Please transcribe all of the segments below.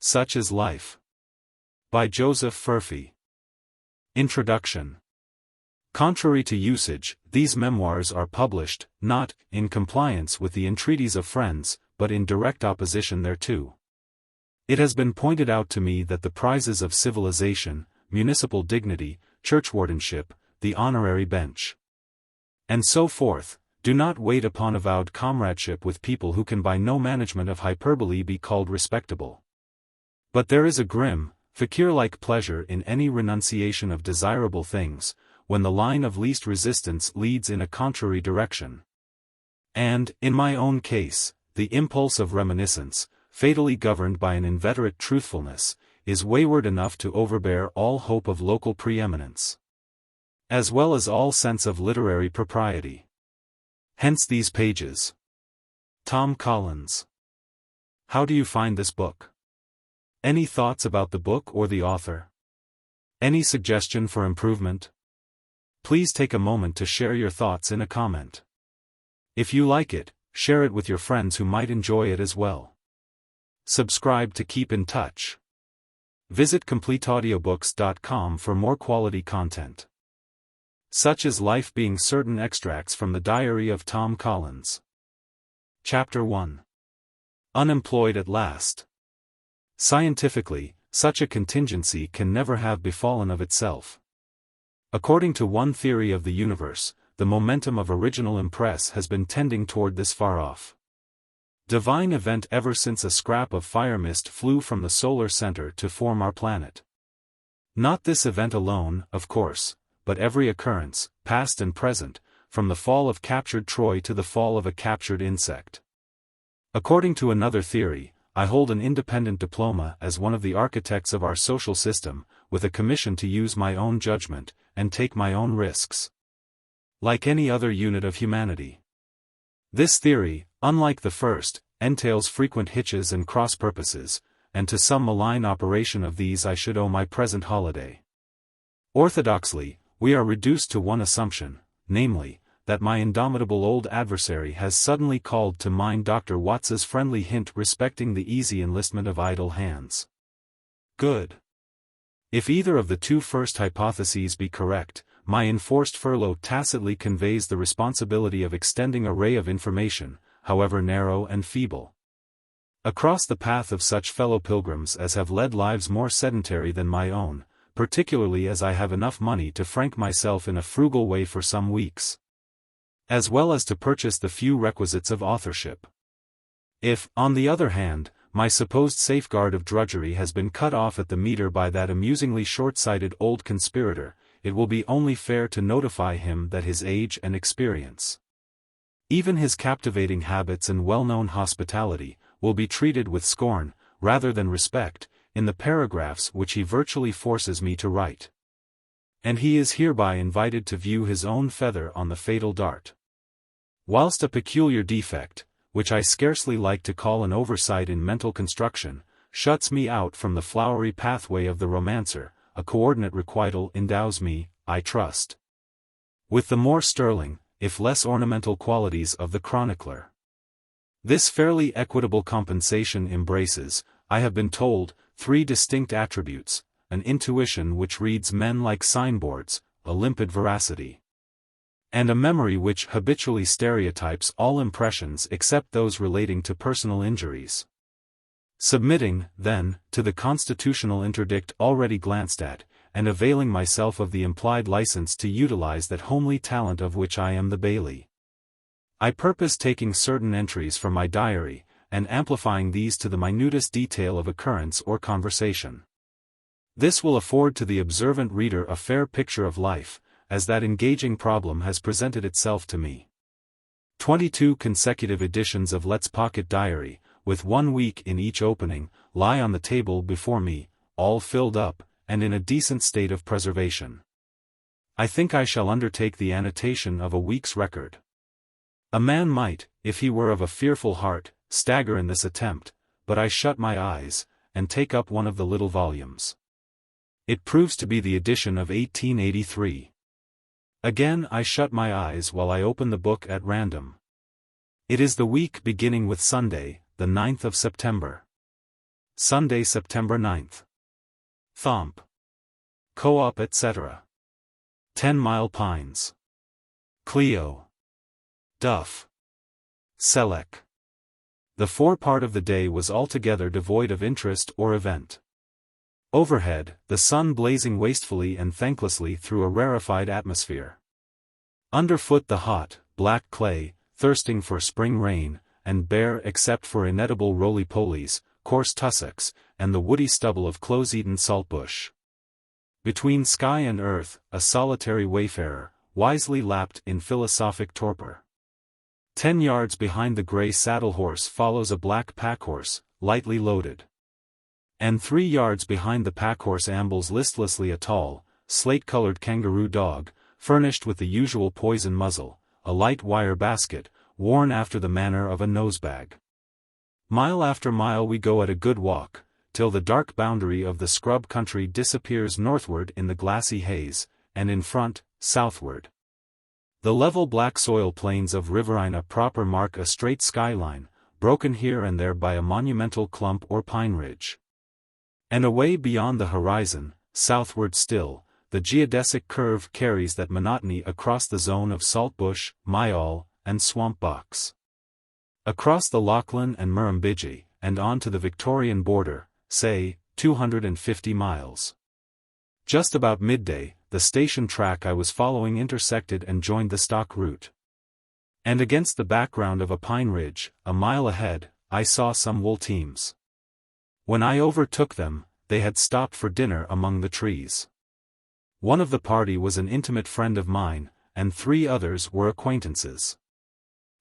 Such is Life. By Joseph Furphy. Introduction. Contrary to usage, these memoirs are published, not in compliance with the entreaties of friends, but in direct opposition thereto. It has been pointed out to me that the prizes of civilization, municipal dignity, churchwardenship, the honorary bench, and so forth, do not wait upon avowed comradeship with people who can by no management of hyperbole be called respectable. But there is a grim, fakir-like pleasure in any renunciation of desirable things, when the line of least resistance leads in a contrary direction. And, in my own case, the impulse of reminiscence, fatally governed by an inveterate truthfulness, is wayward enough to overbear all hope of local preeminence, as well as all sense of literary propriety. Hence these pages. Tom Collins. How do you find this book? Any thoughts about the book or the author? Any suggestion for improvement? Please take a moment to share your thoughts in a comment. If you like it, share it with your friends who might enjoy it as well. Subscribe to keep in touch. Visit CompleteAudiobooks.com for more quality content. Such is Life, being certain extracts from the diary of Tom Collins. Chapter 1. Unemployed at last. Scientifically, such a contingency can never have befallen of itself. According to one theory of the universe, the momentum of original impress has been tending toward this far-off divine event ever since a scrap of fire mist flew from the solar center to form our planet. Not this event alone, of course, but every occurrence, past and present, from the fall of captured Troy to the fall of a captured insect. According to another theory, I hold an independent diploma as one of the architects of our social system, with a commission to use my own judgment, and take my own risks. Like any other unit of humanity. This theory, unlike the first, entails frequent hitches and cross-purposes, and to some malign operation of these I should owe my present holiday. Orthodoxly, we are reduced to one assumption, namely, that my indomitable old adversary has suddenly called to mind Dr. Watts's friendly hint respecting the easy enlistment of idle hands. Good. If either of the two first hypotheses be correct, my enforced furlough tacitly conveys the responsibility of extending a ray of information, however narrow and feeble, across the path of such fellow pilgrims as have led lives more sedentary than my own, particularly as I have enough money to frank myself in a frugal way for some weeks, as well as to purchase the few requisites of authorship. If, on the other hand, my supposed safeguard of drudgery has been cut off at the meter by that amusingly short-sighted old conspirator, it will be only fair to notify him that his age and experience, even his captivating habits and well-known hospitality, will be treated with scorn, rather than respect, in the paragraphs which he virtually forces me to write. And he is hereby invited to view his own feather on the fatal dart. Whilst a peculiar defect, which I scarcely like to call an oversight in mental construction, shuts me out from the flowery pathway of the romancer, a coordinate requital endows me, I trust, with the more sterling, if less ornamental qualities of the chronicler. This fairly equitable compensation embraces, I have been told, three distinct attributes: an intuition which reads men like signboards, a limpid veracity, and a memory which habitually stereotypes all impressions except those relating to personal injuries. Submitting, then, to the constitutional interdict already glanced at, and availing myself of the implied license to utilize that homely talent of which I am the bailee, I purpose taking certain entries from my diary, and amplifying these to the minutest detail of occurrence or conversation. This will afford to the observant reader a fair picture of life, as that engaging problem has presented itself to me. 22 consecutive editions of Let's Pocket Diary, with 1 week in each opening, lie on the table before me, all filled up, and in a decent state of preservation. I think I shall undertake the annotation of a week's record. A man might, if he were of a fearful heart, stagger in this attempt, but I shut my eyes, and take up one of the little volumes. It proves to be the edition of 1883. Again I shut my eyes while I open the book at random. It is the week beginning with Sunday, the 9th of September. Sunday, September 9th. Thomp. Co-op etc. 10 Mile Pines. Clio. Duff. Selec. The forepart of the day was altogether devoid of interest or event. Overhead, the sun blazing wastefully and thanklessly through a rarefied atmosphere. Underfoot the hot, black clay, thirsting for spring rain, and bare except for inedible roly-polies, coarse tussocks, and the woody stubble of close-eaten saltbush. Between sky and earth, a solitary wayfarer, wisely lapped in philosophic torpor. 10 yards behind the gray saddle horse follows a black packhorse, lightly loaded. And 3 yards behind the packhorse ambles listlessly a tall, slate-colored kangaroo dog, furnished with the usual poison muzzle, a light wire basket, worn after the manner of a nosebag. Mile after mile we go at a good walk, till the dark boundary of the scrub country disappears northward in the glassy haze, and in front, southward. The level black soil plains of Riverina proper mark a straight skyline, broken here and there by a monumental clump or pine ridge. And away beyond the horizon, southward still, the geodesic curve carries that monotony across the zone of saltbush, myall, and swamp box. Across the Lachlan and Murrumbidgee, and on to the Victorian border, say, 250 miles. Just about midday, the station track I was following intersected and joined the stock route. And against the background of a pine ridge, a mile ahead, I saw some wool teams. When I overtook them, they had stopped for dinner among the trees. One of the party was an intimate friend of mine, and 3 others were acquaintances.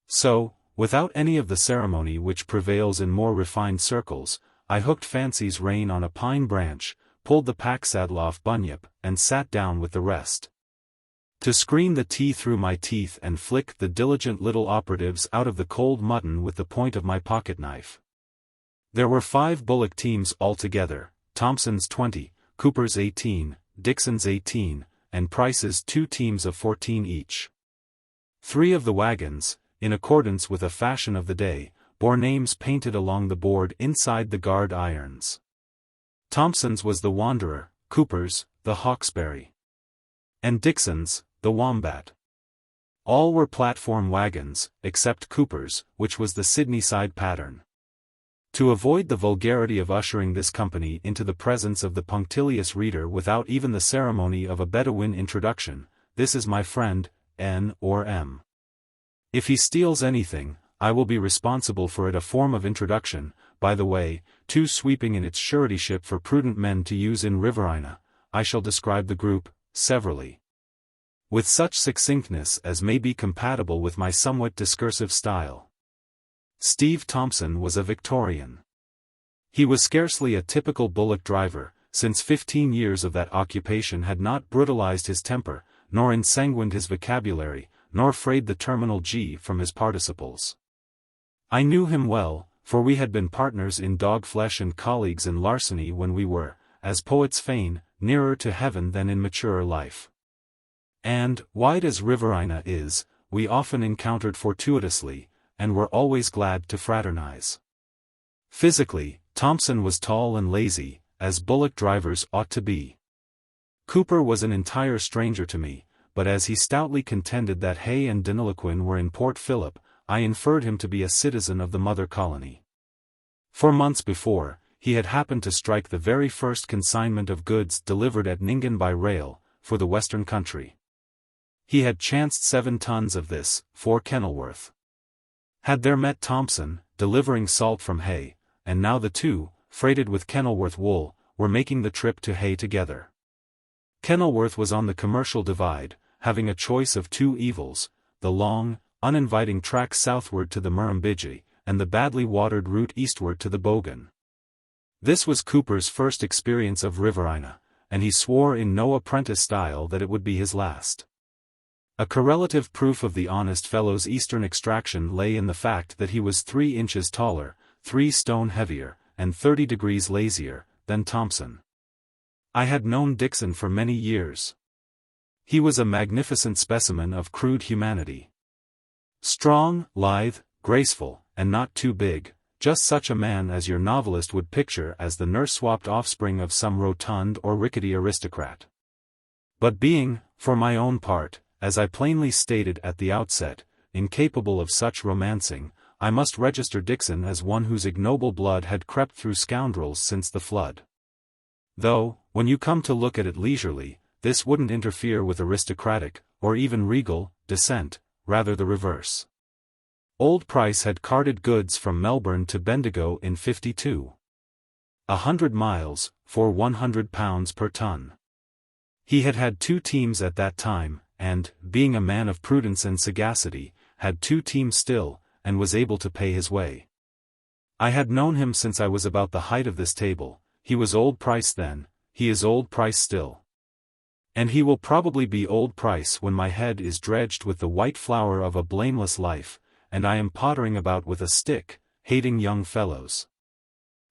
So, without any of the ceremony which prevails in more refined circles, I hooked Fancy's rein on a pine branch, pulled the pack-saddle off Bunyip, and sat down with the rest. To screen the tea through my teeth and flick the diligent little operatives out of the cold mutton with the point of my pocket-knife. There were 5 bullock-teams altogether, Thompson's 20, Cooper's 18, Dixon's 18, and Price's 2 teams of 14 each. 3 of the wagons, in accordance with a fashion of the day, bore names painted along the board inside the guard irons. Thompson's was the Wanderer, Cooper's, the Hawkesbury, and Dixon's, the Wombat. All were platform wagons, except Cooper's, which was the Sydney-side pattern. To avoid the vulgarity of ushering this company into the presence of the punctilious reader without even the ceremony of a Bedouin introduction, this is my friend, N or M. If he steals anything, I will be responsible for it. A form of introduction, by the way, too sweeping in its suretyship for prudent men to use in Riverina. I shall describe the group, severally, with such succinctness as may be compatible with my somewhat discursive style. Steve Thompson was a Victorian. He was scarcely a typical bullock driver, since 15 years of that occupation had not brutalized his temper, nor ensanguined his vocabulary, nor frayed the terminal G from his participles. I knew him well, for we had been partners in dog-flesh and colleagues in larceny when we were, as poets feign, nearer to heaven than in maturer life. And, wide as Riverina is, we often encountered fortuitously, and were always glad to fraternize. Physically, Thompson was tall and lazy, as bullock drivers ought to be. Cooper was an entire stranger to me, but as he stoutly contended that Hay and Deniliquin were in Port Phillip, I inferred him to be a citizen of the mother colony. 4 months before, he had happened to strike the very first consignment of goods delivered at Nyngan by rail, for the Western country. He had chanced 7 tons of this, for Kenilworth. Had there met Thompson, delivering salt from Hay, and now the 2, freighted with Kenilworth wool, were making the trip to Hay together. Kenilworth was on the commercial divide, having a choice of 2 evils, the long, uninviting track southward to the Murrumbidgee, and the badly watered route eastward to the Bogan. This was Cooper's first experience of Riverina, and he swore in no apprentice style that it would be his last. A correlative proof of the honest fellow's eastern extraction lay in the fact that he was 3 inches taller, 3 stone heavier, and 30 degrees lazier, than Thompson. I had known Dixon for many years. He was a magnificent specimen of crude humanity. Strong, lithe, graceful, and not too big, just such a man as your novelist would picture as the nurse-swapped offspring of some rotund or rickety aristocrat. But being, for my own part, as I plainly stated at the outset, incapable of such romancing, I must register Dixon as one whose ignoble blood had crept through scoundrels since the flood. Though, when you come to look at it leisurely, this wouldn't interfere with aristocratic, or even regal, descent, rather the reverse. Old Price had carted goods from Melbourne to Bendigo in 52. 100 miles, for £100 per ton. He had had 2 teams at that time, and, being a man of prudence and sagacity, had 2 teams still, and was able to pay his way. I had known him since I was about the height of this table. He was Old Price then, he is Old Price still. And he will probably be Old Price when my head is dredged with the white flour of a blameless life, and I am pottering about with a stick, hating young fellows.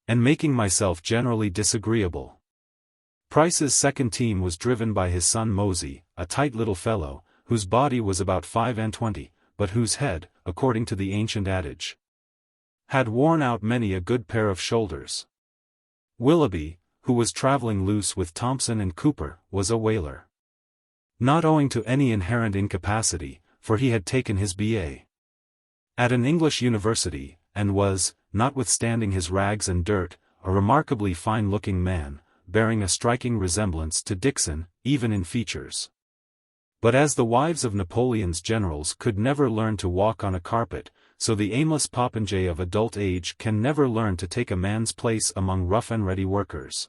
And making myself generally disagreeable. Price's second team was driven by his son Mosey, a tight little fellow, whose body was about 25, but whose head, according to the ancient adage, had worn out many a good pair of shoulders. Willoughby, who was travelling loose with Thompson and Cooper, was a whaler. Not owing to any inherent incapacity, for he had taken his B.A. at an English university, and was, notwithstanding his rags and dirt, a remarkably fine-looking man, bearing a striking resemblance to Dixon, even in features. But as the wives of Napoleon's generals could never learn to walk on a carpet, so the aimless popinjay of adult age can never learn to take a man's place among rough-and-ready workers.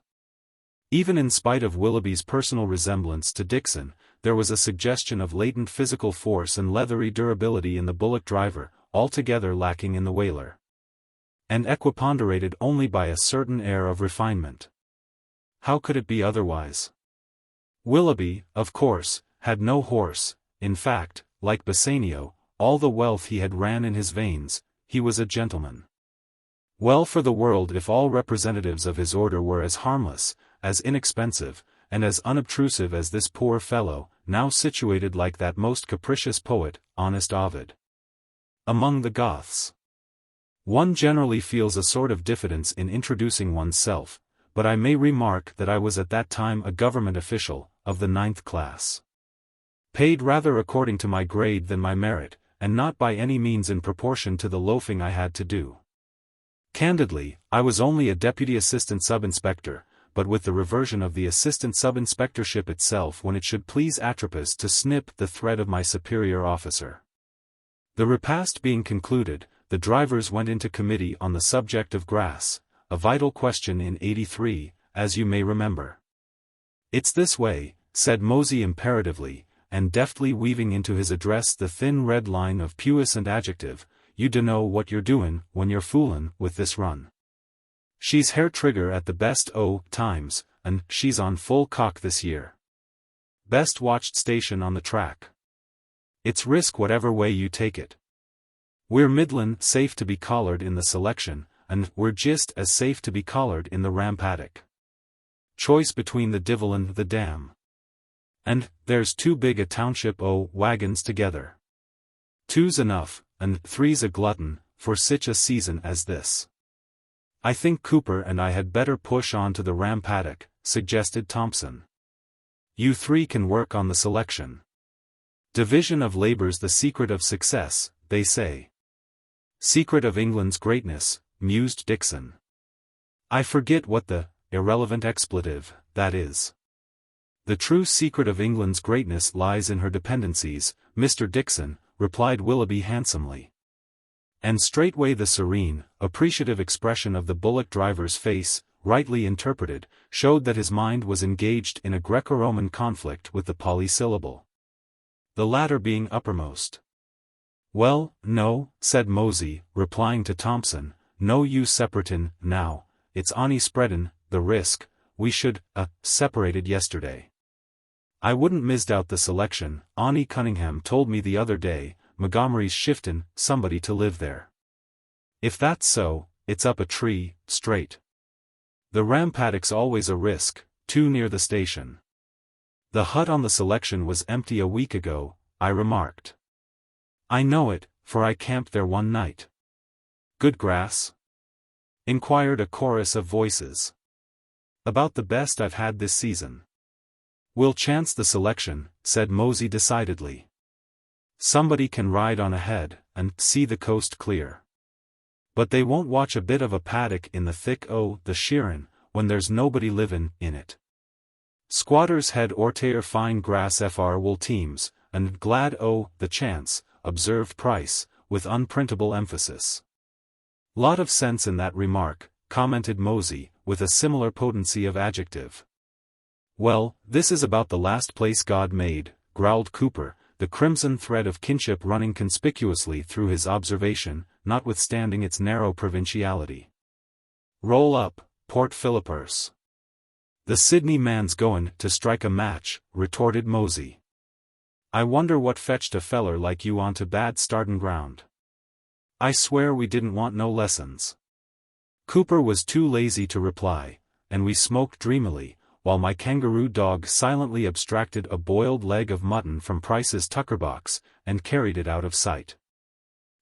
Even in spite of Willoughby's personal resemblance to Dixon, there was a suggestion of latent physical force and leathery durability in the bullock driver, altogether lacking in the whaler, and equiponderated only by a certain air of refinement. How could it be otherwise? Willoughby, of course, had no horse. In fact, like Bassanio, all the wealth he had ran in his veins. He was a gentleman. Well for the world if all representatives of his order were as harmless, as inexpensive, and as unobtrusive as this poor fellow, now situated like that most capricious poet, honest Ovid, among the Goths. One generally feels a sort of diffidence in introducing oneself, but I may remark that I was at that time a government official, of the 9th class. Paid rather according to my grade than my merit, and not by any means in proportion to the loafing I had to do. Candidly, I was only a deputy assistant sub-inspector, but with the reversion of the assistant sub-inspectorship itself when it should please Atropos to snip the thread of my superior officer. The repast being concluded, the drivers went into committee on the subject of grass, a vital question in 83, as you may remember. "It's this way," said Mosey imperatively, and deftly weaving into his address the thin red line of puissant adjective, "you dunno what you're doin' when you're foolin' with this run. She's hair trigger at the best o' times, and she's on full cock this year. Best watched station on the track. It's risk whatever way you take it. We're middlin' safe to be collared in the selection, and we're just as safe to be collared in the rampaddock. Choice between the divil and the dam. And there's too big a township o' wagons together. Two's enough, and three's a glutton, for sich a season as this. I think Cooper and I had better push on to the rampaddock," suggested Thompson. "You 3 can work on the selection. Division of labor's the secret of success, they say." "Secret of England's greatness," mused Dixon. "I forget what the irrelevant expletive that is." "The true secret of England's greatness lies in her dependencies, Mr. Dixon," replied Willoughby handsomely. And straightway the serene, appreciative expression of the bullock driver's face, rightly interpreted, showed that his mind was engaged in a Greco-Roman conflict with the polysyllable, the latter being uppermost. "Well, no," said Mosey, replying to Thompson, "no use separatin' now, it's ony spreadin' the risk, we should, separated yesterday. I wouldn't misdoubt the selection, Ani Cunningham told me the other day, Montgomery's shiftin' somebody to live there. If that's so, it's up a tree, straight. The rampaddock's always a risk, too near the station." "The hut on the selection was empty a week ago," I remarked. "I know it, for I camped there one night." "Good grass?" inquired a chorus of voices. About the best I've had this season. We'll chance the selection, said Mosey decidedly. Somebody can ride on ahead, and see the coast clear. But they won't watch a bit of a paddock in the thick o' the shearin', when there's nobody livin' in it. Squatters head ortair fine grass fr wool teams, and glad o' the chance, observed Price, with unprintable emphasis. Lot of sense in that remark, commented Mosey, with a similar potency of adjective. Well, this is about the last place God made, growled Cooper, the crimson thread of kinship running conspicuously through his observation, notwithstanding its narrow provinciality. Roll up, Port Philippers. The Sydney man's goin' to strike a match, retorted Mosey. I wonder what fetched a feller like you onto bad startin' ground. I swear we didn't want no lessons. Cooper was too lazy to reply, and we smoked dreamily, while my kangaroo dog silently abstracted a boiled leg of mutton from Price's tucker box, and carried it out of sight.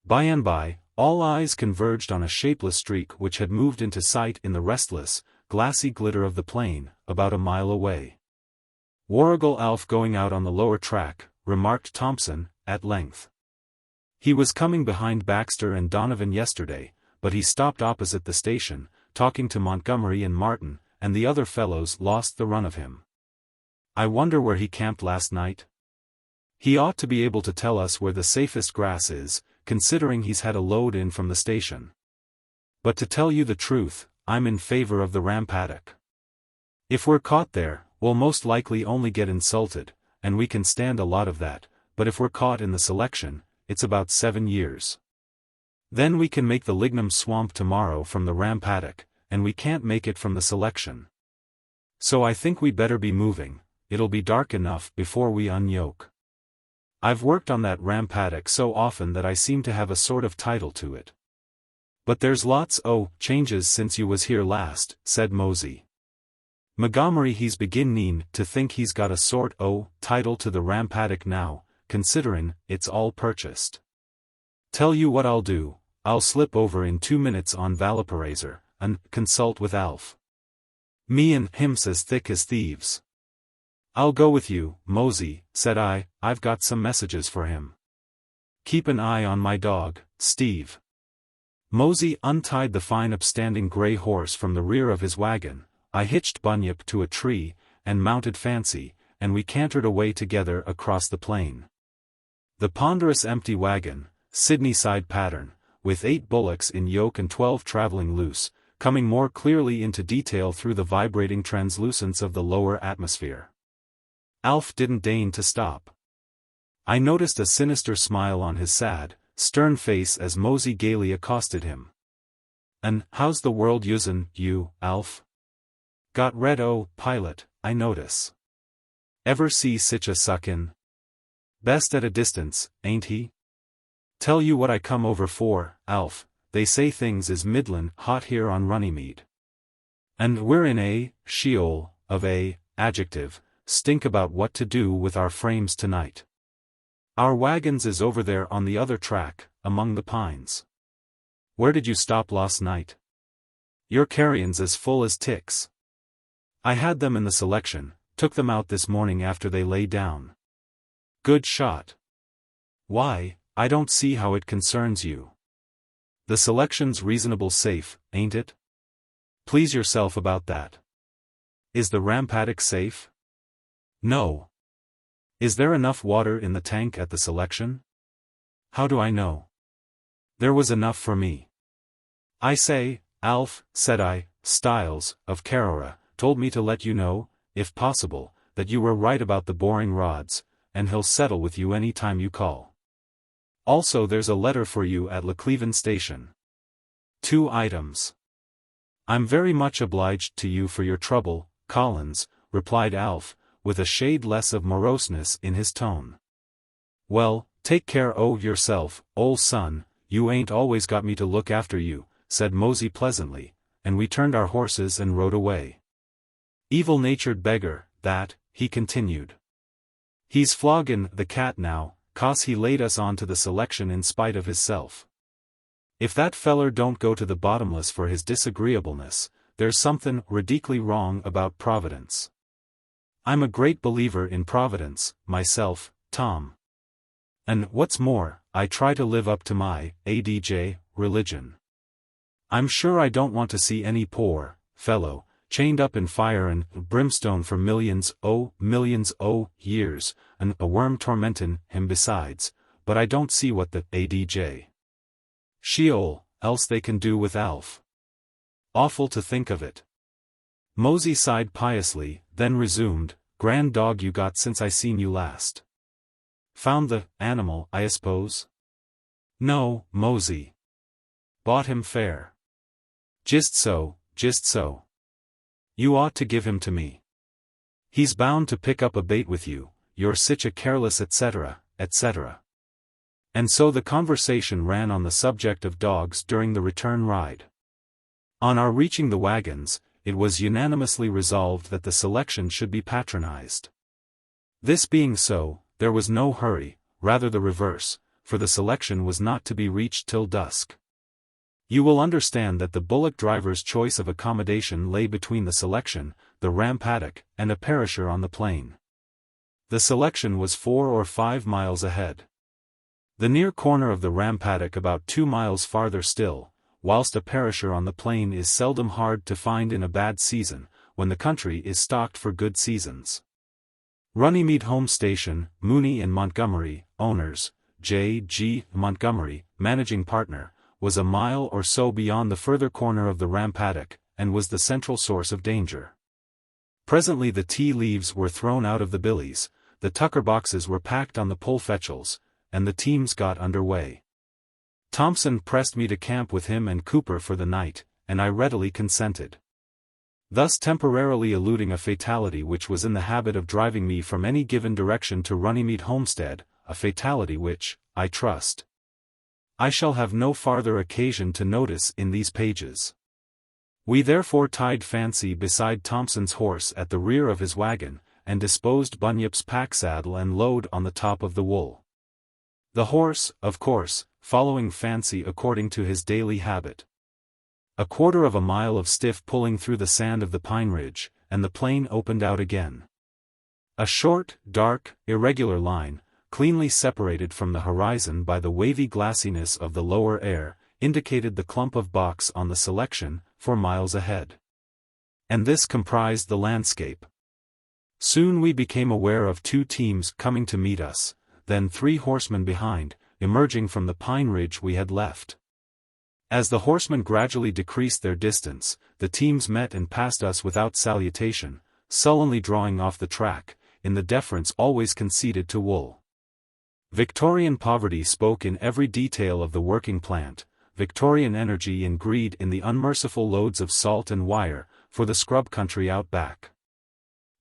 By and by, all eyes converged on a shapeless streak which had moved into sight in the restless, glassy glitter of the plain, about a mile away. Warrigal Alf going out on the lower track, remarked Thompson, at length. He was coming behind Baxter and Donovan yesterday, but he stopped opposite the station, talking to Montgomery and Martin, and the other fellows lost the run of him. I wonder where he camped last night? He ought to be able to tell us where the safest grass is, considering he's had a load in from the station. But to tell you the truth, I'm in favor of the ram paddock. If we're caught there, we'll most likely only get insulted, and we can stand a lot of that, but if we're caught in the selection, it's about 7 years. Then we can make the lignum swamp tomorrow from the ram paddock, and we can't make it from the selection. So I think we better be moving, it'll be dark enough before we unyoke. I've worked on that ram paddock so often that I seem to have a sort of title to it. But there's lots o' changes since you was here last, said Mosey. Montgomery he's beginnin' to think he's got a sort o' title to the ram paddock now, considerin' it's all purchased. Tell you what I'll do, I'll slip over in 2 minutes on Valparaiso, and consult with Alf. Me and him's as thick as thieves. I'll go with you, Mosey, said I, I've got some messages for him. Keep an eye on my dog, Steve. Mosey untied the fine upstanding gray horse from the rear of his wagon, I hitched Bunyip to a tree, and mounted Fancy, and we cantered away together across the plain. The ponderous empty wagon, Sydney-side pattern, with 8 bullocks in yoke and 12 traveling loose, coming more clearly into detail through the vibrating translucence of the lower atmosphere. Alf didn't deign to stop. I noticed a sinister smile on his sad, stern face as Mosey gaily accosted him. "An' how's the world usin' you, Alf? Got red o' pilot, I notice. Ever see sich a suckin'? Best at a distance, ain't he? Tell you what I come over for, Alf, they say things is middlin' hot here on Runnymede. And we're in a sheol of a adjective, stink about what to do with our frames tonight. Our wagons is over there on the other track, among the pines. Where did you stop last night? Your carrion's as full as ticks. I had them in the selection, took them out this morning after they lay down. Good shot. Why, I don't see how it concerns you. The selection's reasonable safe, ain't it? Please yourself about that. Is the ram paddock safe? No. Is there enough water in the tank at the selection? How do I know? There was enough for me. I say, Alf, said I, Styles, of Carora, told me to let you know, if possible, that you were right about the boring rods, and he'll settle with you any time you call. Also there's a letter for you at Lacleven Station. 2 items. I'm very much obliged to you for your trouble, Collins, replied Alf, with a shade less of moroseness in his tone. Well, take care o' yourself, ol' son, you ain't always got me to look after you, said Mosey pleasantly, and we turned our horses and rode away. Evil-natured beggar, that, he continued. He's floggin' the cat now, 'cause he laid us on to the selection in spite of hisself. If that feller don't go to the bottomless for his disagreeableness, there's something ridiculously wrong about Providence. I'm a great believer in Providence, myself, Tom. And, what's more, I try to live up to my religion. I'm sure I don't want to see any poor fellow chained up in fire and brimstone for millions years, and a worm tormentin' him besides, but I don't see what the Sheol else they can do with Alf. Awful to think of it. Mosey sighed piously, then resumed, "Grand dog you got since I seen you last. Found the animal, I suppose?" "No, Mosey. Bought him fair." Just so. You ought to give him to me. He's bound to pick up a bait with you, you're sich a careless etc., etc. And so the conversation ran on the subject of dogs during the return ride. On our reaching the wagons, it was unanimously resolved that the selection should be patronized. This being so, there was no hurry, rather the reverse, for the selection was not to be reached till dusk. You will understand that the bullock driver's choice of accommodation lay between the selection, the ram paddock, and a perisher on the plain. The selection was 4 or 5 miles ahead. The near corner of the ram paddock about 2 miles farther still, whilst a perisher on the plain is seldom hard to find in a bad season, when the country is stocked for good seasons. Runnymede Home Station, Mooney and Montgomery, owners, J. G. Montgomery, managing partner, was a mile or so beyond the further corner of the ram paddock, and was the central source of danger. Presently the tea leaves were thrown out of the billies, the tucker boxes were packed on the pull fetchels, and the teams got under way. Thompson pressed me to camp with him and Cooper for the night, and I readily consented. Thus temporarily eluding a fatality which was in the habit of driving me from any given direction to Runnymede Homestead, a fatality which, I trust, I shall have no farther occasion to notice in these pages. We therefore tied Fancy beside Thompson's horse at the rear of his wagon, and disposed Bunyip's pack saddle and load on the top of the wool. The horse, of course, following Fancy according to his daily habit. A quarter of a mile of stiff pulling through the sand of the pine ridge, and the plain opened out again. A short, dark, irregular line, cleanly separated from the horizon by the wavy glassiness of the lower air, indicated the clump of box on the selection, for miles ahead. And this comprised the landscape. Soon we became aware of 2 teams coming to meet us, then 3 horsemen behind, emerging from the pine ridge we had left. As the horsemen gradually decreased their distance, the teams met and passed us without salutation, sullenly drawing off the track, in the deference always conceded to wool. Victorian poverty spoke in every detail of the working plant, Victorian energy and greed in the unmerciful loads of salt and wire, for the scrub country out back.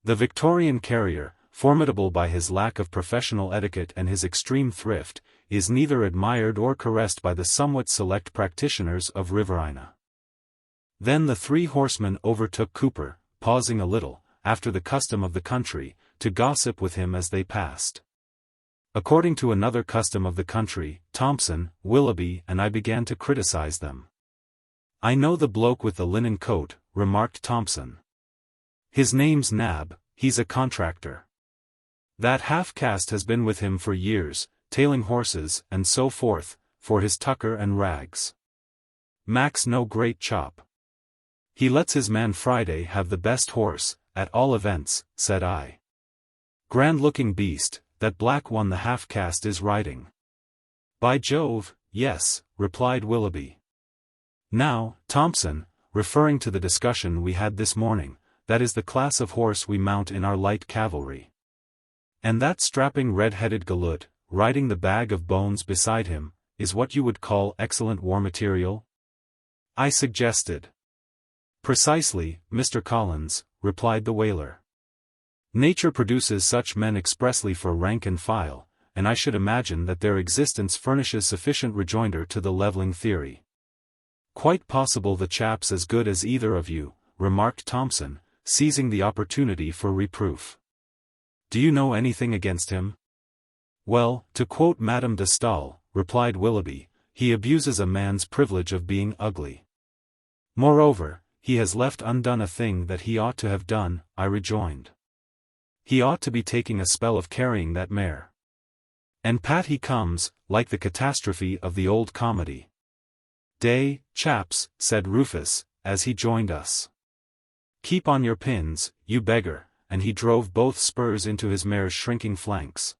The Victorian carrier, formidable by his lack of professional etiquette and his extreme thrift, is neither admired or caressed by the somewhat select practitioners of Riverina. Then the 3 horsemen overtook Cooper, pausing a little, after the custom of the country, to gossip with him as they passed. According to another custom of the country, Thompson, Willoughby and I began to criticize them. "I know the bloke with the linen coat," remarked Thompson. "His name's Nab, he's a contractor. That half-caste has been with him for years, tailing horses and so forth, for his tucker and rags. Mac's no great chop. He lets his man Friday have the best horse, at all events," said I. "Grand-looking beast, that black one the half-caste is riding." "By Jove, yes," replied Willoughby. "Now, Thompson, referring to the discussion we had this morning, that is the class of horse we mount in our light cavalry. And that strapping red-headed galoot, riding the bag of bones beside him, is what you would call excellent war material?" I suggested. "Precisely, Mr. Collins," replied the whaler. "Nature produces such men expressly for rank and file, and I should imagine that their existence furnishes sufficient rejoinder to the leveling theory." "Quite possible the chap's as good as either of you," remarked Thompson, seizing the opportunity for reproof. "Do you know anything against him?" "Well, to quote Madame de Staël," replied Willoughby, He abuses a man's privilege of being ugly. Moreover, he has left undone a thing that he ought to have done, I rejoined. He ought to be taking a spell of carrying that mare. And pat he comes, like the catastrophe of the old comedy. "Day, chaps," said Rufus, as he joined us. "Keep on your pins, you beggar," and he drove both spurs into his mare's shrinking flanks.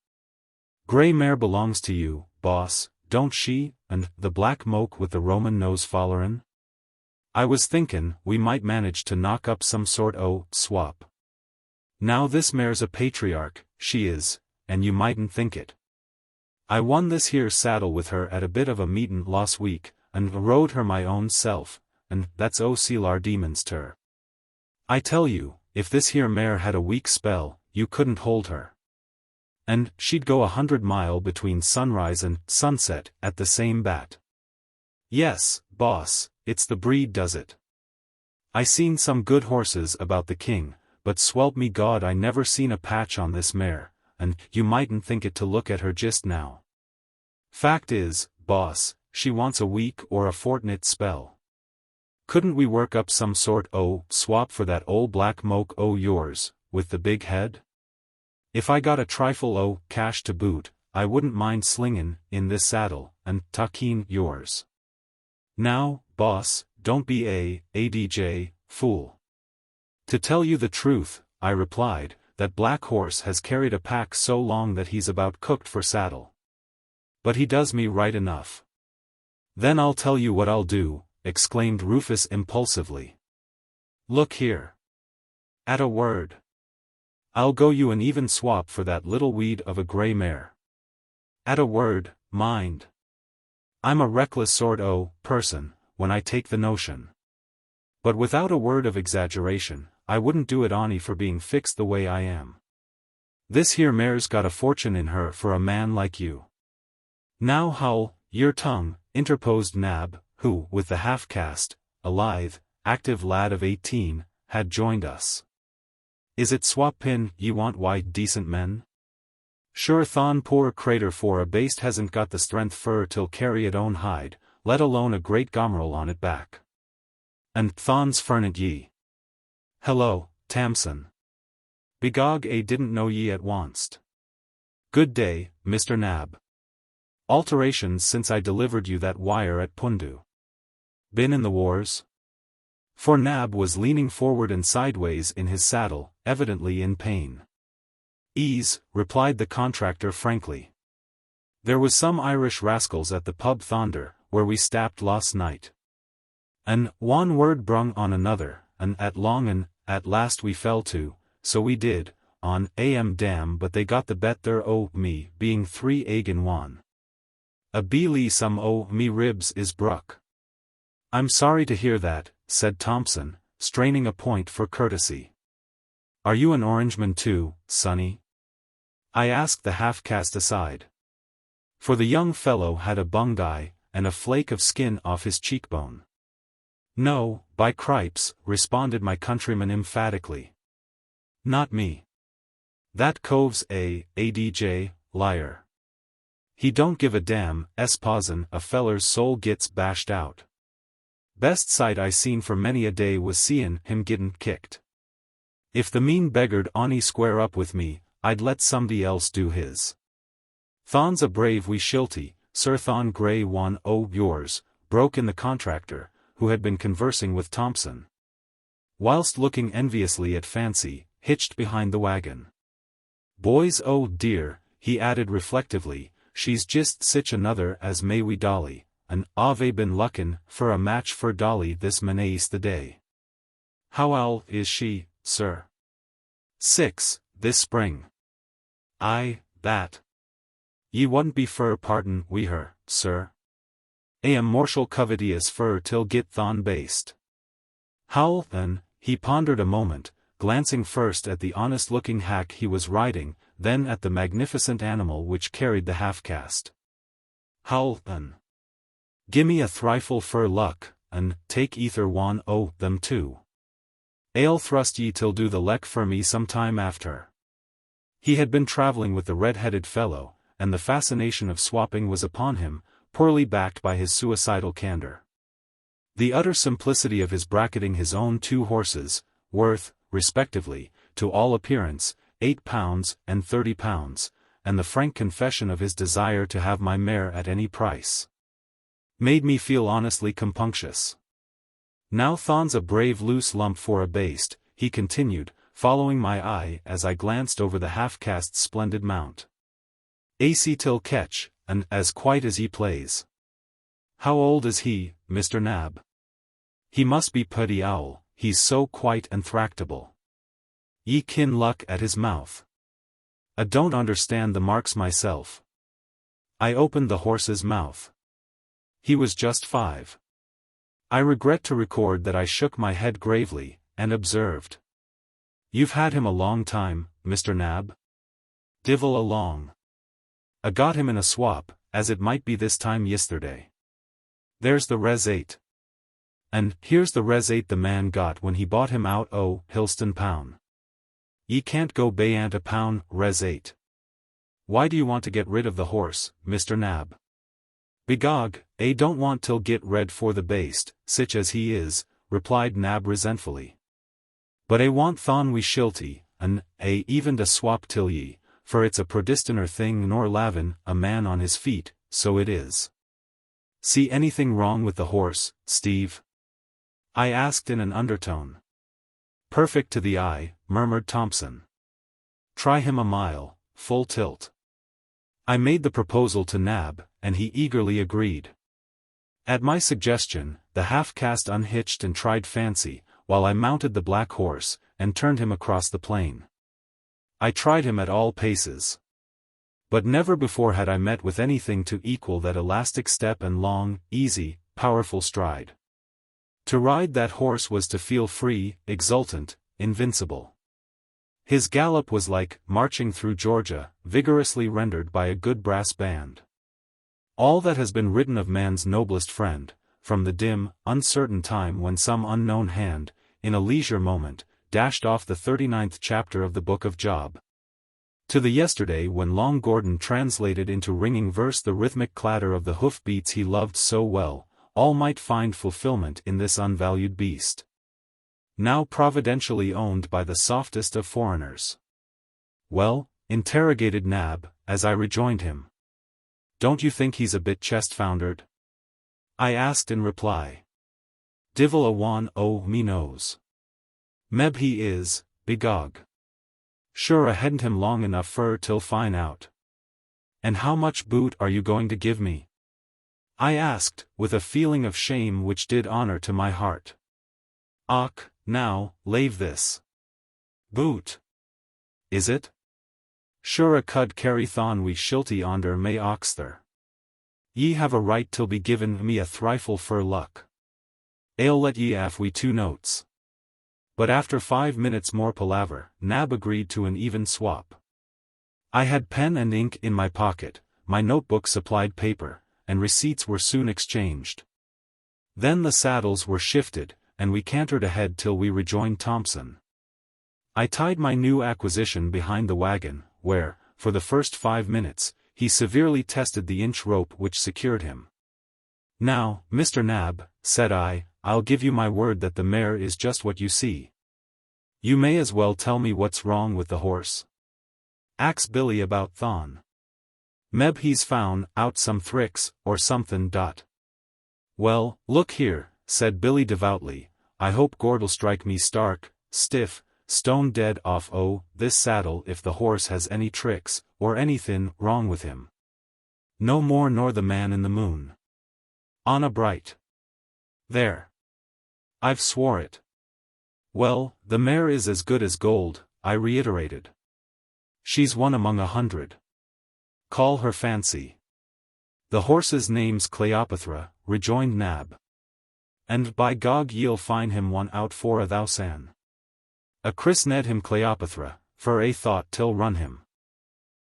"Grey mare belongs to you, boss, don't she, and the black moke with the Roman nose follerin'? I was thinkin' we might manage to knock up some sort o' swap. Now this mare's a patriarch, she is, and you mightn't think it. I won this here saddle with her at a bit of a meetin' last week, and rode her my own self, and that's o' Selar demons ter. I tell you, if this here mare had a weak spell, you couldn't hold her. And she'd go 100 mile between sunrise and sunset at the same bat. Yes, boss, it's the breed does it. I seen some good horses about the king, but swelp me God I never seen a patch on this mare, and you mightn't think it to look at her just now. Fact is, boss, she wants a week or a fortnight spell. Couldn't we work up some sort o' swap for that old black moke o' yours, with the big head? If I got a trifle o' cash to boot, I wouldn't mind slingin' in this saddle, and tuckin' yours. Now, boss, don't be a ADJ, fool. To tell you the truth, I replied, that black horse has carried a pack so long that he's about cooked for saddle. But he does me right enough. Then I'll tell you what I'll do, exclaimed Rufus impulsively. Look here. At a word. I'll go you an even swap for that little weed of a grey mare. At a word, mind. I'm a reckless sort o' person, when I take the notion. But without a word of exaggeration, I wouldn't do it ony for being fixed the way I am. This here mare's got a fortune in her for a man like you. Now Hull, your tongue, interposed Nab, who, with the half-caste, a lithe, active lad of 18, had joined us. Is it swap pin ye want, white decent men? Sure thon poor crater for a baste hasn't got the strength fur till carry it own hide, let alone a great gomeril on it back. And thon's fernit ye. Hello, Tamson. Begog a didn't know ye at onst. Good day, Mr. Nab. Alterations since I delivered you that wire at Pundu. Been in the wars? For Nab was leaning forward and sideways in his saddle, evidently in pain. Ease, replied the contractor frankly. There was some Irish rascals at the pub Thonder, where we stapped last night. An' one word brung on another, and at last we fell to, so we did, on am damn but they got the better o' me, being 3 egg in 1. A beely some o' me ribs is bruck. I'm sorry to hear that, said Thompson, straining a point for courtesy. Are you an Orangeman too, sonny? I asked the half-caste aside. For the young fellow had a bunged eye, and a flake of skin off his cheekbone. No, by cripes, responded my countryman emphatically. Not me. That cove's a ADJ, liar. He don't give a damn, esposin' a feller's soul gits bashed out. Best sight I seen for many a day was seein' him gettin' kicked. If the mean beggar'd ony square up with me, I'd let somebody else do his. Thon's a brave wee shilty, Sir Thon Grey one o' yours, broke in the contractor, who had been conversing with Thompson. Whilst looking enviously at Fancy, hitched behind the wagon. Boys oh dear, he added reflectively, she's just sich another as may we Dolly, and Ave been luckin' for a match for Dolly this Manaise the day. How old is she, sir? 6, this spring. Aye, that. Ye wouldn't be fur pardon we her, sir. Am mortial covetous fur till git thon based. How then, he pondered a moment, glancing first at the honest-looking hack he was riding, then at the magnificent animal which carried the half-caste. How then? Gimme a thrifle fur luck, and take either one o' them too. I'll thrust ye till do the leck for me some time after. He had been travelling with the red-headed fellow, and the fascination of swapping was upon him, poorly backed by his suicidal candor. The utter simplicity of his bracketing his own 2 horses, worth, respectively, to all appearance, £8 and £30, and the frank confession of his desire to have my mare at any price, made me feel honestly compunctious. Now Thon's a brave loose lump for a baste, he continued, following my eye as I glanced over the half-caste's splendid mount. AC till catch, and as quite as he plays. How old is he, Mr. Nab? He must be putty owl, he's so quiet and thractable. Ye kin luck at his mouth. I don't understand the marks myself. I opened the horse's mouth. He was just 5. I regret to record that I shook my head gravely, and observed. You've had him a long time, Mr. Nab? Divil a long. I got him in a swap, as it might be this time yesterday. There's the res 8. And here's the res 8 the man got when he bought him out o' Hillston Pound. Ye can't go bayant a pound, res 8. Why do you want to get rid of the horse, Mr. Nab? Begog, don't want till git red for the baste, sich as he is, replied Nab resentfully. But want thon we shilty, and even to swap till ye, for it's a prodistoner thing nor lavin a man on his feet, so it is. See anything wrong with the horse, Steve? I asked in an undertone. Perfect to the eye, murmured Thompson. Try him a mile, full tilt. I made the proposal to Nab, and he eagerly agreed. At my suggestion, the half-caste unhitched and tried fancy, while I mounted the black horse, and turned him across the plain. I tried him at all paces. But never before had I met with anything to equal that elastic step and long, easy, powerful stride. To ride that horse was to feel free, exultant, invincible. His gallop was like marching through Georgia, vigorously rendered by a good brass band. All that has been written of man's noblest friend, from the dim, uncertain time when some unknown hand, in a leisure moment, dashed off the 39th chapter of the Book of Job, to the yesterday when Long Gordon translated into ringing verse the rhythmic clatter of the hoof-beats he loved so well, all might find fulfillment in this unvalued beast, now providentially owned by the softest of foreigners. Well, interrogated Nab, as I rejoined him. Don't you think he's a bit chest-foundered? I asked in reply. Divil a one o' me knows. Meb he is, begog. Sure I hadn't him long enough fur till fine out. And how much boot are you going to give me? I asked, with a feeling of shame which did honor to my heart. Och, now, lave this. Boot. Is it? Sure a cud carry thon we shilty onder may oxther. Ye have a right till be given me a thrifle fur luck. I'll let ye af we 2 notes. But after 5 minutes more palaver, Nab agreed to an even swap. I had pen and ink in my pocket, my notebook supplied paper, and receipts were soon exchanged. Then the saddles were shifted, and we cantered ahead till we rejoined Thompson. I tied my new acquisition behind the wagon, where, for the first 5 minutes, he severely tested the inch rope which secured him. Now, Mr. Nab, said I, I'll give you my word that the mare is just what you see. You may as well tell me what's wrong with the horse. Ax Billy about thon. Meb he's found out some thricks, or somethin'. Well, look here, said Billy devoutly, I hope Gord'll strike me stark, stiff, stone dead off this saddle if the horse has any tricks, or anythin' wrong with him. No more nor the man in the moon. Honor bright. There. I've swore it. Well, the mare is as good as gold, I reiterated. She's one among 100. Call her fancy. The horse's name's Cleopatra, rejoined Nab. And by Gog ye'll find him one out for 1,000. A Chris ned him Cleopatra, for a thought till run him.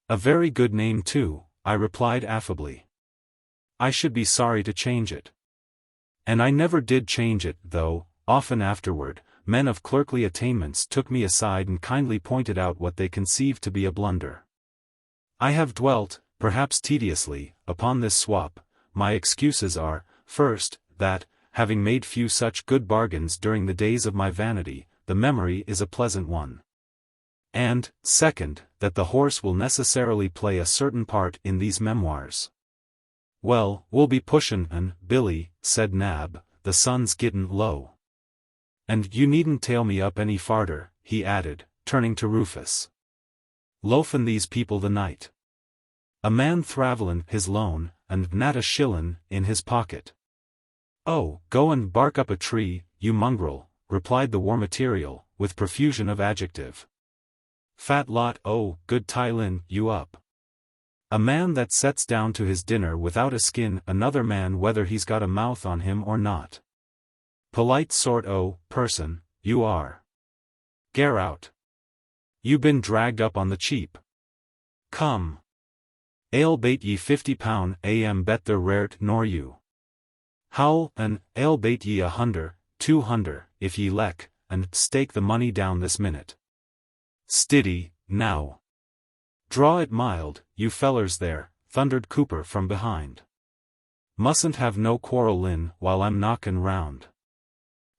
A very good name too, I replied affably. I should be sorry to change it. And I never did change it, though, often afterward, men of clerkly attainments took me aside and kindly pointed out what they conceived to be a blunder. I have dwelt, perhaps tediously, upon this swap, my excuses are, first, that, having made few such good bargains during the days of my vanity, the memory is a pleasant one. And, second, that the horse will necessarily play a certain part in these memoirs. Well, we'll be pushin' an', Billy, said Nab, the sun's gittin' low. And you needn't tail me up any farder, he added, turning to Rufus. Loafin' these people the night. A man thravellin' his lone, and not a shillin' in his pocket. Oh, go and bark up a tree, you mongrel, replied the war material, with profusion of adjective. Fat lot, oh, good tie-lin, you up. A man that sets down to his dinner without a skin another man whether he's got a mouth on him or not. Polite sort o' person, you are. Gare out. You been dragged up on the cheap. Come. I'll bait ye £50 am better rart nor you. Howl, and I'll bait ye 100, 200, if ye leck, and stake the money down this minute. Stiddy, now. Draw it mild, you fellers there, thundered Cooper from behind. Mustn't have no quarrelin' while I'm knockin' round.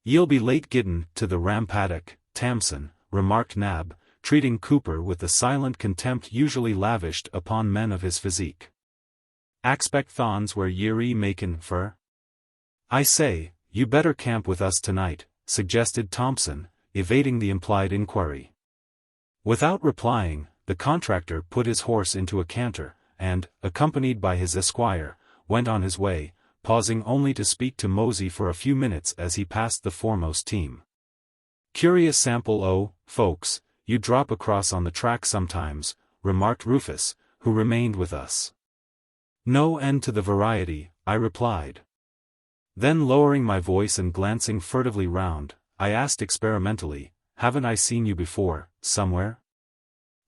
Ye'll be late gittin' to the rampaddock, Tamson, remarked Nab, treating Cooper with the silent contempt usually lavished upon men of his physique. Axpect thons where ye're makin' fur? I say, you better camp with us tonight, suggested Thompson, evading the implied inquiry. Without replying, the contractor put his horse into a canter, and, accompanied by his esquire, went on his way, pausing only to speak to Mosey for a few minutes as he passed the foremost team. Curious sample o' folks, you drop across on the track sometimes, remarked Rufus, who remained with us. No end to the variety, I replied. Then lowering my voice and glancing furtively round, I asked experimentally, haven't I seen you before, somewhere?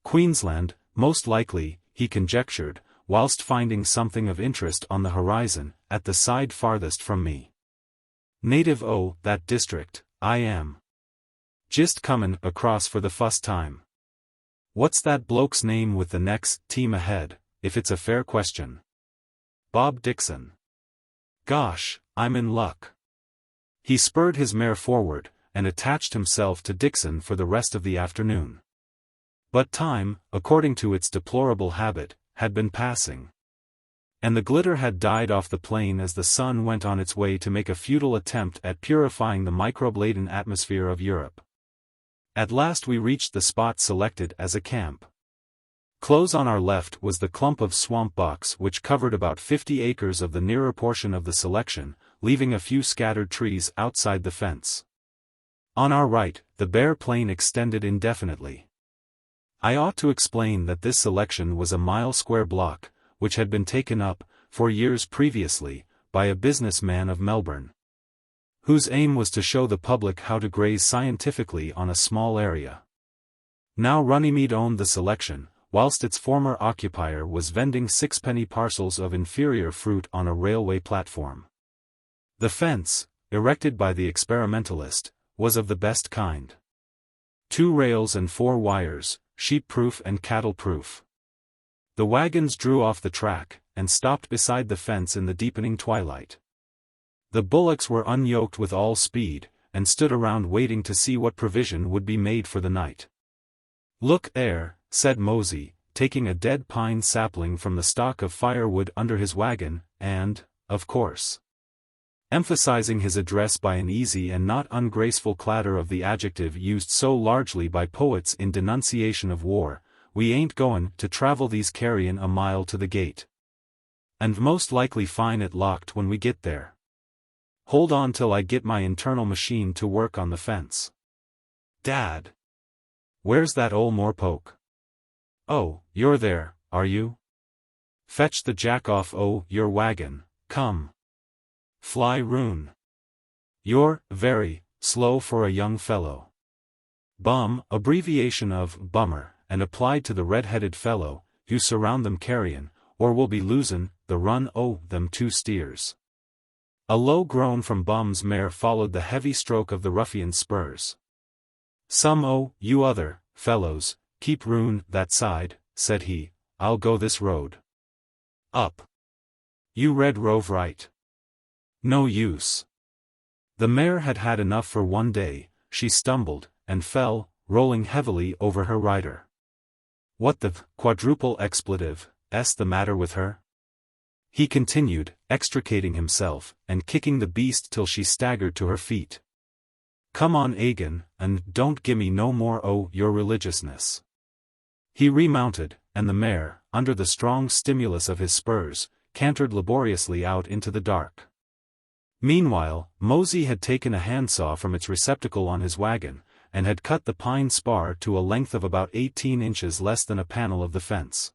Queensland, most likely, he conjectured, whilst finding something of interest on the horizon, at the side farthest from me. Native o' that district, I am. Just comin' across for the fust time. What's that bloke's name with the next team ahead, if it's a fair question? Bob Dixon. Gosh, I'm in luck. He spurred his mare forward, and attached himself to Dixon for the rest of the afternoon. But time, according to its deplorable habit, had been passing. And the glitter had died off the plain as the sun went on its way to make a futile attempt at purifying the microbe-laden atmosphere of Europe. At last we reached the spot selected as a camp. Close on our left was the clump of swamp box which covered about 50 acres of the nearer portion of the selection, leaving a few scattered trees outside the fence. On our right, the bare plain extended indefinitely. I ought to explain that this selection was a mile-square block, which had been taken up, for years previously, by a businessman of Melbourne, whose aim was to show the public how to graze scientifically on a small area. Now Runnymede owned the selection, whilst its former occupier was vending sixpenny parcels of inferior fruit on a railway platform. The fence, erected by the experimentalist, was of the best kind. 2 rails and 4 wires, sheep-proof and cattle-proof. The wagons drew off the track, and stopped beside the fence in the deepening twilight. The bullocks were unyoked with all speed, and stood around waiting to see what provision would be made for the night. Look there, said Mosey, taking a dead pine sapling from the stock of firewood under his wagon, and, of course, emphasizing his address by an easy and not ungraceful clatter of the adjective used so largely by poets in denunciation of war, we ain't goin' to travel these carrion a mile to the gate. And most likely find it locked when we get there. Hold on till I get my internal machine to work on the fence. Dad! Where's that ol' morepoke? Oh, you're there, are you? Fetch the jack off your wagon, come. Fly roon. You're very slow for a young fellow. Bum, abbreviation of bummer, and applied to the red-headed fellow, who surround them carrion, or we'll be losin' the run o' them 2 steers. A low groan from Bum's mare followed the heavy stroke of the ruffian's spurs. Some o' you other fellows, keep roon that side, said he, I'll go this road. Up. You read Rove right. No use. The mare had had enough for one day. She stumbled, and fell, rolling heavily over her rider. What the quadruple expletive s the matter with her? He continued, extricating himself, and kicking the beast till she staggered to her feet. Come on Agan, and don't gimme no more o' your religiousness. He remounted, and the mare, under the strong stimulus of his spurs, cantered laboriously out into the dark. Meanwhile, Mosey had taken a handsaw from its receptacle on his wagon, and had cut the pine spar to a length of about 18 inches less than a panel of the fence.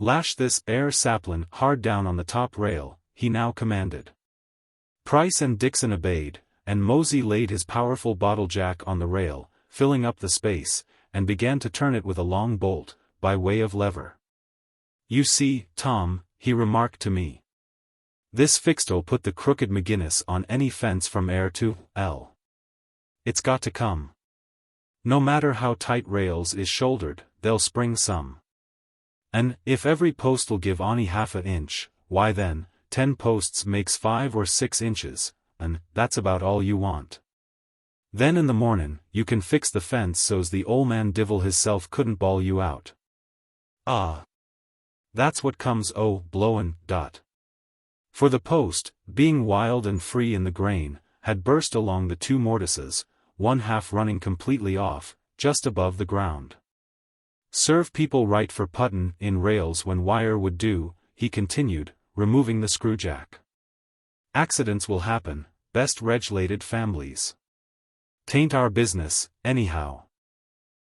Lash this sapling hard down on the top rail, he now commanded. Price and Dixon obeyed, and Mosey laid his powerful bottle jack on the rail, filling up the space, and began to turn it with a long bolt, by way of lever. You see, Tom, he remarked to me. This fixt'll put the crooked McGinnis on any fence from to L. It's got to come. No matter how tight rails is shouldered, they'll spring some. And, if every post'll give ony half a inch, why then, 10 posts makes 5 or 6 inches, and that's about all you want. Then in the mornin', you can fix the fence so's the ol' man divil hisself couldn't bawl you out. Ah! That's what comes o' blowin'. For the post, being wild and free in the grain, had burst along the 2 mortises, one half running completely off, just above the ground. Serve people right for puttin' in rails when wire would do, he continued, removing the screwjack. Accidents will happen, best regulated families. 'Tain't our business, anyhow.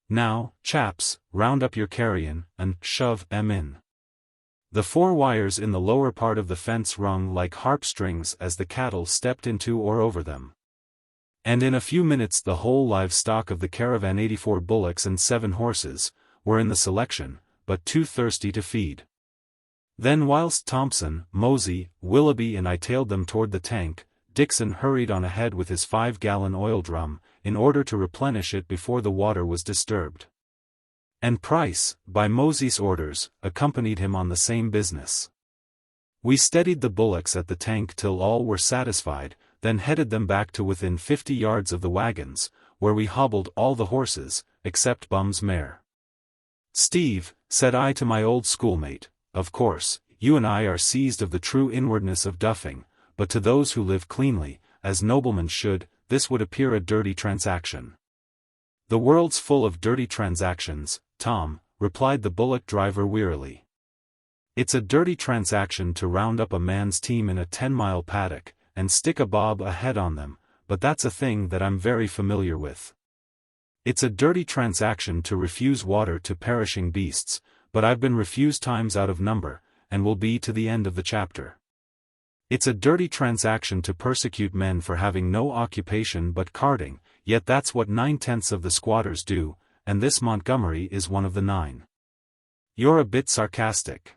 Now, chaps, round up your carrion, and shove 'em in. The 4 wires in the lower part of the fence rung like harp strings as the cattle stepped into or over them. And in a few minutes the whole livestock of the caravan, 84 bullocks and 7 horses, were in the selection, but too thirsty to feed. Then whilst Thompson, Mosey, Willoughby and I tailed them toward the tank, Dixon hurried on ahead with his 5-gallon oil drum, in order to replenish it before the water was disturbed. And Price, by Mosey's orders, accompanied him on the same business. We steadied the bullocks at the tank till all were satisfied, then headed them back to within 50 yards of the wagons, where we hobbled all the horses, except Bum's mare. Steve, said I to my old schoolmate, of course, you and I are seized of the true inwardness of duffing, but to those who live cleanly, as noblemen should, this would appear a dirty transaction. The world's full of dirty transactions, Tom, replied the bullock driver wearily. It's a dirty transaction to round up a man's team in a 10-mile paddock, and stick a bob ahead on them, but that's a thing that I'm very familiar with. It's a dirty transaction to refuse water to perishing beasts, but I've been refused times out of number, and will be to the end of the chapter. It's a dirty transaction to persecute men for having no occupation but carting, yet that's what 9/10 of the squatters do, and this Montgomery is one of the 9. You're a bit sarcastic.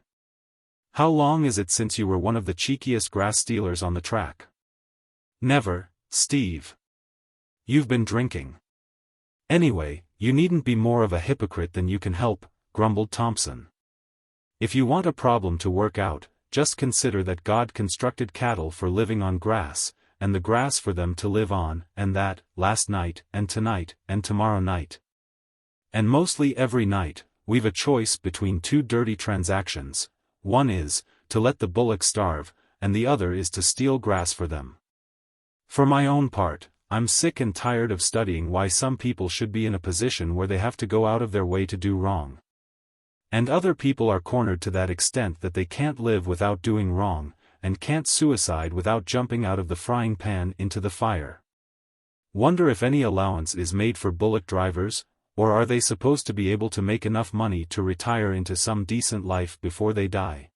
How long is it since you were one of the cheekiest grass stealers on the track? Never, Steve. You've been drinking. Anyway, you needn't be more of a hypocrite than you can help, grumbled Thompson. If you want a problem to work out, just consider that God constructed cattle for living on grass, and the grass for them to live on, and that, last night, and tonight, and tomorrow night. And mostly every night, we've a choice between 2 dirty transactions. One is, to let the bullocks starve, and the other is to steal grass for them. For my own part, I'm sick and tired of studying why some people should be in a position where they have to go out of their way to do wrong. And other people are cornered to that extent that they can't live without doing wrong, and can't suicide without jumping out of the frying pan into the fire. Wonder if any allowance is made for bullock drivers, or are they supposed to be able to make enough money to retire into some decent life before they die?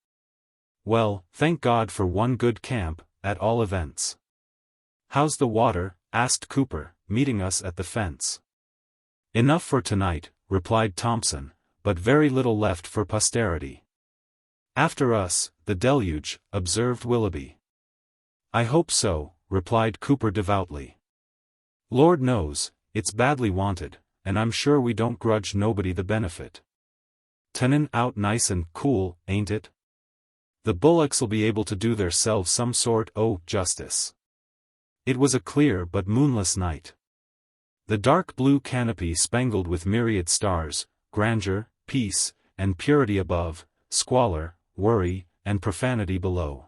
Well, thank God for one good camp, at all events. How's the water? Asked Cooper, meeting us at the fence. Enough for tonight, replied Thompson, but very little left for posterity. After us, the deluge, observed Willoughby. I hope so, replied Cooper devoutly. Lord knows, it's badly wanted, and I'm sure we don't grudge nobody the benefit. Turnin' out nice and cool, ain't it? The bullocks'll be able to do theirselves some sort o' justice. It was a clear but moonless night. The dark blue canopy spangled with myriad stars, grandeur, peace, and purity above, squalor, worry, and profanity below.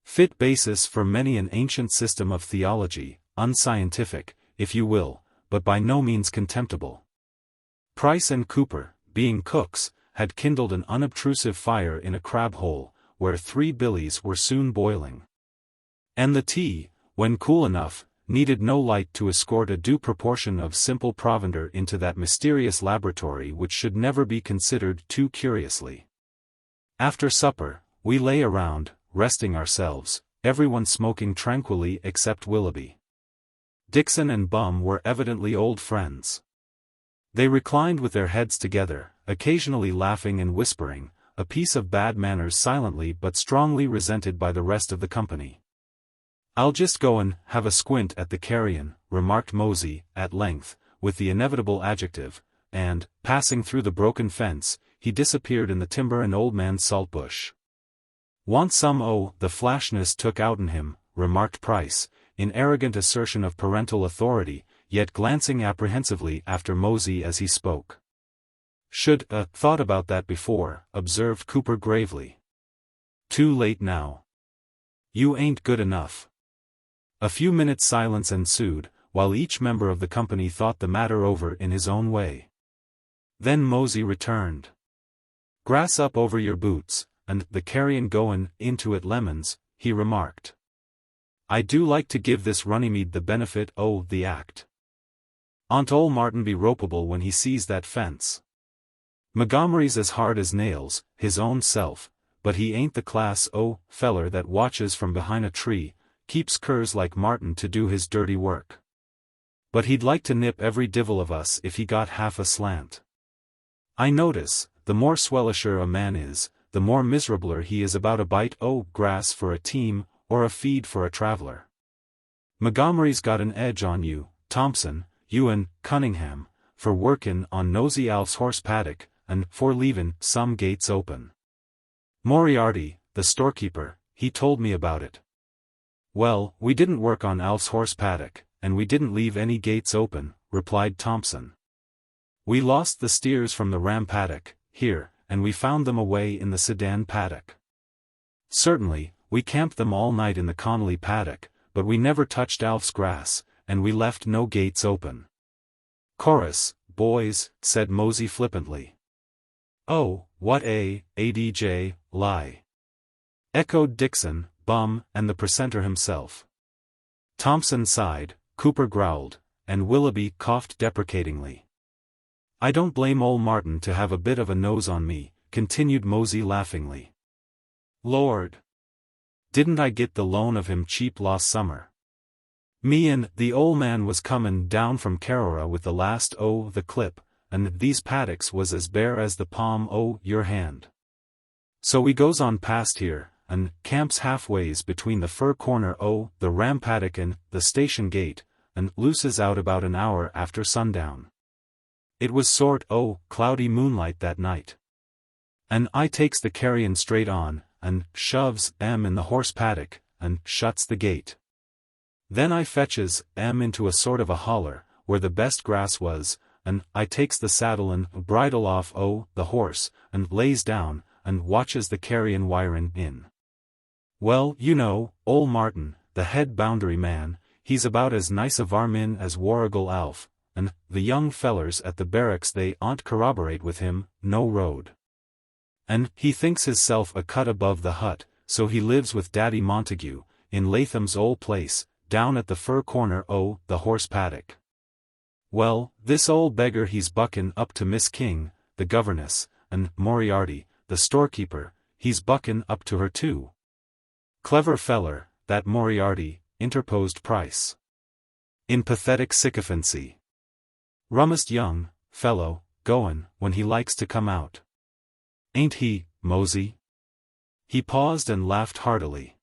Fit basis for many an ancient system of theology, unscientific, if you will, but by no means contemptible. Price and Cooper, being cooks, had kindled an unobtrusive fire in a crab hole, where 3 billies were soon boiling. And the tea, when cool enough, needed no light to escort a due proportion of simple provender into that mysterious laboratory which should never be considered too curiously. After supper, we lay around, resting ourselves, everyone smoking tranquilly except Willoughby. Dixon and Bum were evidently old friends. They reclined with their heads together, occasionally laughing and whispering, a piece of bad manners silently but strongly resented by the rest of the company. "I'll just go and have a squint at the carrion," remarked Mosey, at length, with the inevitable adjective, and, passing through the broken fence, he disappeared in the timber and old man's saltbush. "Want some o', the flashness took out'n him," remarked Price, in arrogant assertion of parental authority, yet glancing apprehensively after Mosey as he spoke. "Should thought about that before," observed Cooper gravely. "Too late now. You ain't good enough." A few minutes' silence ensued, while each member of the company thought the matter over in his own way. Then Mosey returned. "Grass up over your boots, and the carrion goin' into it lemons," he remarked. "I do like to give this Runnymede the benefit o' the act. Aunt ol' Martin be ropeable when he sees that fence. Montgomery's as hard as nails, his own self, but he ain't the class o' feller that watches from behind a tree, keeps curs like Martin to do his dirty work. But he'd like to nip every divil of us if he got half a slant. I notice, the more swellisher a man is, the more miserabler he is about a bite o' grass for a team, or a feed for a traveler. Montgomery's got an edge on you, Thompson, you and Cunningham, for workin' on Nosey Alf's horse paddock, and for leavin' some gates open. Moriarty, the storekeeper, he told me about it." "Well, we didn't work on Alf's horse paddock, and we didn't leave any gates open," replied Thompson. "We lost the steers from the ram paddock, here, and we found them away in the sedan paddock. Certainly, we camped them all night in the Connolly paddock, but we never touched Alf's grass, and we left no gates open." "Chorus, boys," said Mosey flippantly. "Oh, what a adj lie!" echoed Dixon, Bum, and the presenter himself. Thompson sighed, Cooper growled, and Willoughby coughed deprecatingly. "I don't blame ol' Martin to have a bit of a nose on me," continued Mosey laughingly. "Lord! Didn't I get the loan of him cheap last summer? Me and the ol' man was comin' down from Carora with the last o' the clip, and these paddocks was as bare as the palm o' your hand. So we goes on past here, and camps halfways between the fur corner o' the ram paddock and the station gate, and looses out about an hour after sundown. It was sort o' cloudy moonlight that night. And I takes the carrion straight on, and shoves M in the horse paddock, and shuts the gate. Then I fetches M into a sort of a holler, where the best grass was, and I takes the saddle and bridle off o' the horse, and lays down, and watches the carrion wirin' in. Well, you know, ol' Martin, the head boundary man, he's about as nice a varmin as Warrigal Alf, and the young fellers at the barracks they aren't corroborate with him, no road. And he thinks hisself a cut above the hut, so he lives with Daddy Montague, in Latham's old place, down at the fur corner o' the horse paddock. Well, this old beggar he's buckin' up to Miss King, the governess, and Moriarty, the storekeeper, he's buckin' up to her too." "Clever feller, that Moriarty," interposed Price, in pathetic sycophancy. "Rummest young fellow, goin' when he likes to come out. Ain't he, Mosey?" He paused and laughed heartily.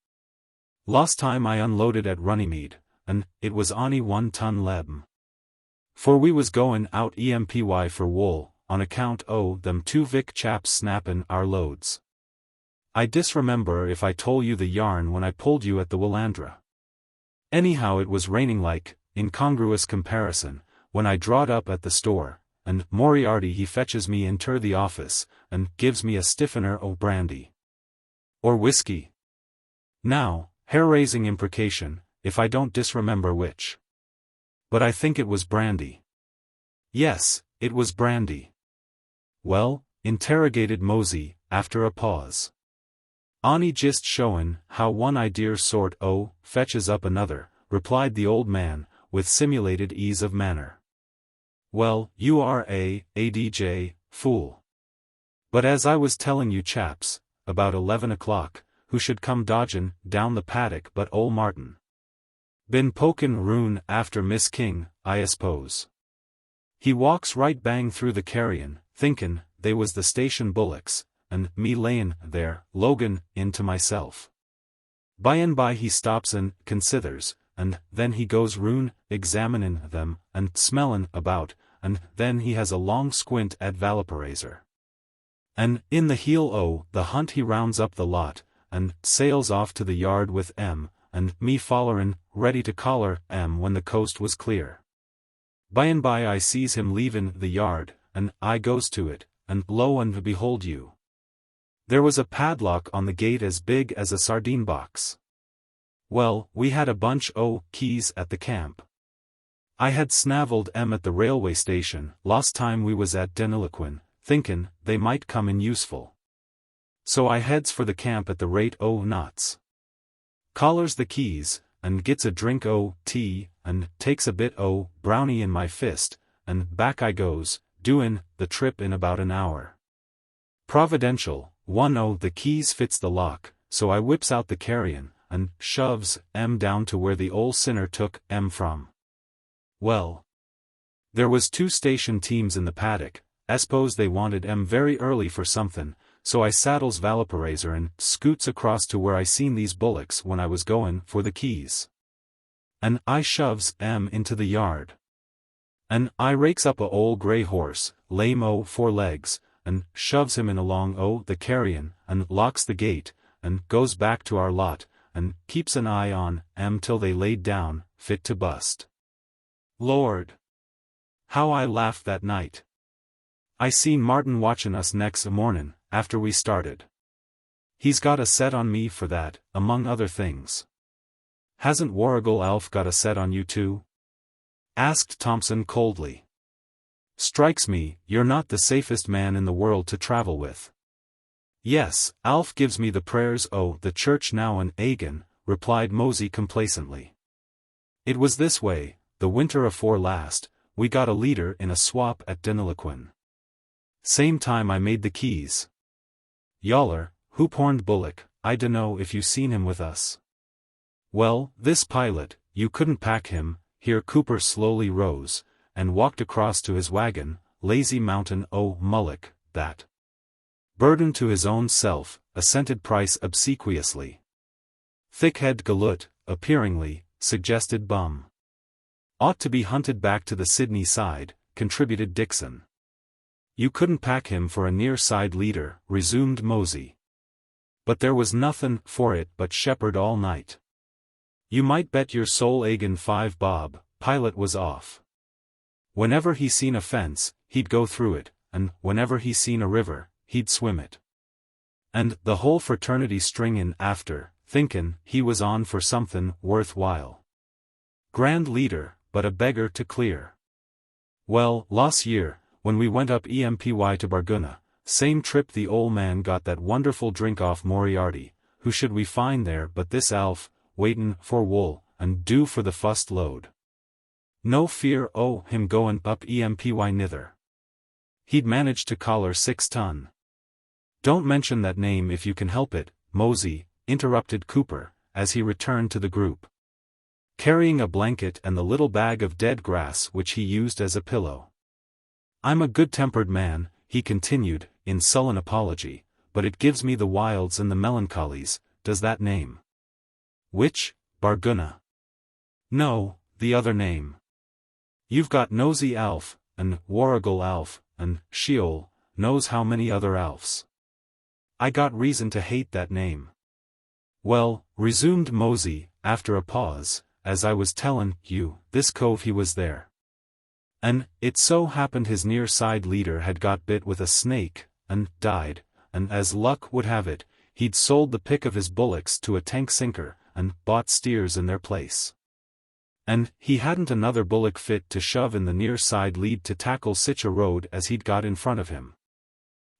"Last time I unloaded at Runnymede, and it was onny 1 ton lebm. For we was goin' out EMPY for wool, on account o' them 2 Vic chaps snappin' our loads. I disremember if I told you the yarn when I pulled you at the Willandra. Anyhow it was raining like, incongruous comparison, when I drawed up at the store, and Moriarty he fetches me inter the office, and gives me a stiffener o' brandy. Or whiskey. Now, hair-raising imprecation, if I don't disremember which. But I think it was brandy. Yes, it was brandy. Well, interrogated Mosey, after a pause. "On'y just showin' how one idea sort o' fetches up another," replied the old man, with simulated ease of manner. "Well, you are a ADJ, fool. But as I was telling you chaps, about 11 o'clock, who should come dodgin' down the paddock but ol' Martin. Been pokin' roon after Miss King, I suppose. He walks right bang through the carrion, thinkin' they was the station bullocks, and me layin' there, Logan, into myself. By and by he stops and considers, and then he goes roon, examinin' them, and smellin' about, and then he has a long squint at Valparaiser. And in the heel o' the hunt he rounds up the lot, and sails off to the yard with M, and me follerin', ready to collar M when the coast was clear. By and by I sees him leavin' the yard, and I goes to it, and lo and behold you. There was a padlock on the gate as big as a sardine box. Well, we had a bunch o' keys at the camp. I had snavelled 'em at the railway station last time we was at Deniliquin, thinkin' they might come in useful. So I heads for the camp at the rate o' knots. Collars the keys, and gets a drink o' tea, and takes a bit o' brownie in my fist, and back I goes, doin' the trip in about an hour. Providential, one o' the keys fits the lock, so I whips out the carrion, and shoves M down to where the ol' sinner took M from. Well, there was 2 station teams in the paddock. I s'pose they wanted M very early for somethin', so I saddles Valparaiser and scoots across to where I seen these bullocks when I was goin' for the keys. And I shoves M into the yard. And I rakes up a ol' grey horse, lame o' 4 legs, and shoves him in along o' the carrion, and locks the gate, and goes back to our lot, and keeps an eye on 'em till they laid down, fit to bust. Lord! How I laughed that night. I seen Martin watchin' us next mornin', after we started. He's got a set on me for that, among other things. Hasn't Warrigal Alf got a set on you too? Asked Thompson coldly. Strikes me, you're not the safest man in the world to travel with. Yes, Alf gives me the prayers o' the church now and again, replied Mosey complacently. It was this way, the winter afore last, we got a leader in a swap at Deniliquin. Same time I made the keys. Yaller, hoop-horned bullock, I dunno if you seen him with us. Well, this pilot, you couldn't pack him. Here Cooper slowly rose, and walked across to his wagon, lazy mountain o' mullock, that. Burdened to his own self, assented Price obsequiously. Thick-head galoot, appearingly, suggested Bum. Ought to be hunted back to the Sydney side, contributed Dixon. You couldn't pack him for a near-side leader, resumed Mosey. But there was nothin' for it but shepherd all night. You might bet your soul agin 5 bob, pilot was off. Whenever he seen a fence, he'd go through it, and whenever he seen a river, he'd swim it. And the whole fraternity stringin' after, thinkin' he was on for somethin' worthwhile. Grand leader, but a beggar to clear. Well, last year, when we went up EMPY to Barguna, same trip the ol' man got that wonderful drink off Moriarty, who should we find there but this Alf, waitin' for wool, and due for the fust load. No fear o' him goin' up EMPY nither. He'd managed to collar 6 ton. Don't mention that name if you can help it, Mosey, interrupted Cooper, as he returned to the group. Carrying a blanket and the little bag of dead grass which he used as a pillow. I'm a good-tempered man, he continued, in sullen apology, but it gives me the wilds and the melancholies, does that name? Which, Barguna? No, the other name. You've got Nosy Alf, and Warrigal Alf, and Sheol, knows how many other Alfs. I got reason to hate that name. Well, resumed Mosey, after a pause, as I was tellin' you, this cove he was there. An' it so happened his near side leader had got bit with a snake, and died, and as luck would have it, he'd sold the pick of his bullocks to a tank sinker, and bought steers in their place. And he hadn't another bullock fit to shove in the near side lead to tackle sich a road as he'd got in front of him.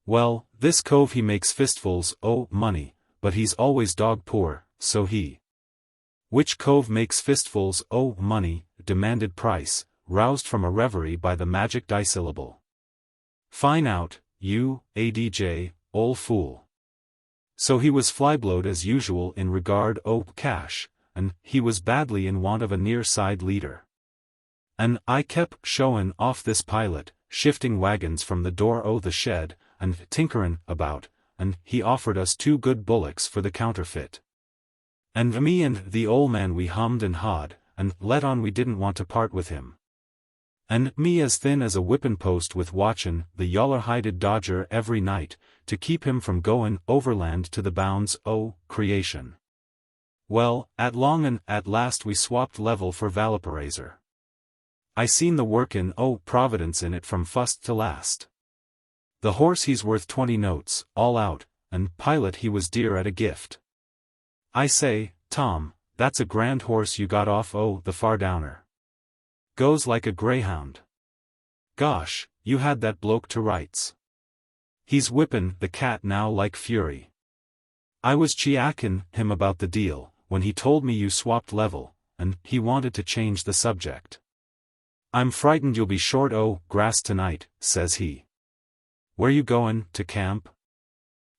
Well, this cove he makes fistfuls o' money, but he's always dog poor, so he. Which cove makes fistfuls o' money? Demanded Price, roused from a reverie by the magic dissyllable. Fine out, you, ADJ, ol' fool. So he was flyblowed as usual in regard o' cash, and he was badly in want of a near side leader. And I kep' showin' off this pilot, shifting wagons from the door o' the shed, and tinkerin' about, and he offered us 2 good bullocks for the counterfeit. And me and the ol' man we hummed and hawed, and let on we didn't want to part with him. And me as thin as a whippin' post with watchin' the yaller-hided dodger every night, to keep him from goin' overland to the bounds o' creation. Well, at long and at last we swapped level for Valparaiso. I seen the workin' o' Providence in it from fust to last. The horse he's worth 20 notes, all out, and pilot he was dear at a gift. I say, Tom, that's a grand horse you got off o' the far downer. Goes like a greyhound. Gosh, you had that bloke to rights. He's whippin' the cat now like fury. I was chiackin' him about the deal, when he told me you swapped level, and he wanted to change the subject. I'm frightened you'll be short o' grass tonight, says he. Where you goin' to camp?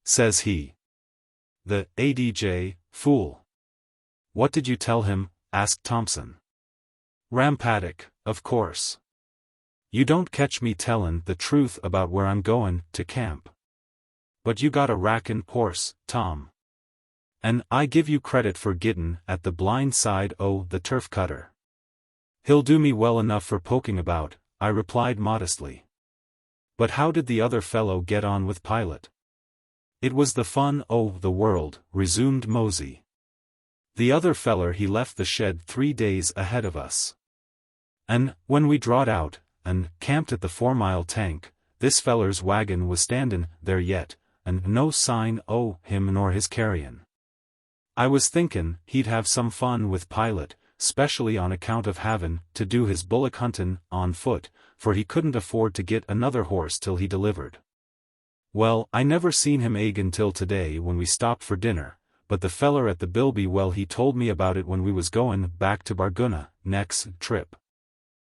Says he. The ADJ, fool. What did you tell him? Asked Thompson. Rampatic, of course. You don't catch me tellin' the truth about where I'm goin' to camp. But you got a rackin' horse, Tom. And I give you credit for gittin' at the blind side o' the turf cutter. He'll do me well enough for poking about, I replied modestly. But how did the other fellow get on with Pilot? It was the fun o' the world, resumed Mosey. The other feller he left the shed 3 days ahead of us. And, when we drawed out, and camped at the 4-mile tank, this feller's wagon was standin' there yet, and no sign o' him nor his carrion. I was thinkin' he'd have some fun with Pilot, specially on account of havin' to do his bullock huntin' on foot, for he couldn't afford to get another horse till he delivered. Well, I never seen him agin till today when we stopped for dinner, but the feller at the bilby well he told me about it when we was goin' back to Barguna, next trip.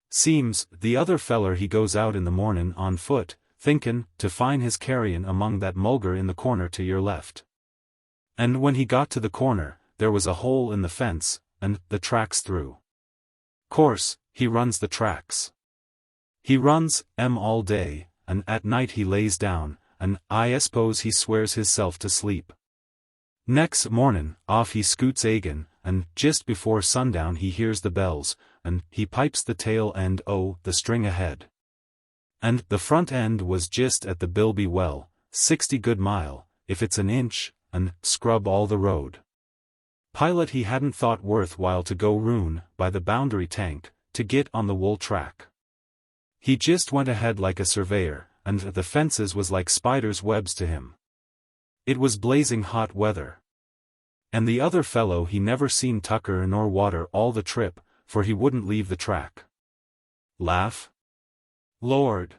Seems, the other feller he goes out in the mornin' on foot, thinkin' to find his carrion among that mulga in the corner to your left. And when he got to the corner, there was a hole in the fence, and the tracks through. Course, he runs the tracks. He runs 'em all day, and at night he lays down, and I suppose he swears hisself to sleep. Next mornin', off he scoots agin, and just before sundown he hears the bells, and he pipes the tail end o' the string ahead. And the front end was just at the bilby well, 60 good mile, if it's an inch, and scrub all the road. Pilot he hadn't thought worth while to go roon by the boundary tank, to git on the wool track. He just went ahead like a surveyor, and the fences was like spiders' webs to him. It was blazing hot weather. And the other fellow he never seen tucker nor water all the trip, for he wouldn't leave the track. Laugh? Lord!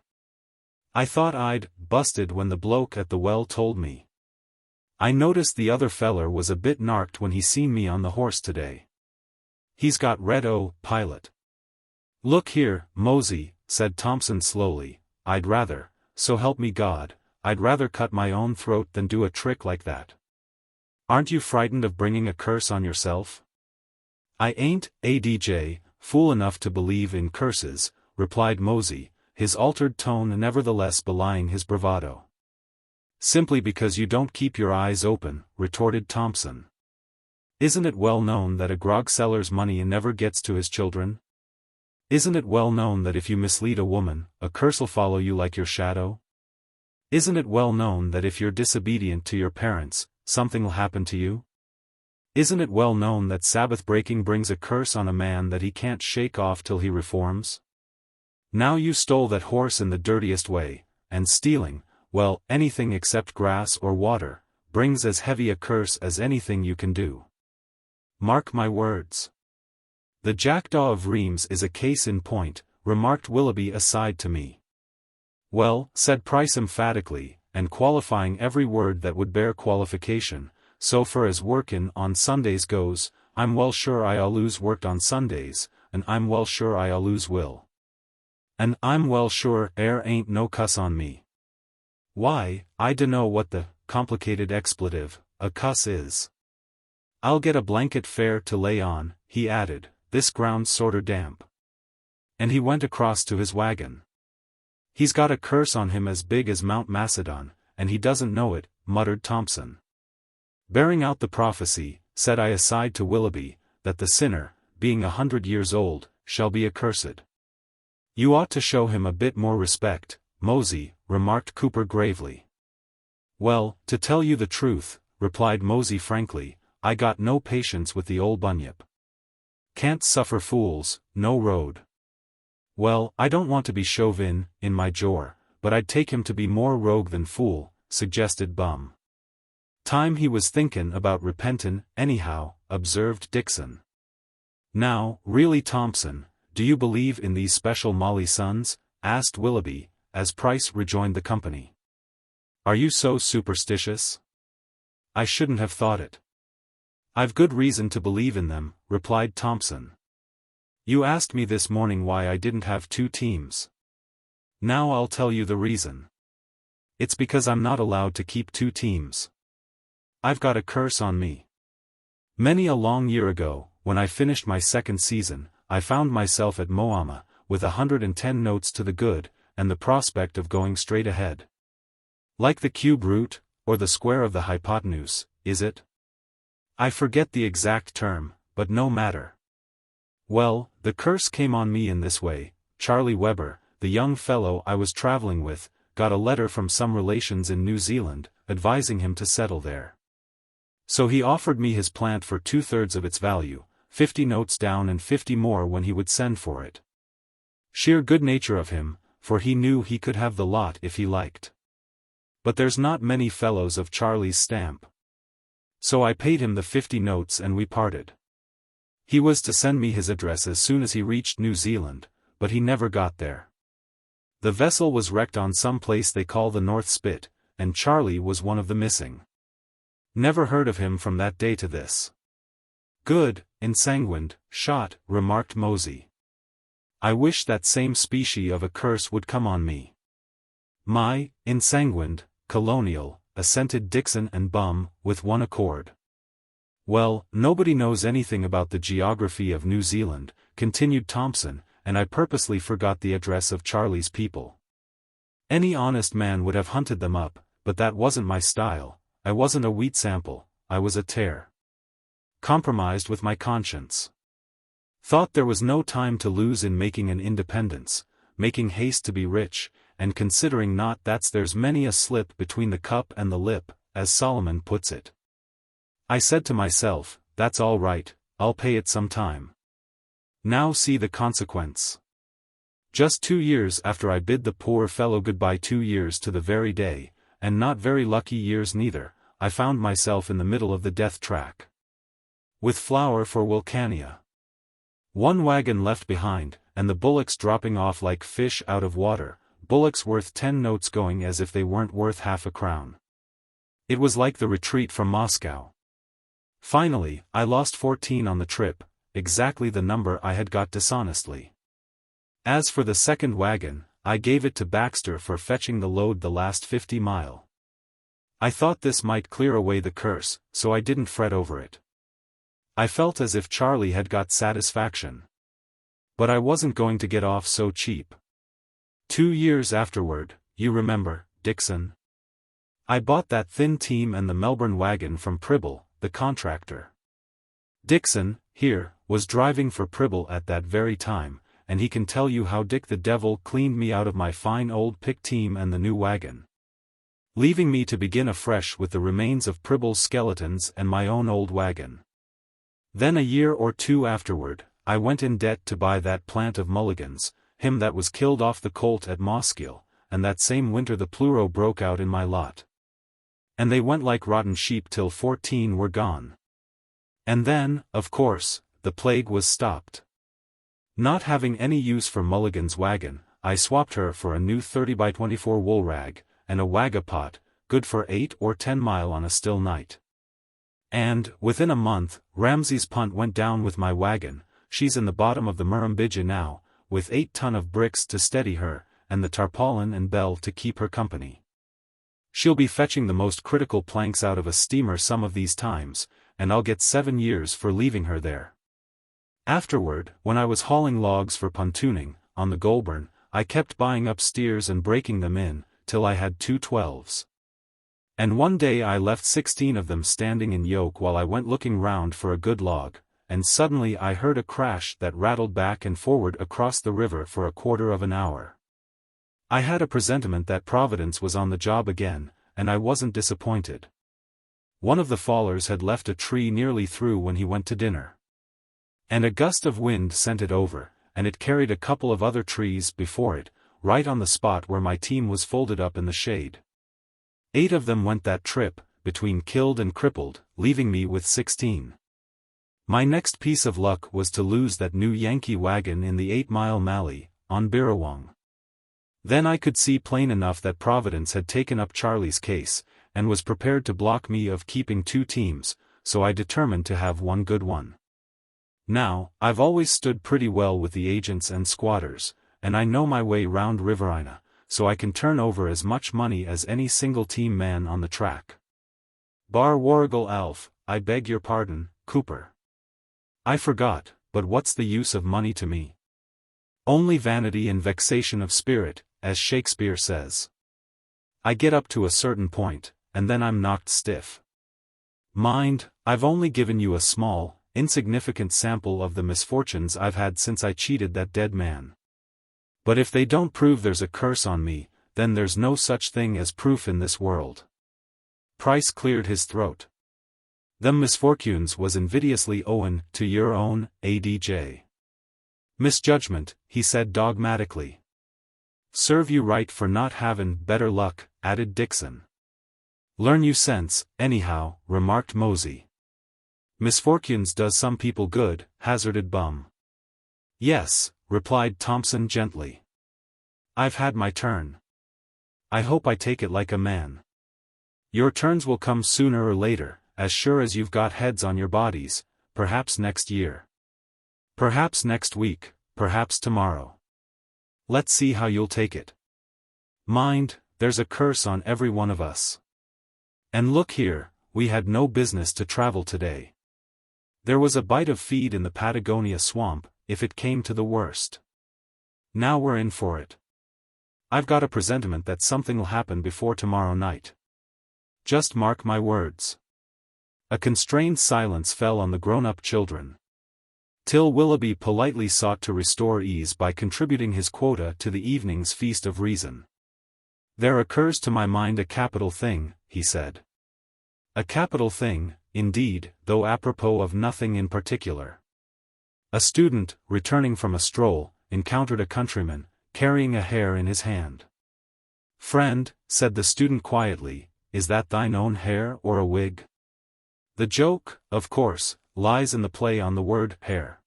I thought I'd busted when the bloke at the well told me. I noticed the other feller was a bit narked when he seen me on the horse today. He's got red o' Pilot. Look here, Mosey, said Thompson slowly, I'd rather, so help me God, I'd rather cut my own throat than do a trick like that. Aren't you frightened of bringing a curse on yourself? I ain't, ADJ, fool enough to believe in curses, replied Mosey, his altered tone nevertheless belying his bravado. Simply because you don't keep your eyes open, retorted Thompson. Isn't it well known that a grog seller's money never gets to his children? Isn't it well known that if you mislead a woman, a curse'll follow you like your shadow? Isn't it well known that if you're disobedient to your parents, something'll happen to you? Isn't it well known that Sabbath breaking brings a curse on a man that he can't shake off till he reforms? Now you stole that horse in the dirtiest way, and stealing, well, anything except grass or water, brings as heavy a curse as anything you can do. Mark my words. The jackdaw of Reims is a case in point, remarked Willoughby aside to me. Well, said Price emphatically, and qualifying every word that would bear qualification, so far as workin' on Sundays goes, I'm well sure I always worked on Sundays, and I'm well sure I always will. And I'm well sure ain't no cuss on me. Why, I dunno what the complicated expletive, a cuss is. I'll get a blanket fair to lay on, he added, this ground's sorter damp. And he went across to his wagon. He's got a curse on him as big as Mount Macedon, and he doesn't know it, muttered Thompson. Bearing out the prophecy, said I aside to Willoughby, that the sinner, being 100 years old, shall be accursed. You ought to show him a bit more respect, Mosey, remarked Cooper gravely. Well, to tell you the truth, replied Mosey frankly, I got no patience with the old bunyip. Can't suffer fools, no road. Well, I don't want to be chauvin, in my jor, but I'd take him to be more rogue than fool, suggested Bum. Time he was thinkin' about repentin', anyhow, observed Dixon. Now, really Thompson, do you believe in these special Molly sons? Asked Willoughby, as Price rejoined the company. Are you so superstitious? I shouldn't have thought it. I've good reason to believe in them, replied Thompson. You asked me this morning why I didn't have 2 teams. Now I'll tell you the reason. It's because I'm not allowed to keep 2 teams. I've got a curse on me. Many a long year ago, when I finished my 2nd season, I found myself at Moama, with 110 notes to the good, and the prospect of going straight ahead. Like the cube root, or the square of the hypotenuse, is it? I forget the exact term, but no matter. Well, the curse came on me in this way. Charlie Webber, the young fellow I was traveling with, got a letter from some relations in New Zealand, advising him to settle there. So he offered me his plant for 2/3 of its value, 50 notes down and 50 more when he would send for it. Sheer good nature of him, for he knew he could have the lot if he liked. But there's not many fellows of Charlie's stamp. So I paid him the 50 notes and we parted. He was to send me his address as soon as he reached New Zealand, but he never got there. The vessel was wrecked on some place they call the North Spit, and Charlie was one of the missing. Never heard of him from that day to this. Good, ensanguined, shot, remarked Mosey. I wish that same species of a curse would come on me. My, ensanguined, colonial, assented Dixon and Bum, with one accord. Well, nobody knows anything about the geography of New Zealand, continued Thompson, and I purposely forgot the address of Charlie's people. Any honest man would have hunted them up, but that wasn't my style. I wasn't a wheat sample, I was a tare. Compromised with my conscience. Thought there was no time to lose in making an independence, making haste to be rich, and considering not that there's many a slip between the cup and the lip, as Solomon puts it. I said to myself, that's all right, I'll pay it some time. Now see the consequence. Just 2 years after I bid the poor fellow goodbye, 2 years to the very day, and not very lucky years neither, I found myself in the middle of the death track. With flour for Wilcannia. 1 wagon left behind, and the bullocks dropping off like fish out of water, bullocks worth 10 notes going as if they weren't worth half a crown. It was like the retreat from Moscow. Finally, I lost 14 on the trip, exactly the number I had got dishonestly. As for the 2nd wagon, I gave it to Baxter for fetching the load the last 50 mile. I thought this might clear away the curse, so I didn't fret over it. I felt as if Charlie had got satisfaction. But I wasn't going to get off so cheap. 2 years afterward, you remember, Dixon? I bought that thin team and the Melbourne wagon from Pribble, the contractor. Dixon, here, was driving for Pribble at that very time, and he can tell you how Dick the Devil cleaned me out of my fine old pick team and the new wagon. leaving me to begin afresh with the remains of Pribble's skeletons and my own old wagon. Then a year or two afterward, I went in debt to buy that plant of Mulligan's, him that was killed off the colt at Moskill, and that same winter the pleuro broke out in my lot. And they went like rotten sheep till 14 were gone. And then, of course, the plague was stopped. Not having any use for Mulligan's wagon, I swapped her for a new 30x24 wool rag, and a wagapot, good for 8 or 10 mile on a still night. And, within a month, Ramsay's punt went down with my wagon. She's in the bottom of the Murrumbidgee now, with 8 ton of bricks to steady her, and the tarpaulin and bell to keep her company. She'll be fetching the most critical planks out of a steamer some of these times, and I'll get 7 years for leaving her there. Afterward, when I was hauling logs for pontooning, on the Goulburn, I kept buying up steers and breaking them in, till I had 2 12s. And one day I left 16 of them standing in yoke while I went looking round for a good log, and suddenly I heard a crash that rattled back and forward across the river for a quarter of an hour. I had a presentiment that Providence was on the job again, and I wasn't disappointed. One of the fallers had left a tree nearly through when he went to dinner. And a gust of wind sent it over, and it carried a couple of other trees before it, right on the spot where my team was folded up in the shade. 8 of them went that trip, between killed and crippled, leaving me with 16. My next piece of luck was to lose that new Yankee wagon in the 8-mile Mallee, on Birrawong. Then I could see plain enough that Providence had taken up Charlie's case, and was prepared to block me of keeping 2 teams, so I determined to have one good one. Now, I've always stood pretty well with the agents and squatters, and I know my way round Riverina, so I can turn over as much money as any single-team man on the track. Bar Warrigal Alf, I beg your pardon, Cooper. I forgot, but what's the use of money to me? Only vanity and vexation of spirit, as Shakespeare says. I get up to a certain point, and then I'm knocked stiff. Mind, I've only given you a small, insignificant sample of the misfortunes I've had since I cheated that dead man. But if they don't prove there's a curse on me, then there's no such thing as proof in this world. Price cleared his throat. Them misfortunes was invidiously owin' to your own, ADJ. Misjudgment, he said dogmatically. Serve you right for not havin' better luck, added Dixon. Learn you sense, anyhow, remarked Mosey. Misfortunes does some people good, hazarded Bum. Yes, replied Thompson gently. I've had my turn. I hope I take it like a man. Your turns will come sooner or later, as sure as you've got heads on your bodies, perhaps next year. Perhaps next week, perhaps tomorrow. Let's see how you'll take it. Mind, there's a curse on every one of us. And look here, we had no business to travel today. There was a bite of feed in the Patagonia swamp, if it came to the worst. Now we're in for it. I've got a presentiment that something'll happen before tomorrow night. Just mark my words. A constrained silence fell on the grown-up children. Till Willoughby politely sought to restore ease by contributing his quota to the evening's feast of reason. There occurs to my mind a capital thing, he said. A capital thing, indeed, though apropos of nothing in particular. A student, returning from a stroll, encountered a countryman, carrying a hare in his hand. Friend, said the student quietly, is that thine own hare or a wig? The joke, of course, lies in the play on the word hare.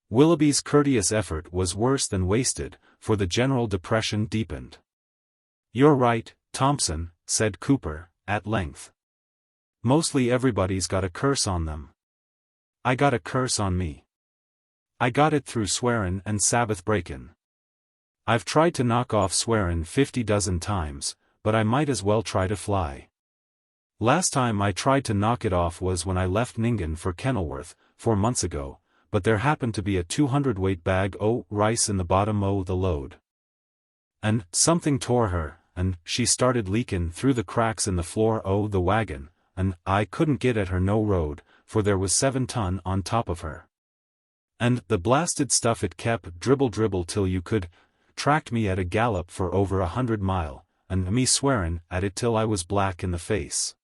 Willoughby's courteous effort was worse than wasted, for the general depression deepened. You're right, Thompson, said Cooper, at length. Mostly everybody's got a curse on them. I got a curse on me. I got it through swearin' and Sabbath breakin'. I've tried to knock off swearin' 50 dozen times, but I might as well try to fly. Last time I tried to knock it off was when I left Ningen for Kenilworth, 4 months ago, but there happened to be a 200-weight bag o' rice in the bottom o' the load. And something tore her, and she started leakin' through the cracks in the floor o' the wagon, and I couldn't get at her no road, for there was 7 ton on top of her. And the blasted stuff it kept dribble till you could tracked me at a gallop for over 100 mile, and me swearin' at it till I was black in the face.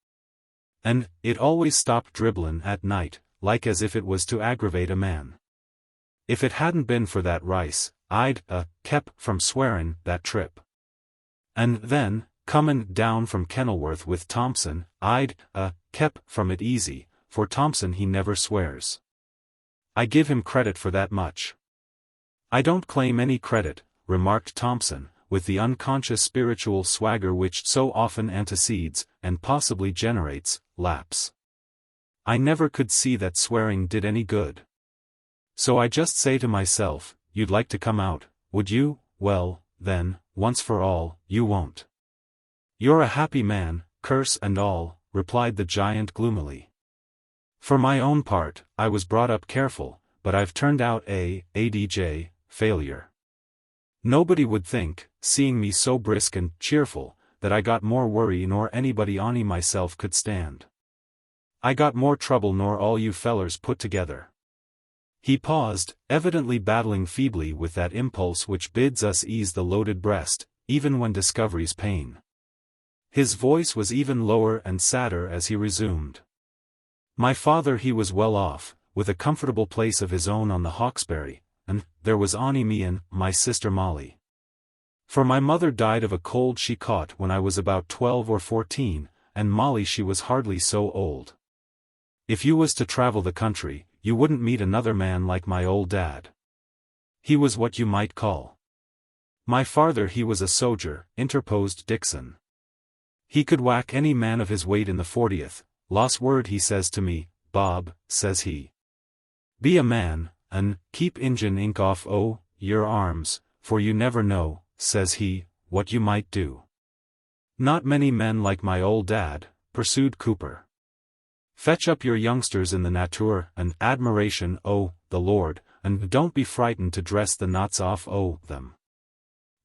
And it always stopped dribblin' at night, like as if it was to aggravate a man. If it hadn't been for that rice, I'd kep' from swearin' that trip. And then, comin' down from Kenilworth with Thompson, I'd kep' from it easy, for Thompson he never swears. I give him credit for that much. I don't claim any credit, remarked Thompson, with the unconscious spiritual swagger which so often antecedes, and possibly generates, lapse. I never could see that swearing did any good. So I just say to myself, you'd like to come out, would you? Well, then, once for all, you won't. You're a happy man, curse and all, replied the giant gloomily. For my own part, I was brought up careful, but I've turned out a ADJ, failure. Nobody would think, seeing me so brisk and cheerful, that I got more worry nor anybody ony myself could stand. I got more trouble nor all you fellers put together. He paused, evidently battling feebly with that impulse which bids us ease the loaded breast, even when discovery's pain. His voice was even lower and sadder as he resumed. My father he was well off, with a comfortable place of his own on the Hawkesbury, and there was ony me and my sister Molly. For my mother died of a cold she caught when I was about 12 or 14, and Molly she was hardly so old. If you was to travel the country, you wouldn't meet another man like my old dad. He was what you might call. My father he was a soger, interposed Dixon. He could whack any man of his weight in the 40th, lost word he says to me, Bob, says he. Be a man, and keep Injun ink off your arms, for you never know, says he, what you might do. Not many men like my old dad, pursued Cooper. Fetch up your youngsters in the nature and admiration the Lord, and don't be frightened to dress the knots off them.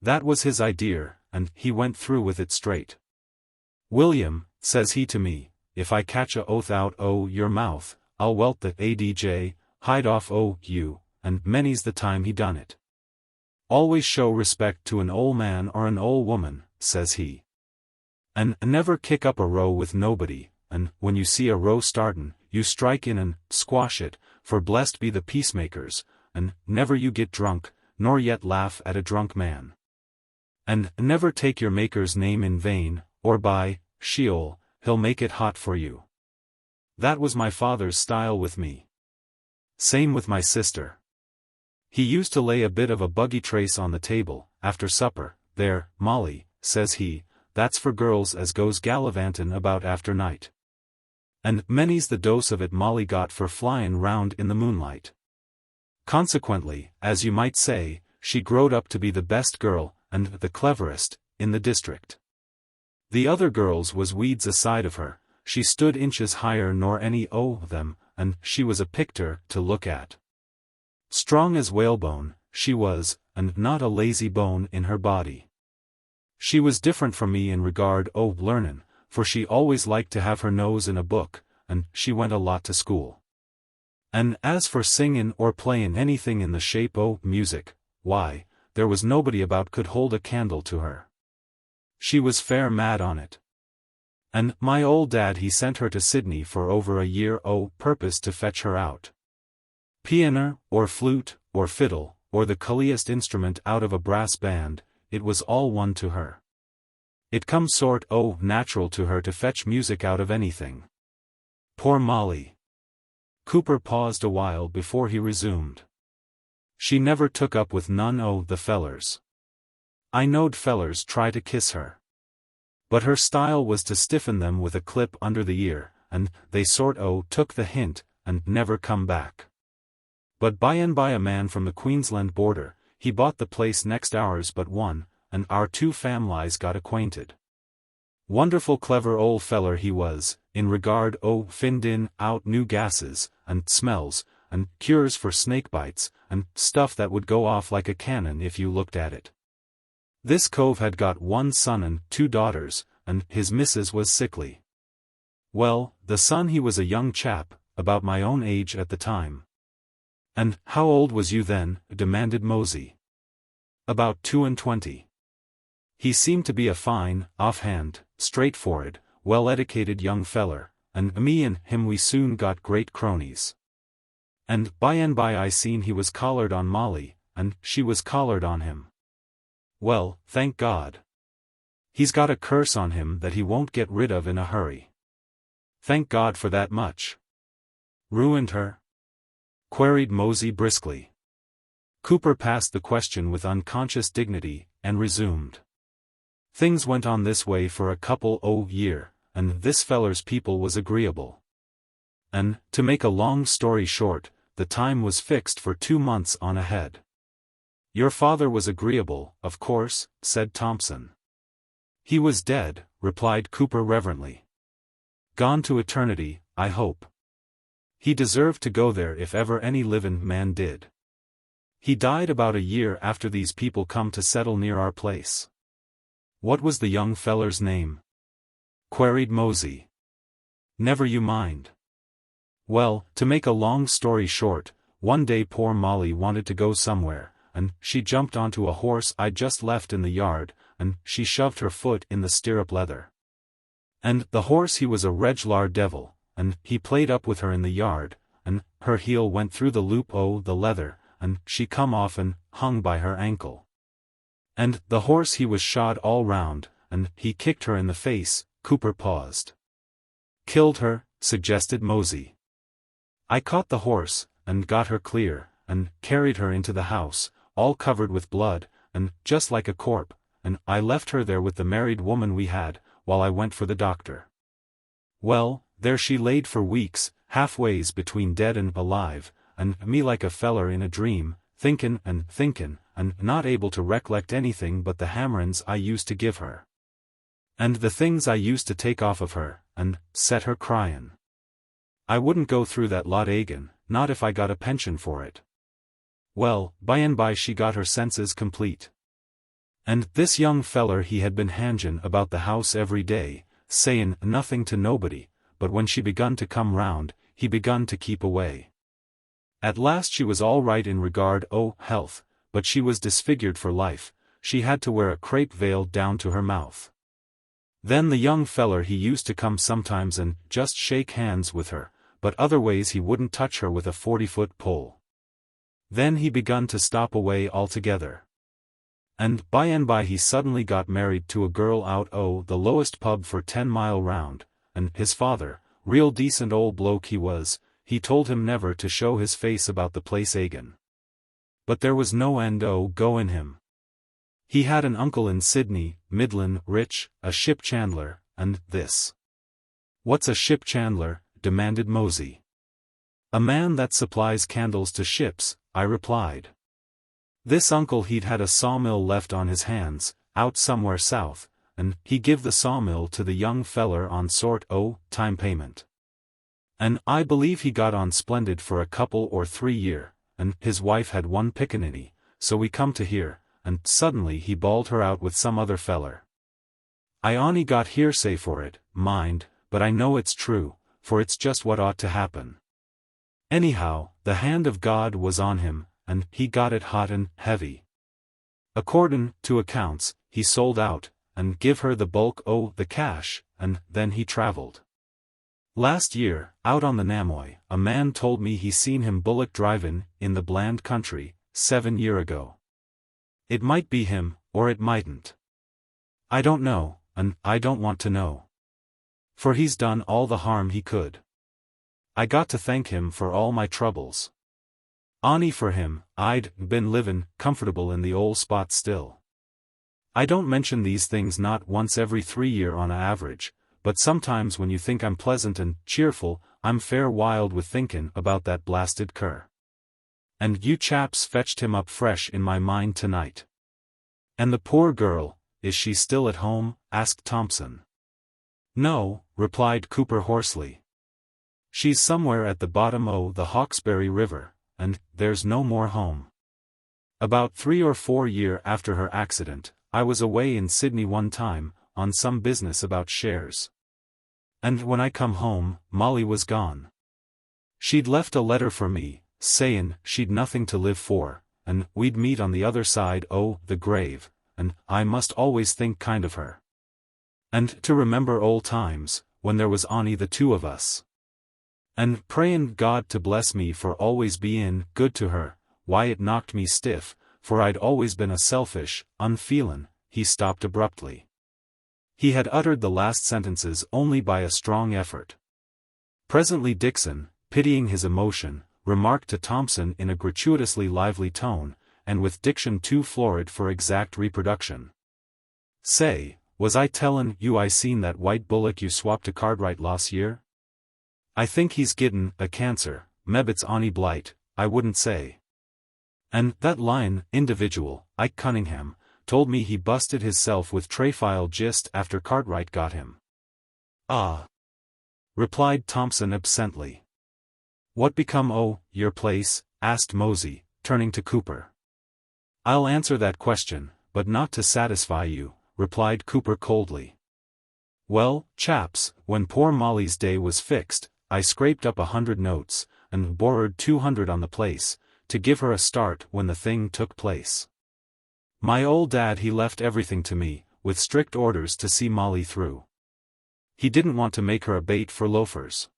That was his idea, and he went through with it straight. William, says he to me, if I catch a oath out your mouth, I'll welt the ADJ, hide off you, and many's the time he done it. Always show respect to an old man or an old woman, says he. And never kick up a row with nobody, and when you see a row startin', you strike in and squash it, for blessed be the peacemakers, and never you get drunk, nor yet laugh at a drunk man. And never take your Maker's name in vain, or by Sheol, he'll make it hot for you. That was my father's style with me. Same with my sister. He used to lay a bit of a buggy trace on the table, after supper. There, Molly, says he, that's for girls as goes gallivantin' about after night. And many's the dose of it Molly got for flyin' round in the moonlight. Consequently, as you might say, she growed up to be the best girl, and the cleverest, in the district. The other girls was weeds aside of her, she stood inches higher nor any them, and she was a picter to look at. Strong as whalebone, she was, and not a lazy bone in her body. She was different from me in regard learnin', for she always liked to have her nose in a book, and she went a lot to school. And as for singin' or playin' anything in the shape music, why, there was nobody about could hold a candle to her. She was fair mad on it. And my old dad he sent her to Sydney for over a year purpose to fetch her out. Piano, or flute, or fiddle, or the culliest instrument out of a brass band, it was all one to her. It come sort natural to her to fetch music out of anything. Poor Molly. Cooper paused a while before he resumed. She never took up with none the fellers. I knowed fellers try to kiss her. But her style was to stiffen them with a clip under the ear, and they sort took the hint, and never come back. But by and by a man from the Queensland border, he bought the place next ours but one, and our two families got acquainted. Wonderful clever old feller he was, in regard finned in out new gases, and smells, and cures for snake bites, and stuff that would go off like a cannon if you looked at it. This cove had got one son and 2 daughters, and his missus was sickly. Well, the son he was a young chap, about my own age at the time. And how old was you then? Demanded Mosey. About 22. He seemed to be a fine, offhand, straightforward, well-educated young feller, and me and him we soon got great cronies. And by and by I seen he was collared on Molly, and she was collared on him. Well, thank God. He's got a curse on him that he won't get rid of in a hurry. Thank God for that much. Ruined her? Queried Mosey briskly. Cooper passed the question with unconscious dignity, and resumed. Things went on this way for a couple year, and this feller's people was agreeable. And, to make a long story short, the time was fixed for 2 months on ahead. Your father was agreeable, of course, said Thompson. He was dead, replied Cooper reverently. Gone to eternity, I hope. He deserved to go there if ever any livin' man did. He died about a year after these people come to settle near our place. What was the young feller's name? Queried Mosey. Never you mind. Well, to make a long story short, one day poor Molly wanted to go somewhere, and she jumped onto a horse I'd just left in the yard, and she shoved her foot in the stirrup leather. And the horse he was a reg'lar devil, and he played up with her in the yard, and her heel went through the loop o' the leather, and she come off and hung by her ankle. And the horse he was shod all round, and he kicked her in the face. Cooper paused. Killed her, suggested Mosey. I caught the horse, and got her clear, and carried her into the house, all covered with blood, and just like a corpse, and I left her there with the married woman we had, while I went for the doctor. Well, there she laid for weeks, halfways between dead and alive, and me like a feller in a dream, thinkin', and not able to recollect anything but the hammerins I used to give her. And the things I used to take off of her, and set her cryin'. I wouldn't go through that lot again, not if I got a pension for it. Well, by and by she got her senses complete. And this young feller he had been hangin' about the house every day, sayin' nothing to nobody, but when she begun to come round, he begun to keep away. At last she was all right in regard o' health, but she was disfigured for life. She had to wear a crape veil down to her mouth. Then the young feller he used to come sometimes and just shake hands with her, but other ways he wouldn't touch her with a 40-foot pole. Then he begun to stop away altogether. And by and by he suddenly got married to a girl out o' the lowest pub for 10 mile round, and his father, real decent old bloke he was, he told him never to show his face about the place again. But there was no end o' go in him. He had an uncle in Sydney, Midland, rich, a ship chandler, and this. What's a ship chandler? Demanded Mosey. A man that supplies candles to ships, I replied. This uncle he'd had a sawmill left on his hands, out somewhere south, and he give the sawmill to the young feller on sort o' time payment. And I believe he got on splendid for a couple or 3 year, and his wife had 1 pickaninny, so we come to hear, and suddenly he bawled her out with some other feller. I on'y got hearsay for it, mind, but I know it's true, for it's just what ought to happen. Anyhow, the hand of God was on him, and he got it hot and heavy. Accordin' to accounts, he sold out, and give her the bulk o' the cash, and then he travelled. Last year, out on the Namoy, a man told me he seen him bullock drivin' in the Bland country, 7 year ago. It might be him, or it mightn't. I don't know, and I don't want to know. For he's done all the harm he could. I got to thank him for all my troubles. On'y for him, I'd been livin' comfortable in the old spot still. I don't mention these things not once every 3 year on a average, but sometimes when you think I'm pleasant and cheerful, I'm fair wild with thinkin' about that blasted cur. And you chaps fetched him up fresh in my mind tonight. And the poor girl, is she still at home? Asked Thompson. No, replied Cooper hoarsely. She's somewhere at the bottom o' the Hawkesbury River, and there's no more home. About 3 or 4 year after her accident, I was away in Sydney one time, on some business about shares. And when I come home, Molly was gone. She'd left a letter for me, sayin' she'd nothing to live for, and we'd meet on the other side o' the grave, and I must always think kind of her. And to remember old times, when there was only the two of us. And prayin' God to bless me for always bein' good to her, why it knocked me stiff, for I'd always been a selfish, unfeelin'. He stopped abruptly. He had uttered the last sentences only by a strong effort. Presently Dixon, pitying his emotion, remarked to Thompson in a gratuitously lively tone, and with diction too florid for exact reproduction. "Say, was I tellin' you I seen that white bullock you swapped to Cartwright last year? I think he's giddin' a cancer, mebbe's ony blight, I wouldn't say. And that lion individual, Ike Cunningham, told me he busted hisself with Trayfile just after Cartwright got him." "Ah," replied Thompson absently. "What become o' your place?" asked Mosey, turning to Cooper. "I'll answer that question, but not to satisfy you," replied Cooper coldly. "Well, chaps, when poor Molly's day was fixed, I scraped up 100 notes, and borrowed 200 on the place, to give her a start when the thing took place. My old dad he left everything to me, with strict orders to see Molly through. He didn't want to make her a bait for loafers.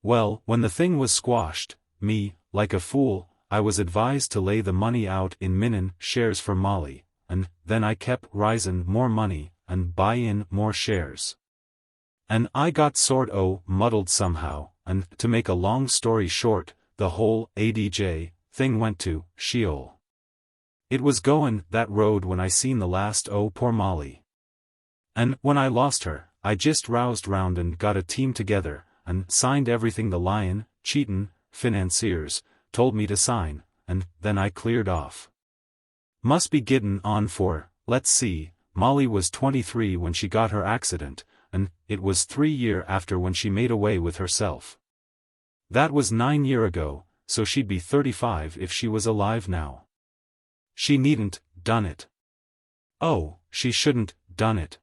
Well, when the thing was squashed, me, like a fool, I was advised to lay the money out in minin' shares for Molly, and then I kept risin' more money, and buy in more shares. And I got sort o' muddled somehow, and to make a long story short, the whole ADJ thing went to Sheol. It was goin' that road when I seen the last o' poor Molly. And when I lost her, I just roused round and got a team together, and signed everything the lion, cheatin', financiers, told me to sign, and then I cleared off. Must be giddin' on for, let's see, Molly was 23 when she got her accident, and it was 3 year after when she made away with herself. That was 9 year ago, so she'd be 35 if she was alive now. She needn't done it. Oh, she shouldn't done it.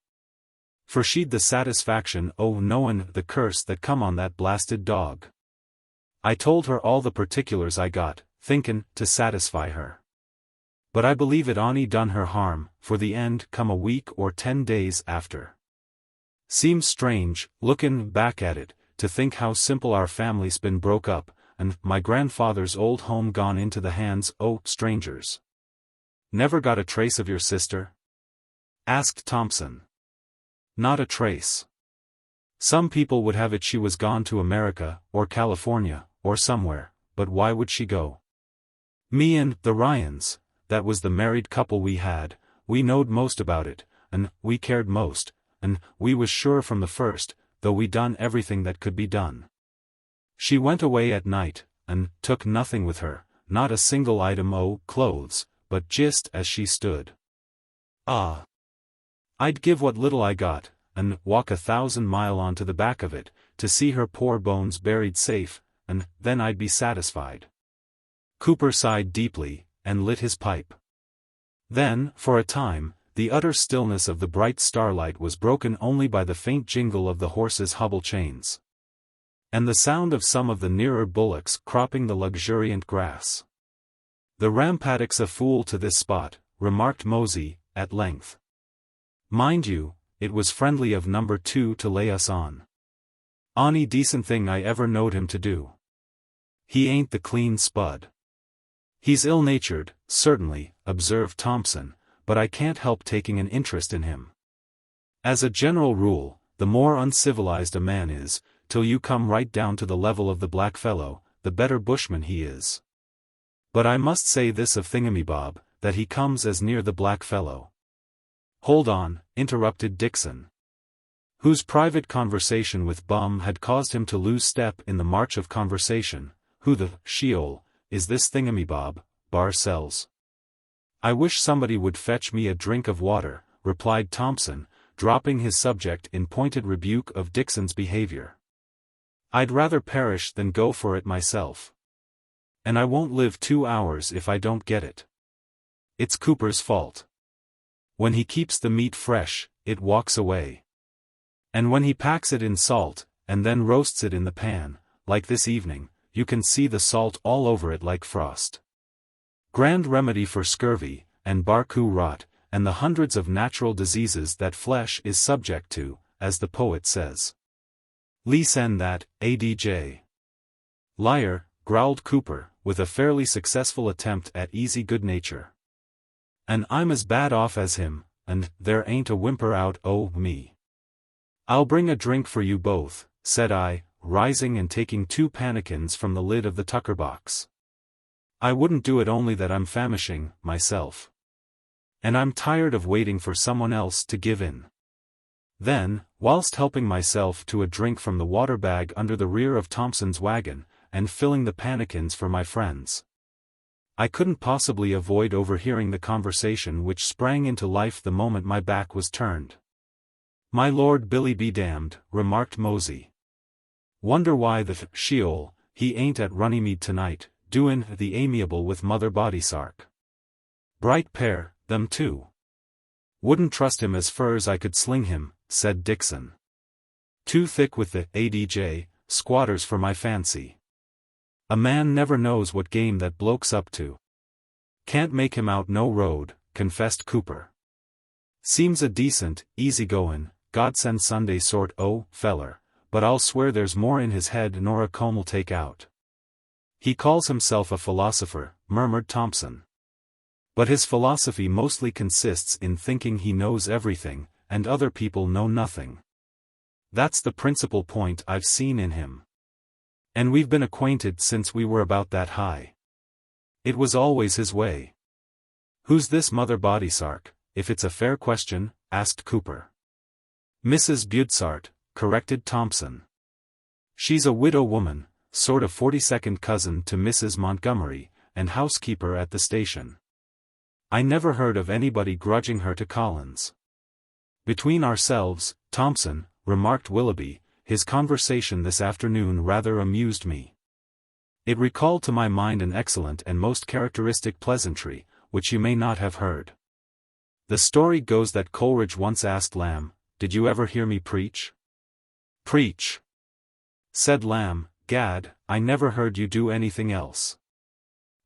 For she'd the satisfaction o' knowin' the curse that come on that blasted dog. I told her all the particulars I got, thinkin' to satisfy her. But I believe it ony done her harm, for the end come a week or 10 days after. Seems strange, lookin' back at it, to think how simple our family's been broke up, and my grandfather's old home gone into the hands o' strangers." "Never got a trace of your sister?" asked Thompson. "Not a trace. Some people would have it she was gone to America, or California, or somewhere, but why would she go? Me and the Ryans, that was the married couple we had, we knowed most about it, and we cared most, and we was sure from the first, though we done everything that could be done. She went away at night, and took nothing with her, not a single item o' clothes, but just as she stood. Ah! I'd give what little I got, and walk 1,000 mile on to the back of it, to see her poor bones buried safe, and then I'd be satisfied." Cooper sighed deeply, and lit his pipe. Then, for a time, the utter stillness of the bright starlight was broken only by the faint jingle of the horses' hobble chains, and the sound of some of the nearer bullocks cropping the luxuriant grass. "The rampaddock's a fool to this spot," remarked Mosey, at length. "Mind you, it was friendly of number 2 to lay us on. Ony decent thing I ever knowed him to do. He ain't the clean spud." "He's ill-natured, certainly," observed Thompson, "but I can't help taking an interest in him. As a general rule, the more uncivilized a man is, till you come right down to the level of the blackfellow, the better bushman he is. But I must say this of Thingumybob, that he comes as near the blackfellow—" "Hold on," interrupted Dixon, whose private conversation with Bum had caused him to lose step in the march of conversation. "Who the Sheol is this Thingumybob, Barcells?" "I wish somebody would fetch me a drink of water," replied Thompson, dropping his subject in pointed rebuke of Dixon's behavior. "I'd rather perish than go for it myself. And I won't live 2 hours if I don't get it. It's Cooper's fault. When he keeps the meat fresh, it walks away. And when he packs it in salt, and then roasts it in the pan, like this evening, you can see the salt all over it like frost. Grand remedy for scurvy, and barcoo rot, and the hundreds of natural diseases that flesh is subject to, as the poet says. Listen that, ADJ. Liar, growled Cooper, with a fairly successful attempt at easy good nature. And I'm as bad off as him, and there ain't a whimper out o' me. I'll bring a drink for you both, said I, rising and taking 2 pannikins from the lid of the tucker box. I wouldn't do it only that I'm famishing, myself. And I'm tired of waiting for someone else to give in. Then, whilst helping myself to a drink from the water bag under the rear of Thompson's wagon, and filling the pannikins for my friends, I couldn't possibly avoid overhearing the conversation which sprang into life the moment my back was turned. My Lord Billy be damned, remarked Mosey. Wonder why the Sheol, he ain't at Runnymede tonight, doin' the amiable with Mother Bodysark. Bright pair, them two. Wouldn't trust him as fur as I could sling him, said Dixon. Too thick with the ADJ, squatters for my fancy. A man never knows what game that bloke's up to. Can't make him out no road, confessed Cooper. Seems a decent, easy-goin', godsend Sunday sort o' feller, but I'll swear there's more in his head nor a comb'll take out. He calls himself a philosopher, murmured Thompson. But his philosophy mostly consists in thinking he knows everything, and other people know nothing. That's the principal point I've seen in him. And we've been acquainted since we were about that high. It was always his way. Who's this Mother Bodysark, if it's a fair question? Asked Cooper. Mrs. Budsart, corrected Thompson. She's a widow woman, sort of 42nd cousin to Mrs. Montgomery, and housekeeper at the station. I never heard of anybody grudging her to Collins. Between ourselves, Thompson, remarked Willoughby, his conversation this afternoon rather amused me. It recalled to my mind an excellent and most characteristic pleasantry, which you may not have heard. The story goes that Coleridge once asked Lamb, "Did you ever hear me preach?" "Preach?" said Lamb, "Gad, I never heard you do anything else."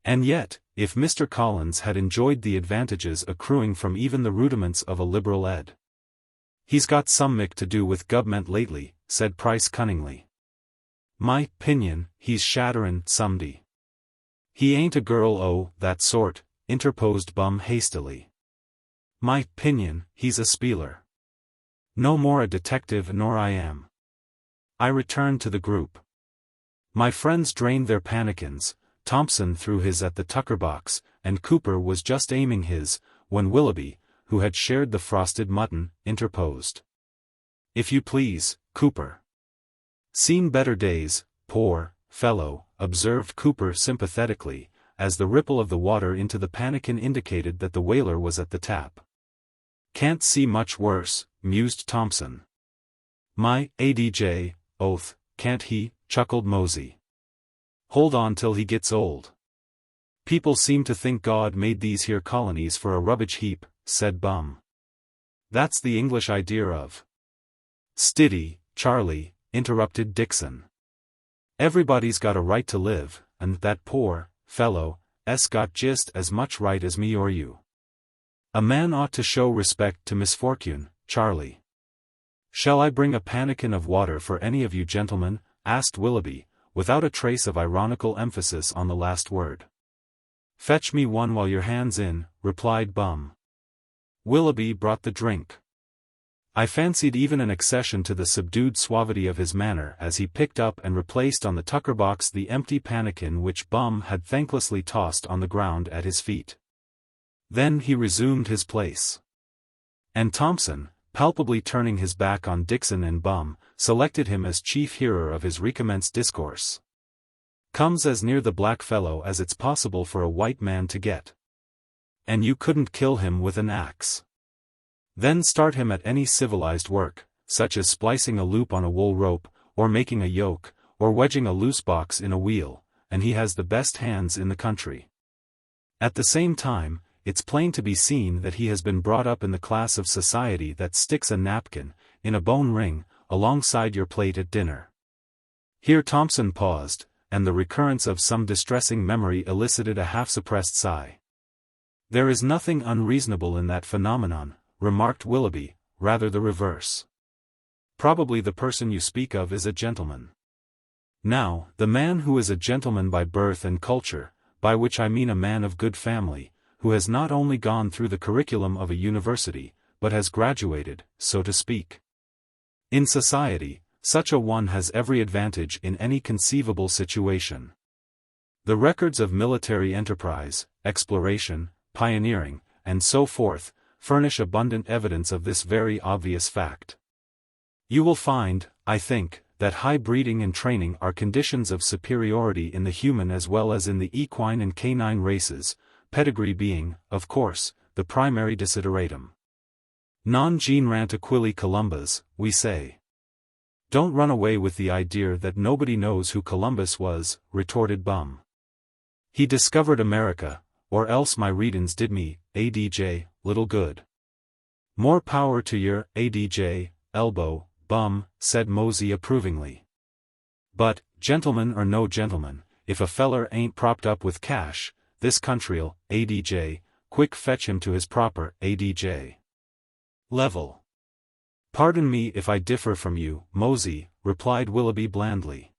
And yet, if Mr. Collins had enjoyed the advantages accruing from even the rudiments of a liberal ed. He's got some mick to do with gov'ment lately, said Price cunningly. My 'pinion, he's shatterin' somedy. He ain't a girl o' that sort, interposed Bum hastily. My 'pinion, he's a spieler. No more a detective nor I am. I returned to the group. My friends drained their pannikins, Thompson threw his at the tucker box, and Cooper was just aiming his, when Willoughby, who had shared the frosted mutton, interposed. If you please, Cooper. Seen better days, poor fellow, observed Cooper sympathetically, as the ripple of the water into the pannikin indicated that the whaler was at the tap. Can't see much worse, mused Thompson. My ADJ, oath, can't he, chuckled Mosey. Hold on till he gets old. People seem to think God made these here colonies for a rubbish heap, said Bum. That's the English idea of. Stiddy, Charlie, interrupted Dixon. Everybody's got a right to live, and that poor fellow's got just as much right as me or you. A man ought to show respect to misfortune, Charlie. Shall I bring a pannikin of water for any of you gentlemen? Asked Willoughby, without a trace of ironical emphasis on the last word. Fetch me one while your hand's in, replied Bum. Willoughby brought the drink. I fancied even an accession to the subdued suavity of his manner as he picked up and replaced on the tucker box the empty pannikin which Bum had thanklessly tossed on the ground at his feet. Then he resumed his place. And Thompson, palpably turning his back on Dixon and Bum, selected him as chief hearer of his recommenced discourse. Comes as near the black fellow as it's possible for a white man to get. And you couldn't kill him with an axe. Then start him at any civilized work, such as splicing a loop on a wool rope, or making a yoke, or wedging a loose box in a wheel, and he has the best hands in the country. At the same time, it's plain to be seen that he has been brought up in the class of society that sticks a napkin, in a bone ring, alongside your plate at dinner. Here Thompson paused, and the recurrence of some distressing memory elicited a half-suppressed sigh. There is nothing unreasonable in that phenomenon, remarked Willoughby, rather the reverse. Probably the person you speak of is a gentleman. Now, the man who is a gentleman by birth and culture, by which I mean a man of good family, who has not only gone through the curriculum of a university, but has graduated, so to speak. In society, such a one has every advantage in any conceivable situation. The records of military enterprise, exploration, pioneering, and so forth, furnish abundant evidence of this very obvious fact. You will find, I think, that high breeding and training are conditions of superiority in the human as well as in the equine and canine races, pedigree being, of course, the primary desideratum. Non generant aquili Columbus, we say. Don't run away with the idea that nobody knows who Columbus was, retorted Bum. He discovered America, or else my readin's did me, ADJ, little good. More power to your, ADJ, elbow, Bum, said Mosey approvingly. But, gentleman or no gentleman, if a feller ain't propped up with cash, this country'll, ADJ, quick fetch him to his proper, ADJ. level. Pardon me if I differ from you, Mosey, replied Willoughby blandly.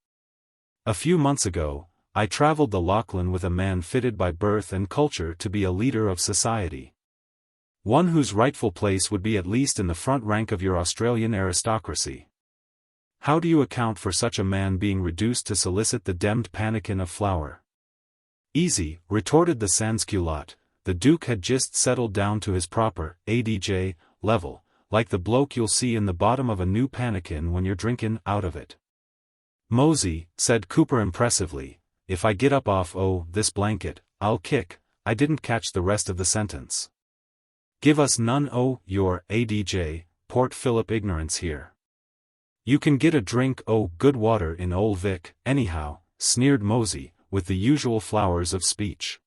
A few months ago, I traveled the Lachlan with a man fitted by birth and culture to be a leader of society. One whose rightful place would be at least in the front rank of your Australian aristocracy. How do you account for such a man being reduced to solicit the demmed pannikin of flour? Easy, retorted the sansculotte, the Duke had just settled down to his proper, ADJ, level, like the bloke you'll see in the bottom of a new pannikin when you're drinkin' out of it. Mosey, said Cooper impressively, if I get up off this blanket, I'll kick. I didn't catch the rest of the sentence. Give us none your, ADJ, Port Phillip ignorance here. You can get a drink good water in Old Vic, anyhow, sneered Mosey, with the usual flowers of speech.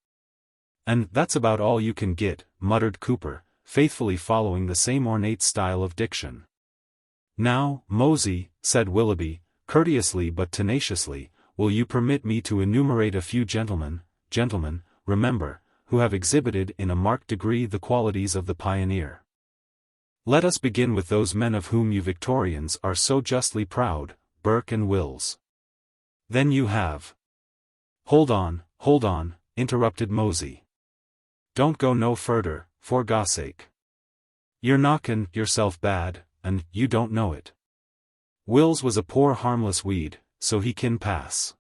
And that's about all you can get, muttered Cooper, faithfully following the same ornate style of diction. Now, Mosey, said Willoughby, courteously but tenaciously, will you permit me to enumerate a few gentlemen, remember, who have exhibited in a marked degree the qualities of the pioneer. Let us begin with those men of whom you Victorians are so justly proud, Burke and Wills. Then you have... Hold on, interrupted Mosey. Don't go no furder, for God's sake. You're knockin' yourself bad, and you don't know it. Wills was a poor harmless weed, so he kin pass.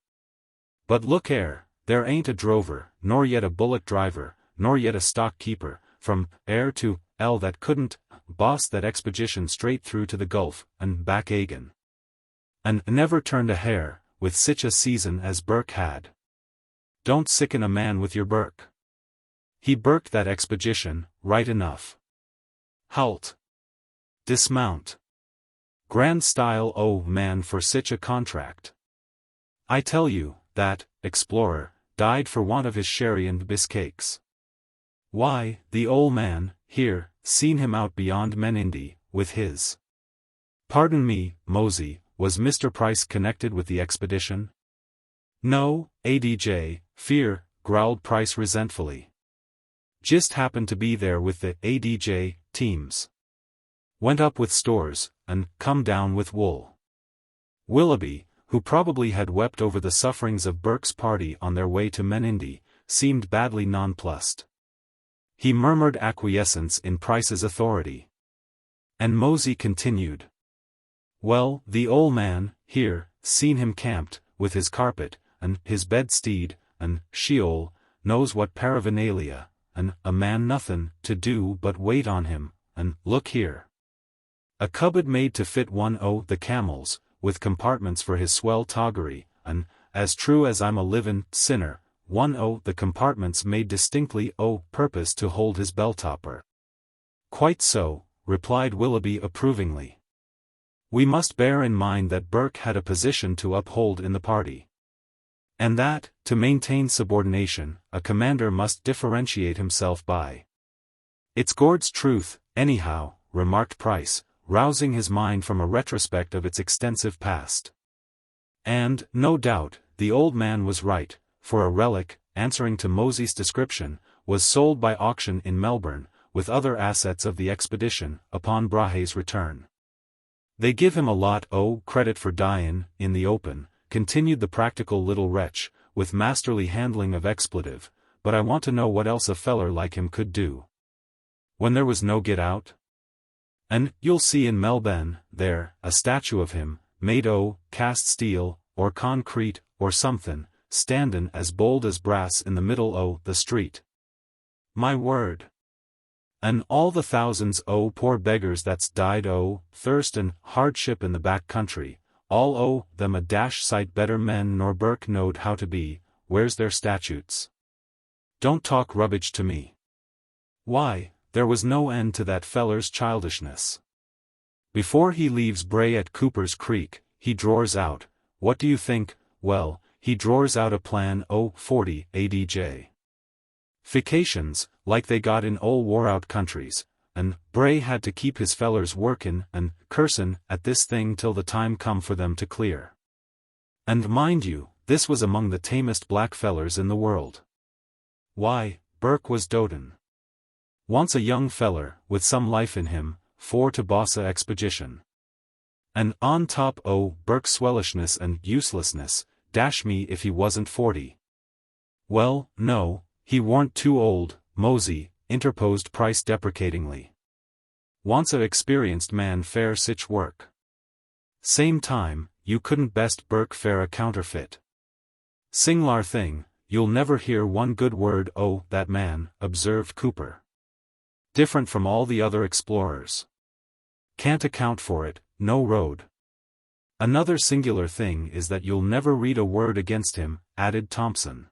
But look there ain't a drover, nor yet a bullock driver, nor yet a stock keeper, from to L that couldn't boss that expedition straight through to the Gulf, and back again. And never turned a hair, with sich a season as Burke had. Don't sicken a man with your Burke. He Burked that expedition, right enough. Halt. Dismount. Grand style man for sich a contract. I tell you, that explorer died for want of his sherry and biscakes. Why, the old man, here, seen him out beyond Menindee, with his. Pardon me, Mosey, was Mr. Price connected with the expedition? No, ADJ, fear, growled Price resentfully. Just happened to be there with the ADJ teams. Went up with stores, and come down with wool. Willoughby, who probably had wept over the sufferings of Burke's party on their way to Menindee, seemed badly nonplussed. He murmured acquiescence in Price's authority. And Mosey continued. Well, the old man, here, seen him camped, with his carpet, and his bedstead, and Sheol, knows what paraphernalia, and a man nothin' to do but wait on him, and look here. A cupboard made to fit one the camels, with compartments for his swell toggery, and, as true as I'm a livin' sinner, one the compartments made distinctly purpose to hold his bell-topper. Quite so, replied Willoughby approvingly. We must bear in mind that Burke had a position to uphold in the party. And that, to maintain subordination, a commander must differentiate himself by. It's Gord's truth, anyhow, remarked Price, rousing his mind from a retrospect of its extensive past. And, no doubt, the old man was right, for a relic, answering to Mosey's description, was sold by auction in Melbourne, with other assets of the expedition, upon Brahe's return. They give him a lot o' credit for dyin' in the open, continued the practical little wretch, with masterly handling of expletive, but I want to know what else a feller like him could do. When there was no get out? And you'll see in Melbourne, there, a statue of him, made o' cast steel, or concrete, or somethin', standin' as bold as brass in the middle o' the street. My word! An' all the thousands o' poor beggars that's died o' thirst and hardship in the back country, all o' them a dash sight better men nor Burke knowed how to be, where's their statutes? Don't talk rubbish to me. Why, there was no end to that feller's childishness. Before he leaves Bray at Cooper's Creek, he drawers out, what do you think? Well, he drawers out a plan o' 40 ADJ. Fications, like they got in ole wore-out countries, and Bray had to keep his fellers workin' and cursin' at this thing till the time come for them to clear. And mind you, this was among the tamest black fellers in the world. Why, Burke was dotin'. Wants a young feller, with some life in him, for to boss a expedition. And on top o' Burke's swellishness and uselessness, dash me if he wasn't 40. Well, no, he warn't too old, Mosey, interposed Price deprecatingly. Wants a experienced man fair sich work. Same time, you couldn't best Burke fair a counterfeit. Singlar thing, you'll never hear one good word o' that man, observed Cooper. Different from all the other explorers. Can't account for it, no road. Another singular thing is that you'll never read a word against him, added Thompson.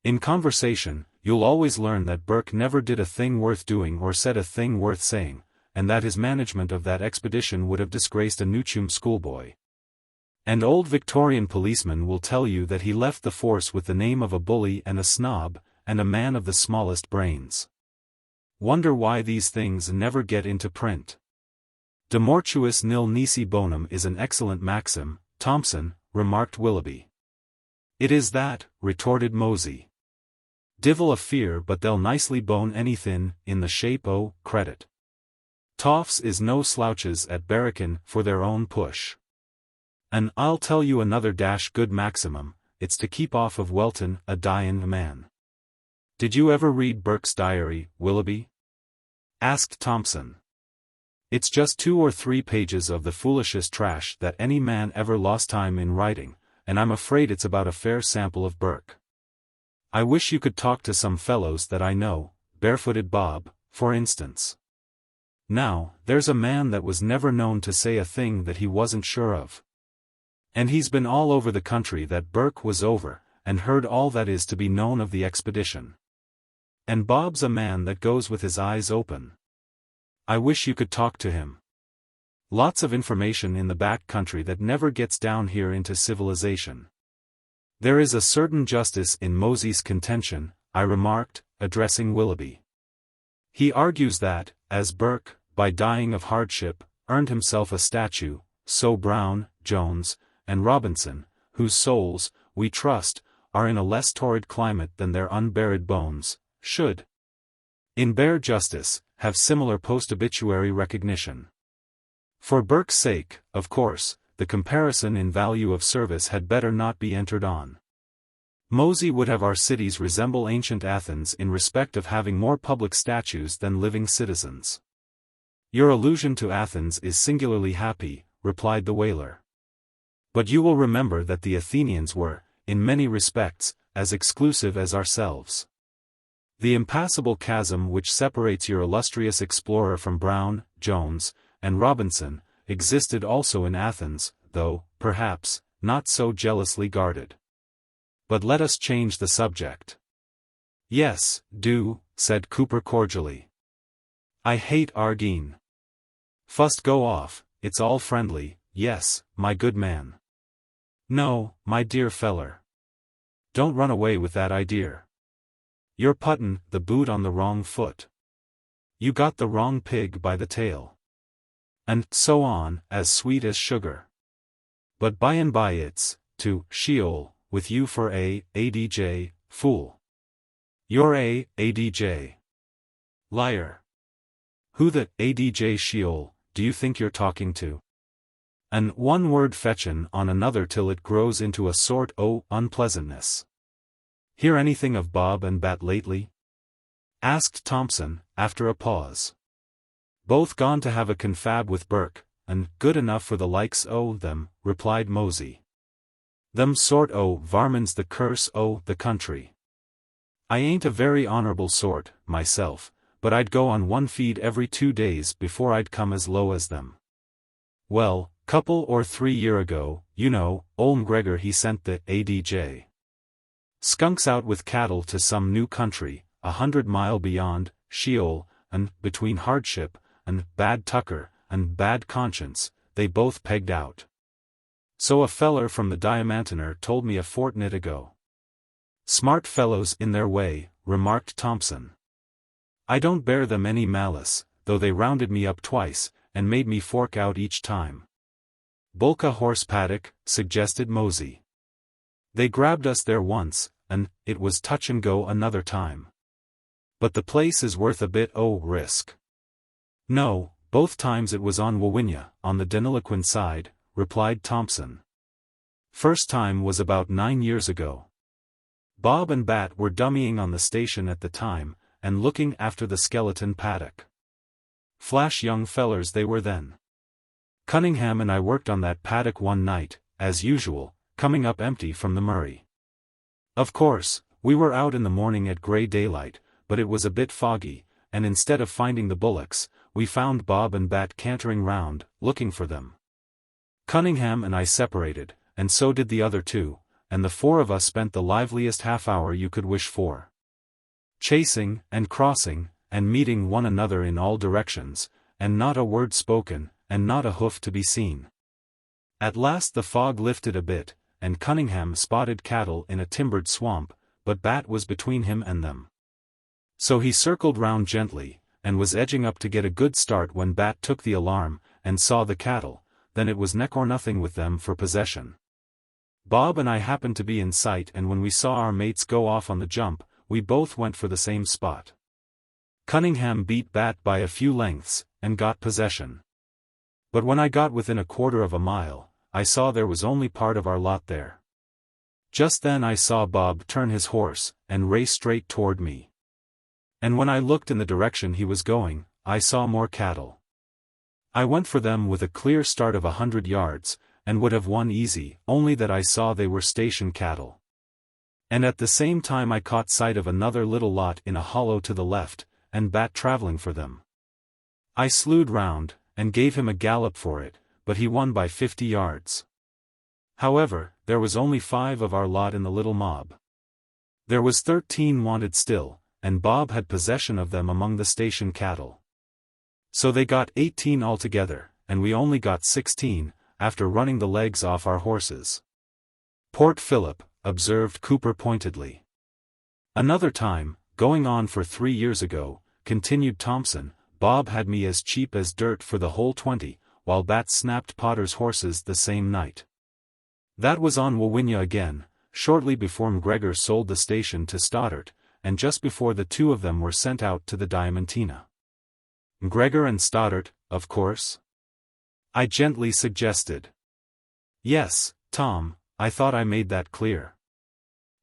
In conversation, you'll always learn that Burke never did a thing worth doing or said a thing worth saying, and that his management of that expedition would have disgraced a Newchum schoolboy. And old Victorian policemen will tell you that he left the force with the name of a bully and a snob, and a man of the smallest brains. Wonder why these things never get into print. De mortuis nil nisi bonum is an excellent maxim, Thompson, remarked Willoughby. It is that, retorted Mosey. Divil a fear but they'll nicely bone anythin', in the shape o' credit. Toffs is no slouches at barrackin' for their own push. And I'll tell you another dash good maximum, it's to keep off of weltin' a dyin' man. Did you ever read Burke's diary, Willoughby? Asked Thompson. It's just 2 or 3 pages of the foolishest trash that any man ever lost time in writing, and I'm afraid it's about a fair sample of Burke. I wish you could talk to some fellows that I know, Barefooted Bob, for instance. Now, there's a man that was never known to say a thing that he wasn't sure of. And he's been all over the country that Burke was over, and heard all that is to be known of the expedition. And Bob's a man that goes with his eyes open. I wish you could talk to him. Lots of information in the back country that never gets down here into civilization. There is a certain justice in Mosey's contention, I remarked, addressing Willoughby. He argues that, as Burke, by dying of hardship, earned himself a statue, so Brown, Jones, and Robinson, whose souls, we trust, are in a less torrid climate than their unburied bones, should, in bare justice, have similar post-obituary recognition. For Burke's sake, of course, the comparison in value of service had better not be entered on. Mosey would have our cities resemble ancient Athens in respect of having more public statues than living citizens. Your allusion to Athens is singularly happy, replied the whaler. But you will remember that the Athenians were, in many respects, as exclusive as ourselves. The impassable chasm which separates your illustrious explorer from Brown, Jones, and Robinson, existed also in Athens, though, perhaps, not so jealously guarded. But let us change the subject. Yes, do, said Cooper cordially. I hate Argene. Fust go off, it's all friendly, yes, my good man. No, my dear feller. Don't run away with that idea. You're puttin' the boot on the wrong foot. You got the wrong pig by the tail. And so on, as sweet as sugar. But by and by it's, to Sheol, with you for a, ADJ, fool. You're a ADJ. Liar. Who the ADJ Sheol, do you think you're talking to? And one word fetchin' on another till it grows into a sort o' unpleasantness. Hear anything of Bob and Bat lately? Asked Thompson, after a pause. Both gone to have a confab with Burke, and good enough for the likes o' them, replied Mosey. Them sort o' varmin's the curse o' the country. I ain't a very honorable sort, myself, but I'd go on one feed every 2 days before I'd come as low as them. Well, couple or 3 year ago, you know, ol' McGregor he sent the ADJ skunks out with cattle to some new country, 100 mile beyond, Sheol, and, between hardship, and bad tucker, and bad conscience, they both pegged out. So a feller from the Diamantina told me a fortnight ago. Smart fellows in their way, remarked Thompson. I don't bear them any malice, though they rounded me up twice, and made me fork out each time. Bulka horse paddock, suggested Mosey. They grabbed us there once, and it was touch and go another time. But the place is worth a bit o' risk. No, both times it was on Wawinya, on the Deniliquin side, replied Thompson. First time was about 9 years ago. Bob and Bat were dummying on the station at the time, and looking after the skeleton paddock. Flash young fellers they were then. Cunningham and I worked on that paddock one night, as usual, coming up empty from the Murray. Of course, we were out in the morning at grey daylight, but it was a bit foggy, and instead of finding the bullocks, we found Bob and Bat cantering round, looking for them. Cunningham and I separated, and so did the other two, and the 4 of us spent the liveliest half-hour you could wish for. Chasing, and crossing, and meeting one another in all directions, and not a word spoken, and not a hoof to be seen. At last the fog lifted a bit, and Cunningham spotted cattle in a timbered swamp, but Bat was between him and them. So he circled round gently, and was edging up to get a good start when Bat took the alarm, and saw the cattle. Then it was neck or nothing with them for possession. Bob and I happened to be in sight, and when we saw our mates go off on the jump, we both went for the same spot. Cunningham beat Bat by a few lengths, and got possession. But when I got within a quarter of a mile, I saw there was only part of our lot there. Just then I saw Bob turn his horse, and race straight toward me. And when I looked in the direction he was going, I saw more cattle. I went for them with a clear start of 100 yards, and would have won easy, only that I saw they were station cattle. And at the same time I caught sight of another little lot in a hollow to the left, and Bat traveling for them. I slewed round, and gave him a gallop for it, but he won by 50 yards. However, there was only 5 of our lot in the little mob. There was 13 wanted still, and Bob had possession of them among the station cattle. So they got 18 altogether, and we only got 16, after running the legs off our horses. Port Phillip, observed Cooper pointedly. Another time, going on for 3 years ago, continued Thompson, Bob had me as cheap as dirt for the whole 20, while Bat snapped Potter's horses the same night. That was on Wawinya again, shortly before McGregor sold the station to Stoddart, and just before the 2 of them were sent out to the Diamantina. McGregor and Stoddart, of course? I gently suggested. Yes, Tom, I thought I made that clear.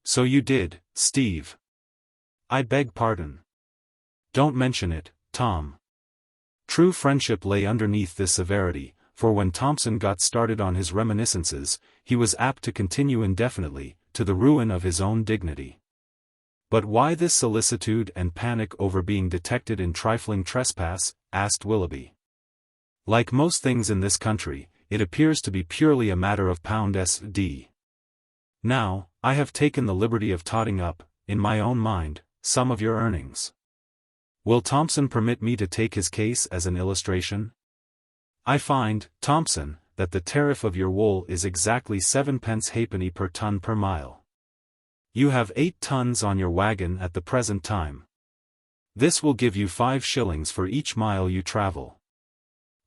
So you did, Steve. I beg pardon. Don't mention it, Tom. True friendship lay underneath this severity, for when Thompson got started on his reminiscences, he was apt to continue indefinitely, to the ruin of his own dignity. But why this solicitude and panic over being detected in trifling trespass? Asked Willoughby. Like most things in this country, it appears to be purely a matter of £SD. Now, I have taken the liberty of totting up, in my own mind, some of your earnings. Will Thompson permit me to take his case as an illustration? I find, Thompson, that the tariff of your wool is exactly 7 halfpenny per ton per mile. You have 8 tons on your wagon at the present time. This will give you 5 shillings for each mile you travel.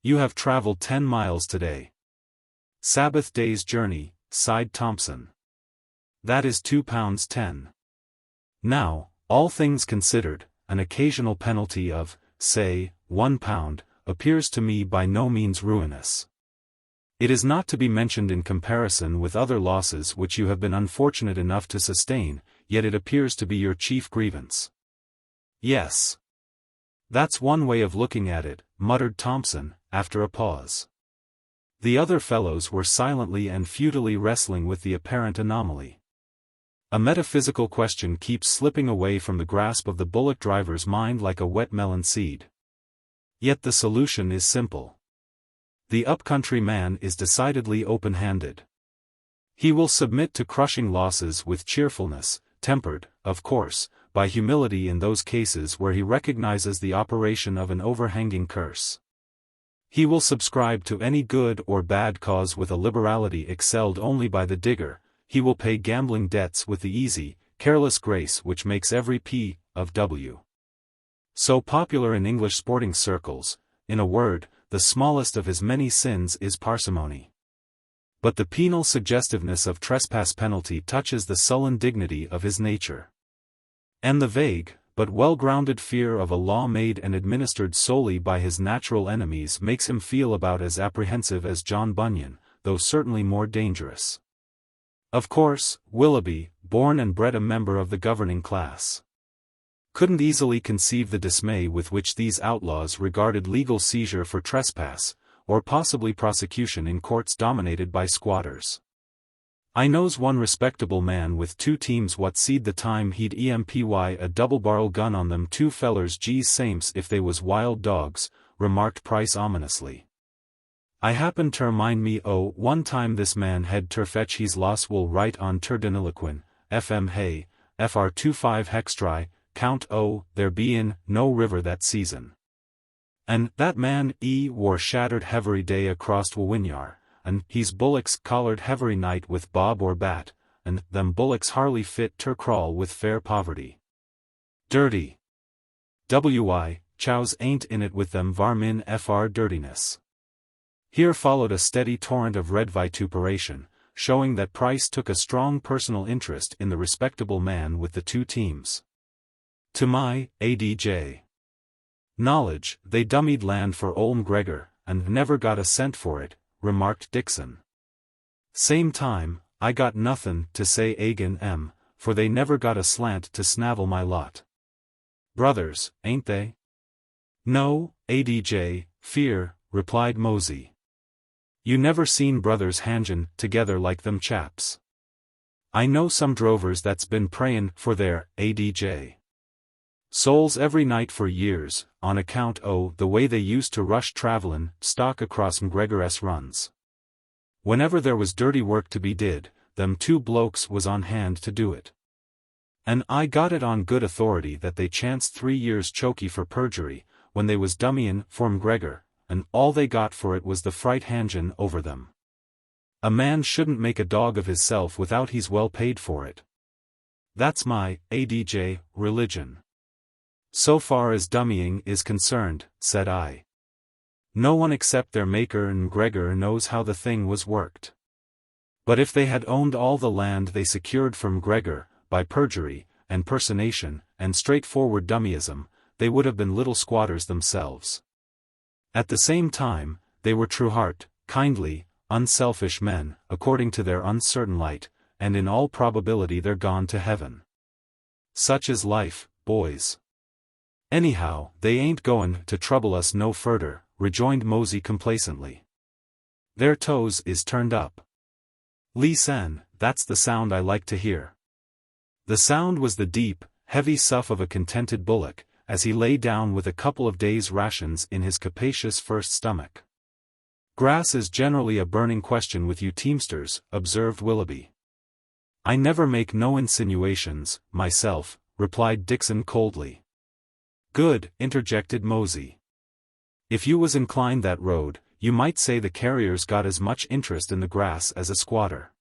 You have traveled 10 miles today. Sabbath day's journey, sighed Thompson. That is £2.10. Now, All things considered, an occasional penalty of, say, £1, appears to me by no means ruinous. It is not to be mentioned in comparison with other losses which you have been unfortunate enough to sustain, yet it appears to be your chief grievance. Yes. That's one way of looking at it, muttered Thompson, after a pause. The other fellows were silently and futilely wrestling with the apparent anomaly. A metaphysical question keeps slipping away from the grasp of the bullock driver's mind like a wet melon seed. Yet the solution is simple. The upcountry man is decidedly open-handed. He will submit to crushing losses with cheerfulness, tempered, of course, by humility in those cases where he recognizes the operation of an overhanging curse. He will subscribe to any good or bad cause with a liberality excelled only by the digger. He will pay gambling debts with the easy, careless grace which makes every P of W. So popular in English sporting circles. In a word, the smallest of his many sins is parsimony. But the penal suggestiveness of trespass penalty touches the sullen dignity of his nature. And the vague, but well-grounded fear of a law made and administered solely by his natural enemies makes him feel about as apprehensive as John Bunyan, though certainly more dangerous. Of course, Willoughby, born and bred a member of the governing class, couldn't easily conceive the dismay with which these outlaws regarded legal seizure for trespass, or possibly prosecution in courts dominated by squatters. I knows one respectable man with 2 teams what seed the time he'd empy a double-barrel gun on them 2 fellers geez sames if they was wild dogs, remarked Price ominously. I happen ter mind me one time this man had ter fetch his loss wool right on ter deniliquin, fm hay, fr 25 hextry, count there bein' no river that season. And that man wore shattered hevery day across Winyar, and he's bullocks collared hevery night with bob or bat, and them bullocks harly fit ter crawl with fair poverty. Dirty. Chows ain't in it with them varmin fr dirtiness. Here followed a steady torrent of red vituperation, showing that Price took a strong personal interest in the respectable man with the 2 teams. To my ADJ knowledge, they dummied land for Olm Gregor, and never got a cent for it, remarked Dixon. Same time, I got nothin' to say agin for they never got a slant to snavel my lot. Brothers, ain't they? No, ADJ, fear, replied Mosey. You never seen brothers hangin' together like them chaps. I know some drovers that's been prayin' for their ADJ souls every night for years, on account the way they used to rush travellin' stock across McGregor's runs. Whenever there was dirty work to be did, them 2 blokes was on hand to do it. And I got it on good authority that they chanced 3 years chokey for perjury, when they was dummyin' for McGregor, and all they got for it was the fright hangin' over them. A man shouldn't make a dog of hisself without he's well paid for it. That's my ADJ religion. So far as dummying is concerned, said I. No one except their maker and McGregor knows how the thing was worked. But if they had owned all the land they secured from McGregor, by perjury, and personation, and straightforward dummyism, they would have been little squatters themselves. At the same time, they were true-heart, kindly, unselfish men, according to their uncertain light, and in all probability they're gone to heaven. Such is life, boys. Anyhow, they ain't goin' to trouble us no furder, rejoined Mosey complacently. Their toes is turned up. Lee-san, that's the sound I like to hear. The sound was the deep, heavy sough of a contented bullock, as he lay down with a couple of days' rations in his capacious first stomach. Grass is generally a burning question with you teamsters, observed Willoughby. I never make no insinuations, myself, replied Dixon coldly. Good, interjected Mosey. If you was inclined that road, you might say the carrier's got as much interest in the grass as a squatter.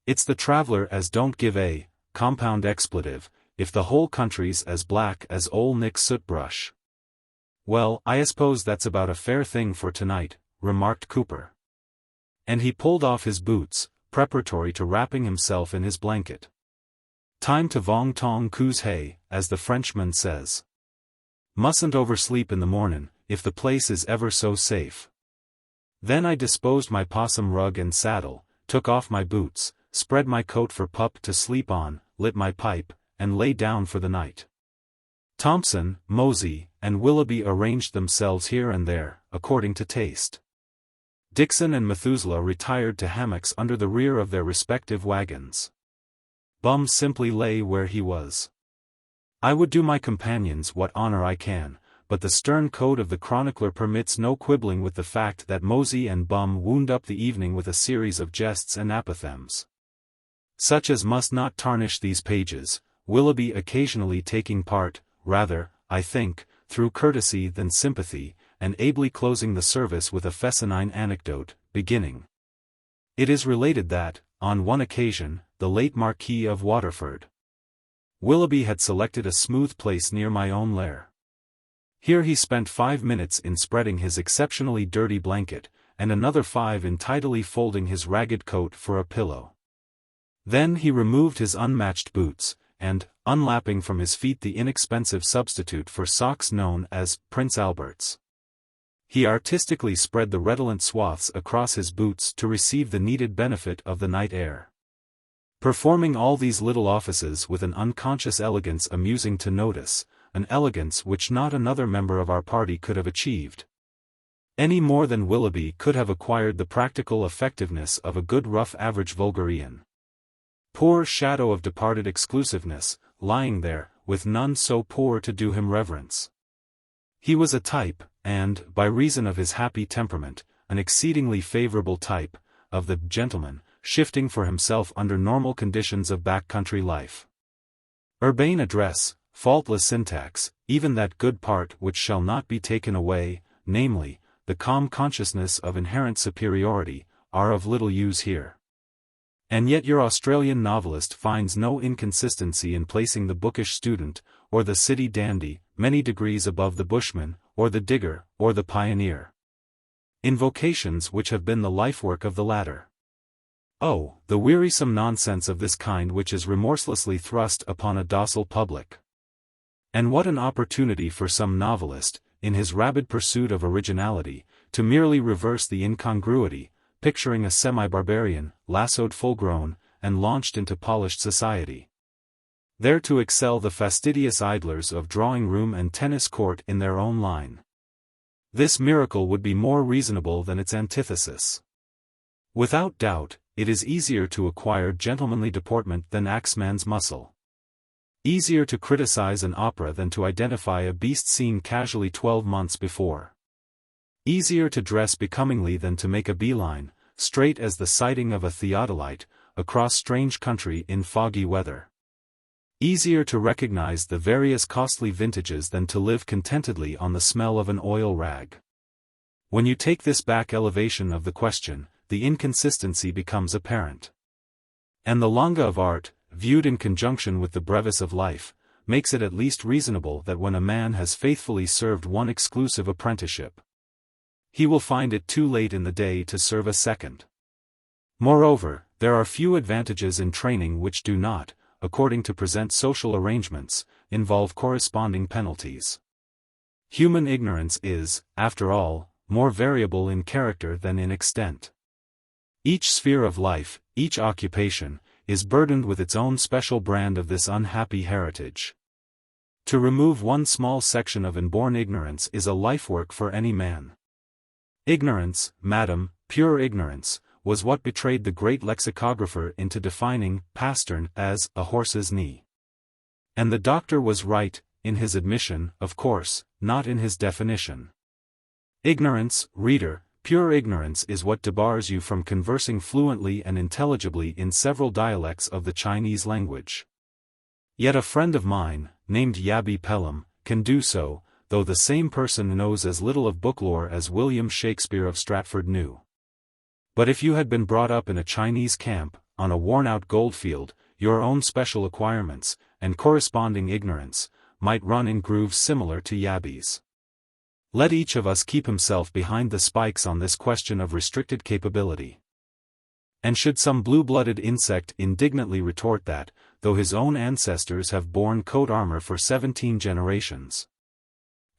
It's the traveller as don't give a compound expletive, if the whole country's as black as Ol' Nick's soot-brush. Well, I suppose that's about a fair thing for tonight, remarked Cooper. And he pulled off his boots, preparatory to wrapping himself in his blanket. Time to vong tong kuz hay, as the Frenchman says. Mustn't oversleep in the mornin', if the place is ever so safe. Then I disposed my possum rug and saddle, took off my boots, spread my coat for pup to sleep on, lit my pipe, and lay down for the night. Thompson, Mosey, and Willoughby arranged themselves here and there, according to taste. Dixon and Methuselah retired to hammocks under the rear of their respective wagons. Bum simply lay where he was. I would do my companions what honor I can, but the stern code of the chronicler permits no quibbling with the fact that Mosey and Bum wound up the evening with a series of jests and apothegms, such as must not tarnish these pages, Willoughby occasionally taking part, rather, I think, through courtesy than sympathy, and ably closing the service with a fescennine anecdote, beginning. It is related that, on one occasion, the late Marquis of Waterford, Willoughby had selected a smooth place near my own lair. Here he spent 5 minutes in spreading his exceptionally dirty blanket, and another 5 in tidily folding his ragged coat for a pillow. Then he removed his unmatched boots, and, unlapping from his feet the inexpensive substitute for socks known as Prince Albert's, he artistically spread the redolent swaths across his boots to receive the needed benefit of the night air. Performing all these little offices with an unconscious elegance amusing to notice, an elegance which not another member of our party could have achieved, any more than Willoughby could have acquired the practical effectiveness of a good rough average vulgarian. Poor shadow of departed exclusiveness, lying there, with none so poor to do him reverence. He was a type, and, by reason of his happy temperament, an exceedingly favorable type, of the gentleman, shifting for himself under normal conditions of back-country life. Urbane address, faultless syntax, even that good part which shall not be taken away, namely, the calm consciousness of inherent superiority, are of little use here. And yet your Australian novelist finds no inconsistency in placing the bookish student, or the city dandy, many degrees above the bushman, or the digger, or the pioneer, in vocations which have been the life-work of the latter. Oh, the wearisome nonsense of this kind which is remorselessly thrust upon a docile public. And what an opportunity for some novelist, in his rabid pursuit of originality, to merely reverse the incongruity, picturing a semi-barbarian, lassoed full-grown, and launched into polished society, there to excel the fastidious idlers of drawing-room and tennis-court in their own line. This miracle would be more reasonable than its antithesis. Without doubt, it is easier to acquire gentlemanly deportment than axeman's muscle. Easier to criticize an opera than to identify a beast seen casually 12 months before. Easier to dress becomingly than to make a beeline, straight as the sighting of a theodolite, across strange country in foggy weather. Easier to recognize the various costly vintages than to live contentedly on the smell of an oil rag. When you take this back elevation of the question, the inconsistency becomes apparent. And the longa of art, viewed in conjunction with the brevis of life, makes it at least reasonable that when a man has faithfully served one exclusive apprenticeship, he will find it too late in the day to serve a second. Moreover, there are few advantages in training which do not, according to present social arrangements, involve corresponding penalties. Human ignorance is, after all, more variable in character than in extent. Each sphere of life, each occupation, is burdened with its own special brand of this unhappy heritage. To remove one small section of inborn ignorance is a life-work for any man. Ignorance, madam, pure ignorance, was what betrayed the great lexicographer into defining pastern as a horse's knee. And the doctor was right, in his admission, of course, not in his definition. Ignorance, reader, pure ignorance is what debars you from conversing fluently and intelligibly in several dialects of the Chinese language. Yet a friend of mine, named Yabi Pelham, can do so, though the same person knows as little of book lore as William Shakespeare of Stratford knew. But if you had been brought up in a Chinese camp, on a worn-out goldfield, your own special acquirements, and corresponding ignorance, might run in grooves similar to Yabi's. Let each of us keep himself behind the spikes on this question of restricted capability. And should some blue-blooded insect indignantly retort that, though his own ancestors have borne coat armor for 17 generations,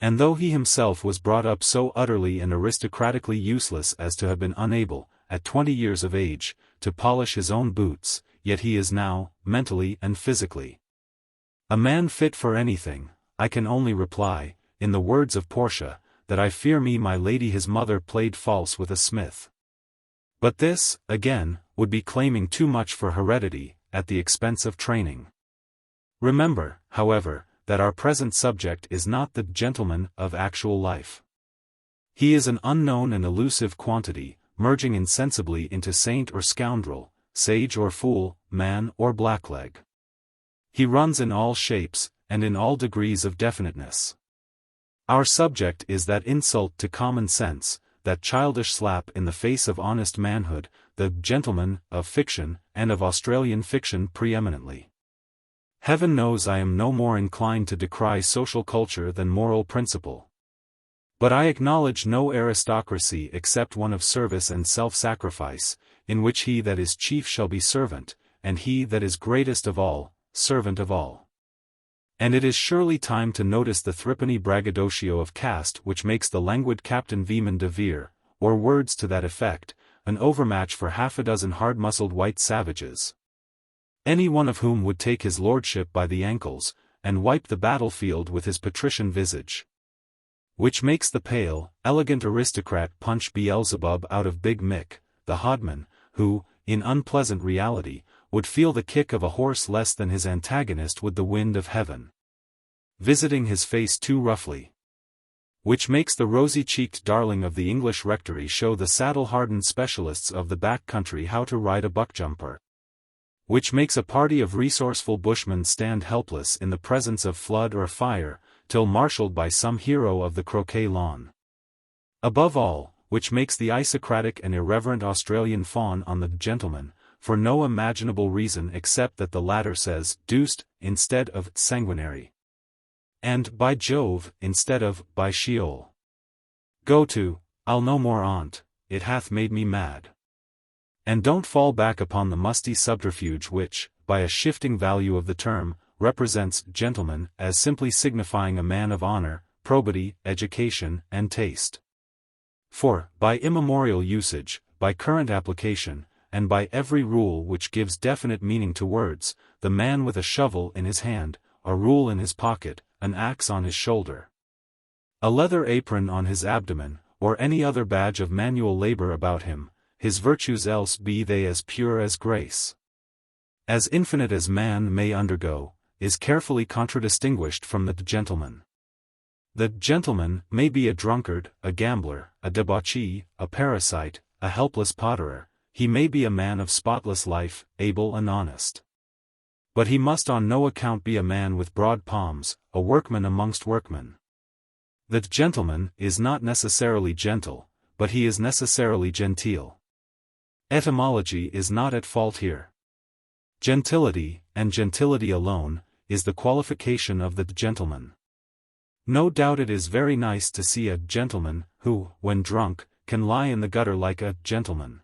and though he himself was brought up so utterly and aristocratically useless as to have been unable, at 20 years of age, to polish his own boots, yet he is now, mentally and physically, a man fit for anything, I can only reply, in the words of Portia, that I fear me my lady his mother played false with a smith. But this, again, would be claiming too much for heredity, at the expense of training. Remember, however, that our present subject is not the gentleman of actual life. He is an unknown and elusive quantity, merging insensibly into saint or scoundrel, sage or fool, man or blackleg. He runs in all shapes, and in all degrees of definiteness. Our subject is that insult to common sense, that childish slap in the face of honest manhood, the gentleman of fiction, and of Australian fiction preeminently. Heaven knows I am no more inclined to decry social culture than moral principle. But I acknowledge no aristocracy except one of service and self-sacrifice, in which he that is chief shall be servant, and he that is greatest of all, servant of all. And it is surely time to notice the threepenny braggadocio of caste which makes the languid Captain Veman de Vere, or words to that effect, an overmatch for half a dozen hard-muscled white savages, any one of whom would take his lordship by the ankles, and wipe the battlefield with his patrician visage. Which makes the pale, elegant aristocrat punch Beelzebub out of Big Mick, the hodman, who, in unpleasant reality, would feel the kick of a horse less than his antagonist would the wind of heaven, visiting his face too roughly. Which makes the rosy-cheeked darling of the English rectory show the saddle-hardened specialists of the back country how to ride a buckjumper. Which makes a party of resourceful bushmen stand helpless in the presence of flood or fire, till marshaled by some hero of the croquet lawn. Above all, which makes the isocratic and irreverent Australian fawn on the gentleman, for no imaginable reason except that the latter says deuced instead of sanguinary, and by Jove instead of by Sheol. Go to, I'll no more on't, it hath made me mad. And don't fall back upon the musty subterfuge which, by a shifting value of the term, represents gentleman as simply signifying a man of honor, probity, education, and taste. For, by immemorial usage, by current application, and by every rule which gives definite meaning to words, the man with a shovel in his hand, a rule in his pocket, an axe on his shoulder, a leather apron on his abdomen, or any other badge of manual labor about him, his virtues else be they as pure as grace, as infinite as man may undergo, is carefully contradistinguished from the gentleman. The gentleman may be a drunkard, a gambler, a debauchee, a parasite, a helpless potterer, he may be a man of spotless life, able and honest. But he must on no account be a man with broad palms, a workman amongst workmen. The gentleman is not necessarily gentle, but he is necessarily genteel. Etymology is not at fault here. Gentility, and gentility alone, is the qualification of the gentleman. No doubt it is very nice to see a gentleman, who, when drunk, can lie in the gutter like a gentleman.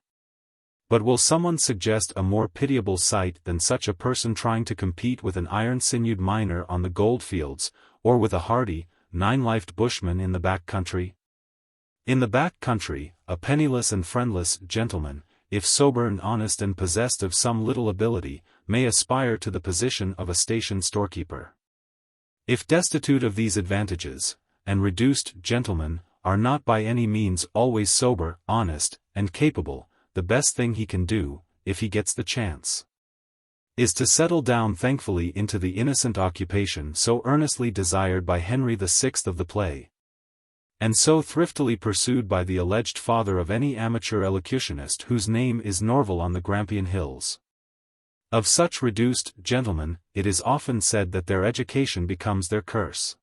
But will someone suggest a more pitiable sight than such a person trying to compete with an iron-sinewed miner on the goldfields, or with a hardy, nine-lifed bushman in the back country? In the back country, a penniless and friendless gentleman, if sober and honest and possessed of some little ability, may aspire to the position of a station storekeeper. If destitute of these advantages, and reduced gentlemen, are not by any means always sober, honest, and capable, the best thing he can do, if he gets the chance, is to settle down thankfully into the innocent occupation so earnestly desired by Henry VI of the play, and so thriftily pursued by the alleged father of any amateur elocutionist whose name is Norval on the Grampian Hills. Of such reduced gentlemen, it is often said that their education becomes their curse.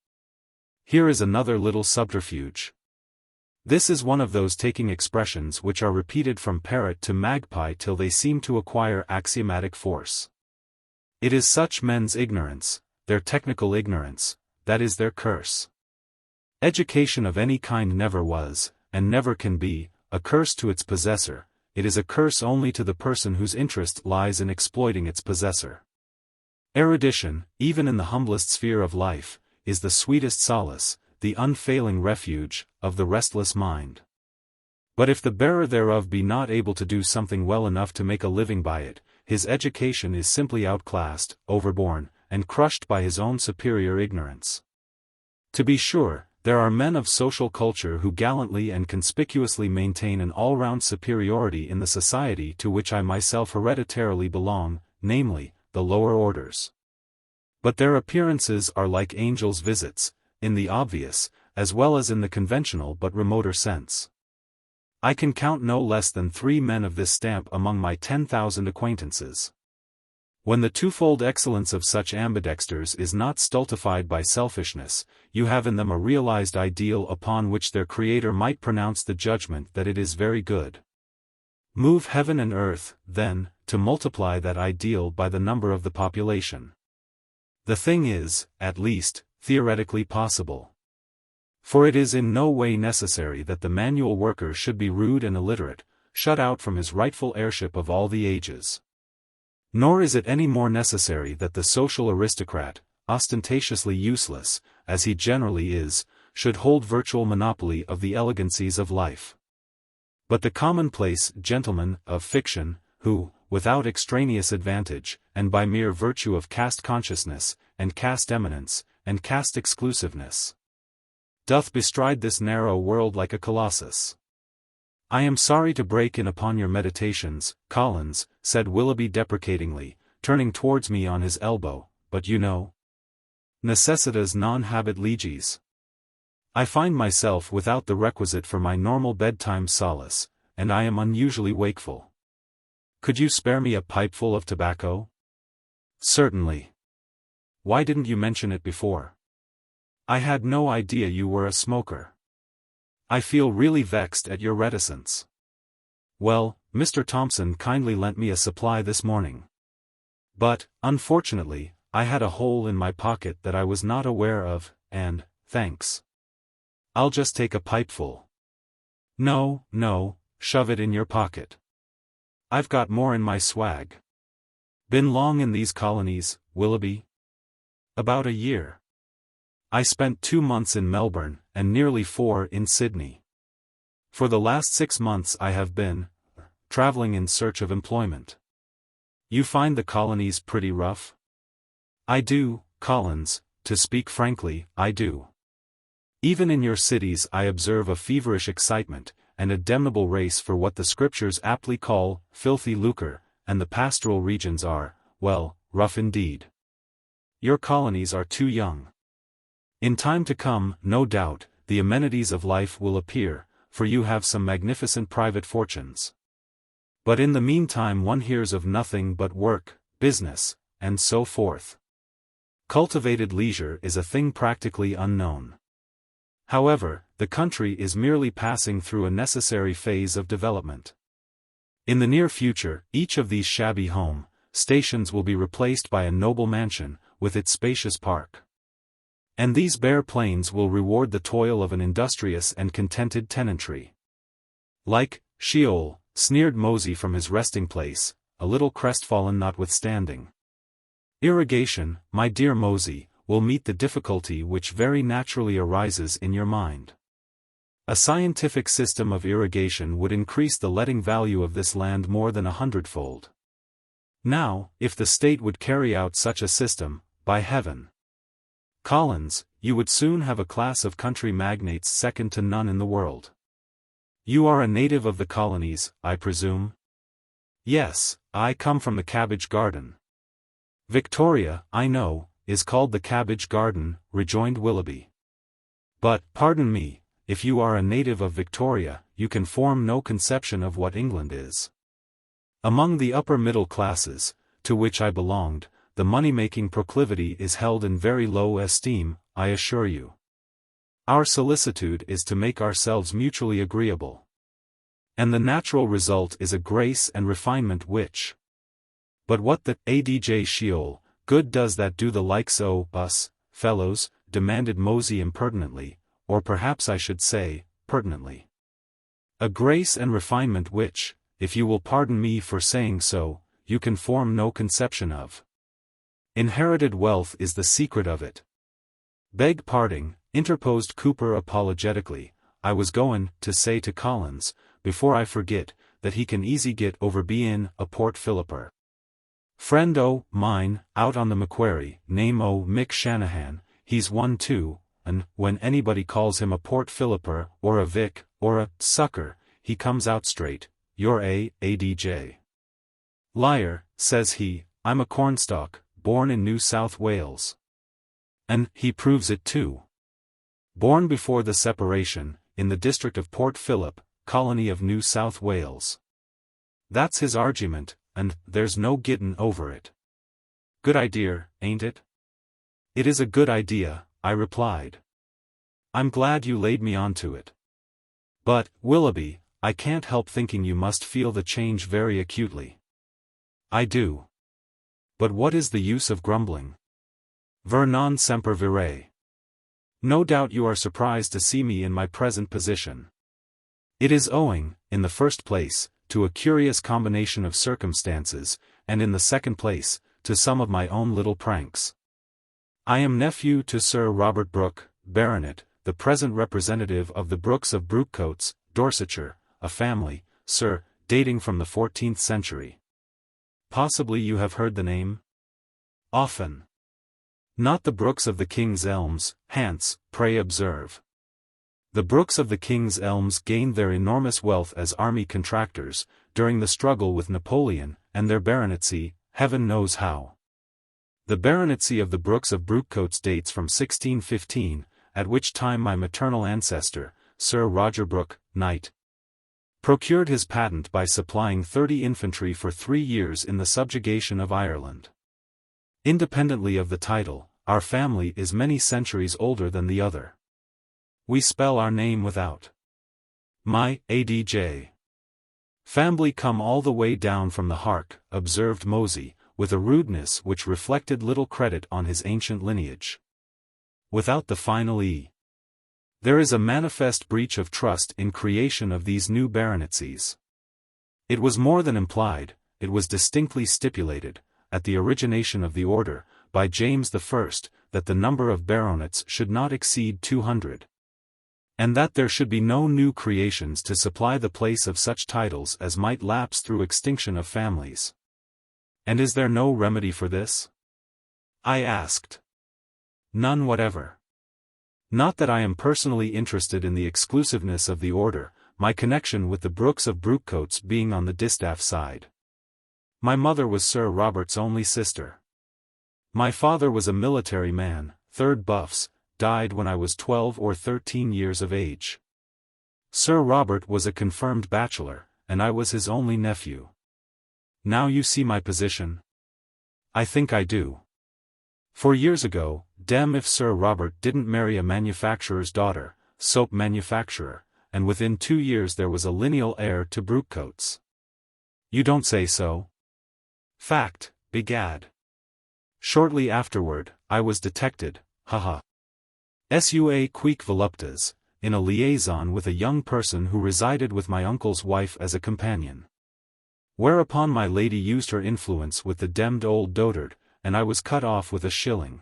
Here is another little subterfuge. This is one of those taking expressions which are repeated from parrot to magpie till they seem to acquire axiomatic force. It is such men's ignorance, their technical ignorance, that is their curse. Education of any kind never was, and never can be, a curse to its possessor, it is a curse only to the person whose interest lies in exploiting its possessor. Erudition, even in the humblest sphere of life, is the sweetest solace, the unfailing refuge, of the restless mind. But if the bearer thereof be not able to do something well enough to make a living by it, his education is simply outclassed, overborne, and crushed by his own superior ignorance. To be sure, there are men of social culture who gallantly and conspicuously maintain an all-round superiority in the society to which I myself hereditarily belong, namely, the lower orders. But their appearances are like angels' visits, in the obvious, as well as in the conventional but remoter sense. I can count no less than 3 men of this stamp among my 10,000 acquaintances. When the twofold excellence of such ambidexters is not stultified by selfishness, you have in them a realized ideal upon which their creator might pronounce the judgment that it is very good. Move heaven and earth, then, to multiply that ideal by the number of the population. The thing is, at least, theoretically possible. For it is in no way necessary that the manual worker should be rude and illiterate, shut out from his rightful heirship of all the ages. Nor is it any more necessary that the social aristocrat, ostentatiously useless, as he generally is, should hold virtual monopoly of the elegancies of life. But the commonplace gentleman of fiction, who, without extraneous advantage, and by mere virtue of caste consciousness, and caste eminence, and caste exclusiveness, doth bestride this narrow world like a colossus. I am sorry to break in upon your meditations, Collins, said Willoughby deprecatingly, turning towards me on his elbow, but you know, necessitas non habet leges. I find myself without the requisite for my normal bedtime solace, and I am unusually wakeful. Could you spare me a pipeful of tobacco? Certainly. Why didn't you mention it before? I had no idea you were a smoker. I feel really vexed at your reticence. Well, Mr. Thompson kindly lent me a supply this morning. But, unfortunately, I had a hole in my pocket that I was not aware of, and, thanks. I'll just take a pipeful. No, shove it in your pocket. I've got more in my swag. Been long in these colonies, Willoughby? About a year. I spent 2 months in Melbourne, and nearly 4 in Sydney. For the last 6 months I have been traveling in search of employment. You find the colonies pretty rough? I do, Collins, to speak frankly, I do. Even in your cities I observe a feverish excitement, and a damnable race for what the scriptures aptly call filthy lucre, and the pastoral regions are, well, rough indeed. Your colonies are too young. In time to come, no doubt, the amenities of life will appear, for you have some magnificent private fortunes. But in the meantime one hears of nothing but work, business, and so forth. Cultivated leisure is a thing practically unknown. However, the country is merely passing through a necessary phase of development. In the near future, each of these shabby home stations will be replaced by a noble mansion, with its spacious park. And these bare plains will reward the toil of an industrious and contented tenantry. Like Sheol, sneered Mosey from his resting place, a little crestfallen notwithstanding. Irrigation, my dear Mosey, will meet the difficulty which very naturally arises in your mind. A scientific system of irrigation would increase the letting value of this land more than 100-fold. Now, if the state would carry out such a system, by heaven, Collins, you would soon have a class of country magnates second to none in the world. You are a native of the colonies, I presume? Yes, I come from the cabbage garden. Victoria, I know, is called the cabbage garden, rejoined Willoughby. But, pardon me, if you are a native of Victoria, you can form no conception of what England is. Among the upper middle classes, to which I belonged, the money-making proclivity is held in very low esteem, I assure you. Our solicitude is to make ourselves mutually agreeable. And the natural result is a grace and refinement which. But what the ADJ Sheol good does that do the likes o' us, fellows, demanded Mosey impertinently, or perhaps I should say, pertinently. A grace and refinement which, if you will pardon me for saying so, you can form no conception of. Inherited wealth is the secret of it. Beg parding, interposed Cooper apologetically, I was goin' to say to Collins, before I forget, that he can easy get over bein' a Port Phillipper. Friend o' mine, out on the Macquarie, name o' Mick Shanahan, he's one too, and when anybody calls him a Port Phillipper, or a Vic, or a sucker, he comes out straight, you're a ADJ. Liar, says he, I'm a cornstalk, born in New South Wales. And he proves it too. Born before the separation, in the district of Port Phillip, colony of New South Wales. That's his argument, and there's no gittin' over it. Good idea, ain't it? It is a good idea, I replied. I'm glad you laid me on to it. But, Willoughby, I can't help thinking you must feel the change very acutely. I do. But what is the use of grumbling? Ver non semper vire. No doubt you are surprised to see me in my present position. It is owing, in the first place, to a curious combination of circumstances, and in the second place, to some of my own little pranks. I am nephew to Sir Robert Brooke, Baronet, the present representative of the Brookes of Brookcotes, Dorsetshire, a family, sir, dating from the 14th century. Possibly you have heard the name? Often. Not the Brookes of the King's Elms, Hants, pray observe. The Brookes of the King's Elms gained their enormous wealth as army contractors, during the struggle with Napoleon, and their baronetcy, heaven knows how. The baronetcy of the Brookes of Brookcotes dates from 1615, at which time my maternal ancestor, Sir Roger Brooke, Knight, procured his patent by supplying 30 infantry for 3 years in the subjugation of Ireland. Independently of the title, our family is many centuries older than the other. We spell our name without. My ADJ. Family come all the way down from the Hark, observed Mosey, with a rudeness which reflected little credit on his ancient lineage. Without the final E. There is a manifest breach of trust in creation of these new baronetcies. It was more than implied, it was distinctly stipulated, at the origination of the order, by James I, that the number of baronets should not exceed 200. And that there should be no new creations to supply the place of such titles as might lapse through extinction of families. And is there no remedy for this? I asked. None whatever. Not that I am personally interested in the exclusiveness of the order, my connection with the Brookes of Brookcotes being on the distaff side. My mother was Sir Robert's only sister. My father was a military man, 3rd Buffs, died when I was 12 or 13 years of age. Sir Robert was a confirmed bachelor, and I was his only nephew. Now you see my position? I think I do. 4 years ago, dem if Sir Robert didn't marry a manufacturer's daughter, soap manufacturer, and within 2 years there was a lineal heir to Brookcotes. You don't say so? Fact, begad. Shortly afterward, I was detected, haha. Sua quique voluptas, in a liaison with a young person who resided with my uncle's wife as a companion. Whereupon my lady used her influence with the demmed old dotard, and I was cut off with a shilling.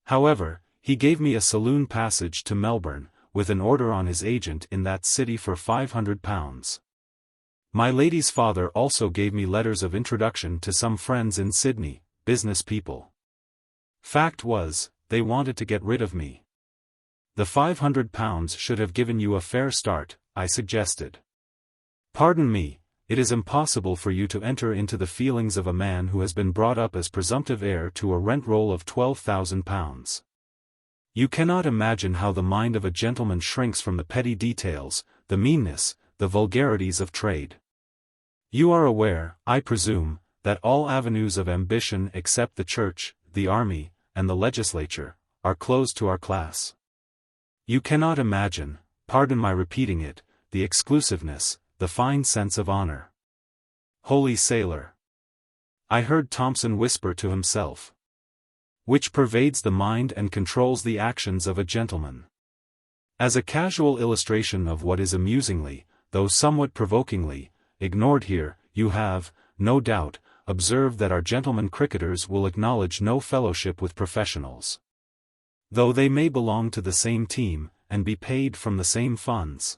However, he gave me a saloon passage to Melbourne, with an order on his agent in that city for £500. My lady's father also gave me letters of introduction to some friends in Sydney, business people. Fact was, they wanted to get rid of me. The £500 should have given you a fair start, I suggested. Pardon me, it is impossible for you to enter into the feelings of a man who has been brought up as presumptive heir to a rent roll of £12,000. You cannot imagine how the mind of a gentleman shrinks from the petty details, the meanness, the vulgarities of trade. You are aware, I presume, that all avenues of ambition except the church, the army, and the legislature, are closed to our class. You cannot imagine, pardon my repeating it, the exclusiveness, the fine sense of honor. Holy sailor! I heard Thompson whisper to himself. Which pervades the mind and controls the actions of a gentleman. As a casual illustration of what is amusingly, though somewhat provokingly, ignored here. You have, no doubt, observed that our gentlemen cricketers will acknowledge no fellowship with professionals, though they may belong to the same team, and be paid from the same funds.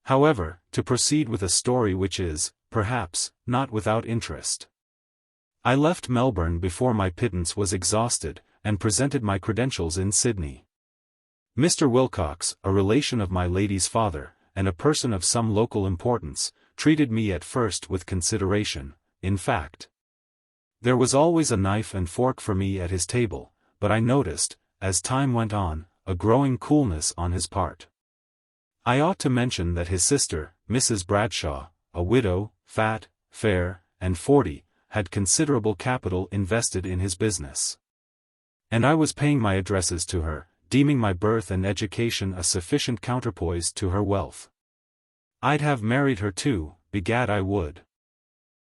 However, to proceed with a story which is, perhaps, not without interest. I left Melbourne before my pittance was exhausted, and presented my credentials in Sydney. Mr. Wilcox, a relation of my lady's father, and a person of some local importance, treated me at first with consideration. In fact, there was always a knife and fork for me at his table, but I noticed, as time went on, a growing coolness on his part. I ought to mention that his sister, Mrs. Bradshaw, a widow, fat, fair, and 40, had considerable capital invested in his business. And I was paying my addresses to her, deeming my birth and education a sufficient counterpoise to her wealth. I'd have married her too, begad I would.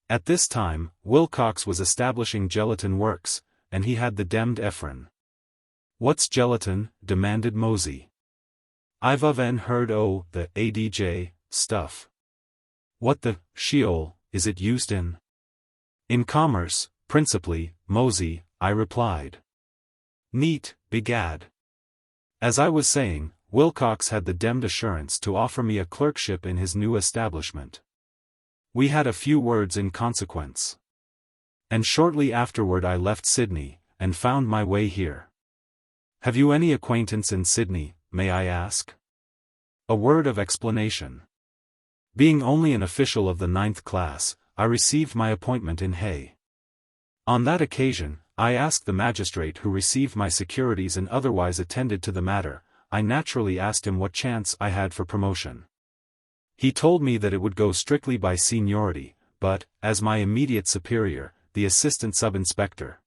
At this time, Wilcox was establishing gelatin works, and he had the demmed Ephron. "What's gelatin?" demanded Mosey. "I've of'n heard o' the ADJ stuff." "What the Sheol is it used in?" "In commerce, principally, Mosey," I replied. "Neat, begad." As I was saying, Wilcox had the demmed assurance to offer me a clerkship in his new establishment. We had a few words in consequence. And shortly afterward I left Sydney, and found my way here. Have you any acquaintance in Sydney, may I ask? A word of explanation. Being only an official of the 9th class, I received my appointment in Hay. On that occasion, I asked the magistrate who received my securities and otherwise attended to the matter. I naturally asked him what chance I had for promotion. He told me that it would go strictly by seniority, but, as my immediate superior, the assistant sub-inspector,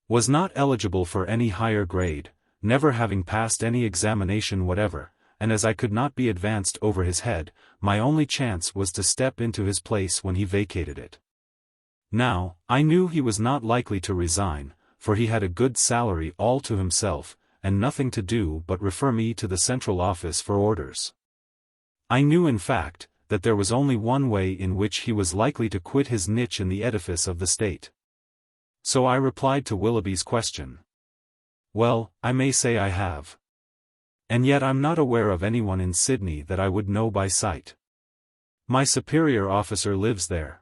was not eligible for any higher grade, never having passed any examination whatever, and as I could not be advanced over his head, my only chance was to step into his place when he vacated it. Now, I knew he was not likely to resign, for he had a good salary all to himself, and nothing to do but refer me to the central office for orders. I knew in fact, that there was only one way in which he was likely to quit his niche in the edifice of the state. So I replied to Willoughby's question. "Well, I may say I have. And yet I'm not aware of anyone in Sydney that I would know by sight. My superior officer lives there.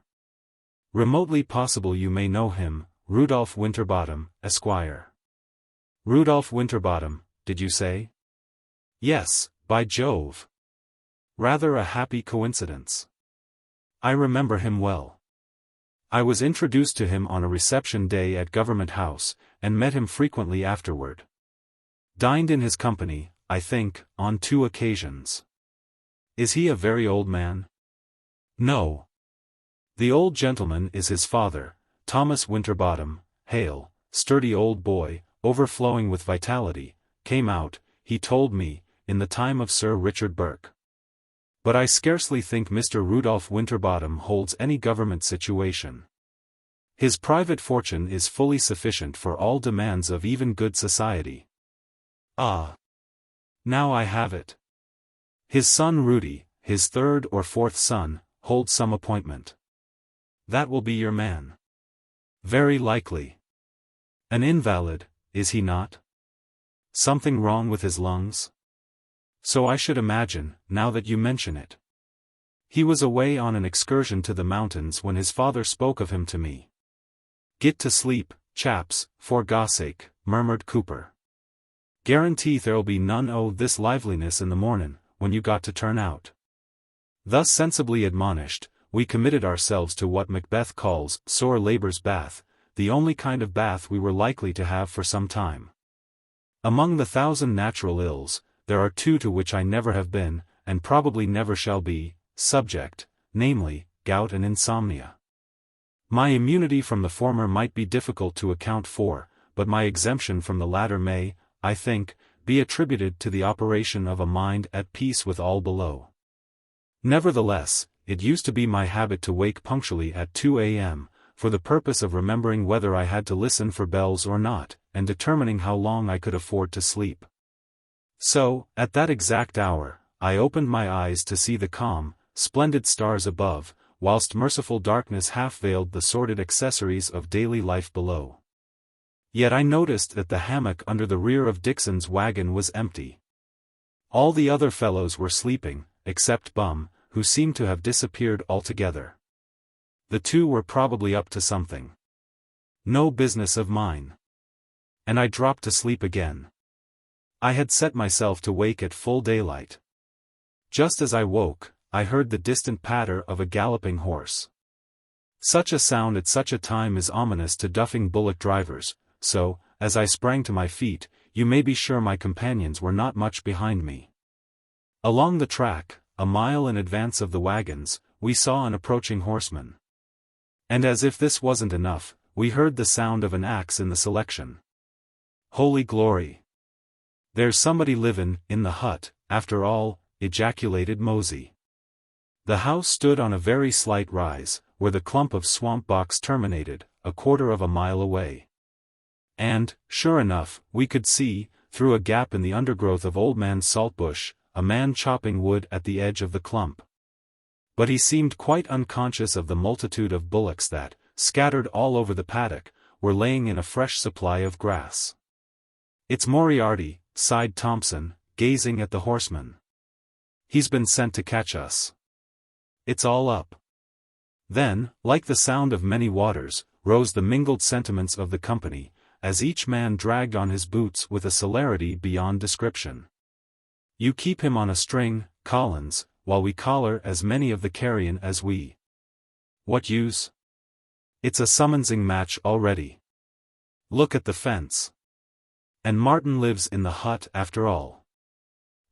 Remotely possible you may know him, Rudolph Winterbottom, Esquire." "Rudolph Winterbottom, did you say?" "Yes, by Jove. Rather a happy coincidence. I remember him well. I was introduced to him on a reception day at Government House, and met him frequently afterward. Dined in his company, I think, on 2 occasions. Is he a very old man?" "No. The old gentleman is his father, Thomas Winterbottom, hale, sturdy old boy, overflowing with vitality, came out, he told me, in the time of Sir Richard Burke. But I scarcely think Mr. Rudolph Winterbottom holds any government situation. His private fortune is fully sufficient for all demands of even good society." "Ah. Now I have it. His son Rudy, his 3rd or 4th son, holds some appointment. That will be your man." "Very likely. An invalid, is he not? Something wrong with his lungs?" "So I should imagine, now that you mention it. He was away on an excursion to the mountains when his father spoke of him to me." "Get to sleep, chaps, for God's sake," murmured Cooper. "Guarantee there'll be none o' this liveliness in the mornin', when you got to turn out." Thus sensibly admonished, we committed ourselves to what Macbeth calls sore labor's bath, the only kind of bath we were likely to have for some time. Among the 1,000 natural ills, there are 2 to which I never have been, and probably never shall be, subject, namely, gout and insomnia. My immunity from the former might be difficult to account for, but my exemption from the latter may, I think, be attributed to the operation of a mind at peace with all below. Nevertheless, it used to be my habit to wake punctually at 2 a.m., for the purpose of remembering whether I had to listen for bells or not, and determining how long I could afford to sleep. So, at that exact hour, I opened my eyes to see the calm, splendid stars above, whilst merciful darkness half-veiled the sordid accessories of daily life below. Yet I noticed that the hammock under the rear of Dixon's wagon was empty. All the other fellows were sleeping, except Bum, who seemed to have disappeared altogether. The two were probably up to something. No business of mine. And I dropped to sleep again. I had set myself to wake at full daylight. Just as I woke, I heard the distant patter of a galloping horse. Such a sound at such a time is ominous to duffing bullock drivers, so, as I sprang to my feet, you may be sure my companions were not much behind me. Along the track, a mile in advance of the wagons, we saw an approaching horseman. And as if this wasn't enough, we heard the sound of an axe in the selection. Holy glory! There's somebody livin' in the hut, after all, ejaculated Mosey. The house stood on a very slight rise, where the clump of swamp box terminated, a quarter of a mile away. And, sure enough, we could see, through a gap in the undergrowth of Old Man Saltbush, a man chopping wood at the edge of the clump. But he seemed quite unconscious of the multitude of bullocks that, scattered all over the paddock, were laying in a fresh supply of grass. "It's Moriarty," sighed Thompson, gazing at the horseman. "He's been sent to catch us. It's all up." Then, like the sound of many waters, rose the mingled sentiments of the company, as each man dragged on his boots with a celerity beyond description. "You keep him on a string, Collins, while we collar as many of the carrion as we. What use? It's a summonsing match already. Look at the fence. And Martin lives in the hut after all.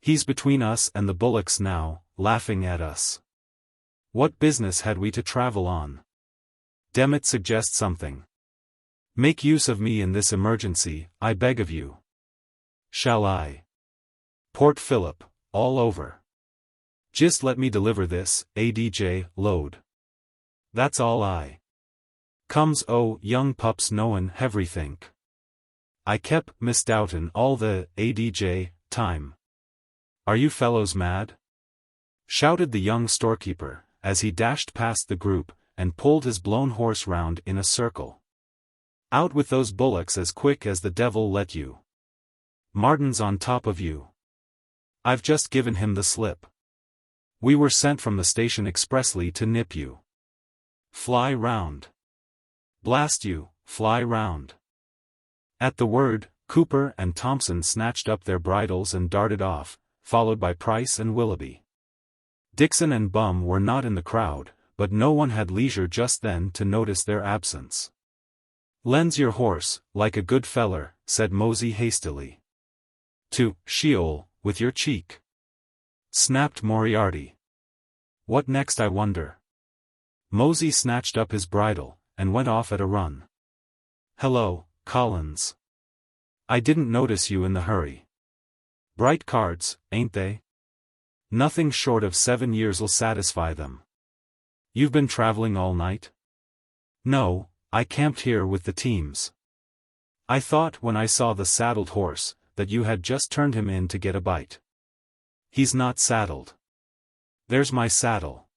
He's between us and the bullocks now, laughing at us. What business had we to travel on? Demmet, suggest something. Make use of me in this emergency, I beg of you." "Shall I?" "Port Phillip, all over. Just let me deliver this, ADJ, load. That's all I comes young pups knowin' heverythink. I kep' misdoubtin' all the ADJ time. Are you fellows mad?" shouted the young storekeeper, as he dashed past the group, and pulled his blown horse round in a circle. "Out with those bullocks as quick as the devil let you. Martin's on top of you. I've just given him the slip. We were sent from the station expressly to nip you. Fly round. Blast you, fly round." At the word, Cooper and Thompson snatched up their bridles and darted off, followed by Price and Willoughby. Dixon and Bum were not in the crowd, but no one had leisure just then to notice their absence. "Lends your horse, like a good feller," said Mosey hastily. "To Sheol, with your cheek," snapped Moriarty. "What next, I wonder?" Mosey snatched up his bridle, and went off at a run. "Hello, Collins. I didn't notice you in the hurry. Bright cards, ain't they? Nothing short of 7 years'll satisfy them. You've been traveling all night?" "No, I camped here with the teams. I thought when I saw the saddled horse, that you had just turned him in to get a bite." "He's not saddled. There's my saddle."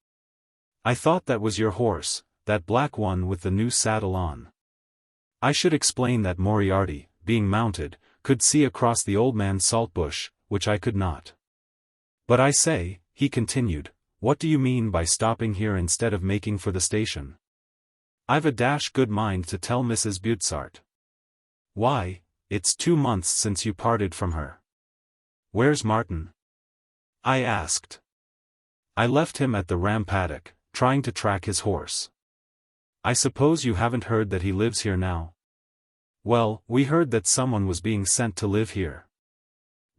"I thought that was your horse, that black one with the new saddle on." I should explain that Moriarty, being mounted, could see across the Old Man Saltbush, which I could not. "But I say," he continued, "what do you mean by stopping here instead of making for the station? I've a dash good mind to tell Mrs. Butsart. Why, it's 2 months since you parted from her." "Where's Martin?" I asked. "I left him at the ram paddock, trying to track his horse." "I suppose you haven't heard that he lives here now?" "Well, we heard that someone was being sent to live here.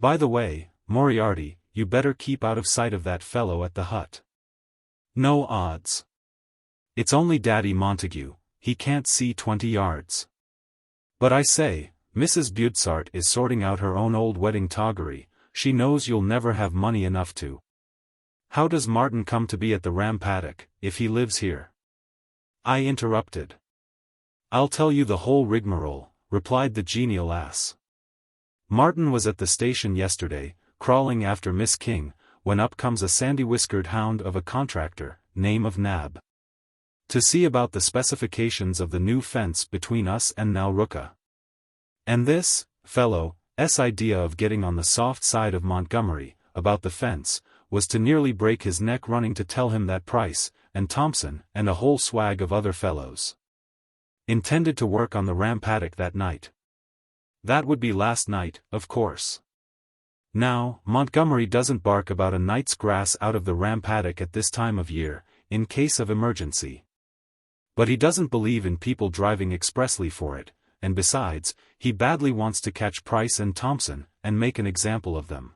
By the way, Moriarty, you better keep out of sight of that fellow at the hut." "No odds. It's only Daddy Montague, he can't see 20 yards. But I say, Mrs. Butsart is sorting out her own old wedding toggery, she knows you'll never have money enough to. How does Martin come to be at the ram paddock, if he lives here?" I interrupted. "I'll tell you the whole rigmarole," replied the genial ass. "Martin was at the station yesterday, crawling after Miss King, when up comes a sandy-whiskered hound of a contractor, name of Nab. To see about the specifications of the new fence between us and Nalruka. And this fellow's idea of getting on the soft side of Montgomery about the fence was to nearly break his neck running to tell him that Price and Thompson and a whole swag of other fellows intended to work on the ram paddock that night. That would be last night, of course. Now, Montgomery doesn't bark about a night's grass out of the ram paddock at this time of year, in case of emergency. But he doesn't believe in people driving expressly for it, and besides, he badly wants to catch Price and Thompson and make an example of them.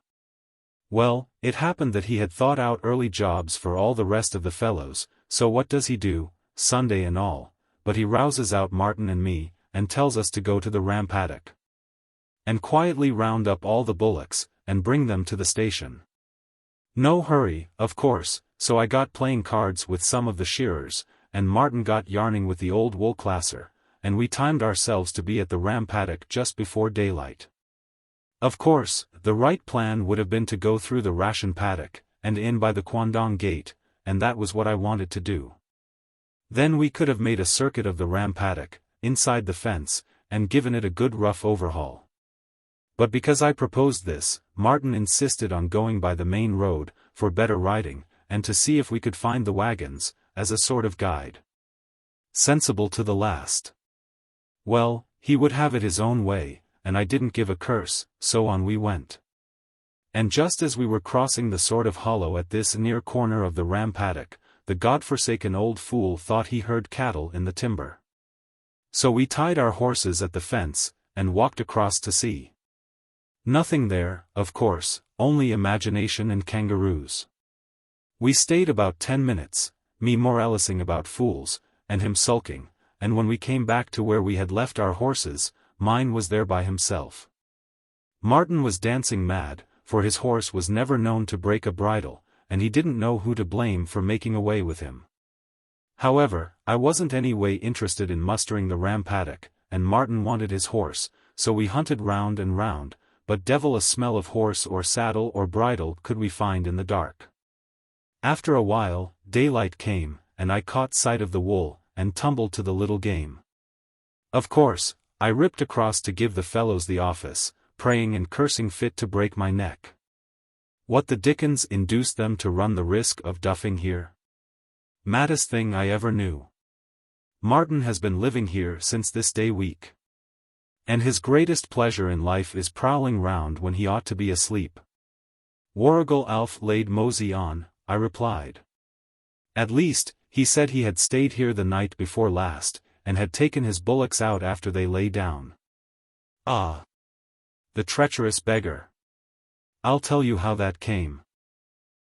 Well, it happened that he had thought out early jobs for all the rest of the fellows, so what does he do, Sunday and all, but he rouses out Martin and me, and tells us to go to the ram paddock and quietly round up all the bullocks, and bring them to the station. No hurry, of course, so I got playing cards with some of the shearers, and Martin got yarning with the old wool classer, and we timed ourselves to be at the ram paddock just before daylight. Of course, the right plan would have been to go through the ration paddock, and in by the Kwandong gate, and that was what I wanted to do. Then we could have made a circuit of the ram paddock, inside the fence, and given it a good rough overhaul. But because I proposed this, Martin insisted on going by the main road, for better riding, and to see if we could find the wagons, as a sort of guide. Sensible to the last. Well, he would have it his own way, and I didn't give a curse, so on we went. And just as we were crossing the sort of hollow at this near corner of the ram paddock, the godforsaken old fool thought he heard cattle in the timber. So we tied our horses at the fence, and walked across to see. Nothing there, of course, only imagination and kangaroos. We stayed about 10 minutes, me moralising about fools, and him sulking, and when we came back to where we had left our horses, mine was there by himself. Martin was dancing mad, for his horse was never known to break a bridle, and he didn't know who to blame for making away with him. However, I wasn't any way interested in mustering the ram paddock, and Martin wanted his horse, so we hunted round and round, but devil a smell of horse or saddle or bridle could we find in the dark. After a while, daylight came, and I caught sight of the wool, and tumbled to the little game. Of course, I ripped across to give the fellows the office, praying and cursing fit to break my neck. What the dickens induced them to run the risk of duffing here? Maddest thing I ever knew. Martin has been living here since this day week. And his greatest pleasure in life is prowling round when he ought to be asleep. Warrigal Alf laid mosey on, I replied. At least, he said he had stayed here the night before last, and had taken his bullocks out after they lay down. Ah! The treacherous beggar. I'll tell you how that came.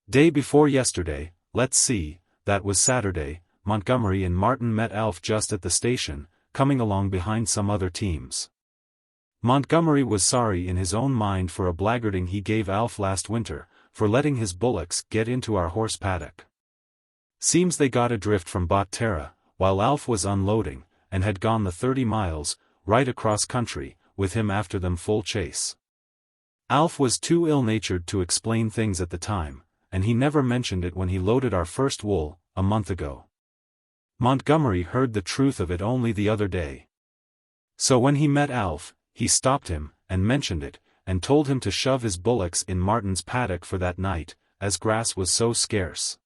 Day before yesterday, let's see, that was Saturday, Montgomery and Martin met Alf just at the station, coming along behind some other teams. Montgomery was sorry in his own mind for a blackguarding he gave Alf last winter, for letting his bullocks get into our horse paddock. Seems they got adrift from Bot Terra, while Alf was unloading, and had gone the 30 miles, right across country, with him after them full chase. Alf was too ill-natured to explain things at the time, and he never mentioned it when he loaded our first wool, a month ago. Montgomery heard the truth of it only the other day. So when he met Alf, he stopped him, and mentioned it, and told him to shove his bullocks in Martin's paddock for that night, as grass was so scarce.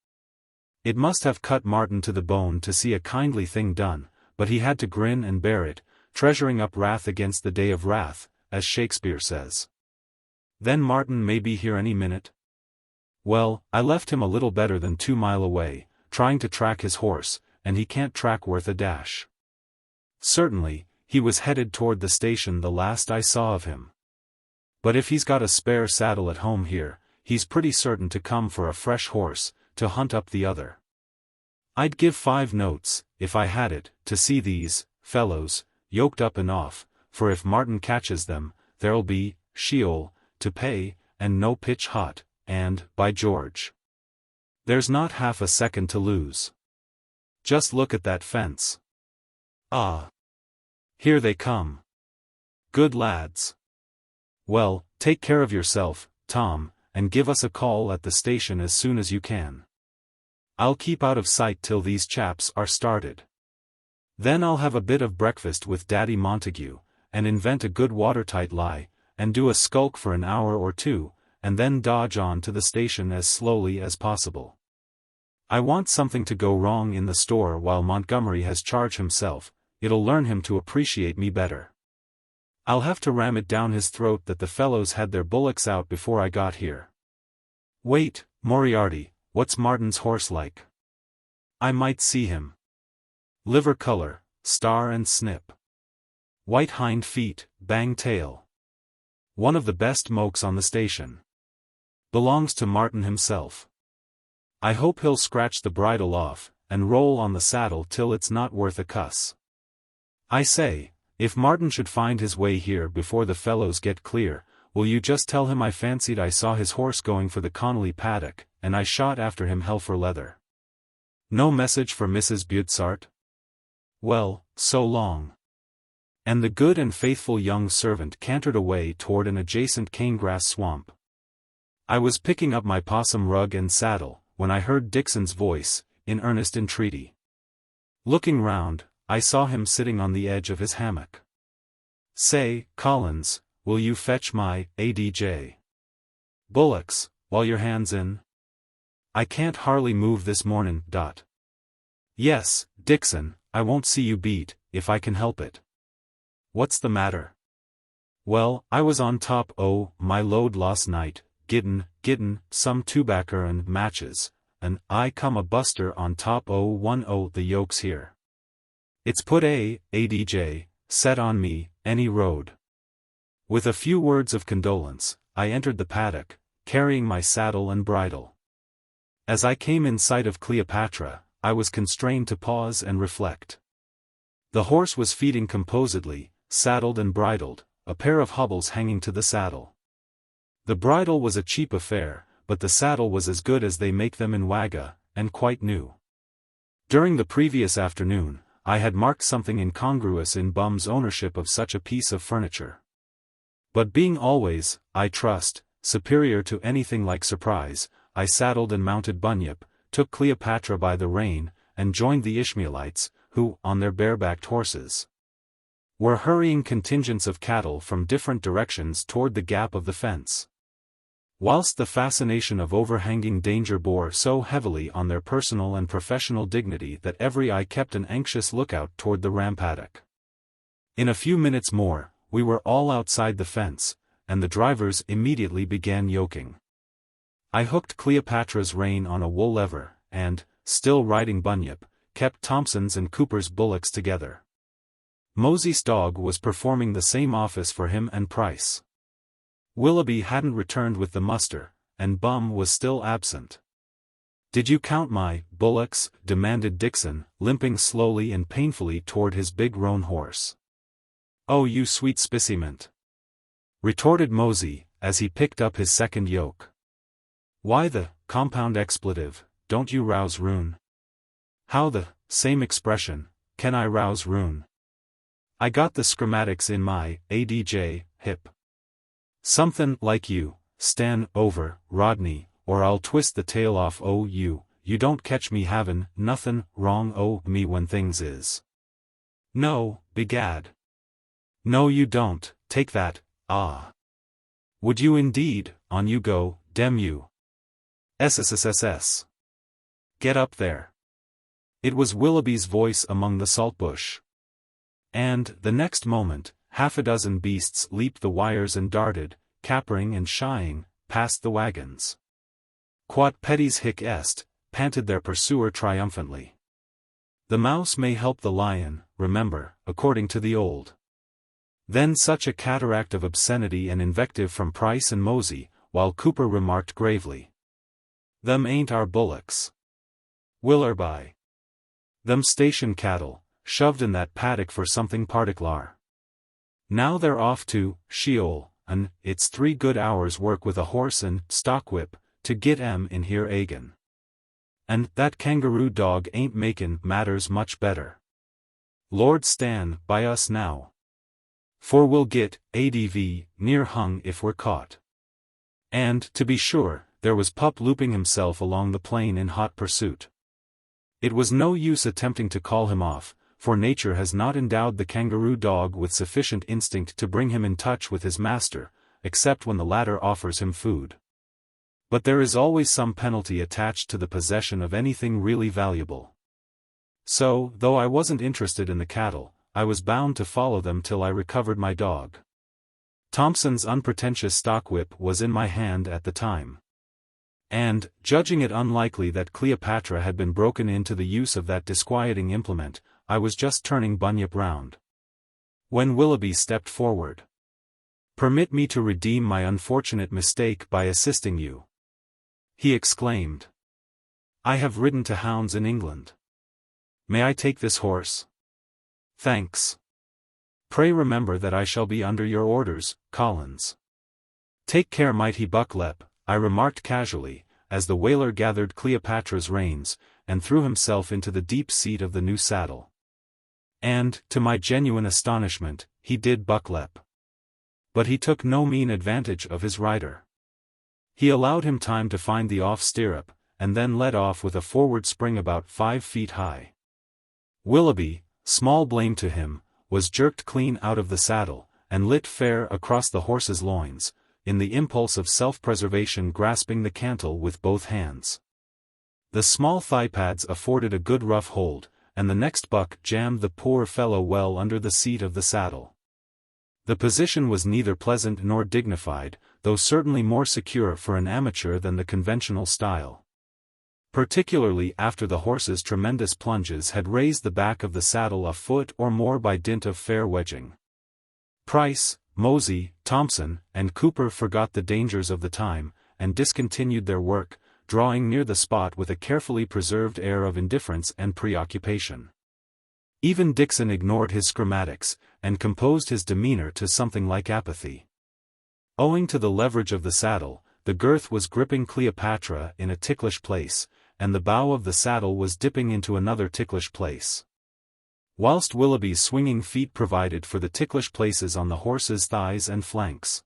It must have cut Martin to the bone to see a kindly thing done, but he had to grin and bear it, treasuring up wrath against the day of wrath, as Shakespeare says. Then Martin may be here any minute. Well, I left him a little better than 2 miles away, trying to track his horse, and he can't track worth a dash. Certainly, he was headed toward the station the last I saw of him. But if he's got a spare saddle at home here, he's pretty certain to come for a fresh horse, to hunt up the other. I'd give 5 notes, if I had it, to see these fellows yoked up and off, for if Martin catches them, there'll be Sheol to pay, and no pitch hot, and, by George, there's not half a second to lose. Just look at that fence. Ah! Here they come. Good lads. Well, take care of yourself, Tom, and give us a call at the station as soon as you can. I'll keep out of sight till these chaps are started. Then I'll have a bit of breakfast with Daddy Montague, and invent a good watertight lie, and do a skulk for an hour or two, and then dodge on to the station as slowly as possible. I want something to go wrong in the store while Montgomery has charge himself. It'll learn him to appreciate me better. I'll have to ram it down his throat that the fellows had their bullocks out before I got here. Wait, Moriarty, what's Martin's horse like? I might see him. Liver color, star and snip. White hind feet, bang tail. One of the best mokes on the station. Belongs to Martin himself. I hope he'll scratch the bridle off, and roll on the saddle till it's not worth a cuss. I say, if Martin should find his way here before the fellows get clear, will you just tell him I fancied I saw his horse going for the Connolly paddock, and I shot after him hell for leather. No message for Mrs. Butsart? Well, so long. And the good and faithful young servant cantered away toward an adjacent canegrass swamp. I was picking up my possum rug and saddle, when I heard Dixon's voice, in earnest entreaty. Looking round, I saw him sitting on the edge of his hammock. Say, Collins, will you fetch my ADJ bullocks, while your hand's in? I can't hardly move this mornin'. Yes, Dixon, I won't see you beat, if I can help it. What's the matter? Well, I was on top o' my load last night, gittin' some tobacco and matches, and I come a buster on top o' one o' the yokes here. It's put ADJ, set on me, any road. With a few words of condolence, I entered the paddock, carrying my saddle and bridle. As I came in sight of Cleopatra, I was constrained to pause and reflect. The horse was feeding composedly, saddled and bridled, a pair of hobbles hanging to the saddle. The bridle was a cheap affair, but the saddle was as good as they make them in Wagga, and quite new. During the previous afternoon, I had marked something incongruous in Bum's ownership of such a piece of furniture. But being always, I trust, superior to anything like surprise, I saddled and mounted Bunyip, took Cleopatra by the rein, and joined the Ishmaelites, who, on their barebacked horses, were hurrying contingents of cattle from different directions toward the gap of the fence. Whilst the fascination of overhanging danger bore so heavily on their personal and professional dignity that every eye kept an anxious lookout toward the ram paddock. In a few minutes more, we were all outside the fence, and the drivers immediately began yoking. I hooked Cleopatra's rein on a wool lever, and, still riding Bunyip, kept Thompson's and Cooper's bullocks together. Mosey's dog was performing the same office for him and Price. Willoughby hadn't returned with the muster, and Bum was still absent. "Did you count my bullocks?" demanded Dixon, limping slowly and painfully toward his big roan horse. "Oh, you sweet speciment," retorted Mosey, as he picked up his second yoke. "Why the compound expletive, don't you rouse Roon?" "How the same expression can I rouse Roon? I got the schematics in my ADJ hip. Somethin' like you, Stan over, Rodney, or I'll twist the tail off o' you. You don't catch me havin' nothin' wrong o' me when things is. No, begad. No you don't, take that, ah. Would you indeed, on you go, dem you. SSSSS. Get up there." It was Willoughby's voice among the saltbush. And, the next moment, half a dozen beasts leaped the wires and darted, capering and shying, past the wagons. "Quot pedis hic est," panted their pursuer triumphantly. "The mouse may help the lion, remember, according to the old." Then such a cataract of obscenity and invective from Price and Mosey, while Cooper remarked gravely, "Them ain't our bullocks. Willerby. Them station cattle, shoved in that paddock for something particular. Now they're off to Sheol, and it's 3 good hours' work with a horse and stockwhip, to git 'em in here agin. And that kangaroo dog ain't makin' matters much better. Lord Stan by us now. For we'll git ADV near hung if we're caught." And, to be sure, there was Pup looping himself along the plain in hot pursuit. It was no use attempting to call him off, for nature has not endowed the kangaroo dog with sufficient instinct to bring him in touch with his master, except when the latter offers him food. But there is always some penalty attached to the possession of anything really valuable. So, though I wasn't interested in the cattle, I was bound to follow them till I recovered my dog. Thompson's unpretentious stockwhip was in my hand at the time. And, judging it unlikely that Cleopatra had been broken into the use of that disquieting implement, I was just turning Bunyip round, when Willoughby stepped forward. "Permit me to redeem my unfortunate mistake by assisting you," he exclaimed. "I have ridden to hounds in England. May I take this horse?" "Thanks. Pray remember that I shall be under your orders, Collins." "Take care, mighty Bucklep," I remarked casually, as the whaler gathered Cleopatra's reins, and threw himself into the deep seat of the new saddle. And, to my genuine astonishment, he did bucklep. But he took no mean advantage of his rider. He allowed him time to find the off stirrup, and then led off with a forward spring about 5 feet high. Willoughby, small blame to him, was jerked clean out of the saddle, and lit fair across the horse's loins, in the impulse of self-preservation grasping the cantle with both hands. The small thigh pads afforded a good rough hold, and the next buck jammed the poor fellow well under the seat of the saddle. The position was neither pleasant nor dignified, though certainly more secure for an amateur than the conventional style. Particularly after the horse's tremendous plunges had raised the back of the saddle a foot or more by dint of fair wedging. Price, Mosey, Thompson, and Cooper forgot the dangers of the time, and discontinued their work, drawing near the spot with a carefully preserved air of indifference and preoccupation. Even Dixon ignored his schematics, and composed his demeanor to something like apathy. Owing to the leverage of the saddle, the girth was gripping Cleopatra in a ticklish place, and the bow of the saddle was dipping into another ticklish place, whilst Willoughby's swinging feet provided for the ticklish places on the horse's thighs and flanks.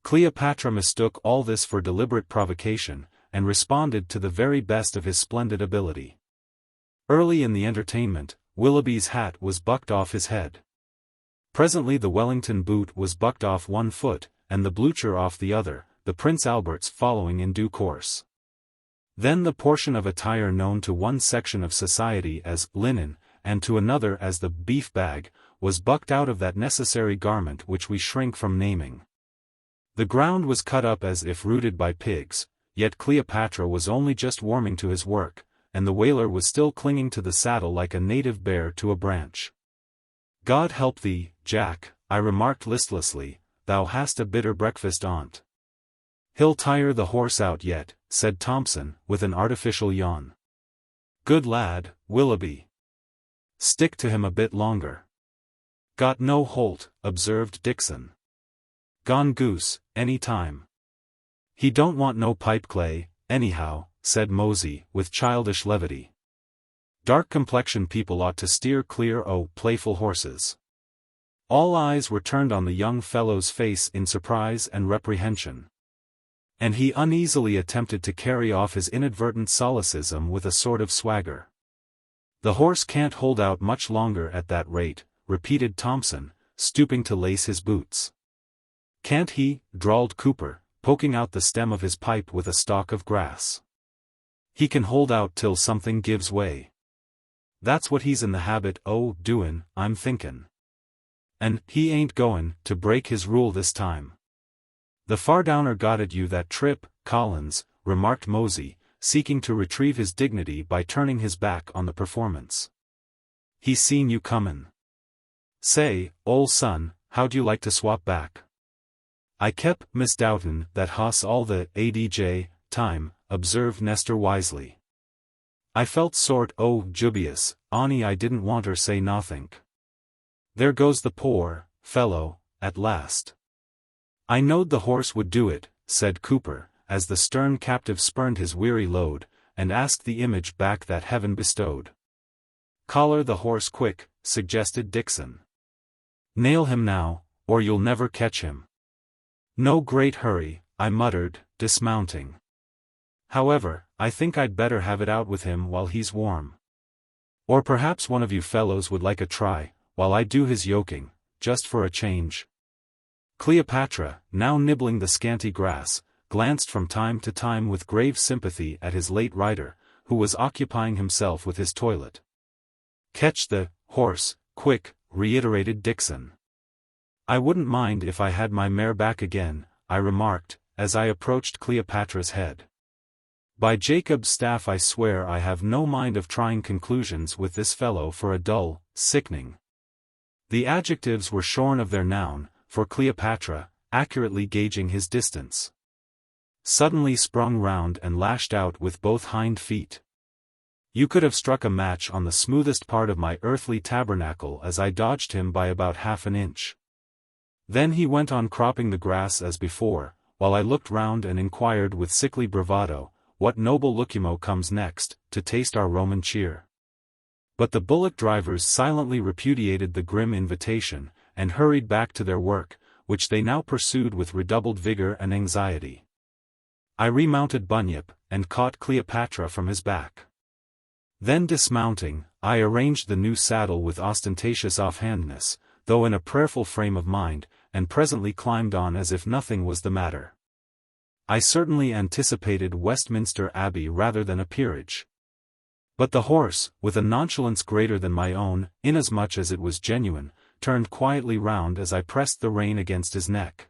Cleopatra mistook all this for deliberate provocation, and responded to the very best of his splendid ability. Early in the entertainment, Willoughby's hat was bucked off his head. Presently the Wellington boot was bucked off one foot, and the blucher off the other, the Prince Albert's following in due course. Then the portion of attire known to one section of society as linen, and to another as the beef bag, was bucked out of that necessary garment which we shrink from naming. The ground was cut up as if rooted by pigs, yet Cleopatra was only just warming to his work, and the whaler was still clinging to the saddle like a native bear to a branch. "God help thee, Jack," I remarked listlessly, "thou hast a bitter breakfast on't." "He'll tire the horse out yet," said Thompson, with an artificial yawn. "Good lad, Willoughby. Stick to him a bit longer." "Got no holt," observed Dixon. "Gone goose, any time." "He don't want no pipe clay, anyhow," said Mosey, with childish levity. Dark-complexioned people ought to steer clear o' playful horses. All eyes were turned on the young fellow's face in surprise and reprehension, and he uneasily attempted to carry off his inadvertent solecism with a sort of swagger. "The horse can't hold out much longer at that rate," repeated Thompson, stooping to lace his boots. "Can't he?" drawled Cooper, poking out the stem of his pipe with a stalk of grass. "He can hold out till something gives way. That's what he's in the habit o' doin', I'm thinkin'. And he ain't goin' to break his rule this time." "The Fardowner got at you that trip, Collins," remarked Mosey, seeking to retrieve his dignity by turning his back on the performance. "He seen you comin'. Say, ol' son, how'd you like to swap back?" "I kep' misdoubtin' that hoss all the adj time," observed Nestor wisely. "I felt sort o' dubious, on'y I didn't wanter say nothink. There goes the poor fellow, at last." "I knowed the horse would do it," said Cooper, as the stern captive spurned his weary load, and asked the image back that heaven bestowed. "Collar the horse quick," suggested Dixon. "Nail him now, or you'll never catch him." "No great hurry," I muttered, dismounting. "However, I think I'd better have it out with him while he's warm." Or perhaps one of you fellows would like a try, while I do his yoking, just for a change." Cleopatra, now nibbling the scanty grass, glanced from time to time with grave sympathy at his late rider, who was occupying himself with his toilet. "Catch the horse, quick," reiterated Dixon. "I wouldn't mind if I had my mare back again," I remarked, as I approached Cleopatra's head. "By Jacob's staff I swear I have no mind of trying conclusions with this fellow for a dull, sickening." The adjectives were shorn of their noun, for Cleopatra, accurately gauging his distance, suddenly sprung round and lashed out with both hind feet. You could have struck a match on the smoothest part of my earthly tabernacle as I dodged him by about half an inch. Then he went on cropping the grass as before, while I looked round and inquired with sickly bravado, "What noble Lucumo comes next, to taste our Roman cheer?" But the bullock drivers silently repudiated the grim invitation, and hurried back to their work, which they now pursued with redoubled vigor and anxiety. I remounted Bunyip, and caught Cleopatra from his back. Then dismounting, I arranged the new saddle with ostentatious offhandedness, though in a prayerful frame of mind, and presently climbed on as if nothing was the matter. I certainly anticipated Westminster Abbey rather than a peerage. But the horse, with a nonchalance greater than my own, inasmuch as it was genuine, turned quietly round as I pressed the rein against his neck,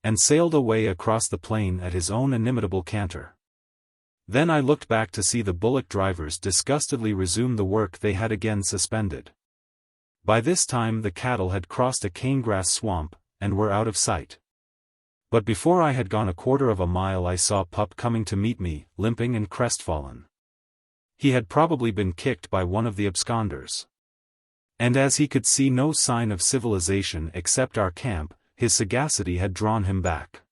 and sailed away across the plain at his own inimitable canter. Then I looked back to see the bullock drivers disgustedly resume the work they had again suspended. By this time the cattle had crossed a canegrass swamp, and were out of sight. But before I had gone a quarter of a mile I saw Pup coming to meet me, limping and crestfallen. He had probably been kicked by one of the absconders. And as he could see no sign of civilization except our camp, his sagacity had drawn him back.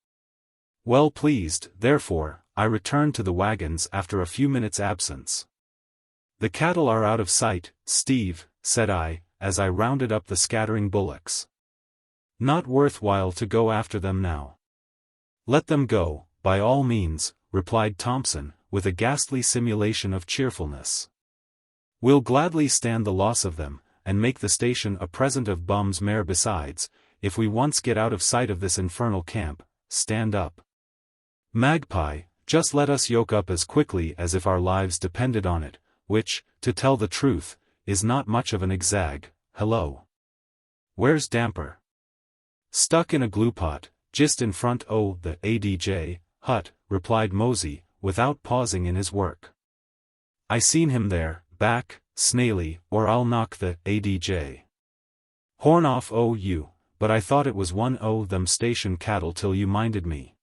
Well pleased, therefore, I returned to the wagons after a few minutes' absence. "The cattle are out of sight, Steve," said I, as I rounded up the scattering bullocks. "Not worth while to go after them now." "Let them go, by all means," replied Thompson, with a ghastly simulation of cheerfulness. "We'll gladly stand the loss of them, and make the station a present of Bum's mare besides, if we once get out of sight of this infernal camp. Stand up, Magpie, just let us yoke up as quickly as if our lives depended on it, which, to tell the truth, is not much of an exag. Hello. Where's Damper?" "Stuck in a glue pot, just in front o' the ADJ hut," replied Mosey, without pausing in his work. "I seen him there, back, snaily, or I'll knock the ADJ horn off o' you, but I thought it was one o' them station cattle till you minded me."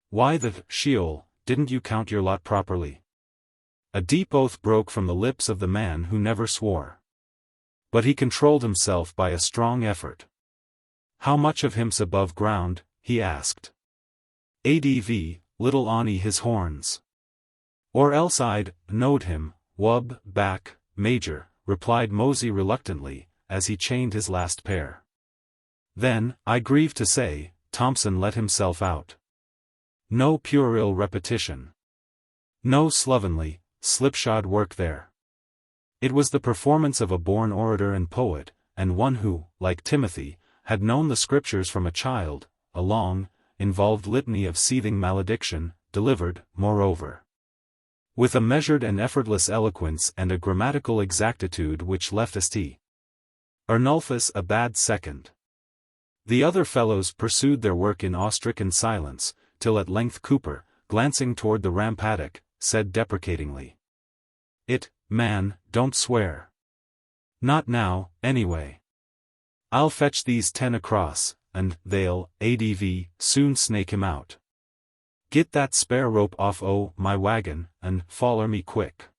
"Why the Sheol, didn't you count your lot properly?" A deep oath broke from the lips of the man who never swore. But he controlled himself by a strong effort. "How much of him's above ground?" he asked. "ADV, little Ani his horns. Or else I'd knowed him, wub, back, Major," replied Mosey reluctantly, as he chained his last pair. Then, I grieve to say, Thompson let himself out. No puerile repetition. No slovenly, slipshod work there. It was the performance of a born orator and poet, and one who, like Timothy, had known the scriptures from a child, a long, involved litany of seething malediction, delivered, moreover, with a measured and effortless eloquence and a grammatical exactitude which left St. Ernulphus a bad second. The other fellows pursued their work in awe-stricken silence, till at length Cooper, glancing toward the rampaddock, said deprecatingly, Man, don't swear. Not now, anyway. I'll fetch these 10 across, and they'll, ADV, soon snake him out. Get that spare rope off o' my wagon, and foller me quick."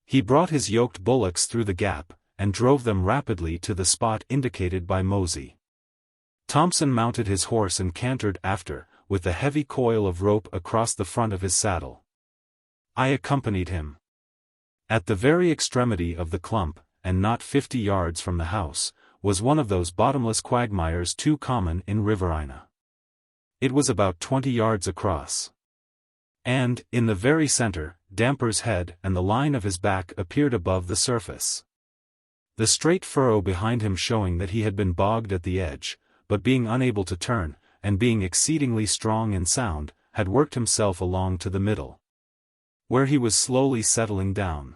He brought his yoked bullocks through the gap, and drove them rapidly to the spot indicated by Mosey. Thompson mounted his horse and cantered after, with the heavy coil of rope across the front of his saddle. I accompanied him. At the very extremity of the clump, and not 50 yards from the house, was one of those bottomless quagmires too common in Riverina. It was about 20 yards across. And, in the very center, Damper's head and the line of his back appeared above the surface. The straight furrow behind him showing that he had been bogged at the edge, but being unable to turn, and being exceedingly strong and sound, had worked himself along to the middle, where he was slowly settling down.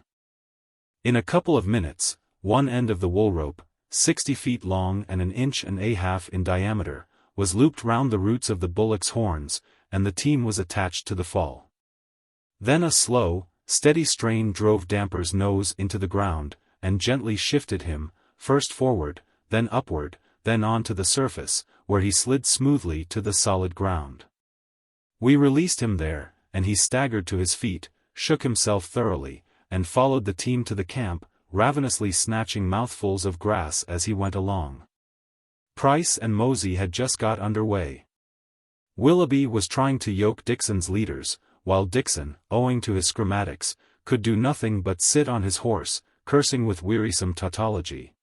In a couple of minutes, one end of the wool rope, 60 feet long and 1.5 inches in diameter, was looped round the roots of the bullock's horns, and the team was attached to the fall. Then a slow, steady strain drove Damper's nose into the ground, and gently shifted him, first forward, then upward, then on to the surface, where he slid smoothly to the solid ground. We released him there, and he staggered to his feet, shook himself thoroughly, and followed the team to the camp, ravenously snatching mouthfuls of grass as he went along. Price and Mosey had just got under way. Willoughby was trying to yoke Dixon's leaders, while Dixon, owing to his schematics, could do nothing but sit on his horse, cursing with wearisome tautology,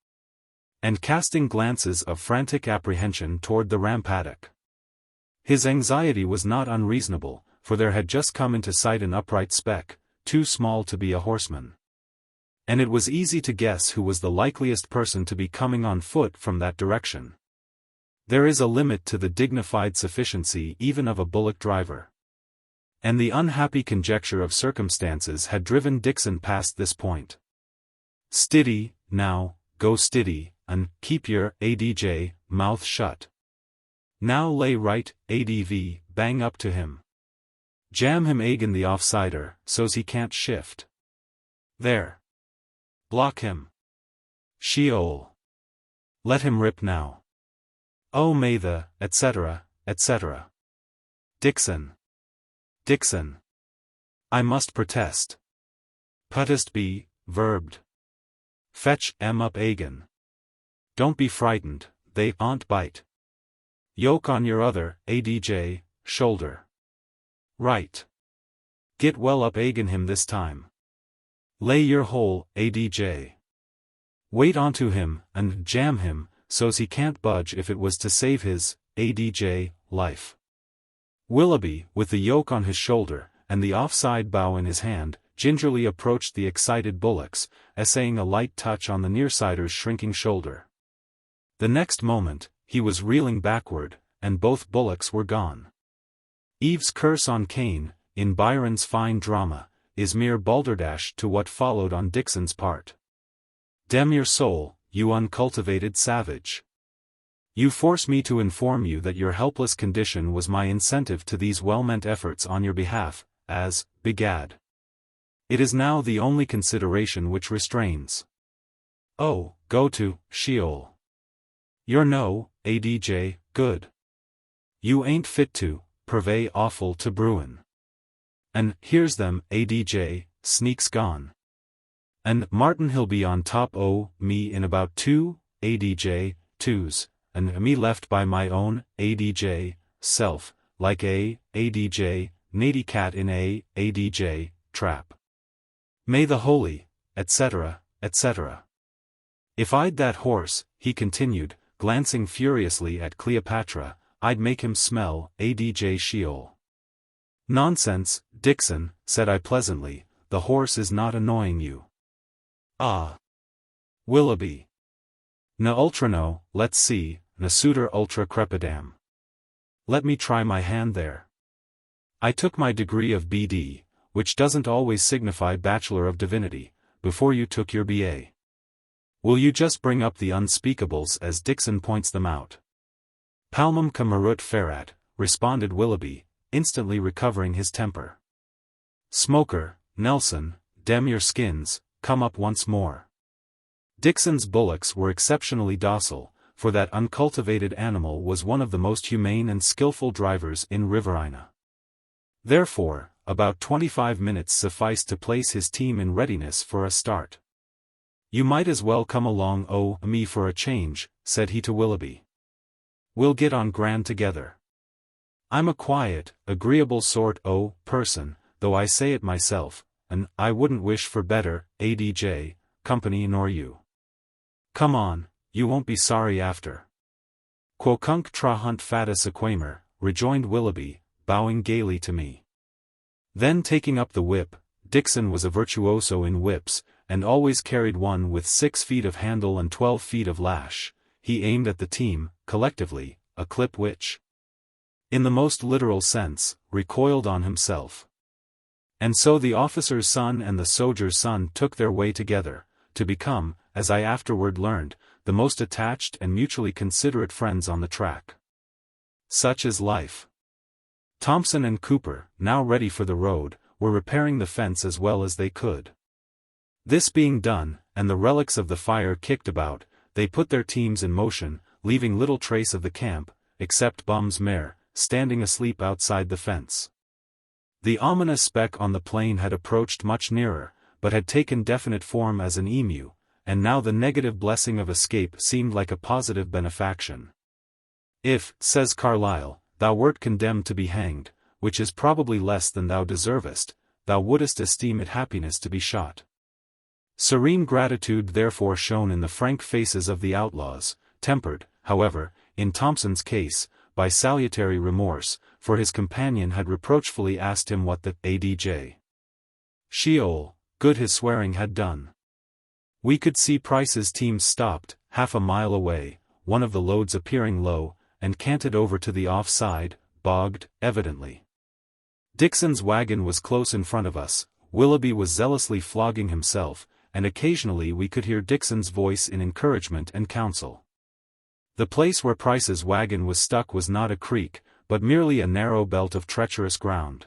and casting glances of frantic apprehension toward the ram paddock. His anxiety was not unreasonable, for there had just come into sight an upright speck, too small to be a horseman. And it was easy to guess who was the likeliest person to be coming on foot from that direction. There is a limit to the dignified sufficiency even of a bullock driver. And the unhappy conjecture of circumstances had driven Dixon past this point. "Stiddy, now, go stiddy, and keep your ADJ mouth shut. Now lay right, ADV, bang up to him. Jam him agin the offsider, so's he can't shift. There. Block him. Sheol. Let him rip now. Oh may the, etc., etc. Dixon. Dixon. I must protest. Puttest be, verbed. Fetch em up agin. Don't be frightened, they aren't bite. Yoke on your other, ADJ, shoulder. Right. Get well up agin him this time. Lay your whole, ADJ. Wait onto him, and jam him, so's he can't budge if it was to save his, ADJ, life." Willoughby, with the yoke on his shoulder, and the offside bow in his hand, gingerly approached the excited bullocks, essaying a light touch on the nearsider's shrinking shoulder. The next moment, he was reeling backward, and both bullocks were gone. Eve's curse on Cain, in Byron's fine drama, is mere balderdash to what followed on Dixon's part. Damn your soul, you uncultivated savage. You force me to inform you that your helpless condition was my incentive to these well-meant efforts on your behalf, as, begad. It is now the only consideration which restrains. Oh, go to, Sheol. You're no, ADJ, good. You ain't fit to, purvey awful to Bruin. And, here's them, ADJ, sneaks gone. And, Martin he'll be on top o' me in about 2, ADJ, 2s, and me left by my own, ADJ, self, like a, ADJ, nady cat in a, ADJ, trap. May the holy, etc., etc. If I'd that horse, he continued, glancing furiously at Cleopatra, I'd make him smell, ADJ Sheol. Nonsense, Dixon, said I pleasantly, the horse is not annoying you. Ah. Willoughby. Na ultrano, let's see, na suitor ultra crepidam. Let me try my hand there. I took my degree of B.D., which doesn't always signify Bachelor of Divinity, before you took your B.A. Will you just bring up the unspeakables as Dixon points them out? Palmum camarut ferat, responded Willoughby, instantly recovering his temper. Smoker, Nelson, damn your skins, come up once more. Dixon's bullocks were exceptionally docile, for that uncultivated animal was one of the most humane and skillful drivers in Riverina. Therefore, about 25 minutes sufficed to place his team in readiness for a start. You might as well come along me for a change, said he to Willoughby. We'll get on grand together. I'm a quiet, agreeable sort person, though I say it myself, and I wouldn't wish for better, ADJ, company nor you. Come on, you won't be sorry after. Quocunc tra hunt fatus aquamer, rejoined Willoughby, bowing gaily to me. Then taking up the whip, Dixon was a virtuoso in whips, and always carried one with 6 feet of handle and 12 feet of lash. He aimed at the team, collectively, a clip which, in the most literal sense, recoiled on himself. And so the officer's son and the soldier's son took their way together, to become, as I afterward learned, the most attached and mutually considerate friends on the track. Such is life. Thompson and Cooper, now ready for the road, were repairing the fence as well as they could. This being done, and the relics of the fire kicked about, they put their teams in motion, leaving little trace of the camp, except Bum's mare, standing asleep outside the fence. The ominous speck on the plain had approached much nearer, but had taken definite form as an emu, and now the negative blessing of escape seemed like a positive benefaction. If, says Carlyle, thou wert condemned to be hanged, which is probably less than thou deservest, thou wouldest esteem it happiness to be shot. Serene gratitude therefore shone in the frank faces of the outlaws, tempered, however, in Thompson's case, by salutary remorse, for his companion had reproachfully asked him what the ADJ Sheol, good his swearing had done. We could see Price's team stopped, half a mile away, one of the loads appearing low, and canted over to the off-side, bogged, evidently. Dixon's wagon was close in front of us, Willoughby was zealously flogging himself, and occasionally we could hear Dixon's voice in encouragement and counsel. The place where Price's wagon was stuck was not a creek, but merely a narrow belt of treacherous ground.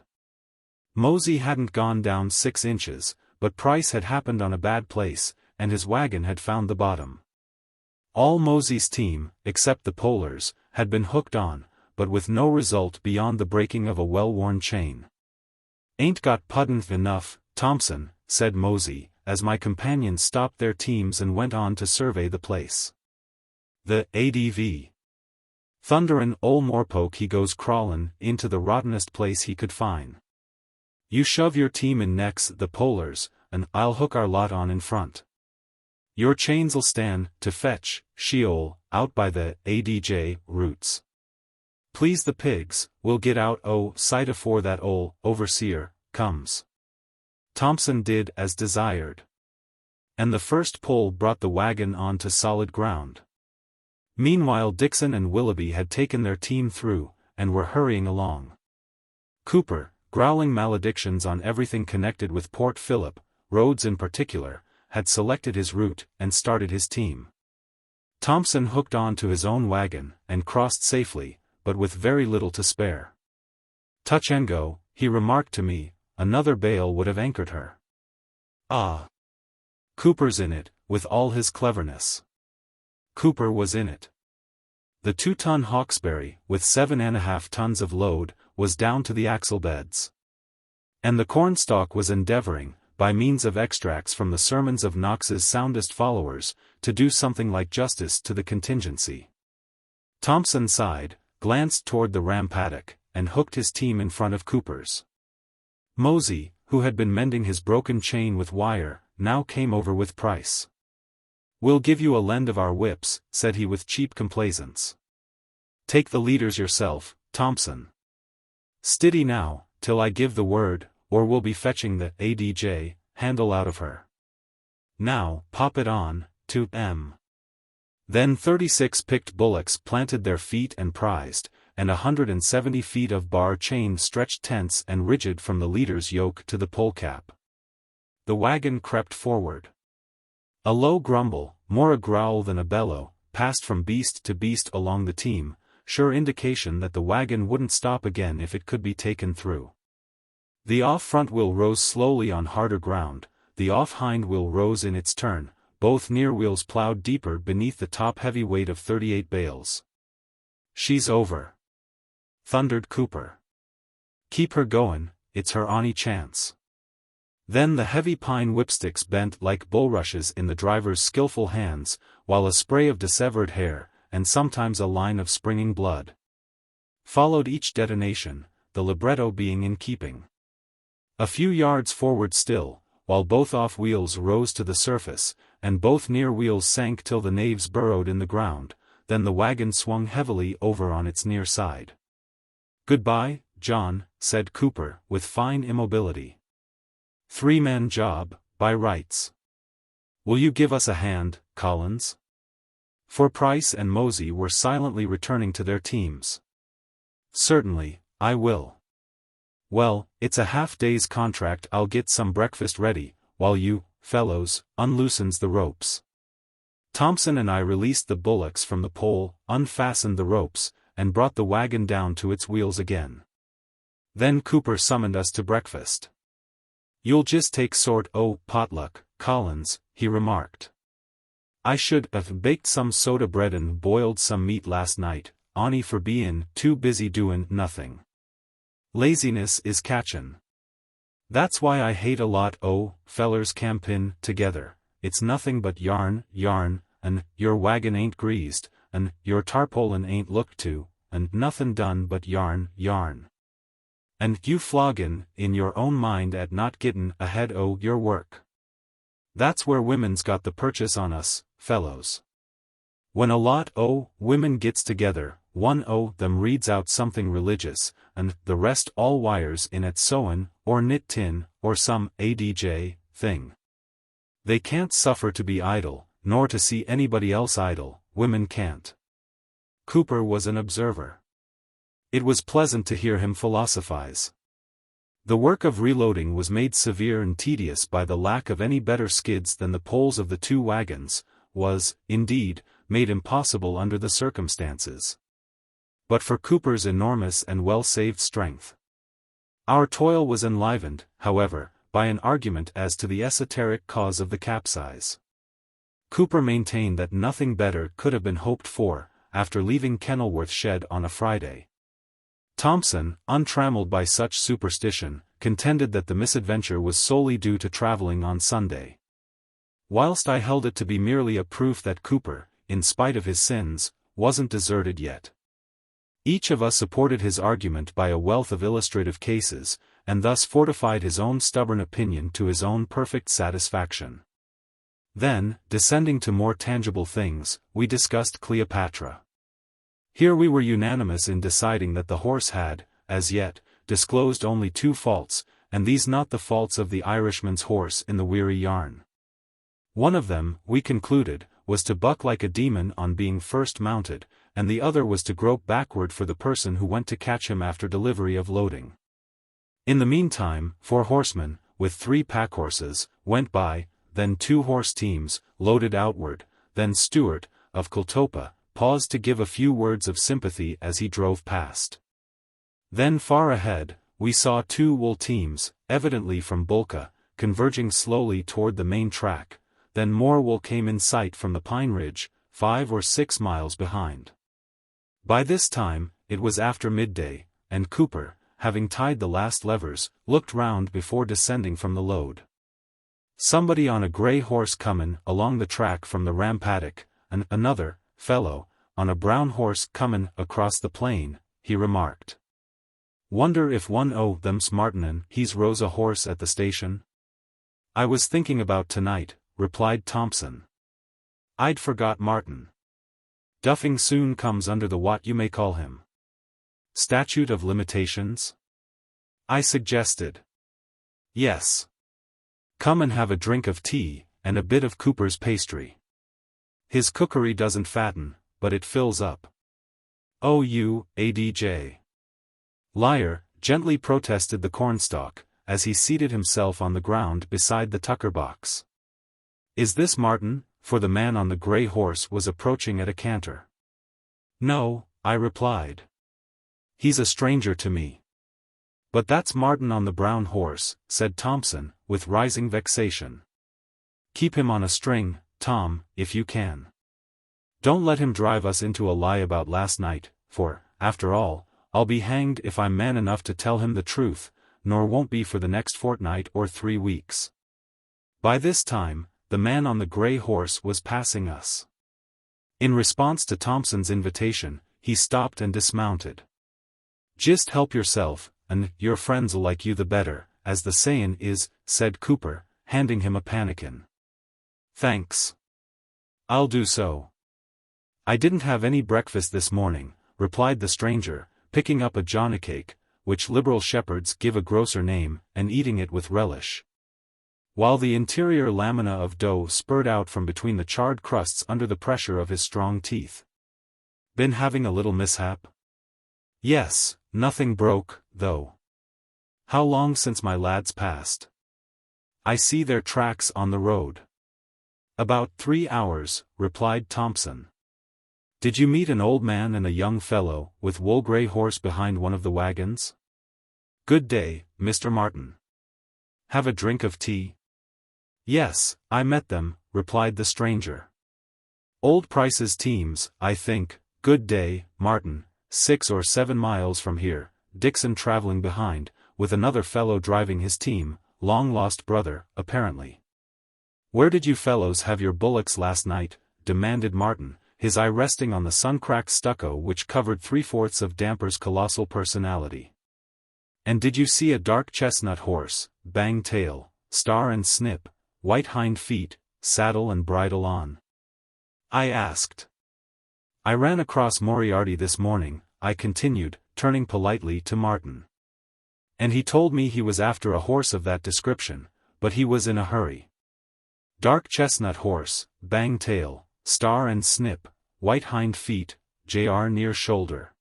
Mosey hadn't gone down 6 inches, but Price had happened on a bad place, and his wagon had found the bottom. All Mosey's team, except the polers, had been hooked on, but with no result beyond the breaking of a well-worn chain. "Ain't got puddin' enough, Thompson," said Mosey, as my companions stopped their teams and went on to survey the place. "The ADV thunderin' ol' morepoke he goes crawlin' into the rottenest place he could find. You shove your team in next the polers, and I'll hook our lot on in front. Your chains'll stand to fetch Sheol out by the ADJ roots. Please the pigs, we'll get out sight afore that ol' overseer comes." Thompson did as desired. And the first pull brought the wagon on to solid ground. Meanwhile Dixon and Willoughby had taken their team through, and were hurrying along. Cooper, growling maledictions on everything connected with Port Phillip, roads in particular, had selected his route, and started his team. Thompson hooked on to his own wagon, and crossed safely, but with very little to spare. "Touch and go," he remarked to me, "another bale would have anchored her." Ah! Cooper's in it, with all his cleverness. Cooper was in it. The 2-ton Hawkesbury, with 7.5 tons of load, was down to the axle beds. And the cornstalk was endeavoring, by means of extracts from the sermons of Knox's soundest followers, to do something like justice to the contingency. Thompson sighed, glanced toward the ram paddock, and hooked his team in front of Cooper's. Mosey, who had been mending his broken chain with wire, now came over with Price. "We'll give you a lend of our whips," said he with cheap complaisance. "Take the leaders yourself, Thompson. Stiddy now, till I give the word, or we'll be fetching the ADJ handle out of her. Now, pop it on, to M." Then 36 picked bullocks planted their feet and prized, and 170 feet of bar chain stretched tense and rigid from the leader's yoke to the polecap. The wagon crept forward. A low grumble, more a growl than a bellow, passed from beast to beast along the team, sure indication that the wagon wouldn't stop again if it could be taken through. The off front wheel rose slowly on harder ground, the off hind wheel rose in its turn, both near wheels plowed deeper beneath the top heavy weight of 38 bales. "She's over," thundered Cooper. "Keep her goin', it's her on'y chance." Then the heavy pine whipsticks bent like bulrushes in the driver's skillful hands, while a spray of dissevered hair, and sometimes a line of springing blood, followed each detonation, the libretto being in keeping. A few yards forward still, while both off wheels rose to the surface, and both near wheels sank till the naves burrowed in the ground, then the wagon swung heavily over on its near side. "Goodbye, John," said Cooper, with fine immobility. "Three-man job, by rights. Will you give us a hand, Collins?" For Price and Mosey were silently returning to their teams. "Certainly, I will." "Well, it's a half-day's contract. I'll get some breakfast ready, while you, fellows, unloosens the ropes." Thompson and I released the bullocks from the pole, unfastened the ropes, and brought the wagon down to its wheels again. Then Cooper summoned us to breakfast. "You'll just take sort o' potluck, Collins," he remarked. "I should have baked some soda bread and boiled some meat last night, on'y for bein' too busy doin' nothing. Laziness is catchin'. That's why I hate a lot o' fellers campin' together. It's nothing but yarn, an' your wagon ain't greased, an' your tarpaulin ain't looked to, and nothin' done but yarn. And you floggin' in your own mind at not gettin' ahead o' your work. That's where women's got the purchase on us, fellows. When a lot o' women gets together, one o' them reads out something religious, and the rest all wires in at sewin', or knit-tin, or some ADJ thing. They can't suffer to be idle, nor to see anybody else idle, women can't." Cooper was an observer. It was pleasant to hear him philosophize. The work of reloading was made severe and tedious by the lack of any better skids than the poles of the two wagons, was, indeed, made impossible under the circumstances. But for Cooper's enormous and well-saved strength. Our toil was enlivened, however, by an argument as to the esoteric cause of the capsize. Cooper maintained that nothing better could have been hoped for, after leaving Kenilworth Shed on a Friday. Thompson, untrammeled by such superstition, contended that the misadventure was solely due to traveling on Sunday. Whilst I held it to be merely a proof that Cooper, in spite of his sins, wasn't deserted yet. Each of us supported his argument by a wealth of illustrative cases, and thus fortified his own stubborn opinion to his own perfect satisfaction. Then, descending to more tangible things, we discussed Cleopatra. Here we were unanimous in deciding that the horse had, as yet, disclosed only two faults, and these not the faults of the Irishman's horse in the weary yarn. One of them, we concluded, was to buck like a demon on being first mounted, and the other was to grope backward for the person who went to catch him after delivery of loading. In the meantime, 4 horsemen, with 3 pack-horses, went by, then 2 horse teams, loaded outward, then Stewart, of Kultopa, paused to give a few words of sympathy as he drove past. Then far ahead, we saw 2 wool teams, evidently from Bulka, converging slowly toward the main track, then more wool came in sight from the Pine Ridge, 5 or 6 miles behind. By this time, it was after midday, and Cooper, having tied the last levers, looked round before descending from the load. "Somebody on a grey horse comin' along the track from the Rampaddock, and another fellow, on a brown horse comin' across the plain," he remarked. "Wonder if one o' them's Martinin' he's rose a horse at the station?" "I was thinking about tonight," replied Thompson. "I'd forgot Martin. Duffing soon comes under the what you may call him. Statute of limitations?" I suggested. "Yes. Come and have a drink of tea, and a bit of Cooper's pastry. His cookery doesn't fatten, but it fills up." "Oh you, ADJ. Liar," gently protested the cornstalk, as he seated himself on the ground beside the tucker box. "Is this Martin?" for the man on the grey horse was approaching at a canter. "No," I replied. "He's a stranger to me." "But that's Martin on the brown horse," said Thompson, with rising vexation. "Keep him on a string, Tom, if you can. Don't let him drive us into a lie about last night, for, after all, I'll be hanged if I'm man enough to tell him the truth, nor won't be for the next fortnight or 3 weeks." By this time, the man on the grey horse was passing us. In response to Thompson's invitation, he stopped and dismounted. "Just help yourself, and your friends'll like you the better, as the sayin' is," said Cooper, handing him a pannikin. "Thanks. I'll do so." "I didn't have any breakfast this morning," replied the stranger, picking up a johnny cake, which liberal shepherds give a grosser name, and eating it with relish. While the interior lamina of dough spurred out from between the charred crusts under the pressure of his strong teeth. Been having a little mishap? Yes, nothing broke, though. How long since my lads passed? I see their tracks on the road. About 3 hours, replied Thompson. Did you meet an old man and a young fellow, with wool-grey horse behind one of the wagons? Good day, Mr. Martin. Have a drink of tea? Yes, I met them, replied the stranger. Old Price's teams, I think. Good day, Martin. 6 or 7 miles from here, Dixon traveling behind, with another fellow driving his team, long-lost brother, apparently. Where did you fellows have your bullocks last night? Demanded Martin, his eye resting on the sun-cracked stucco which covered 3/4 of Damper's colossal personality. And did you see a dark chestnut horse, bang tail, star and snip, white hind feet, saddle and bridle on? I asked. I ran across Moriarty this morning, I continued, turning politely to Martin. And he told me he was after a horse of that description, but he was in a hurry. Dark chestnut horse, bang tail, star and snip, white hind feet, jr near shoulder.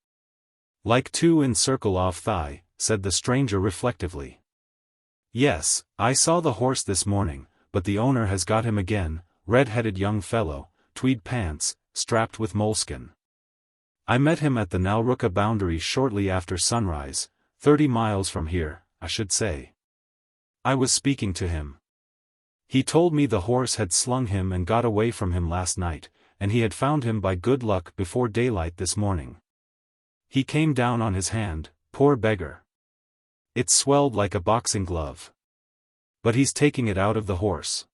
Like 2 in circle off thigh, said the stranger reflectively. Yes, I saw the horse this morning, but the owner has got him again, red-headed young fellow, tweed pants, strapped with moleskin. I met him at the Nalruka boundary shortly after sunrise, 30 miles from here, I should say. I was speaking to him. He told me the horse had slung him and got away from him last night, and he had found him by good luck before daylight this morning. He came down on his hand, poor beggar. It swelled like a boxing glove. But he's taking it out of the horse.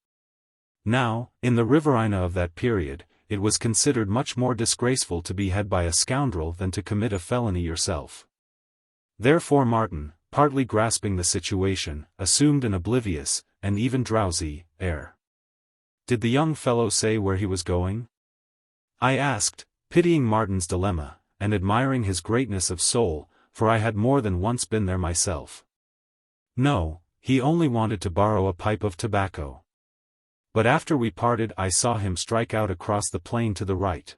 Now, in the Riverina of that period, it was considered much more disgraceful to be had by a scoundrel than to commit a felony yourself. Therefore Martin, partly grasping the situation, assumed an oblivious, and even drowsy, air. Did the young fellow say where he was going? I asked, pitying Martin's dilemma, and admiring his greatness of soul, for I had more than once been there myself. No, he only wanted to borrow a pipe of tobacco. But after we parted I saw him strike out across the plain to the right.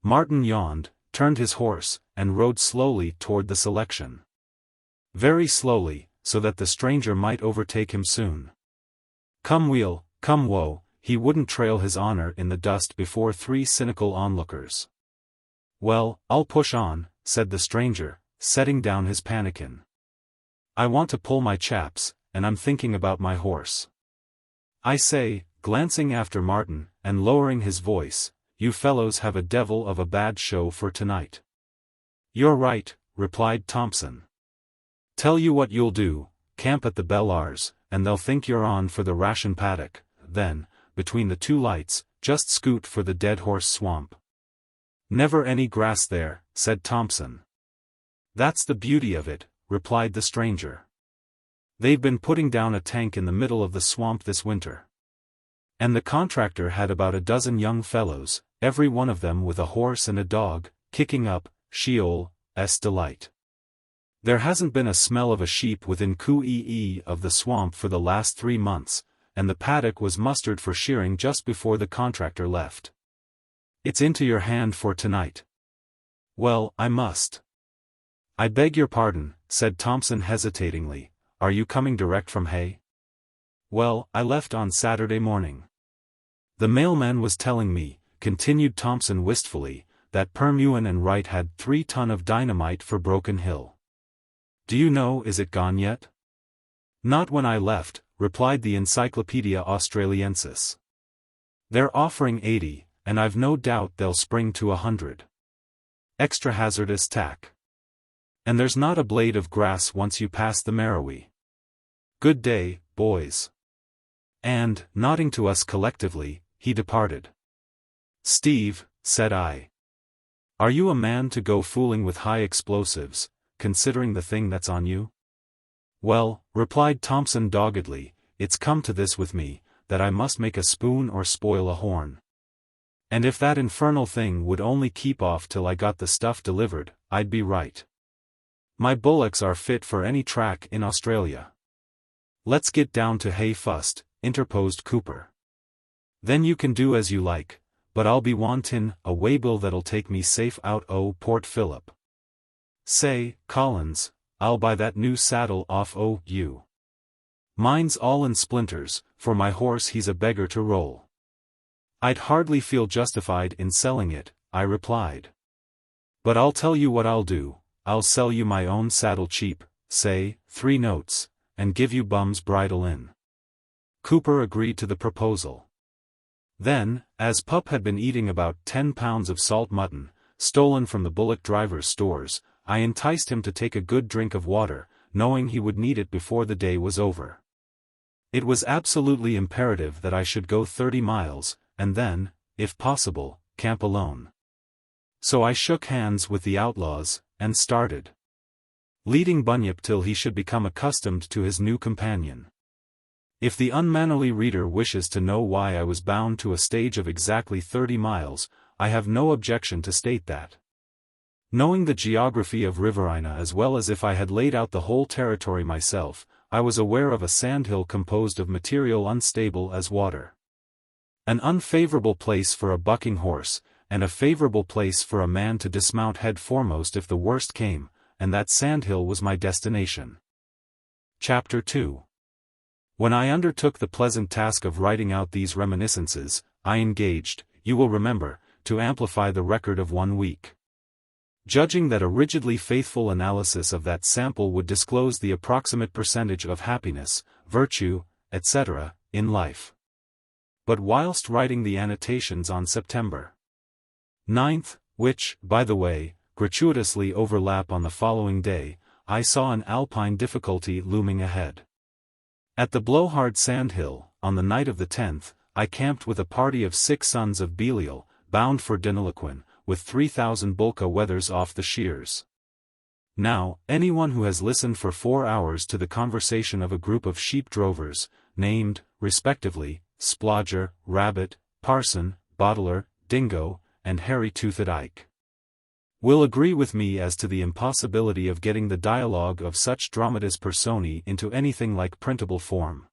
Martin yawned, turned his horse, and rode slowly toward the selection. Very slowly, so that the stranger might overtake him soon. Come weal, come woe, he wouldn't trail his honor in the dust before 3 cynical onlookers. Well, I'll push on, said the stranger, setting down his pannikin. I want to pull my chaps, and I'm thinking about my horse. I say, glancing after Martin, and lowering his voice, you fellows have a devil of a bad show for tonight. You're right, replied Thompson. Tell you what you'll do, camp at the Bellars, and they'll think you're on for the ration paddock, then, between the 2 lights, just scoot for the Dead Horse Swamp. Never any grass there, said Thompson. That's the beauty of it, replied the stranger. They've been putting down a tank in the middle of the swamp this winter. And the contractor had about a dozen young fellows, every one of them with a horse and a dog, kicking up, Sheol's delight. There hasn't been a smell of a sheep within coo-ee of the swamp for the last 3 months, and the paddock was mustered for shearing just before the contractor left. It's into your hand for tonight. Well, I must. I beg your pardon, said Thompson hesitatingly. Are you coming direct from Hay? Well, I left on Saturday morning. The mailman was telling me, continued Thompson wistfully, that Permewan and Wright had 3 ton of dynamite for Broken Hill. Do you know, is it gone yet? Not when I left, replied the Encyclopedia Australiensis. They're offering 80, and I've no doubt they'll spring to 100. Extra hazardous tack. And there's not a blade of grass once you pass the Marrowie. Good day, boys. And, nodding to us collectively, he departed. Steve, said I. Are you a man to go fooling with high explosives, considering the thing that's on you? Well, replied Thompson doggedly, it's come to this with me, that I must make a spoon or spoil a horn. And if that infernal thing would only keep off till I got the stuff delivered, I'd be right. My bullocks are fit for any track in Australia. Let's get down to hay fust, interposed Cooper. Then you can do as you like, but I'll be wantin' a waybill that'll take me safe out o' Port Phillip. Say, Collins, I'll buy that new saddle off o' you. Mine's all in splinters, for my horse he's a beggar to roll. I'd hardly feel justified in selling it, I replied. But I'll tell you what I'll do, I'll sell you my own saddle cheap, say, 3 notes, and give you bum's bridle in. Cooper agreed to the proposal. Then, as Pup had been eating about 10 pounds of salt mutton, stolen from the bullock driver's stores, I enticed him to take a good drink of water, knowing he would need it before the day was over. It was absolutely imperative that I should go 30 miles, and then, if possible, camp alone. So I shook hands with the outlaws, and started, leading Bunyip till he should become accustomed to his new companion. If the unmannerly reader wishes to know why I was bound to a stage of exactly 30 miles, I have no objection to state that. Knowing the geography of Riverina as well as if I had laid out the whole territory myself, I was aware of a sandhill composed of material unstable as water. An unfavorable place for a bucking horse, and a favorable place for a man to dismount head foremost if the worst came, and that sandhill was my destination. Chapter 2. When I undertook the pleasant task of writing out these reminiscences, I engaged, you will remember, to amplify the record of 1 week. Judging that a rigidly faithful analysis of that sample would disclose the approximate percentage of happiness, virtue, etc., in life. But whilst writing the annotations on September 9th, which, by the way, gratuitously overlap on the following day, I saw an alpine difficulty looming ahead. At the Blowhard Sandhill, on the night of the 10th, I camped with a party of 6 sons of Belial, bound for Deniliquin, with 3,000 bulka wethers off the shears. Now, anyone who has listened for 4 hours to the conversation of a group of sheep drovers, named, respectively, Splodger, Rabbit, Parson, Bottler, Dingo, and Hairy-Toothed Ike, will agree with me as to the impossibility of getting the dialogue of such dramatis personae into anything like printable form.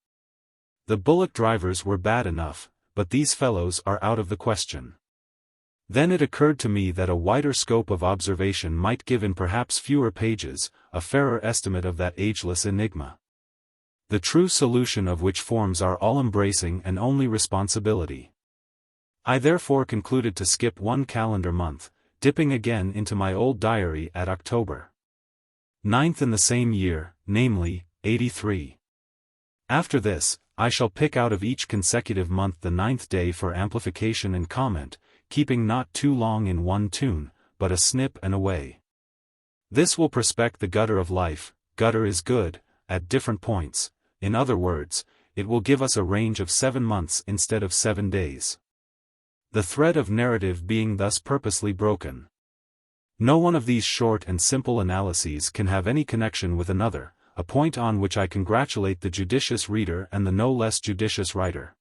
The bullock drivers were bad enough, but these fellows are out of the question. Then it occurred to me that a wider scope of observation might give in perhaps fewer pages, a fairer estimate of that ageless enigma, the true solution of which forms our all-embracing and only responsibility. I therefore concluded to skip 1 calendar month, dipping again into my old diary at October 9th in the same year, namely, 83. After this, I shall pick out of each consecutive month the 9th day for amplification and comment, keeping not too long in one tune, but a snip and away. This will prospect the gutter of life, gutter is good, at different points, in other words, it will give us a range of 7 months instead of 7 days. The thread of narrative being thus purposely broken. No one of these short and simple analyses can have any connection with another, a point on which I congratulate the judicious reader and the no less judicious writer.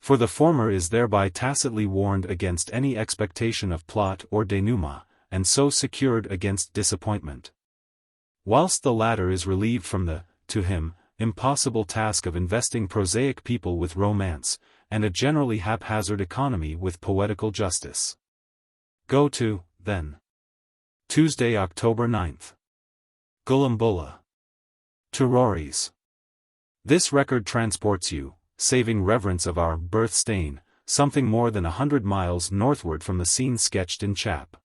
For the former is thereby tacitly warned against any expectation of plot or denouement, and so secured against disappointment. Whilst the latter is relieved from the, to him, impossible task of investing prosaic people with romance, and a generally haphazard economy with poetical justice. Go to, then. Tuesday, October 9th. Gulumbulla. To Rory's. This record transports you, saving reverence of our birth stain, something more than 100 miles northward from the scene sketched in chap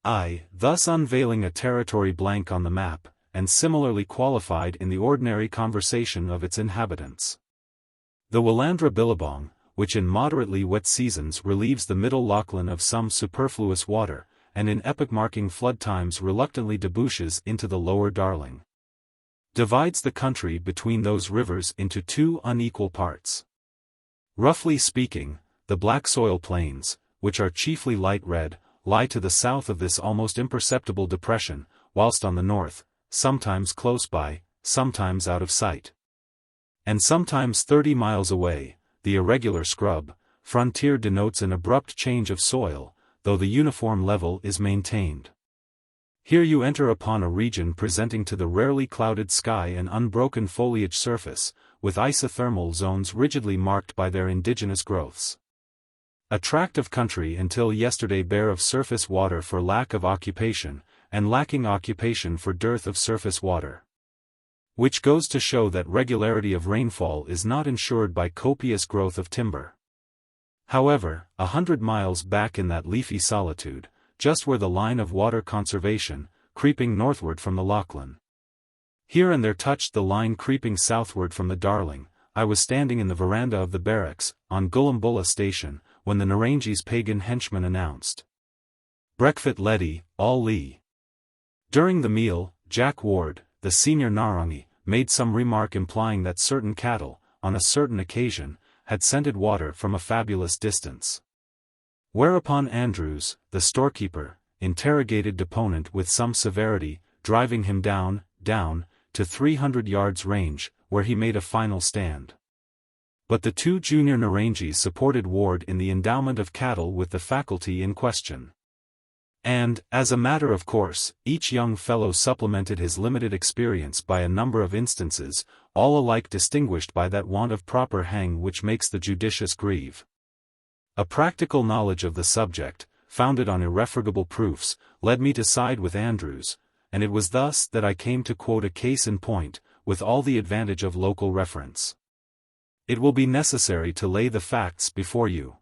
I, thus unveiling a territory blank on the map, and similarly qualified in the ordinary conversation of its inhabitants. The Willandra Billabong, which in moderately wet seasons relieves the middle Lachlan of some superfluous water, and in epoch-marking flood times reluctantly debouches into the lower Darling, divides the country between those rivers into 2 unequal parts. Roughly speaking, the black soil plains, which are chiefly light red, lie to the south of this almost imperceptible depression, whilst on the north, sometimes close by, sometimes out of sight, and sometimes 30 miles away, the irregular scrub frontier denotes an abrupt change of soil, though the uniform level is maintained. Here you enter upon a region presenting to the rarely clouded sky an unbroken foliage surface, with isothermal zones rigidly marked by their indigenous growths. A tract of country until yesterday bare of surface water for lack of occupation, and lacking occupation for dearth of surface water. Which goes to show that regularity of rainfall is not ensured by copious growth of timber. However, 100 miles back in that leafy solitude, just where the line of water conservation, creeping northward from the Lachlan. Here and there touched the line creeping southward from the Darling, I was standing in the veranda of the barracks, on Gulumbulla station, when the Narangi's pagan henchman announced. Breakfast ready, all Lee. During the meal, Jack Ward, the senior Narangi, made some remark implying that certain cattle, on a certain occasion, had scented water from a fabulous distance. Whereupon Andrews, the storekeeper, interrogated deponent with some severity, driving him down, to 300 yards range, where he made a final stand. But the two junior Narangis supported Ward in the endowment of cattle with the faculty in question. And, as a matter of course, each young fellow supplemented his limited experience by a number of instances, all alike distinguished by that want of proper hang which makes the judicious grieve. A practical knowledge of the subject, founded on irrefragable proofs, led me to side with Andrews, and it was thus that I came to quote a case in point, with all the advantage of local reference. It will be necessary to lay the facts before you.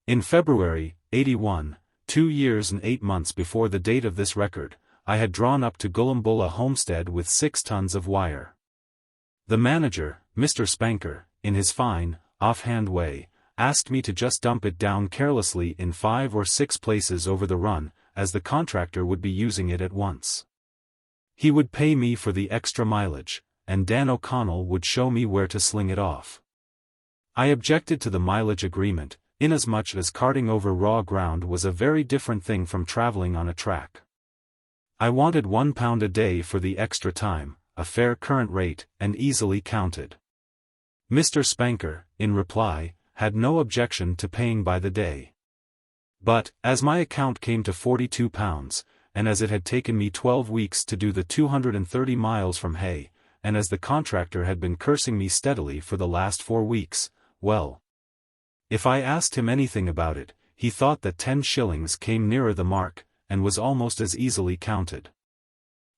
In February, 81, 2 years and 8 months before the date of this record, I had drawn up to Gulumbulla homestead with 6 tons of wire. The manager, Mr. Spanker, in his fine, off-hand way, asked me to just dump it down carelessly in 5 or 6 places over the run, as the contractor would be using it at once. He would pay me for the extra mileage, and Dan O'Connell would show me where to sling it off. I objected to the mileage agreement, inasmuch as carting over raw ground was a very different thing from traveling on a track. I wanted £1 a day for the extra time, a fair current rate, and easily counted. Mr. Spanker, in reply, had no objection to paying by the day. But, as my account came to £42, and as it had taken me 12 weeks to do the 230 miles from Hay, and as the contractor had been cursing me steadily for the last 4 weeks, well, if I asked him anything about it, he thought that 10 shillings came nearer the mark, and was almost as easily counted.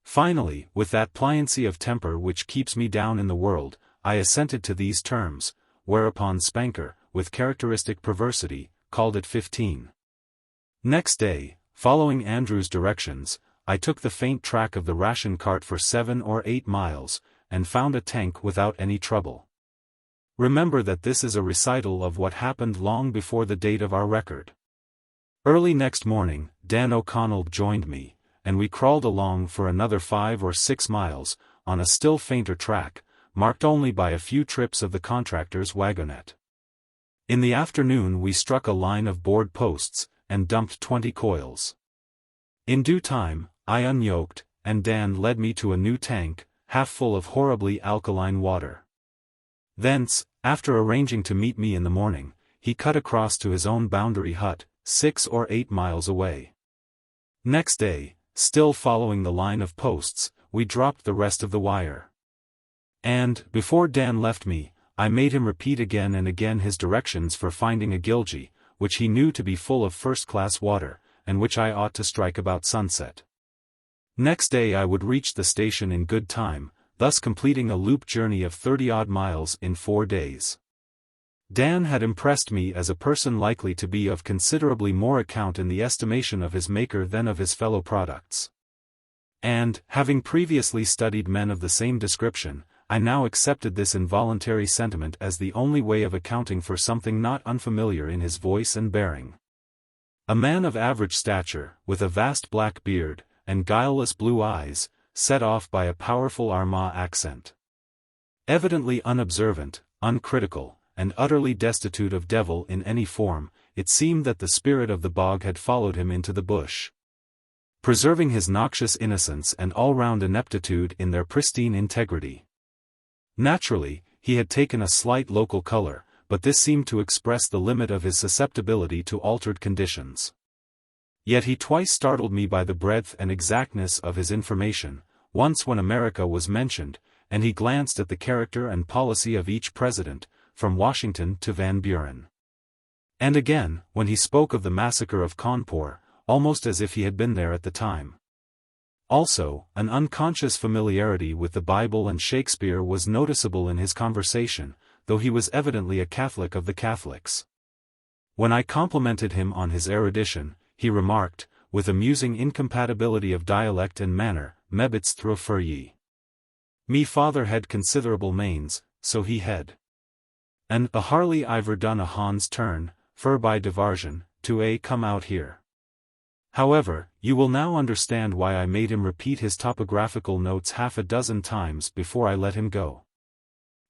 Finally, with that pliancy of temper which keeps me down in the world, I assented to these terms, whereupon Spanker, with characteristic perversity, called it 15. Next day, following Andrew's directions, I took the faint track of the ration cart for 7 or 8 miles, and found a tank without any trouble. Remember that this is a recital of what happened long before the date of our record. Early next morning, Dan O'Connell joined me, and we crawled along for another 5 or 6 miles, on a still fainter track, marked only by a few trips of the contractor's wagonette. In the afternoon we struck a line of board posts, and dumped 20 coils. In due time, I unyoked, and Dan led me to a new tank, half full of horribly alkaline water. Thence, after arranging to meet me in the morning, he cut across to his own boundary hut, 6 or 8 miles away. Next day, still following the line of posts, we dropped the rest of the wire. And, before Dan left me, I made him repeat again and again his directions for finding a gilgee, which he knew to be full of first-class water, and which I ought to strike about sunset. Next day I would reach the station in good time, thus completing a loop journey of 30-odd miles in 4 days. Dan had impressed me as a person likely to be of considerably more account in the estimation of his maker than of his fellow products. And, having previously studied men of the same description, I now accepted this involuntary sentiment as the only way of accounting for something not unfamiliar in his voice and bearing. A man of average stature, with a vast black beard, and guileless blue eyes, set off by a powerful Armagh accent. Evidently unobservant, uncritical, and utterly destitute of devil in any form, it seemed that the spirit of the bog had followed him into the bush, preserving his noxious innocence and all-round ineptitude in their pristine integrity. Naturally, he had taken a slight local color, but this seemed to express the limit of his susceptibility to altered conditions. Yet he twice startled me by the breadth and exactness of his information, once when America was mentioned, and he glanced at the character and policy of each president, from Washington to Van Buren. And again, when he spoke of the massacre of Cawnpore, almost as if he had been there at the time. Also, an unconscious familiarity with the Bible and Shakespeare was noticeable in his conversation, though he was evidently a Catholic of the Catholics. When I complimented him on his erudition, he remarked, with amusing incompatibility of dialect and manner, "Mebbits thro' fur ye. Me father had considerable mains, so he had. And a Harley Iver done a Hans turn, fur by diversion, to a come out here." However, you will now understand why I made him repeat his topographical notes half a dozen times before I let him go.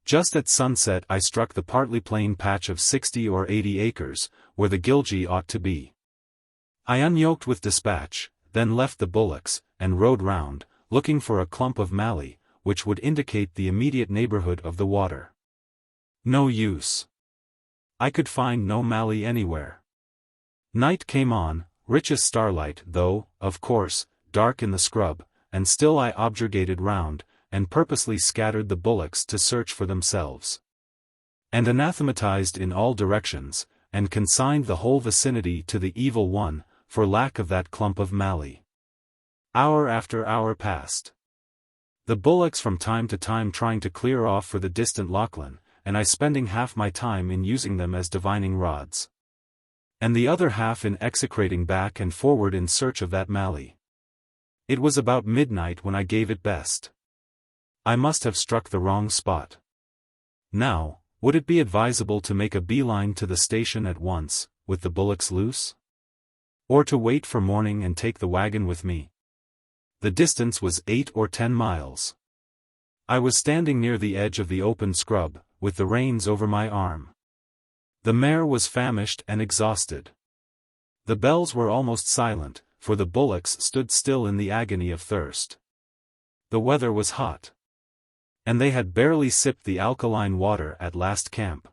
Just at sunset I struck the partly plain patch of 60 or 80 acres, where the Gilgee ought to be. I unyoked with dispatch, then left the bullocks, and rode round, looking for a clump of mallee, which would indicate the immediate neighborhood of the water. No use. I could find no mallee anywhere. Night came on, rich as starlight, though, of course, dark in the scrub, and still I objurgated round, and purposely scattered the bullocks to search for themselves. And anathematized in all directions, and consigned the whole vicinity to the evil one, for lack of that clump of mallee. Hour after hour passed. The bullocks from time to time trying to clear off for the distant Lachlan, and I spending half my time in using them as divining rods, and the other half in execrating back and forward in search of that mallee. It was about midnight when I gave it best. I must have struck the wrong spot. Now, would it be advisable to make a beeline to the station at once, with the bullocks loose? Or to wait for morning and take the wagon with me? The distance was 8 or 10 miles. I was standing near the edge of the open scrub, with the reins over my arm. The mare was famished and exhausted. The bells were almost silent, for the bullocks stood still in the agony of thirst. The weather was hot, and they had barely sipped the alkaline water at last camp.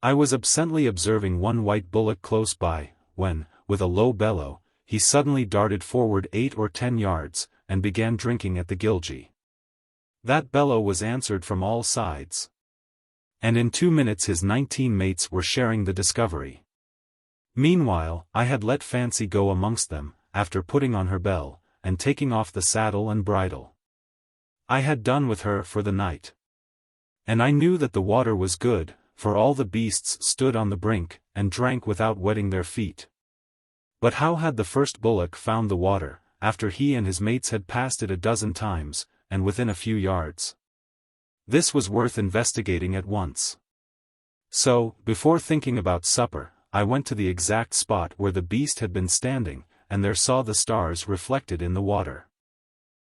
I was absently observing one white bullock close by, when, with a low bellow, he suddenly darted forward 8 or 10 yards, and began drinking at the Gilgee. That bellow was answered from all sides. And in 2 minutes his 19 mates were sharing the discovery. Meanwhile, I had let Fancy go amongst them, after putting on her bell, and taking off the saddle and bridle. I had done with her for the night. And I knew that the water was good, for all the beasts stood on the brink, and drank without wetting their feet. But how had the first bullock found the water, after he and his mates had passed it a dozen times, and within a few yards? This was worth investigating at once. So, before thinking about supper, I went to the exact spot where the beast had been standing, and there saw the stars reflected in the water.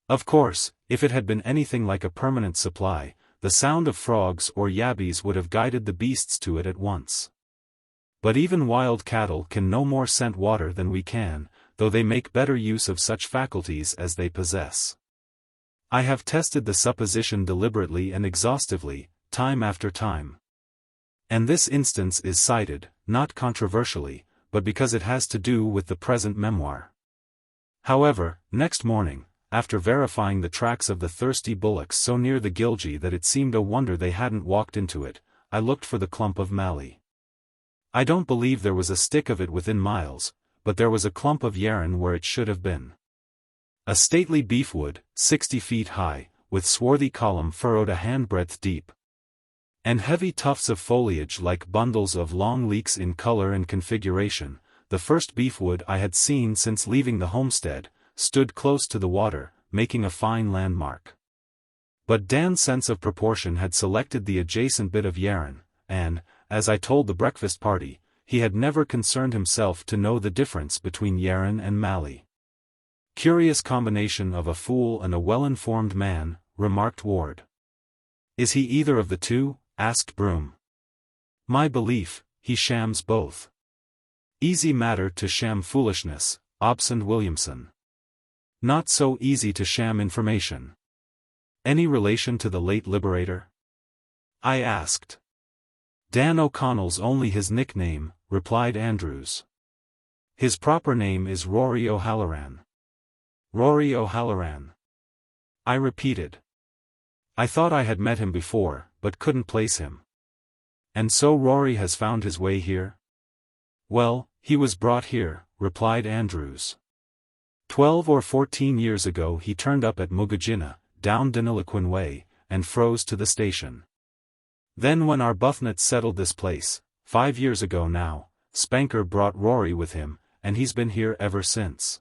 Of course, if it had been anything like a permanent supply, the sound of frogs or yabbies would have guided the beasts to it at once. But even wild cattle can no more scent water than we can, though they make better use of such faculties as they possess. I have tested the supposition deliberately and exhaustively, time after time. And this instance is cited, not controversially, but because it has to do with the present memoir. However, next morning, after verifying the tracks of the thirsty bullocks so near the Gilgee that it seemed a wonder they hadn't walked into it, I looked for the clump of mallee. I don't believe there was a stick of it within miles, but there was a clump of yarn where it should have been. A stately beefwood, 60 feet high, with swarthy column furrowed a handbreadth deep. And heavy tufts of foliage like bundles of long leeks in color and configuration, the first beefwood I had seen since leaving the homestead, stood close to the water, making a fine landmark. But Dan's sense of proportion had selected the adjacent bit of yarn, and, as I told the breakfast party, he had never concerned himself to know the difference between yarn and mallee. Curious combination of a fool and a well-informed man, remarked Ward. Is he either of the two? Asked Broom. My belief, he shams both. Easy matter to sham foolishness, Obson Williamson. Not so easy to sham information. Any relation to the late Liberator? I asked. Dan O'Connell's only his nickname, replied Andrews. His proper name is Rory O'Halloran. Rory O'Halloran. I repeated. I thought I had met him before, but couldn't place him. And so Rory has found his way here? Well, he was brought here, replied Andrews. 12 or 14 years ago he turned up at Mugajina, down Deniliquin Way, and froze to the station. Then when Arbuthnot settled this place, 5 years ago now, Spanker brought Rory with him, and he's been here ever since.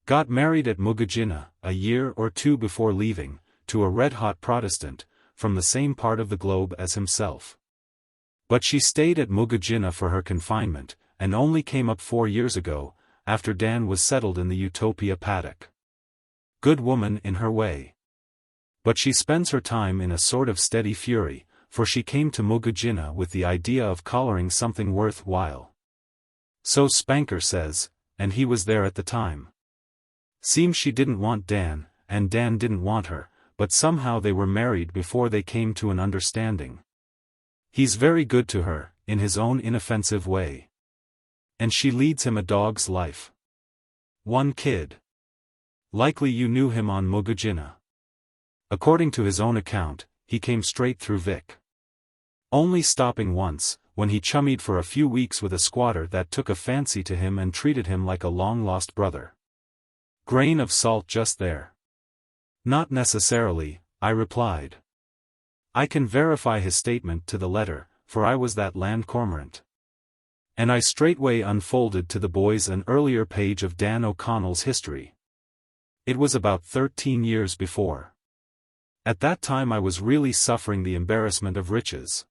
Got married at Mugajina, a year or two before leaving, to a red-hot Protestant, from the same part of the globe as himself. But she stayed at Mugajina for her confinement, and only came up 4 years ago, after Dan was settled in the Utopia paddock. Good woman in her way. But she spends her time in a sort of steady fury, for she came to Mugajina with the idea of collaring something worthwhile. So Spanker says, and he was there at the time. Seems she didn't want Dan, and Dan didn't want her, but somehow they were married before they came to an understanding. He's very good to her, in his own inoffensive way. And she leads him a dog's life. One kid. Likely you knew him on Mugajina. According to his own account, he came straight through Vic. Only stopping once, when he chummied for a few weeks with a squatter that took a fancy to him and treated him like a long-lost brother. Grain of salt just there. Not necessarily, I replied. I can verify his statement to the letter, for I was that land cormorant. And I straightway unfolded to the boys an earlier page of Dan O'Connell's history. It was about 13 years before. At that time I was really suffering the embarrassment of riches.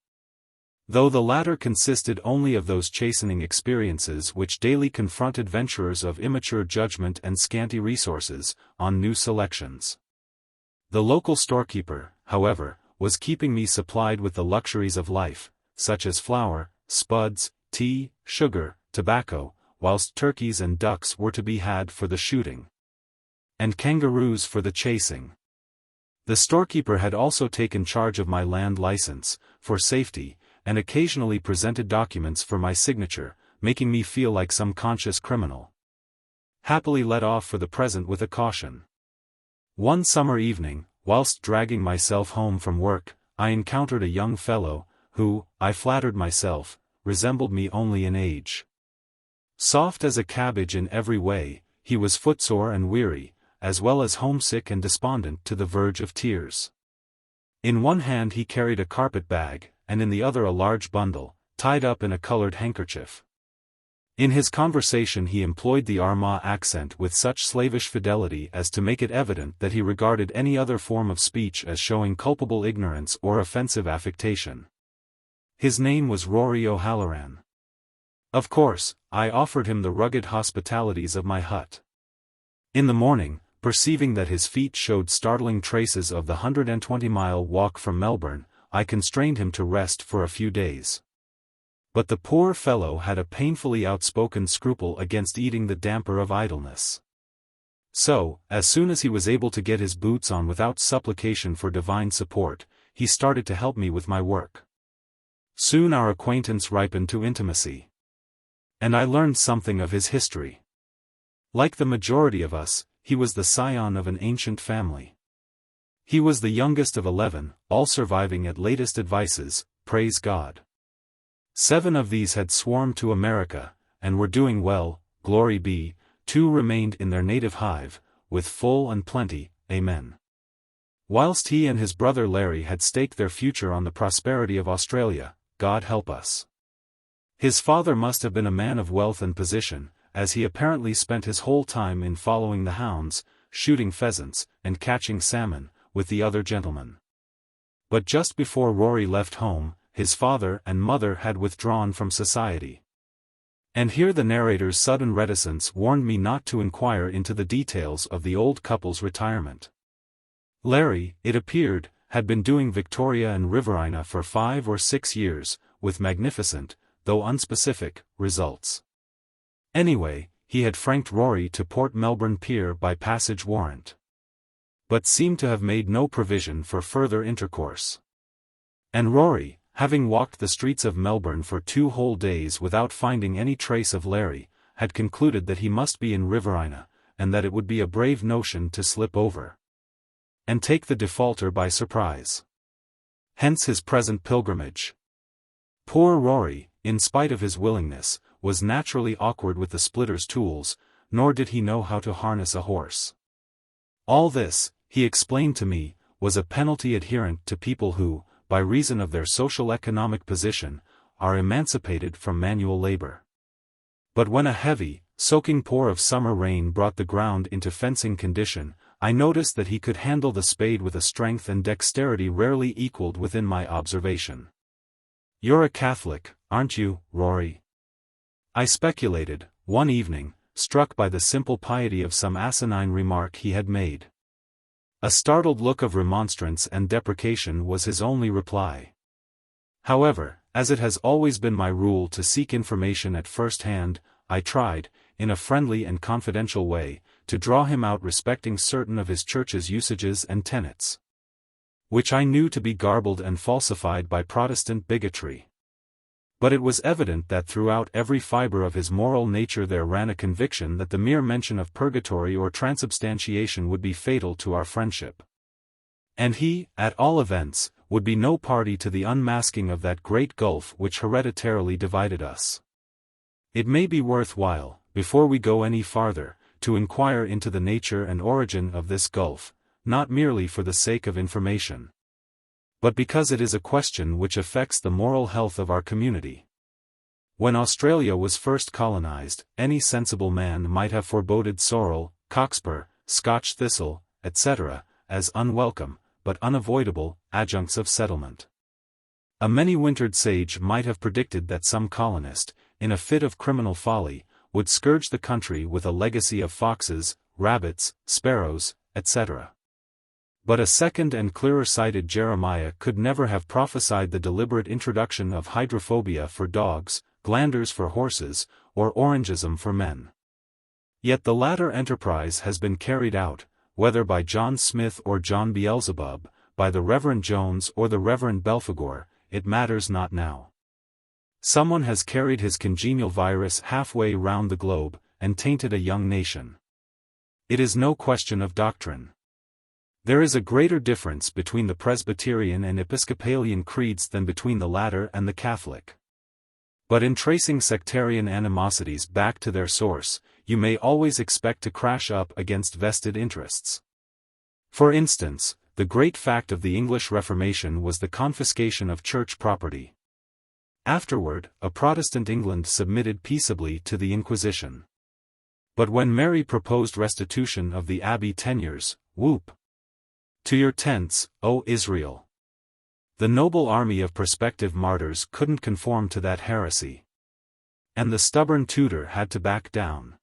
Though the latter consisted only of those chastening experiences which daily confront adventurers of immature judgment and scanty resources, on new selections. The local storekeeper, however, was keeping me supplied with the luxuries of life, such as flour, spuds, tea, sugar, tobacco, whilst turkeys and ducks were to be had for the shooting, and kangaroos for the chasing. The storekeeper had also taken charge of my land license, for safety, and occasionally presented documents for my signature, making me feel like some conscious criminal. Happily let off for the present with a caution. One summer evening, whilst dragging myself home from work, I encountered a young fellow, who, I flattered myself, resembled me only in age. Soft as a cabbage in every way, he was footsore and weary, as well as homesick and despondent to the verge of tears. In one hand he carried a carpet bag, and in the other a large bundle, tied up in a colored handkerchief. In his conversation he employed the Armagh accent with such slavish fidelity as to make it evident that he regarded any other form of speech as showing culpable ignorance or offensive affectation. His name was Rory O'Halloran. Of course, I offered him the rugged hospitalities of my hut. In the morning, perceiving that his feet showed startling traces of the 120-mile walk from Melbourne, I constrained him to rest for a few days. But the poor fellow had a painfully outspoken scruple against eating the damper of idleness. So, as soon as he was able to get his boots on without supplication for divine support, he started to help me with my work. Soon our acquaintance ripened to intimacy. And I learned something of his history. Like the majority of us, he was the scion of an ancient family. He was the youngest of 11, all surviving at latest advices, praise God. 7 of these had swarmed to America, and were doing well, glory be. 2 remained in their native hive, with full and plenty, amen. Whilst he and his brother Larry had staked their future on the prosperity of Australia, God help us. His father must have been a man of wealth and position, as he apparently spent his whole time in following the hounds, shooting pheasants, and catching salmon, with the other gentlemen. But just before Rory left home, his father and mother had withdrawn from society. And here the narrator's sudden reticence warned me not to inquire into the details of the old couple's retirement. Larry, it appeared, had been doing Victoria and Riverina for 5 or 6 years, with magnificent, though unspecific, results. Anyway, he had franked Rory to Port Melbourne Pier by passage warrant. But seemed to have made no provision for further intercourse. And Rory, having walked the streets of Melbourne for 2 whole days without finding any trace of Larry, had concluded that he must be in Riverina, and that it would be a brave notion to slip over and take the defaulter by surprise. Hence his present pilgrimage. Poor Rory, in spite of his willingness, was naturally awkward with the splitter's tools, nor did he know how to harness a horse. All this, he explained to me, was a penalty adherent to people who, by reason of their social economic position, are emancipated from manual labor. But when a heavy, soaking pour of summer rain brought the ground into fencing condition, I noticed that he could handle the spade with a strength and dexterity rarely equaled within my observation. "You're a Catholic, aren't you, Rory?" I speculated, one evening, struck by the simple piety of some asinine remark he had made. A startled look of remonstrance and deprecation was his only reply. However, as it has always been my rule to seek information at first hand, I tried, in a friendly and confidential way, to draw him out respecting certain of his church's usages and tenets, which I knew to be garbled and falsified by Protestant bigotry. But it was evident that throughout every fiber of his moral nature there ran a conviction that the mere mention of purgatory or transubstantiation would be fatal to our friendship. And he, at all events, would be no party to the unmasking of that great gulf which hereditarily divided us. It may be worth while, before we go any farther, to inquire into the nature and origin of this gulf, not merely for the sake of information, but because it is a question which affects the moral health of our community. When Australia was first colonized, any sensible man might have foreboded sorrel, cockspur, Scotch thistle, etc., as unwelcome, but unavoidable, adjuncts of settlement. A many-wintered sage might have predicted that some colonist, in a fit of criminal folly, would scourge the country with a legacy of foxes, rabbits, sparrows, etc. But a second and clearer-sighted Jeremiah could never have prophesied the deliberate introduction of hydrophobia for dogs, glanders for horses, or orangism for men. Yet the latter enterprise has been carried out, whether by John Smith or John Beelzebub, by the Reverend Jones or the Reverend Belphegor, it matters not now. Someone has carried his congenial virus halfway round the globe, and tainted a young nation. It is no question of doctrine. There is a greater difference between the Presbyterian and Episcopalian creeds than between the latter and the Catholic. But in tracing sectarian animosities back to their source, you may always expect to crash up against vested interests. For instance, the great fact of the English Reformation was the confiscation of church property. Afterward, a Protestant England submitted peaceably to the Inquisition. But when Mary proposed restitution of the abbey tenures, whoop! To your tents, O Israel! The noble army of prospective martyrs couldn't conform to that heresy. And the stubborn Tudor had to back down.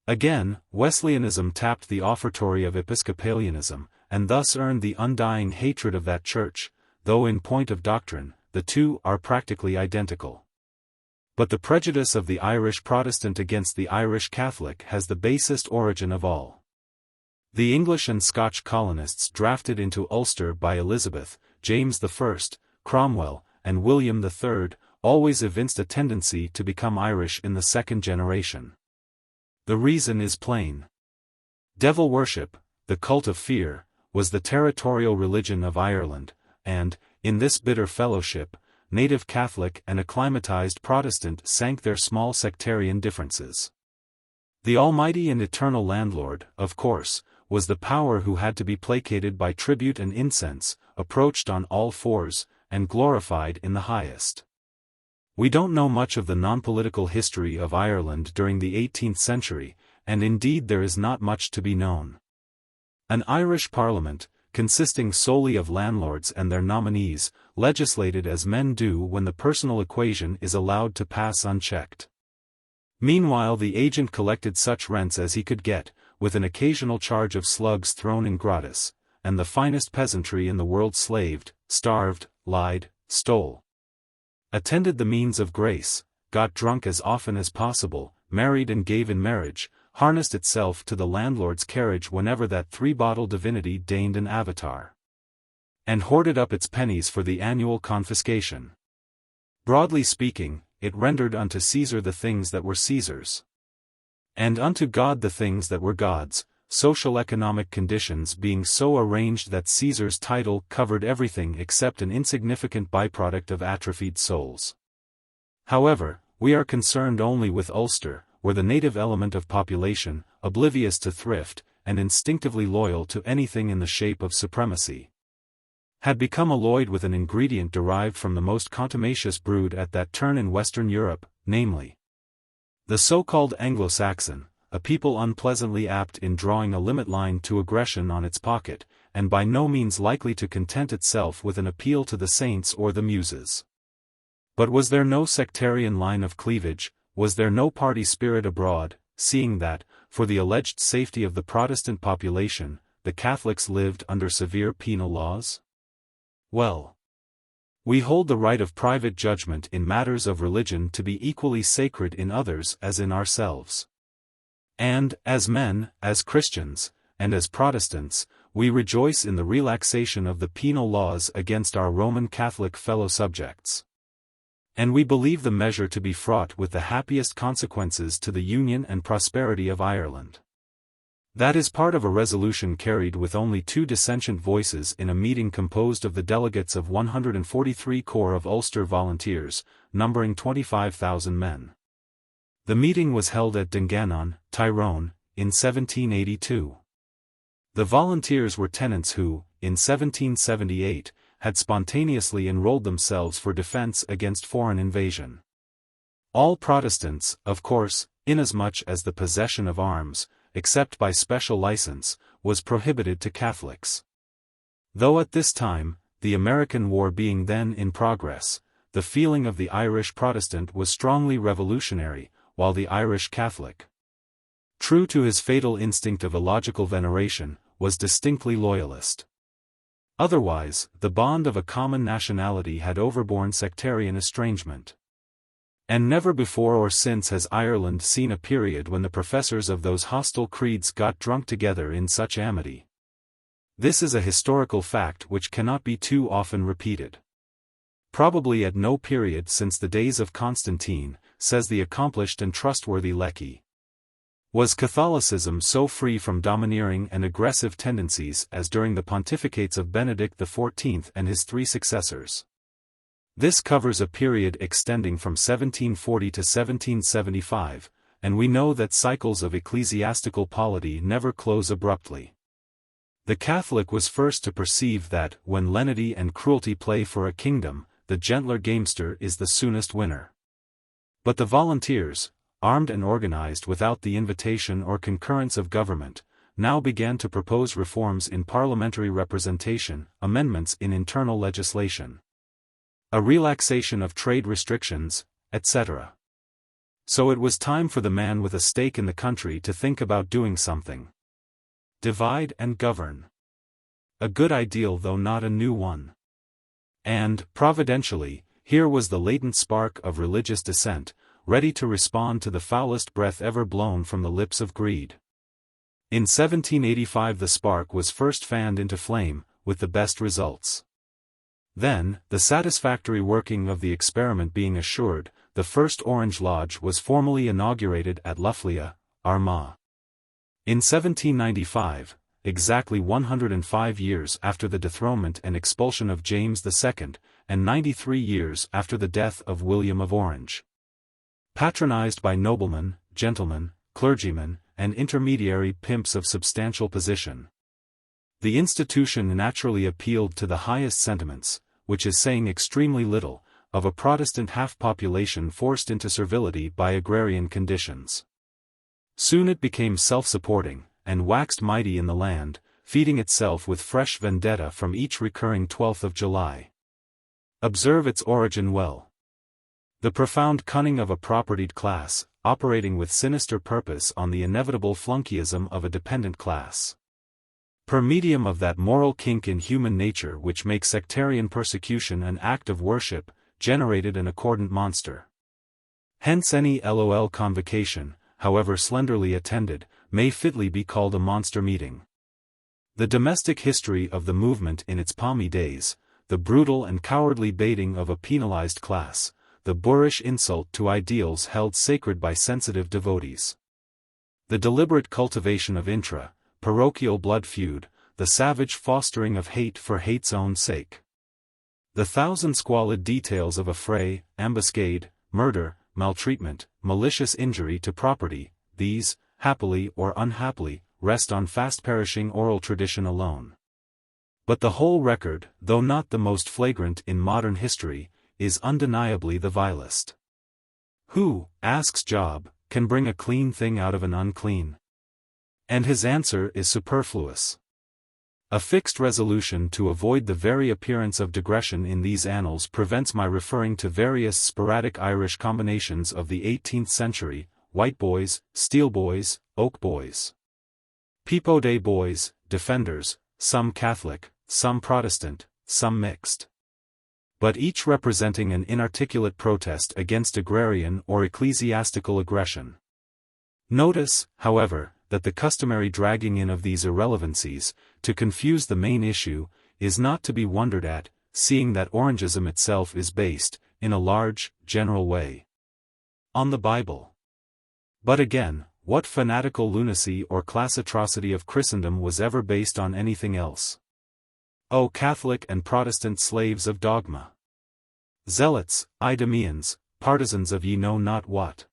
Again, Wesleyanism tapped the offertory of Episcopalianism, and thus earned the undying hatred of that church, though in point of doctrine, the two are practically identical. But the prejudice of the Irish Protestant against the Irish Catholic has the basest origin of all. The English and Scotch colonists drafted into Ulster by Elizabeth, James I, Cromwell, and William III, always evinced a tendency to become Irish in the second generation. The reason is plain. Devil worship, the cult of fear, was the territorial religion of Ireland, and, in this bitter fellowship, native Catholic and acclimatized Protestant sank their small sectarian differences. The almighty and eternal landlord, of course, was the power who had to be placated by tribute and incense, approached on all fours, and glorified in the highest. We don't know much of the non-political history of Ireland during the 18th century, and indeed there is not much to be known. An Irish parliament, consisting solely of landlords and their nominees, legislated as men do when the personal equation is allowed to pass unchecked. Meanwhile the agent collected such rents as he could get, with an occasional charge of slugs thrown in gratis, and the finest peasantry in the world slaved, starved, lied, stole, attended the means of grace, got drunk as often as possible, married and gave in marriage, harnessed itself to the landlord's carriage whenever that three-bottle divinity deigned an avatar, and hoarded up its pennies for the annual confiscation. Broadly speaking, it rendered unto Caesar the things that were Caesar's. And unto God the things that were God's, social economic conditions being so arranged that Caesar's title covered everything except an insignificant byproduct of atrophied souls. However, we are concerned only with Ulster, where the native element of population, oblivious to thrift, and instinctively loyal to anything in the shape of supremacy, had become alloyed with an ingredient derived from the most contumacious brood at that turn in Western Europe, namely, the so-called Anglo-Saxon, a people unpleasantly apt in drawing a limit line to aggression on its pocket, and by no means likely to content itself with an appeal to the saints or the muses. But was there no sectarian line of cleavage, was there no party spirit abroad, seeing that, for the alleged safety of the Protestant population, the Catholics lived under severe penal laws? Well, we hold the right of private judgment in matters of religion to be equally sacred in others as in ourselves. And, as men, as Christians, and as Protestants, we rejoice in the relaxation of the penal laws against our Roman Catholic fellow subjects. And we believe the measure to be fraught with the happiest consequences to the union and prosperity of Ireland. That is part of a resolution carried with only 2 dissentient voices in a meeting composed of the delegates of 143 corps of Ulster volunteers, numbering 25,000 men. The meeting was held at Dungannon, Tyrone, in 1782. The volunteers were tenants who, in 1778, had spontaneously enrolled themselves for defense against foreign invasion. All Protestants, of course, inasmuch as the possession of arms, except by special license, was prohibited to Catholics. Though at this time, the American War being then in progress, the feeling of the Irish Protestant was strongly revolutionary, while the Irish Catholic, true to his fatal instinct of illogical veneration, was distinctly loyalist. Otherwise, the bond of a common nationality had overborne sectarian estrangement. And never before or since has Ireland seen a period when the professors of those hostile creeds got drunk together in such amity. This is a historical fact which cannot be too often repeated. Probably at no period since the days of Constantine, says the accomplished and trustworthy Lecky, was Catholicism so free from domineering and aggressive tendencies as during the pontificates of Benedict XIV and his 3 successors. This covers a period extending from 1740 to 1775, and we know that cycles of ecclesiastical polity never close abruptly. The Catholic was first to perceive that, when lenity and cruelty play for a kingdom, the gentler gamester is the soonest winner. But the volunteers, armed and organized without the invitation or concurrence of government, now began to propose reforms in parliamentary representation, amendments in internal legislation, a relaxation of trade restrictions, etc. So it was time for the man with a stake in the country to think about doing something. Divide and govern. A good ideal though not a new one. And, providentially, here was the latent spark of religious dissent, ready to respond to the foulest breath ever blown from the lips of greed. In 1785 the spark was first fanned into flame, with the best results. Then, the satisfactory working of the experiment being assured, the first Orange Lodge was formally inaugurated at Loughlia, Armagh. In 1795, exactly 105 years after the dethronement and expulsion of James II, and 93 years after the death of William of Orange, patronized by noblemen, gentlemen, clergymen, and intermediary pimps of substantial position, the institution naturally appealed to the highest sentiments, which is saying extremely little, of a Protestant half-population forced into servility by agrarian conditions. Soon it became self-supporting, and waxed mighty in the land, feeding itself with fresh vendetta from each recurring 12th of July. Observe its origin well. The profound cunning of a propertied class, operating with sinister purpose on the inevitable flunkeyism of a dependent class, per medium of that moral kink in human nature which makes sectarian persecution an act of worship, generated an accordant monster. Hence any LOL convocation, however slenderly attended, may fitly be called a monster meeting. The domestic history of the movement in its palmy days, the brutal and cowardly baiting of a penalized class, the boorish insult to ideals held sacred by sensitive devotees, The deliberate cultivation of parochial blood feud, the savage fostering of hate for hate's own sake. The thousand squalid details of a fray, ambuscade, murder, maltreatment, malicious injury to property, these, happily or unhappily, rest on fast-perishing oral tradition alone. But the whole record, though not the most flagrant in modern history, is undeniably the vilest. Who, asks Job, can bring a clean thing out of an unclean? And his answer is superfluous. A fixed resolution to avoid the very appearance of digression in these annals prevents my referring to various sporadic Irish combinations of the 18th century, white boys, steel boys, oak boys, Pepo Day boys, defenders, some Catholic, some Protestant, some mixed, but each representing an inarticulate protest against agrarian or ecclesiastical aggression. Notice, however, that the customary dragging in of these irrelevancies, to confuse the main issue, is not to be wondered at, seeing that Orangism itself is based, in a large, general way, on the Bible. But again, what fanatical lunacy or class atrocity of Christendom was ever based on anything else? O Catholic and Protestant slaves of dogma! Zealots, Idumeans, partisans of ye know not what.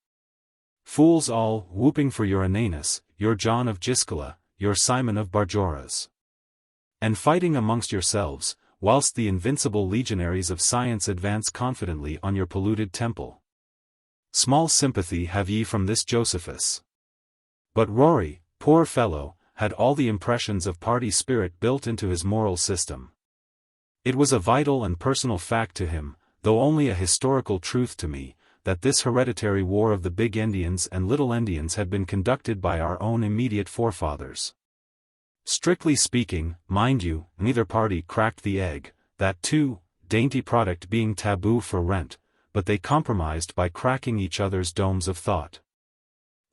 Fools all, whooping for your Ananus, your John of Giscala, your Simon of Barjoras. And fighting amongst yourselves, whilst the invincible legionaries of science advance confidently on your polluted temple. Small sympathy have ye from this Josephus. But Rory, poor fellow, had all the impressions of party spirit built into his moral system. It was a vital and personal fact to him, though only a historical truth to me, that this hereditary war of the Big Endians and Little Endians had been conducted by our own immediate forefathers. Strictly speaking, mind you, neither party cracked the egg, that too, dainty product being taboo for rent, but they compromised by cracking each other's domes of thought.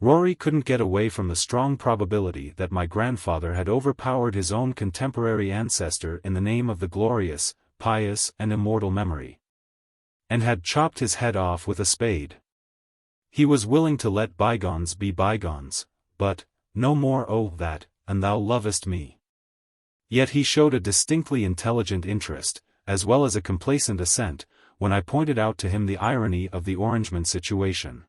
Rory couldn't get away from the strong probability that my grandfather had overpowered his own contemporary ancestor in the name of the glorious, pious and immortal memory, and had chopped his head off with a spade. He was willing to let bygones be bygones, but, no more oh that, and thou lovest me. Yet he showed a distinctly intelligent interest, as well as a complacent assent, when I pointed out to him the irony of the Orangeman situation.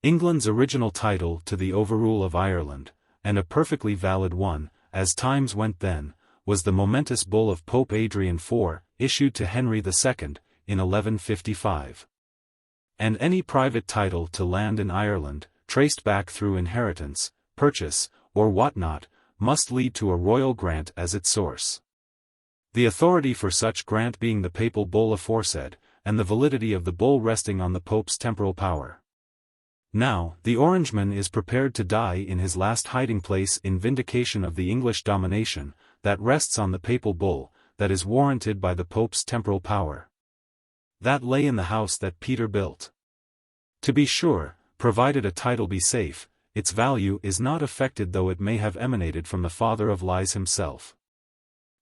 England's original title to the overrule of Ireland, and a perfectly valid one, as times went then, was the momentous bull of Pope Adrian IV, issued to Henry II, in 1155. And any private title to land in Ireland, traced back through inheritance, purchase, or whatnot, must lead to a royal grant as its source. The authority for such grant being the papal bull aforesaid, and the validity of the bull resting on the Pope's temporal power. Now, the Orangeman is prepared to die in his last hiding place in vindication of the English domination, that rests on the papal bull, that is warranted by the Pope's temporal power. That lay in the house that Peter built. To be sure, provided a title be safe, its value is not affected though it may have emanated from the father of lies himself.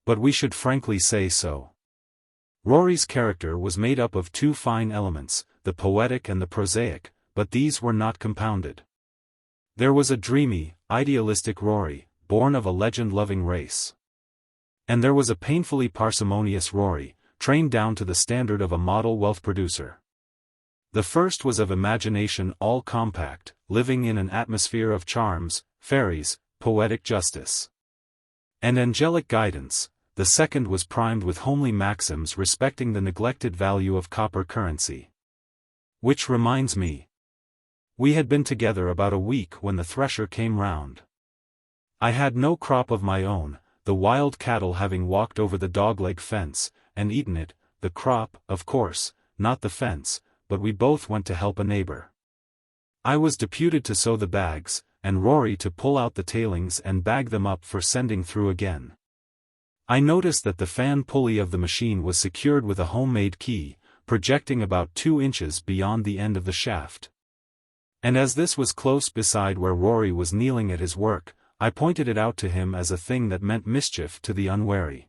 But we should frankly say so. Rory's character was made up of two fine elements, the poetic and the prosaic, but these were not compounded. There was a dreamy, idealistic Rory, born of a legend-loving race. And there was a painfully parsimonious Rory, trained down to the standard of a model wealth producer. The first was of imagination all compact, living in an atmosphere of charms, fairies, poetic justice, and angelic guidance. The second was primed with homely maxims respecting the neglected value of copper currency. Which reminds me. We had been together about a week when the thresher came round. I had no crop of my own, the wild cattle having walked over the dogleg fence, and eaten it, the crop, of course, not the fence, but we both went to help a neighbor. I was deputed to sow the bags, and Rory to pull out the tailings and bag them up for sending through again. I noticed that the fan pulley of the machine was secured with a homemade key, projecting about 2 inches beyond the end of the shaft. And as this was close beside where Rory was kneeling at his work, I pointed it out to him as a thing that meant mischief to the unwary.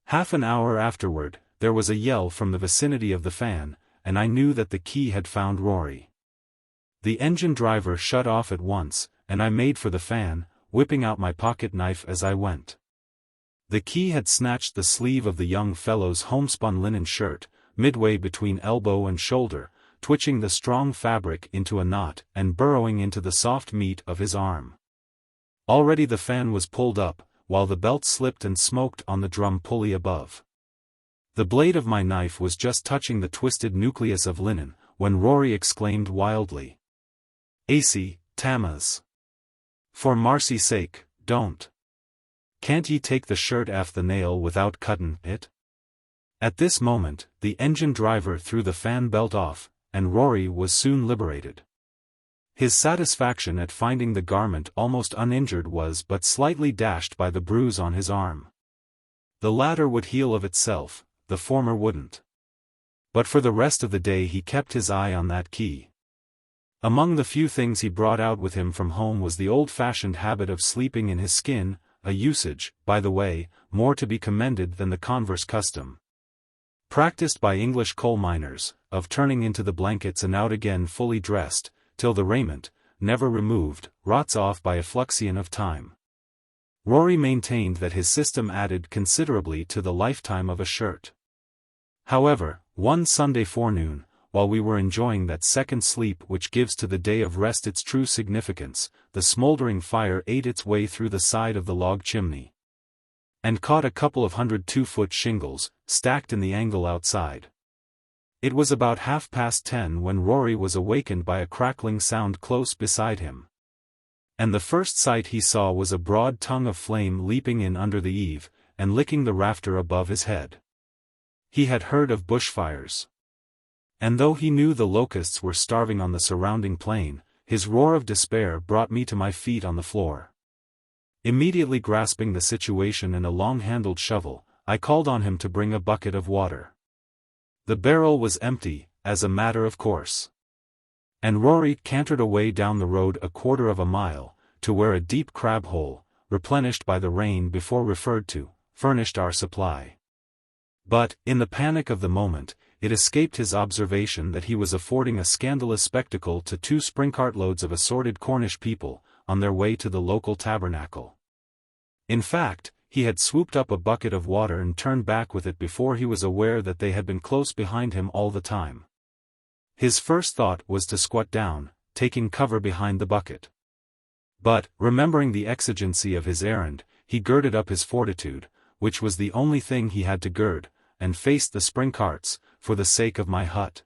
Half an hour afterward, there was a yell from the vicinity of the fan, and I knew that the key had found Rory. The engine driver shut off at once, and I made for the fan, whipping out my pocket knife as I went. The key had snatched the sleeve of the young fellow's homespun linen shirt, midway between elbow and shoulder, twitching the strong fabric into a knot and burrowing into the soft meat of his arm. Already the fan was pulled up, while the belt slipped and smoked on the drum pulley above. The blade of my knife was just touching the twisted nucleus of linen, when Rory exclaimed wildly, "Acie, Tammas! For marcy's sake, don't! Can't ye take the shirt aff the nail without cuttin' it?" At this moment, the engine driver threw the fan belt off, and Rory was soon liberated. His satisfaction at finding the garment almost uninjured was but slightly dashed by the bruise on his arm. The latter would heal of itself, the former wouldn't. But for the rest of the day he kept his eye on that key. Among the few things he brought out with him from home was the old-fashioned habit of sleeping in his skin, a usage, by the way, more to be commended than the converse custom practiced by English coal miners, of turning into the blankets and out again fully dressed, till the raiment, never removed, rots off by effluxion of time. Rory maintained that his system added considerably to the lifetime of a shirt. However, one Sunday forenoon, while we were enjoying that second sleep which gives to the day of rest its true significance, the smoldering fire ate its way through the side of the log chimney, and caught a couple of hundred 2-foot shingles, stacked in the angle outside. It was about 10:30 when Rory was awakened by a crackling sound close beside him. And the first sight he saw was a broad tongue of flame leaping in under the eave, and licking the rafter above his head. He had heard of bushfires. And though he knew the locusts were starving on the surrounding plain, his roar of despair brought me to my feet on the floor. Immediately grasping the situation and a long-handled shovel, I called on him to bring a bucket of water. The barrel was empty, as a matter of course. And Rory cantered away down the road a quarter of a mile, to where a deep crab hole, replenished by the rain before referred to, furnished our supply. But, in the panic of the moment, it escaped his observation that he was affording a scandalous spectacle to 2 spring-cartloads of assorted Cornish people, on their way to the local tabernacle. In fact, he had swooped up a bucket of water and turned back with it before he was aware that they had been close behind him all the time. His first thought was to squat down, taking cover behind the bucket. But, remembering the exigency of his errand, he girded up his fortitude, which was the only thing he had to gird, and faced the spring carts, for the sake of my hut.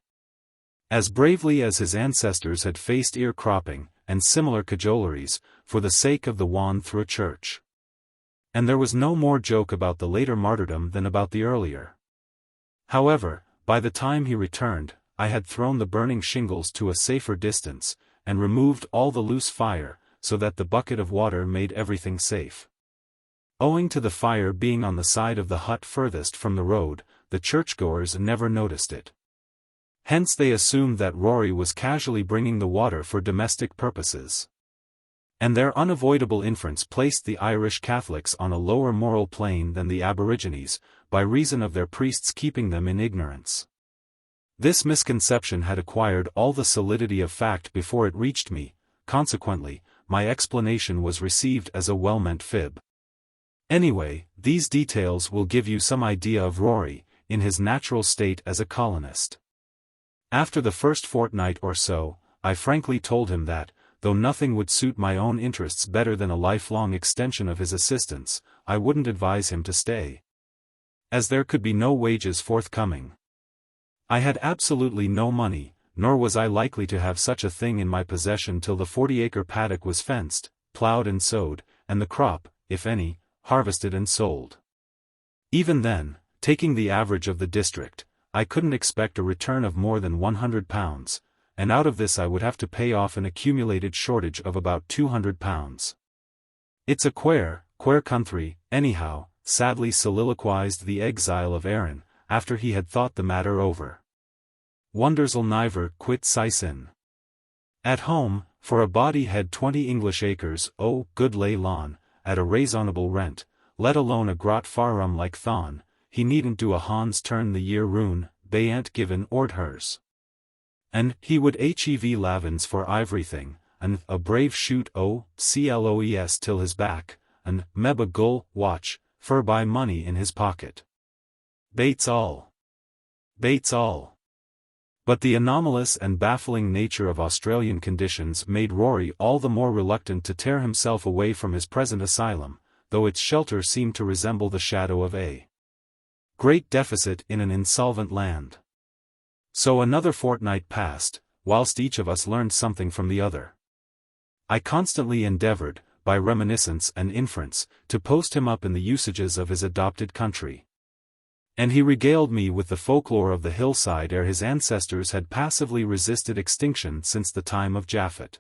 As bravely as his ancestors had faced ear cropping, and similar cajoleries, for the sake of the wand through a church. And there was no more joke about the later martyrdom than about the earlier. However, by the time he returned, I had thrown the burning shingles to a safer distance, and removed all the loose fire, so that the bucket of water made everything safe. Owing to the fire being on the side of the hut furthest from the road, the churchgoers never noticed it. Hence they assumed that Rory was casually bringing the water for domestic purposes. And their unavoidable inference placed the Irish Catholics on a lower moral plane than the Aborigines, by reason of their priests keeping them in ignorance. This misconception had acquired all the solidity of fact before it reached me, consequently, my explanation was received as a well-meant fib. Anyway, these details will give you some idea of Rory, in his natural state as a colonist. After the first fortnight or so, I frankly told him that, though nothing would suit my own interests better than a lifelong extension of his assistance, I wouldn't advise him to stay, as there could be no wages forthcoming. I had absolutely no money, nor was I likely to have such a thing in my possession till the 40-acre paddock was fenced, plowed and sowed, and the crop, if any, harvested and sold. Even then, taking the average of the district, I couldn't expect a return of more than £100, and out of this I would have to pay off an accumulated shortage of about £200. It's a quare country, anyhow, sadly soliloquized the exile of Erin, after he had thought the matter over. Wonders'll niver quit sysin. At home, for a body had 20 English acres, good lay lawn, at a raisonnable rent, let alone a grot farum like Thon, he needn't do a Hans turn the year roon, bayant given ordhers. And he would hev lavins for iverything, and a brave shoot cloes till his back, and meb a gull watch, fur buy money in his pocket. Bates all. Bates all. But the anomalous and baffling nature of Australian conditions made Rory all the more reluctant to tear himself away from his present asylum, though its shelter seemed to resemble the shadow of a great deficit in an insolvent land. So another fortnight passed, whilst each of us learned something from the other. I constantly endeavoured, by reminiscence and inference, to post him up in the usages of his adopted country. And he regaled me with the folklore of the hillside ere his ancestors had passively resisted extinction since the time of Japhet.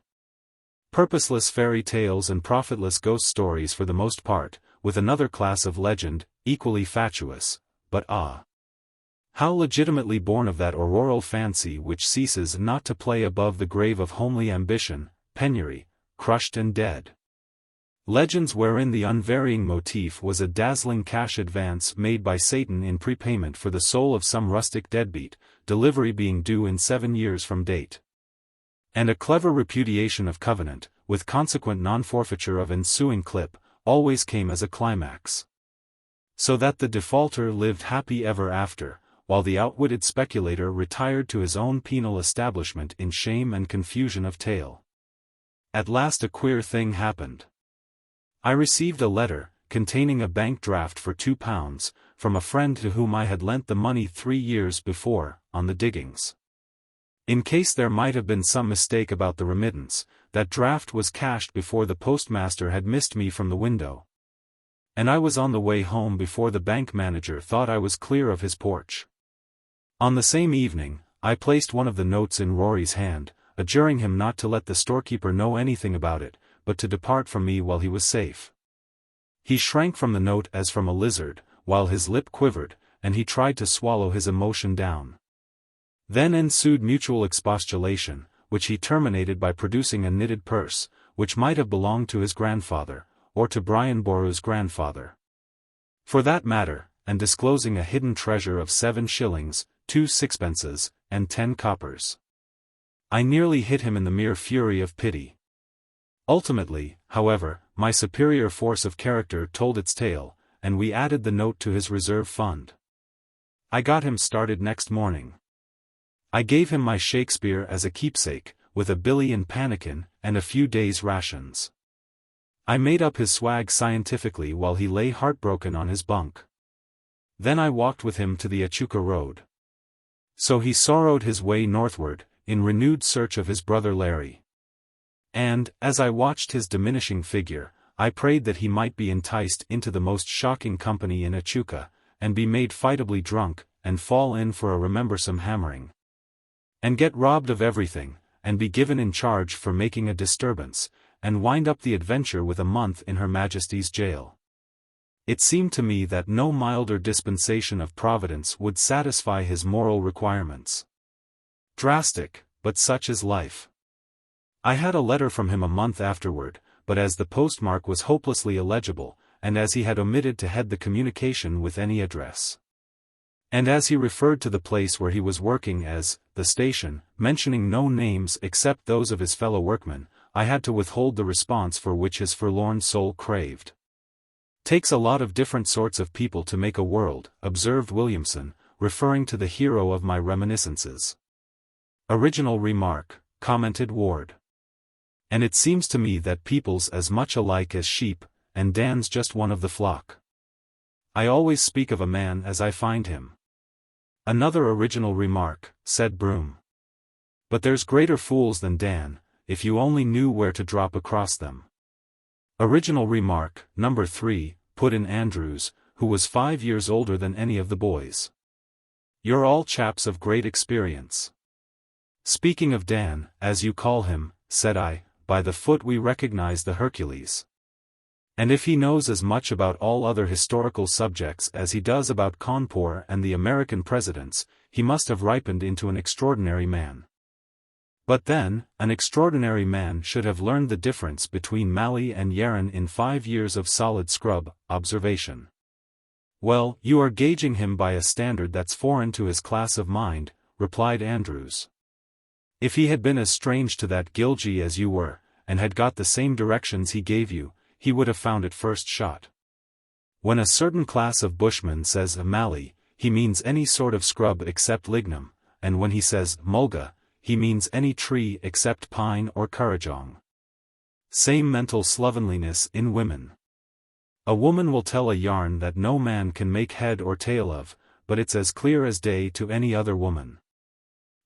Purposeless fairy tales and profitless ghost stories for the most part, with another class of legend, equally fatuous, but how legitimately born of that auroral fancy which ceases not to play above the grave of homely ambition, penury, crushed and dead. Legends wherein the unvarying motif was a dazzling cash advance made by Satan in prepayment for the soul of some rustic deadbeat, delivery being due in 7 years from date. And a clever repudiation of covenant, with consequent non-forfeiture of ensuing clip, always came as a climax. So that the defaulter lived happy ever after, while the outwitted speculator retired to his own penal establishment in shame and confusion of tale. At last a queer thing happened. I received a letter, containing a bank draft for £2, from a friend to whom I had lent the money 3 years before, on the diggings. In case there might have been some mistake about the remittance, that draft was cashed before the postmaster had missed me from the window. And I was on the way home before the bank manager thought I was clear of his porch. On the same evening, I placed one of the notes in Rory's hand, adjuring him not to let the storekeeper know anything about it, but to depart from me while he was safe. He shrank from the note as from a lizard, while his lip quivered, and he tried to swallow his emotion down. Then ensued mutual expostulation, which he terminated by producing a knitted purse, which might have belonged to his grandfather, or to Brian Boru's grandfather, for that matter, and disclosing a hidden treasure of 7 shillings, 2 sixpences, and 10 coppers. I nearly hit him in the mere fury of pity. Ultimately, however, my superior force of character told its tale, and we added the note to his reserve fund. I got him started next morning. I gave him my Shakespeare as a keepsake, with a billy and pannikin, and a few days' rations. I made up his swag scientifically while he lay heartbroken on his bunk. Then I walked with him to the Echuca road. So he sorrowed his way northward, in renewed search of his brother Larry. And, as I watched his diminishing figure, I prayed that he might be enticed into the most shocking company in Echuca, and be made fightably drunk, and fall in for a remembersome hammering. And get robbed of everything, and be given in charge for making a disturbance, and wind up the adventure with a month in Her Majesty's jail. It seemed to me that no milder dispensation of Providence would satisfy his moral requirements. Drastic, but such is life. I had a letter from him a month afterward, but as the postmark was hopelessly illegible, and as he had omitted to head the communication with any address, and as he referred to the place where he was working as the station, mentioning no names except those of his fellow workmen, I had to withhold the response for which his forlorn soul craved. "Takes a lot of different sorts of people to make a world," observed Williamson, referring to the hero of my reminiscences. "Original remark," commented Ward. "And it seems to me that people's as much alike as sheep, and Dan's just one of the flock. I always speak of a man as I find him." "Another original remark," said Broom. "But there's greater fools than Dan, if you only knew where to drop across them." "Original remark, number 3, put in Andrews, who was 5 years older than any of the boys. "You're all chaps of great experience." "Speaking of Dan, as you call him," said I, "by the foot we recognize the Hercules. And if he knows as much about all other historical subjects as he does about Cawnpore and the American presidents, he must have ripened into an extraordinary man. But then, an extraordinary man should have learned the difference between Mali and Yeren in 5 years of solid scrub observation." "Well, you are gauging him by a standard that's foreign to his class of mind," replied Andrews. "If he had been as strange to that Gilgee as you were, and had got the same directions he gave you, he would have found it first shot. When a certain class of bushmen says a mallee, he means any sort of scrub except lignum, and when he says mulga, he means any tree except pine or kurrajong. Same mental slovenliness in women. A woman will tell a yarn that no man can make head or tail of, but it's as clear as day to any other woman.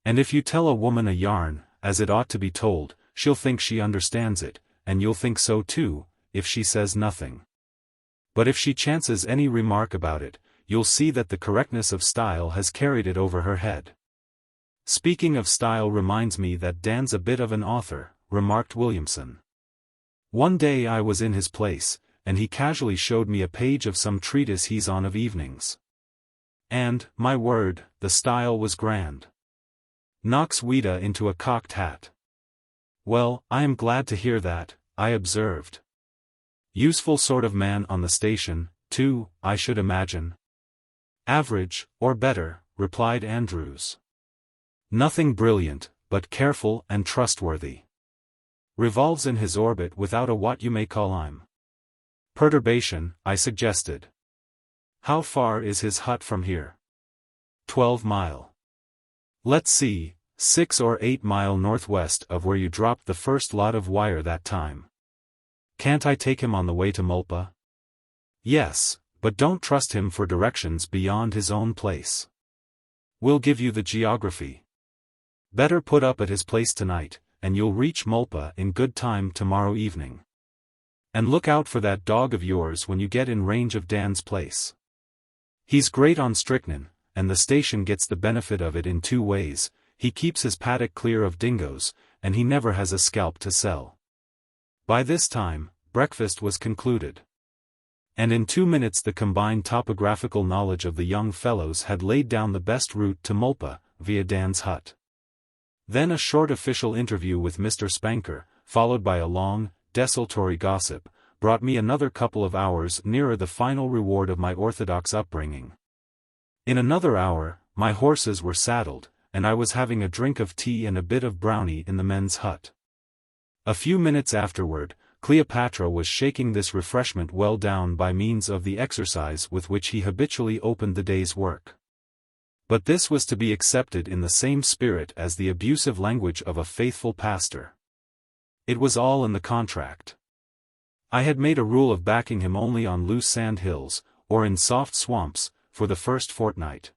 And if you tell a woman a yarn, as it ought to be told, she'll think she understands it, and you'll think so too, if she says nothing. But if she chances any remark about it, you'll see that the correctness of style has carried it over her head. Speaking of style reminds me that Dan's a bit of an author, remarked Williamson. One day I was in his place, and he casually showed me a page of some treatise he's on of evenings. And, my word, the style was grand. Knocks Ouida into a cocked hat. Well, I am glad to hear that, I observed. Useful sort of man on the station, too, I should imagine. Average, or better, replied Andrews. Nothing brilliant, but careful and trustworthy. Revolves in his orbit without a what you may call perturbation, I suggested. How far is his hut from here? 12 mile. Let's see, 6 or 8 mile northwest of where you dropped the first lot of wire that time. Can't I take him on the way to Mulpa? Yes, but don't trust him for directions beyond his own place. We'll give you the geography. Better put up at his place tonight, and you'll reach Mulpa in good time tomorrow evening. And look out for that dog of yours when you get in range of Dan's place. He's great on strychnine, and the station gets the benefit of it in 2 ways. He keeps his paddock clear of dingoes, and he never has a scalp to sell. By this time, breakfast was concluded. And in 2 minutes the combined topographical knowledge of the young fellows had laid down the best route to Mulpa, via Dan's hut. Then a short official interview with Mr. Spanker, followed by a long, desultory gossip, brought me another couple of hours nearer the final reward of my orthodox upbringing. In another hour, my horses were saddled, and I was having a drink of tea and a bit of brownie in the men's hut. A few minutes afterward, Cleopatra was shaking this refreshment well down by means of the exercise with which he habitually opened the day's work. But this was to be accepted in the same spirit as the abusive language of a faithful pastor. It was all in the contract. I had made a rule of backing him only on loose sand hills, or in soft swamps, for the first fortnight.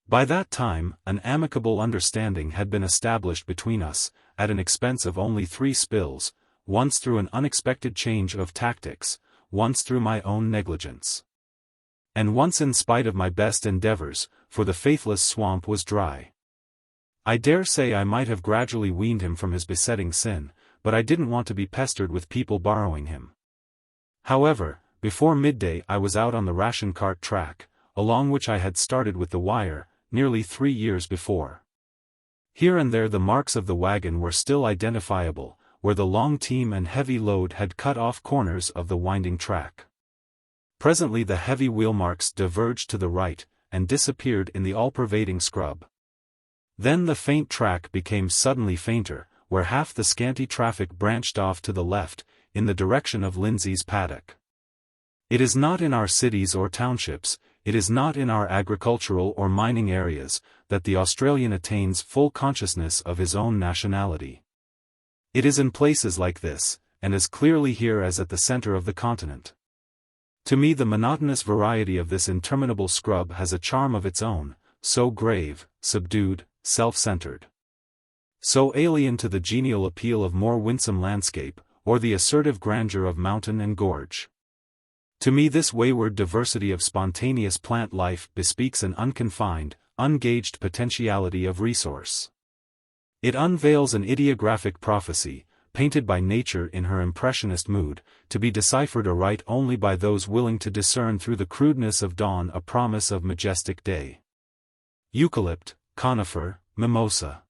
By that time, an amicable understanding had been established between us, at an expense of only 3 spills, once through an unexpected change of tactics, once through my own negligence. And once in spite of my best endeavors, for the faithless swamp was dry. I dare say I might have gradually weaned him from his besetting sin, but I didn't want to be pestered with people borrowing him. However, before midday I was out on the ration cart track, along which I had started with the wire, nearly 3 years before. Here and there the marks of the wagon were still identifiable, where the long team and heavy load had cut off corners of the winding track. Presently the heavy wheel marks diverged to the right, and disappeared in the all-pervading scrub. Then the faint track became suddenly fainter, where half the scanty traffic branched off to the left, in the direction of Lindsay's paddock. It is not in our cities or townships, it is not in our agricultural or mining areas, that the Australian attains full consciousness of his own nationality. It is in places like this, and as clearly here as at the center of the continent. To me the monotonous variety of this interminable scrub has a charm of its own, so grave, subdued, self-centered. So alien to the genial appeal of more winsome landscape, or the assertive grandeur of mountain and gorge. To me this wayward diversity of spontaneous plant life bespeaks an unconfined, ungauged potentiality of resource. It unveils an ideographic prophecy, painted by nature in her impressionist mood, to be deciphered aright only by those willing to discern through the crudeness of dawn a promise of majestic day. Eucalypt, conifer, mimosa.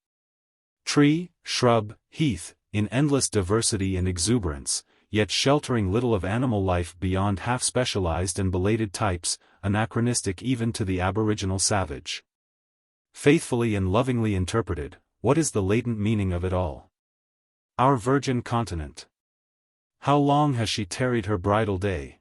Tree, shrub, heath, in endless diversity and exuberance, yet sheltering little of animal life beyond half-specialized and belated types, anachronistic even to the aboriginal savage. Faithfully and lovingly interpreted, what is the latent meaning of it all? Our virgin continent. How long has she tarried her bridal day?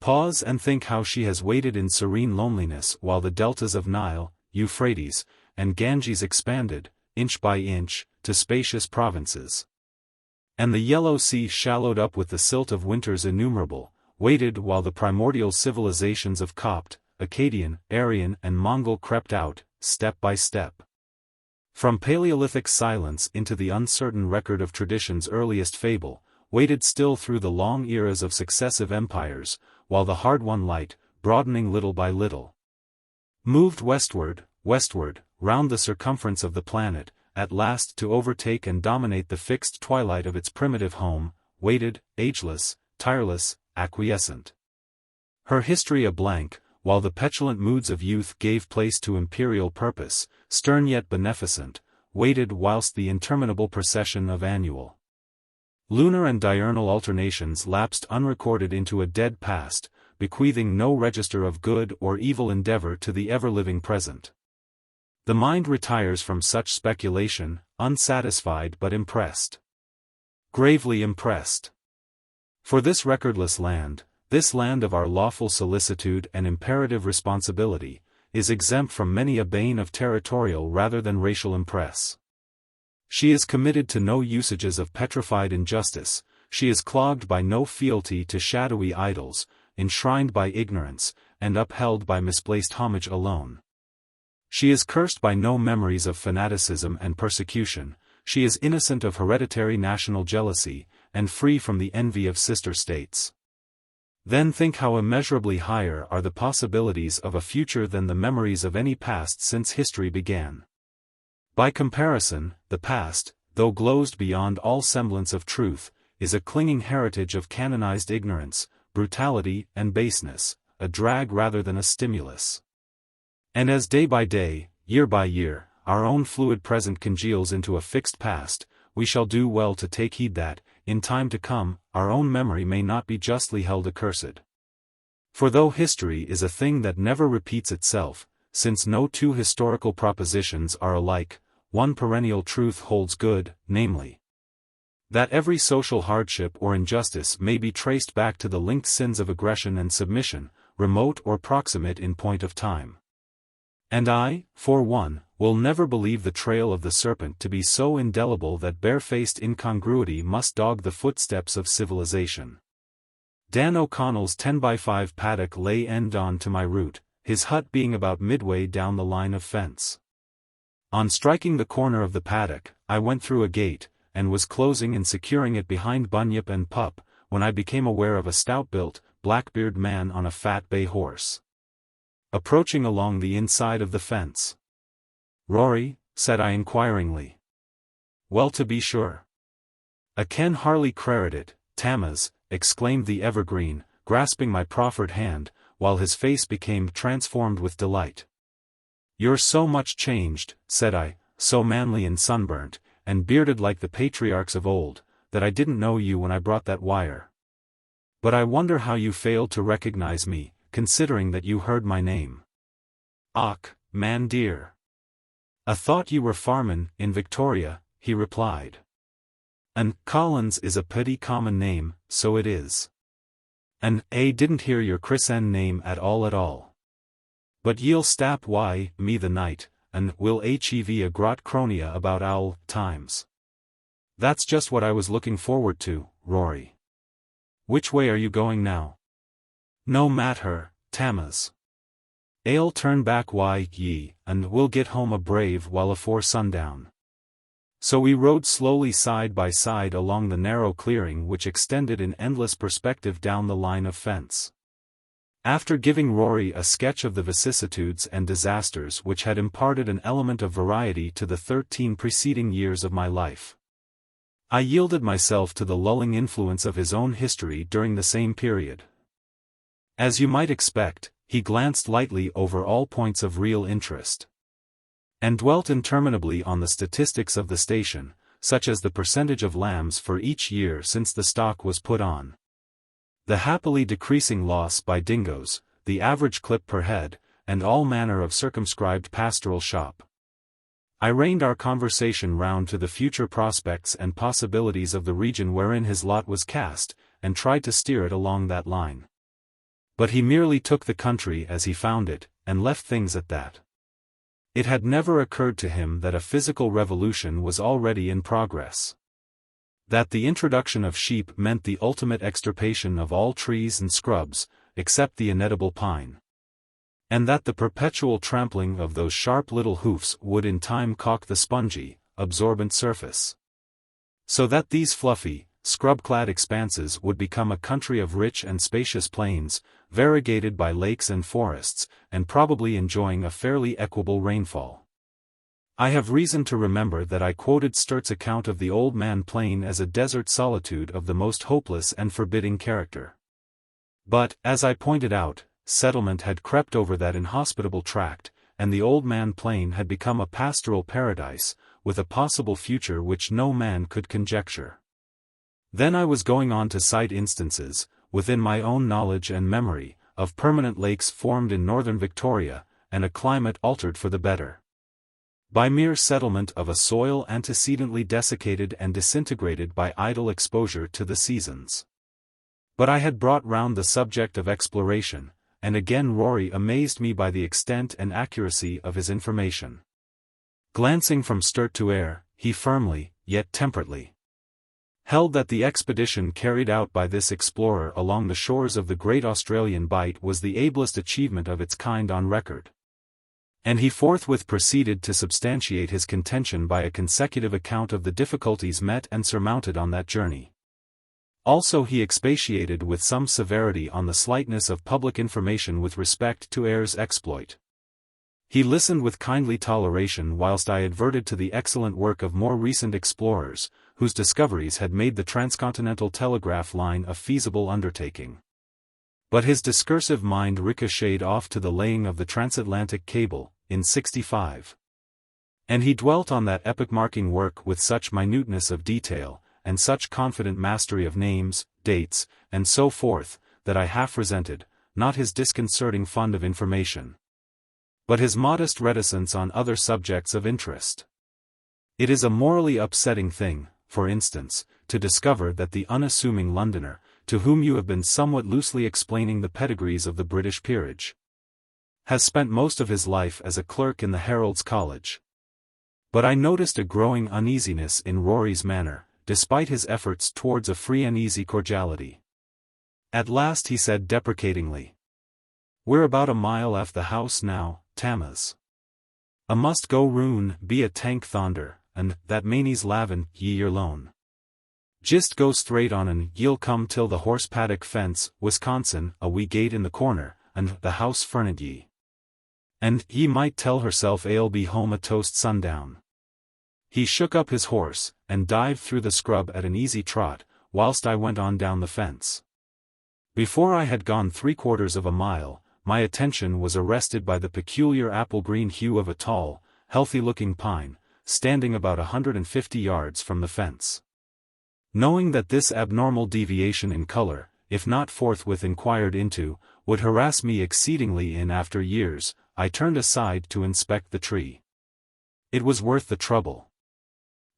Pause and think how she has waited in serene loneliness while the deltas of Nile, Euphrates, and Ganges expanded, inch by inch, to spacious provinces. And the yellow sea shallowed up with the silt of winters innumerable, waited while the primordial civilizations of Copt, Akkadian, Aryan and Mongol crept out, step by step. From Paleolithic silence into the uncertain record of tradition's earliest fable, waited still through the long eras of successive empires, while the hard-won light, broadening little by little, moved westward, round the circumference of the planet, at last to overtake and dominate the fixed twilight of its primitive home, waited, ageless, tireless, acquiescent. Her history a blank, while the petulant moods of youth gave place to imperial purpose, stern yet beneficent, waited whilst the interminable procession of annual, lunar and diurnal alternations lapsed unrecorded into a dead past, bequeathing no register of good or evil endeavor to the ever-living present. The mind retires from such speculation, unsatisfied but impressed. Gravely impressed. For this recordless land, this land of our lawful solicitude and imperative responsibility, is exempt from many a bane of territorial rather than racial impress. She is committed to no usages of petrified injustice, she is clogged by no fealty to shadowy idols, enshrined by ignorance, and upheld by misplaced homage alone. She is cursed by no memories of fanaticism and persecution, she is innocent of hereditary national jealousy, and free from the envy of sister states. Then think how immeasurably higher are the possibilities of a future than the memories of any past since history began. By comparison, the past, though glozed beyond all semblance of truth, is a clinging heritage of canonized ignorance, brutality and baseness, a drag rather than a stimulus. And as day by day, year by year, our own fluid present congeals into a fixed past, we shall do well to take heed that, in time to come, our own memory may not be justly held accursed. For though history is a thing that never repeats itself, since no two historical propositions are alike, one perennial truth holds good, namely, that every social hardship or injustice may be traced back to the linked sins of aggression and submission, remote or proximate in point of time. And I, for one, will never believe the trail of the serpent to be so indelible that barefaced incongruity must dog the footsteps of civilization. Dan O'Connell's 10x5 paddock lay end-on to my route, his hut being about midway down the line of fence. On striking the corner of the paddock, I went through a gate, and was closing and securing it behind Bunyip and Pup, when I became aware of a stout-built, black-bearded man on a fat bay horse, approaching along the inside of the fence. "Rory?" said I inquiringly. "Well, to be sure. I can hardly credit it, Tamaz," exclaimed the evergreen, grasping my proffered hand, while his face became transformed with delight. "You're so much changed," said I, "so manly and sunburnt, and bearded like the patriarchs of old, that I didn't know you when I brought that wire. But I wonder how you failed to recognize me, considering that you heard my name." "Och, man dear. I thought you were farmin' in Victoria," he replied. "And Collins is a pretty common name, so it is. And I didn't hear your christen name at all. But ye'll stap why, me the night, and will hev a grot cronia about owl times." "That's just what I was looking forward to, Rory. Which way are you going now?" "No matter, Tamaz. I'll turn back why ye, and we'll get home a brave while afore sundown." So we rode slowly side by side along the narrow clearing which extended in endless perspective down the line of fence. After giving Rory a sketch of the vicissitudes and disasters which had imparted an element of variety to the 13 preceding years of my life, I yielded myself to the lulling influence of his own history during the same period. As you might expect, he glanced lightly over all points of real interest, and dwelt interminably on the statistics of the station, such as the percentage of lambs for each year since the stock was put on, the happily decreasing loss by dingoes, the average clip per head, and all manner of circumscribed pastoral shop I reined our conversation round to the future prospects and possibilities of the region wherein his lot was cast, and tried to steer it along that line. But he merely took the country as he found it, and left things at that. It had never occurred to him that a physical revolution was already in progress. That the introduction of sheep meant the ultimate extirpation of all trees and scrubs, except the inedible pine. And that the perpetual trampling of those sharp little hoofs would in time caulk the spongy, absorbent surface. So that these fluffy, scrub-clad expanses would become a country of rich and spacious plains, variegated by lakes and forests, and probably enjoying a fairly equable rainfall. I have reason to remember that I quoted Sturt's account of the Old Man Plain as a desert solitude of the most hopeless and forbidding character. But, as I pointed out, settlement had crept over that inhospitable tract, and the Old Man Plain had become a pastoral paradise, with a possible future which no man could conjecture. Then I was going on to cite instances, within my own knowledge and memory, of permanent lakes formed in northern Victoria, and a climate altered for the better by mere settlement of a soil antecedently desiccated and disintegrated by idle exposure to the seasons. But I had brought round the subject of exploration, and again Rory amazed me by the extent and accuracy of his information. Glancing from Sturt to Ayr, he firmly, yet temperately, held that the expedition carried out by this explorer along the shores of the great Australian Bight was the ablest achievement of its kind on record. And he forthwith proceeded to substantiate his contention by a consecutive account of the difficulties met and surmounted on that journey. Also he expatiated with some severity on the slightness of public information with respect to Ayr's exploit. He listened with kindly toleration whilst I adverted to the excellent work of more recent explorers, whose discoveries had made the transcontinental telegraph line a feasible undertaking. But his discursive mind ricocheted off to the laying of the transatlantic cable, in '65. And he dwelt on that epoch-marking work with such minuteness of detail, and such confident mastery of names, dates, and so forth, that I half resented, not his disconcerting fund of information, but his modest reticence on other subjects of interest. It is a morally upsetting thing, for instance, to discover that the unassuming Londoner, to whom you have been somewhat loosely explaining the pedigrees of the British peerage, has spent most of his life as a clerk in the Herald's College. But I noticed a growing uneasiness in Rory's manner, despite his efforts towards a free and easy cordiality. At last he said deprecatingly, "We're about a mile aff the house now, Tammas. A must go roon be a tank thonder, and that Maney's lavin ye your loan. Jist go straight on and ye'll come till the horse paddock fence, Wisconsin, a wee gate in the corner, and the house furnit ye. And ye might tell herself I'll be home a toast sundown." He shook up his horse, and dived through the scrub at an easy trot, whilst I went on down the fence. Before I had gone 3/4 of a mile, my attention was arrested by the peculiar apple-green hue of a tall, healthy-looking pine, standing about 150 yards from the fence. Knowing that this abnormal deviation in color, if not forthwith inquired into, would harass me exceedingly in after years, I turned aside to inspect the tree. It was worth the trouble.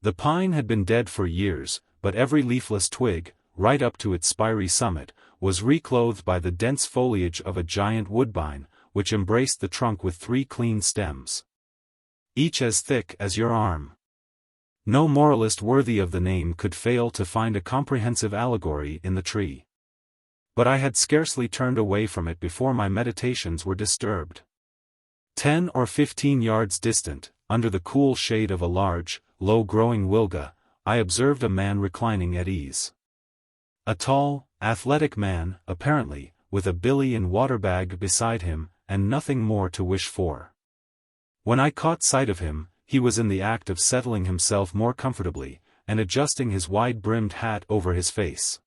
The pine had been dead for years, but every leafless twig, right up to its spiry summit, was reclothed by the dense foliage of a giant woodbine, which embraced the trunk with 3 clean stems, each as thick as your arm. No moralist worthy of the name could fail to find a comprehensive allegory in the tree. But I had scarcely turned away from it before my meditations were disturbed. 10 or 15 yards distant, under the cool shade of a large, low-growing wilga, I observed a man reclining at ease. A tall, athletic man, apparently, with a billy and water-bag beside him, and nothing more to wish for. When I caught sight of him, he was in the act of settling himself more comfortably, and adjusting his wide-brimmed hat over his face.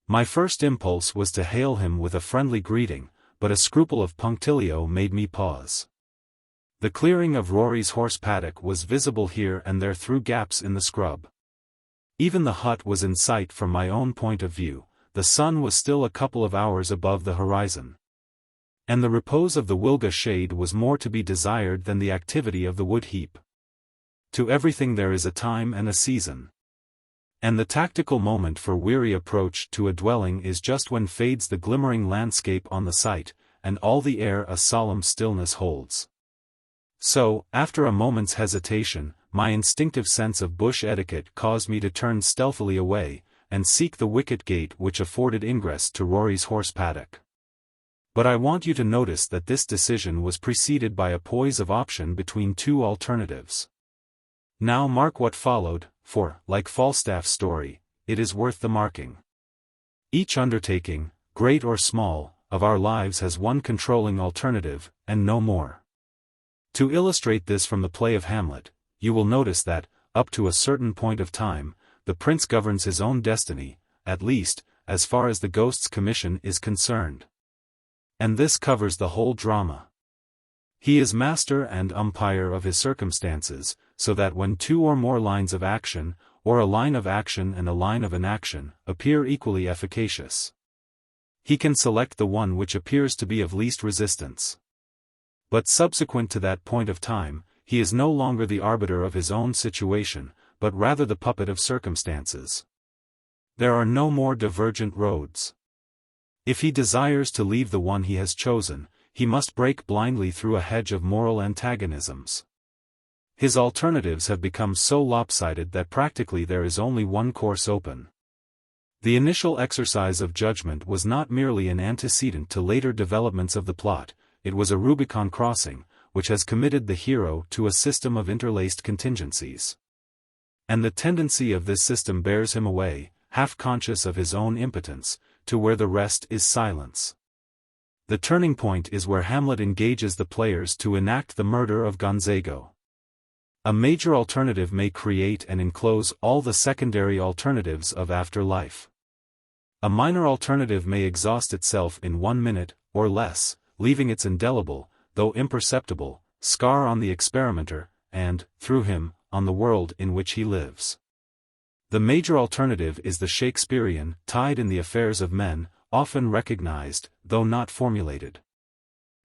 My first impulse was to hail him with a friendly greeting, but a scruple of punctilio made me pause. The clearing of Rory's horse paddock was visible here and there through gaps in the scrub. Even the hut was in sight from my own point of view, the sun was still a couple of hours above the horizon. And the repose of the wilga shade was more to be desired than the activity of the wood heap. To everything there is a time and a season. And the tactical moment for weary approach to a dwelling is just when fades the glimmering landscape on the sight, and all the air a solemn stillness holds. So, after a moment's hesitation, my instinctive sense of bush etiquette caused me to turn stealthily away, and seek the wicket gate which afforded ingress to Rory's horse paddock. But I want you to notice that this decision was preceded by a poise of option between two alternatives. Now mark what followed, for, like Falstaff's story, it is worth the marking. Each undertaking, great or small, of our lives has one controlling alternative, and no more. To illustrate this from the play of Hamlet, you will notice that, up to a certain point of time, the prince governs his own destiny, at least, as far as the ghost's commission is concerned. And this covers the whole drama. He is master and umpire of his circumstances, so that when two or more lines of action, or a line of action and a line of inaction, appear equally efficacious, he can select the one which appears to be of least resistance. But subsequent to that point of time, he is no longer the arbiter of his own situation, but rather the puppet of circumstances. There are no more divergent roads. If he desires to leave the one he has chosen, he must break blindly through a hedge of moral antagonisms. His alternatives have become so lopsided that practically there is only one course open. The initial exercise of judgment was not merely an antecedent to later developments of the plot, it was a Rubicon crossing, which has committed the hero to a system of interlaced contingencies. And the tendency of this system bears him away, half conscious of his own impotence, to where the rest is silence. The turning point is where Hamlet engages the players to enact the murder of Gonzago. A major alternative may create and enclose all the secondary alternatives of afterlife. A minor alternative may exhaust itself in 1 minute, or less, leaving its indelible, though imperceptible, scar on the experimenter, and, through him, on the world in which he lives. The major alternative is the Shakespearean, tide in the affairs of men, often recognized, though not formulated.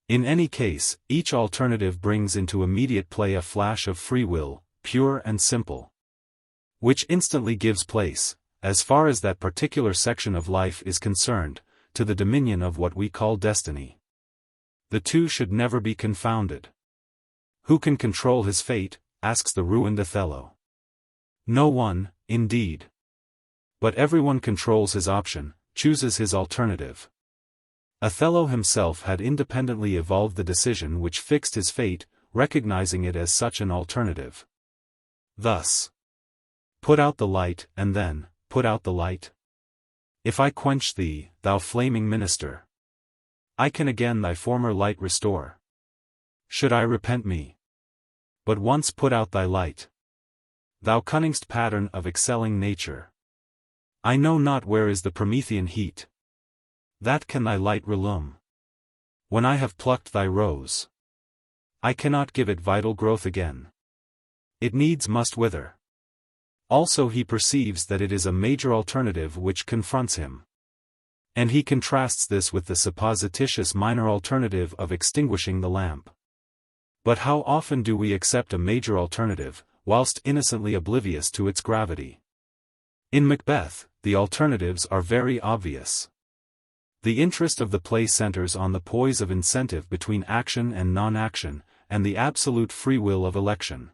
In any case, each alternative brings into immediate play a flash of free will, pure and simple, which instantly gives place, as far as that particular section of life is concerned, to the dominion of what we call destiny. The two should never be confounded. Who can control his fate, asks the ruined Othello. No one, indeed. But everyone controls his option, chooses his alternative. Othello himself had independently evolved the decision which fixed his fate, recognizing it as such an alternative. Thus, put out the light, and then, put out the light. If I quench thee, thou flaming minister, I can again thy former light restore. Should I repent me? But once put out thy light, thou cunningst pattern of excelling nature, I know not where is the Promethean heat that can thy light relume. When I have plucked thy rose, I cannot give it vital growth again. It needs must wither. Also he perceives that it is a major alternative which confronts him. And he contrasts this with the supposititious minor alternative of extinguishing the lamp. But how often do we accept a major alternative, whilst innocently oblivious to its gravity? In Macbeth, the alternatives are very obvious. The interest of the play centers on the poise of incentive between action and non-action, and the absolute free will of election.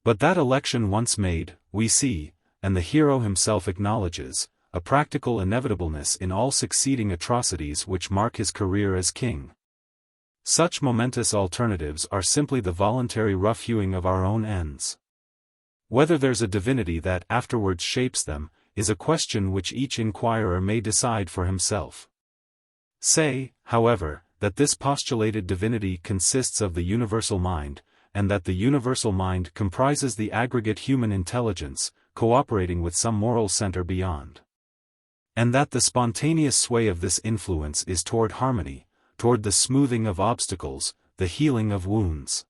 But that election once made, we see, and the hero himself acknowledges, a practical inevitableness in all succeeding atrocities which mark his career as king. Such momentous alternatives are simply the voluntary rough-hewing of our own ends. Whether there's a divinity that afterwards shapes them, is a question which each inquirer may decide for himself. Say, however, that this postulated divinity consists of the universal mind, and that the universal mind comprises the aggregate human intelligence, cooperating with some moral center beyond. And that the spontaneous sway of this influence is toward harmony, toward the smoothing of obstacles, the healing of wounds.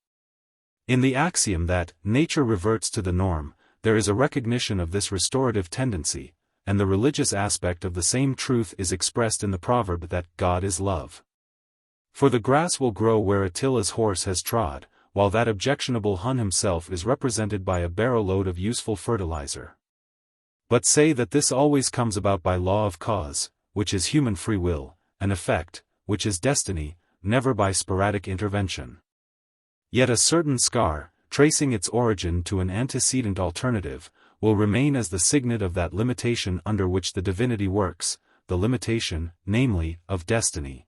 In the axiom that nature reverts to the norm, there is a recognition of this restorative tendency, and the religious aspect of the same truth is expressed in the proverb that God is love. For the grass will grow where Attila's horse has trod, while that objectionable Hun himself is represented by a barrow-load of useful fertilizer. But say that this always comes about by law of cause, which is human free will, and effect, which is destiny, never by sporadic intervention. Yet a certain scar, tracing its origin to an antecedent alternative, will remain as the signet of that limitation under which the divinity works, the limitation, namely, of destiny.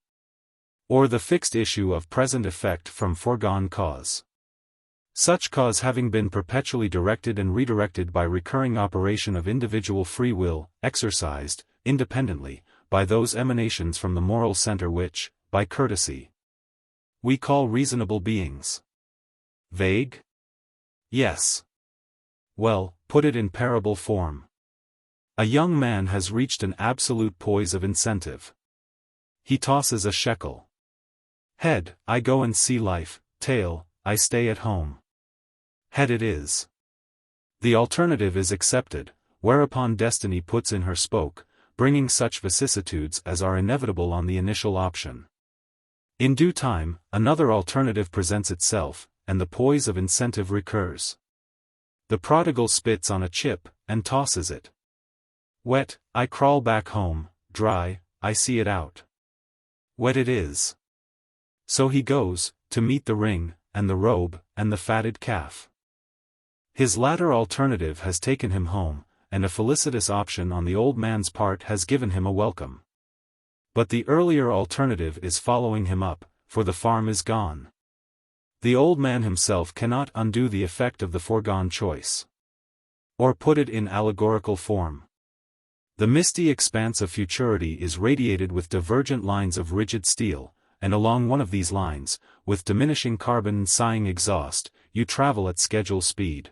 Or the fixed issue of present effect from foregone cause. Such cause having been perpetually directed and redirected by recurring operation of individual free will, exercised, independently, by those emanations from the moral center which, by courtesy, we call reasonable beings. Vague? Yes. Well, put it in parable form. A young man has reached an absolute poise of incentive. He tosses a shekel. Head, I go and see life, tail, I stay at home. Head it is. The alternative is accepted, whereupon destiny puts in her spoke, bringing such vicissitudes as are inevitable on the initial option. In due time, another alternative presents itself, and the poise of incentive recurs. The prodigal spits on a chip, and tosses it. Wet, I crawl back home, dry, I see it out. Wet it is. So he goes, to meet the ring, and the robe, and the fatted calf. His latter alternative has taken him home, and a felicitous option on the old man's part has given him a welcome. But the earlier alternative is following him up, for the farm is gone. The old man himself cannot undo the effect of the foregone choice. Or put it in allegorical form. The misty expanse of futurity is radiated with divergent lines of rigid steel, and along one of these lines, with diminishing carbon and sighing exhaust, you travel at schedule speed.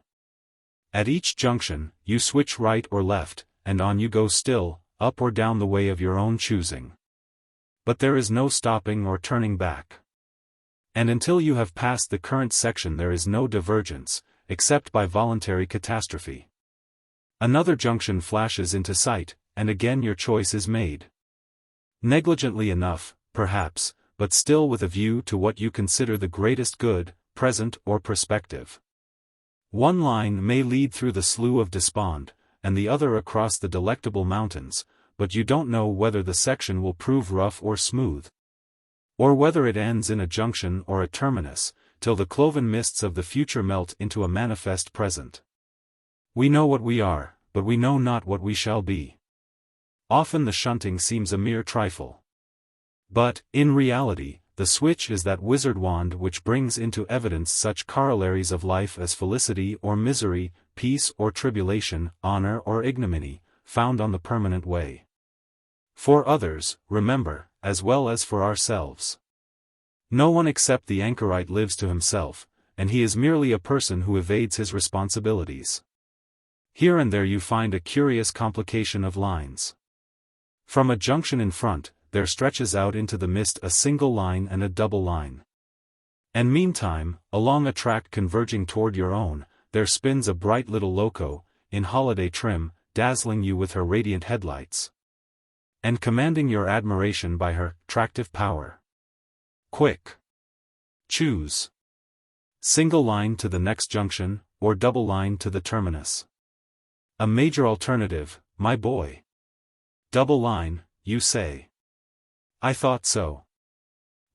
At each junction, you switch right or left, and on you go still, up or down the way of your own choosing. But there is no stopping or turning back. And until you have passed the current section there is no divergence, except by voluntary catastrophe. Another junction flashes into sight, and again your choice is made. Negligently enough, perhaps, but still with a view to what you consider the greatest good, present or prospective. One line may lead through the slough of despond, and the other across the delectable mountains, but you don't know whether the section will prove rough or smooth. Or whether it ends in a junction or a terminus, till the cloven mists of the future melt into a manifest present. We know what we are, but we know not what we shall be. Often the shunting seems a mere trifle. But, in reality, the switch is that wizard wand which brings into evidence such corollaries of life as felicity or misery, peace or tribulation, honor or ignominy, found on the permanent way. For others, remember, as well as for ourselves. No one except the anchorite lives to himself, and he is merely a person who evades his responsibilities. Here and there you find a curious complication of lines. From a junction in front, there stretches out into the mist a single line and a double line. And meantime, along a track converging toward your own, there spins a bright little loco, in holiday trim, dazzling you with her radiant headlights, and commanding your admiration by her attractive power. Quick! Choose. Single line to the next junction, or double line to the terminus. A major alternative, my boy. Double line, you say. I thought so.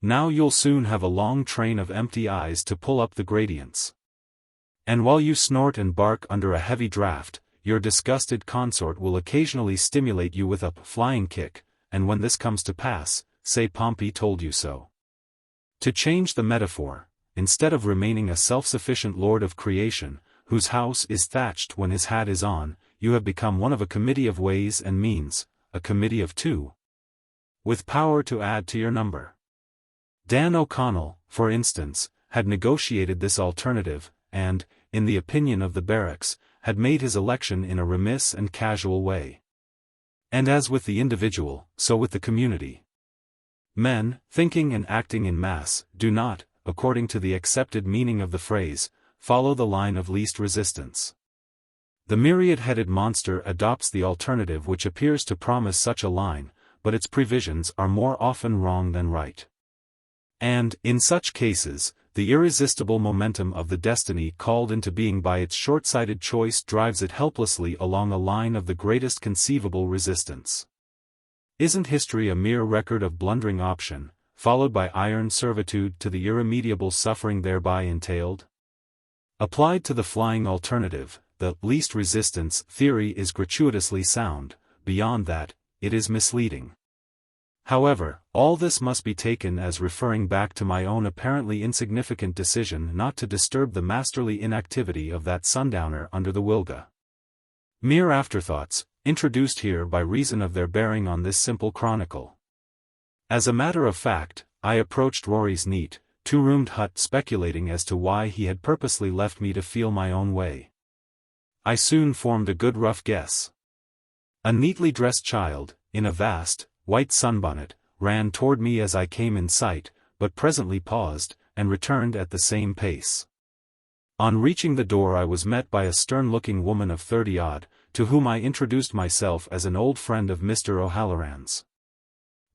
Now you'll soon have a long train of empty eyes to pull up the gradients. And while you snort and bark under a heavy draft, your disgusted consort will occasionally stimulate you with a flying kick, and when this comes to pass, say Pompey told you so. To change the metaphor, instead of remaining a self-sufficient lord of creation, whose house is thatched when his hat is on, you have become one of a committee of ways and means, a committee of two, with power to add to your number. Dan O'Connell, for instance, had negotiated this alternative, and, in the opinion of the barracks, had made his election in a remiss and casual way. And as with the individual, so with the community. Men, thinking and acting in mass, do not, according to the accepted meaning of the phrase, follow the line of least resistance. The myriad-headed monster adopts the alternative which appears to promise such a line, but its previsions are more often wrong than right. And, in such cases, the irresistible momentum of the destiny called into being by its short-sighted choice drives it helplessly along a line of the greatest conceivable resistance. Isn't history a mere record of blundering option, followed by iron servitude to the irremediable suffering thereby entailed? Applied to the flying alternative, the least resistance theory is gratuitously sound; beyond that, it is misleading. However, all this must be taken as referring back to my own apparently insignificant decision not to disturb the masterly inactivity of that sundowner under the Wilga. Mere afterthoughts, introduced here by reason of their bearing on this simple chronicle. As a matter of fact, I approached Rory's neat, two-roomed hut speculating as to why he had purposely left me to feel my own way. I soon formed a good rough guess. A neatly dressed child, in a vast, white sunbonnet, ran toward me as I came in sight, but presently paused, and returned at the same pace. On reaching the door I was met by a stern-looking woman of 30-odd, to whom I introduced myself as an old friend of Mr. O'Halloran's.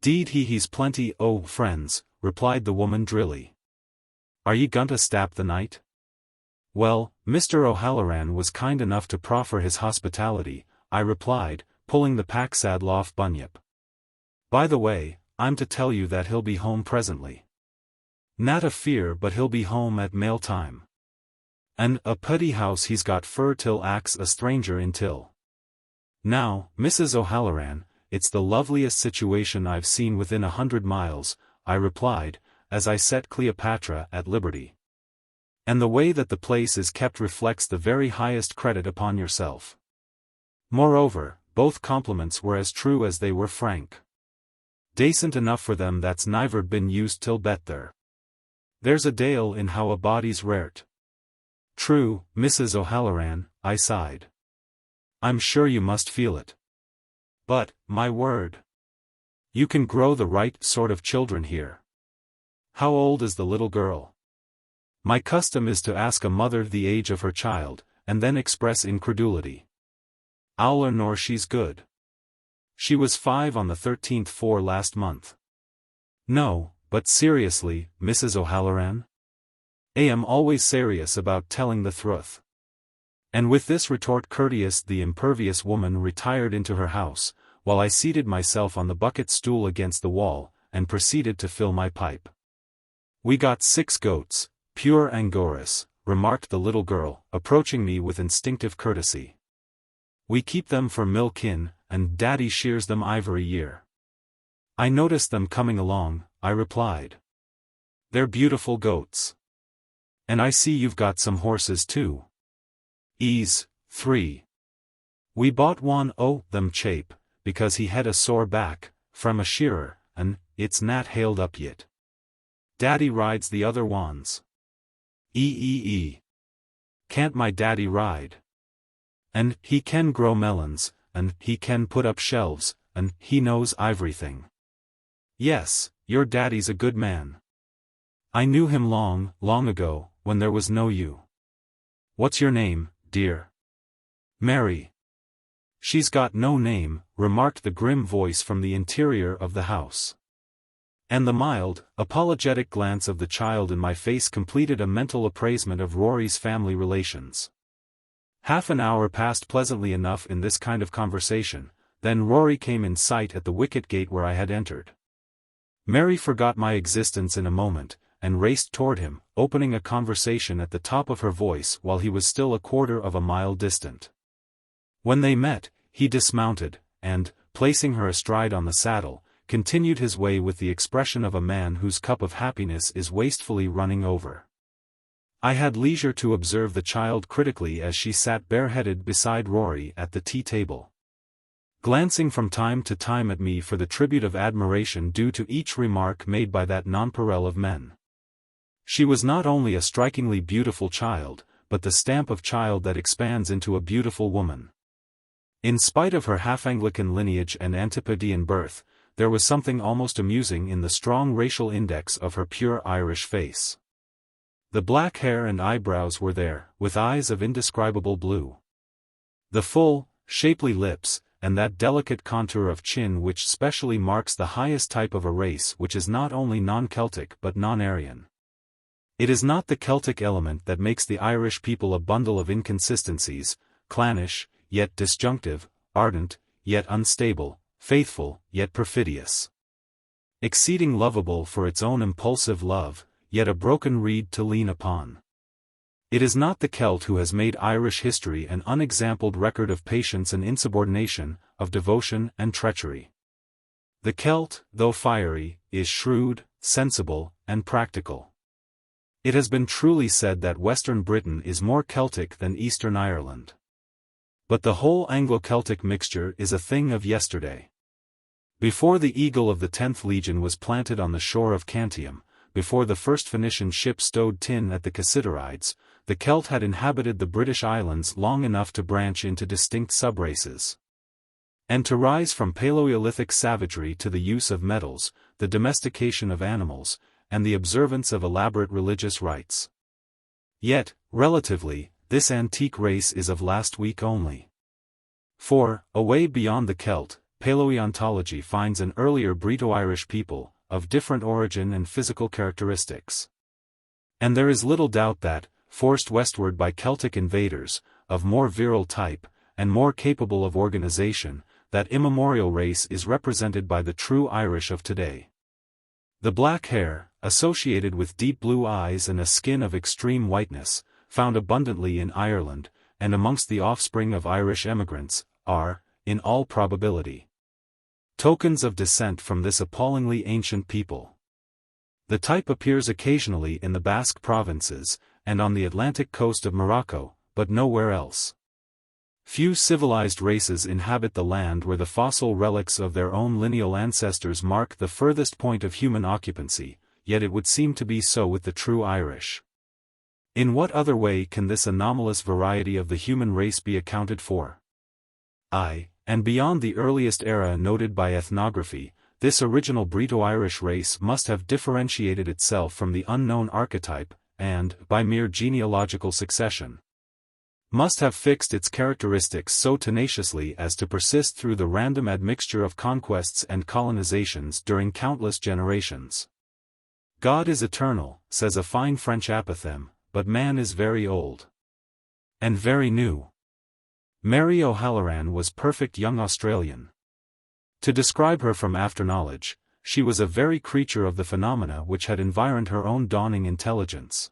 "'Deed he's plenty o' friends," replied the woman drily. "Are ye gonta stap the night?" "Well, Mr. O'Halloran was kind enough to proffer his hospitality," I replied, pulling the pack-saddle off Bunyip. "By the way, I'm to tell you that he'll be home presently." "Not a fear but he'll be home at mail time. And a putty house he's got fur till ax a stranger intil." "Now, Mrs. O'Halloran, it's the loveliest situation I've seen within 100 miles, I replied, as I set Cleopatra at liberty. "And the way that the place is kept reflects the very highest credit upon yourself." Moreover, both compliments were as true as they were frank. "Dacent enough for them that's niver been used till betther. There's a dale in how a body's rart." "True, Mrs. O'Halloran," I sighed. "I'm sure you must feel it. But, my word! You can grow the right sort of children here. How old is the little girl?" My custom is to ask a mother the age of her child, and then express incredulity. "Owler nor she's good. She was 5 on the 13th for last month." "No, but seriously, Mrs. O'Halloran? I am always serious about telling the truth." And with this retort courteous the impervious woman retired into her house, while I seated myself on the bucket stool against the wall, and proceeded to fill my pipe. "We got 6 goats, pure Angoras," remarked the little girl, approaching me with instinctive courtesy. "We keep them for milk-in, and Daddy shears them ivory year." "I noticed them coming along," I replied. "They're beautiful goats. And I see you've got some horses too." "Ease, 3. We bought one o' them chape, because he had a sore back, from a shearer, and it's not hailed up yet. Daddy rides the other ones." Can't my daddy ride? And he can grow melons, and he can put up shelves, and he knows everything." "Yes, your daddy's a good man. I knew him long, long ago, when there was no you. What's your name, dear?" "Mary." "She's got no name," remarked the grim voice from the interior of the house. And the mild, apologetic glance of the child in my face completed a mental appraisement of Rory's family relations. Half an hour passed pleasantly enough in this kind of conversation, then Rory came in sight at the wicket gate where I had entered. Mary forgot my existence in a moment, and raced toward him, opening a conversation at the top of her voice while he was still a quarter of a mile distant. When they met, he dismounted, and, placing her astride on the saddle, continued his way with the expression of a man whose cup of happiness is wastefully running over. I had leisure to observe the child critically as she sat bareheaded beside Rory at the tea-table, glancing from time to time at me for the tribute of admiration due to each remark made by that nonpareil of men. She was not only a strikingly beautiful child, but the stamp of child that expands into a beautiful woman. In spite of her half-Anglican lineage and Antipodean birth, there was something almost amusing in the strong racial index of her pure Irish face. The black hair and eyebrows were there, with eyes of indescribable blue. The full, shapely lips, and that delicate contour of chin which specially marks the highest type of a race which is not only non-Celtic but non-Aryan. It is not the Celtic element that makes the Irish people a bundle of inconsistencies, clannish, yet disjunctive, ardent, yet unstable, faithful, yet perfidious. Exceeding lovable for its own impulsive love, yet a broken reed to lean upon. It is not the Celt who has made Irish history an unexampled record of patience and insubordination, of devotion and treachery. The Celt, though fiery, is shrewd, sensible, and practical. It has been truly said that Western Britain is more Celtic than Eastern Ireland. But the whole Anglo-Celtic mixture is a thing of yesterday. Before the eagle of the 10th Legion was planted on the shore of Cantium, before the first Phoenician ship stowed tin at the Cassiterides, the Celt had inhabited the British Islands long enough to branch into distinct subraces. And to rise from Paleolithic savagery to the use of metals, the domestication of animals, and the observance of elaborate religious rites. Yet, relatively, this antique race is of last week only. For, away beyond the Celt, paleontology finds an earlier Brito-Irish people, of different origin and physical characteristics. And there is little doubt that, forced westward by Celtic invaders, of more virile type, and more capable of organization, that immemorial race is represented by the true Irish of today. The black hair, associated with deep blue eyes and a skin of extreme whiteness, found abundantly in Ireland, and amongst the offspring of Irish emigrants, are, in all probability, tokens of descent from this appallingly ancient people. The type appears occasionally in the Basque provinces, and on the Atlantic coast of Morocco, but nowhere else. Few civilized races inhabit the land where the fossil relics of their own lineal ancestors mark the furthest point of human occupancy, yet it would seem to be so with the true Irish. In what other way can this anomalous variety of the human race be accounted for? And beyond the earliest era noted by ethnography, this original Brito-Irish race must have differentiated itself from the unknown archetype, and, by mere genealogical succession, must have fixed its characteristics so tenaciously as to persist through the random admixture of conquests and colonizations during countless generations. God is eternal, says a fine French apothegm, but man is very old. And very new. Mary O'Halloran was perfect young Australian. To describe her from after-knowledge, she was a very creature of the phenomena which had environed her own dawning intelligence.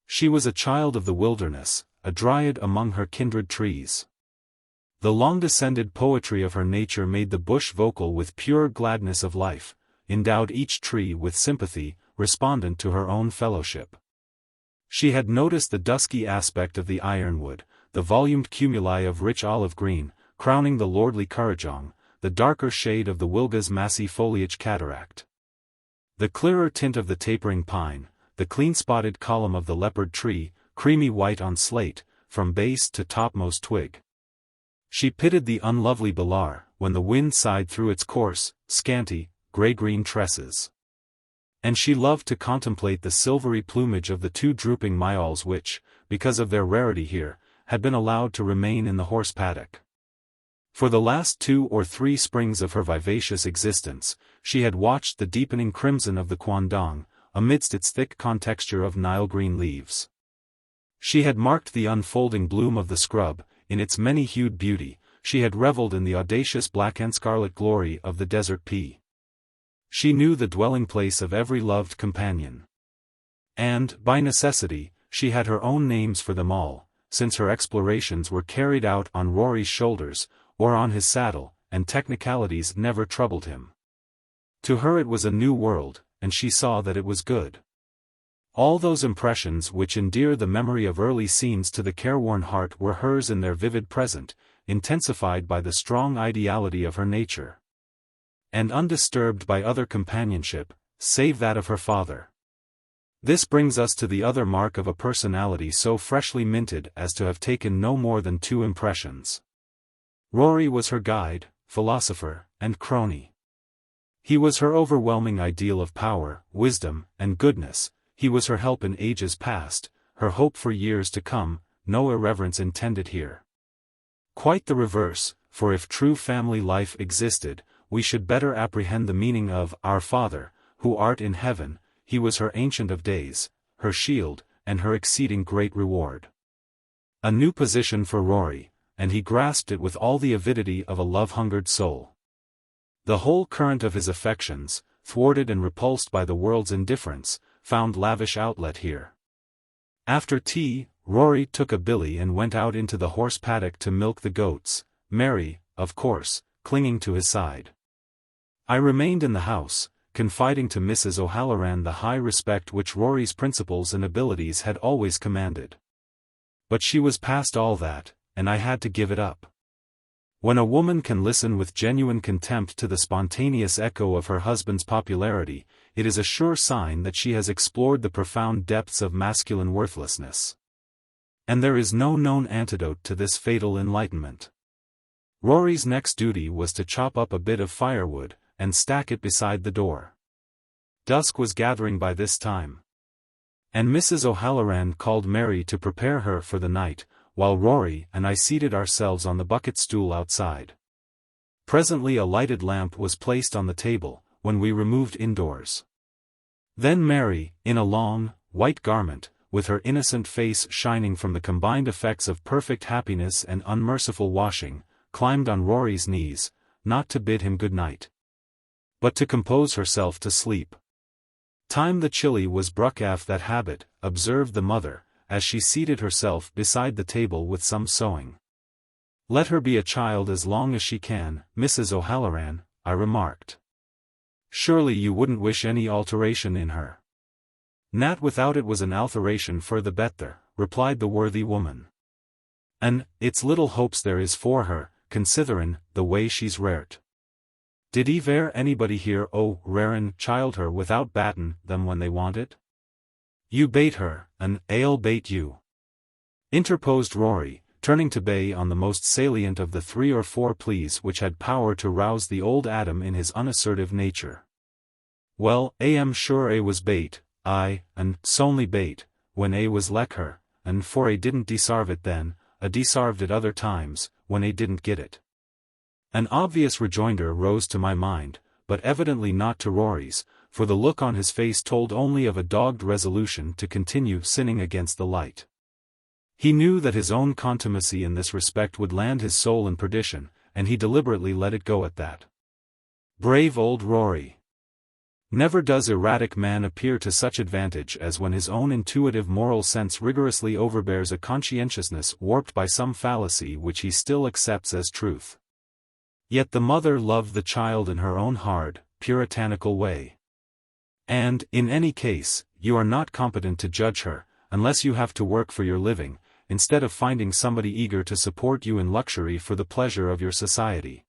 She was a child of the wilderness, a dryad among her kindred trees. The long-descended poetry of her nature made the bush vocal with pure gladness of life, endowed each tree with sympathy, respondent to her own fellowship. She had noticed the dusky aspect of the ironwood, the volumed cumuli of rich olive green, crowning the lordly Currajong, the darker shade of the Wilga's massy foliage cataract, the clearer tint of the tapering pine, the clean-spotted column of the leopard tree, creamy white on slate, from base to topmost twig. She pitied the unlovely belar, when the wind sighed through its coarse, scanty, grey-green tresses. And she loved to contemplate the silvery plumage of the two drooping myalls which, because of their rarity here, had been allowed to remain in the horse paddock. For the last 2 or 3 springs of her vivacious existence, she had watched the deepening crimson of the quandong, amidst its thick contexture of Nile-green leaves. She had marked the unfolding bloom of the scrub, in its many-hued beauty, she had revelled in the audacious black and scarlet glory of the desert pea. She knew the dwelling place of every loved companion. And, by necessity, she had her own names for them all, since her explorations were carried out on Rory's shoulders, or on his saddle, and technicalities never troubled him. To her it was a new world, and she saw that it was good. All those impressions which endear the memory of early scenes to the careworn heart were hers in their vivid present, intensified by the strong ideality of her nature, and undisturbed by other companionship, save that of her father. This brings us to the other mark of a personality so freshly minted as to have taken no more than 2 impressions. Rory was her guide, philosopher, and crony. He was her overwhelming ideal of power, wisdom, and goodness. He was her help in ages past, her hope for years to come, no irreverence intended here. Quite the reverse, for if true family life existed, we should better apprehend the meaning of Our Father, who art in heaven. He was her Ancient of Days, her shield, and her exceeding great reward. A new position for Rory, and he grasped it with all the avidity of a love-hungered soul. The whole current of his affections, thwarted and repulsed by the world's indifference, found lavish outlet here. After tea, Rory took a billy and went out into the horse paddock to milk the goats, Mary, of course, clinging to his side. I remained in the house, confiding to Mrs. O'Halloran the high respect which Rory's principles and abilities had always commanded. But she was past all that, and I had to give it up. When a woman can listen with genuine contempt to the spontaneous echo of her husband's popularity, it is a sure sign that she has explored the profound depths of masculine worthlessness. And there is no known antidote to this fatal enlightenment. Rory's next duty was to chop up a bit of firewood, and stack it beside the door. Dusk was gathering by this time, and Mrs. O'Halloran called Mary to prepare her for the night, while Rory and I seated ourselves on the bucket stool outside. Presently a lighted lamp was placed on the table, when we removed indoors. Then Mary, in a long, white garment, with her innocent face shining from the combined effects of perfect happiness and unmerciful washing, climbed on Rory's knees, not to bid him good night, but to compose herself to sleep. Time the chilly was bruckaf that habit, observed the mother, as she seated herself beside the table with some sewing. Let her be a child as long as she can, Mrs. O'Halloran, I remarked. Surely you wouldn't wish any alteration in her. Nat without it was an alteration for the better, replied the worthy woman. An' it's little hopes there is for her, considerin' the way she's reart. Did ever anybody hear o' rarin' child her without batin' them when they want it? You bait her, and I'll bait you, interposed Rory, turning to bay on the most salient of the 3 or 4 pleas which had power to rouse the old Adam in his unassertive nature. Well, am sure a was bait, aye, and s'only bait, when a was like her, and for a didn't desarve it then, a desarved it other times, when a didn't get it. An obvious rejoinder rose to my mind, but evidently not to Rory's, for the look on his face told only of a dogged resolution to continue sinning against the light. He knew that his own contumacy in this respect would land his soul in perdition, and he deliberately let it go at that. Brave old Rory! Never does erratic man appear to such advantage as when his own intuitive moral sense rigorously overbears a conscientiousness warped by some fallacy which he still accepts as truth. Yet the mother loved the child in her own hard, puritanical way. And, in any case, you are not competent to judge her, unless you have to work for your living, instead of finding somebody eager to support you in luxury for the pleasure of your society.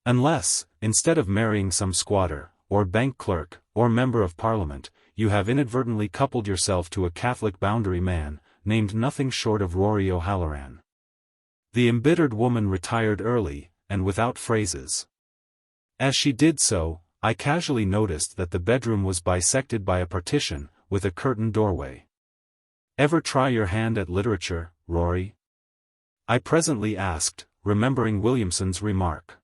Unless, instead of marrying some squatter, or bank clerk, or member of Parliament, you have inadvertently coupled yourself to a Catholic boundary man, named nothing short of Rory O'Halloran. The embittered woman retired early, and without phrases. As she did so, I casually noticed that the bedroom was bisected by a partition, with a curtained doorway. Ever try your hand at literature, Rory? I presently asked, remembering Williamson's remark.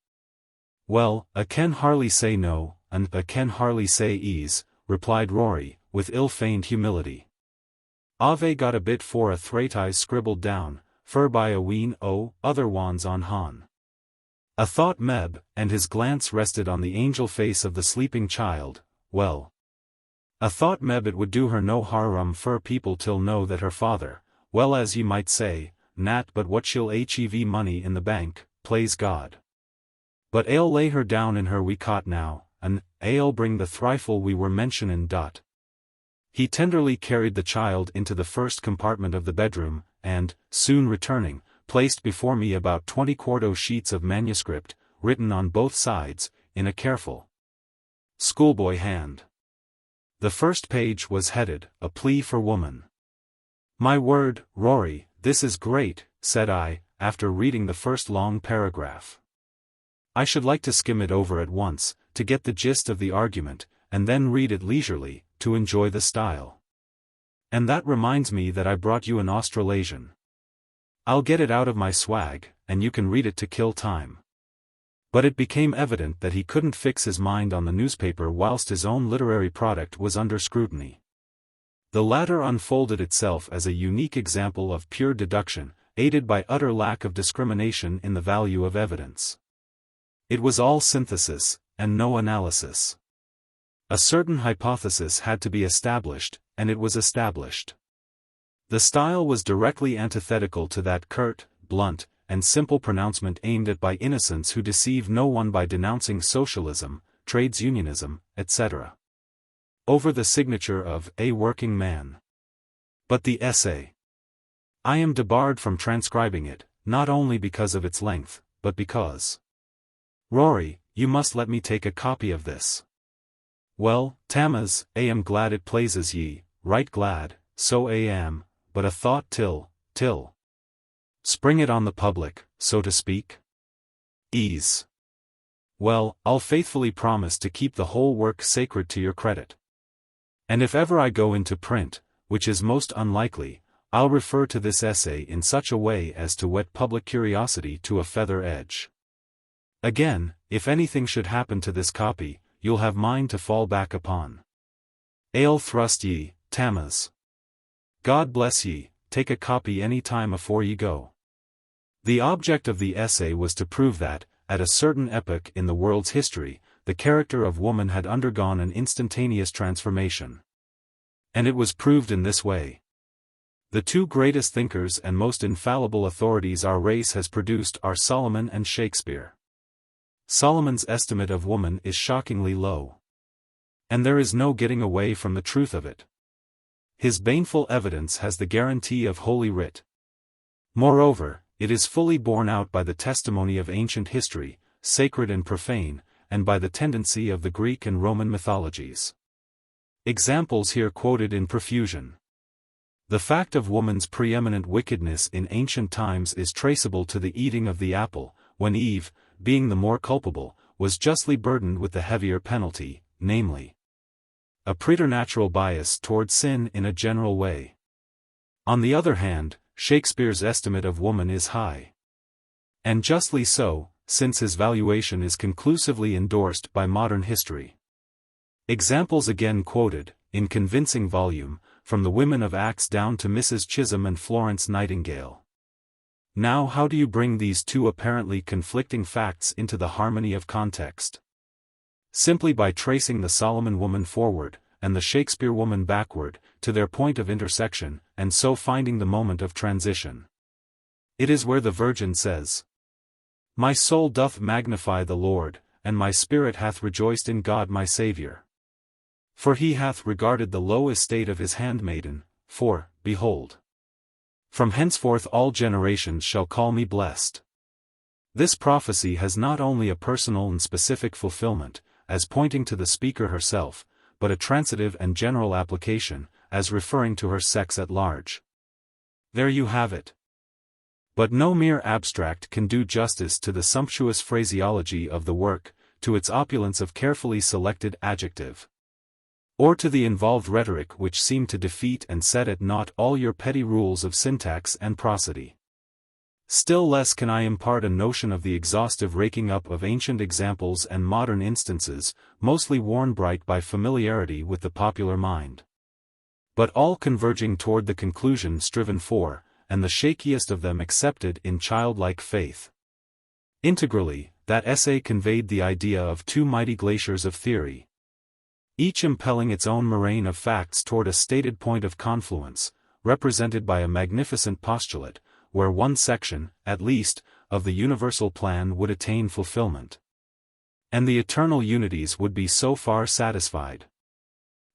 Well, I can hardly say no, and I can hardly say ease, replied Rory, with ill-feigned humility. Ave got a bit for a thratis scribbled down, fur by a ween o' other wands on han. A thought Meb, and his glance rested on the angel face of the sleeping child, well. A thought Meb it would do her no harm for people till know that her father, well as ye might say, Nat but what she'll hev money in the bank, plaise God. But I'll lay her down in her wee cot now, and I'll bring the thrifle we were mentionin'. He tenderly carried the child into the first compartment of the bedroom, and, soon returning, placed before me about 20 sheets of manuscript, written on both sides, in a careful schoolboy hand. The first page was headed, A Plea for Woman. My word, Rory, this is great, said I, after reading the first long paragraph. I should like to skim it over at once, to get the gist of the argument, and then read it leisurely, to enjoy the style. And that reminds me that I brought you an Australasian. I'll get it out of my swag, and you can read it to kill time. But it became evident that he couldn't fix his mind on the newspaper whilst his own literary product was under scrutiny. The latter unfolded itself as a unique example of pure deduction, aided by utter lack of discrimination in the value of evidence. It was all synthesis, and no analysis. A certain hypothesis had to be established, and it was established. The style was directly antithetical to that curt, blunt, and simple pronouncement aimed at by innocents who deceive no one by denouncing socialism, trades unionism, etc. over the signature of a working man. But the essay. I am debarred from transcribing it, not only because of its length, but because. Rory, you must let me take a copy of this. Well, Tammuz, am glad it pleases ye, right glad, so am, but a thought till. Spring it on the public, so to speak? Ease. Well, I'll faithfully promise to keep the whole work sacred to your credit. And if ever I go into print, which is most unlikely, I'll refer to this essay in such a way as to whet public curiosity to a feather edge. Again, if anything should happen to this copy, you'll have mine to fall back upon. Ale thrust ye, Tammuz. God bless ye, take a copy any time afore ye go. The object of the essay was to prove that, at a certain epoch in the world's history, the character of woman had undergone an instantaneous transformation. And it was proved in this way. The two greatest thinkers and most infallible authorities our race has produced are Solomon and Shakespeare. Solomon's estimate of woman is shockingly low. And there is no getting away from the truth of it. His baneful evidence has the guarantee of Holy Writ. Moreover, it is fully borne out by the testimony of ancient history, sacred and profane, and by the tendency of the Greek and Roman mythologies. Examples here quoted in profusion. The fact of woman's preeminent wickedness in ancient times is traceable to the eating of the apple, when Eve, being the more culpable, was justly burdened with the heavier penalty, namely, a preternatural bias toward sin in a general way. On the other hand, Shakespeare's estimate of woman is high. And justly so, since his valuation is conclusively endorsed by modern history. Examples again quoted, in convincing volume, from the women of Acts down to Mrs. Chisholm and Florence Nightingale. Now how do you bring these two apparently conflicting facts into the harmony of context? Simply by tracing the Solomon woman forward, and the Shakespeare woman backward, to their point of intersection, and so finding the moment of transition. It is where the Virgin says, "My soul doth magnify the Lord, and my spirit hath rejoiced in God my Saviour. For he hath regarded the low estate of his handmaiden, for, behold, from henceforth all generations shall call me blessed." This prophecy has not only a personal and specific fulfillment, as pointing to the speaker herself, but a transitive and general application, as referring to her sex at large. There you have it. But no mere abstract can do justice to the sumptuous phraseology of the work, to its opulence of carefully selected adjective, or to the involved rhetoric which seemed to defeat and set at naught all your petty rules of syntax and prosody. Still less can I impart a notion of the exhaustive raking up of ancient examples and modern instances, mostly worn bright by familiarity with the popular mind. But all converging toward the conclusion striven for, and the shakiest of them accepted in childlike faith. Integrally, that essay conveyed the idea of two mighty glaciers of theory, each impelling its own moraine of facts toward a stated point of confluence, represented by a magnificent postulate, where one section, at least, of the universal plan would attain fulfillment. And the eternal unities would be so far satisfied.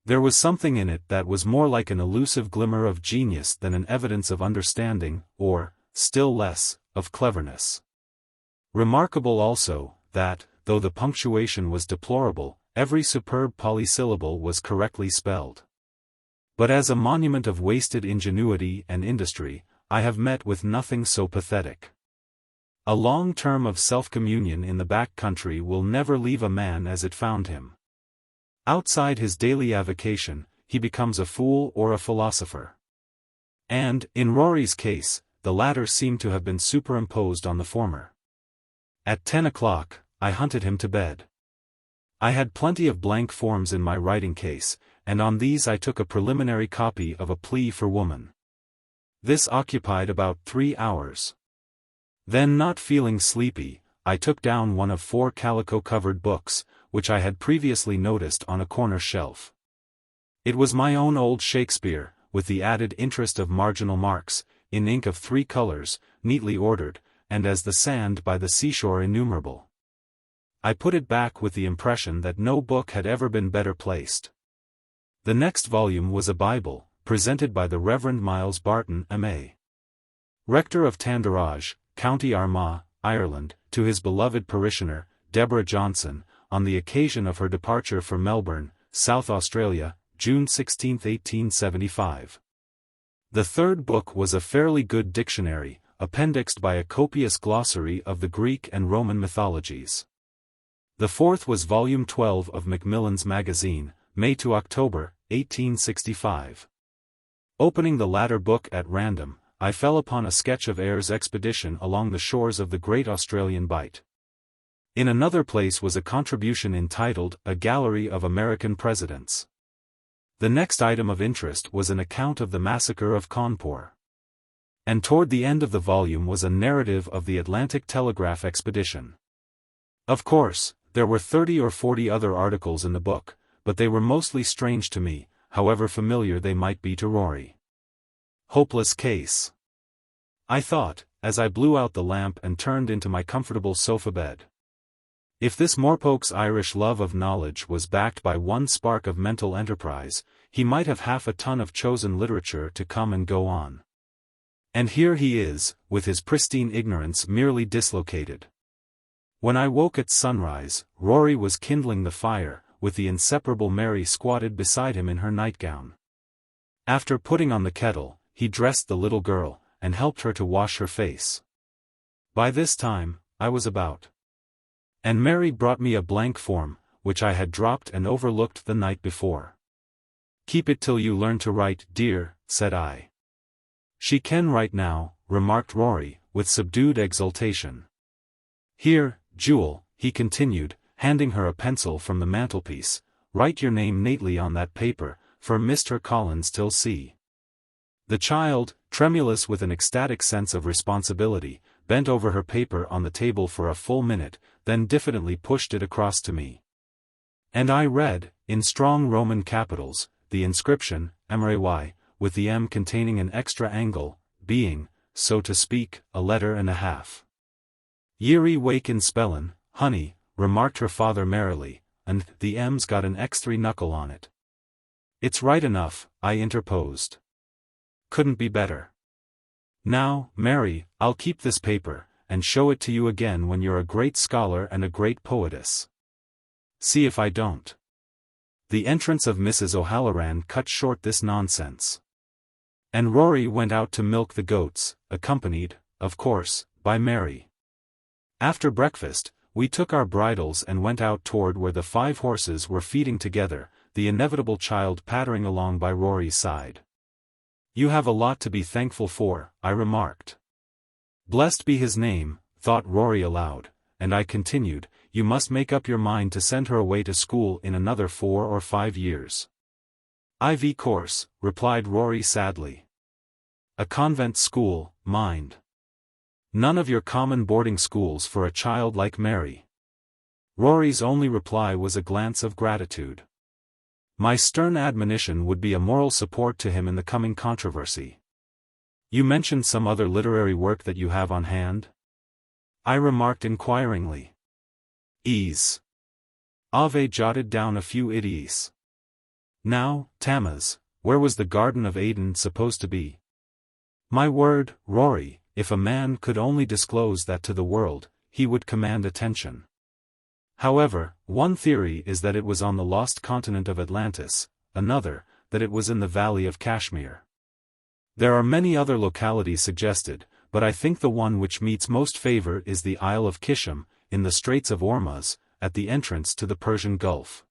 There was something in it that was more like an elusive glimmer of genius than an evidence of understanding, or, still less, of cleverness. Remarkable also, that, though the punctuation was deplorable, every superb polysyllable was correctly spelled. But as a monument of wasted ingenuity and industry, I have met with nothing so pathetic. A long term of self-communion in the back country will never leave a man as it found him. Outside his daily avocation, he becomes a fool or a philosopher. And, in Rory's case, the latter seemed to have been superimposed on the former. At 10 o'clock, I hunted him to bed. I had plenty of blank forms in my writing case, and on these I took a preliminary copy of A Plea for Woman. This occupied about 3 hours. Then, not feeling sleepy, I took down one of 4 calico-covered books, which I had previously noticed on a corner shelf. It was my own old Shakespeare, with the added interest of marginal marks, in ink of 3 colors, neatly ordered, and as the sand by the seashore innumerable. I put it back with the impression that no book had ever been better placed. The next volume was a Bible, presented by the Reverend Miles Barton, M.A., rector of Tandaraj, County Armagh, Ireland, to his beloved parishioner, Deborah Johnson, on the occasion of her departure for Melbourne, South Australia, June 16, 1875. The third book was a fairly good dictionary, appendixed by a copious glossary of the Greek and Roman mythologies. The fourth was Volume 12 of Macmillan's Magazine, May to October, 1865. Opening the latter book at random, I fell upon a sketch of Ayre's expedition along the shores of the Great Australian Bight. In another place was a contribution entitled A Gallery of American Presidents. The next item of interest was an account of the massacre of Cawnpore. And toward the end of the volume was a narrative of the Atlantic Telegraph expedition. Of course, there were 30 or 40 other articles in the book, but they were mostly strange to me, however familiar they might be to Rory. Hopeless case, I thought, as I blew out the lamp and turned into my comfortable sofa bed. If this morepoke's Irish love of knowledge was backed by one spark of mental enterprise, he might have half a ton of chosen literature to come and go on. And here he is, with his pristine ignorance merely dislocated. When I woke at sunrise, Rory was kindling the fire, with the inseparable Mary squatted beside him in her nightgown. After putting on the kettle, he dressed the little girl, and helped her to wash her face. By this time, I was about. And Mary brought me a blank form, which I had dropped and overlooked the night before. "Keep it till you learn to write, dear," said I. "She can write now," remarked Rory, with subdued exultation. "Here, Jewel," he continued, handing her a pencil from the mantelpiece, "write your name neatly on that paper, for Mr. Collins till see." The child, tremulous with an ecstatic sense of responsibility, bent over her paper on the table for a full minute, then diffidently pushed it across to me. And I read, in strong Roman capitals, the inscription, Mary, with the M containing an extra angle, being, so to speak, a letter and a half. "Yery wakin spellin', honey," remarked her father merrily, "and the M's got an X3 knuckle on it." "It's right enough," I interposed. "Couldn't be better. Now, Mary, I'll keep this paper, and show it to you again when you're a great scholar and a great poetess. See if I don't." The entrance of Mrs. O'Halloran cut short this nonsense. And Rory went out to milk the goats, accompanied, of course, by Mary. After breakfast, we took our bridles and went out toward where the 5 horses were feeding together, the inevitable child pattering along by Rory's side. "You have a lot to be thankful for," I remarked. "Blessed be his name," thought Rory aloud, and I continued, "You must make up your mind to send her away to school in another 4 or 5 years. IV course," replied Rory sadly. "A convent school, mind. None of your common boarding schools for a child like Mary." Rory's only reply was a glance of gratitude. My stern admonition would be a moral support to him in the coming controversy. "You mentioned some other literary work that you have on hand?" I remarked inquiringly. "Ease. Ave jotted down a few idiots. Now, Tammuz, where was the Garden of Eden supposed to be?" My word, Rory, if a man could only disclose that to the world, he would command attention. However, one theory is that it was on the lost continent of Atlantis, another, that it was in the Valley of Kashmir. There are many other localities suggested, but I think the one which meets most favor is the Isle of Kishim, in the Straits of Ormuz, at the entrance to the Persian Gulf.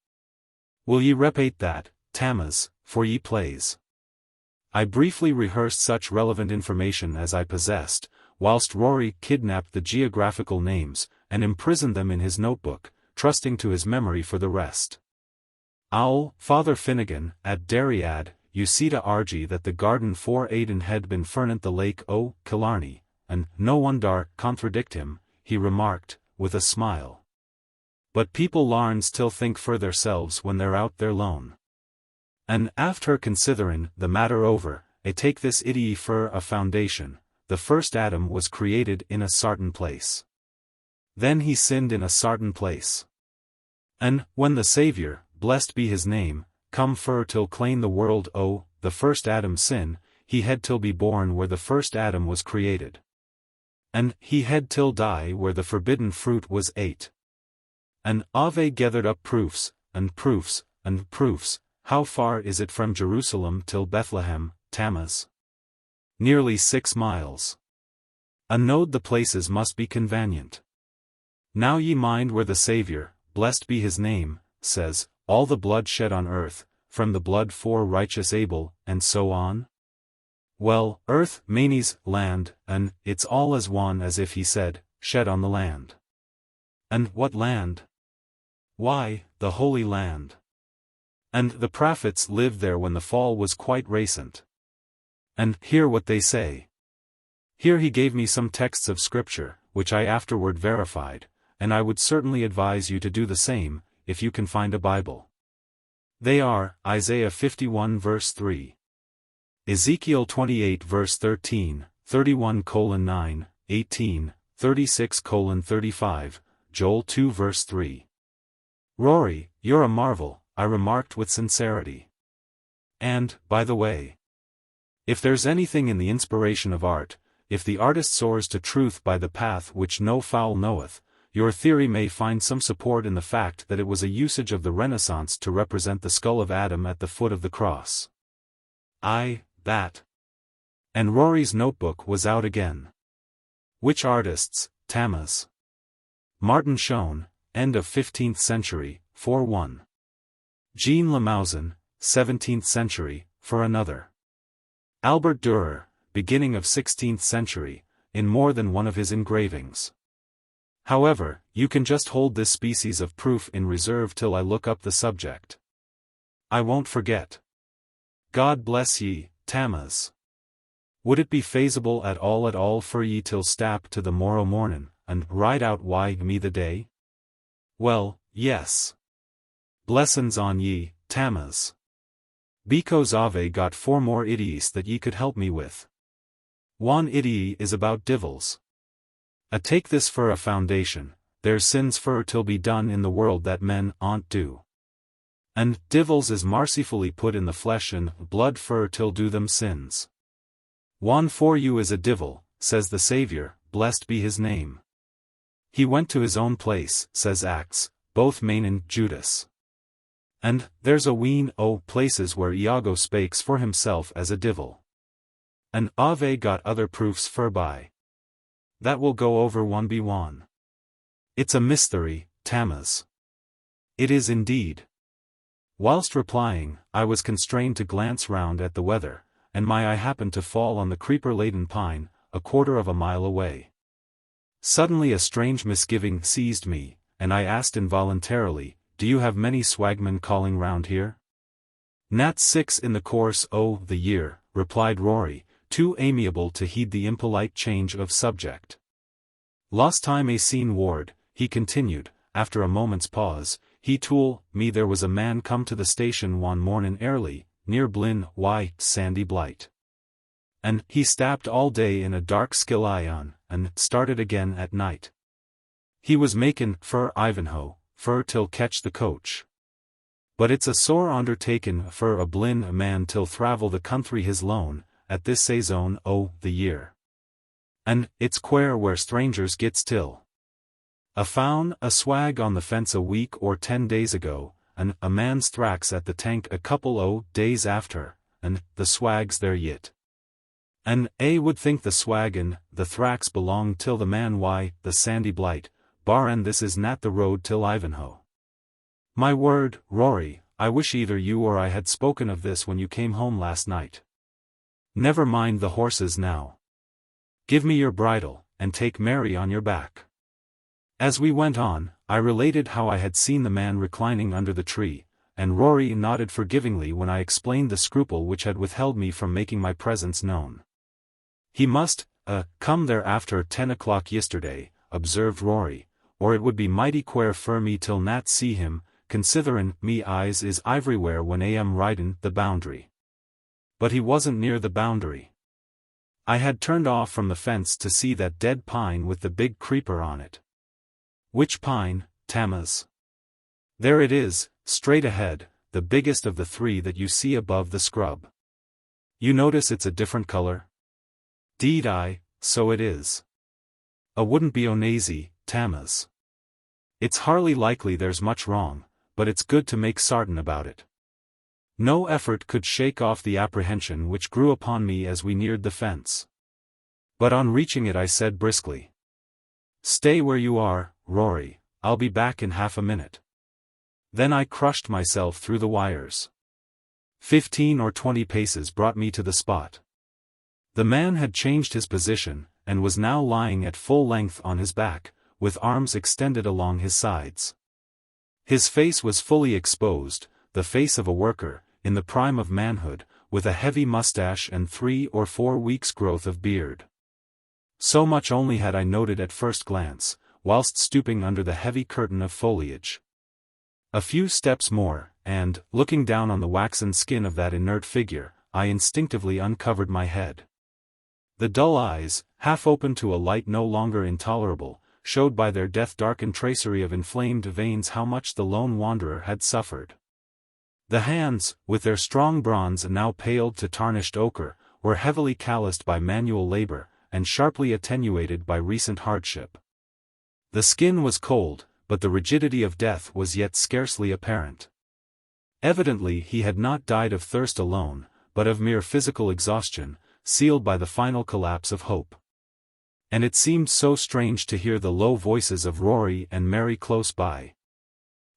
"Will ye repeat that, Tammuz, for ye plays?" I briefly rehearsed such relevant information as I possessed, whilst Rory kidnapped the geographical names, and imprisoned them in his notebook, trusting to his memory for the rest. Owl, Father Finnegan, at Dariad, Uceta Argy that the garden for Aden had been fernant the lake o' Killarney, and no one dar contradict him, he remarked, with a smile. But people larns till think for theirselves when they're out there lone. And after considerin' the matter over, I take this idee for a foundation, the first Adam was created in a sartain place. Then he sinned in a sartain place. And, when the Saviour, blessed be his name, come fur till claim the world o' the first Adam's sin, he had till be born where the first Adam was created. And he had till die where the forbidden fruit was ate. And Ave gathered up proofs, and proofs, and proofs. How far is it from Jerusalem till Bethlehem, Tammuz? Nearly 6 miles. A knowed the places must be convenient. Now ye mind where the Saviour, blessed be his name, says, all the blood shed on earth, from the blood for righteous Abel, and so on? Well, earth, manes, land, and it's all as one as if he said, shed on the land. And what land? Why, the Holy Land. And the prophets lived there when the fall was quite recent. And hear what they say. Here he gave me some texts of Scripture, which I afterward verified, and I would certainly advise you to do the same, if you can find a Bible. They are, Isaiah 51 verse 3. Ezekiel 28 verse 13, 31:9, 18, 36:35, Joel 2 verse 3. Rory, you're a marvel, I remarked with sincerity. And, by the way, if there's anything in the inspiration of art, if the artist soars to truth by the path which no fowl knoweth, your theory may find some support in the fact that it was a usage of the Renaissance to represent the skull of Adam at the foot of the cross. That. And Rory's notebook was out again. Which artists, Tammuz? Martin Schoen, end of 15th century, for one. Jean Lemausin, 17th century, for another. Albert Dürer, beginning of 16th century, in more than one of his engravings. However, you can just hold this species of proof in reserve till I look up the subject. I won't forget. God bless ye, Tammuz. Would it be feasible at all for ye till stap to the morrow mornin', and ride out why me the day? Well, yes. Blessin's on ye, Tammuz. Because Ave got 4 more idies that ye could help me with. One idee is about divils. A take this for a foundation, there's sins fur till be done in the world that men aren't do. And divils is marcifully put in the flesh and blood fur till do them sins. One for you is a divil, says the Saviour, blessed be his name. He went to his own place, says Acts, both Main and Judas. And there's a ween o' places where Iago spakes for himself as a divil. And Ave got other proofs by. That will go over one by one. It's a mystery, Tammuz. It is indeed. Whilst replying, I was constrained to glance round at the weather, and my eye happened to fall on the creeper-laden pine, a quarter of a mile away. Suddenly a strange misgiving seized me, and I asked involuntarily, do you have many swagmen calling round here? Nat 6 in the course o' the year, replied Rory, too amiable to heed the impolite change of subject. Last time I seen Ward, he continued, after a moment's pause, he told me there was a man come to the station one mornin' early, near Blin, Sandy Blight. And he stapped all day in a dark skillion, and started again at night. He was makin' for Ivanhoe, fur till catch the coach. But it's a sore undertakin' for a Blin man till thravel the country his lone, at this saison o' the year. And it's quare where strangers gets till. I found a swag on the fence a week or 10 days ago, and a man's thracks at the tank a couple o' days after, and the swag's there yit. And I would think the swag and the thracks belong till the man the Sandy Blight, bar and this is not the road till Ivanhoe. My word, Rory, I wish either you or I had spoken of this when you came home last night. Never mind the horses now. Give me your bridle, and take Mary on your back. As we went on, I related how I had seen the man reclining under the tree, and Rory nodded forgivingly when I explained the scruple which had withheld me from making my presence known. "He must, come there after 10 o'clock yesterday," observed Rory, "or it would be mighty queer for me till Nat see him, consitherin' me eyes is iverywhere when am ridin' the boundary." But he wasn't near the boundary. I had turned off from the fence to see that dead pine with the big creeper on it. "Which pine, Tammas?" "There it is, straight ahead, the biggest of the three that you see above the scrub. You notice it's a different color?" "'Deed aye, so it is. Wouldn't be onaisy, Tammas. It's hardly likely there's much wrong, but it's good to make sartin about it." No effort could shake off the apprehension which grew upon me as we neared the fence. But on reaching it I said briskly, "Stay where you are, Rory, I'll be back in half a minute." Then I crushed myself through the wires. 15 or 20 paces brought me to the spot. The man had changed his position, and was now lying at full length on his back, with arms extended along his sides. His face was fully exposed, the face of a worker, in the prime of manhood, with a heavy mustache and 3 or 4 weeks' growth of beard. So much only had I noted at first glance, whilst stooping under the heavy curtain of foliage. A few steps more, and, looking down on the waxen skin of that inert figure, I instinctively uncovered my head. The dull eyes, half open to a light no longer intolerable, showed by their death-darkened tracery of inflamed veins how much the lone wanderer had suffered. The hands, with their strong bronze now paled to tarnished ochre, were heavily calloused by manual labor, and sharply attenuated by recent hardship. The skin was cold, but the rigidity of death was yet scarcely apparent. Evidently he had not died of thirst alone, but of mere physical exhaustion, sealed by the final collapse of hope. And it seemed so strange to hear the low voices of Rory and Mary close by.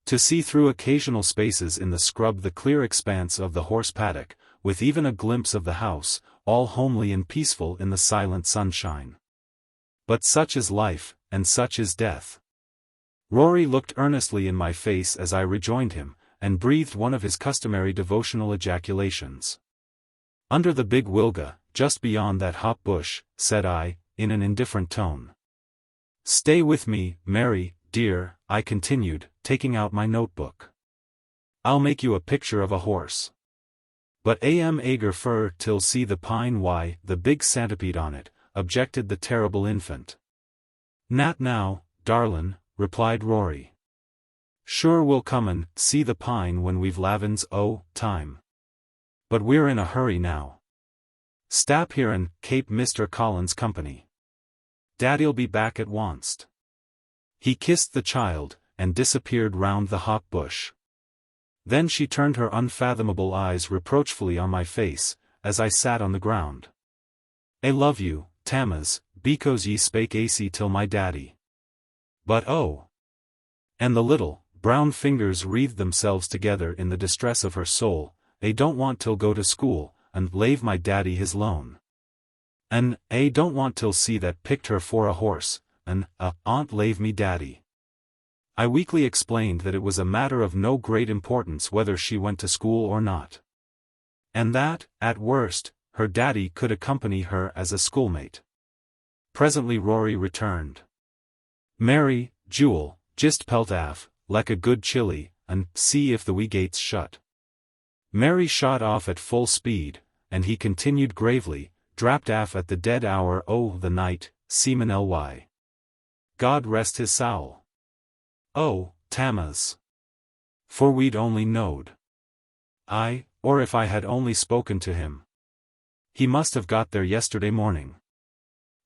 To see through occasional spaces in the scrub the clear expanse of the horse paddock, with even a glimpse of the house, all homely and peaceful in the silent sunshine. But such is life, and such is death. Rory looked earnestly in my face as I rejoined him, and breathed one of his customary devotional ejaculations. "Under the big wilga, just beyond that hop bush," said I, in an indifferent tone. "Stay with me, Mary, dear," I continued, taking out my notebook. "I'll make you a picture of a horse. But am eager fur till see the pine." "Why, the big centipede on it," objected the terrible infant. "Nat now, darlin'," replied Rory. "Sure we'll come and see the pine when we've Lavin's time. But we're in a hurry now. Stap here and kape Mr. Collins company. Daddy'll be back at onst." He kissed the child, and disappeared round the hop bush. Then she turned her unfathomable eyes reproachfully on my face, as I sat on the ground. "I love you, Tammas, because ye spake AC till my daddy. But oh!" And the little, brown fingers wreathed themselves together in the distress of her soul. "I don't want till go to school, and lave my daddy his loan. And I don't want till see that picked her for a horse, and aunt lave me daddy." I weakly explained that it was a matter of no great importance whether she went to school or not. And that, at worst, her daddy could accompany her as a schoolmate. Presently Rory returned. "Mary, jewel, jist pelt aff, like a good chilly, and see if the wee gate's shut." Mary shot off at full speed, and he continued gravely, "Drapped aff at the dead hour o' the night, seaman ly. God rest his soul. Oh, Tammas. For we'd only knowed. Or if I had only spoken to him. He must have got there yesterday morning.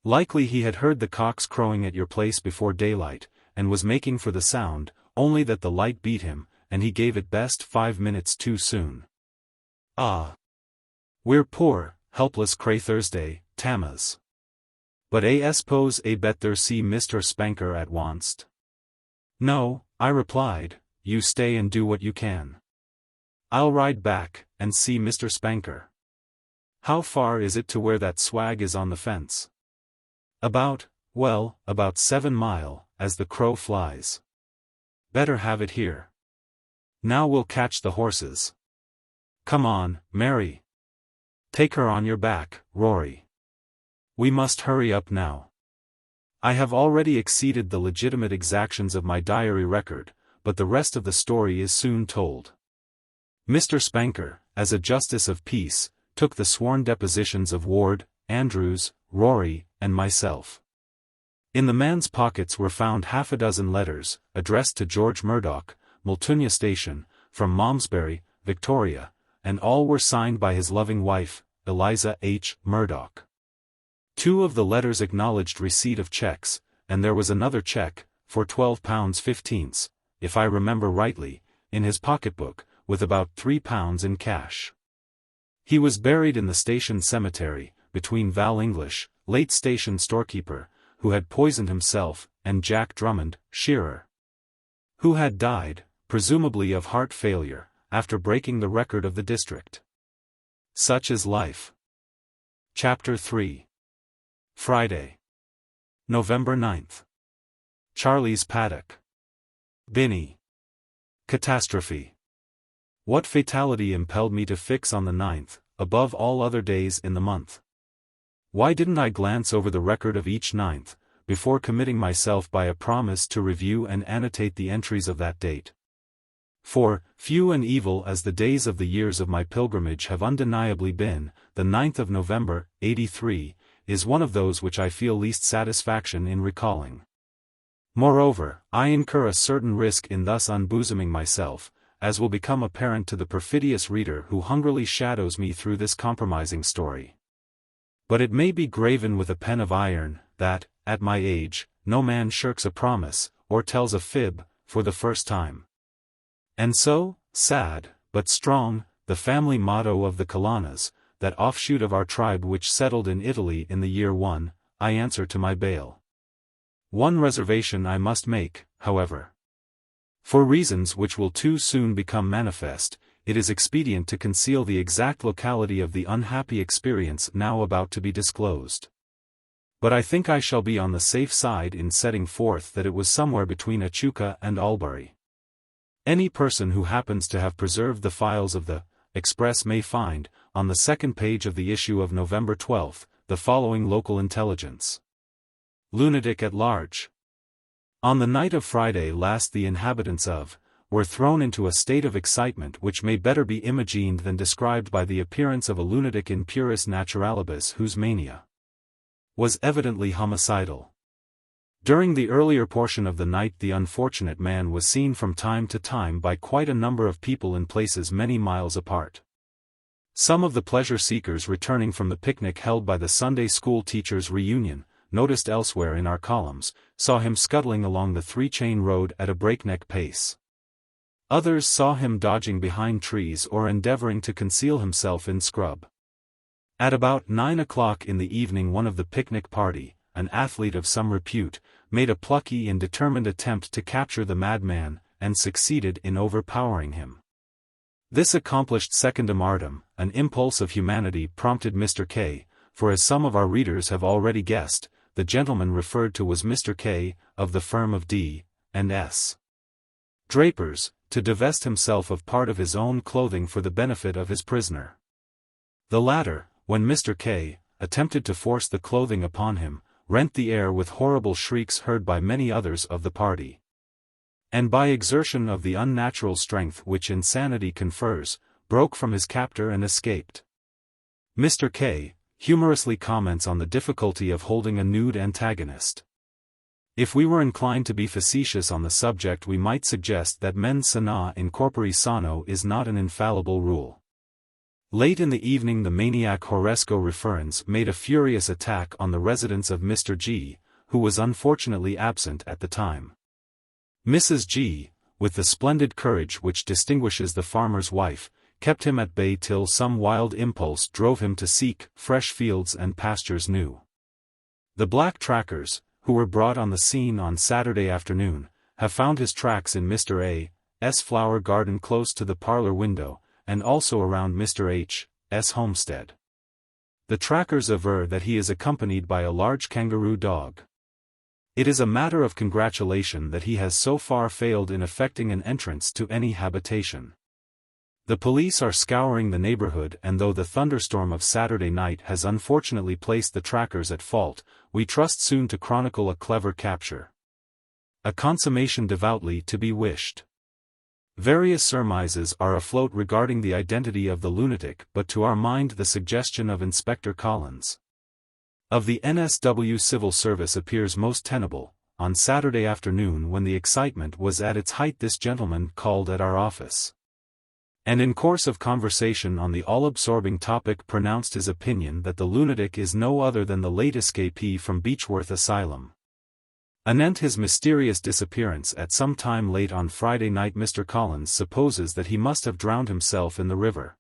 Likely he had heard the cocks crowing at your place before daylight, and was making for the sound, only that the light beat him, and he gave it best 5 minutes too soon. We're poor, helpless cray Thursday, Tammas. But I suppose I better see Mr. Spanker at onst." "No," I replied, "you stay and do what you can. I'll ride back, and see Mr. Spanker." "How far is it to where that swag is on the fence?" About 7 mile, as the crow flies." "Better have it here." Now we'll catch the horses. Come on, Mary. Take her on your back, Rory. We must hurry up now. I have already exceeded the legitimate exactions of my diary record, but the rest of the story is soon told. Mr. Spanker, as a justice of peace, took the sworn depositions of Ward, Andrews, Rory, and myself. In the man's pockets were found half a dozen letters, addressed to George Murdoch, Multunya Station, from Malmesbury, Victoria, and all were signed by his loving wife, Eliza H. Murdoch. 2 of the letters acknowledged receipt of cheques, and there was another cheque, for £12.15, if I remember rightly, in his pocketbook, with about £3 in cash. He was buried in the station cemetery, between Val English, late station storekeeper, who had poisoned himself, and Jack Drummond, shearer, who had died, presumably of heart failure, after breaking the record of the district. Such is life. Chapter 3. Friday, November 9th. Charlie's paddock. Binny. Catastrophe. What fatality impelled me to fix on the 9th, above all other days in the month? Why didn't I glance over the record of each 9th, before committing myself by a promise to review and annotate the entries of that date? For, few and evil as the days of the years of my pilgrimage have undeniably been, the 9th of November, '83, is one of those which I feel least satisfaction in recalling. Moreover, I incur a certain risk in thus unbosoming myself, as will become apparent to the perfidious reader who hungrily shadows me through this compromising story. But it may be graven with a pen of iron, that, at my age, no man shirks a promise, or tells a fib, for the first time. And so, sad, but strong, the family motto of the Colanas, that offshoot of our tribe which settled in Italy in the year 1, I answer to my bail. One reservation I must make, however. For reasons which will too soon become manifest, it is expedient to conceal the exact locality of the unhappy experience now about to be disclosed. But I think I shall be on the safe side in setting forth that it was somewhere between Echuca and Albury. Any person who happens to have preserved the files of the Express may find, on the second page of the issue of November 12, the following local intelligence. Lunatic at large. On the night of Friday last the inhabitants of, were thrown into a state of excitement which may better be imagined than described by the appearance of a lunatic in puris naturalibus whose mania was evidently homicidal. During the earlier portion of the night the unfortunate man was seen from time to time by quite a number of people in places many miles apart. Some of the pleasure seekers returning from the picnic held by the Sunday school teachers' reunion, noticed elsewhere in our columns, saw him scuttling along the three-chain road at a breakneck pace. Others saw him dodging behind trees or endeavoring to conceal himself in scrub. At about 9 o'clock in the evening one of the picnic party, an athlete of some repute, made a plucky and determined attempt to capture the madman, and succeeded in overpowering him. This accomplished secundum artem, an impulse of humanity prompted Mr. K., for as some of our readers have already guessed, the gentleman referred to was Mr. K., of the firm of D. and S. Drapers, to divest himself of part of his own clothing for the benefit of his prisoner. The latter, when Mr. K. attempted to force the clothing upon him, rent the air with horrible shrieks heard by many others of the party. And by exertion of the unnatural strength which insanity confers, broke from his captor and escaped. Mr. K. humorously comments on the difficulty of holding a nude antagonist. If we were inclined to be facetious on the subject we might suggest that mens sana in corpore sano is not an infallible rule. Late in the evening the maniac Horresco referens made a furious attack on the residence of Mr. G., who was unfortunately absent at the time. Mrs. G., with the splendid courage which distinguishes the farmer's wife, kept him at bay till some wild impulse drove him to seek fresh fields and pastures new. The black trackers, who were brought on the scene on Saturday afternoon, have found his tracks in Mr. A.'s flower garden close to the parlor window, and also around Mr. H.'s homestead. The trackers aver that he is accompanied by a large kangaroo dog. It is a matter of congratulation that he has so far failed in effecting an entrance to any habitation. The police are scouring the neighborhood, and though the thunderstorm of Saturday night has unfortunately placed the trackers at fault, we trust soon to chronicle a clever capture. A consummation devoutly to be wished. Various surmises are afloat regarding the identity of the lunatic, but to our mind the suggestion of Inspector Collins of the NSW Civil Service appears most tenable. On Saturday afternoon, when the excitement was at its height, this gentleman called at our office, and in course of conversation on the all-absorbing topic pronounced his opinion that the lunatic is no other than the late escapee from Beechworth Asylum. Anent his mysterious disappearance at some time late on Friday night, Mr. Collins supposes that he must have drowned himself in the river,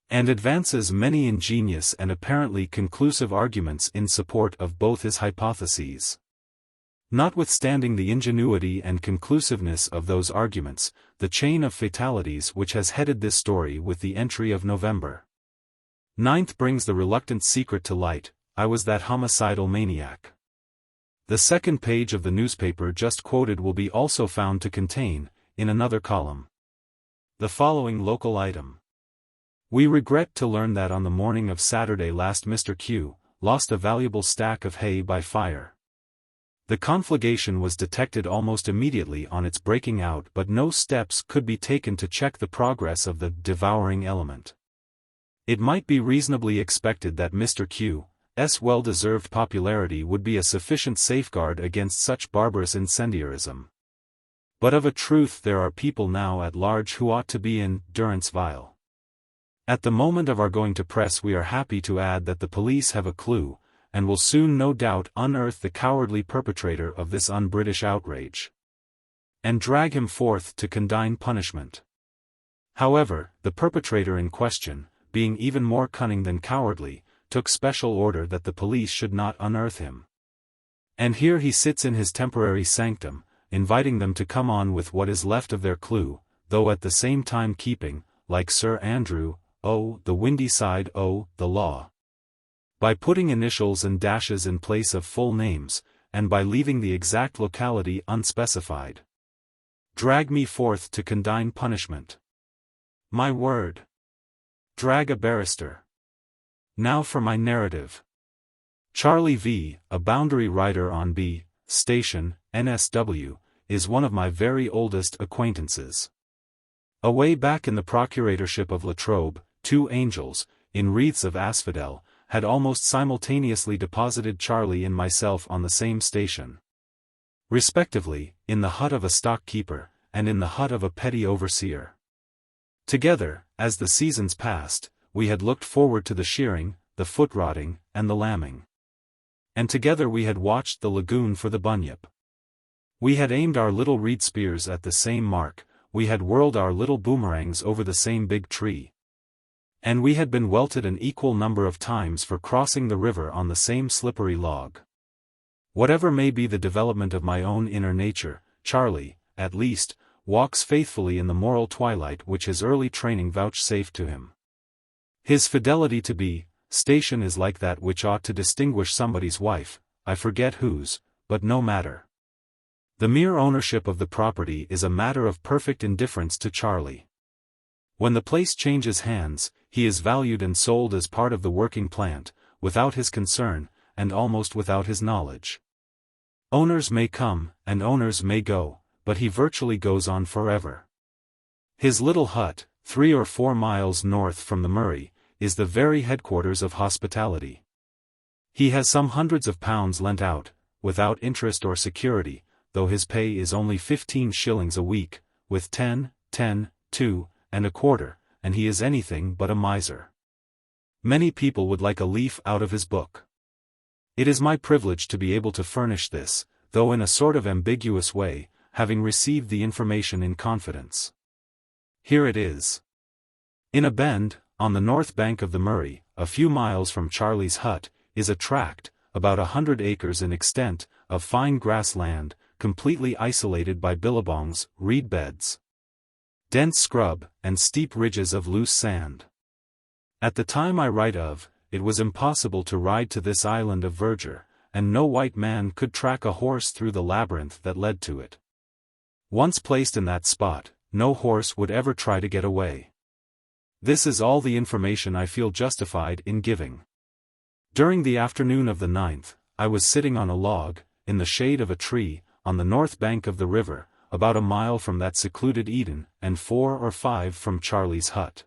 and advances many ingenious and apparently conclusive arguments in support of both his hypotheses. Notwithstanding the ingenuity and conclusiveness of those arguments, the chain of fatalities which has headed this story with the entry of November 9th brings the reluctant secret to light. I was that homicidal maniac. The second page of the newspaper just quoted will be also found to contain, in another column, the following local item. We regret to learn that on the morning of Saturday last Mr. Q lost a valuable stack of hay by fire. The conflagration was detected almost immediately on its breaking out, but no steps could be taken to check the progress of the devouring element. It might be reasonably expected that Mr. Q's well-deserved popularity would be a sufficient safeguard against such barbarous incendiarism. But of a truth there are people now at large who ought to be in durance vile. At the moment of our going to press, we are happy to add that the police have a clue, and will soon no doubt unearth the cowardly perpetrator of this un-British outrage, and drag him forth to condign punishment. However, the perpetrator in question, being even more cunning than cowardly, took special order that the police should not unearth him. And here he sits in his temporary sanctum, inviting them to come on with what is left of their clue, though at the same time keeping, like Sir Andrew, the windy side the law, by putting initials and dashes in place of full names, and by leaving the exact locality unspecified. Drag me forth to condign punishment. My word. Drag a barrister. Now for my narrative. Charlie V., a boundary rider on B Station, NSW, is one of my very oldest acquaintances. Away back in the procuratorship of Latrobe, two angels, in wreaths of asphodel, had almost simultaneously deposited Charlie and myself on the same station, respectively, in the hut of a stock-keeper, and in the hut of a petty overseer. Together, as the seasons passed, we had looked forward to the shearing, the foot-rotting, and the lambing. And together we had watched the lagoon for the bunyip. We had aimed our little reed spears at the same mark, we had whirled our little boomerangs over the same big tree, and we had been welted an equal number of times for crossing the river on the same slippery log. Whatever may be the development of my own inner nature, Charlie, at least, walks faithfully in the moral twilight which his early training vouchsafed to him. His fidelity to B Station is like that which ought to distinguish somebody's wife, I forget whose, but no matter. The mere ownership of the property is a matter of perfect indifference to Charlie. When the place changes hands, he is valued and sold as part of the working plant, without his concern, and almost without his knowledge. Owners may come, and owners may go, but he virtually goes on forever. His little hut, 3 or 4 miles north from the Murray, is the very headquarters of hospitality. He has some hundreds of pounds lent out, without interest or security, though his pay is only 15 shillings a week, with 10, 2 and a quarter, and he is anything but a miser. Many people would like a leaf out of his book. It is my privilege to be able to furnish this, though in a sort of ambiguous way, having received the information in confidence. Here it is. In a bend, on the north bank of the Murray, a few miles from Charlie's hut, is a tract, about 100 acres in extent, of fine grass land, completely isolated by billabongs, reed beds, dense scrub, and steep ridges of loose sand. At the time I write of, it was impossible to ride to this island of verdure, and no white man could track a horse through the labyrinth that led to it. Once placed in that spot, no horse would ever try to get away. This is all the information I feel justified in giving. During the afternoon of the 9th, I was sitting on a log, in the shade of a tree, on the north bank of the river, about a mile from that secluded Eden, and 4 or 5 from Charlie's hut.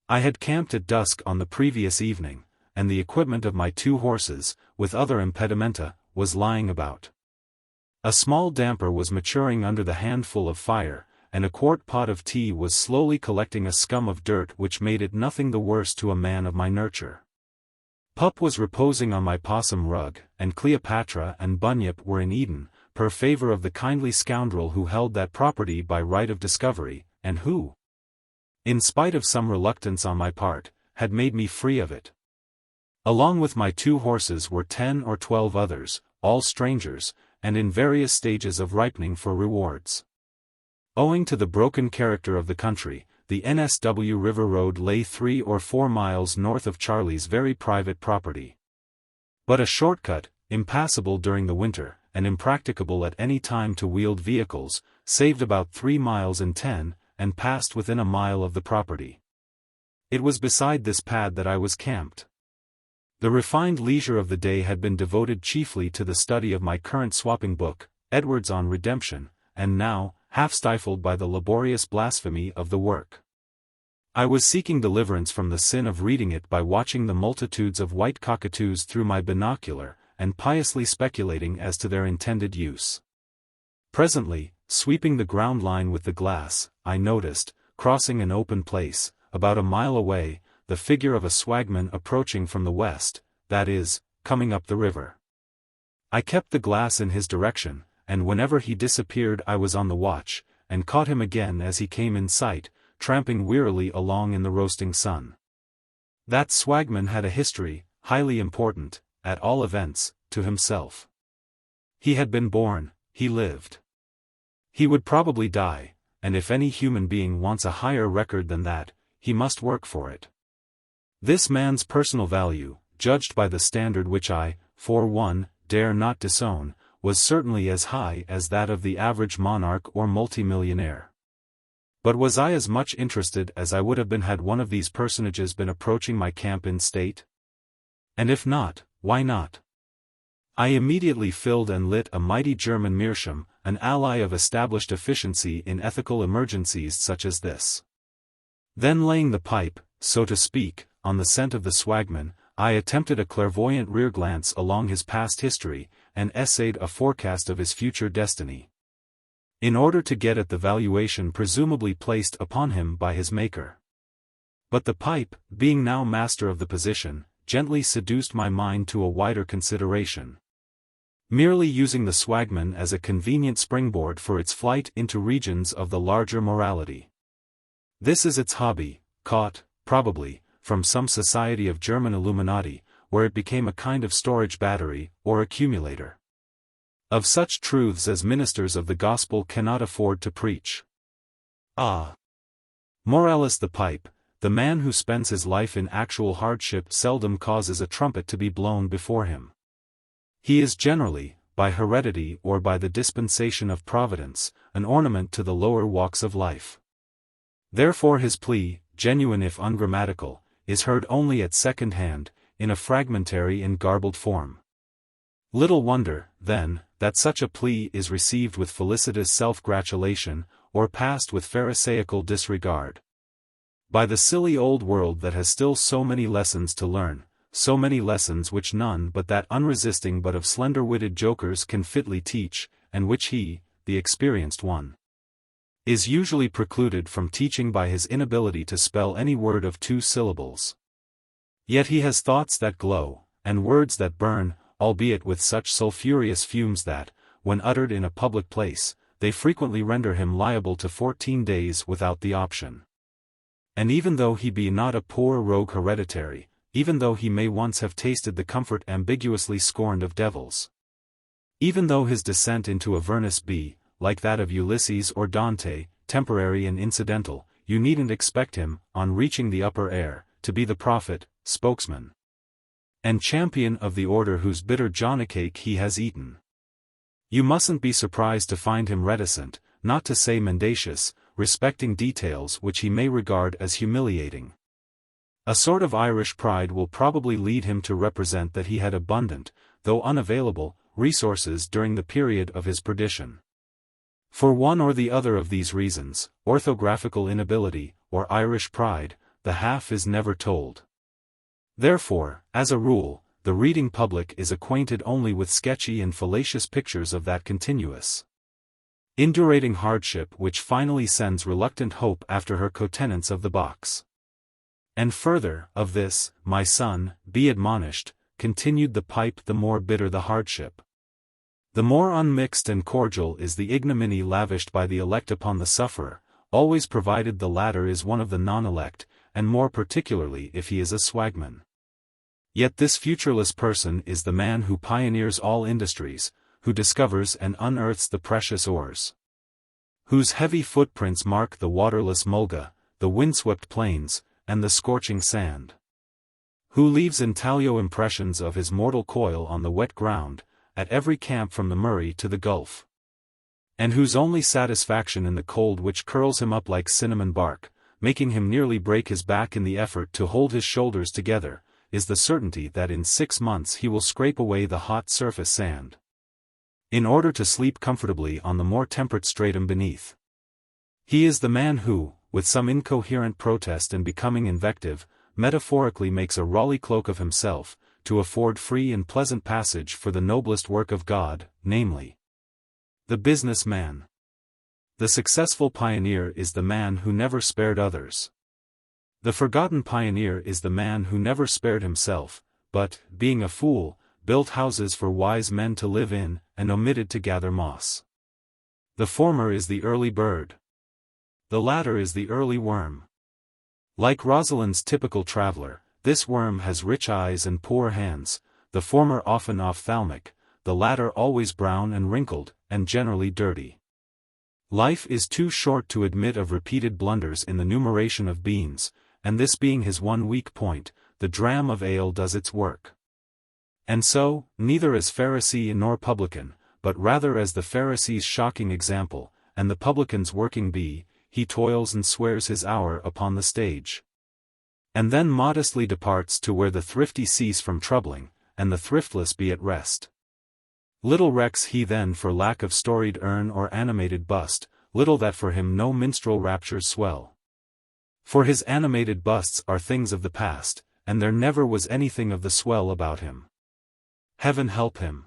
I had camped at dusk on the previous evening, and the equipment of my 2 horses, with other impedimenta, was lying about. A small damper was maturing under the handful of fire, and a quart pot of tea was slowly collecting a scum of dirt which made it nothing the worse to a man of my nurture. Pup was reposing on my possum rug, and Cleopatra and Bunyip were in Eden, per favor of the kindly scoundrel who held that property by right of discovery, and who, in spite of some reluctance on my part, had made me free of it. Along with my 2 horses were 10 or 12 others, all strangers, and in various stages of ripening for rewards. Owing to the broken character of the country, the NSW River Road lay 3 or 4 miles north of Charlie's very private property. But a shortcut, impassable during the winter, and impracticable at any time to wheeled vehicles, saved about 3 miles in 10, and passed within a mile of the property. It was beside this pad that I was camped. The refined leisure of the day had been devoted chiefly to the study of my current swapping book, Edwards on Redemption, and now, half stifled by the laborious blasphemy of the work, I was seeking deliverance from the sin of reading it by watching the multitudes of white cockatoos through my binocular, and piously speculating as to their intended use. Presently, sweeping the ground line with the glass, I noticed, crossing an open place, about a mile away, the figure of a swagman approaching from the west, that is, coming up the river. I kept the glass in his direction, and whenever he disappeared I was on the watch, and caught him again as he came in sight, tramping wearily along in the roasting sun. That swagman had a history, highly important, at all events, to himself. He had been born, he lived. He would probably die, and if any human being wants a higher record than that, he must work for it. This man's personal value, judged by the standard which I, for one, dare not disown, was certainly as high as that of the average monarch or multimillionaire. But was I as much interested as I would have been had one of these personages been approaching my camp in state? And if not, why not? I immediately filled and lit a mighty German meerschaum, an ally of established efficiency in ethical emergencies such as this. Then laying the pipe, so to speak, on the scent of the swagman, I attempted a clairvoyant rear glance along his past history, and essayed a forecast of his future destiny, in order to get at the valuation presumably placed upon him by his maker. But the pipe, being now master of the position, gently seduced my mind to a wider consideration, merely using the swagman as a convenient springboard for its flight into regions of the larger morality. This is its hobby, caught, probably, from some society of German Illuminati, where it became a kind of storage battery, or accumulator, of such truths as ministers of the gospel cannot afford to preach. Ah! Moralis the pipe, the man who spends his life in actual hardship seldom causes a trumpet to be blown before him. He is generally, by heredity or by the dispensation of Providence, an ornament to the lower walks of life. Therefore his plea, genuine if ungrammatical, is heard only at second hand, in a fragmentary and garbled form. Little wonder, then, that such a plea is received with felicitous self-gratulation, or passed with pharisaical disregard, by the silly old world that has still so many lessons to learn, so many lessons which none but that unresisting but of slender-witted jokers can fitly teach, and which he, the experienced one, is usually precluded from teaching by his inability to spell any word of 2 syllables. Yet he has thoughts that glow, and words that burn, albeit with such sulphurous fumes that, when uttered in a public place, they frequently render him liable to 14 days without the option. And even though he be not a poor rogue hereditary, even though he may once have tasted the comfort ambiguously scorned of devils, even though his descent into Avernus be, like that of Ulysses or Dante, temporary and incidental, you needn't expect him, on reaching the upper air, to be the prophet, spokesman, and champion of the order whose bitter johnnycake he has eaten. You mustn't be surprised to find him reticent, not to say mendacious, respecting details which he may regard as humiliating. A sort of Irish pride will probably lead him to represent that he had abundant, though unavailable, resources during the period of his perdition. For one or the other of these reasons, orthographical inability, or Irish pride, the half is never told. Therefore, as a rule, the reading public is acquainted only with sketchy and fallacious pictures of that continuous, indurating hardship which finally sends reluctant hope after her co-tenants of the box. And further, of this, my son, be admonished, continued the pipe, the more bitter the hardship, the more unmixed and cordial is the ignominy lavished by the elect upon the sufferer, always provided the latter is one of the non-elect, and more particularly if he is a swagman. Yet this futureless person is the man who pioneers all industries, who discovers and unearths the precious ores, whose heavy footprints mark the waterless mulga, the windswept plains, and the scorching sand, who leaves intaglio impressions of his mortal coil on the wet ground, at every camp from the Murray to the Gulf, and whose only satisfaction in the cold which curls him up like cinnamon bark, making him nearly break his back in the effort to hold his shoulders together, is the certainty that in 6 months he will scrape away the hot surface sand, in order to sleep comfortably on the more temperate stratum beneath. He is the man who, with some incoherent protest and becoming invective, metaphorically makes a Raleigh cloak of himself, to afford free and pleasant passage for the noblest work of God, namely, the business man. The successful pioneer is the man who never spared others. The forgotten pioneer is the man who never spared himself, but, being a fool, built houses for wise men to live in, and omitted to gather moss. The former is the early bird. The latter is the early worm. Like Rosalind's typical traveler, this worm has rich eyes and poor hands, the former often ophthalmic, the latter always brown and wrinkled, and generally dirty. Life is too short to admit of repeated blunders in the numeration of beans, and this being his one weak point, the dram of ale does its work. And so, neither as Pharisee nor publican, but rather as the Pharisee's shocking example, and the publican's working bee, he toils and swears his hour upon the stage, and then modestly departs to where the thrifty cease from troubling, and the thriftless be at rest. Little recks he then for lack of storied urn or animated bust, little that for him no minstrel raptures swell. For his animated busts are things of the past, and there never was anything of the swell about him. Heaven help him!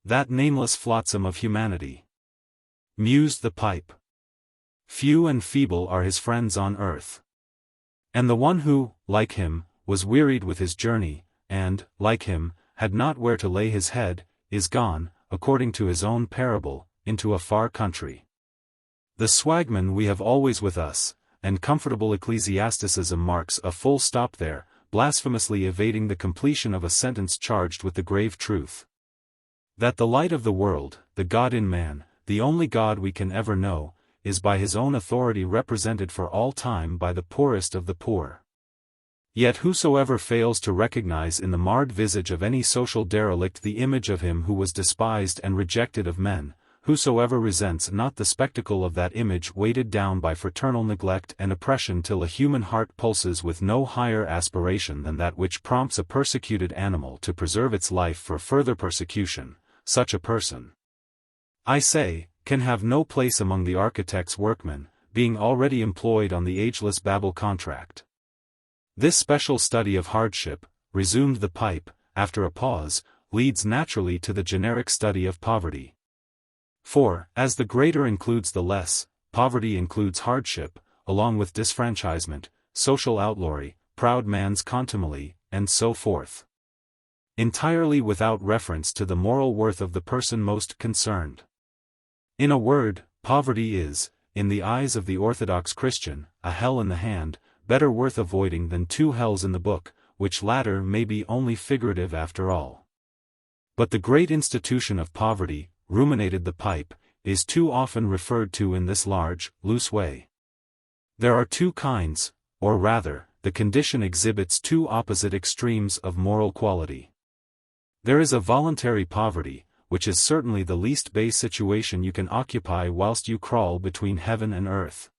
That nameless flotsam of humanity! Mused the pipe. Few and feeble are his friends on earth. And the one who, like him, was wearied with his journey, and, like him, had not where to lay his head, is gone, according to his own parable, into a far country. The swagman we have always with us, and comfortable ecclesiasticism marks a full stop there, blasphemously evading the completion of a sentence charged with the grave truth that the light of the world, the God in man, the only God we can ever know, is by his own authority represented for all time by the poorest of the poor. Yet whosoever fails to recognize in the marred visage of any social derelict the image of him who was despised and rejected of men, whosoever resents not the spectacle of that image weighted down by fraternal neglect and oppression till a human heart pulses with no higher aspiration than that which prompts a persecuted animal to preserve its life for further persecution, such a person, I say, can have no place among the architect's workmen, being already employed on the ageless Babel contract. This special study of hardship, resumed the pipe, after a pause, leads naturally to the generic study of poverty. For, as the greater includes the less, poverty includes hardship, along with disfranchisement, social outlawry, proud man's contumely, and so forth. Entirely without reference to the moral worth of the person most concerned. In a word, poverty is, in the eyes of the orthodox Christian, a hell in the hand, better worth avoiding than 2 hells in the book, which latter may be only figurative after all. But the great institution of poverty, ruminated the pipe, is too often referred to in this large, loose way. There are 2 kinds, or rather, the condition exhibits two opposite extremes of moral quality. There is a voluntary poverty, which is certainly the least base situation you can occupy whilst you crawl between heaven and earth,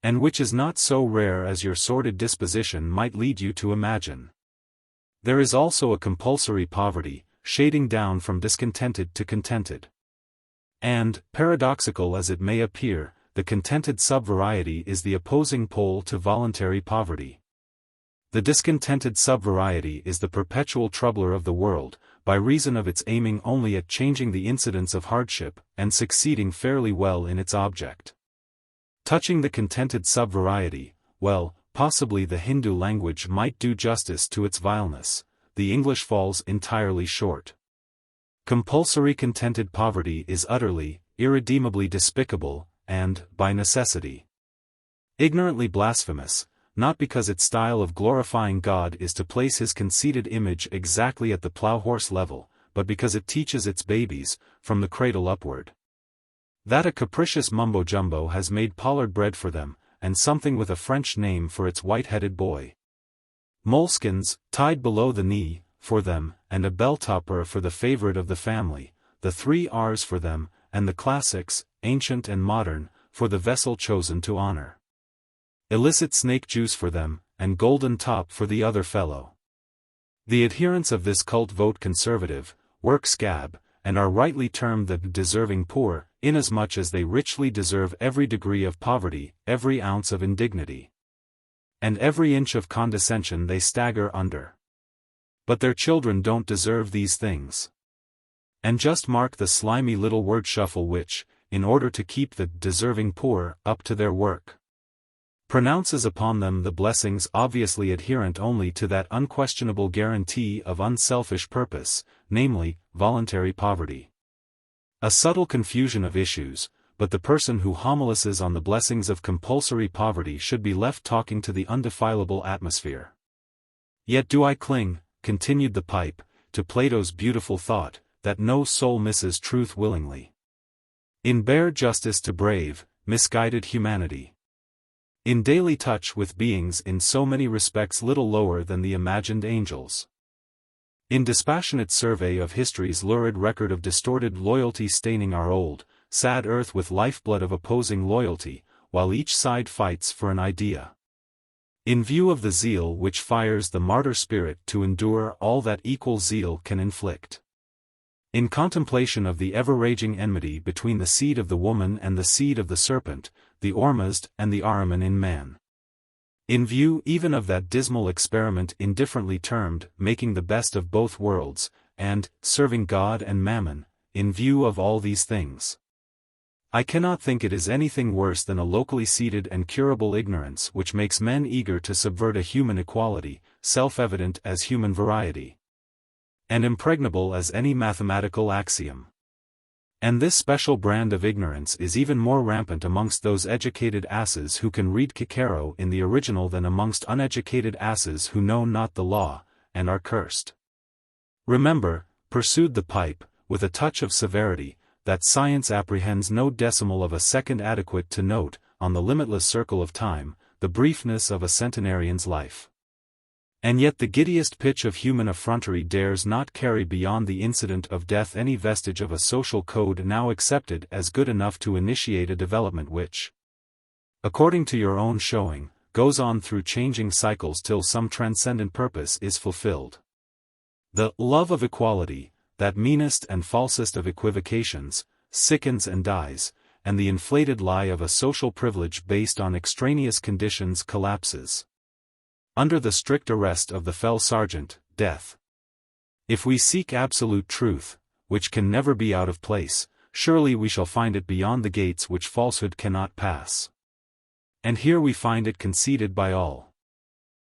and which is not so rare as your sordid disposition might lead you to imagine. There is also a compulsory poverty, shading down from discontented to contented. And, paradoxical as it may appear, the contented subvariety is the opposing pole to voluntary poverty. The discontented subvariety is the perpetual troubler of the world, by reason of its aiming only at changing the incidents of hardship, and succeeding fairly well in its object. Touching the contented subvariety, well, possibly the Hindu language might do justice to its vileness, the English falls entirely short. Compulsory contented poverty is utterly, irredeemably despicable, and, by necessity, ignorantly blasphemous, not because its style of glorifying God is to place his conceited image exactly at the plow-horse level, but because it teaches its babies, from the cradle upward, that a capricious mumbo-jumbo has made pollard bread for them, and something with a French name for its white-headed boy. Moleskins, tied below the knee, for them, and a bell-topper for the favorite of the family, the 3 R's for them, and the classics, ancient and modern, for the vessel chosen to honor. Illicit snake juice for them, and golden top for the other fellow. The adherents of this cult vote conservative, work scab, and are rightly termed the deserving poor, inasmuch as they richly deserve every degree of poverty, every ounce of indignity, and every inch of condescension they stagger under. But their children don't deserve these things. And just mark the slimy little word shuffle which, in order to keep the deserving poor up to their work, pronounces upon them the blessings obviously adherent only to that unquestionable guarantee of unselfish purpose, namely, voluntary poverty. A subtle confusion of issues, but the person who homilises on the blessings of compulsory poverty should be left talking to the undefilable atmosphere. Yet do I cling, continued the pipe, to Plato's beautiful thought, that no soul misses truth willingly. In bare justice to brave, misguided humanity. In daily touch with beings in so many respects little lower than the imagined angels. In dispassionate survey of history's lurid record of distorted loyalty staining our old, sad earth with lifeblood of opposing loyalty, while each side fights for an idea. In view of the zeal which fires the martyr spirit to endure all that equal zeal can inflict. In contemplation of the ever-raging enmity between the seed of the woman and the seed of the serpent, the Ormuzd and the Ahriman in man. In view even of that dismal experiment indifferently termed, making the best of both worlds, and, serving God and Mammon, in view of all these things, I cannot think it is anything worse than a locally seated and curable ignorance which makes men eager to subvert a human equality, self-evident as human variety, and impregnable as any mathematical axiom. And this special brand of ignorance is even more rampant amongst those educated asses who can read Cicero in the original than amongst uneducated asses who know not the law, and are cursed. Remember, pursued the pipe, with a touch of severity, that science apprehends no decimal of a second adequate to note, on the limitless circle of time, the briefness of a centenarian's life. And yet the giddiest pitch of human effrontery dares not carry beyond the incident of death any vestige of a social code now accepted as good enough to initiate a development which, according to your own showing, goes on through changing cycles till some transcendent purpose is fulfilled. The love of equality, that meanest and falsest of equivocations, sickens and dies, and the inflated lie of a social privilege based on extraneous conditions collapses under the strict arrest of the fell sergeant, death. If we seek absolute truth, which can never be out of place, surely we shall find it beyond the gates which falsehood cannot pass. And here we find it conceded by all.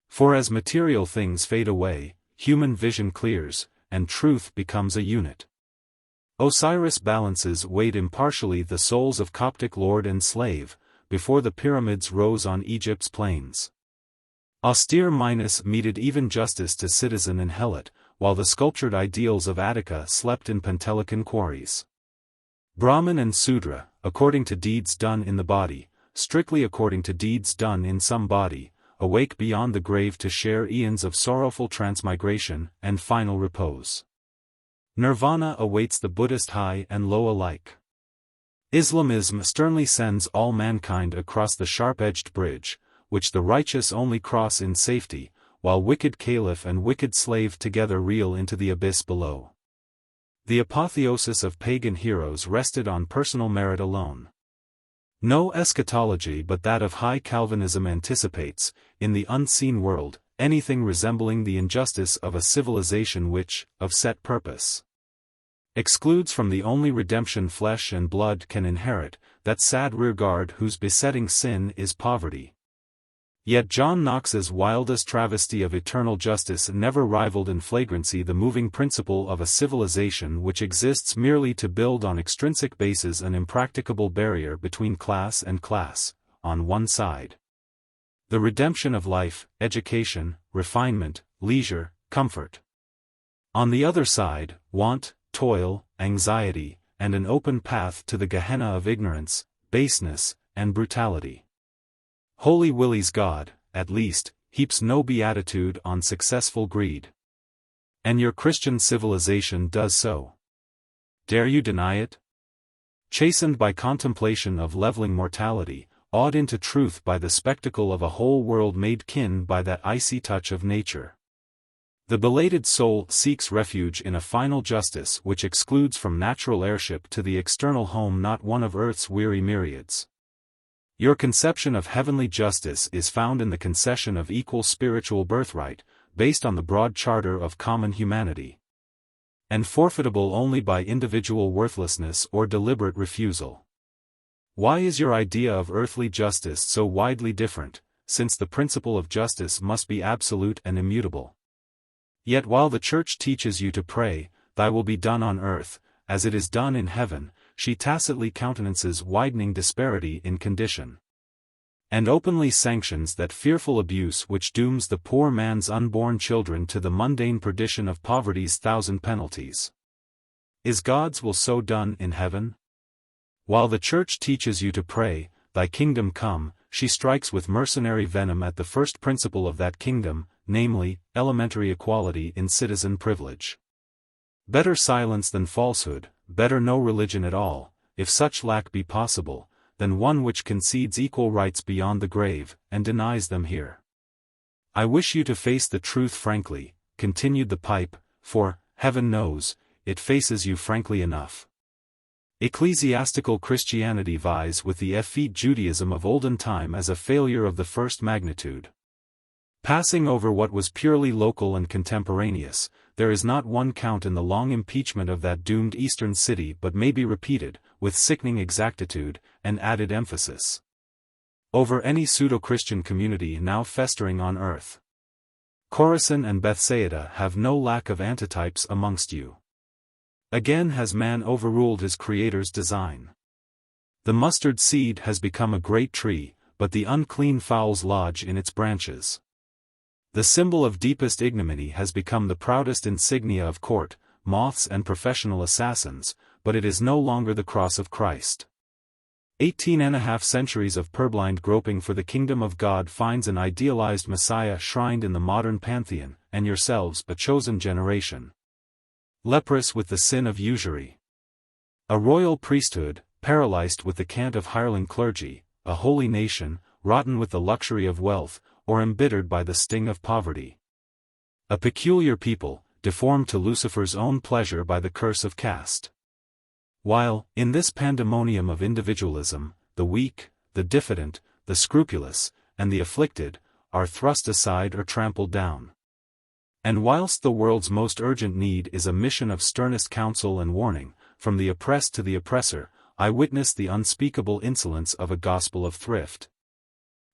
For as material things fade away, human vision clears, and truth becomes a unit. Osiris balances weighed impartially the souls of Coptic lord and slave, before the pyramids rose on Egypt's plains. Austere Minos meted even justice to citizen and helot, while the sculptured ideals of Attica slept in Pentelican quarries. Brahman and Sudra, according to deeds done in the body, strictly according to deeds done in some body, awake beyond the grave to share eons of sorrowful transmigration and final repose. Nirvana awaits the Buddhist high and low alike. Islamism sternly sends all mankind across the sharp-edged bridge, which the righteous only cross in safety, while wicked caliph and wicked slave together reel into the abyss below. The apotheosis of pagan heroes rested on personal merit alone. No eschatology but that of high Calvinism anticipates, in the unseen world, anything resembling the injustice of a civilization which, of set purpose, excludes from the only redemption flesh and blood can inherit, that sad rearguard whose besetting sin is poverty. Yet John Knox's wildest travesty of eternal justice never rivaled in flagrancy the moving principle of a civilization which exists merely to build on extrinsic bases an impracticable barrier between class and class, on one side. The redemption of life, education, refinement, leisure, comfort. On the other side, want, toil, anxiety, and an open path to the Gehenna of ignorance, baseness, and brutality. Holy Willie's God, at least, heaps no beatitude on successful greed. And your Christian civilization does so. Dare you deny it? Chastened by contemplation of leveling mortality, awed into truth by the spectacle of a whole world made kin by that icy touch of nature, the belated soul seeks refuge in a final justice which excludes from natural heirship to the external home not one of earth's weary myriads. Your conception of heavenly justice is found in the concession of equal spiritual birthright, based on the broad charter of common humanity, and forfeitable only by individual worthlessness or deliberate refusal. Why is your idea of earthly justice so widely different, since the principle of justice must be absolute and immutable? Yet while the Church teaches you to pray, "Thy will be done on earth, as it is done in heaven," she tacitly countenances widening disparity in condition, and openly sanctions that fearful abuse which dooms the poor man's unborn children to the mundane perdition of poverty's thousand penalties. Is God's will so done in heaven? While the Church teaches you to pray, "Thy kingdom come," she strikes with mercenary venom at the first principle of that kingdom, namely, elementary equality in citizen privilege. Better silence than falsehood, better no religion at all, if such lack be possible, than one which concedes equal rights beyond the grave, and denies them here. I wish you to face the truth frankly, continued the pipe, for, heaven knows, it faces you frankly enough. Ecclesiastical Christianity vies with the effete Judaism of olden time as a failure of the first magnitude. Passing over what was purely local and contemporaneous, there is not one count in the long impeachment of that doomed eastern city but may be repeated, with sickening exactitude, and added emphasis, over any pseudo-Christian community now festering on earth. Chorazin and Bethsaida have no lack of antitypes amongst you. Again has man overruled his Creator's design. The mustard seed has become a great tree, but the unclean fowls lodge in its branches. The symbol of deepest ignominy has become the proudest insignia of court, moths and professional assassins, but it is no longer the cross of Christ. 18.5 centuries of purblind groping for the kingdom of God finds an idealized Messiah shrined in the modern pantheon, and yourselves a chosen generation, leprous with the sin of usury. A royal priesthood, paralyzed with the cant of hireling clergy, a holy nation, rotten with the luxury of wealth, or embittered by the sting of poverty. A peculiar people, deformed to Lucifer's own pleasure by the curse of caste. While, in this pandemonium of individualism, the weak, the diffident, the scrupulous, and the afflicted, are thrust aside or trampled down. And whilst the world's most urgent need is a mission of sternest counsel and warning, from the oppressed to the oppressor, I witness the unspeakable insolence of a gospel of thrift.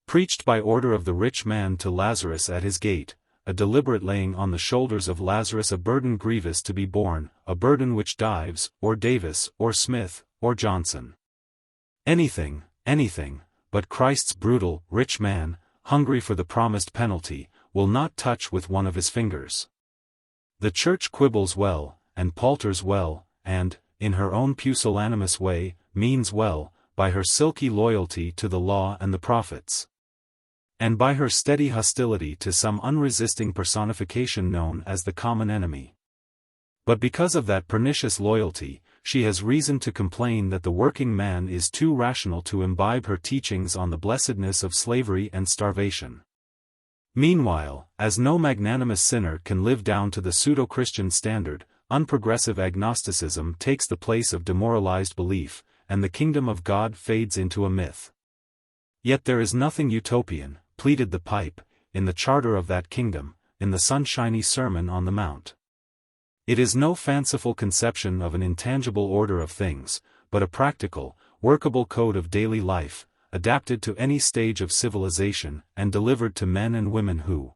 Preached by order of the rich man to Lazarus at his gate, a deliberate laying on the shoulders of Lazarus a burden grievous to be borne, a burden which Dives, or Davis, or Smith, or Johnson. Anything, but Christ's brutal, rich man, hungry for the promised penalty, will not touch with one of his fingers. The Church quibbles well, and palters well, and, in her own pusillanimous way, means well, by her silky loyalty to the law and the prophets. and by her steady hostility to some unresisting personification known as the common enemy. But because of that pernicious loyalty, she has reason to complain that the working man is too rational to imbibe her teachings on the blessedness of slavery and starvation. Meanwhile, as no magnanimous sinner can live down to the pseudo-Christian standard, unprogressive agnosticism takes the place of demoralized belief, and the kingdom of God fades into a myth. Yet there is nothing utopian, pleaded the pipe, in the charter of that kingdom, in the sunshiny Sermon on the Mount. It is no fanciful conception of an intangible order of things, but a practical, workable code of daily life, adapted to any stage of civilization and delivered to men and women who,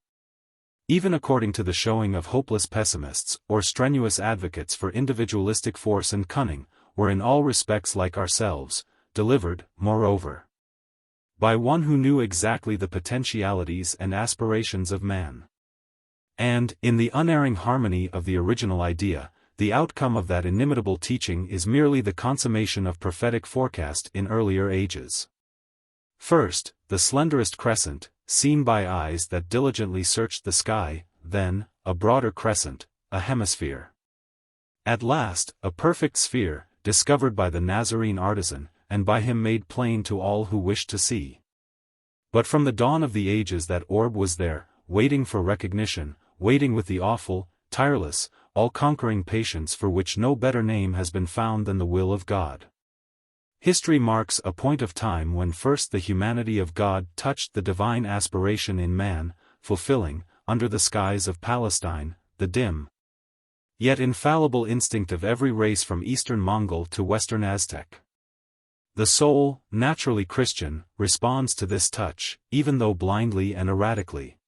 even according to the showing of hopeless pessimists or strenuous advocates for individualistic force and cunning, were in all respects like ourselves, delivered, moreover, by one who knew exactly the potentialities and aspirations of man. And, in the unerring harmony of the original idea, the outcome of that inimitable teaching is merely the consummation of prophetic forecast in earlier ages. First, the slenderest crescent, seen by eyes that diligently searched the sky, then, a broader crescent, a hemisphere. At last, a perfect sphere, discovered by the Nazarene artisan, and by him made plain to all who wished to see. But from the dawn of the ages that orb was there, waiting for recognition, waiting with the awful, tireless, all-conquering patience for which no better name has been found than the will of God. History marks a point of time when first the humanity of God touched the divine aspiration in man, fulfilling, under the skies of Palestine, the dim, yet infallible instinct of every race from Eastern Mongol to Western Aztec. The soul, naturally Christian, responds to this touch, even though blindly and erratically.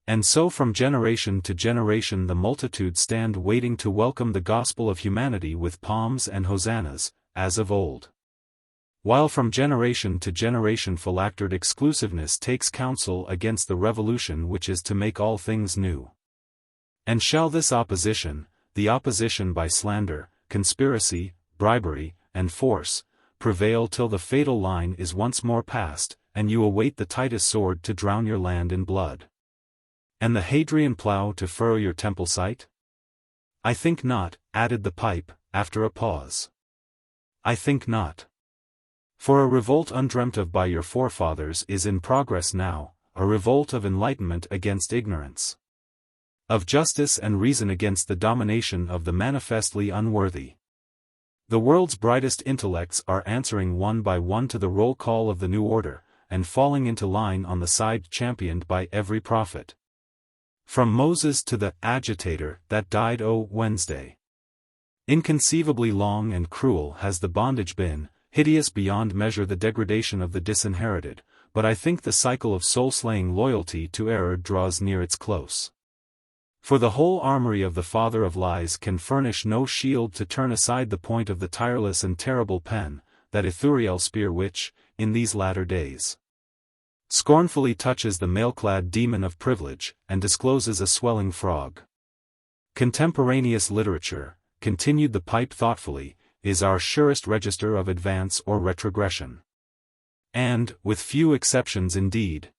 And so from generation to generation the multitude stand waiting to welcome the gospel of humanity with palms and hosannas, as of old. While from generation to generation phylactered exclusiveness takes counsel against the revolution which is to make all things new. And shall this opposition, the opposition by slander, conspiracy, bribery, and force, prevail till the fatal line is once more passed, and you await the Titus sword to drown your land in blood, and the Hadrian plough to furrow your temple site? I think not, added the pipe, after a pause. I think not. For a revolt undreamt of by your forefathers is in progress now, a revolt of enlightenment against ignorance, of justice and reason against the domination of the manifestly unworthy. The world's brightest intellects are answering one by one to the roll call of the new order, and falling into line on the side championed by every prophet. From Moses to the agitator that died Wednesday. Inconceivably long and cruel has the bondage been, hideous beyond measure the degradation of the disinherited, but I think the cycle of soul-slaying loyalty to error draws near its close. For the whole armory of the father of lies can furnish no shield to turn aside the point of the tireless and terrible pen, that Ithuriel spear which, in these latter days, scornfully touches the mail-clad demon of privilege, and discloses a swelling frog. Contemporaneous literature, continued the pipe thoughtfully, is our surest register of advance or retrogression. And, with few exceptions indeed,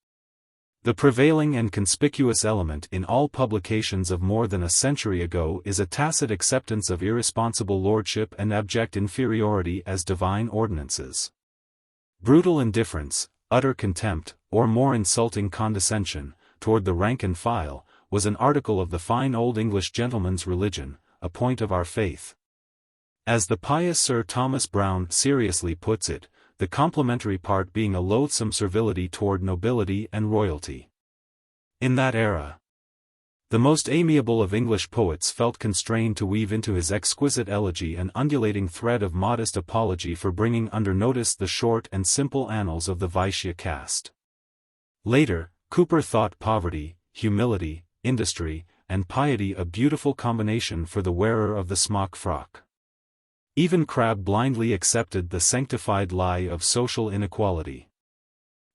the prevailing and conspicuous element in all publications of more than a century ago is a tacit acceptance of irresponsible lordship and abject inferiority as divine ordinances. Brutal indifference, utter contempt, or more insulting condescension, toward the rank and file, was an article of the fine old English gentleman's religion, a point of our faith. As the pious Sir Thomas Browne seriously puts it, the complementary part being a loathsome servility toward nobility and royalty. In that era, the most amiable of English poets felt constrained to weave into his exquisite elegy an undulating thread of modest apology for bringing under notice the short and simple annals of the Vaishya caste. Later, Cooper thought poverty, humility, industry, and piety a beautiful combination for the wearer of the smock frock. Even Crabbe blindly accepted the sanctified lie of social inequality.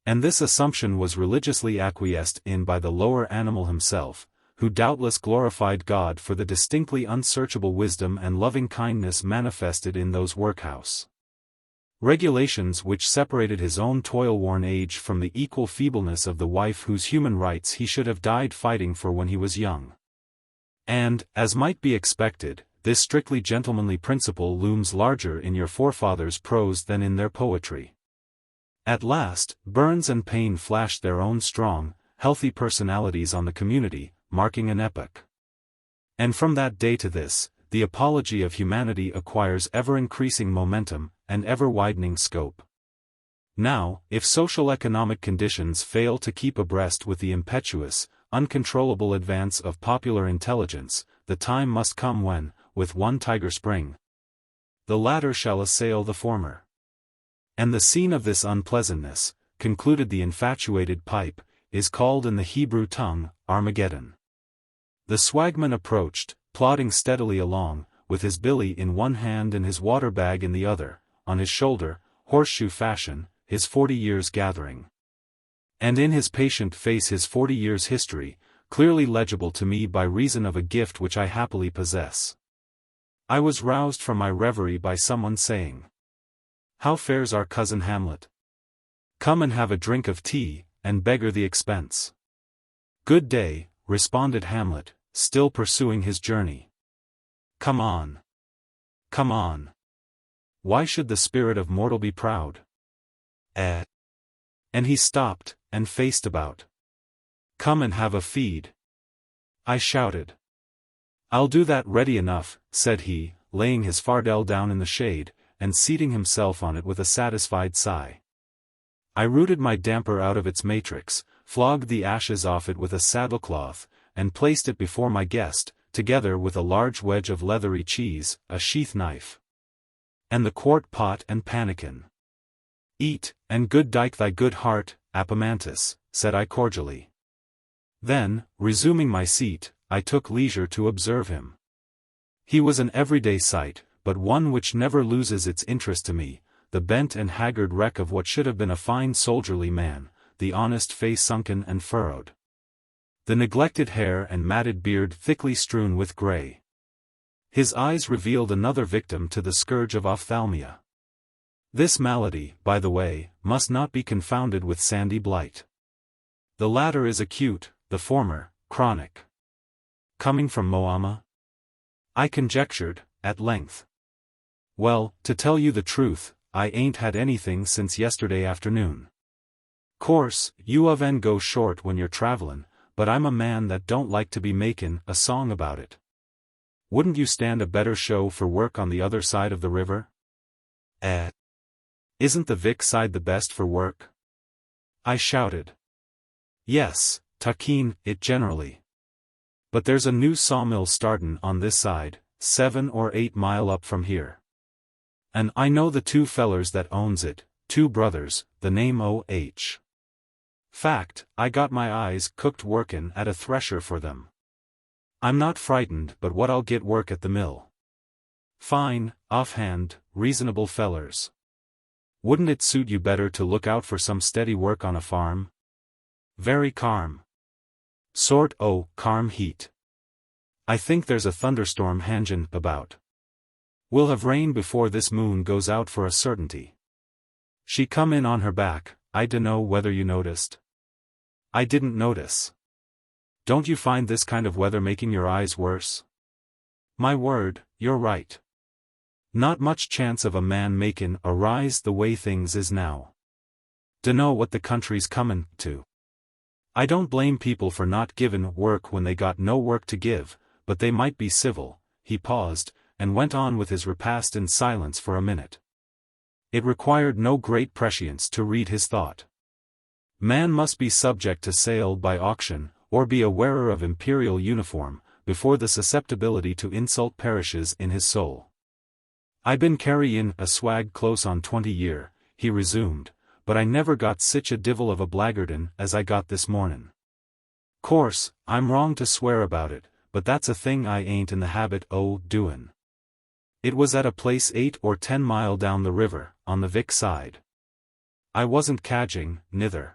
And this assumption was religiously acquiesced in by the lower animal himself, who doubtless glorified God for the distinctly unsearchable wisdom and loving kindness manifested in those workhouse Regulations which separated his own toil-worn age from the equal feebleness of the wife whose human rights he should have died fighting for when he was young. And, as might be expected, this strictly gentlemanly principle looms larger in your forefathers' prose than in their poetry. At last, Burns and Paine flashed their own strong, healthy personalities on the community, marking an epoch. And from that day to this, the apology of humanity acquires ever-increasing momentum, and ever-widening scope. Now, if social-economic conditions fail to keep abreast with the impetuous, uncontrollable advance of popular intelligence, the time must come when, with one tiger spring, the latter shall assail the former. And the scene of this unpleasantness, concluded the infatuated pipe, is called in the Hebrew tongue, Armageddon. The swagman approached, plodding steadily along, with his billy in one hand and his water bag in the other, on his shoulder, horseshoe fashion, his 40 years gathering. And in his patient face his 40 years history, clearly legible to me by reason of a gift which I happily possess. I was roused from my reverie by someone saying, "How fares our cousin Hamlet? Come and have a drink of tea, and beggar the expense." "Good day," responded Hamlet, still pursuing his journey. "Come on. Come on. Why should the spirit of mortal be proud? And he stopped, and faced about. "Come and have a feed," I shouted. "I'll do that ready enough," said he, laying his fardel down in the shade, and seating himself on it with a satisfied sigh. I rooted my damper out of its matrix, flogged the ashes off it with a saddlecloth, and placed it before my guest, together with a large wedge of leathery cheese, a sheath knife, and the quart pot and pannikin. "Eat, and good dyke thy good heart, Apomantus," said I cordially. Then, resuming my seat, I took leisure to observe him. He was an everyday sight, but one which never loses its interest to me, the bent and haggard wreck of what should have been a fine soldierly man, the honest face sunken and furrowed, the neglected hair and matted beard thickly strewn with grey. His eyes revealed another victim to the scourge of ophthalmia. This malady, by the way, must not be confounded with sandy blight. The latter is acute, the former, chronic. Coming from Moama? I conjectured, at length. Well, to tell you the truth, I ain't had anything since yesterday afternoon. Course, you of en go short when you're travelin', but I'm a man that don't like to be makin' a song about it. Wouldn't you stand a better show for work on the other side of the river? Isn't the Vic side the best for work? I shouted. Yes, Tuckeen, it generally. But there's a new sawmill startin' on this side, 7 or 8 mile up from here. And I know the two fellers that owns it, two brothers, the name O.H. Fact, I got my eyes cooked workin' at a thresher for them. I'm not frightened but what I'll get work at the mill. Fine, offhand, reasonable fellers. Wouldn't it suit you better to look out for some steady work on a farm? Very calm. Sort o' calm heat. I think there's a thunderstorm hangin' about. We'll have rain before this moon goes out for a certainty. She come in on her back, I dunno whether you noticed. I didn't notice. Don't you find this kind of weather making your eyes worse? My word, you're right. Not much chance of a man makin' a rise the way things is now. Dunno what the country's comin' to. I don't blame people for not givin' work when they got no work to give, but they might be civil. He paused, and went on with his repast in silence for a minute. It required no great prescience to read his thought. Man must be subject to sale by auction, or be a wearer of imperial uniform, before the susceptibility to insult perishes in his soul. I been carryin' a swag close on 20 year, he resumed, but I never got sich a divil of a blackguardin' as I got this mornin'. Course, I'm wrong to swear about it, but that's a thing I ain't in the habit o' doin'. It was at a place 8 or 10 mile down the river, on the Vic side. I wasn't cadging, nither.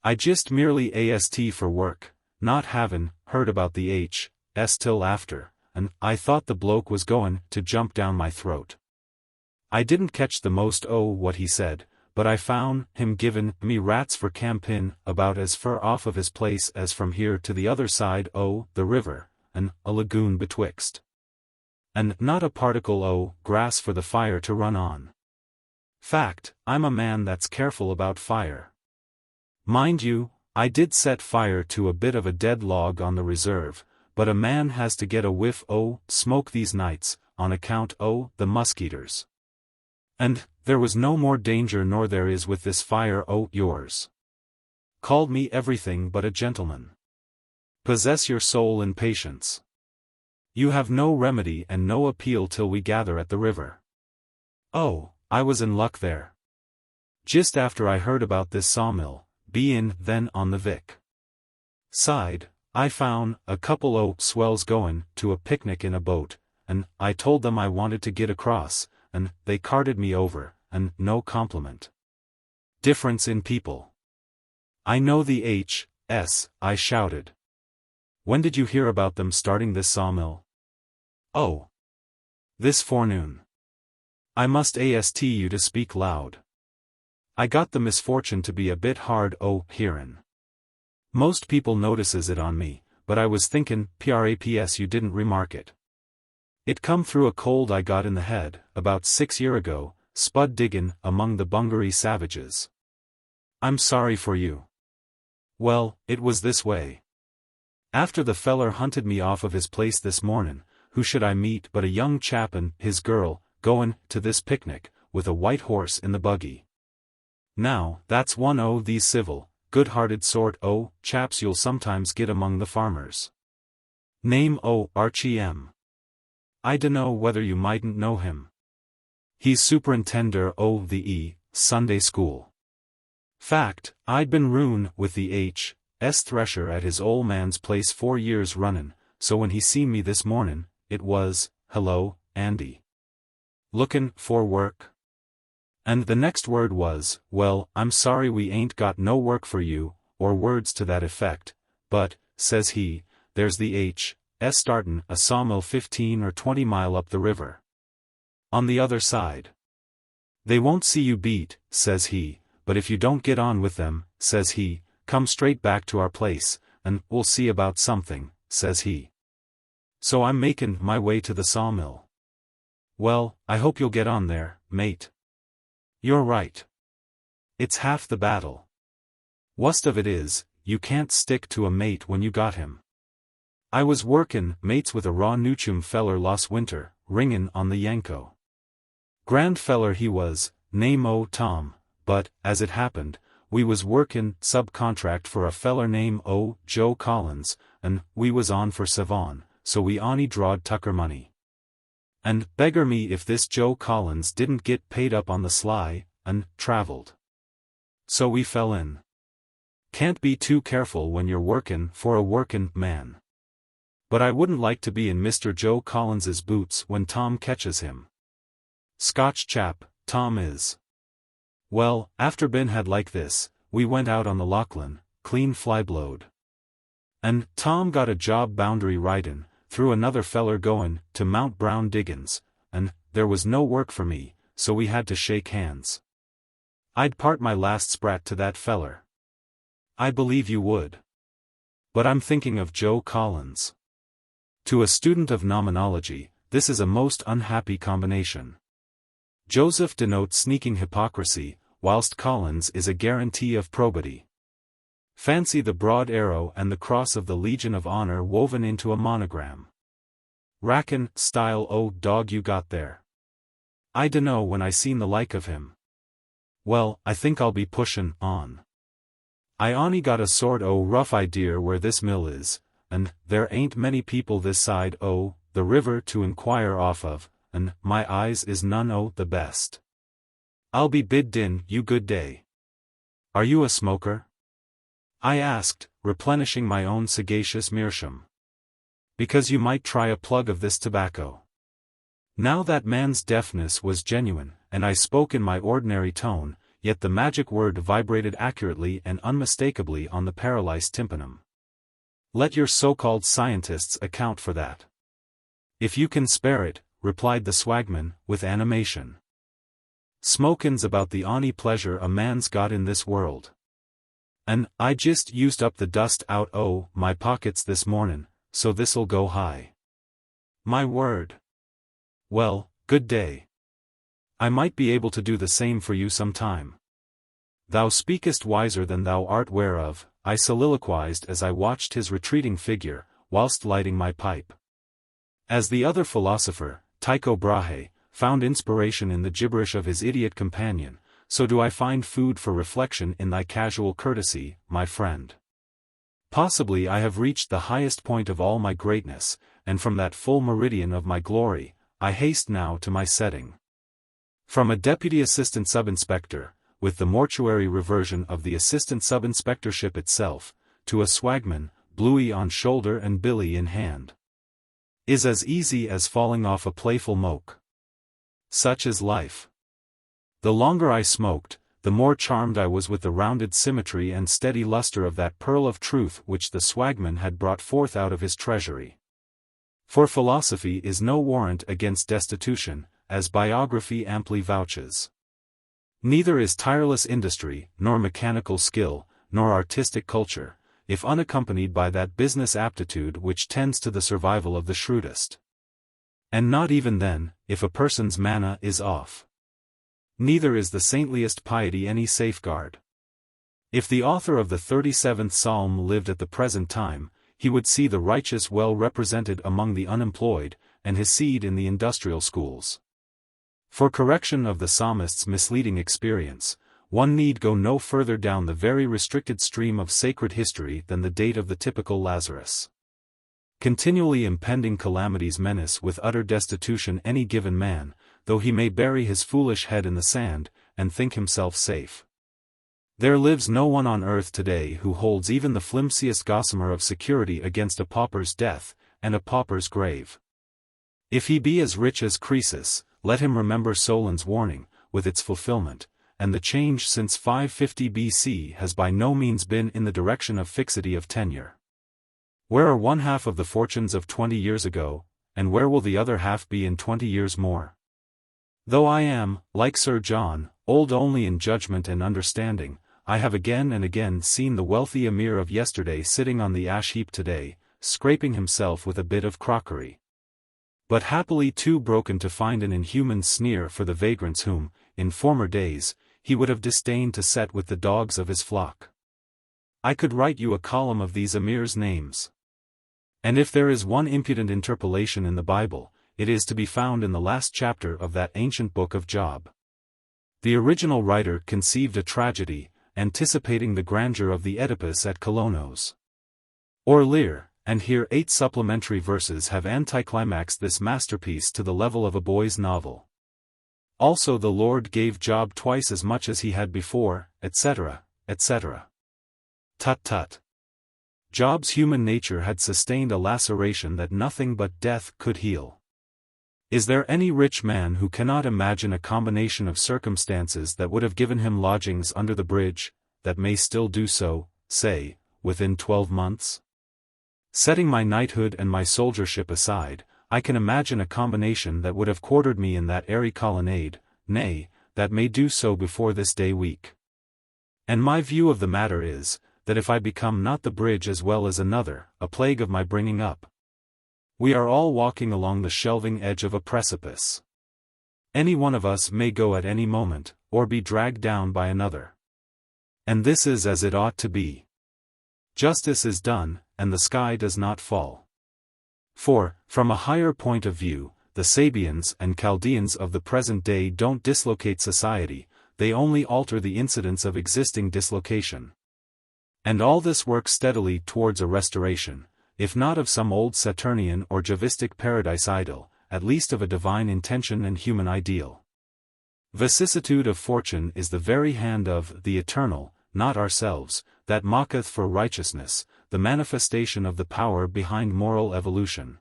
I just merely asked for work, not havin' heard about the H.S. till after, and I thought the bloke was goin' to jump down my throat. I didn't catch the most what he said, but I found him givin' me rats for campin' about as fur off of his place as from here to the other side the river, and a lagoon betwixt. And not a particle grass for the fire to run on. Fact, I'm a man that's careful about fire. Mind you, I did set fire to a bit of a dead log on the reserve, but a man has to get a whiff smoke these nights, on account the muskeeters. And there was no more danger nor there is with this fire yours. Called me everything but a gentleman. Possess your soul in patience. You have no remedy and no appeal till we gather at the river. Oh, I was in luck there. Just after I heard about this sawmill, bein' then on the Vic. Side, I found a couple swells goin' to a picnic in a boat, and I told them I wanted to get across, and they carted me over, and no compliment. Difference in people. I know the H.S., I shouted. When did you hear about them starting this sawmill? Oh. This forenoon. I must ask you to speak loud. I got the misfortune to be a bit hard hearin'. Most people notices it on me, but I was thinkin' praps you didn't remark it. It come through a cold I got in the head, about 6 year ago, spud diggin' among the Bungaree savages. I'm sorry for you. Well, it was this way. After the feller hunted me off of his place this mornin', who should I meet but a young chap and his girl, goin' to this picnic, with a white horse in the buggy. Now, that's one these civil, good-hearted sort chaps you'll sometimes get among the farmers. Name Archie M. I dunno whether you mightn't know him. He's superintender the Sunday school. Fact, I'd been roon with the H.S. thresher at his ol' man's place 4 years runnin', so when he seen me this mornin', it was, "Hello, Andy. Lookin' for work?" And the next word was, "Well, I'm sorry we ain't got no work for you," or words to that effect, but, says he, "there's the H.S. startin' a sawmill 15 or 20 mile up the river. On the other side. They won't see you beat," says he, "but if you don't get on with them," says he, "come straight back to our place, and we'll see about something," says he. So I'm makin' my way to the sawmill. Well, I hope you'll get on there, mate. You're right. It's half the battle. Worst of it is, you can't stick to a mate when you got him. I was workin' mates with a raw Newchum feller last winter, ringin' on the Yanko. Grand feller he was, name Tom, but, as it happened, we was workin' subcontract for a feller name Joe Collins, and we was on for Savon, so we on'y drawed Tucker money. And beggar me if this Joe Collins didn't get paid up on the sly, and travelled. So we fell in. Can't be too careful when you're workin' for a workin' man. But I wouldn't like to be in Mr. Joe Collins's boots when Tom catches him. Scotch chap, Tom is. Well, after Ben had like this, we went out on the Lachlan, clean flyblowed. And Tom got a job boundary ridin', through another feller goin' to Mount Brown Diggins, and there was no work for me, so we had to shake hands. I'd part my last sprat to that feller. I believe you would. But I'm thinking of Joe Collins. To a student of nominology, this is a most unhappy combination. Joseph denotes sneaking hypocrisy, whilst Collins is a guarantee of probity. Fancy the broad arrow and the cross of the Legion of Honor woven into a monogram. Rackin' style dog you got there. I dunno when I seen the like of him. Well, I think I'll be pushin' on. I on'y got a sort rough idea where this mill is, and there ain't many people this side the river to inquire off of, and my eyes is none the best. I'll be bid din you good day. Are you a smoker? I asked, replenishing my own sagacious meerschaum. Because you might try a plug of this tobacco. Now that man's deafness was genuine, and I spoke in my ordinary tone, yet the magic word vibrated accurately and unmistakably on the paralyzed tympanum. Let your so-called scientists account for that. If you can spare it, replied the swagman, with animation. Smokins about the ony pleasure a man's got in this world. An' I just used up the dust out o' my pockets this mornin', so this'll go high. My word. Well, good day. I might be able to do the same for you some time. Thou speakest wiser than thou art whereof, I soliloquized as I watched his retreating figure, whilst lighting my pipe. As the other philosopher, Tycho Brahe, found inspiration in the gibberish of his idiot companion, so do I find food for reflection in thy casual courtesy, my friend. Possibly I have reached the highest point of all my greatness, and from that full meridian of my glory, I haste now to my setting. From a deputy assistant sub-inspector, with the mortuary reversion of the assistant sub-inspectorship itself, to a swagman, bluey on shoulder and billy in hand, is as easy as falling off a playful moke. Such is life. The longer I smoked, the more charmed I was with the rounded symmetry and steady luster of that pearl of truth which the swagman had brought forth out of his treasury. For philosophy is no warrant against destitution, as biography amply vouches. Neither is tireless industry, nor mechanical skill, nor artistic culture, if unaccompanied by that business aptitude which tends to the survival of the shrewdest. And not even then, if a person's manna is off. Neither is the saintliest piety any safeguard. If the author of the 37th Psalm lived at the present time, he would see the righteous well represented among the unemployed, and his seed in the industrial schools. For correction of the psalmist's misleading experience, one need go no further down the very restricted stream of sacred history than the date of the typical Lazarus. Continually impending calamities menace with utter destitution any given man, though he may bury his foolish head in the sand, and think himself safe. There lives no one on earth today who holds even the flimsiest gossamer of security against a pauper's death, and a pauper's grave. If he be as rich as Croesus, let him remember Solon's warning, with its fulfillment, and the change since 550 BC has by no means been in the direction of fixity of tenure. Where are one half of the fortunes of 20 years ago, and where will the other half be in 20 years more? Though I am, like Sir John, old only in judgment and understanding, I have again and again seen the wealthy emir of yesterday sitting on the ash-heap today, scraping himself with a bit of crockery. But happily too broken to find an inhuman sneer for the vagrants whom, in former days, he would have disdained to set with the dogs of his flock. I could write you a column of these emirs' names. And if there is one impudent interpolation in the Bible, it is to be found in the last chapter of that ancient book of Job. The original writer conceived a tragedy, anticipating the grandeur of the Oedipus at Colonos. Or Lear, and here 8 supplementary verses have anticlimaxed this masterpiece to the level of a boy's novel. Also the Lord gave Job twice as much as he had before, etc., etc. Tut tut. Job's human nature had sustained a laceration that nothing but death could heal. Is there any rich man who cannot imagine a combination of circumstances that would have given him lodgings under the bridge, that may still do so, say, within 12 months? Setting my knighthood and my soldiership aside, I can imagine a combination that would have quartered me in that airy colonnade, nay, that may do so before this day week. And my view of the matter is, that if I become not the bridge as well as another, a plague of my bringing up. We are all walking along the shelving edge of a precipice. Any one of us may go at any moment, or be dragged down by another. And this is as it ought to be. Justice is done, and the sky does not fall. For, from a higher point of view, the Sabians and Chaldeans of the present day don't dislocate society, they only alter the incidents of existing dislocation. And all this works steadily towards a restoration, if not of some old Saturnian or Javistic paradise idyll, at least of a divine intention and human ideal. Vicissitude of fortune is the very hand of the Eternal, not ourselves, that mocketh for righteousness, the manifestation of the power behind moral evolution.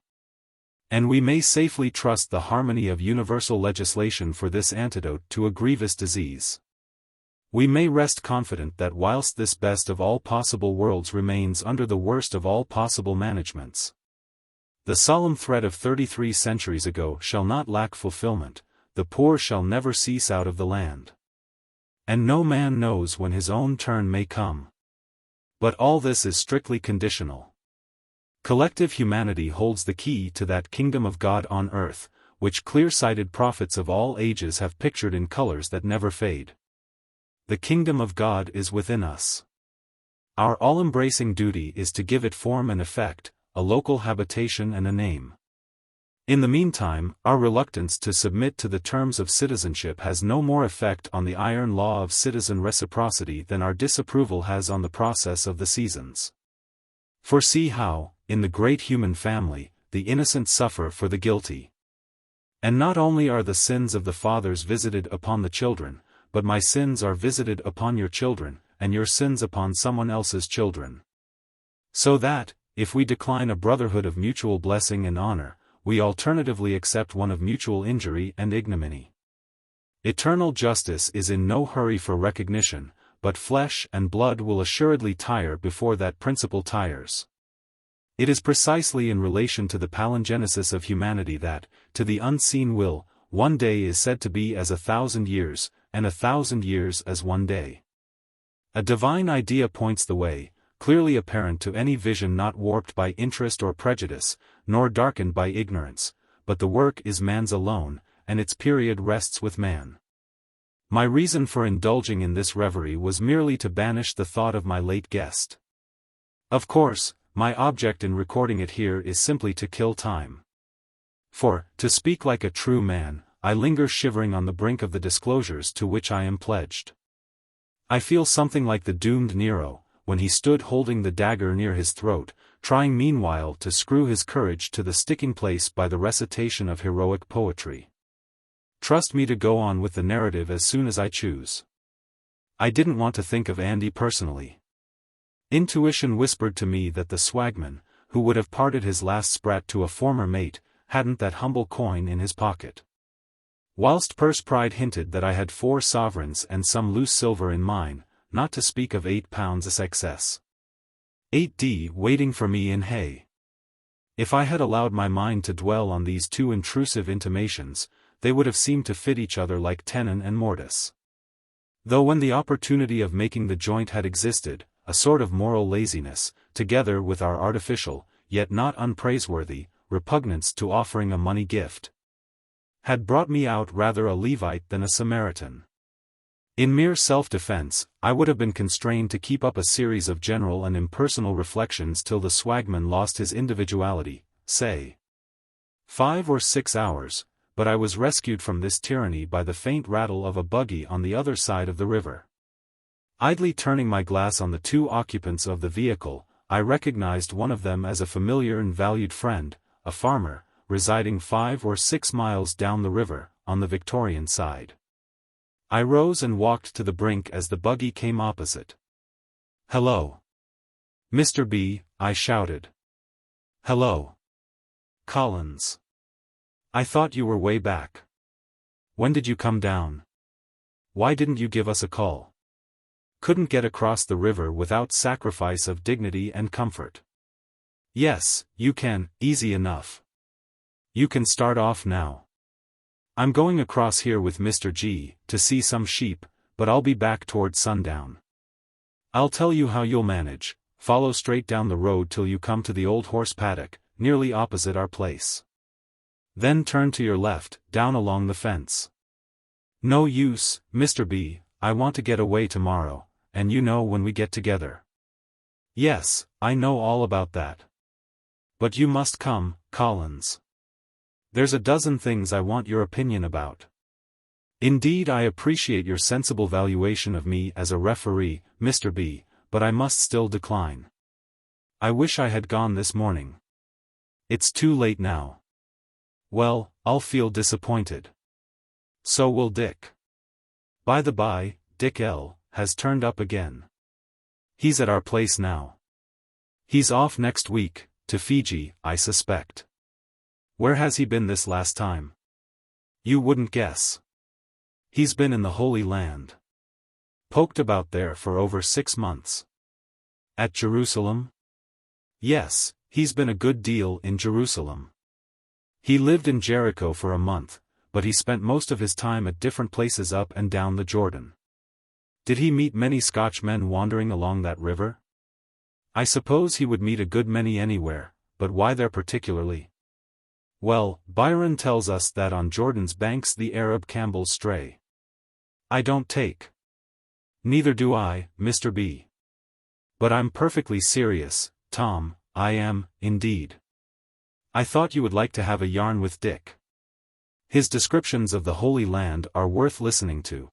And we may safely trust the harmony of universal legislation for this antidote to a grievous disease. We may rest confident that whilst this best of all possible worlds remains under the worst of all possible managements, the solemn threat of 33 centuries ago shall not lack fulfillment, the poor shall never cease out of the land. And no man knows when his own turn may come. But all this is strictly conditional. Collective humanity holds the key to that kingdom of God on earth, which clear-sighted prophets of all ages have pictured in colors that never fade. The kingdom of God is within us. Our all-embracing duty is to give it form and effect, a local habitation and a name. In the meantime, our reluctance to submit to the terms of citizenship has no more effect on the iron law of citizen reciprocity than our disapproval has on the process of the seasons. For see how, in the great human family, the innocent suffer for the guilty. And not only are the sins of the fathers visited upon the children, but my sins are visited upon your children, and your sins upon someone else's children. So that, if we decline a brotherhood of mutual blessing and honor, we alternatively accept one of mutual injury and ignominy. Eternal justice is in no hurry for recognition, but flesh and blood will assuredly tire before that principle tires. It is precisely in relation to the palingenesis of humanity that, to the unseen will, one day is said to be as 1,000 years, and 1,000 years as one day. A divine idea points the way, clearly apparent to any vision not warped by interest or prejudice, nor darkened by ignorance, but the work is man's alone, and its period rests with man. My reason for indulging in this reverie was merely to banish the thought of my late guest. Of course, my object in recording it here is simply to kill time. For, to speak like a true man, I linger shivering on the brink of the disclosures to which I am pledged. I feel something like the doomed Nero, when he stood holding the dagger near his throat, trying meanwhile to screw his courage to the sticking place by the recitation of heroic poetry. Trust me to go on with the narrative as soon as I choose. I didn't want to think of Andy personally. Intuition whispered to me that the swagman, who would have parted his last sprat to a former mate, hadn't that humble coin in his pocket. Whilst purse pride hinted that I had 4 sovereigns and some loose silver in mine, not to speak of £8 SXS. 8D waiting for me in hay. If I had allowed my mind to dwell on these 2 intrusive intimations, they would have seemed to fit each other like tenon and mortise. Though when the opportunity of making the joint had existed, a sort of moral laziness, together with our artificial, yet not unpraiseworthy, repugnance to offering a money gift, had brought me out rather a Levite than a Samaritan. In mere self-defense, I would have been constrained to keep up a series of general and impersonal reflections till the swagman lost his individuality, say 5 or 6 hours, but I was rescued from this tyranny by the faint rattle of a buggy on the other side of the river. Idly turning my glass on the 2 occupants of the vehicle, I recognized one of them as a familiar and valued friend, a farmer, residing 5 or 6 miles down the river, on the Victorian side. I rose and walked to the brink as the buggy came opposite. "Hello, Mr. B," I shouted. "Hello, Collins. I thought you were way back. When did you come down? Why didn't you give us a call? Couldn't get across the river without sacrifice of dignity and comfort." "Yes, you can, easy enough. You can start off now. I'm going across here with Mr. G, to see some sheep, but I'll be back toward sundown. I'll tell you how you'll manage. Follow straight down the road till you come to the old horse paddock, nearly opposite our place. Then turn to your left, down along the fence. No use, Mr. B, I want to get away tomorrow, and you know when we get together." "Yes, I know all about that. But you must come, Collins. There's a dozen things I want your opinion about. Indeed, I appreciate your sensible valuation of me as a referee, Mr. B, but I must still decline. I wish I had gone this morning. It's too late now. Well, I'll feel disappointed. So will Dick. By the by, Dick L. has turned up again. He's at our place now. He's off next week, to Fiji, I suspect. Where has he been this last time? You wouldn't guess. He's been in the Holy Land. Poked about there for over 6 months. At Jerusalem? Yes, he's been a good deal in Jerusalem. He lived in Jericho for a month, but he spent most of his time at different places up and down the Jordan. Did he meet many Scotchmen wandering along that river? I suppose he would meet a good many anywhere, but why there particularly? Well, Byron tells us that on Jordan's banks the Arab camels stray. I don't take. Neither do I, Mr. B. But I'm perfectly serious, Tom, I am, indeed. I thought you would like to have a yarn with Dick. His descriptions of the Holy Land are worth listening to.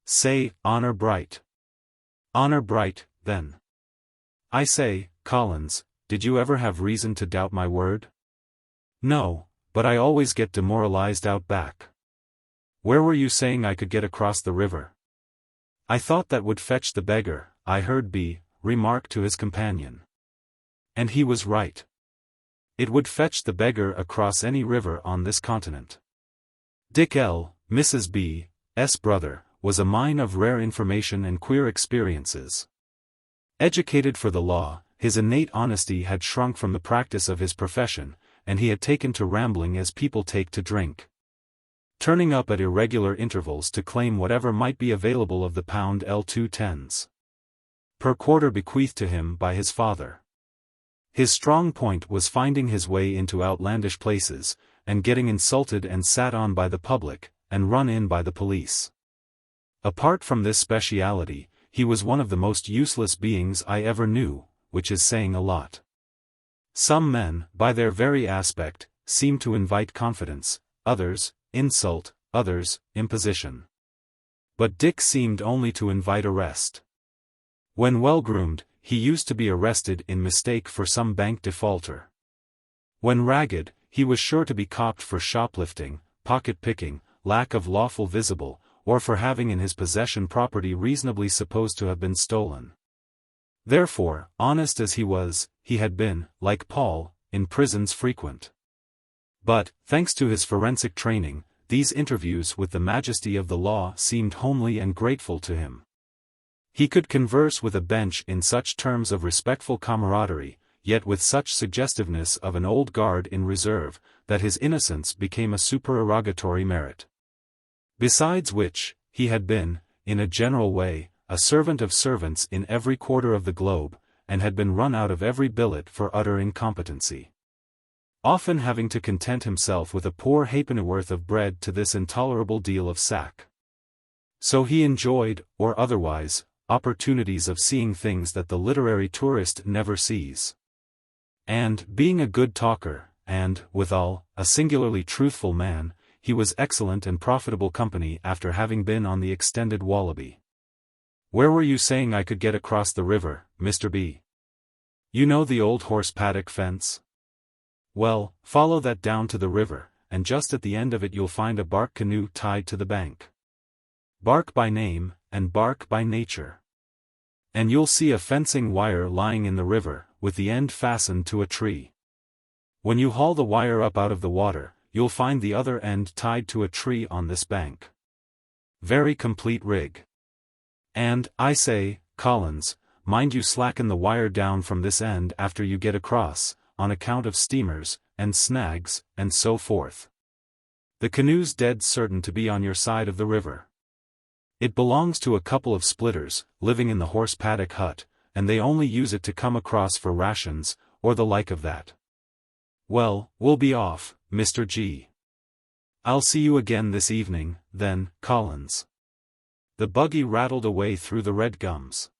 Say, honor bright. Honor bright, then. I say, Collins, did you ever have reason to doubt my word? No, but I always get demoralized out back. Where were you saying I could get across the river? I thought that would fetch the beggar, I heard B. remark to his companion. And he was right. It would fetch the beggar across any river on this continent. Dick L., Mrs. B.'s brother, was a mine of rare information and queer experiences. Educated for the law, his innate honesty had shrunk from the practice of his profession, and he had taken to rambling as people take to drink. Turning up at irregular intervals to claim whatever might be available of the pound L210s per quarter bequeathed to him by his father. His strong point was finding his way into outlandish places, and getting insulted and sat on by the public, and run in by the police. Apart from this speciality, he was one of the most useless beings I ever knew, which is saying a lot. Some men, by their very aspect, seem to invite confidence, others, insult, others, imposition. But Dick seemed only to invite arrest. When well-groomed, he used to be arrested in mistake for some bank defaulter. When ragged, he was sure to be copped for shoplifting, pocket-picking, lack of lawful visible, or for having in his possession property reasonably supposed to have been stolen. Therefore, honest as he had been, like Paul, in prisons frequent. But, thanks to his forensic training, these interviews with the majesty of the law seemed homely and grateful to him. He could converse with a bench in such terms of respectful camaraderie, yet with such suggestiveness of an old guard in reserve, that his innocence became a supererogatory merit. Besides which, he had been, in a general way, a servant of servants in every quarter of the globe, and had been run out of every billet for utter incompetency. Often having to content himself with a poor halfpennyworth of bread to this intolerable deal of sack. So he enjoyed, or otherwise, opportunities of seeing things that the literary tourist never sees. And, being a good talker, and, withal, a singularly truthful man, he was excellent and profitable company after having been on the extended Wallaby. Where were you saying I could get across the river, Mr. B? You know the old horse paddock fence? Well, follow that down to the river, and just at the end of it you'll find a bark canoe tied to the bank. Bark by name, and bark by nature. And you'll see a fencing wire lying in the river, with the end fastened to a tree. When you haul the wire up out of the water, you'll find the other end tied to a tree on this bank. Very complete rig. And, I say, Collins, mind you slacken the wire down from this end after you get across, on account of steamers, and snags, and so forth. The canoe's dead certain to be on your side of the river. It belongs to a couple of splitters, living in the horse paddock hut, and they only use it to come across for rations, or the like of that. Well, we'll be off, Mr. G. I'll see you again this evening, then, Collins. The buggy rattled away through the red gums.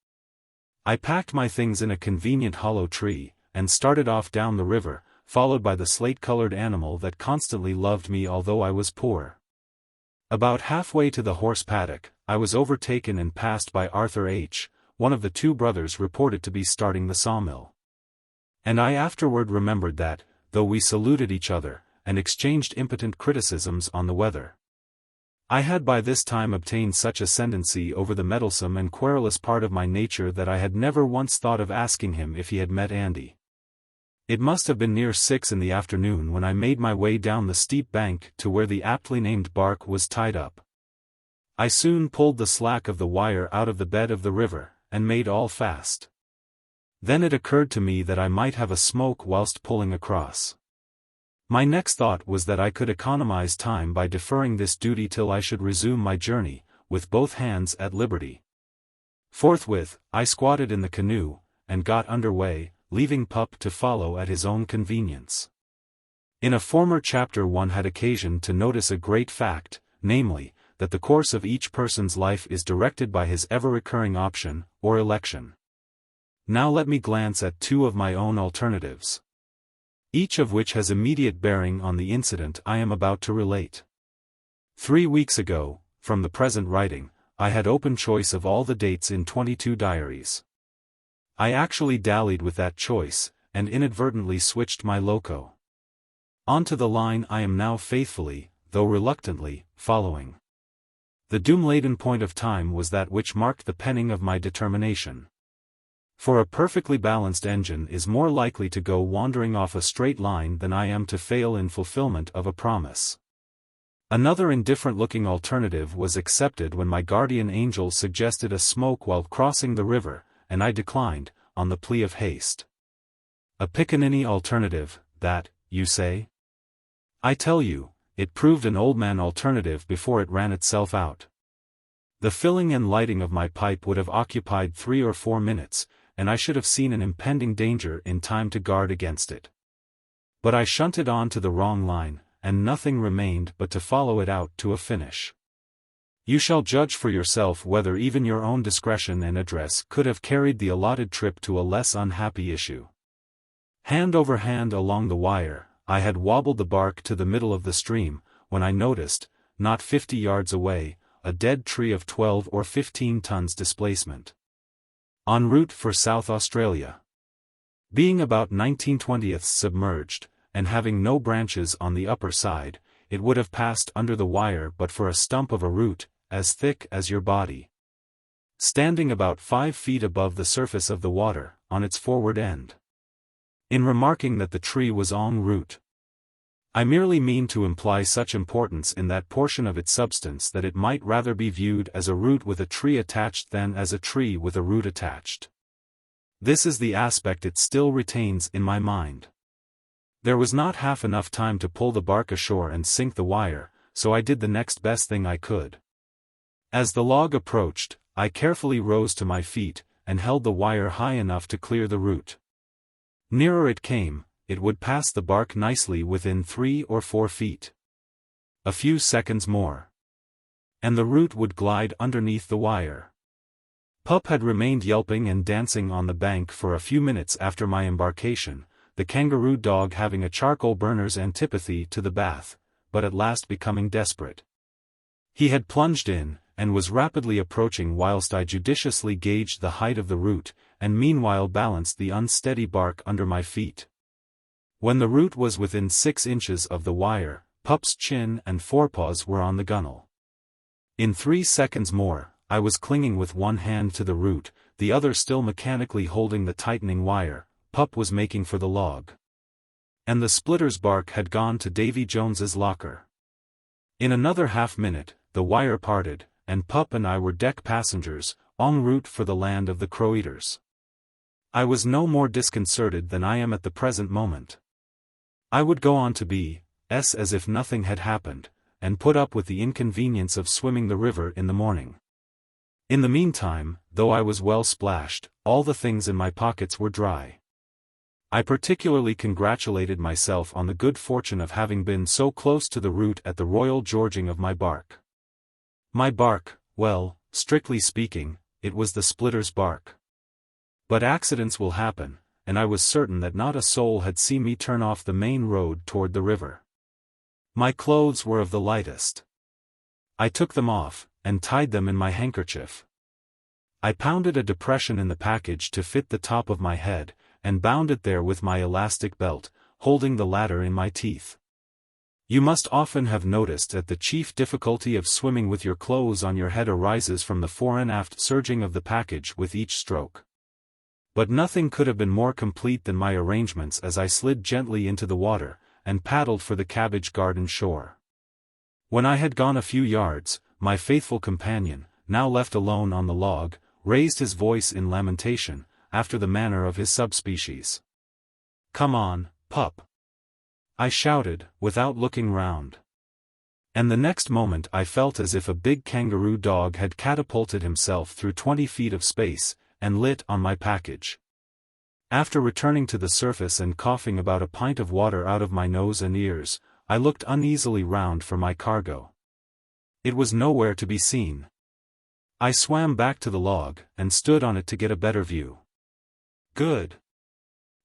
I packed my things in a convenient hollow tree, and started off down the river, followed by the slate-colored animal that constantly loved me although I was poor. About halfway to the horse paddock, I was overtaken and passed by Arthur H., one of the two brothers reported to be starting the sawmill. And I afterward remembered that, though we saluted each other, and exchanged impotent criticisms on the weather, I had by this time obtained such ascendancy over the meddlesome and querulous part of my nature that I had never once thought of asking him if he had met Andy. It must have been near 6 in the afternoon when I made my way down the steep bank to where the aptly named bark was tied up. I soon pulled the slack of the wire out of the bed of the river, and made all fast. Then it occurred to me that I might have a smoke whilst pulling across. My next thought was that I could economize time by deferring this duty till I should resume my journey, with both hands at liberty. Forthwith, I squatted in the canoe, and got under way, leaving Pup to follow at his own convenience. In a former chapter one had occasion to notice a great fact, namely, that the course of each person's life is directed by his ever-recurring option, or election. Now let me glance at two of my own alternatives, each of which has immediate bearing on the incident I am about to relate. 3 weeks ago, from the present writing, I had open choice of all the dates in 22 diaries. I actually dallied with that choice, and inadvertently switched my loco onto the line I am now faithfully, though reluctantly, following. The doom-laden point of time was that which marked the penning of my determination. For a perfectly balanced engine is more likely to go wandering off a straight line than I am to fail in fulfillment of a promise. Another indifferent-looking alternative was accepted when my guardian angel suggested a smoke while crossing the river, and I declined, on the plea of haste. A pickaninny alternative, that, you say? I tell you, it proved an old man alternative before it ran itself out. The filling and lighting of my pipe would have occupied 3 or 4 minutes, and I should have seen an impending danger in time to guard against it. But I shunted on to the wrong line, and nothing remained but to follow it out to a finish. You shall judge for yourself whether even your own discretion and address could have carried the allotted trip to a less unhappy issue. Hand over hand along the wire, I had wobbled the bark to the middle of the stream, when I noticed, not 50 yards away, a dead tree of 12 or 15 tons displacement. En route for South Australia. Being about 19/20 submerged, and having no branches on the upper side, it would have passed under the wire but for a stump of a root, as thick as your body, standing about 5 feet above the surface of the water, on its forward end. In remarking that the tree was en route, I merely mean to imply such importance in that portion of its substance that it might rather be viewed as a root with a tree attached than as a tree with a root attached. This is the aspect it still retains in my mind. There was not half enough time to pull the bark ashore and sink the wire, so I did the next best thing I could. As the log approached, I carefully rose to my feet, and held the wire high enough to clear the root. Nearer it came, it would pass the bark nicely within 3 or 4 feet. A few seconds more, and the root would glide underneath the wire. Pup had remained yelping and dancing on the bank for a few minutes after my embarkation, the kangaroo dog having a charcoal burner's antipathy to the bath, but at last becoming desperate. He had plunged in, and was rapidly approaching whilst I judiciously gauged the height of the root, and meanwhile balanced the unsteady bark under my feet. When the root was within 6 inches of the wire, Pup's chin and forepaws were on the gunwale. In 3 seconds more, I was clinging with one hand to the root, the other still mechanically holding the tightening wire. Pup was making for the log, and the splitter's bark had gone to Davy Jones's locker. In another half-minute, the wire parted, and Pup and I were deck passengers, en route for the land of the crow-eaters. I was no more disconcerted than I am at the present moment. I would go on to be as if nothing had happened, and put up with the inconvenience of swimming the river in the morning. In the meantime, though I was well splashed, all the things in my pockets were dry. I particularly congratulated myself on the good fortune of having been so close to the root at the royal gorging of my bark. My bark, well, strictly speaking, it was the splitter's bark. But accidents will happen, and I was certain that not a soul had seen me turn off the main road toward the river. My clothes were of the lightest. I took them off, and tied them in my handkerchief. I pounded a depression in the package to fit the top of my head, and bound it there with my elastic belt, holding the latter in my teeth. You must often have noticed that the chief difficulty of swimming with your clothes on your head arises from the fore and aft surging of the package with each stroke. But nothing could have been more complete than my arrangements as I slid gently into the water, and paddled for the cabbage garden shore. When I had gone a few yards, my faithful companion, now left alone on the log, raised his voice in lamentation, after the manner of his subspecies. "Come on, Pup. I shouted, without looking round. And the next moment I felt as if a big kangaroo dog had catapulted himself through 20 feet of space, and lit on my package. After returning to the surface and coughing about a pint of water out of my nose and ears, I looked uneasily round for my cargo. It was nowhere to be seen. I swam back to the log, and stood on it to get a better view. Good.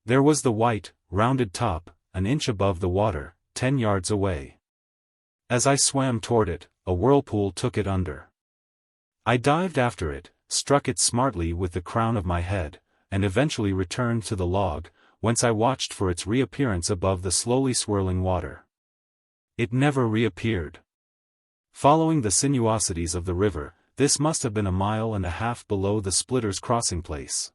There was the white, rounded top, an inch above the water, 10 yards away. As I swam toward it, a whirlpool took it under. I dived after it, struck it smartly with the crown of my head, and eventually returned to the log, whence I watched for its reappearance above the slowly swirling water. It never reappeared. Following the sinuosities of the river, this must have been 1.5 miles below the Splitter's crossing place.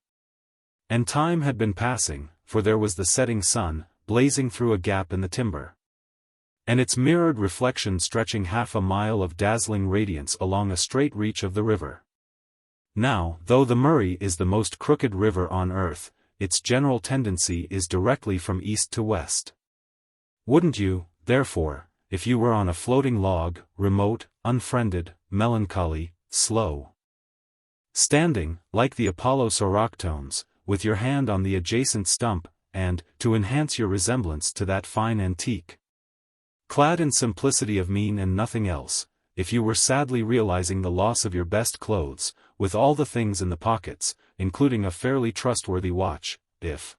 And time had been passing, for there was the setting sun, blazing through a gap in the timber, and its mirrored reflection stretching 1/2 mile of dazzling radiance along a straight reach of the river. Now, though the Murray is the most crooked river on earth, its general tendency is directly from east to west. Wouldn't you, therefore, if you were on a floating log, remote, unfriended, melancholy, slow, standing, like the Apollo Soractones, with your hand on the adjacent stump, and, to enhance your resemblance to that fine antique, clad in simplicity of mien and nothing else, if you were sadly realizing the loss of your best clothes, with all the things in the pockets, including a fairly trustworthy watch, if,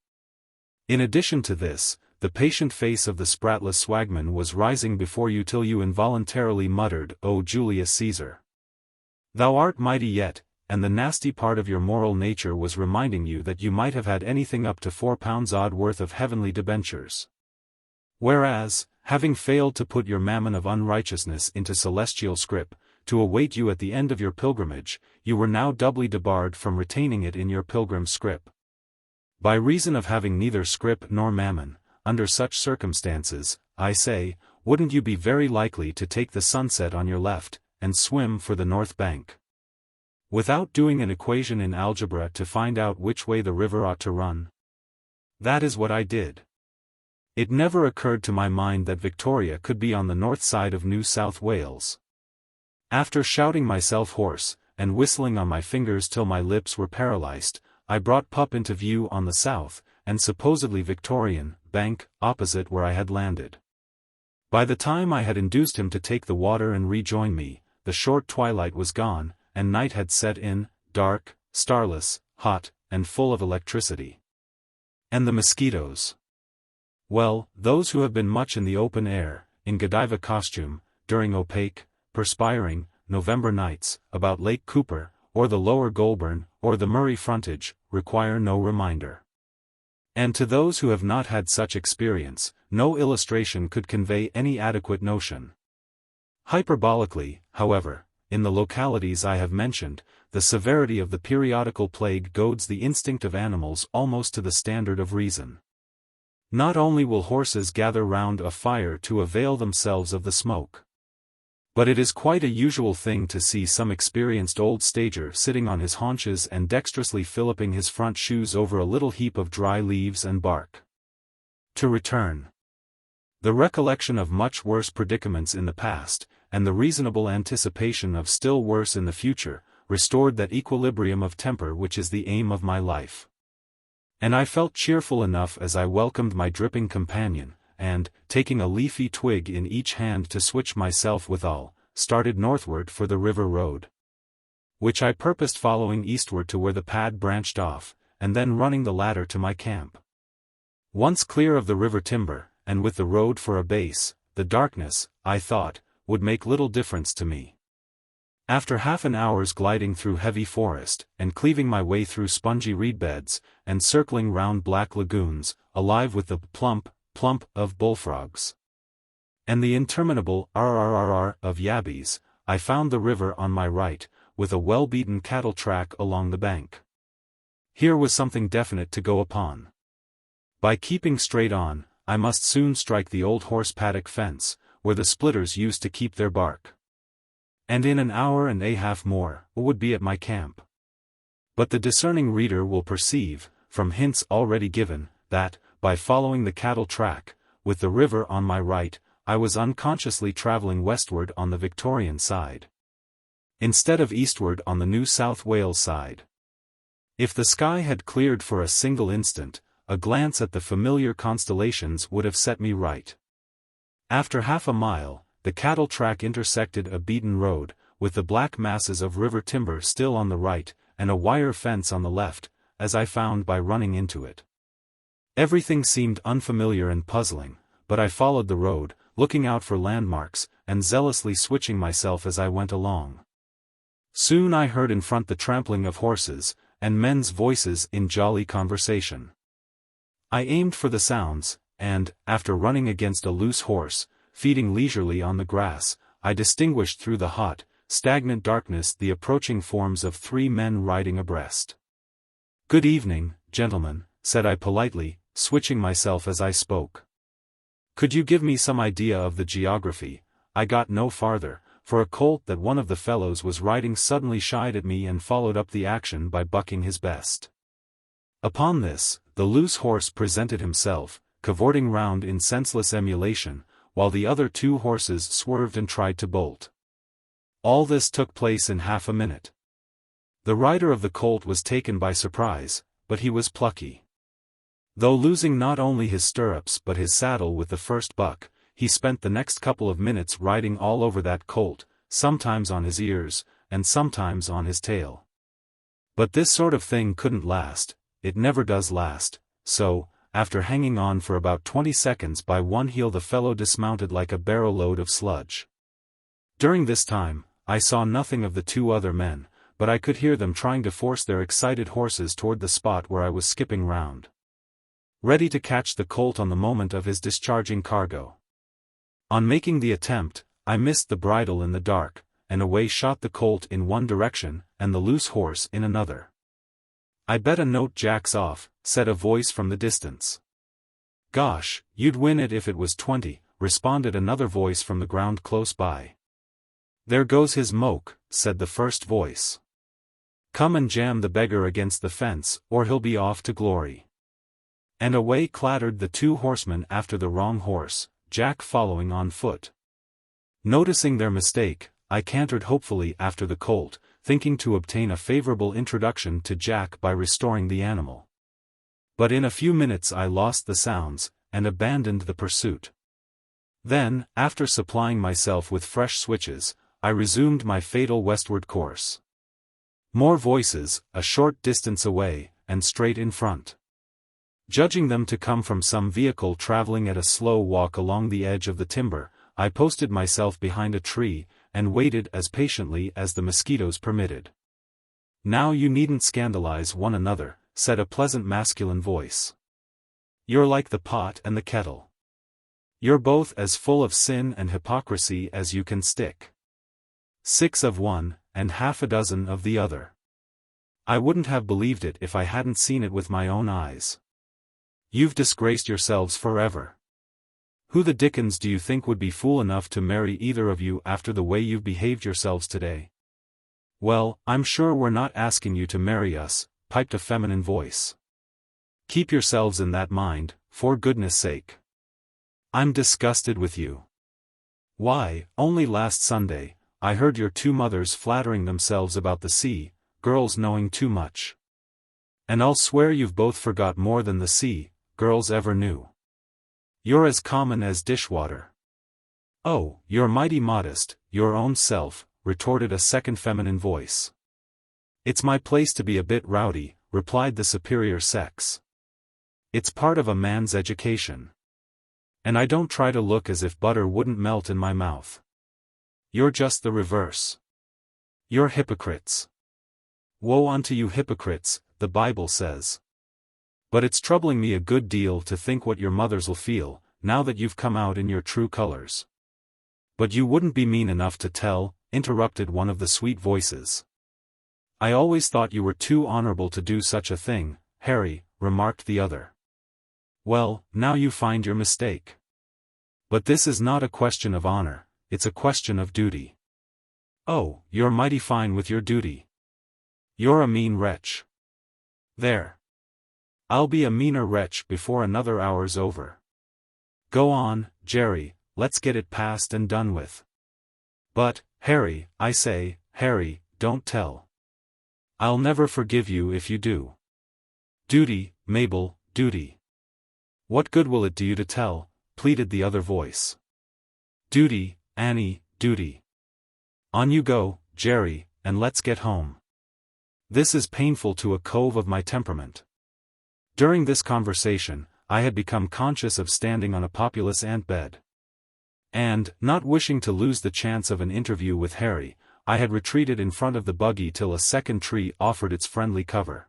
in addition to this, the patient face of the spratless swagman was rising before you till you involuntarily muttered, "O Julius Caesar! Thou art mighty yet," and the nasty part of your moral nature was reminding you that you might have had anything up to £4 odd worth of heavenly debentures. Whereas, having failed to put your mammon of unrighteousness into celestial scrip, to await you at the end of your pilgrimage, you were now doubly debarred from retaining it in your pilgrim's scrip. By reason of having neither scrip nor mammon, under such circumstances, I say, wouldn't you be very likely to take the sunset on your left, and swim for the north bank? Without doing an equation in algebra to find out which way the river ought to run? That is what I did. It never occurred to my mind that Victoria could be on the north side of New South Wales. After shouting myself hoarse, and whistling on my fingers till my lips were paralyzed, I brought Pup into view on the south, and supposedly Victorian, bank, opposite where I had landed. By the time I had induced him to take the water and rejoin me, the short twilight was gone, and night had set in, dark, starless, hot, and full of electricity. And the mosquitoes. Well, those who have been much in the open air, in Godiva costume, during opaque, perspiring, November nights, about Lake Cooper, or the Lower Goulburn, or the Murray frontage, require no reminder. And to those who have not had such experience, no illustration could convey any adequate notion. Hyperbolically, however, in the localities I have mentioned, the severity of the periodical plague goads the instinct of animals almost to the standard of reason. Not only will horses gather round a fire to avail themselves of the smoke, but it is quite a usual thing to see some experienced old stager sitting on his haunches and dexterously filliping his front shoes over a little heap of dry leaves and bark. To return. The recollection of much worse predicaments in the past, and the reasonable anticipation of still worse in the future, restored that equilibrium of temper which is the aim of my life. And I felt cheerful enough as I welcomed my dripping companion, and, taking a leafy twig in each hand to switch myself withal, started northward for the river road, which I purposed following eastward to where the pad branched off, and then running the latter to my camp. Once clear of the river timber, and with the road for a base, the darkness, I thought, would make little difference to me. After half an hour's gliding through heavy forest, and cleaving my way through spongy reed beds, and circling round black lagoons, alive with the plump of bullfrogs, and the interminable rrrr of yabbies, I found the river on my right, with a well-beaten cattle track along the bank. Here was something definite to go upon. By keeping straight on, I must soon strike the old horse paddock fence, where the splitters used to keep their bark. And in an hour and a half more, would be at my camp. But the discerning reader will perceive, from hints already given, that, by following the cattle track, with the river on my right, I was unconsciously travelling westward on the Victorian side, instead of eastward on the New South Wales side. If the sky had cleared for a single instant, a glance at the familiar constellations would have set me right. After half a mile, the cattle track intersected a beaten road, with the black masses of river timber still on the right, and a wire fence on the left, as I found by running into it. Everything seemed unfamiliar and puzzling, but I followed the road, looking out for landmarks, and zealously switching myself as I went along. Soon I heard in front the trampling of horses, and men's voices in jolly conversation. I aimed for the sounds, and, after running against a loose horse, feeding leisurely on the grass, I distinguished through the hot, stagnant darkness the approaching forms of 3 men riding abreast. "Good evening, gentlemen," said I politely, switching myself as I spoke. "Could you give me some idea of the geography?" I got no farther, for a colt that one of the fellows was riding suddenly shied at me and followed up the action by bucking his best. Upon this, the loose horse presented himself, cavorting round in senseless emulation, while the other 2 horses swerved and tried to bolt. All this took place in half a minute. The rider of the colt was taken by surprise, but he was plucky. Though losing not only his stirrups but his saddle with the first buck, he spent the next couple of minutes riding all over that colt, sometimes on his ears, and sometimes on his tail. But this sort of thing couldn't last, it never does last, so, after hanging on for about 20 seconds by one heel, the fellow dismounted like a barrow-load of sludge. During this time, I saw nothing of the 2 other men, but I could hear them trying to force their excited horses toward the spot where I was skipping round, ready to catch the colt on the moment of his discharging cargo. On making the attempt, I missed the bridle in the dark, and away shot the colt in one direction, and the loose horse in another. "I bet a note Jack's off," said a voice from the distance. "Gosh, you'd win it if it was 20, responded another voice from the ground close by. "There goes his moke," said the first voice. "Come and jam the beggar against the fence, or he'll be off to glory." And away clattered the 2 horsemen after the wrong horse, Jack following on foot. Noticing their mistake, I cantered hopefully after the colt, thinking to obtain a favorable introduction to Jack by restoring the animal. But in a few minutes I lost the sounds, and abandoned the pursuit. Then, after supplying myself with fresh switches, I resumed my fatal westward course. More voices, a short distance away, and straight in front. Judging them to come from some vehicle traveling at a slow walk along the edge of the timber, I posted myself behind a tree, and waited as patiently as the mosquitoes permitted. "Now you needn't scandalize one another," said a pleasant masculine voice. "You're like the pot and the kettle. You're both as full of sin and hypocrisy as you can stick. 6 of one, and half a dozen of the other. I wouldn't have believed it if I hadn't seen it with my own eyes. You've disgraced yourselves forever. Who the dickens do you think would be fool enough to marry either of you after the way you've behaved yourselves today?" "Well, I'm sure we're not asking you to marry us," piped a feminine voice. "Keep yourselves in that mind, for goodness sake. I'm disgusted with you. Why, only last Sunday, I heard your 2 mothers flattering themselves about the sea, girls knowing too much. And I'll swear you've both forgot more than the sea, girls ever knew. You're as common as dishwater." "Oh, you're mighty modest, your own self," retorted a second feminine voice. "It's my place to be a bit rowdy," replied the superior sex. "It's part of a man's education. And I don't try to look as if butter wouldn't melt in my mouth. You're just the reverse. You're hypocrites. Woe unto you hypocrites, the Bible says. But it's troubling me a good deal to think what your mothers'll feel, now that you've come out in your true colors." "But you wouldn't be mean enough to tell," interrupted one of the sweet voices. "I always thought you were too honorable to do such a thing, Harry," remarked the other. "Well, now you find your mistake. But this is not a question of honor, it's a question of duty." "Oh, you're mighty fine with your duty. You're a mean wretch." "There. I'll be a meaner wretch before another hour's over." Go on, Jerry, let's get it past and done with. But, Harry, I say, Harry, don't tell. I'll never forgive you if you do. Duty, Mabel, duty. What good will it do you to tell? Pleaded the other voice. Duty, Annie, duty. On you go, Jerry, and let's get home. This is painful to a cove of my temperament. During this conversation, I had become conscious of standing on a populous ant bed. And, not wishing to lose the chance of an interview with Harry, I had retreated in front of the buggy till a second tree offered its friendly cover.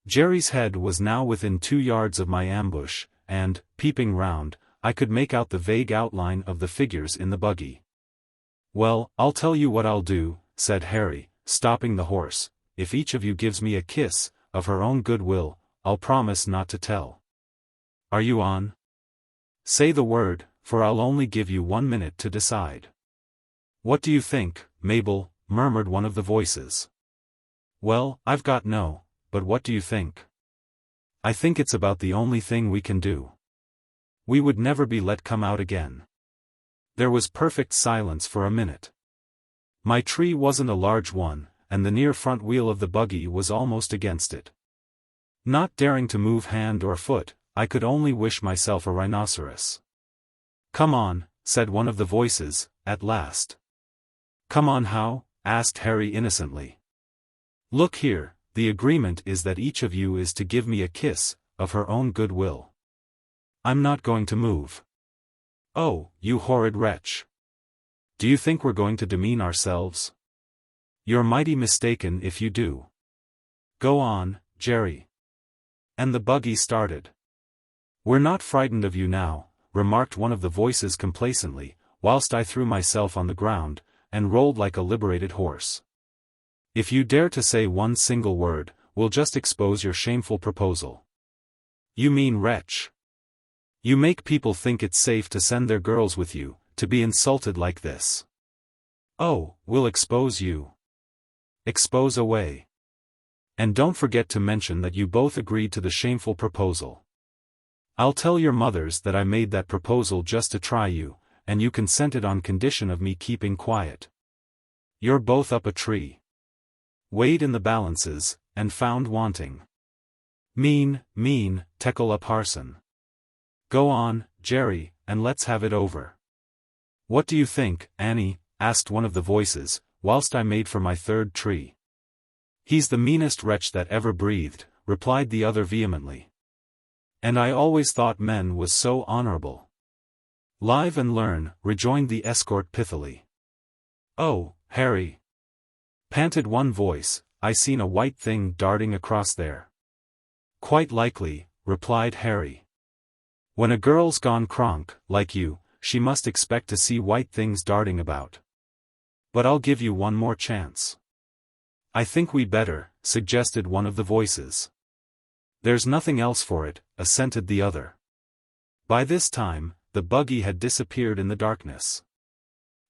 Jerry's head was now within 2 yards of my ambush, and, peeping round, I could make out the vague outline of the figures in the buggy. Well, I'll tell you what I'll do, said Harry, stopping the horse. If each of you gives me a kiss, of her own good will, I'll promise not to tell. Are you on? Say the word, for I'll only give you 1 minute to decide. What do you think, Mabel? Murmured one of the voices. Well, I've got no, but what do you think? I think it's about the only thing we can do. We would never be let come out again. There was perfect silence for a minute. My tree wasn't a large one, and the near front wheel of the buggy was almost against it. Not daring to move hand or foot, I could only wish myself a rhinoceros. Come on, said one of the voices, at last. Come on how? Asked Harry innocently. Look here, the agreement is that each of you is to give me a kiss, of her own good will. I'm not going to move. Oh, you horrid wretch. Do you think we're going to demean ourselves? You're mighty mistaken if you do. Go on, Jerry. And the buggy started. We're not frightened of you now, remarked one of the voices complacently, whilst I threw myself on the ground, and rolled like a liberated horse. If you dare to say one single word, we'll just expose your shameful proposal. You mean wretch. You make people think it's safe to send their girls with you, to be insulted like this. Oh, we'll expose you. Expose away. And don't forget to mention that you both agreed to the shameful proposal. I'll tell your mothers that I made that proposal just to try you, and you consented on condition of me keeping quiet. You're both up a tree. Weighed in the balances, and found wanting. Mean, tekel a parson. Go on, Jerry, and let's have it over. What do you think, Annie? Asked one of the voices, whilst I made for my third tree. He's the meanest wretch that ever breathed, replied the other vehemently. And I always thought men was so honorable. Live and learn, rejoined the escort pithily. Oh, Harry. Panted one voice, I seen a white thing darting across there. Quite likely, replied Harry. When a girl's gone cronk, like you, she must expect to see white things darting about. But I'll give you one more chance. I think we better, suggested one of the voices. There's nothing else for it, assented the other. By this time, the buggy had disappeared in the darkness.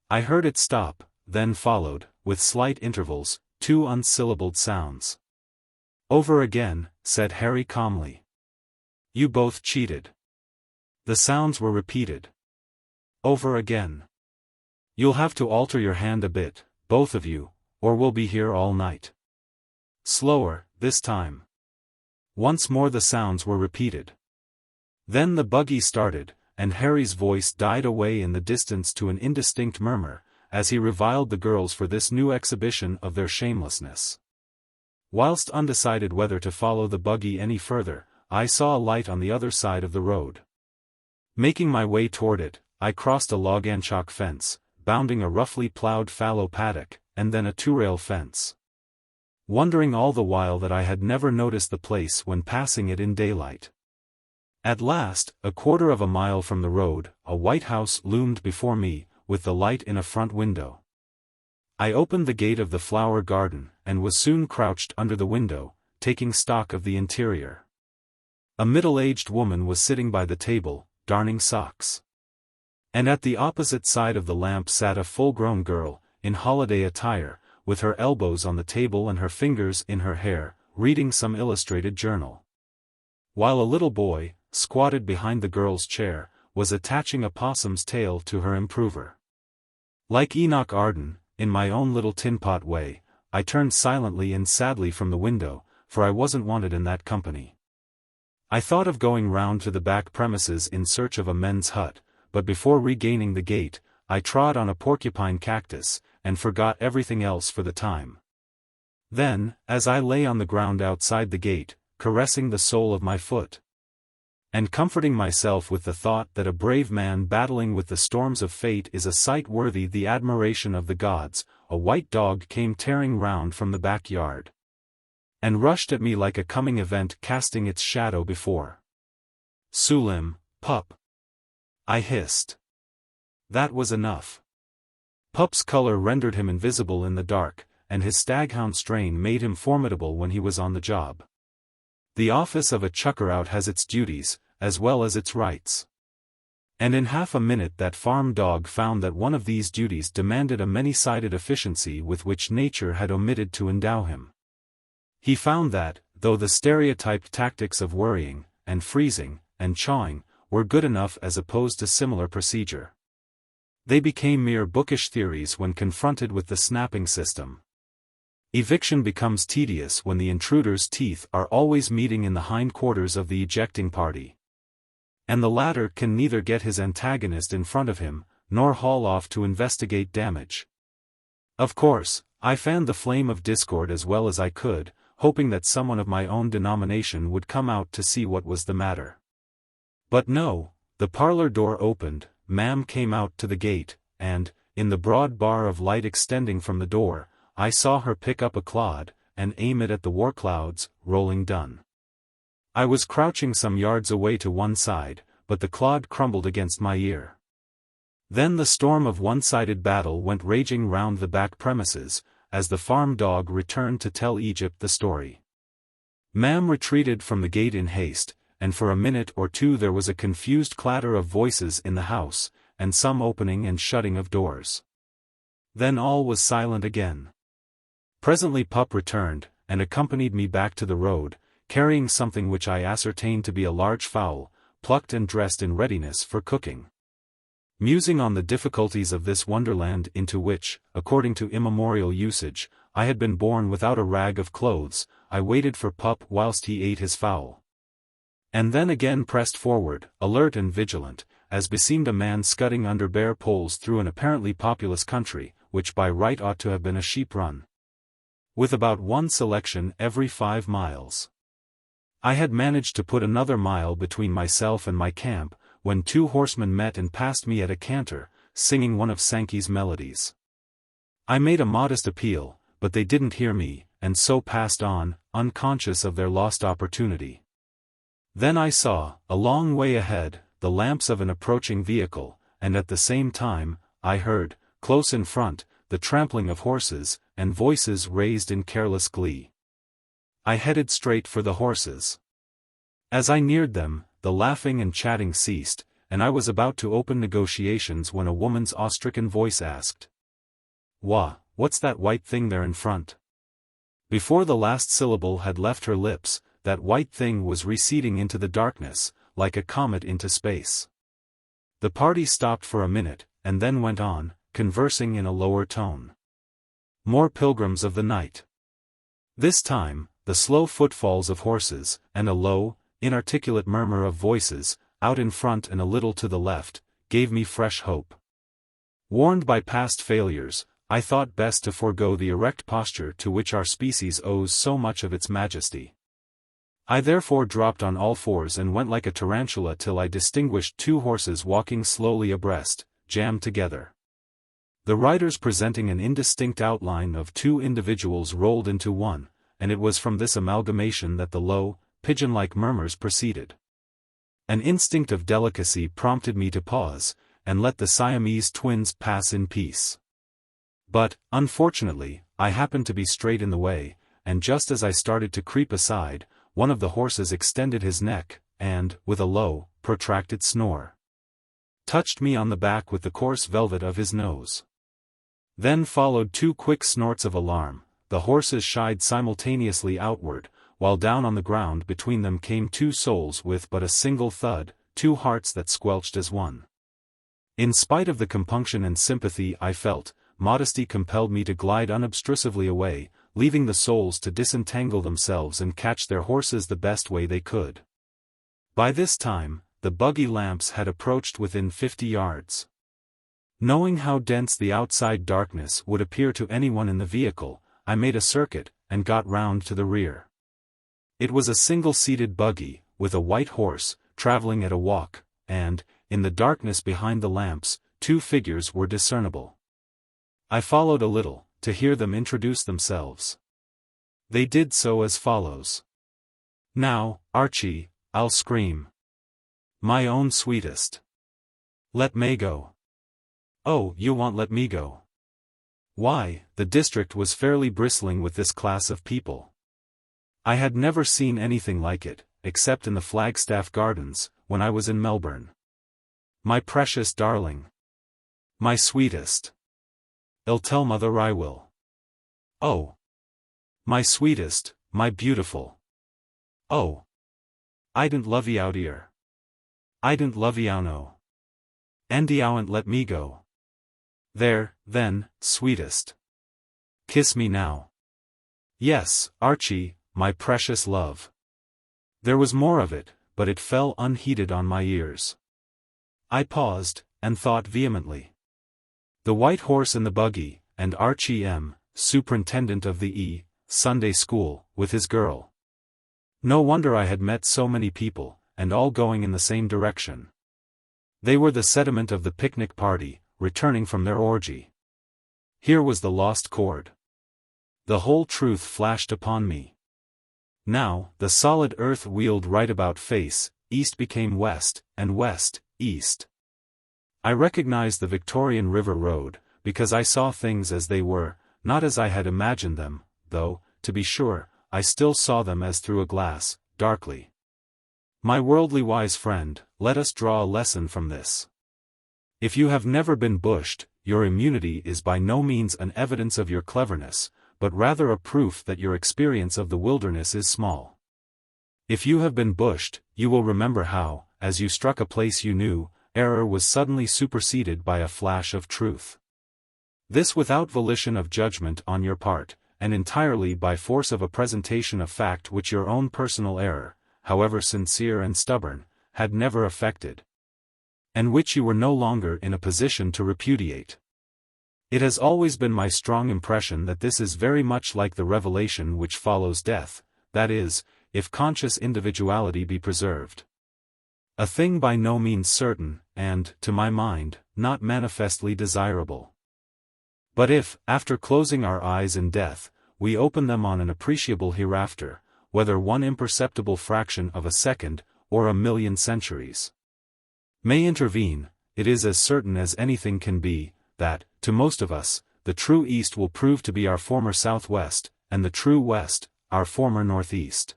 I heard it stop, then followed, with slight intervals, 2 unsyllabled sounds. Over again, said Harry calmly. You both cheated. The sounds were repeated. Over again. You'll have to alter your hand a bit, both of you, or we'll be here all night. Slower, this time. Once more the sounds were repeated. Then the buggy started, and Harry's voice died away in the distance to an indistinct murmur, as he reviled the girls for this new exhibition of their shamelessness. Whilst undecided whether to follow the buggy any further, I saw a light on the other side of the road. Making my way toward it, I crossed a log-and-chalk fence, bounding a roughly ploughed fallow paddock, and then a 2-rail fence. Wondering all the while that I had never noticed the place when passing it in daylight. At last, 1/4 of a mile from the road, a white house loomed before me, with the light in a front window. I opened the gate of the flower garden, and was soon crouched under the window, taking stock of the interior. A middle-aged woman was sitting by the table, darning socks. And at the opposite side of the lamp sat a full-grown girl, in holiday attire, with her elbows on the table and her fingers in her hair, reading some illustrated journal. While a little boy, squatted behind the girl's chair, was attaching a possum's tail to her improver. Like Enoch Arden, in my own little tin-pot way, I turned silently and sadly from the window, for I wasn't wanted in that company. I thought of going round to the back premises in search of a men's hut, but before regaining the gate, I trod on a porcupine cactus, and forgot everything else for the time. Then, as I lay on the ground outside the gate, caressing the sole of my foot, and comforting myself with the thought that a brave man battling with the storms of fate is a sight worthy the admiration of the gods, a white dog came tearing round from the backyard, and rushed at me like a coming event casting its shadow before. "Sulim, pup!" I hissed. That was enough. Pup's color rendered him invisible in the dark, and his staghound strain made him formidable when he was on the job. The office of a chucker-out has its duties, as well as its rights. And in half a minute that farm dog found that one of these duties demanded a many-sided efficiency with which nature had omitted to endow him. He found that, though the stereotyped tactics of worrying, and freezing, and chawing, were good enough as opposed to similar procedure, they became mere bookish theories when confronted with the snapping system. Eviction becomes tedious when the intruder's teeth are always meeting in the hindquarters of the ejecting party, and the latter can neither get his antagonist in front of him, nor haul off to investigate damage. Of course, I fanned the flame of discord as well as I could, hoping that someone of my own denomination would come out to see what was the matter. But no, the parlor door opened, Ma'am came out to the gate, and, in the broad bar of light extending from the door, I saw her pick up a clod, and aim it at the war clouds, rolling dun. I was crouching some yards away to one side, but the clod crumbled against my ear. Then the storm of one-sided battle went raging round the back premises, as the farm dog returned to tell Egypt the story. Ma'am retreated from the gate in haste, and for a minute or two there was a confused clatter of voices in the house, and some opening and shutting of doors. Then all was silent again. Presently Pup returned, and accompanied me back to the road, carrying something which I ascertained to be a large fowl, plucked and dressed in readiness for cooking. Musing on the difficulties of this wonderland into which, according to immemorial usage, I had been born without a rag of clothes, I waited for Pup whilst he ate his fowl, and then again pressed forward, alert and vigilant, as beseemed a man scudding under bare poles through an apparently populous country, which by right ought to have been a sheep run, with about one selection every 5 miles. I had managed to put another mile between myself and my camp, when 2 horsemen met and passed me at a canter, singing one of Sankey's melodies. I made a modest appeal, but they didn't hear me, and so passed on, unconscious of their lost opportunity. Then I saw, a long way ahead, the lamps of an approaching vehicle, and at the same time, I heard, close in front, the trampling of horses, and voices raised in careless glee. I headed straight for the horses. As I neared them, the laughing and chatting ceased, and I was about to open negotiations when a woman's awe-stricken voice asked, What's that white thing there in front?" Before the last syllable had left her lips, that white thing was receding into the darkness, like a comet into space. The party stopped for a minute, and then went on, conversing in a lower tone. More pilgrims of the night. This time, the slow footfalls of horses, and a low, inarticulate murmur of voices, out in front and a little to the left, gave me fresh hope. Warned by past failures, I thought best to forego the erect posture to which our species owes so much of its majesty. I therefore dropped on all fours and went like a tarantula till I distinguished 2 horses walking slowly abreast, jammed together, the riders presenting an indistinct outline of 2 individuals rolled into one, and it was from this amalgamation that the low, pigeon-like murmurs proceeded. An instinct of delicacy prompted me to pause, and let the Siamese twins pass in peace. But, unfortunately, I happened to be straight in the way, and just as I started to creep aside, one of the horses extended his neck, and, with a low, protracted snore, touched me on the back with the coarse velvet of his nose. Then followed 2 quick snorts of alarm. The horses shied simultaneously outward, while down on the ground between them came 2 souls with but a single thud, two hearts that squelched as one. In spite of the compunction and sympathy I felt, modesty compelled me to glide unobtrusively away, leaving the souls to disentangle themselves and catch their horses the best way they could. By this time, the buggy lamps had approached within 50 yards. Knowing how dense the outside darkness would appear to anyone in the vehicle, I made a circuit, and got round to the rear. It was a single-seated buggy, with a white horse, traveling at a walk, and, in the darkness behind the lamps, two figures were discernible. I followed a little, to hear them introduce themselves. They did so as follows. "Now, Archie, I'll scream. My own sweetest. Let me go." "Oh, you won't let me go." Why, the district was fairly bristling with this class of people. I had never seen anything like it, except in the Flagstaff Gardens, when I was in Melbourne. "My precious darling. My sweetest. I'll tell mother I will." "Oh. My sweetest, my beautiful. Oh. I didn't love ye out 'ere. I didn't love ye no. And ye oughtn't let me go. There, then, sweetest. Kiss me now." "Yes, Archie, my precious love." There was more of it, but it fell unheeded on my ears. I paused, and thought vehemently. The white horse in the buggy, and Archie M., superintendent of the Sunday school, with his girl. No wonder I had met so many people, and all going in the same direction. They were the sediment of the picnic party, returning from their orgy. Here was the lost chord. The whole truth flashed upon me. Now, the solid earth wheeled right about face, east became west, and west, east. I recognized the Victorian River Road, because I saw things as they were, not as I had imagined them, though, to be sure, I still saw them as through a glass, darkly. My worldly wise friend, let us draw a lesson from this. If you have never been bushed, your immunity is by no means an evidence of your cleverness, but rather a proof that your experience of the wilderness is small. If you have been bushed, you will remember how, as you struck a place you knew, error was suddenly superseded by a flash of truth. This without volition of judgment on your part, and entirely by force of a presentation of fact which your own personal error, however sincere and stubborn, had never affected, and which you were no longer in a position to repudiate. It has always been my strong impression that this is very much like the revelation which follows death, that is, if conscious individuality be preserved. A thing by no means certain, and, to my mind, not manifestly desirable. But if, after closing our eyes in death, we open them on an appreciable hereafter, whether one imperceptible fraction of a second, or a million centuries may intervene, it is as certain as anything can be, that, to most of us, the true East will prove to be our former Southwest, and the true West, our former Northeast.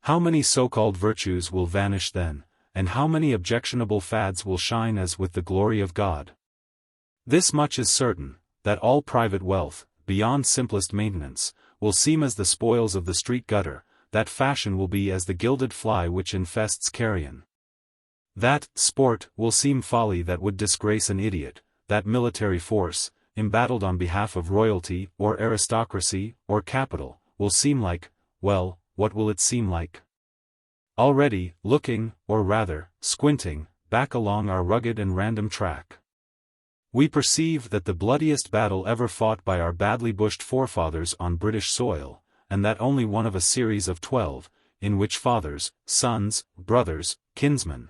How many so-called virtues will vanish then, and how many objectionable fads will shine as with the glory of God? This much is certain, that all private wealth, beyond simplest maintenance, will seem as the spoils of the street gutter, that fashion will be as the gilded fly which infests carrion. That sport will seem folly that would disgrace an idiot, that military force, embattled on behalf of royalty, or aristocracy, or capital, will seem like, well, what will it seem like? Already, looking, or rather, squinting, back along our rugged and random track, we perceive that the bloodiest battle ever fought by our badly bushed forefathers on British soil, and that only one of a series of 12, in which fathers, sons, brothers, kinsmen,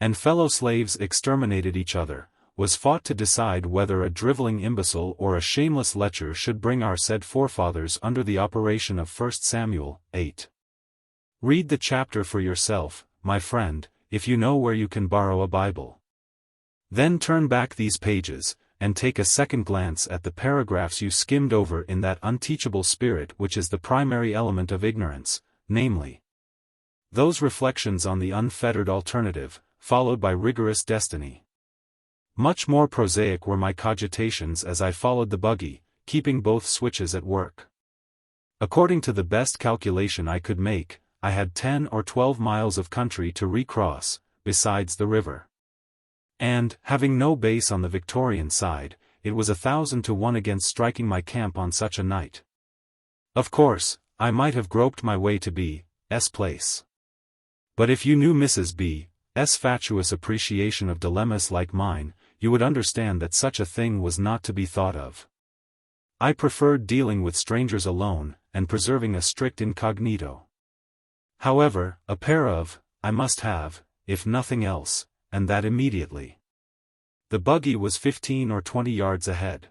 and fellow slaves exterminated each other, was fought to decide whether a driveling imbecile or a shameless lecher should bring our said forefathers under the operation of 1 Samuel 8. Read the chapter for yourself, my friend, if you know where you can borrow a Bible. Then turn back these pages, and take a second glance at the paragraphs you skimmed over in that unteachable spirit which is the primary element of ignorance, namely, those reflections on the unfettered alternative, followed by rigorous destiny. Much more prosaic were my cogitations as I followed the buggy, keeping both switches at work. According to the best calculation I could make, I had 10 or 12 miles of country to recross, besides the river. And, having no base on the Victorian side, it was 1,000 to 1 against striking my camp on such a night. Of course, I might have groped my way to B.'s place. But if you knew Mrs. B.'s fatuous appreciation of dilemmas like mine, you would understand that such a thing was not to be thought of. I preferred dealing with strangers alone, and preserving a strict incognito. However, a pair of, I must have, if nothing else, and that immediately. The buggy was 15 or 20 yards ahead.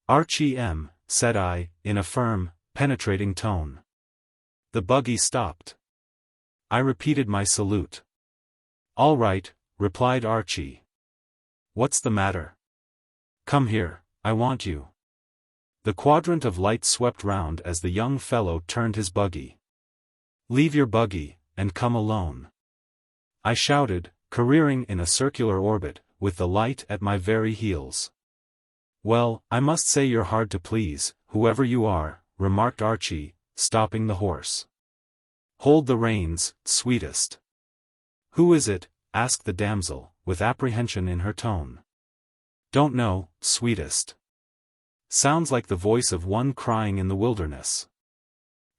"Archie M.," said I, in a firm, penetrating tone. The buggy stopped. I repeated my salute. "All right," replied Archie. "What's the matter? Come here, I want you." The quadrant of light swept round as the young fellow turned his buggy. "Leave your buggy, and come alone," I shouted, careering in a circular orbit, with the light at my very heels. "Well, I must say you're hard to please, whoever you are," remarked Archie, stopping the horse. "Hold the reins, sweetest." "Who is it?" asked the damsel, with apprehension in her tone. "Don't know, sweetest. Sounds like the voice of one crying in the wilderness."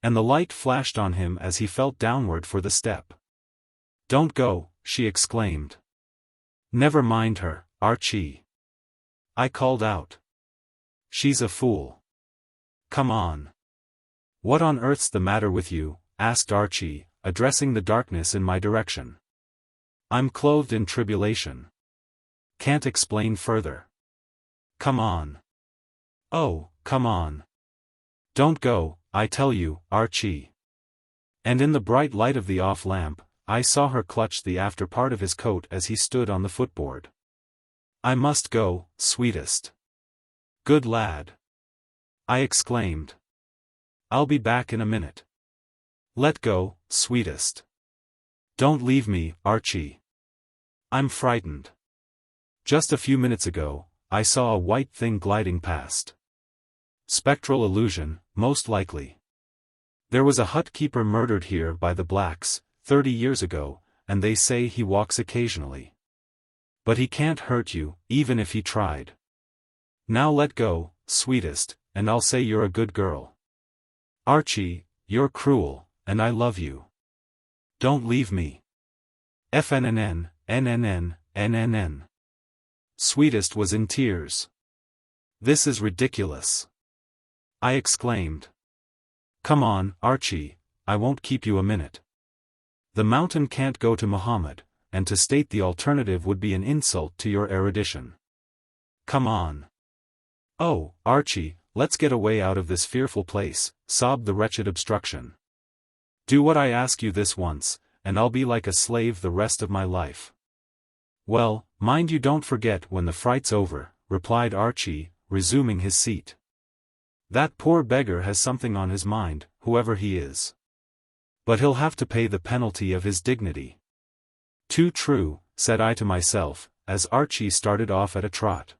And the light flashed on him as he felt downward for the step. "Don't go," she exclaimed. "Never mind her, Archie," I called out. "She's a fool. Come on." "What on earth's the matter with you?" asked Archie, addressing the darkness in my direction. "I'm clothed in tribulation. Can't explain further. Come on. Oh, come on. Don't go, I tell you, Archie." And in the bright light of the off-lamp, I saw her clutch the after part of his coat as he stood on the footboard. "I must go, sweetest." "Good lad," I exclaimed. "I'll be back in a minute." "Let go, sweetest. Don't leave me, Archie. I'm frightened. Just a few minutes ago, I saw a white thing gliding past. Spectral illusion, most likely. There was a hut-keeper murdered here by the blacks, 30 years ago, and they say he walks occasionally. But he can't hurt you, even if he tried. Now let go, sweetest, and I'll say you're a good girl. Archie, you're cruel, and I love you. Don't leave me. FNNN, NNN, NNN. Sweetest was in tears. "This is ridiculous," I exclaimed. "Come on, Archie, I won't keep you a minute. The mountain can't go to Muhammad, and to state the alternative would be an insult to your erudition. Come on." "Oh, Archie, let's get away out of this fearful place," sobbed the wretched obstruction. "Do what I ask you this once, and I'll be like a slave the rest of my life." "Well, mind you don't forget when the fright's over," replied Archie, resuming his seat. "That poor beggar has something on his mind, whoever he is. But he'll have to pay the penalty of his dignity." "Too true," said I to myself, as Archie started off at a trot.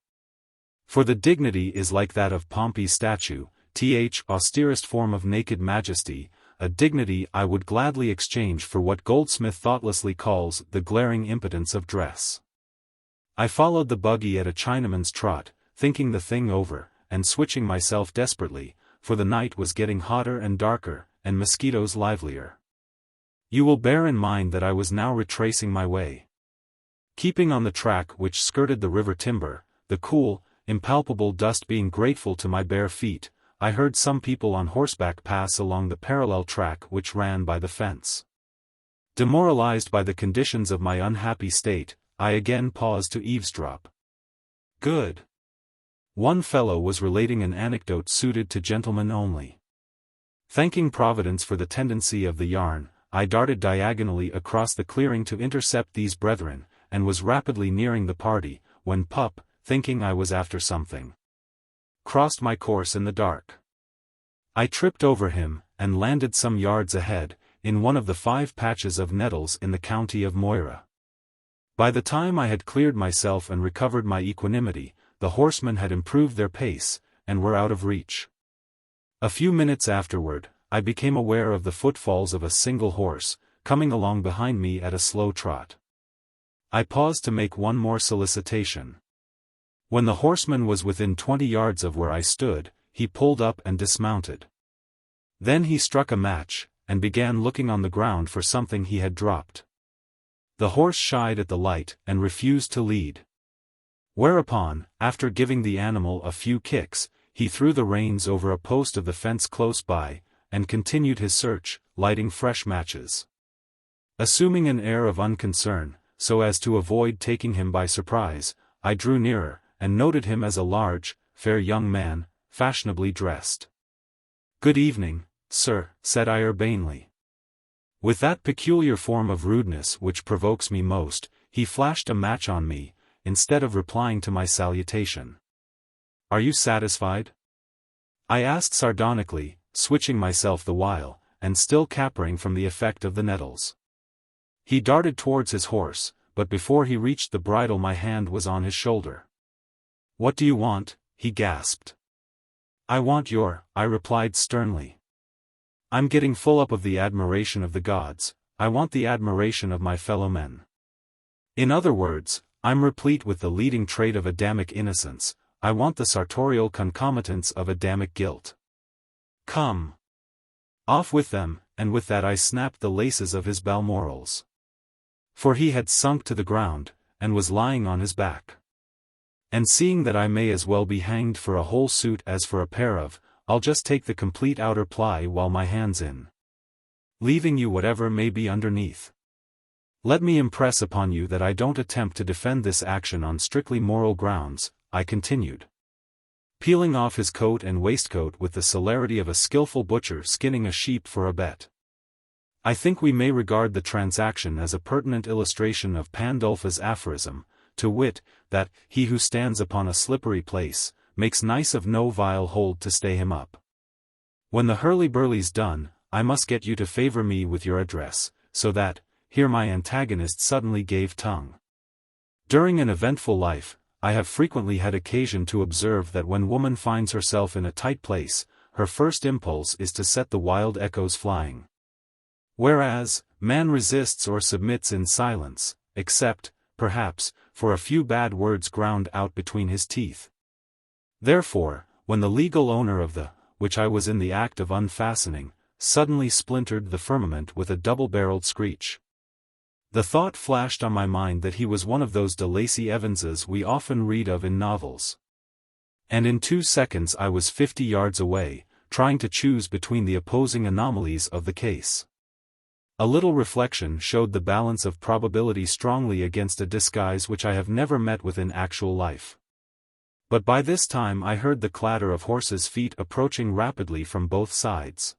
"For the dignity is like that of Pompey's statue, austerest form of naked majesty, a dignity I would gladly exchange for what Goldsmith thoughtlessly calls the glaring impotence of dress." I followed the buggy at a Chinaman's trot, thinking the thing over, and switching myself desperately, for the night was getting hotter and darker, and mosquitoes livelier. You will bear in mind that I was now retracing my way. Keeping on the track which skirted the river timber, the cool, impalpable dust being grateful to my bare feet, I heard some people on horseback pass along the parallel track which ran by the fence. Demoralized by the conditions of my unhappy state, I again paused to eavesdrop. Good. One fellow was relating an anecdote suited to gentlemen only. Thanking Providence for the tendency of the yarn, I darted diagonally across the clearing to intercept these brethren, and was rapidly nearing the party, when Pup, thinking I was after something, crossed my course in the dark. I tripped over him, and landed some yards ahead, in one of the 5 patches of nettles in the county of Moira. By the time I had cleared myself and recovered my equanimity, the horsemen had improved their pace, and were out of reach. A few minutes afterward, I became aware of the footfalls of a single horse, coming along behind me at a slow trot. I paused to make one more solicitation. When the horseman was within 20 yards of where I stood, he pulled up and dismounted. Then he struck a match, and began looking on the ground for something he had dropped. The horse shied at the light and refused to lead. Whereupon, after giving the animal a few kicks, he threw the reins over a post of the fence close by, and continued his search, lighting fresh matches. Assuming an air of unconcern, so as to avoid taking him by surprise, I drew nearer, and noted him as a large, fair young man, fashionably dressed. "Good evening, sir," said I urbanely. With that peculiar form of rudeness which provokes me most, he flashed a match on me, instead of replying to my salutation. "Are you satisfied?" I asked sardonically, switching myself the while, and still capering from the effect of the nettles. He darted towards his horse, but before he reached the bridle my hand was on his shoulder. "What do you want?" he gasped. "I want I replied sternly. "I'm getting full up of the admiration of the gods, I want the admiration of my fellow men. In other words, I'm replete with the leading trait of Adamic innocence, I want the sartorial concomitants of Adamic guilt. Come. Off with them," and with that I snapped the laces of his balmorals. For he had sunk to the ground, and was lying on his back. And seeing that I may as well be hanged for a whole suit as for a pair of, I'll just take the complete outer ply while my hand's in, leaving you whatever may be underneath. Let me impress upon you that I don't attempt to defend this action on strictly moral grounds, I continued, peeling off his coat and waistcoat with the celerity of a skillful butcher skinning a sheep for a bet. I think we may regard the transaction as a pertinent illustration of Pandulpha's aphorism, to wit, that he who stands upon a slippery place, makes nice of no vile hold to stay him up. When the hurly-burly's done, I must get you to favor me with your address, so that, here my antagonist suddenly gave tongue. During an eventful life, I have frequently had occasion to observe that when woman finds herself in a tight place, her first impulse is to set the wild echoes flying. Whereas, man resists or submits in silence, except, perhaps, for a few bad words ground out between his teeth. Therefore, when the legal owner of the, which I was in the act of unfastening, suddenly splintered the firmament with a double-barreled screech, the thought flashed on my mind that he was one of those de Lacy Evanses we often read of in novels. And in 2 seconds I was 50 yards away, trying to choose between the opposing anomalies of the case. A little reflection showed the balance of probability strongly against a disguise which I have never met with in actual life. But by this time I heard the clatter of horses' feet approaching rapidly from both sides.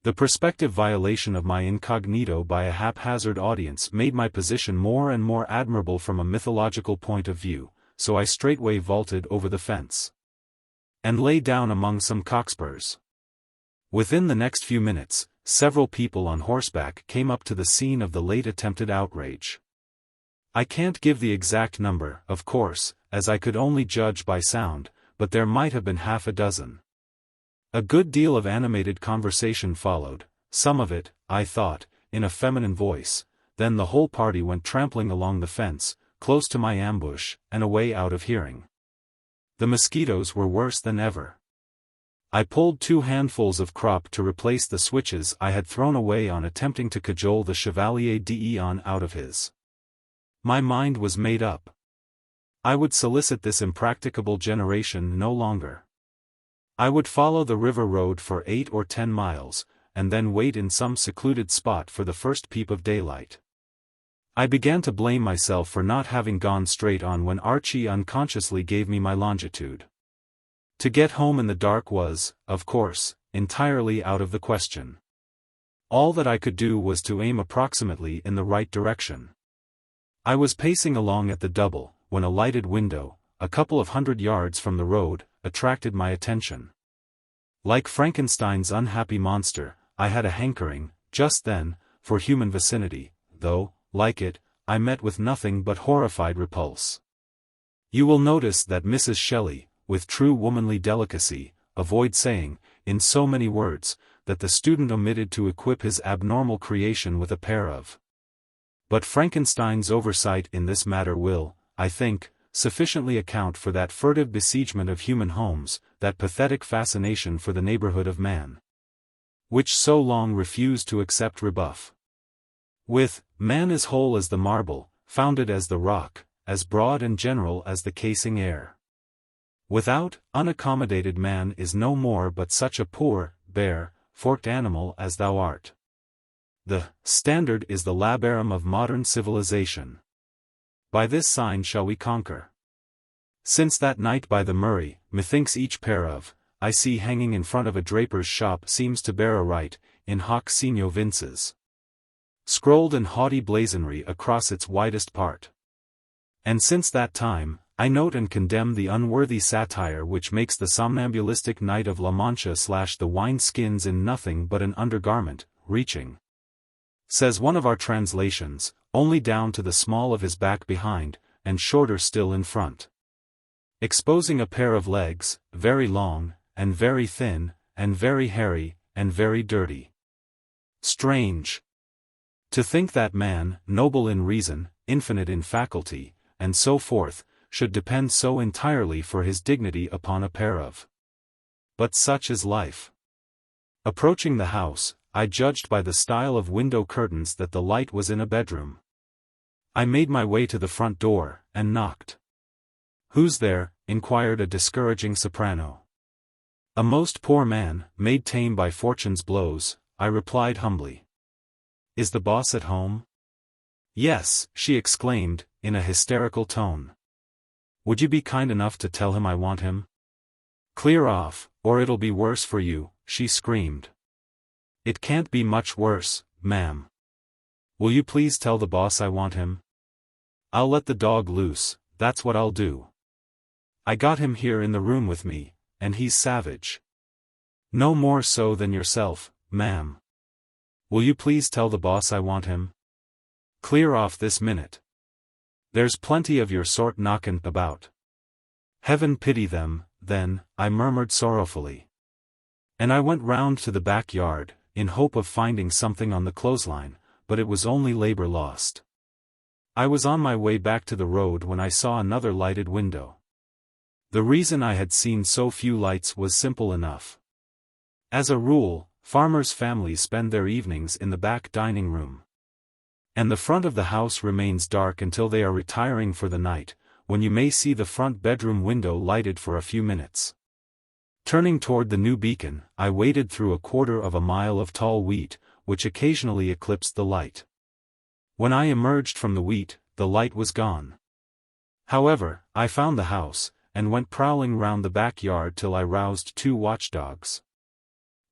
The prospective violation of my incognito by a haphazard audience made my position more and more admirable from a mythological point of view, so I straightway vaulted over the fence and lay down among some cockspurs. Within the next few minutes, several people on horseback came up to the scene of the late attempted outrage. I can't give the exact number, of course, as I could only judge by sound, but there might have been half a dozen. A good deal of animated conversation followed, some of it, I thought, in a feminine voice, then the whole party went trampling along the fence, close to my ambush, and away out of hearing. The mosquitoes were worse than ever. I pulled 2 handfuls of crop to replace the switches I had thrown away on attempting to cajole the Chevalier d'Eon out of his. My mind was made up. I would solicit this impracticable generation no longer. I would follow the river road for 8 or 10 miles, and then wait in some secluded spot for the first peep of daylight. I began to blame myself for not having gone straight on when Archie unconsciously gave me my longitude. To get home in the dark was, of course, entirely out of the question. All that I could do was to aim approximately in the right direction. I was pacing along at the double, when a lighted window, a couple of 100 yards from the road, attracted my attention. Like Frankenstein's unhappy monster, I had a hankering, just then, for human vicinity, though, like it, I met with nothing but horrified repulse. You will notice that Mrs. Shelley, with true womanly delicacy, avoid saying, in so many words, that the student omitted to equip his abnormal creation with a pair of But Frankenstein's oversight in this matter will, I think, sufficiently account for that furtive besiegement of human homes, that pathetic fascination for the neighborhood of man, which so long refused to accept rebuff. With man as whole as the marble, founded as the rock, as broad and general as the casing air. Without, unaccommodated man is no more but such a poor, bare, forked animal as thou art. The standard is the labarum of modern civilization. By this sign shall we conquer. Since that night by the Murray, methinks each pair of, I see hanging in front of a draper's shop seems to bear a right, in hoc signo vinces, scrolled in haughty blazonry across its widest part. And since that time, I note and condemn the unworthy satire which makes the somnambulistic knight of La Mancha slash the wine-skins in nothing but an undergarment, reaching, says one of our translations, only down to the small of his back behind, and shorter still in front, exposing a pair of legs, very long, and very thin, and very hairy, and very dirty. Strange! To think that man, noble in reason, infinite in faculty, and so forth, should depend so entirely for his dignity upon a pair of. But such is life. Approaching the house, I judged by the style of window curtains that the light was in a bedroom. I made my way to the front door, and knocked. "Who's there?" inquired a discouraging soprano. "A most poor man, made tame by fortune's blows," I replied humbly. "Is the boss at home?" "Yes," she exclaimed, in a hysterical tone. "Would you be kind enough to tell him I want him?" "Clear off, or it'll be worse for you," she screamed. "It can't be much worse, ma'am." "Will you please tell the boss I want him?" "I'll let the dog loose, that's what I'll do. I got him here in the room with me, and he's savage. No more so than yourself, ma'am. Will you please tell the boss I want him? Clear off this minute. There's plenty of your sort knockin' about." "Heaven pity them, then," I murmured sorrowfully. And I went round to the backyard, in hope of finding something on the clothesline, but it was only labor lost. I was on my way back to the road when I saw another lighted window. The reason I had seen so few lights was simple enough. As a rule, farmers' families spend their evenings in the back dining room, and the front of the house remains dark until they are retiring for the night, when you may see the front bedroom window lighted for a few minutes. Turning toward the new beacon, I waded through a quarter of a mile of tall wheat, which occasionally eclipsed the light. When I emerged from the wheat, the light was gone. However, I found the house, and went prowling round the backyard till I roused 2 watchdogs.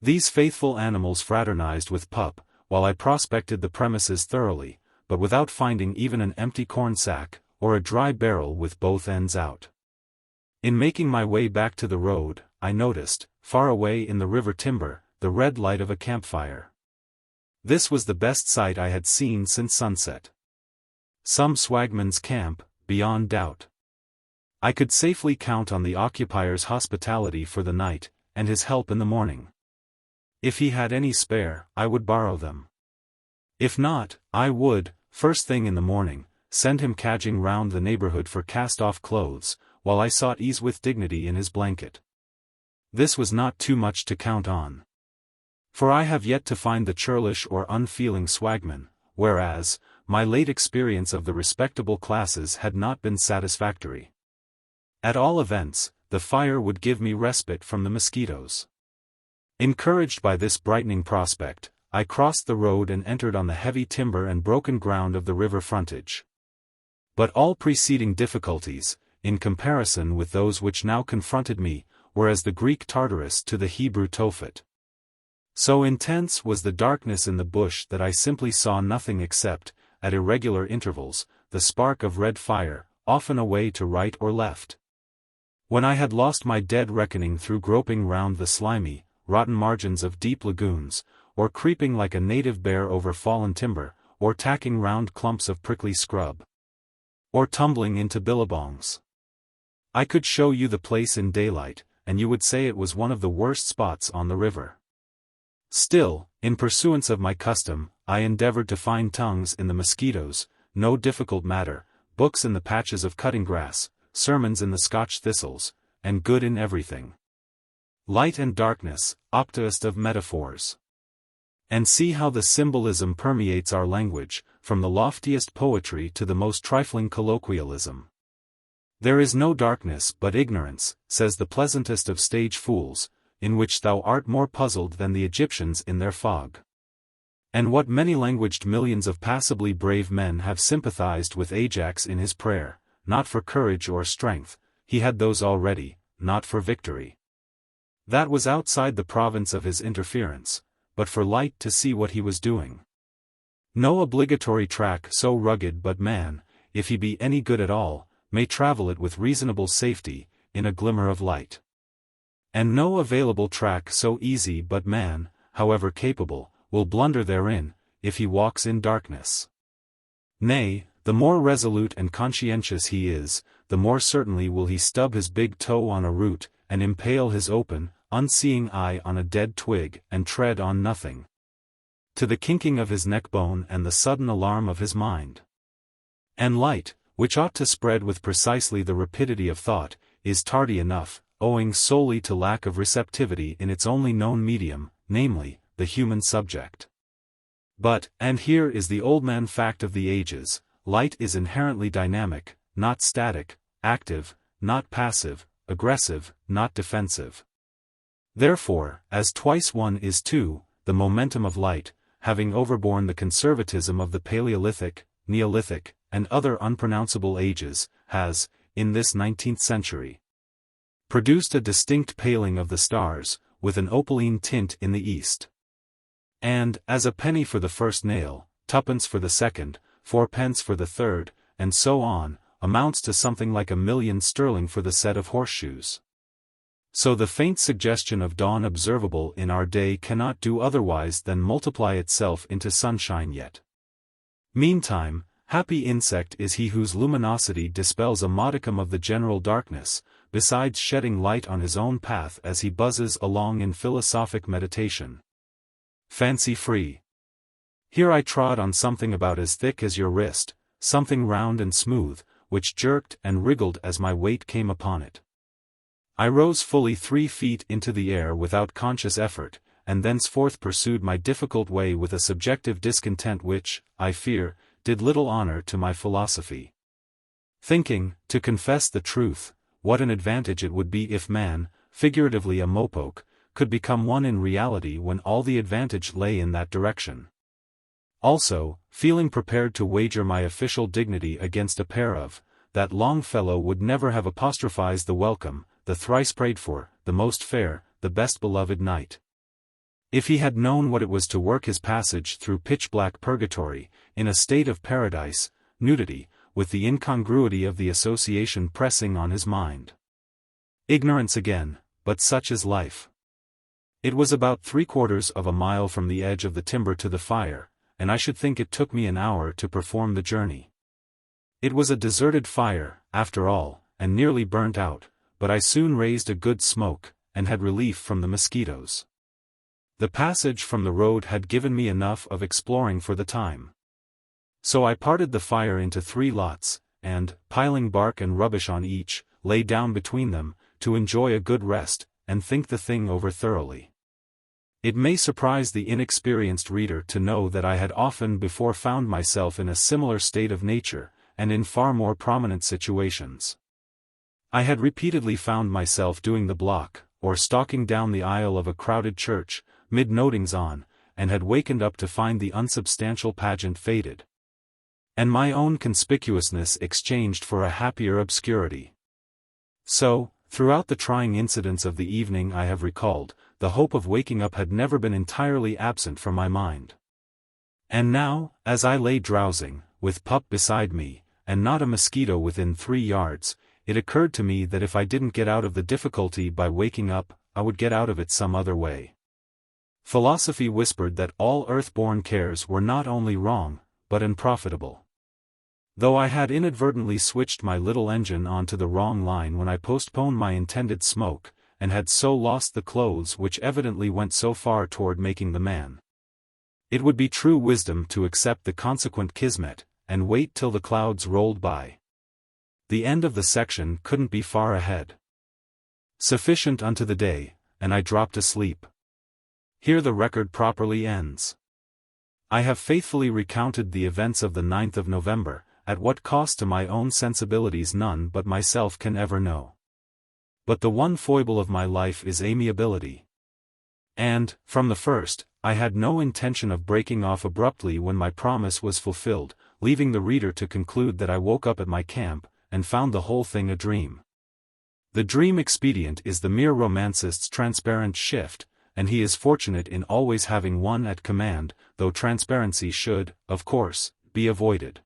These faithful animals fraternized with pup, while I prospected the premises thoroughly, but without finding even an empty corn sack, or a dry barrel with both ends out. In making my way back to the road, I noticed, far away in the river timber, the red light of a campfire. This was the best sight I had seen since sunset. Some swagman's camp, beyond doubt. I could safely count on the occupier's hospitality for the night, and his help in the morning. If he had any spare, I would borrow them. If not, I would, first thing in the morning, send him cadging round the neighborhood for cast-off clothes, while I sought ease with dignity in his blanket. This was not too much to count on. For I have yet to find the churlish or unfeeling swagman, whereas, my late experience of the respectable classes had not been satisfactory. At all events, the fire would give me respite from the mosquitoes. Encouraged by this brightening prospect, I crossed the road and entered on the heavy timber and broken ground of the river frontage. But all preceding difficulties, in comparison with those which now confronted me, were as the Greek Tartarus to the Hebrew Tophet. So intense was the darkness in the bush that I simply saw nothing except, at irregular intervals, the spark of red fire, often away to right or left. When I had lost my dead reckoning through groping round the slimy, rotten margins of deep lagoons, or creeping like a native bear over fallen timber, or tacking round clumps of prickly scrub, or tumbling into billabongs, I could show you the place in daylight, and you would say it was one of the worst spots on the river. Still, In pursuance of my custom, I endeavored to find tongues in the mosquitoes, no difficult matter, books in the patches of cutting grass, sermons in the Scotch thistles, and good in everything. Light and darkness, optimist of metaphors. And see how the symbolism permeates our language, from the loftiest poetry to the most trifling colloquialism. There is no darkness but ignorance, says the pleasantest of stage fools, in which thou art more puzzled than the Egyptians in their fog. And what many-languaged millions of passably brave men have sympathized with Ajax in his prayer, not for courage or strength, he had those already, not for victory. That was outside the province of his interference, but for light to see what he was doing. No obligatory track so rugged but man, if he be any good at all, may travel it with reasonable safety, in a glimmer of light. And no available track so easy but man, however capable, will blunder therein, if he walks in darkness. Nay, the more resolute and conscientious he is, the more certainly will he stub his big toe on a root, and impale his open, unseeing eye on a dead twig, and tread on nothing. To the kinking of his neck-bone and the sudden alarm of his mind. And light, which ought to spread with precisely the rapidity of thought, is tardy enough, owing solely to lack of receptivity in its only known medium, namely, the human subject. But, and here is the old man fact of the ages, light is inherently dynamic, not static, active, not passive, aggressive, not defensive. Therefore, as twice one is two, the momentum of light, having overborne the conservatism of the Paleolithic, Neolithic, and other unpronounceable ages, has, in this 19th century, produced a distinct paling of the stars, with an opaline tint in the east. And, as a penny for the first nail, twopence for the second, fourpence for the third, and so on, amounts to something like £1,000,000 sterling for the set of horseshoes. So the faint suggestion of dawn observable in our day cannot do otherwise than multiply itself into sunshine yet. Meantime, happy insect is he whose luminosity dispels a modicum of the general darkness, besides shedding light on his own path as he buzzes along in philosophic meditation. Fancy-free. Here I trod on something about as thick as your wrist, something round and smooth, which jerked and wriggled as my weight came upon it. I rose fully 3 feet into the air without conscious effort, and thenceforth pursued my difficult way with a subjective discontent which, I fear, did little honor to my philosophy. Thinking, to confess the truth, what an advantage it would be if man, figuratively a mopoke, could become one in reality when all the advantage lay in that direction. Also, feeling prepared to wager my official dignity against a pair of, that Longfellow would never have apostrophized the welcome, the thrice prayed for, the most fair, the best beloved night. If he had known what it was to work his passage through pitch-black purgatory, in a state of paradise, nudity, with the incongruity of the association pressing on his mind. Ignorance again, but such is life. It was about 3/4 of a mile from the edge of the timber to the fire, and I should think it took me an hour to perform the journey. It was a deserted fire, after all, and nearly burnt out, but I soon raised a good smoke, and had relief from the mosquitoes. The passage from the road had given me enough of exploring for the time. So I parted the fire into 3 lots, and, piling bark and rubbish on each, lay down between them, to enjoy a good rest, and think the thing over thoroughly. It may surprise the inexperienced reader to know that I had often before found myself in a similar state of nature, and in far more prominent situations. I had repeatedly found myself doing the block, or stalking down the aisle of a crowded church, mid-notings on, and had wakened up to find the unsubstantial pageant faded, and my own conspicuousness exchanged for a happier obscurity. So, throughout the trying incidents of the evening I have recalled, the hope of waking up had never been entirely absent from my mind. And now, as I lay drowsing, with pup beside me, and not a mosquito within 3 yards, it occurred to me that if I didn't get out of the difficulty by waking up, I would get out of it some other way. Philosophy whispered that all earth-born cares were not only wrong, but unprofitable. Though I had inadvertently switched my little engine onto the wrong line when I postponed my intended smoke, and had so lost the clothes which evidently went so far toward making the man. It would be true wisdom to accept the consequent kismet, and wait till the clouds rolled by. The end of the section couldn't be far ahead. Sufficient unto the day, and I dropped asleep. Here the record properly ends. I have faithfully recounted the events of the 9th of November, at what cost to my own sensibilities none but myself can ever know. But the one foible of my life is amiability. And, from the first, I had no intention of breaking off abruptly when my promise was fulfilled, leaving the reader to conclude that I woke up at my camp, and found the whole thing a dream. The dream expedient is the mere romancist's transparent shift, and he is fortunate in always having one at command, though transparency should, of course, be avoided.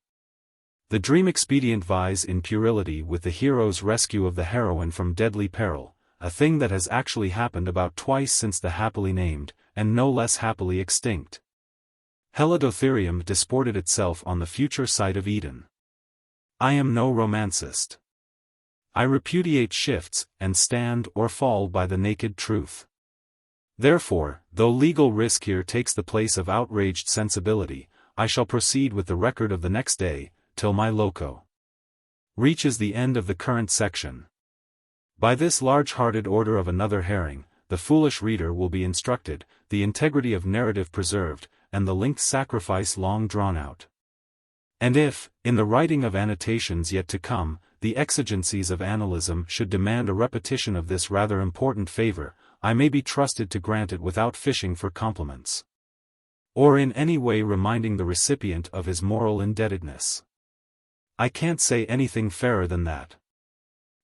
The dream expedient vies in puerility with the hero's rescue of the heroine from deadly peril, a thing that has actually happened about twice since the happily named, and no less happily extinct, Helidotherium disported itself on the future site of Eden. I am no romancist. I repudiate shifts, and stand or fall by the naked truth. Therefore, though legal risk here takes the place of outraged sensibility, I shall proceed with the record of the next day, till my loco reaches the end of the current section. By this large-hearted order of another herring, the foolish reader will be instructed, the integrity of narrative preserved, and the linked sacrifice long drawn out. And if, in the writing of annotations yet to come, the exigencies of annalism should demand a repetition of this rather important favor, I may be trusted to grant it without fishing for compliments, or in any way reminding the recipient of his moral indebtedness. I can't say anything fairer than that.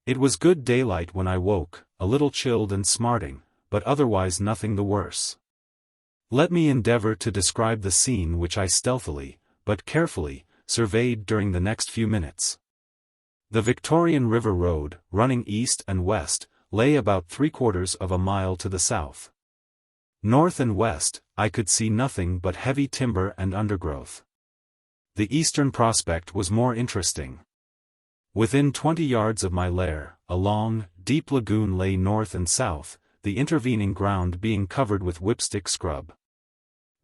It was good daylight when I woke, a little chilled and smarting, but otherwise nothing the worse. Let me endeavor to describe the scene which I stealthily, but carefully, surveyed during the next few minutes. The Victorian River Road, running east and west, lay about 3/4 of a mile to the south. North and west, I could see nothing but heavy timber and undergrowth. The eastern prospect was more interesting. Within 20 yards of my lair, a long, deep lagoon lay north and south, the intervening ground being covered with whipstick scrub.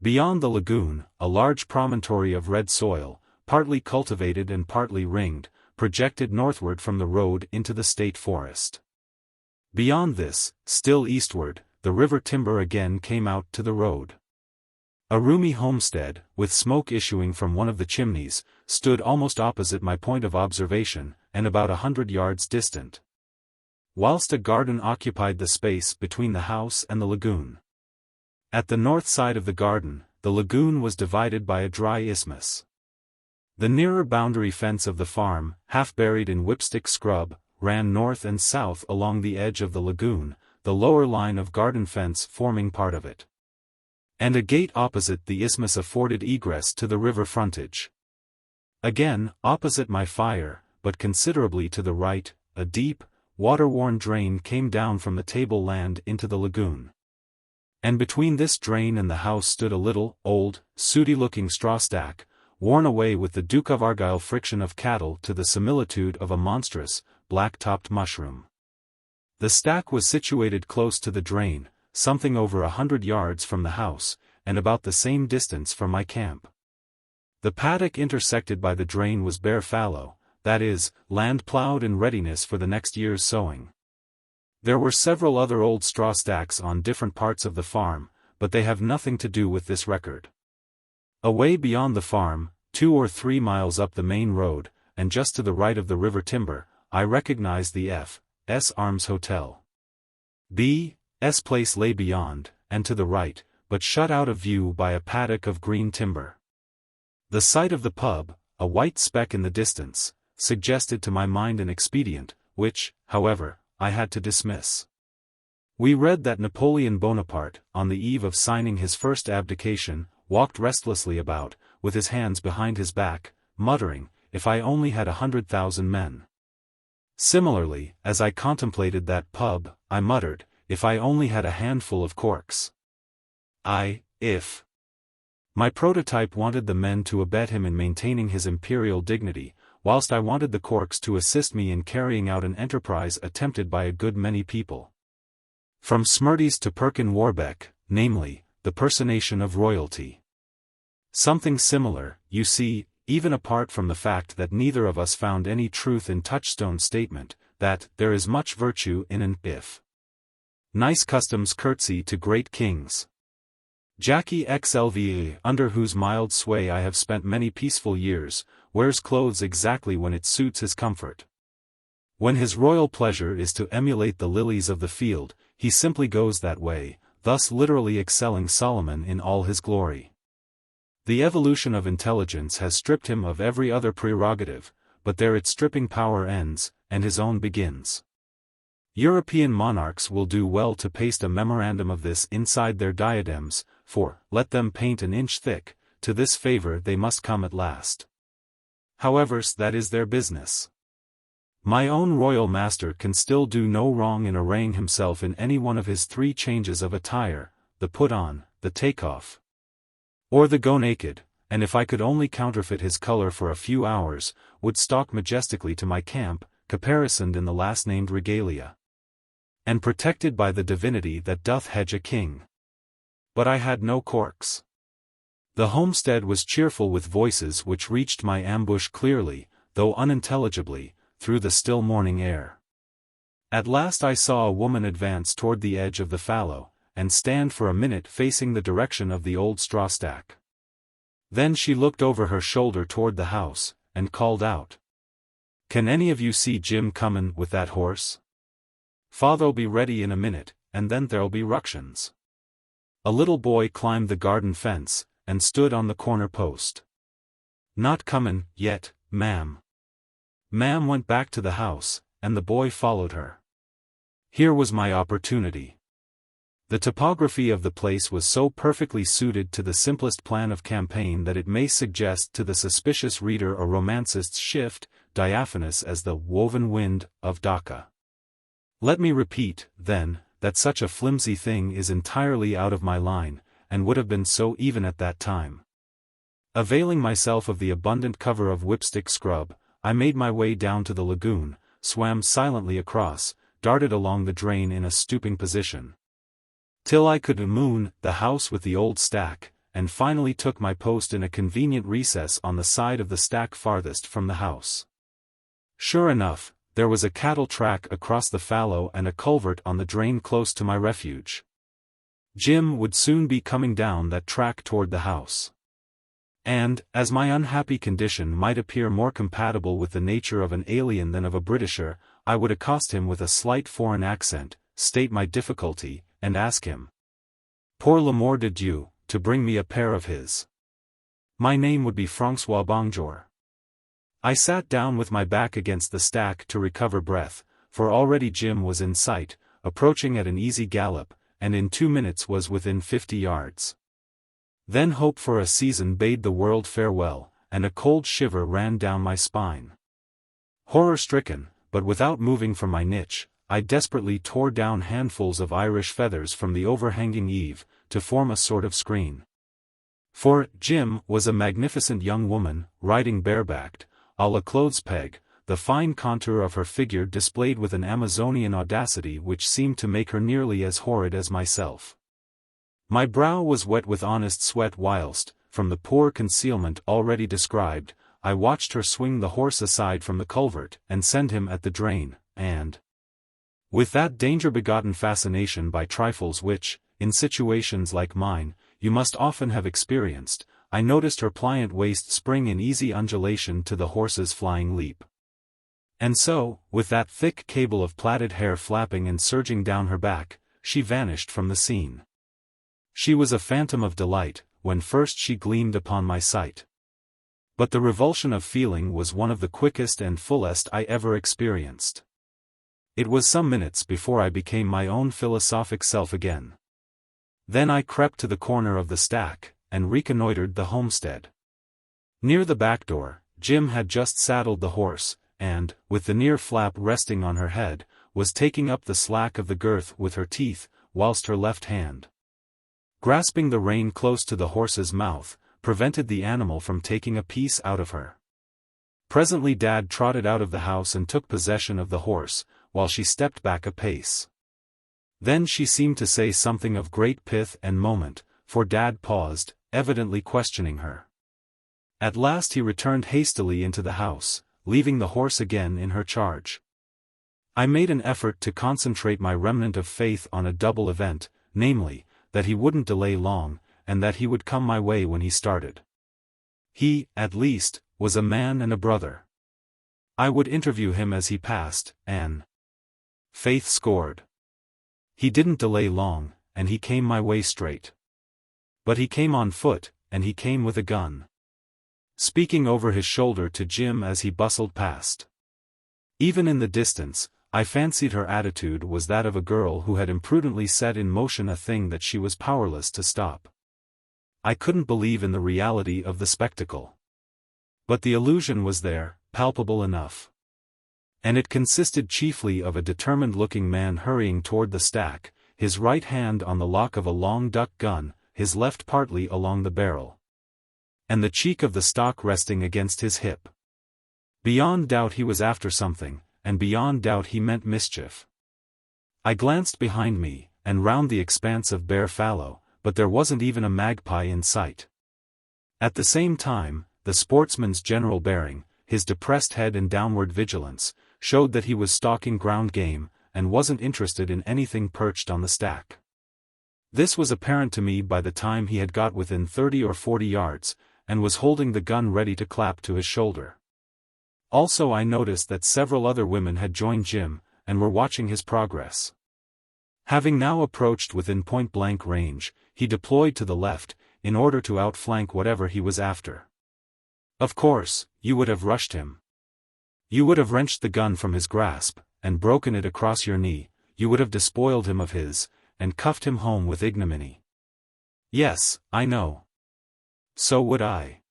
Beyond the lagoon, a large promontory of red soil, partly cultivated and partly ringed, projected northward from the road into the state forest. Beyond this, still eastward, the river timber again came out to the road. A roomy homestead, with smoke issuing from one of the chimneys, stood almost opposite my point of observation, and about 100 yards distant, whilst a garden occupied the space between the house and the lagoon. At the north side of the garden, the lagoon was divided by a dry isthmus. The nearer boundary fence of the farm, half buried in whipstick scrub, ran north and south along the edge of the lagoon, the lower line of garden fence forming part of it. And a gate opposite the isthmus afforded egress to the river frontage. Again, opposite my fire, but considerably to the right, a deep, water-worn drain came down from the table-land into the lagoon. And between this drain and the house stood a little, old, sooty-looking straw stack, worn away with the Duke of Argyll friction of cattle to the similitude of a monstrous, black-topped mushroom. The stack was situated close to the drain, something over 100 yards from the house, and about the same distance from my camp. The paddock intersected by the drain was bare fallow, that is, land ploughed in readiness for the next year's sowing. There were several other old straw stacks on different parts of the farm, but they have nothing to do with this record. Away beyond the farm, 2 or 3 miles up the main road, and just to the right of the river timber, I recognized the F.S. Arms Hotel. B.S. Place lay beyond, and to the right, but shut out of view by a paddock of green timber. The sight of the pub, a white speck in the distance, suggested to my mind an expedient, which, however, I had to dismiss. We read that Napoleon Bonaparte, on the eve of signing his first abdication, walked restlessly about, with his hands behind his back, muttering, "If I only had 100,000 men." Similarly, as I contemplated that pub, I muttered, "If I only had a handful of corks." If my prototype wanted the men to abet him in maintaining his imperial dignity, whilst I wanted the corks to assist me in carrying out an enterprise attempted by a good many people. From Smerdy's to Perkin Warbeck, namely, the personation of royalty. Something similar, you see, even apart from the fact that neither of us found any truth in Touchstone's statement, that there is much virtue in an if nice customs curtsy to great kings. Jackie XLVA, under whose mild sway I have spent many peaceful years, wears clothes exactly when it suits his comfort. When his royal pleasure is to emulate the lilies of the field, he simply goes that way, thus literally excelling Solomon in all his glory. The evolution of intelligence has stripped him of every other prerogative, but there its stripping power ends, and his own begins. European monarchs will do well to paste a memorandum of this inside their diadems, for, let them paint an inch thick, to this favor they must come at last. However, that is their business. My own royal master can still do no wrong in arraying himself in any one of his 3 changes of attire, the put-on, the take-off, or the go naked, and if I could only counterfeit his color for a few hours, would stalk majestically to my camp, caparisoned in the last-named regalia, and protected by the divinity that doth hedge a king. But I had no corks. The homestead was cheerful with voices which reached my ambush clearly, though unintelligibly, through the still morning air. At last I saw a woman advance toward the edge of the fallow, and stand for a minute facing the direction of the old straw stack. Then she looked over her shoulder toward the house, and called out, "Can any of you see Jim comin' with that horse? Father'll be ready in a minute, and then there'll be ructions." A little boy climbed the garden fence, and stood on the corner post. "Not comin' yet, ma'am." Ma'am went back to the house, and the boy followed her. Here was my opportunity. The topography of the place was so perfectly suited to the simplest plan of campaign that it may suggest to the suspicious reader a romancist's shift, diaphanous as the woven wind of Dhaka. Let me repeat, then, that such a flimsy thing is entirely out of my line, and would have been so even at that time. Availing myself of the abundant cover of whipstick scrub, I made my way down to the lagoon, swam silently across, darted along the drain in a stooping position, till I could moon the house with the old stack, and finally took my post in a convenient recess on the side of the stack farthest from the house. Sure enough, there was a cattle track across the fallow and a culvert on the drain close to my refuge. Jim would soon be coming down that track toward the house. And, as my unhappy condition might appear more compatible with the nature of an alien than of a Britisher, I would accost him with a slight foreign accent, state my difficulty, and ask him, "Pour l'amour de Dieu, to bring me a pair of his." My name would be François Bonjour. I sat down with my back against the stack to recover breath, for already Jim was in sight, approaching at an easy gallop, and in 2 minutes was within 50 yards. Then hope for a season bade the world farewell, and a cold shiver ran down my spine. Horror-stricken, but without moving from my niche, I desperately tore down handfuls of Irish feathers from the overhanging eave, to form a sort of screen. For Jim was a magnificent young woman, riding barebacked, a la clothes peg, the fine contour of her figure displayed with an Amazonian audacity which seemed to make her nearly as horrid as myself. My brow was wet with honest sweat whilst, from the poor concealment already described, I watched her swing the horse aside from the culvert and send him at the drain, and, with that danger-begotten fascination by trifles which, in situations like mine, you must often have experienced, I noticed her pliant waist spring in easy undulation to the horse's flying leap. And so, with that thick cable of plaited hair flapping and surging down her back, she vanished from the scene. She was a phantom of delight, when first she gleamed upon my sight. But the revulsion of feeling was one of the quickest and fullest I ever experienced. It was some minutes before I became my own philosophic self again. Then I crept to the corner of the stack, and reconnoitered the homestead. Near the back door, Jim had just saddled the horse, and, with the near flap resting on her head, was taking up the slack of the girth with her teeth, whilst her left hand, grasping the rein close to the horse's mouth, prevented the animal from taking a piece out of her. Presently Dad trotted out of the house and took possession of the horse, while she stepped back a pace. Then she seemed to say something of great pith and moment, for Dad paused, evidently questioning her. At last he returned hastily into the house, leaving the horse again in her charge. I made an effort to concentrate my remnant of faith on a double event, namely, that he wouldn't delay long, and that he would come my way when he started. He, at least, was a man and a brother. I would interview him as he passed, and faith scored. He didn't delay long, and he came my way straight. But he came on foot, and he came with a gun. Speaking over his shoulder to Jim as he bustled past. Even in the distance, I fancied her attitude was that of a girl who had imprudently set in motion a thing that she was powerless to stop. I couldn't believe in the reality of the spectacle. But the illusion was there, palpable enough. And it consisted chiefly of a determined-looking man hurrying toward the stack, his right hand on the lock of a long duck gun, his left partly along the barrel, and the cheek of the stock resting against his hip. Beyond doubt he was after something, and beyond doubt he meant mischief. I glanced behind me, and round the expanse of bare fallow, but there wasn't even a magpie in sight. At the same time, the sportsman's general bearing, his depressed head and downward vigilance, showed that he was stalking ground game, and wasn't interested in anything perched on the stack. This was apparent to me by the time he had got within 30 or 40 yards, and was holding the gun ready to clap to his shoulder. Also I noticed that several other women had joined Jim, and were watching his progress. Having now approached within point-blank range, he deployed to the left, in order to outflank whatever he was after. Of course, you would have rushed him. You would have wrenched the gun from his grasp, and broken it across your knee, you would have despoiled him of his, and cuffed him home with ignominy. Yes, I know. So would I.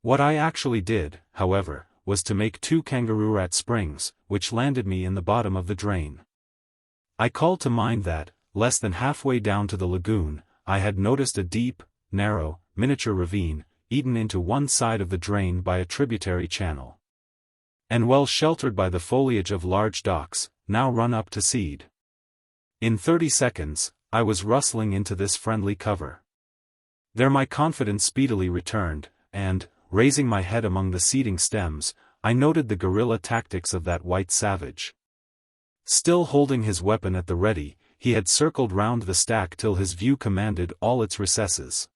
What I actually did, however, was to make 2 kangaroo rat springs, which landed me in the bottom of the drain. I called to mind that, less than halfway down to the lagoon, I had noticed a deep, narrow, miniature ravine, eaten into one side of the drain by a tributary channel, and well sheltered by the foliage of large docks, now run up to seed. In 30 seconds, I was rustling into this friendly cover. There my confidence speedily returned, and, raising my head among the seeding stems, I noted the guerrilla tactics of that white savage. Still holding his weapon at the ready, he had circled round the stack till his view commanded all its recesses.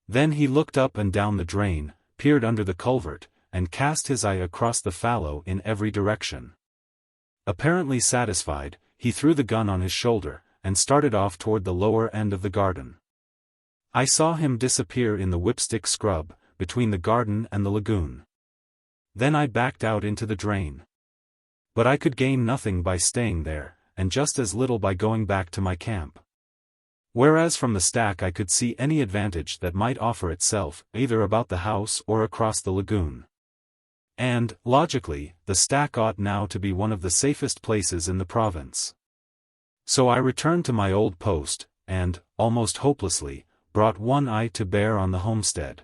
Then he looked up and down the drain, peered under the culvert, and cast his eye across the fallow in every direction. Apparently satisfied, he threw the gun on his shoulder, and started off toward the lower end of the garden. I saw him disappear in the whipstick scrub, between the garden and the lagoon. Then I backed out into the drain. But I could gain nothing by staying there, and just as little by going back to my camp. Whereas from the stack I could see any advantage that might offer itself, either about the house or across the lagoon. And, logically, the stack ought now to be one of the safest places in the province. So I returned to my old post, and, almost hopelessly, brought one eye to bear on the homestead.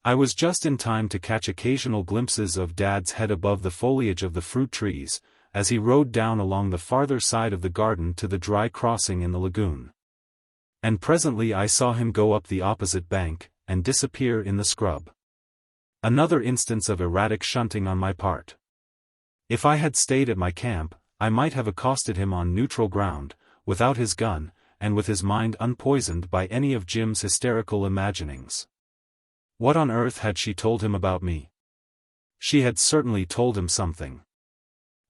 I was just in time to catch occasional glimpses of Dad's head above the foliage of the fruit trees, as he rode down along the farther side of the garden to the dry crossing in the lagoon. And presently I saw him go up the opposite bank, and disappear in the scrub. Another instance of erratic shunting on my part. If I had stayed at my camp, I might have accosted him on neutral ground, without his gun, and with his mind unpoisoned by any of Jim's hysterical imaginings. What on earth had she told him about me? She had certainly told him something.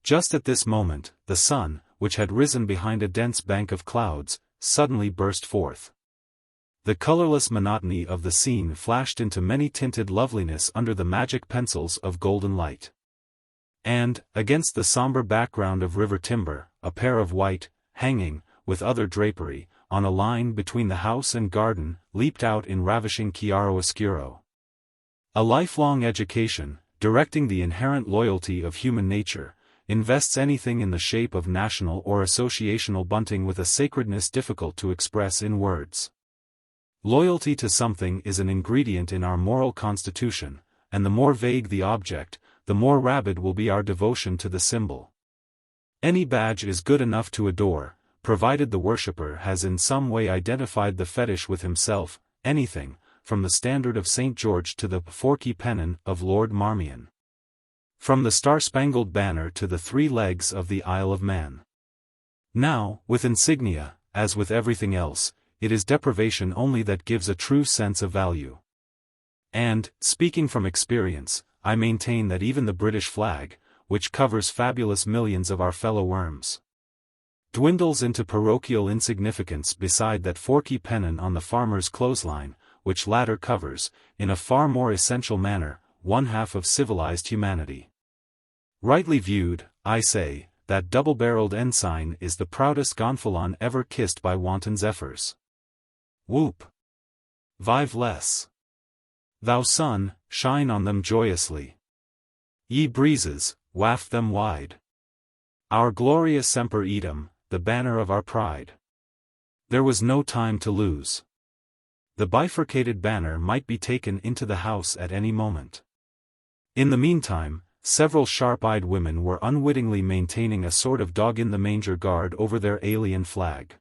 Just at this moment, the sun, which had risen behind a dense bank of clouds, suddenly burst forth. The colorless monotony of the scene flashed into many-tinted loveliness under the magic pencils of golden light. And, against the somber background of river timber, a pair of white, hanging, with other drapery, on a line between the house and garden, leaped out in ravishing chiaroscuro. A lifelong education, directing the inherent loyalty of human nature, invests anything in the shape of national or associational bunting with a sacredness difficult to express in words. Loyalty to something is an ingredient in our moral constitution, and the more vague the object, the more rabid will be our devotion to the symbol. Any badge is good enough to adore, provided the worshipper has in some way identified the fetish with himself. Anything, from the standard of St. George to the forky pennon of Lord Marmion. From the star-spangled banner to the 3 legs of the Isle of Man. Now, with insignia, as with everything else, it is deprivation only that gives a true sense of value. And, speaking from experience, I maintain that even the British flag, which covers fabulous millions of our fellow worms, dwindles into parochial insignificance beside that forky pennon on the farmer's clothesline, which latter covers, in a far more essential manner, 1/2 of civilized humanity. Rightly viewed, I say, that double-barreled ensign is the proudest gonfalon ever kissed by wanton zephyrs. Whoop! Vive less! Thou sun, shine on them joyously. Ye breezes, waft them wide. Our gloria semper idem, the banner of our pride. There was no time to lose. The bifurcated banner might be taken into the house at any moment. In the meantime, several sharp-eyed women were unwittingly maintaining a sort of dog-in-the-manger guard over their alien flag.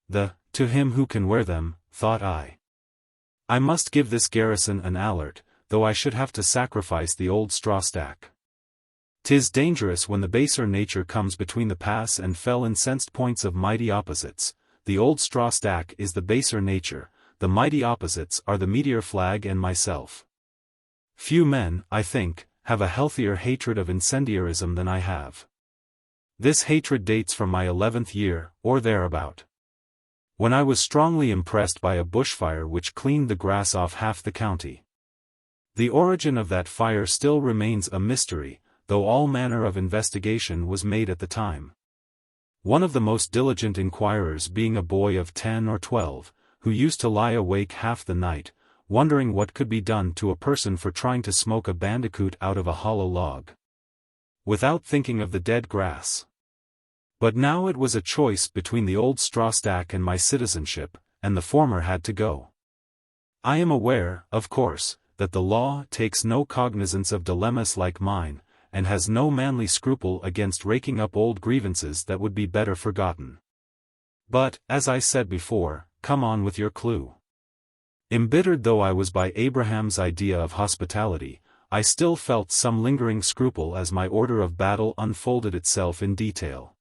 To him who can wear them, thought I. I must give this garrison an alert, though I should have to sacrifice the old straw stack. 'Tis dangerous when the baser nature comes between the pass and fell incensed points of mighty opposites. The old straw stack is the baser nature, the mighty opposites are the meteor flag and myself. Few men, I think, have a healthier hatred of incendiarism than I have. This hatred dates from my 11th year, or thereabout, when I was strongly impressed by a bushfire which cleaned the grass off half the county. The origin of that fire still remains a mystery, though all manner of investigation was made at the time. One of the most diligent inquirers being a boy of 10 or 12, who used to lie awake half the night, wondering what could be done to a person for trying to smoke a bandicoot out of a hollow log, without thinking of the dead grass. But now it was a choice between the old straw stack and my citizenship, and the former had to go. I am aware, of course, that the law takes no cognizance of dilemmas like mine, and has no manly scruple against raking up old grievances that would be better forgotten. But, as I said before, come on with your clue. Embittered though I was by Abraham's idea of hospitality, I still felt some lingering scruple as my order of battle unfolded itself in detail.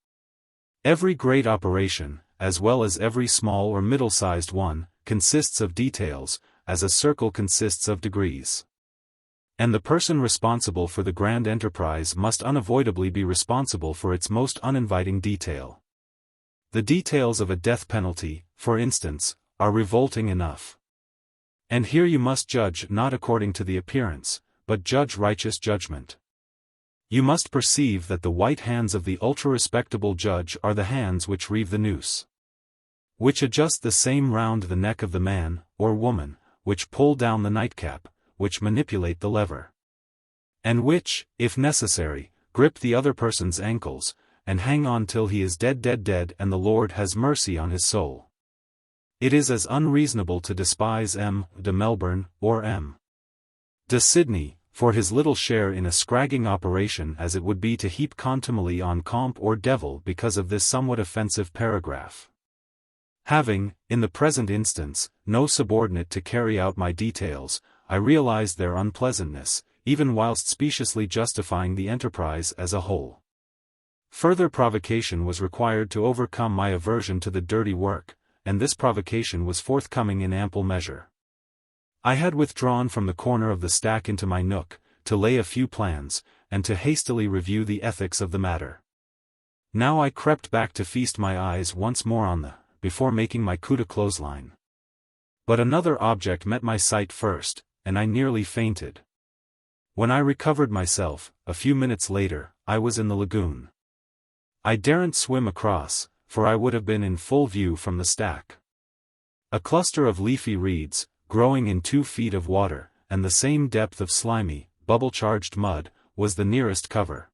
Every great operation, as well as every small or middle-sized one, consists of details, as a circle consists of degrees. And the person responsible for the grand enterprise must unavoidably be responsible for its most uninviting detail. The details of a death penalty, for instance, are revolting enough. And here you must judge not according to the appearance, but judge righteous judgment. You must perceive that the white hands of the ultra-respectable judge are the hands which reeve the noose, which adjust the same round the neck of the man, or woman, which pull down the nightcap, which manipulate the lever, and which, if necessary, grip the other person's ankles, and hang on till he is dead and the Lord has mercy on his soul. It is as unreasonable to despise M. de Melbourne, or M. de Sydney, for his little share in a scragging operation as it would be to heap contumely on Comte or Devil because of this somewhat offensive paragraph. Having, in the present instance, no subordinate to carry out my details, I realized their unpleasantness, even whilst speciously justifying the enterprise as a whole. Further provocation was required to overcome my aversion to the dirty work, and this provocation was forthcoming in ample measure. I had withdrawn from the corner of the stack into my nook, to lay a few plans, and to hastily review the ethics of the matter. Now I crept back to feast my eyes once more on before making my coup de clothesline. But another object met my sight first, and I nearly fainted. When I recovered myself, a few minutes later, I was in the lagoon. I daren't swim across, for I would have been in full view from the stack. A cluster of leafy reeds, growing in 2 feet of water, and the same depth of slimy, bubble-charged mud, was the nearest cover.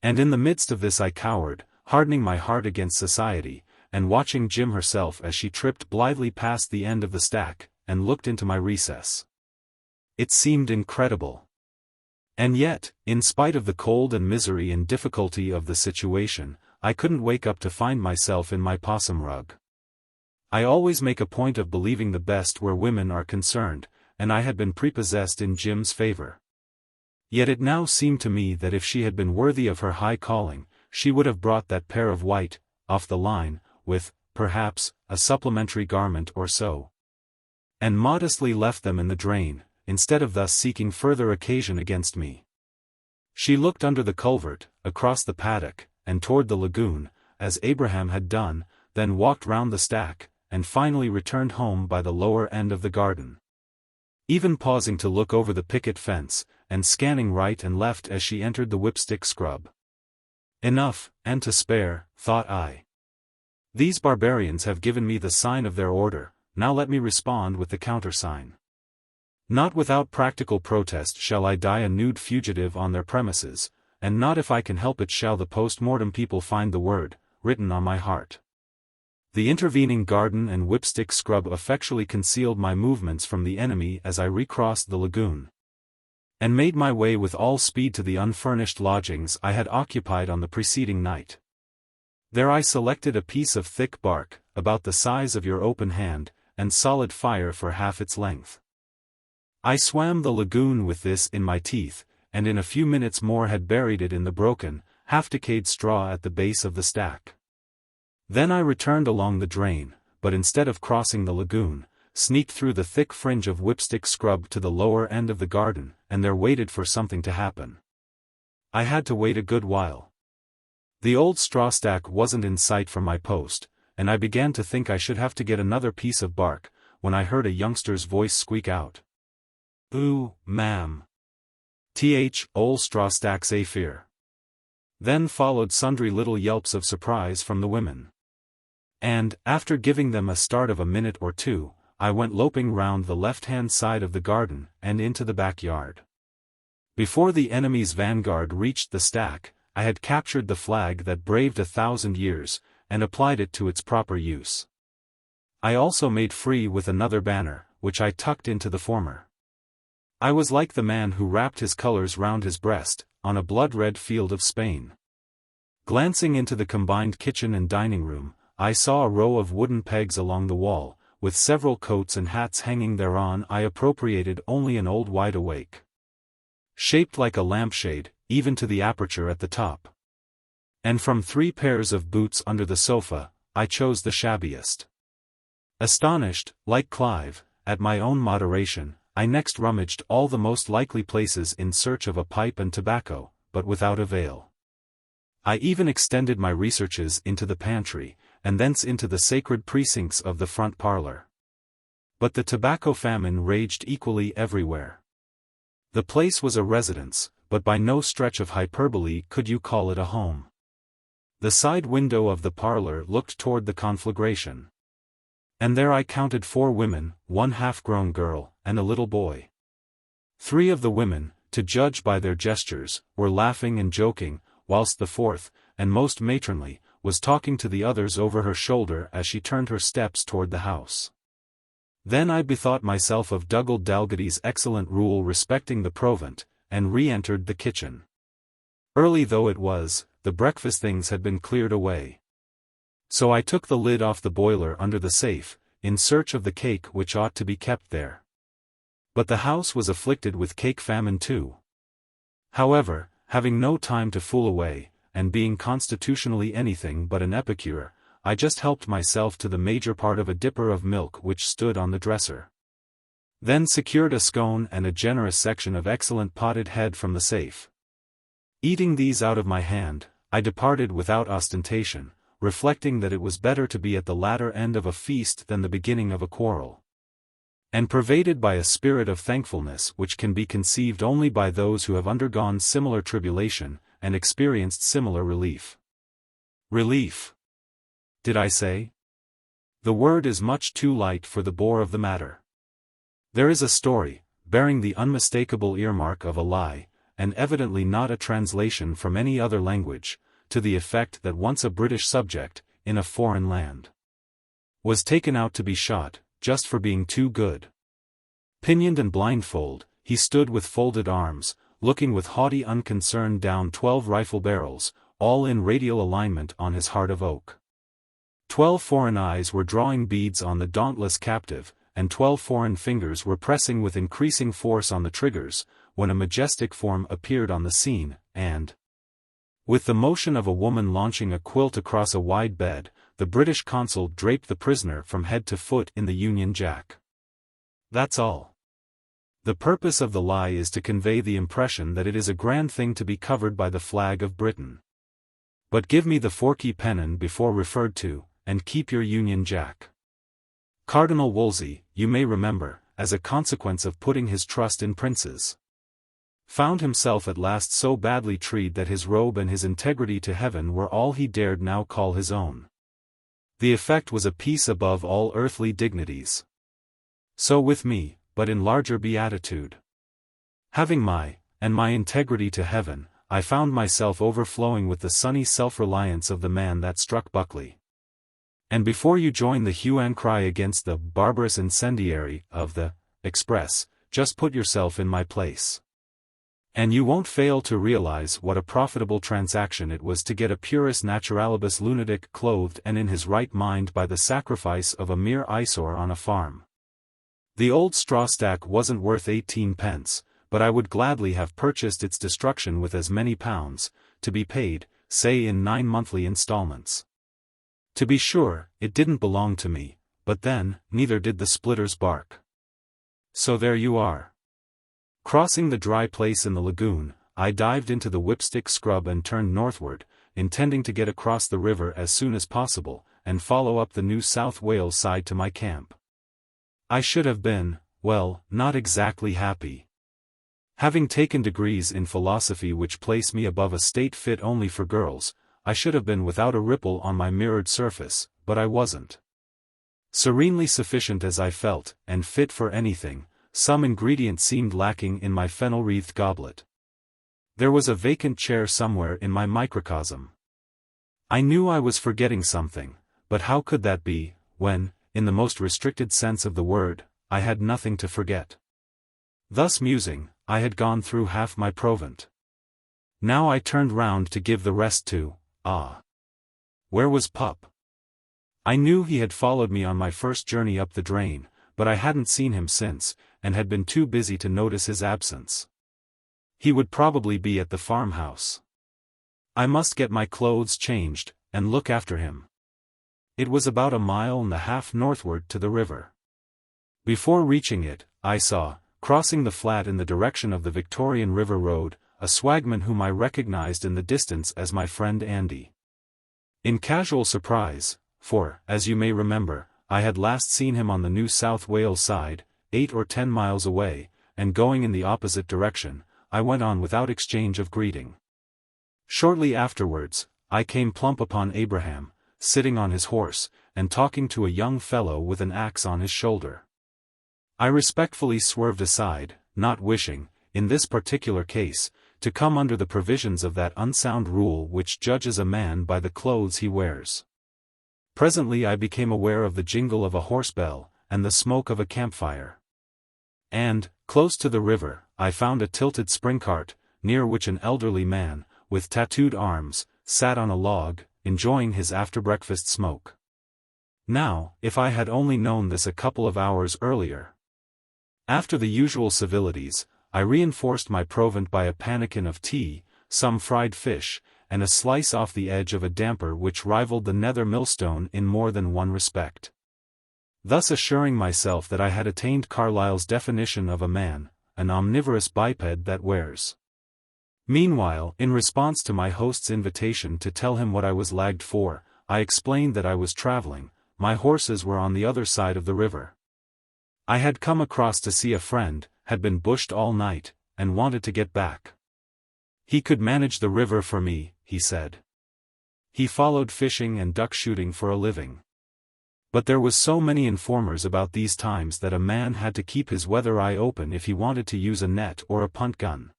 And in the midst of this I cowered, hardening my heart against society, and watching Jim herself as she tripped blithely past the end of the stack, and looked into my recess. It seemed incredible. And yet, in spite of the cold and misery and difficulty of the situation, I couldn't wake up to find myself in my possum rug. I always make a point of believing the best where women are concerned, and I had been prepossessed in Jim's favor. Yet it now seemed to me that if she had been worthy of her high calling, she would have brought that pair of white, off the line, with, perhaps, a supplementary garment or so, and modestly left them in the drain, instead of thus seeking further occasion against me. She looked under the culvert, across the paddock, and toward the lagoon, as Abraham had done, then walked round the stack, and finally returned home by the lower end of the garden, even pausing to look over the picket fence, and scanning right and left as she entered the whipstick scrub. Enough, and to spare, thought I. These barbarians have given me the sign of their order, now let me respond with the countersign. Not without practical protest shall I die a nude fugitive on their premises, and not if I can help it shall the post-mortem people find the word, written on my heart. The intervening garden and whipstick scrub effectually concealed my movements from the enemy as I recrossed the lagoon, and made my way with all speed to the unfurnished lodgings I had occupied on the preceding night. There I selected a piece of thick bark, about the size of your open hand, and solid fire for half its length. I swam the lagoon with this in my teeth, and in a few minutes more had buried it in the broken, half-decayed straw at the base of the stack. Then I returned along the drain, but instead of crossing the lagoon, sneaked through the thick fringe of whipstick scrub to the lower end of the garden, and there waited for something to happen. I had to wait a good while. The old straw stack wasn't in sight from my post, and I began to think I should have to get another piece of bark, when I heard a youngster's voice squeak out, "Ooh, ma'am. Ol' straw stacks a fear." Then followed sundry little yelps of surprise from the women. And, after giving them a start of a minute or two, I went loping round the left-hand side of the garden and into the backyard. Before the enemy's vanguard reached the stack, I had captured the flag that braved 1,000 years, and applied it to its proper use. I also made free with another banner, which I tucked into the former. I was like the man who wrapped his colors round his breast, on a blood-red field of Spain. Glancing into the combined kitchen and dining room, I saw a row of wooden pegs along the wall, with several coats and hats hanging thereon. I appropriated only an old wide-awake, shaped like a lampshade, even to the aperture at the top. And from 3 pairs of boots under the sofa, I chose the shabbiest. Astonished, like Clive, at my own moderation, I next rummaged all the most likely places in search of a pipe and tobacco, but without avail. I even extended my researches into the pantry, and thence into the sacred precincts of the front parlor. But the tobacco famine raged equally everywhere. The place was a residence, but by no stretch of hyperbole could you call it a home. The side window of the parlor looked toward the conflagration. And there I counted 4 women, 1 half-grown girl, and a little boy. 3 of the women, to judge by their gestures, were laughing and joking, whilst the 4th, and most matronly, was talking to the others over her shoulder as she turned her steps toward the house. Then I bethought myself of Dougal Dalgetty's excellent rule respecting the provant, and re-entered the kitchen. Early though it was, the breakfast things had been cleared away. So I took the lid off the boiler under the safe, in search of the cake which ought to be kept there. But the house was afflicted with cake famine too. However, having no time to fool away, and being constitutionally anything but an epicure, I just helped myself to the major part of a dipper of milk which stood on the dresser. Then secured a scone and a generous section of excellent potted head from the safe. Eating these out of my hand, I departed without ostentation, reflecting that it was better to be at the latter end of a feast than the beginning of a quarrel, and pervaded by a spirit of thankfulness which can be conceived only by those who have undergone similar tribulation, and experienced similar relief. Relief, did I say? The word is much too light for the bore of the matter. There is a story, bearing the unmistakable earmark of a lie, and evidently not a translation from any other language, to the effect that once a British subject, in a foreign land, was taken out to be shot, just for being too good. Pinioned and blindfold, he stood with folded arms, looking with haughty unconcern down 12 rifle barrels, all in radial alignment on his heart of oak. 12 foreign eyes were drawing beads on the dauntless captive, and 12 foreign fingers were pressing with increasing force on the triggers, when a majestic form appeared on the scene, and, with the motion of a woman launching a quilt across a wide bed, the British consul draped the prisoner from head to foot in the Union Jack. That's all. The purpose of the lie is to convey the impression that it is a grand thing to be covered by the flag of Britain. But give me the forky pennon before referred to, and keep your Union Jack. Cardinal Wolsey, you may remember, as a consequence of putting his trust in princes, found himself at last so badly treated that his robe and his integrity to heaven were all he dared now call his own. The effect was a peace above all earthly dignities. So with me, but in larger beatitude. Having my integrity to heaven, I found myself overflowing with the sunny self-reliance of the man that struck Buckley. And before you join the hue and cry against the barbarous incendiary of the Express, just put yourself in my place. And you won't fail to realize what a profitable transaction it was to get a puris naturalibus lunatic clothed and in his right mind by the sacrifice of a mere eyesore on a farm. The old straw stack wasn't worth 18 pence, but I would gladly have purchased its destruction with as many pounds, to be paid, say in 9 monthly installments. To be sure, it didn't belong to me, but then, neither did the splitters bark. So there you are. Crossing the dry place in the lagoon, I dived into the whipstick scrub and turned northward, intending to get across the river as soon as possible, and follow up the New South Wales side to my camp. I should have been, well, not exactly happy. Having taken degrees in philosophy which place me above a state fit only for girls, I should have been without a ripple on my mirrored surface, but I wasn't. Serenely sufficient as I felt, and fit for anything, some ingredient seemed lacking in my fennel-wreathed goblet. There was a vacant chair somewhere in my microcosm. I knew I was forgetting something, but how could that be, when, in the most restricted sense of the word, I had nothing to forget? Thus musing, I had gone through half my provant. Now I turned round to give the rest to, where was Pup? I knew he had followed me on my first journey up the drain, but I hadn't seen him since, and had been too busy to notice his absence. He would probably be at the farmhouse. I must get my clothes changed, and look after him. It was about 1.5 miles northward to the river. Before reaching it, I saw, crossing the flat in the direction of the Victorian River Road, a swagman whom I recognized in the distance as my friend Andy. In casual surprise, for, as you may remember, I had last seen him on the New South Wales side, 8 or 10 miles away, and going in the opposite direction, I went on without exchange of greeting. Shortly afterwards, I came plump upon Abraham, sitting on his horse, and talking to a young fellow with an axe on his shoulder. I respectfully swerved aside, not wishing, in this particular case, to come under the provisions of that unsound rule which judges a man by the clothes he wears. Presently I became aware of the jingle of a horse bell, and the smoke of a campfire. And, close to the river, I found a tilted spring cart, near which an elderly man, with tattooed arms, sat on a log, enjoying his after-breakfast smoke. Now, if I had only known this a couple of hours earlier. After the usual civilities, I reinforced my provant by a pannikin of tea, some fried fish, and a slice off the edge of a damper which rivaled the nether millstone in more than one respect. Thus assuring myself that I had attained Carlyle's definition of a man, an omnivorous biped that wears. Meanwhile, in response to my host's invitation to tell him what I was lagged for, I explained that I was traveling, my horses were on the other side of the river. I had come across to see a friend, had been bushed all night, and wanted to get back. He could manage the river for me, he said. He followed fishing and duck shooting for a living. But there was so many informers about these times that a man had to keep his weather eye open if he wanted to use a net or a punt gun.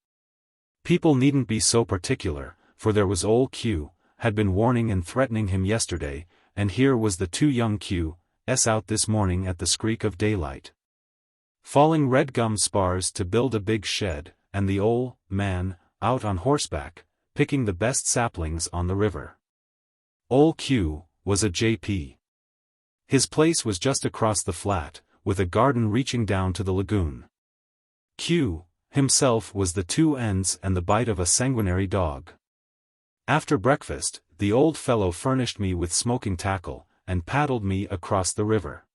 People needn't be so particular, for there was old Q, had been warning and threatening him yesterday, and here was the 2 young Q's out this morning at the skreek of daylight, falling red gum spars to build a big shed, and the old man, out on horseback, picking the best saplings on the river. Old Q was a J.P. His place was just across the flat, with a garden reaching down to the lagoon. Q, himself, was the two ends and the bite of a sanguinary dog. After breakfast, the old fellow furnished me with smoking tackle, and paddled me across the river.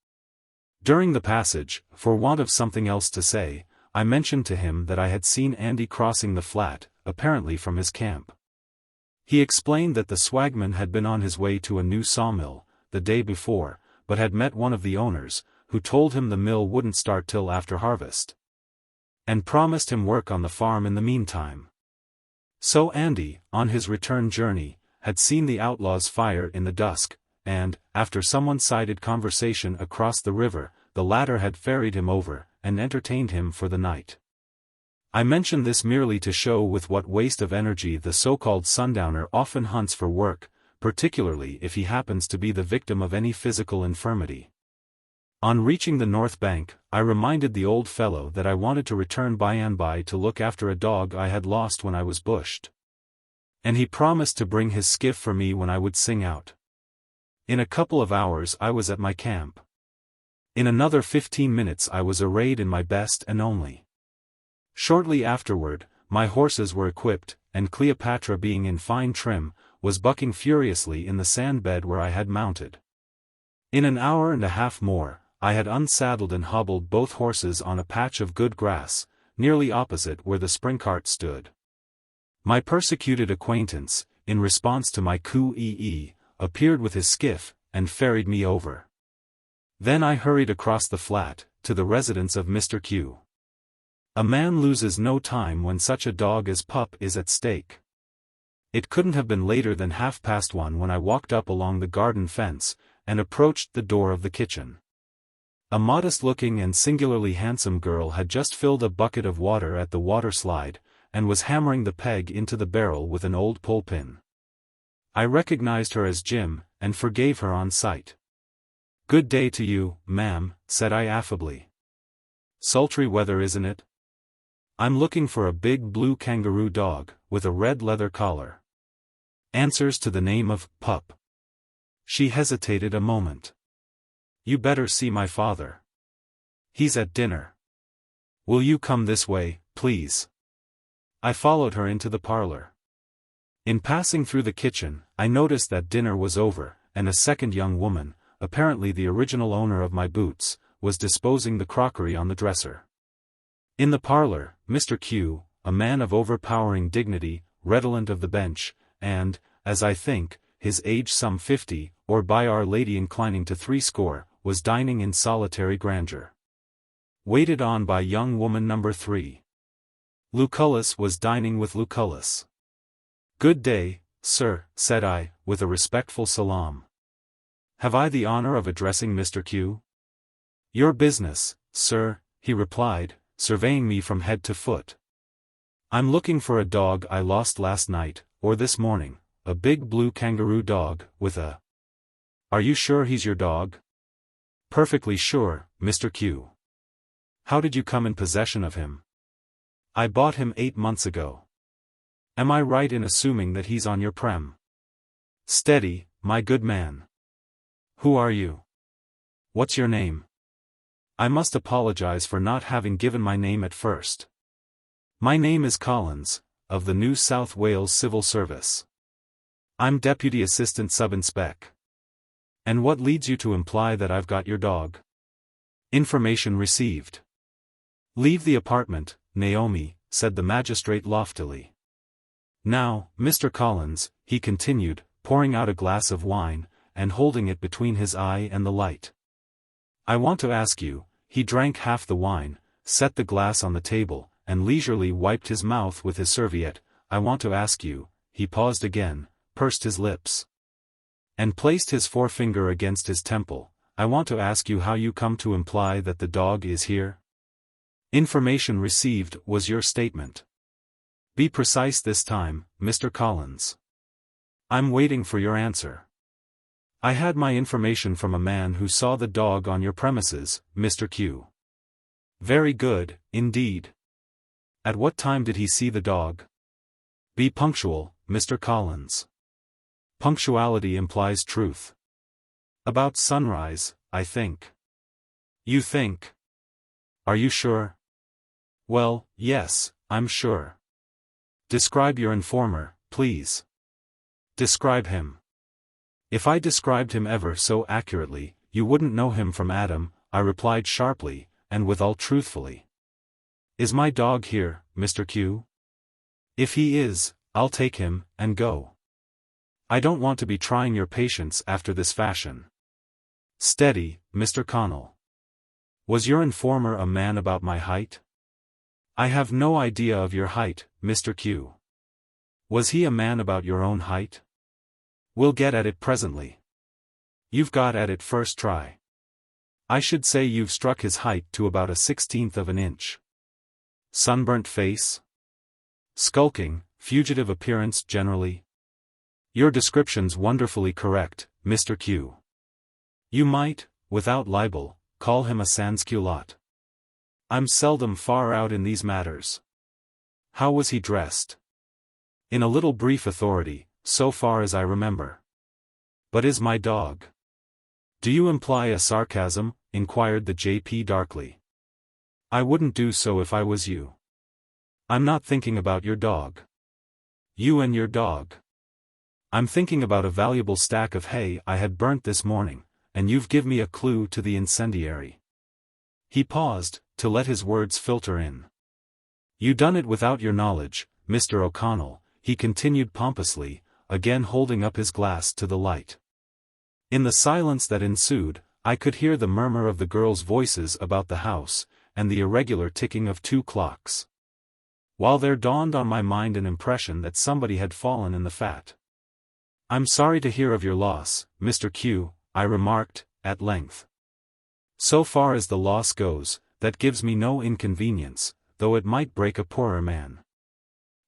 During the passage, for want of something else to say, I mentioned to him that I had seen Andy crossing the flat, apparently from his camp. He explained that the swagman had been on his way to a new sawmill, the day before, but had met one of the owners, who told him the mill wouldn't start till after harvest, and promised him work on the farm in the meantime. So Andy, on his return journey, had seen the outlaws fire in the dusk, and, after some one-sided conversation across the river, the latter had ferried him over, and entertained him for the night. I mention this merely to show with what waste of energy the so-called sundowner often hunts for work, particularly if he happens to be the victim of any physical infirmity. On reaching the north bank, I reminded the old fellow that I wanted to return by and by to look after a dog I had lost when I was bushed. And he promised to bring his skiff for me when I would sing out. In a couple of hours I was at my camp. In another 15 minutes I was arrayed in my best and only. Shortly afterward, my horses were equipped, and Cleopatra, being in fine trim, was bucking furiously in the sand-bed where I had mounted. In an hour and a half more, I had unsaddled and hobbled both horses on a patch of good grass, nearly opposite where the spring cart stood. My persecuted acquaintance, in response to my coo-ee, appeared with his skiff, and ferried me over. Then I hurried across the flat, to the residence of Mr. Q. A man loses no time when such a dog as Pup is at stake. It couldn't have been later than 1:30 when I walked up along the garden fence, and approached the door of the kitchen. A modest-looking and singularly handsome girl had just filled a bucket of water at the water slide, and was hammering the peg into the barrel with an old pole-pin. I recognized her as Jim, and forgave her on sight. "Good day to you, ma'am," said I affably. "Sultry weather, isn't it? I'm looking for a big blue kangaroo dog, with a red leather collar. Answers to the name of Pup." She hesitated a moment. "You better see my father. He's at dinner. Will you come this way, please?" I followed her into the parlor. In passing through the kitchen, I noticed that dinner was over, and a second young woman, apparently the original owner of my boots, was disposing the crockery on the dresser. In the parlor, Mr. Q, a man of overpowering dignity, redolent of the bench, and, as I think, his age some 50, or by Our Lady inclining to 80, was dining in solitary grandeur. Waited on by young woman number 3. Lucullus was dining with Lucullus. "Good day, sir," said I, with a respectful salaam. "Have I the honor of addressing Mr. Q?" "Your business, sir," he replied, surveying me from head to foot. "I'm looking for a dog I lost last night, or this morning, a big blue kangaroo dog, with a—" "Are you sure he's your dog?" "Perfectly sure, Mr. Q." "How did you come in possession of him?" "I bought him 8 months ago." "Am I right in assuming that he's on your prem?" "Steady, my good man. Who are you? What's your name?" I must apologize for not having given my name at first. "My name is Collins, of the New South Wales Civil Service. I'm Deputy Assistant Sub-Inspec. And what leads you to imply that I've got your dog?" "Information received." "Leave the apartment, Naomi," said the magistrate loftily. "Now, Mr. Collins," he continued, pouring out a glass of wine, and holding it between his eye and the light. "I want to ask you," he drank half the wine, set the glass on the table, and leisurely wiped his mouth with his serviette. "I want to ask you," he paused again, pursed his lips, and placed his forefinger against his temple, "I want to ask you how you come to imply that the dog is here?" "Information received," was your statement. "Be precise this time, Mr. Collins. I'm waiting for your answer." "I had my information from a man who saw the dog on your premises, Mr. Q." "Very good, indeed. At what time did he see the dog?" "Be punctual, Mr. Collins. Punctuality implies truth." "About sunrise, I think. You think? Are you sure? Well, yes, I'm sure. Describe your informer, please. Describe him. If I described him ever so accurately, you wouldn't know him from Adam, I replied sharply, and withal truthfully. Is my dog here, Mr. Q? If he is, I'll take him, and go. I don't want to be trying your patience after this fashion. Steady, Mr. Connell. Was your informer a man about my height? I have no idea of your height, Mr. Q. Was he a man about your own height? We'll get at it presently. You've got at it first try. I should say you've struck his height to about 1/16 of an inch. Sunburnt face? Skulking, fugitive appearance generally? Your description's wonderfully correct, Mr. Q. You might, without libel, call him a sans-culotte. I'm seldom far out in these matters. How was he dressed? In a little brief authority, so far as I remember. But is my dog? Do you imply a sarcasm? Inquired the J.P. darkly. I wouldn't do so if I was you. I'm not thinking about your dog. You and your dog. I'm thinking about a valuable stack of hay I had burnt this morning, and you've given me a clue to the incendiary. He paused, to let his words filter in. You done it without your knowledge, Mr. O'Connell, he continued pompously, again holding up his glass to the light. In the silence that ensued, I could hear the murmur of the girls' voices about the house, and the irregular ticking of 2 clocks. While there dawned on my mind an impression that somebody had fallen in the fat. I'm sorry to hear of your loss, Mr. Q, I remarked, at length. So far as the loss goes, that gives me no inconvenience, though it might break a poorer man.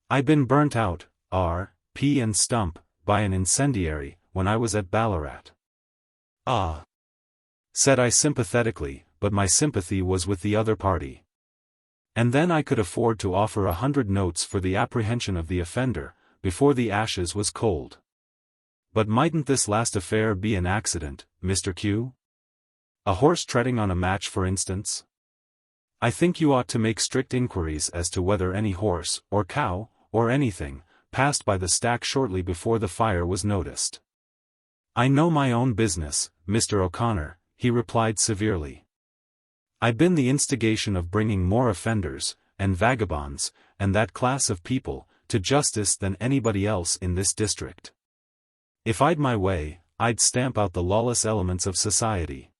I been burnt out, R.P. and stump, by an incendiary, when I was at Ballarat. Ah! Said I sympathetically, but my sympathy was with the other party. And then I could afford to offer 100 notes for the apprehension of the offender, before the ashes was cold. But mightn't this last affair be an accident, Mr. Q? A horse treading on a match, for instance? I think you ought to make strict inquiries as to whether any horse, or cow, or anything, passed by the stack shortly before the fire was noticed. I know my own business, Mr. O'Connor, he replied severely. I've been the instigation of bringing more offenders, and vagabonds, and that class of people, to justice than anybody else in this district. If I'd my way, I'd stamp out the lawless elements of society.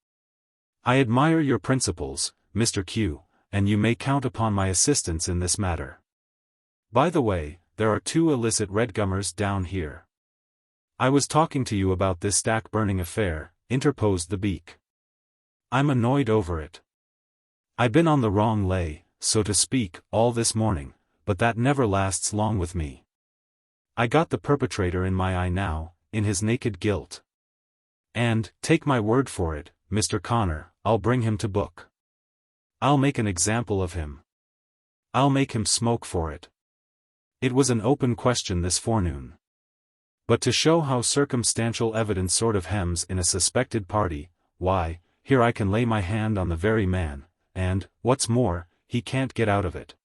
I admire your principles, Mr. Q, and you may count upon my assistance in this matter. By the way, there are 2 illicit redgummers down here. I was talking to you about this stack burning affair, interposed the beak. I'm annoyed over it. I've been on the wrong lay, so to speak, all this morning, but that never lasts long with me. I got the perpetrator in my eye now, in his naked guilt. And, take my word for it, Mr. Connor, I'll bring him to book. I'll make an example of him. I'll make him smoke for it. It was an open question this forenoon. But to show how circumstantial evidence sort of hems in a suspected party, why, here I can lay my hand on the very man, and, what's more, he can't get out of it.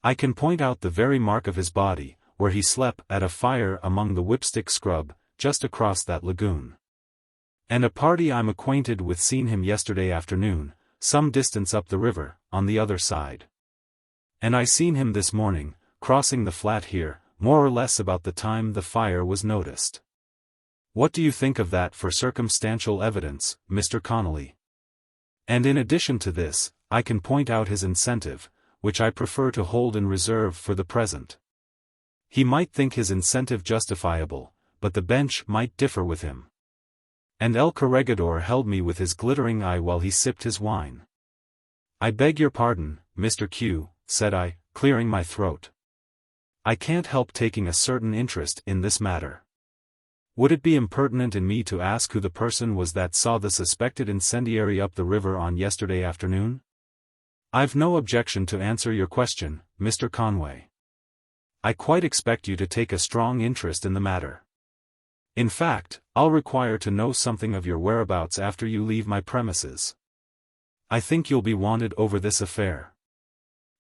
I can point out the very mark of his body, where he slept at a fire among the whipstick scrub, just across that lagoon. And a party I'm acquainted with seen him yesterday afternoon, some distance up the river, on the other side. And I seen him this morning, crossing the flat here, more or less about the time the fire was noticed. What do you think of that for circumstantial evidence, Mr. Connolly? And in addition to this, I can point out his incentive, which I prefer to hold in reserve for the present. He might think his incentive justifiable, but the bench might differ with him. And El Corregidor held me with his glittering eye while he sipped his wine. I beg your pardon, Mr. Q, said I, clearing my throat. I can't help taking a certain interest in this matter. Would it be impertinent in me to ask who the person was that saw the suspected incendiary up the river on yesterday afternoon? I've no objection to answer your question, Mr. Conway. I quite expect you to take a strong interest in the matter. In fact, I'll require to know something of your whereabouts after you leave my premises. I think you'll be wanted over this affair.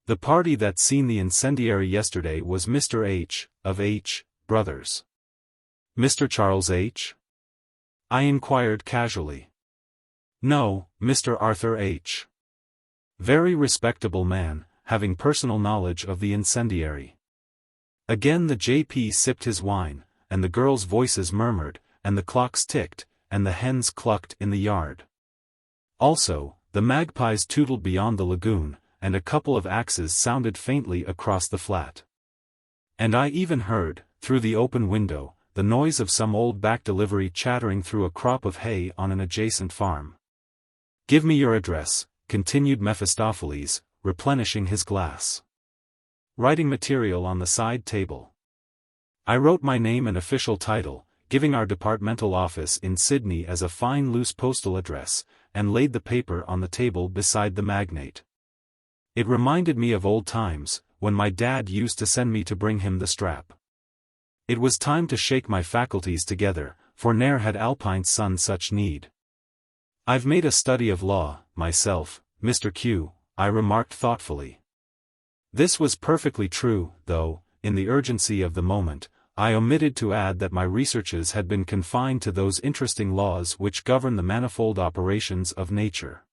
The party that seen the incendiary yesterday was Mr. H., of H. Brothers. Mr. Charles H.? I inquired casually. No, Mr. Arthur H. Very respectable man, having personal knowledge of the incendiary. Again the JP sipped his wine, and the girls' voices murmured, and the clocks ticked, and the hens clucked in the yard. Also, the magpies tootled beyond the lagoon, and a couple of axes sounded faintly across the flat. And I even heard, through the open window, the noise of some old back delivery chattering through a crop of hay on an adjacent farm. Give me your address, continued Mephistopheles, replenishing his glass. Writing material on the side table. I wrote my name and official title, giving our departmental office in Sydney as a fine loose postal address, and laid the paper on the table beside the magnate. It reminded me of old times, when my dad used to send me to bring him the strap. It was time to shake my faculties together, for ne'er had Alpine's son such need. I've made a study of law, myself, Mr. Q, I remarked thoughtfully. This was perfectly true, though, in the urgency of the moment, I omitted to add that my researches had been confined to those interesting laws which govern the manifold operations of nature.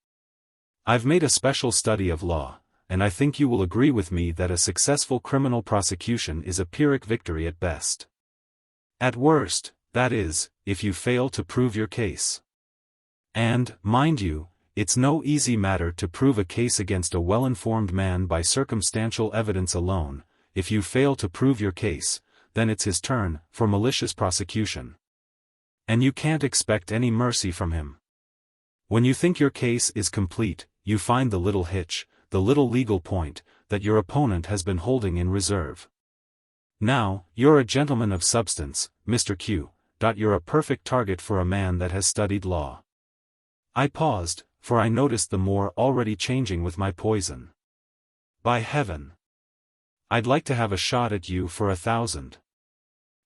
I've made a special study of law, and I think you will agree with me that a successful criminal prosecution is a Pyrrhic victory at best. At worst, that is, if you fail to prove your case. And, mind you, it's no easy matter to prove a case against a well-informed man by circumstantial evidence alone. If you fail to prove your case, then it's his turn for malicious prosecution. And you can't expect any mercy from him. When you think your case is complete, you find the little hitch, the little legal point, that your opponent has been holding in reserve. Now, you're a gentleman of substance, Mr. Q. You're a perfect target for a man that has studied law. I paused, for I noticed the more already changing with my poison. By heaven! I'd like to have a shot at you for 1,000.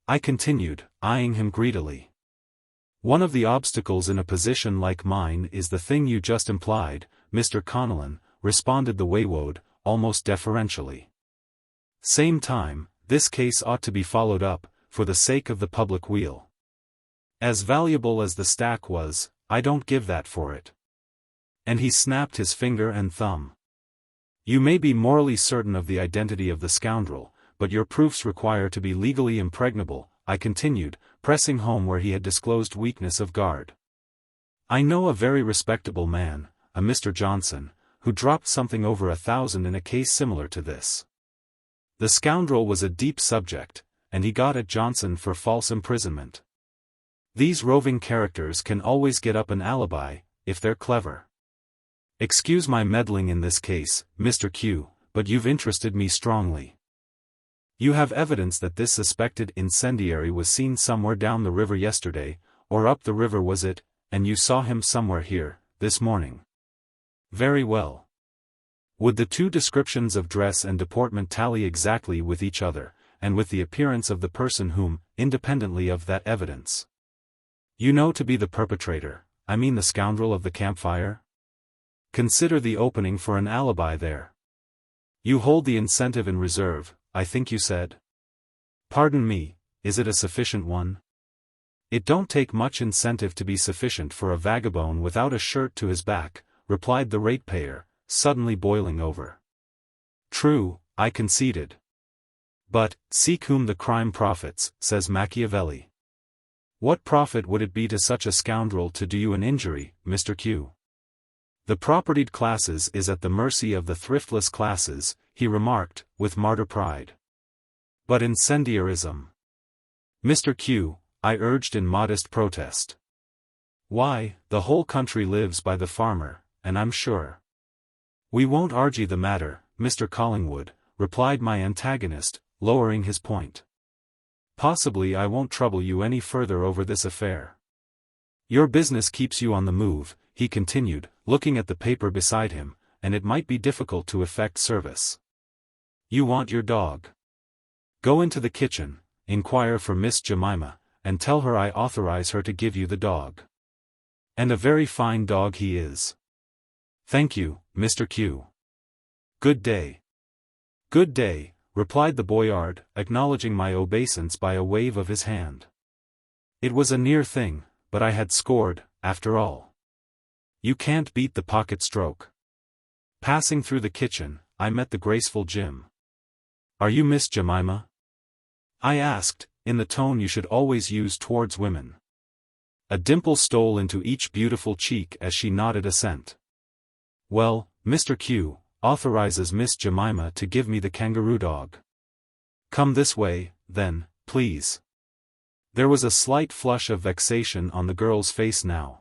I continued, eyeing him greedily. One of the obstacles in a position like mine is the thing you just implied, Mr. Connellan, responded the waywode, almost deferentially. Same time, this case ought to be followed up, for the sake of the public weal. As valuable as the stack was, I don't give that for it. And he snapped his finger and thumb. You may be morally certain of the identity of the scoundrel, but your proofs require to be legally impregnable, I continued, pressing home where he had disclosed weakness of guard. I know a very respectable man, a Mr. Johnson, who dropped something over 1,000 in a case similar to this. The scoundrel was a deep subject, and he got at Johnson for false imprisonment. These roving characters can always get up an alibi, if they're clever. Excuse my meddling in this case, Mr. Q, but you've interested me strongly. You have evidence that this suspected incendiary was seen somewhere down the river yesterday, or up the river was it, and you saw him somewhere here, this morning. Very well. Would the two descriptions of dress and deportment tally exactly with each other, and with the appearance of the person whom, independently of that evidence, you know to be the perpetrator, I mean the scoundrel of the campfire? Consider the opening for an alibi there. You hold the incentive in reserve, I think you said? Pardon me, is it a sufficient one? It don't take much incentive to be sufficient for a vagabond without a shirt to his back, replied the ratepayer, suddenly boiling over. True, I conceded. But, seek whom the crime profits, says Machiavelli. What profit would it be to such a scoundrel to do you an injury, Mr. Q? The propertied classes is at the mercy of the thriftless classes, he remarked, with martyr pride. But incendiarism. Mr. Q, I urged in modest protest. Why, the whole country lives by the farmer, and I'm sure. We won't argue the matter, Mr. Collingwood, replied my antagonist, lowering his point. Possibly I won't trouble you any further over this affair. Your business keeps you on the move, he continued, looking at the paper beside him, and it might be difficult to effect service. You want your dog. Go into the kitchen, inquire for Miss Jemima, and tell her I authorize her to give you the dog. And a very fine dog he is. Thank you, Mr. Q. Good day. Good day, replied the boyard, acknowledging my obeisance by a wave of his hand. It was a near thing, but I had scored, after all. You can't beat the pocket stroke. Passing through the kitchen, I met the graceful Jim. Are you Miss Jemima? I asked, in the tone you should always use towards women. A dimple stole into each beautiful cheek as she nodded assent. Well, Mr. Q authorizes Miss Jemima to give me the kangaroo dog. Come this way, then, please. There was a slight flush of vexation on the girl's face now.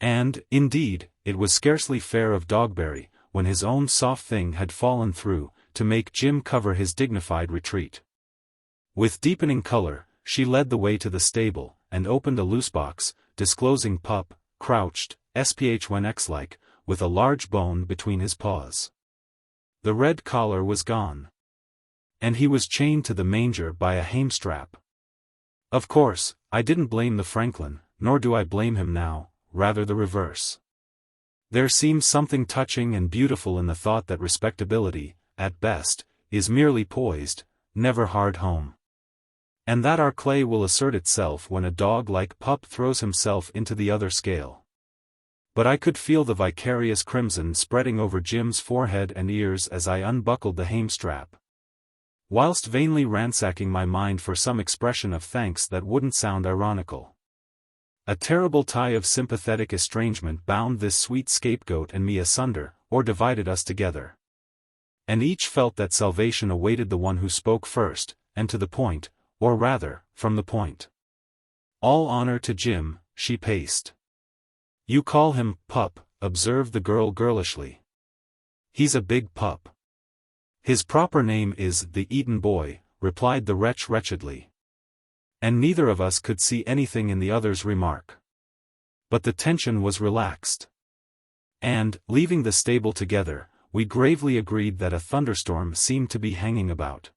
And, indeed, it was scarcely fair of Dogberry, when his own soft thing had fallen through, to make Jim cover his dignified retreat. With deepening color, she led the way to the stable, and opened a loose box, disclosing Pup, crouched, SPH1X-like, with a large bone between his paws. The red collar was gone. And he was chained to the manger by a hamestrap. Of course, I didn't blame the Franklin, nor do I blame him now, rather the reverse. There seems something touching and beautiful in the thought that respectability, at best, is merely poised, never hard home. And that our clay will assert itself when a dog like Pup throws himself into the other scale. But I could feel the vicarious crimson spreading over Jim's forehead and ears as I unbuckled the hamestrap. Whilst vainly ransacking my mind for some expression of thanks that wouldn't sound ironical. A terrible tie of sympathetic estrangement bound this sweet scapegoat and me asunder, or divided us together. And each felt that salvation awaited the one who spoke first, and to the point, or rather, from the point. All honor to Jim, she paced. You call him Pup, observed the girl girlishly. He's a big pup. His proper name is the Eton boy, replied the wretch wretchedly. And neither of us could see anything in the other's remark. But the tension was relaxed. And, leaving the stable together, we gravely agreed that a thunderstorm seemed to be hanging about.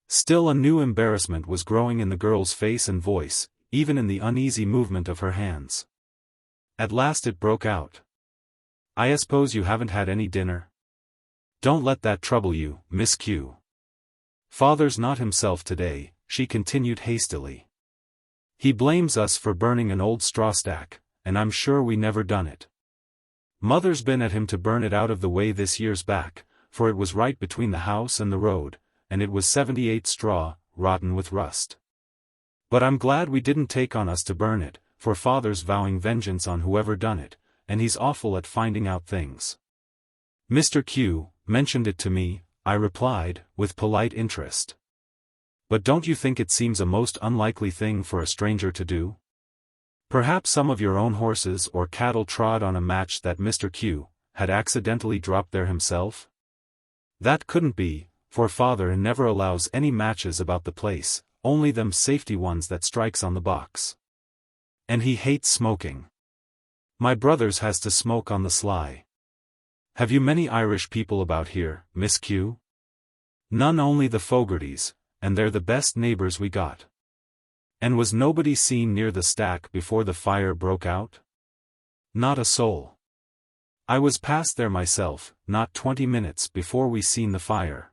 Still a new embarrassment was growing in the girl's face and voice, even in the uneasy movement of her hands. At last it broke out. I suppose you haven't had any dinner? Don't let that trouble you, Miss Q. Father's not himself today, she continued hastily. He blames us for burning an old straw stack, and I'm sure we never done it. Mother's been at him to burn it out of the way this years back, for it was right between the house and the road, and it was 78 straw, rotten with rust. But I'm glad we didn't take on us to burn it, for Father's vowing vengeance on whoever done it, and he's awful at finding out things. Mr. Q mentioned it to me, I replied, with polite interest. But don't you think it seems a most unlikely thing for a stranger to do? Perhaps some of your own horses or cattle trod on a match that Mr. Q had accidentally dropped there himself? That couldn't be, for Father never allows any matches about the place, only them safety ones that strikes on the box. And he hates smoking. My brothers has to smoke on the sly. Have you many Irish people about here, Miss Q? None, only the Fogartys, and they're the best neighbors we got. And was nobody seen near the stack before the fire broke out? Not a soul. I was past there myself, not 20 minutes before we seen the fire.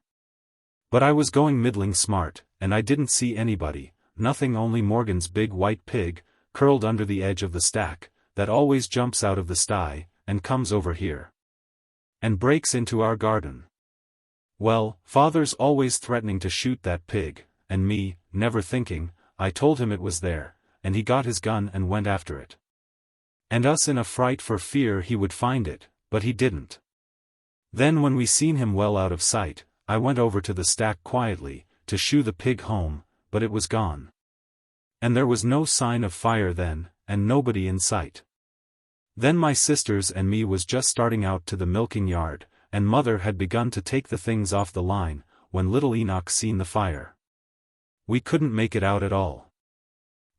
But I was going middling smart, and I didn't see anybody, nothing, only Morgan's big white pig, curled under the edge of the stack, that always jumps out of the sty, and comes over here. And breaks into our garden. Well, Father's always threatening to shoot that pig, and me, never thinking, I told him it was there, and he got his gun and went after it. And us in a fright for fear he would find it, but he didn't. Then when we seen him well out of sight, I went over to the stack quietly, to shoo the pig home, but it was gone. And there was no sign of fire then, and nobody in sight. Then my sisters and me was just starting out to the milking yard, and Mother had begun to take the things off the line, when little Enoch seen the fire. We couldn't make it out at all.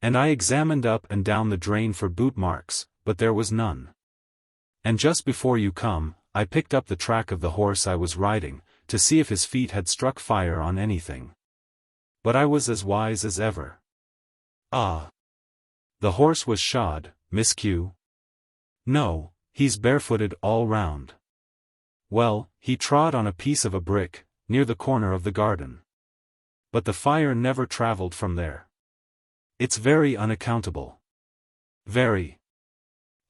And I examined up and down the drain for boot marks, but there was none. And just before you come, I picked up the track of the horse I was riding, to see if his feet had struck fire on anything. But I was as wise as ever. Ah. The horse was shod, Miss Q? No, he's barefooted all round. Well, he trod on a piece of a brick, near the corner of the garden. But the fire never travelled from there. It's very unaccountable. Very.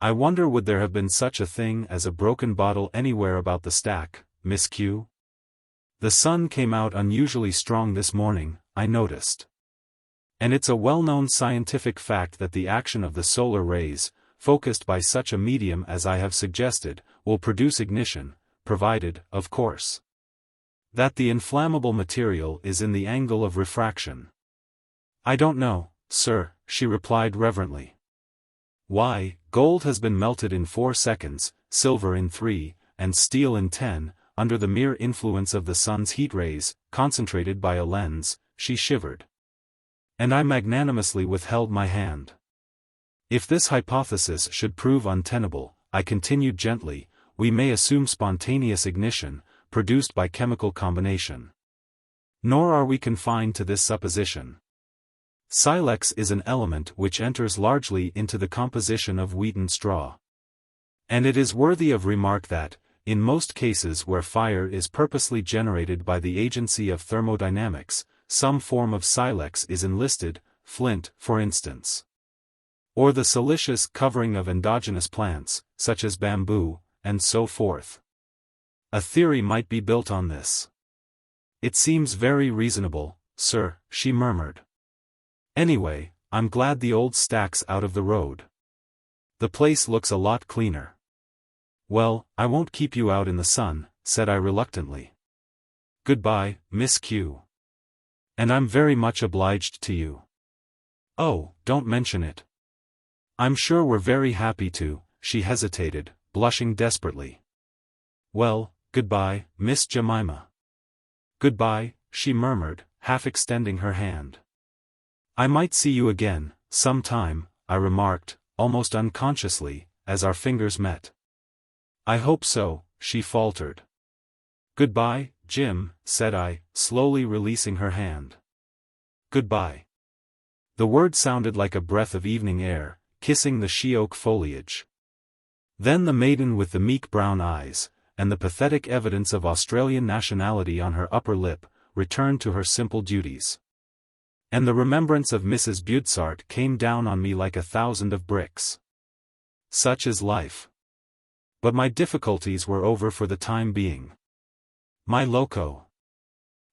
I wonder would there have been such a thing as a broken bottle anywhere about the stack, Miss Q? The sun came out unusually strong this morning, I noticed. And it's a well-known scientific fact that the action of the solar rays, focused by such a medium as I have suggested, will produce ignition, provided, of course, that the inflammable material is in the angle of refraction. I don't know, sir, she replied reverently. Why, gold has been melted in 4 seconds, silver in 3, and steel in 10, under the mere influence of the sun's heat rays, concentrated by a lens. She shivered. And I magnanimously withheld my hand. If this hypothesis should prove untenable, I continued gently, we may assume spontaneous ignition, produced by chemical combination. Nor are we confined to this supposition. Silex is an element which enters largely into the composition of wheaten straw. And it is worthy of remark that, in most cases where fire is purposely generated by the agency of thermodynamics, some form of silex is enlisted, flint, for instance. Or the siliceous covering of endogenous plants, such as bamboo, and so forth. A theory might be built on this. It seems very reasonable, sir, she murmured. Anyway, I'm glad the old stack's out of the road. The place looks a lot cleaner. Well, I won't keep you out in the sun, said I reluctantly. Goodbye, Miss Q. And I'm very much obliged to you. Oh, don't mention it. I'm sure we're very happy to, she hesitated, blushing desperately. Well, goodbye, Miss Jemima. Goodbye, she murmured, half extending her hand. I might see you again, sometime, I remarked, almost unconsciously, as our fingers met. I hope so, she faltered. Goodbye, Jim, said I, slowly releasing her hand. Goodbye. The word sounded like a breath of evening air, kissing the she-oak foliage. Then the maiden with the meek brown eyes, and the pathetic evidence of Australian nationality on her upper lip, returned to her simple duties. And the remembrance of Mrs. Budsart came down on me like 1,000 of bricks. Such is life. But my difficulties were over for the time being. My loco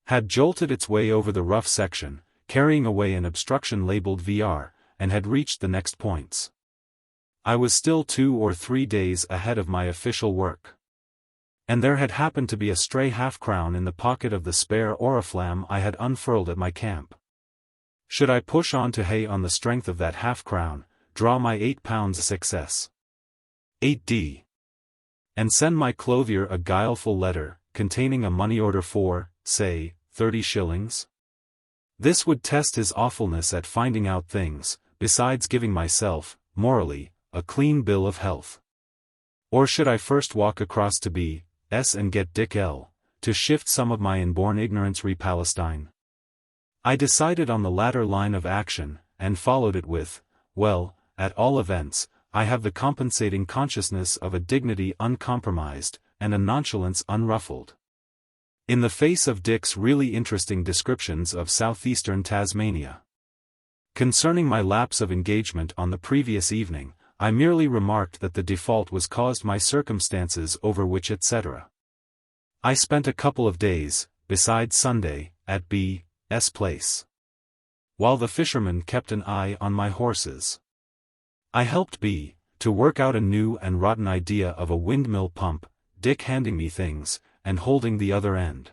had jolted its way over the rough section, carrying away an obstruction labeled VR, and had reached the next points. I was still 2 or 3 days ahead of my official work. And there had happened to be a stray half-crown in the pocket of the spare oriflamme I had unfurled at my camp. Should I push on to Hay on the strength of that half-crown, draw my £8 success? 8d. And send my clothier a guileful letter, containing a money order for, say, 30 shillings? This would test his awfulness at finding out things, besides giving myself, morally, a clean bill of health. Or should I first walk across to B.S. and get Dick L. to shift some of my inborn ignorance re Palestine? I decided on the latter line of action, and followed it with, well, at all events, I have the compensating consciousness of a dignity uncompromised, and a nonchalance unruffled. In the face of Dick's really interesting descriptions of southeastern Tasmania. Concerning my lapse of engagement on the previous evening, I merely remarked that the default was caused by circumstances over which etc. I spent a couple of days, besides Sunday, at B.S. Place. While the fisherman kept an eye on my horses. I helped B. to work out a new and rotten idea of a windmill pump, Dick handing me things, and holding the other end.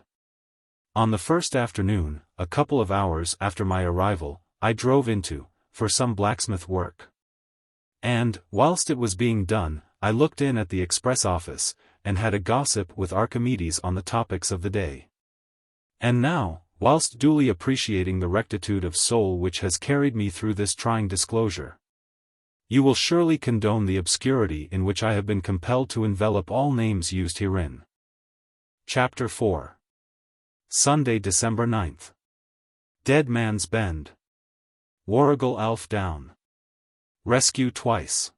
On the first afternoon, a couple of hours after my arrival, I drove into, for some blacksmith work. And, whilst it was being done, I looked in at the express office, and had a gossip with Archimedes on the topics of the day. And now, whilst duly appreciating the rectitude of soul which has carried me through this trying disclosure, you will surely condone the obscurity in which I have been compelled to envelop all names used herein. Chapter 4. Sunday, December 9th. Dead Man's Bend. Warrigal Alf down. Rescue twice.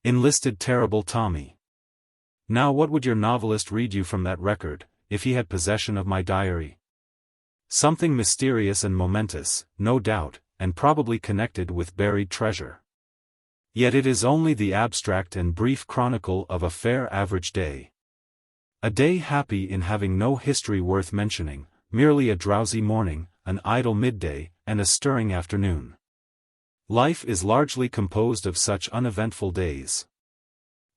Enlisted terrible Tommy. Now what would your novelist read you from that record, if he had possession of my diary? Something mysterious and momentous, no doubt, and probably connected with buried treasure. Yet it is only the abstract and brief chronicle of a fair average day. A day happy in having no history worth mentioning, merely a drowsy morning, an idle midday, and a stirring afternoon. Life is largely composed of such uneventful days.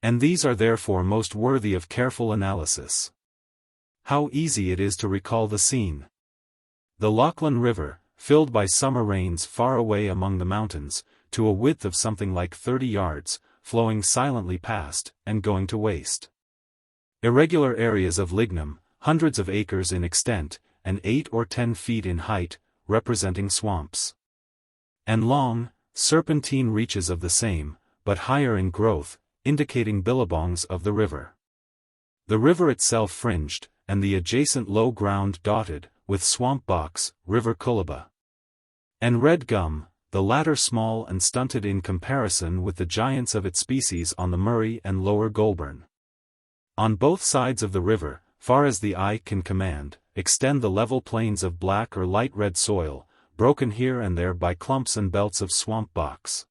And these are therefore most worthy of careful analysis. How easy it is to recall the scene. The Lachlan River, filled by summer rains far away among the mountains, to a width of something like 30 yards, flowing silently past, and going to waste. Irregular areas of lignum, hundreds of acres in extent, and 8 or 10 feet in height, representing swamps. And long, serpentine reaches of the same, but higher in growth, indicating billabongs of the river. The river itself fringed, and the adjacent low ground dotted, with swamp box, river cullaba, and red gum, the latter small and stunted in comparison with the giants of its species on the Murray and Lower Goulburn. On both sides of the river, far as the eye can command, extend the level plains of black or light red soil, broken here and there by clumps and belts of swamp box.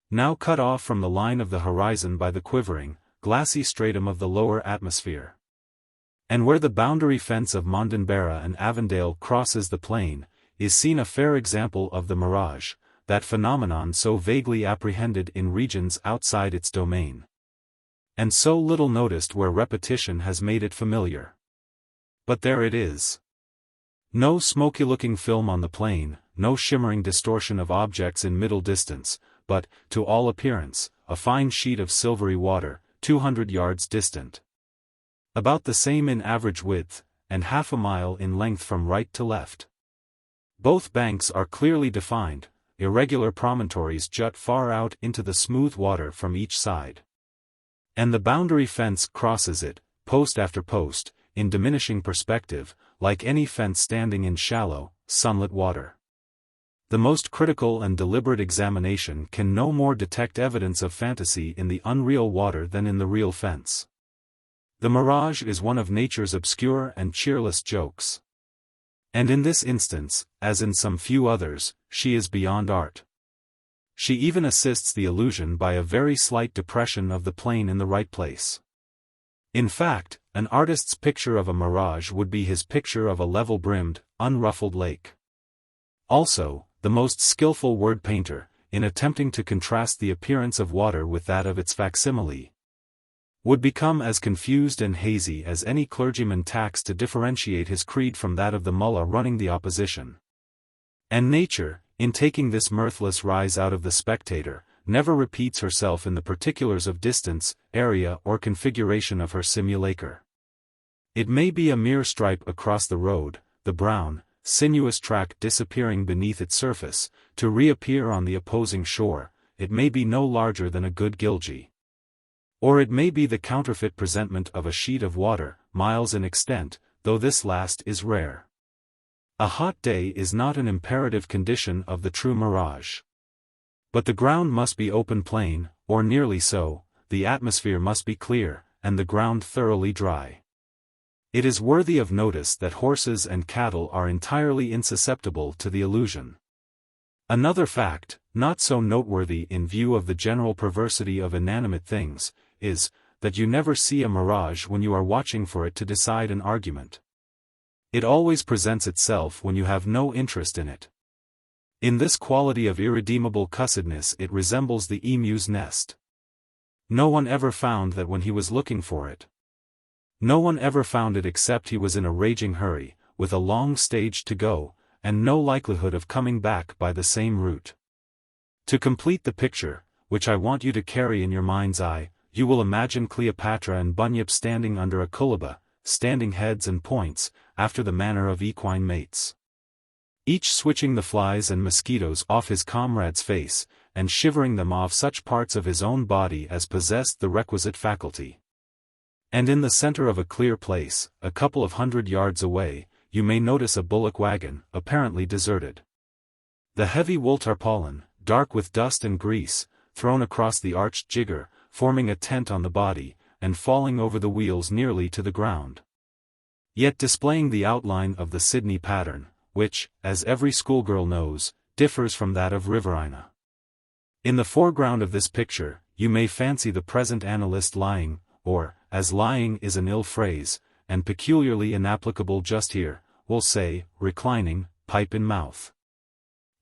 Now cut off from the line of the horizon by the quivering, glassy stratum of the lower atmosphere. And where the boundary fence of Mondenberra and Avondale crosses the plain, is seen a fair example of the mirage, that phenomenon so vaguely apprehended in regions outside its domain, and so little noticed where repetition has made it familiar. But there it is. No smoky-looking film on the plain, no shimmering distortion of objects in middle distance, but, to all appearance, a fine sheet of silvery water, 200 yards distant. About the same in average width, and half a mile in length from right to left. Both banks are clearly defined, irregular promontories jut far out into the smooth water from each side. And the boundary fence crosses it, post after post, in diminishing perspective, like any fence standing in shallow, sunlit water. The most critical and deliberate examination can no more detect evidence of fantasy in the unreal water than in the real fence. The mirage is one of nature's obscure and cheerless jokes. And in this instance, as in some few others, she is beyond art. She even assists the illusion by a very slight depression of the plane in the right place. In fact, an artist's picture of a mirage would be his picture of a level-brimmed, unruffled lake. Also, the most skillful word painter, in attempting to contrast the appearance of water with that of its facsimile, would become as confused and hazy as any clergyman taxed to differentiate his creed from that of the mullah running the opposition. And nature, in taking this mirthless rise out of the spectator, never repeats herself in the particulars of distance, area or configuration of her simulacre. It may be a mere stripe across the road, the brown, sinuous track disappearing beneath its surface, to reappear on the opposing shore. It may be no larger than a good gilgee. Or it may be the counterfeit presentment of a sheet of water, miles in extent, though this last is rare. A hot day is not an imperative condition of the true mirage. But the ground must be open plain, or nearly so, the atmosphere must be clear, and the ground thoroughly dry. It is worthy of notice that horses and cattle are entirely insusceptible to the illusion. Another fact, not so noteworthy in view of the general perversity of inanimate things, is, that you never see a mirage when you are watching for it to decide an argument. It always presents itself when you have no interest in it. In this quality of irredeemable cussedness it resembles the emu's nest. No one ever found that when he was looking for it. No one ever found it except he was in a raging hurry, with a long stage to go, and no likelihood of coming back by the same route. To complete the picture, which I want you to carry in your mind's eye, you will imagine Cleopatra and Bunyip standing under a cullaba, standing heads and points, after the manner of equine mates. Each switching the flies and mosquitoes off his comrade's face, and shivering them off such parts of his own body as possessed the requisite faculty. And in the center of a clear place, a couple of 100 yards away, you may notice a bullock wagon, apparently deserted. The heavy wool tarpaulin, dark with dust and grease, thrown across the arched jigger, forming a tent on the body, and falling over the wheels nearly to the ground. Yet displaying the outline of the Sydney pattern, which, as every schoolgirl knows, differs from that of Riverina. In the foreground of this picture, you may fancy the present analyst lying, or, as lying is an ill phrase, and peculiarly inapplicable just here, we'll say, reclining, pipe in mouth,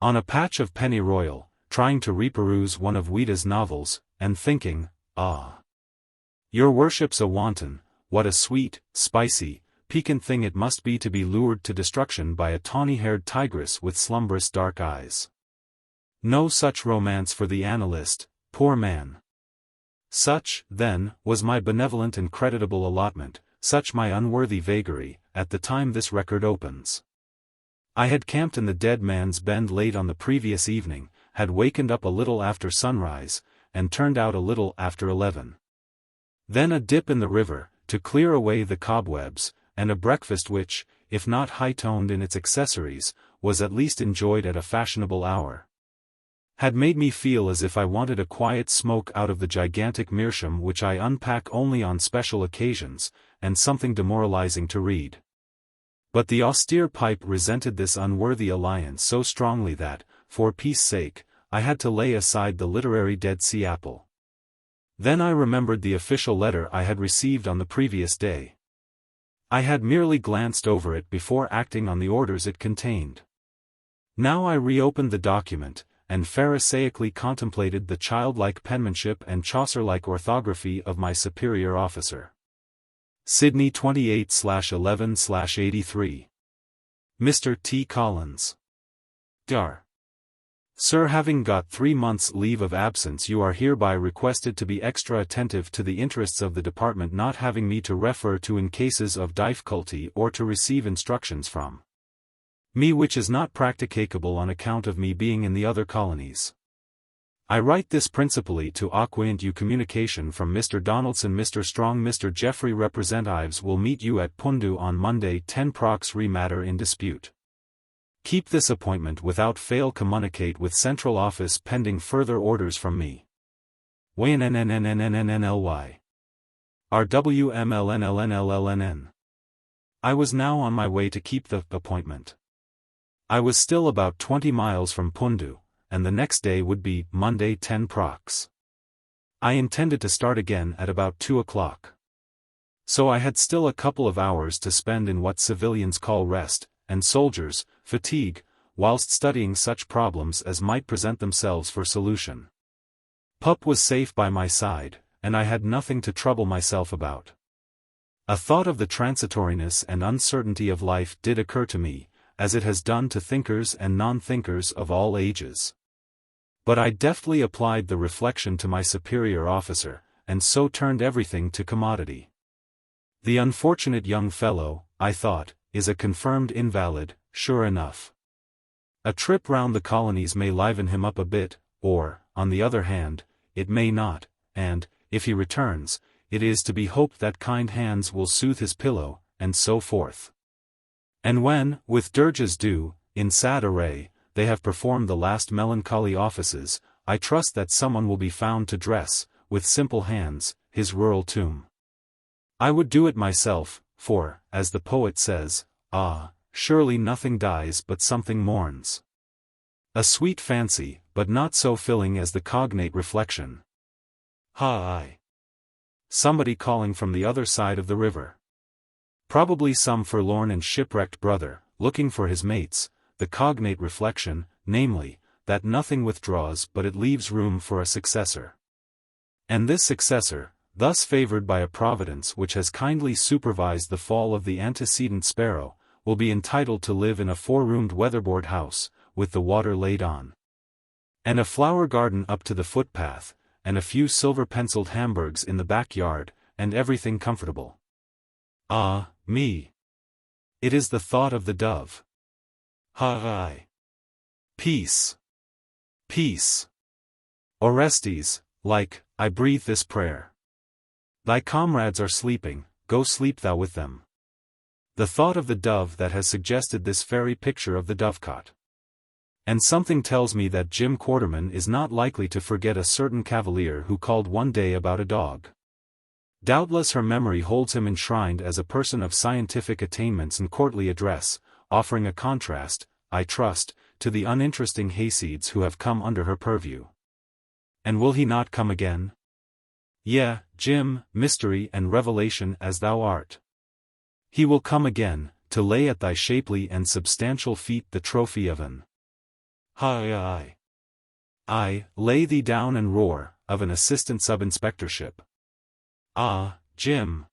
on a patch of pennyroyal, trying to reperuse one of Ouida's novels, and thinking, ah, your worship's a wanton, what a sweet, spicy, piquant thing it must be to be lured to destruction by a tawny-haired tigress with slumbrous dark eyes. No such romance for the analyst, poor man. Such, then, was my benevolent and creditable allotment, such my unworthy vagary, at the time this record opens. I had camped in the Dead Man's Bend late on the previous evening, had wakened up a little after sunrise, and turned out a little after 11. Then a dip in the river, to clear away the cobwebs, and a breakfast which, if not high-toned in its accessories, was at least enjoyed at a fashionable hour, had made me feel as if I wanted a quiet smoke out of the gigantic meerschaum which I unpack only on special occasions, and something demoralizing to read. But the austere pipe resented this unworthy alliance so strongly that, for peace sake, I had to lay aside the literary Dead Sea apple. Then I remembered the official letter I had received on the previous day. I had merely glanced over it before acting on the orders it contained. Now I reopened the document, and pharisaically contemplated the childlike penmanship and Chaucer-like orthography of my superior officer. Sydney 28/11/83. Mr. T. Collins. Dar. Sir, having got 3 months' leave of absence, you are hereby requested to be extra attentive to the interests of the department, not having me to refer to in cases of difficulty or to receive instructions from me which is not practicable on account of me being in the other colonies. I write this principally to acquaint you communication from Mr. Donaldson, Mr. Strong, Mr. Jeffrey representatives will meet you at Pundu on Monday 10 prox re matter in dispute. Keep this appointment without fail, communicate with Central Office pending further orders from me. WNNNNNNNLY. RWMLNLNLLNN. I was now on my way to keep the appointment. I was still about 20 miles from Pundu, and the next day would be Monday 10 prox. I intended to start again at about 2 o'clock. So I had still a couple of hours to spend in what civilians call rest, and soldiers, fatigue, whilst studying such problems as might present themselves for solution. Pup was safe by my side, and I had nothing to trouble myself about. A thought of the transitoriness and uncertainty of life did occur to me, as it has done to thinkers and non-thinkers of all ages. But I deftly applied the reflection to my superior officer, and so turned everything to commodity. The unfortunate young fellow, I thought, is a confirmed invalid, sure enough. A trip round the colonies may liven him up a bit, or, on the other hand, it may not, and, if he returns, it is to be hoped that kind hands will soothe his pillow, and so forth. And when, with dirges due, in sad array, they have performed the last melancholy offices, I trust that someone will be found to dress, with simple hands, his rural tomb. I would do it myself, for, as the poet says, ah, surely nothing dies but something mourns. A sweet fancy, but not so filling as the cognate reflection. Aye. Somebody calling from the other side of the river. Probably some forlorn and shipwrecked brother, looking for his mates, the cognate reflection, namely, that nothing withdraws but it leaves room for a successor. And this successor, thus favored by a providence which has kindly supervised the fall of the antecedent sparrow, will be entitled to live in a 4-roomed weatherboard house, with the water laid on, and a flower garden up to the footpath, and a few silver-penciled Hamburgs in the backyard, and everything comfortable. Ah, me! It is the thought of the dove. Aye. Peace. Peace. Orestes, like, I breathe this prayer. Thy comrades are sleeping, go sleep thou with them. The thought of the dove that has suggested this fairy picture of the dovecot. And something tells me that Jim Quarterman is not likely to forget a certain cavalier who called one day about a dog. Doubtless her memory holds him enshrined as a person of scientific attainments and courtly address, offering a contrast, I trust, to the uninteresting hayseeds who have come under her purview. And will he not come again? Yea, Jim, mystery and revelation as thou art. He will come again, to lay at thy shapely and substantial feet the trophy of an I lay thee down and roar, of an assistant sub-inspectorship. Ah, Jim!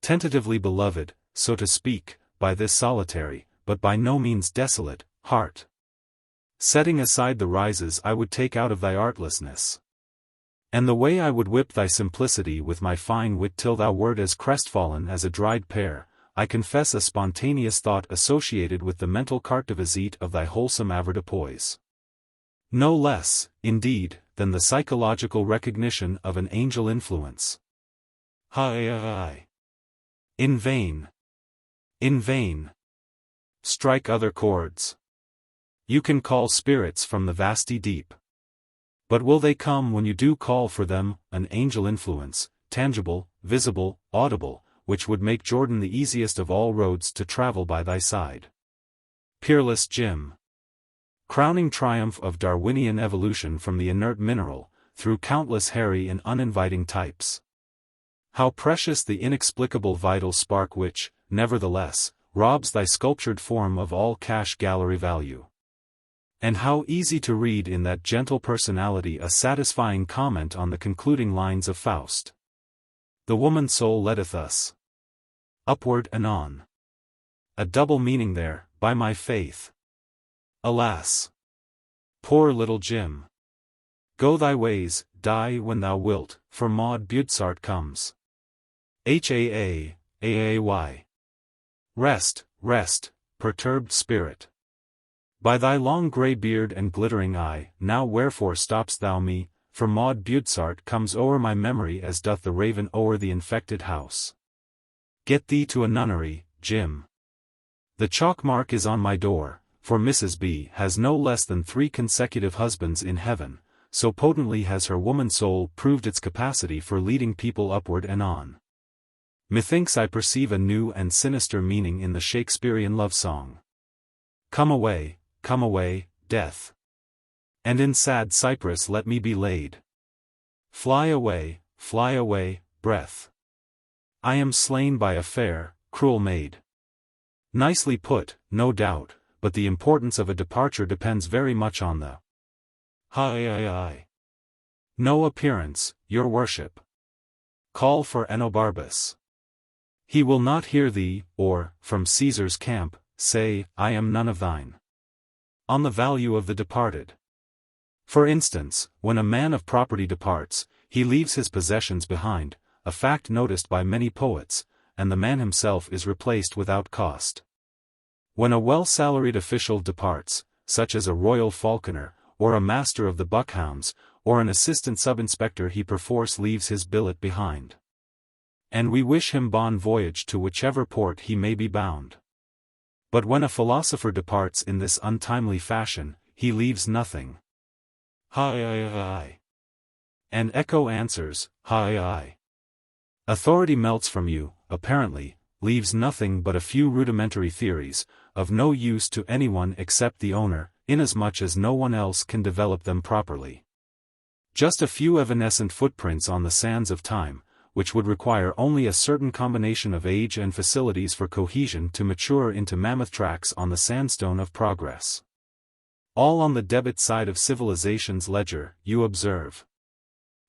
Tentatively beloved, so to speak, by this solitary, but by no means desolate, heart. Setting aside the rises I would take out of thy artlessness, and the way I would whip thy simplicity with my fine wit till thou wert as crestfallen as a dried pear, I confess a spontaneous thought associated with the mental carte de visite of thy wholesome avoirdupois. No less, indeed, than the psychological recognition of an angel influence. In vain. In vain. Strike other chords. You can call spirits from the vasty deep. But will they come when you do call for them, an angel influence, tangible, visible, audible, which would make Jordan the easiest of all roads to travel by thy side? Peerless Jim. Crowning triumph of Darwinian evolution from the inert mineral, through countless hairy and uninviting types. How precious the inexplicable vital spark which, nevertheless, robs thy sculptured form of all cash gallery value. And how easy to read in that gentle personality a satisfying comment on the concluding lines of Faust. The woman soul letteth us upward and on. A double meaning there, by my faith. Alas! Poor little Jim. Go thy ways, die when thou wilt, for Maud Budsart comes. Haay. Rest, rest, perturbed spirit. By thy long grey beard and glittering eye, now wherefore stopp'st thou me, for Maud Budsart comes o'er my memory as doth the raven o'er the infected house. Get thee to a nunnery, Jim. The chalk mark is on my door, for Mrs. B. has no less than 3 consecutive husbands in heaven, so potently has her woman soul proved its capacity for leading people upward and on. Methinks I perceive a new and sinister meaning in the Shakespearean love song. Come away, death. And in sad cypress let me be laid. Fly away, breath. I am slain by a fair, cruel maid. Nicely put, no doubt, but the importance of a departure depends very much on the No appearance, your worship. Call for Enobarbus. He will not hear thee, or, from Caesar's camp, say, I am none of thine. On the value of the departed. For instance, when a man of property departs, he leaves his possessions behind, a fact noticed by many poets, and the man himself is replaced without cost. When a well-salaried official departs, such as a royal falconer, or a master of the buckhounds, or an assistant sub-inspector, he perforce leaves his billet behind. And we wish him bon voyage to whichever port he may be bound. But when a philosopher departs in this untimely fashion, he leaves nothing. And echo answers, Authority melts from you, apparently, leaves nothing but a few rudimentary theories, of no use to anyone except the owner, inasmuch as no one else can develop them properly. Just a few evanescent footprints on the sands of time, which would require only a certain combination of age and facilities for cohesion to mature into mammoth tracks on the sandstone of progress. All on the debit side of civilization's ledger, you observe.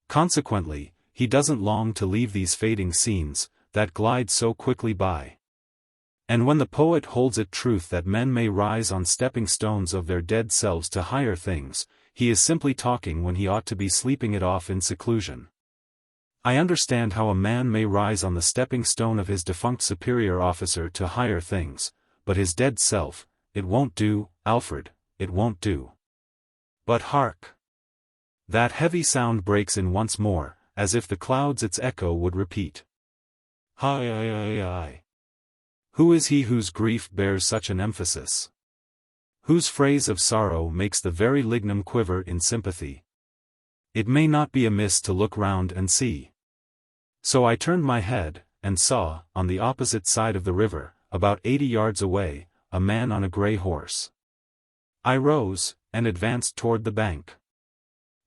Consequently, he doesn't long to leave these fading scenes, that glide so quickly by. And when the poet holds it truth that men may rise on stepping stones of their dead selves to higher things, he is simply talking when he ought to be sleeping it off in seclusion. I understand how a man may rise on the stepping stone of his defunct superior officer to higher things, but his dead self, it won't do, Alfred, it won't do. But hark! That heavy sound breaks in once more, as if the clouds its echo would repeat. Who is he whose grief bears such an emphasis? whose phrase of sorrow makes the very lignum quiver in sympathy. It may not be amiss to look round and see. So I turned my head, and saw, on the opposite side of the river, about 80 yards away, a man on a grey horse. I rose, and advanced toward the bank.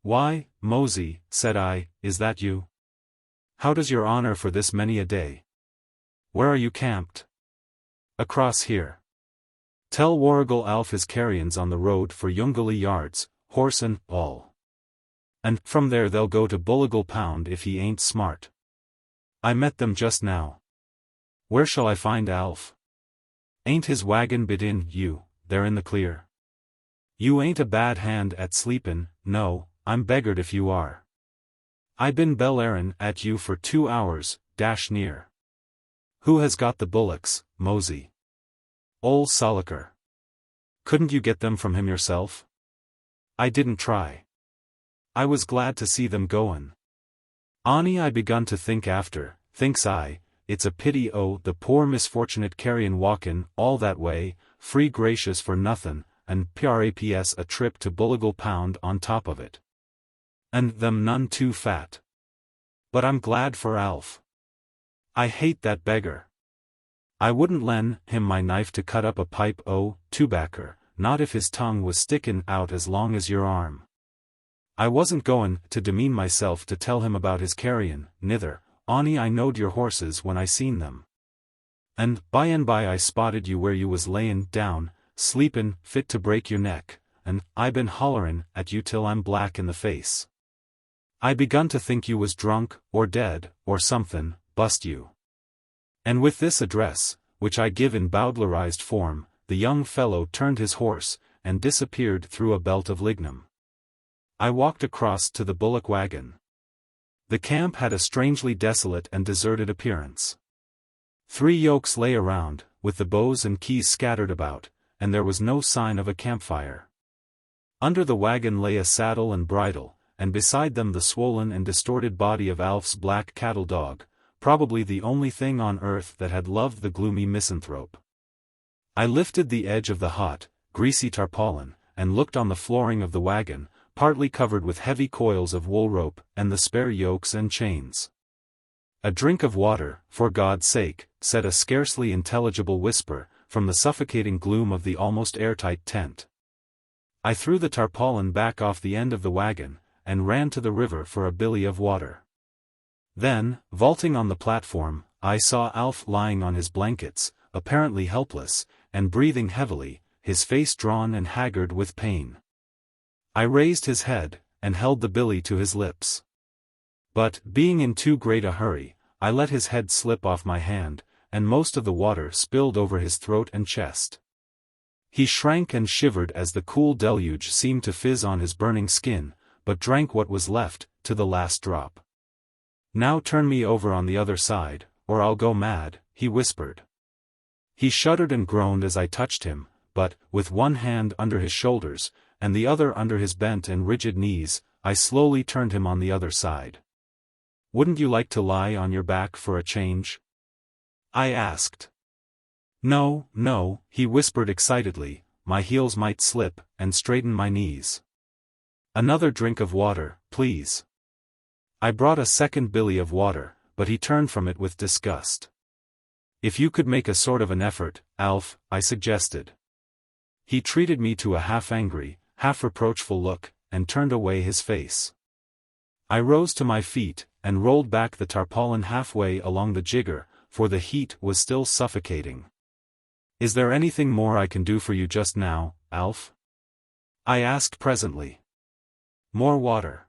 "Why, Mosey," said I, "is that you? How does your honor for this many a day? Where are you camped?" "Across here. Tell Warrigal Alf his carrions on the road for Yungalee yards, horse and all. And from there they'll go to Bulligal Pound if he ain't smart. I met them just now. Where shall I find Alf? Ain't his wagon bid in, you, there in the clear? You ain't a bad hand at sleepin', no, I'm beggared if you are. I been bellarin' at you for 2 hours, dash near. Who has got the bullocks, Mosey? Ol' Solliker. Couldn't you get them from him yourself?" "I didn't try. I was glad to see them goin'. Ani I begun to think after, thinks I, it's a pity the poor misfortunate carrion walkin' all that way, free gracious for nothin', and praps a trip to Bulligal Pound on top of it. And them none too fat. But I'm glad for Alf. I hate that beggar. I wouldn't len' him my knife to cut up a pipe tobaccer, not if his tongue was stickin' out as long as your arm. I wasn't goin' to demean myself to tell him about his carrion, nither, on'y I knowed your horses when I seen them. And by and by I spotted you where you was layin' down, sleepin', fit to break your neck, and I been hollerin' at you till I'm black in the face. I begun to think you was drunk, or dead, or somethin', bust you." And with this address, which I give in bowdlerized form, the young fellow turned his horse, and disappeared through a belt of lignum. I walked across to the bullock wagon. The camp had a strangely desolate and deserted appearance. 3 yokes lay around, with the bows and keys scattered about, and there was no sign of a campfire. Under the wagon lay a saddle and bridle, and beside them the swollen and distorted body of Alf's black cattle dog, probably the only thing on earth that had loved the gloomy misanthrope. I lifted the edge of the hot, greasy tarpaulin, and looked on the flooring of the wagon, partly covered with heavy coils of wool rope, and the spare yokes and chains. "A drink of water, for God's sake," said a scarcely intelligible whisper, from the suffocating gloom of the almost airtight tent. I threw the tarpaulin back off the end of the wagon, and ran to the river for a billy of water. Then, vaulting on the platform, I saw Alf lying on his blankets, apparently helpless, and breathing heavily, his face drawn and haggard with pain. I raised his head, and held the billy to his lips. But, being in too great a hurry, I let his head slip off my hand, and most of the water spilled over his throat and chest. He shrank and shivered as the cool deluge seemed to fizz on his burning skin, but drank what was left, to the last drop. "Now turn me over on the other side, or I'll go mad," he whispered. He shuddered and groaned as I touched him, but, with one hand under his shoulders, and the other under his bent and rigid knees, I slowly turned him on the other side. "Wouldn't you like to lie on your back for a change?" I asked. "No, no," he whispered excitedly, "my heels might slip, and straighten my knees. Another drink of water, please." I brought a second billy of water, but he turned from it with disgust. "If you could make a sort of an effort, Alf," I suggested. He treated me to a half-angry, half-reproachful look, and turned away his face. I rose to my feet, and rolled back the tarpaulin halfway along the jigger, for the heat was still suffocating. "Is there anything more I can do for you just now, Alf?" I asked presently. "More water."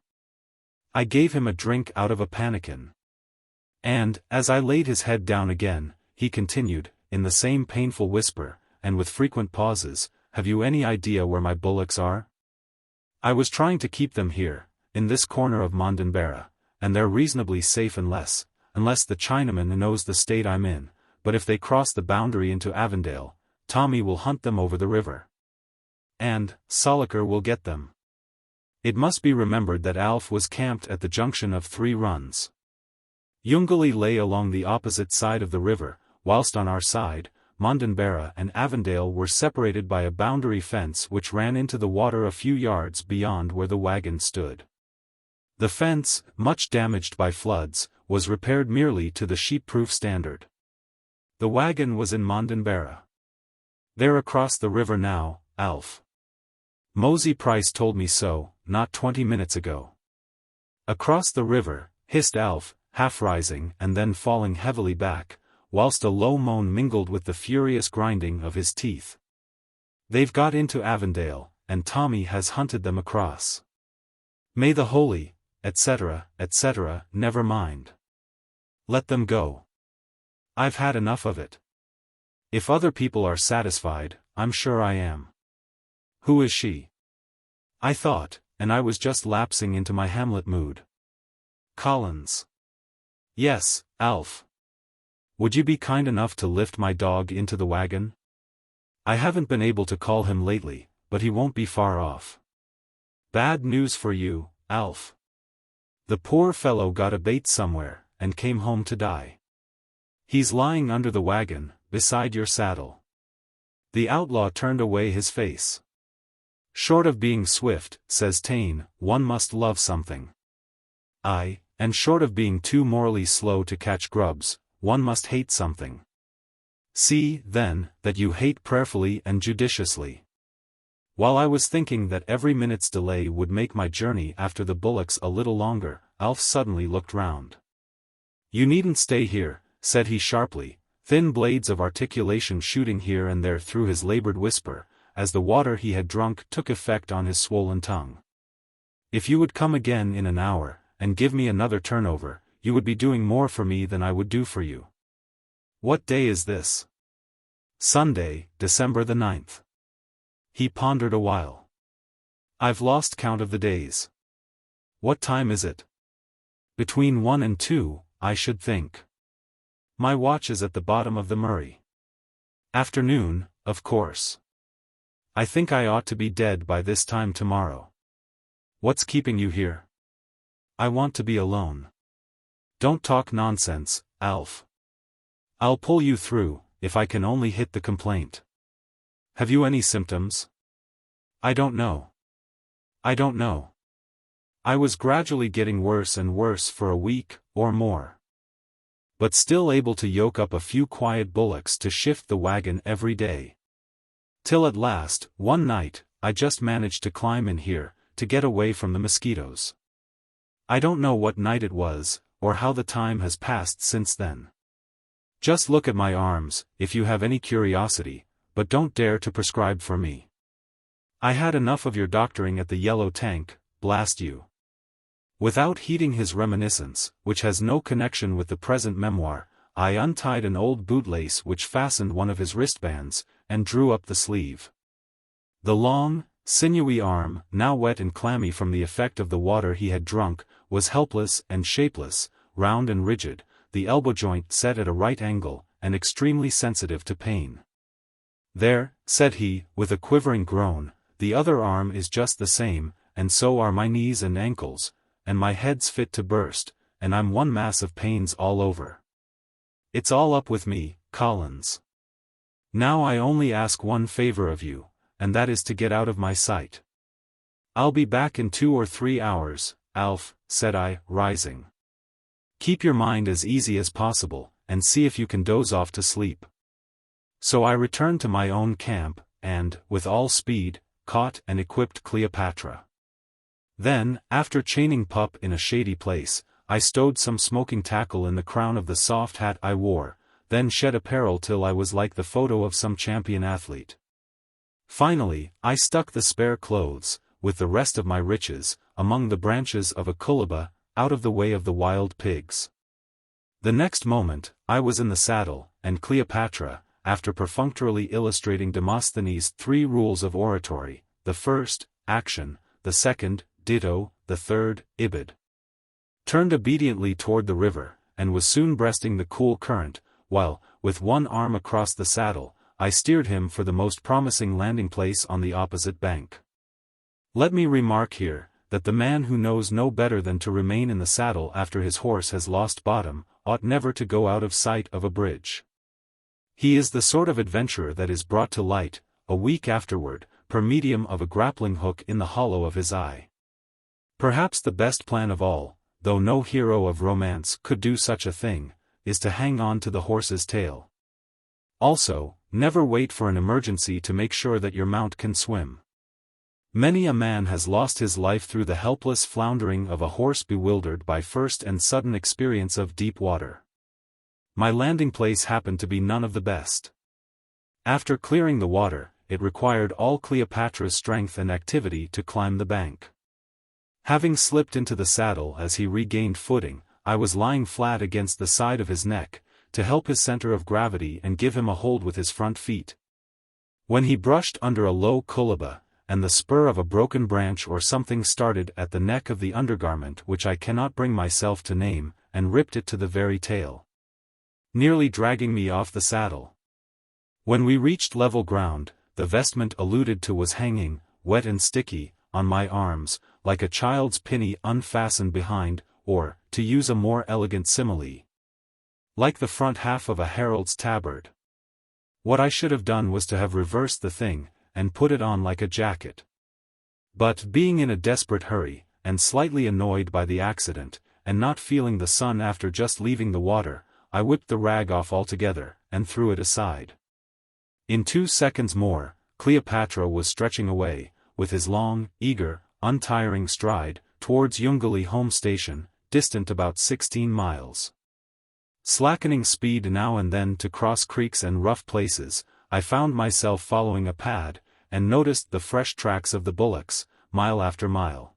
I gave him a drink out of a pannikin. And, as I laid his head down again, he continued, in the same painful whisper, and with frequent pauses, "Have you any idea where my bullocks are? I was trying to keep them here, in this corner of Mondenberra, and they're reasonably safe unless the Chinaman knows the state I'm in, but if they cross the boundary into Avondale, Tommy will hunt them over the river. And, Solliker will get them." It must be remembered that Alf was camped at the junction of 3 runs. Yungalee lay along the opposite side of the river, whilst on our side, Mondenberra and Avondale were separated by a boundary fence which ran into the water a few yards beyond where the wagon stood. The fence, much damaged by floods, was repaired merely to the sheep-proof standard. The wagon was in Mondenberra. "They're across the river now, Alf. Mosey Price told me so, not 20 minutes ago." "Across the river," hissed Alf, half rising and then falling heavily back, whilst a low moan mingled with the furious grinding of his teeth. "They've got into Avondale, and Tommy has hunted them across. May the holy, etc., etc., never mind. Let them go. I've had enough of it. If other people are satisfied, I'm sure I am. Who is she?" I thought, and I was just lapsing into my Hamlet mood. "Collins." "Yes, Alf. Would you be kind enough to lift my dog into the wagon? I haven't been able to call him lately, but he won't be far off. Bad news for you, Alf. The poor fellow got a bait somewhere, and came home to die. He's lying under the wagon, beside your saddle." The outlaw turned away his face. "Short of being swift," says Taine, "one must love something. Aye, and short of being too morally slow to catch grubs, one must hate something. See, then, that you hate prayerfully and judiciously." While I was thinking that every minute's delay would make my journey after the bullocks a little longer, Alf suddenly looked round. "You needn't stay here," said he sharply, thin blades of articulation shooting here and there through his labored whisper, as the water he had drunk took effect on his swollen tongue. "If you would come again in an hour, and give me another turnover, you would be doing more for me than I would do for you. What day is this?" "Sunday, December the 9th. He pondered a while. "I've lost count of the days. What time is it?" "Between 1 and 2, I should think. My watch is at the bottom of the Murray. Afternoon, of course. I think I ought to be dead by this time tomorrow. What's keeping you here?" "I want to be alone." "Don't talk nonsense, Alf. I'll pull you through, if I can only hit the complaint. Have you any symptoms?" "I don't know. I don't know. I was gradually getting worse and worse for a week, or more. But still able to yoke up a few quiet bullocks to shift the wagon every day. Till at last, one night, I just managed to climb in here, to get away from the mosquitoes. I don't know what night it was, or how the time has passed since then. Just look at my arms, if you have any curiosity, but don't dare to prescribe for me. I had enough of your doctoring at the Yellow Tank, blast you." Without heeding his reminiscence, which has no connection with the present memoir, I untied an old bootlace which fastened one of his wristbands, and drew up the sleeve. The long, sinewy arm, now wet and clammy from the effect of the water he had drunk, was helpless and shapeless, round and rigid, the elbow joint set at a right angle, and extremely sensitive to pain. "There," said he, with a quivering groan, "the other arm is just the same, and so are my knees and ankles, and my head's fit to burst, and I'm one mass of pains all over. It's all up with me, Collins. Now I only ask one favor of you, and that is to get out of my sight." "I'll be back in 2 or 3 hours, Alf," said I, rising. "Keep your mind as easy as possible, and see if you can doze off to sleep." So I returned to my own camp, and, with all speed, caught and equipped Cleopatra. Then, after chaining Pup in a shady place, I stowed some smoking tackle in the crown of the soft hat I wore, then shed apparel till I was like the photo of some champion athlete. Finally, I stuck the spare clothes, with the rest of my riches, among the branches of a cullaba, out of the way of the wild pigs. The next moment, I was in the saddle, and Cleopatra, after perfunctorily illustrating Demosthenes' 3 rules of oratory, the first, action, the second, ditto, the third, ibid, turned obediently toward the river, and was soon breasting the cool current, while, with one arm across the saddle, I steered him for the most promising landing place on the opposite bank. Let me remark here, that the man who knows no better than to remain in the saddle after his horse has lost bottom, ought never to go out of sight of a bridge. He is the sort of adventurer that is brought to light, a week afterward, per medium of a grappling hook in the hollow of his eye. Perhaps the best plan of all, though no hero of romance could do such a thing, is to hang on to the horse's tail. Also, never wait for an emergency to make sure that your mount can swim. Many a man has lost his life through the helpless floundering of a horse bewildered by first and sudden experience of deep water. My landing place happened to be none of the best. After clearing the water, it required all Cleopatra's strength and activity to climb the bank. Having slipped into the saddle as he regained footing, I was lying flat against the side of his neck, to help his center of gravity and give him a hold with his front feet. When he brushed under a low cullaba, and the spur of a broken branch or something started at the neck of the undergarment which I cannot bring myself to name, and ripped it to the very tail, nearly dragging me off the saddle. When we reached level ground, the vestment alluded to was hanging, wet and sticky, on my arms, like a child's pinny unfastened behind, or, to use a more elegant simile, like the front half of a herald's tabard. What I should have done was to have reversed the thing, and put it on like a jacket. But being in a desperate hurry, and slightly annoyed by the accident, and not feeling the sun after just leaving the water, I whipped the rag off altogether, and threw it aside. In 2 seconds more, Cleopatra was stretching away, with his long, eager, untiring stride, towards Yungali home station, distant about 16 miles. Slackening speed now and then to cross creeks and rough places, I found myself following a pad, and noticed the fresh tracks of the bullocks, mile after mile.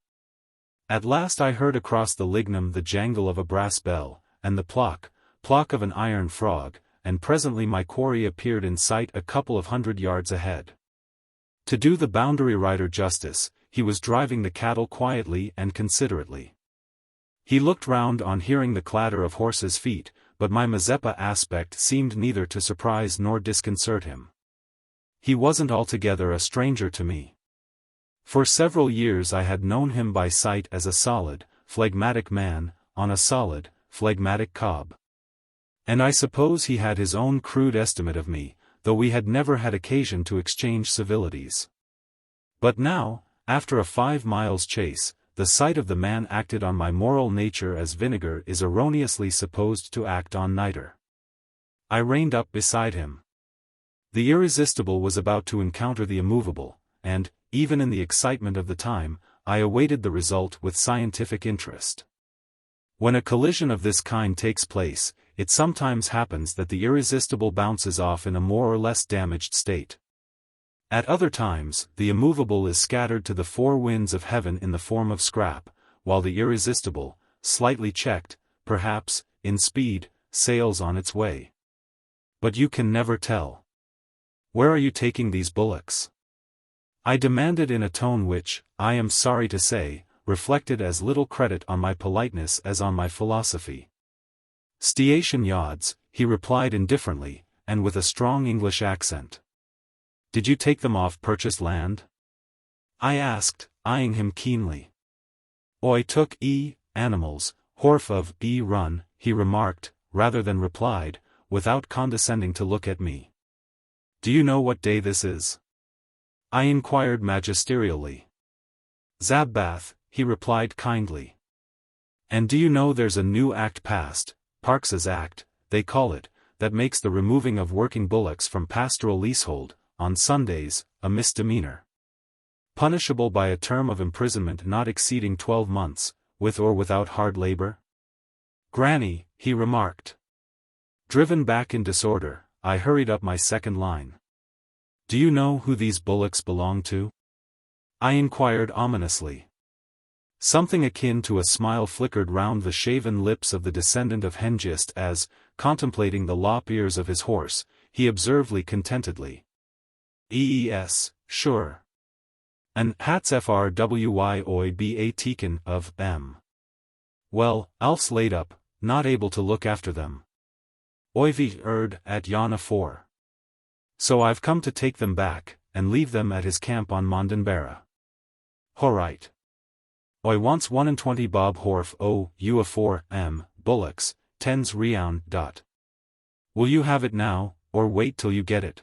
At last I heard across the lignum the jangle of a brass bell, and the plock of an iron frog, and presently my quarry appeared in sight a couple of 100 yards ahead. To do the boundary rider justice, he was driving the cattle quietly and considerately. He looked round on hearing the clatter of horses' feet, but my Mazeppa aspect seemed neither to surprise nor disconcert him. He wasn't altogether a stranger to me. For several years I had known him by sight as a solid, phlegmatic man, on a solid, phlegmatic cob. And I suppose he had his own crude estimate of me, though we had never had occasion to exchange civilities. But now, after a 5 miles chase, the sight of the man acted on my moral nature as vinegar is erroneously supposed to act on nitre. I reined up beside him. The irresistible was about to encounter the immovable, and, even in the excitement of the time, I awaited the result with scientific interest. When a collision of this kind takes place, it sometimes happens that the irresistible bounces off in a more or less damaged state. At other times, the immovable is scattered to the 4 winds of heaven in the form of scrap, while the irresistible, slightly checked, perhaps, in speed, sails on its way. But you can never tell. Where are you taking these bullocks? I demanded in a tone which, I am sorry to say, reflected as little credit on my politeness as on my philosophy. Station yards, he replied indifferently, and with a strong English accent. Did you take them off purchased land? I asked, eyeing him keenly. I took animals, horf of run, he remarked, rather than replied, without condescending to look at me. Do you know what day this is? I inquired magisterially. Zabbath, he replied kindly. And do you know there's a new act passed, Parks's Act, they call it, that makes the removing of working bullocks from pastoral leasehold, on Sundays, a misdemeanor. Punishable by a term of imprisonment not exceeding 12 months, with or without hard labor? Granny, he remarked. Driven back in disorder, I hurried up my second line. Do you know who these bullocks belong to? I inquired ominously. Something akin to a smile flickered round the shaven lips of the descendant of Hengist as, contemplating the lop ears of his horse, he observed contentedly. Sure. An hats frwyoiba tekin of m. Well, Alf's laid up, not able to look after them. Oivi at Yana 4. So I've come to take them back, and leave them at his camp on Mondenbera. Horright. I wants 21 bob horf u4 bullocks, 10s reoun. Will you have it now, or wait till you get it?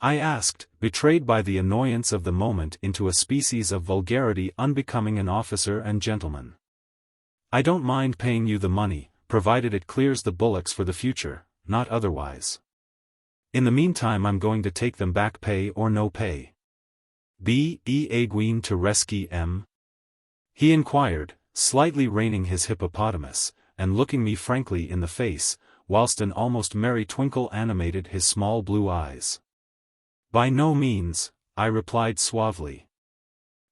I asked, betrayed by the annoyance of the moment into a species of vulgarity unbecoming an officer and gentleman. I don't mind paying you the money, provided it clears the bullocks for the future, not otherwise. In the meantime I'm going to take them back, pay or no pay. Be aguine to rescue em? He inquired, slightly reining his hippopotamus, and looking me frankly in the face, whilst an almost merry twinkle animated his small blue eyes. By no means, I replied suavely.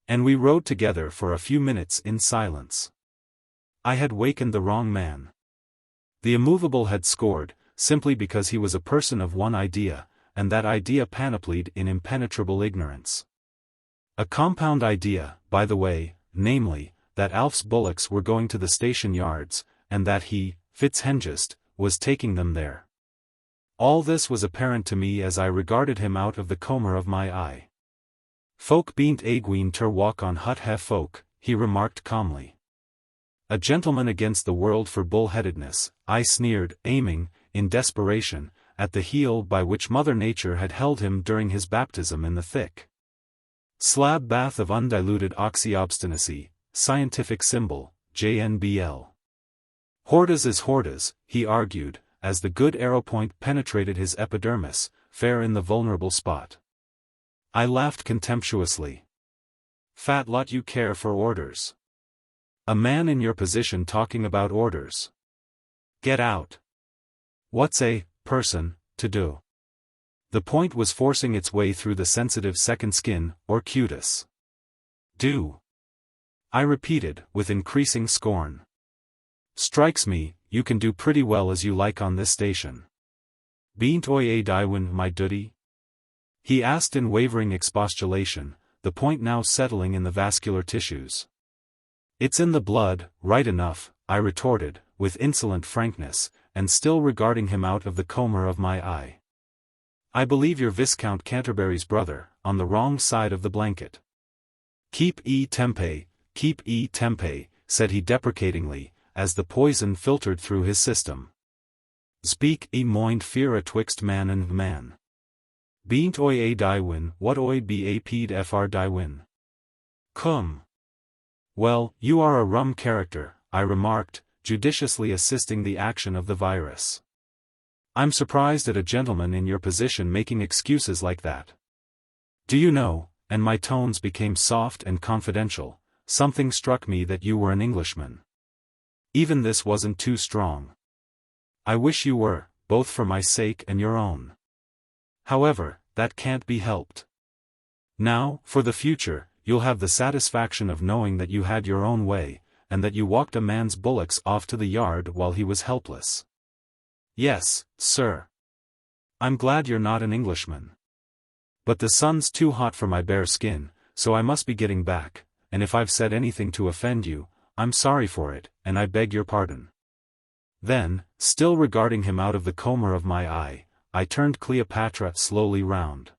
And we rode together for a few minutes in silence. I had wakened the wrong man. The immovable had scored, simply because he was a person of one idea, and that idea panoplied in impenetrable ignorance. A compound idea, by the way, namely, that Alf's bullocks were going to the station yards, and that he, Fitzhengist, was taking them there. All this was apparent to me as I regarded him out of the corner of my eye. Folk beant aguine ter walk on hut he folk, he remarked calmly. A gentleman against the world for bull-headedness, I sneered, aiming, in desperation, at the heel by which Mother Nature had held him during his baptism in the thick slab bath of undiluted oxy-obstinacy, scientific symbol, JNBL. Hordas is hordas, he argued, as the good arrow point penetrated his epidermis, fair in the vulnerable spot. I laughed contemptuously. Fat lot you care for orders. A man in your position talking about orders. Get out. What's a person to do? The point was forcing its way through the sensitive second skin, or cutis. Do. I repeated, with increasing scorn. Strikes me, you can do pretty well as you like on this station. Bean't oi a Dywin my duty? He asked in wavering expostulation, the point now settling in the vascular tissues. It's in the blood, right enough, I retorted, with insolent frankness, and still regarding him out of the corner of my eye. I believe you're Viscount Canterbury's brother, on the wrong side of the blanket. Keep tempe, said he deprecatingly, as the poison filtered through his system. Speak mind fear atwixt man and man. Bean't oi a Dywin, what oi be a peed fr Dywin? Cum. Well, you are a rum character, I remarked, judiciously assisting the action of the virus. I'm surprised at a gentleman in your position making excuses like that. Do you know, and my tones became soft and confidential, something struck me that you were an Englishman. Even this wasn't too strong. I wish you were, both for my sake and your own. However, that can't be helped. Now, for the future, you'll have the satisfaction of knowing that you had your own way, and that you walked a man's bullocks off to the yard while he was helpless. Yes, sir. I'm glad you're not an Englishman. But the sun's too hot for my bare skin, so I must be getting back, and if I've said anything to offend you, I'm sorry for it, and I beg your pardon. Then, still regarding him out of the corner of my eye, I turned Cleopatra slowly round.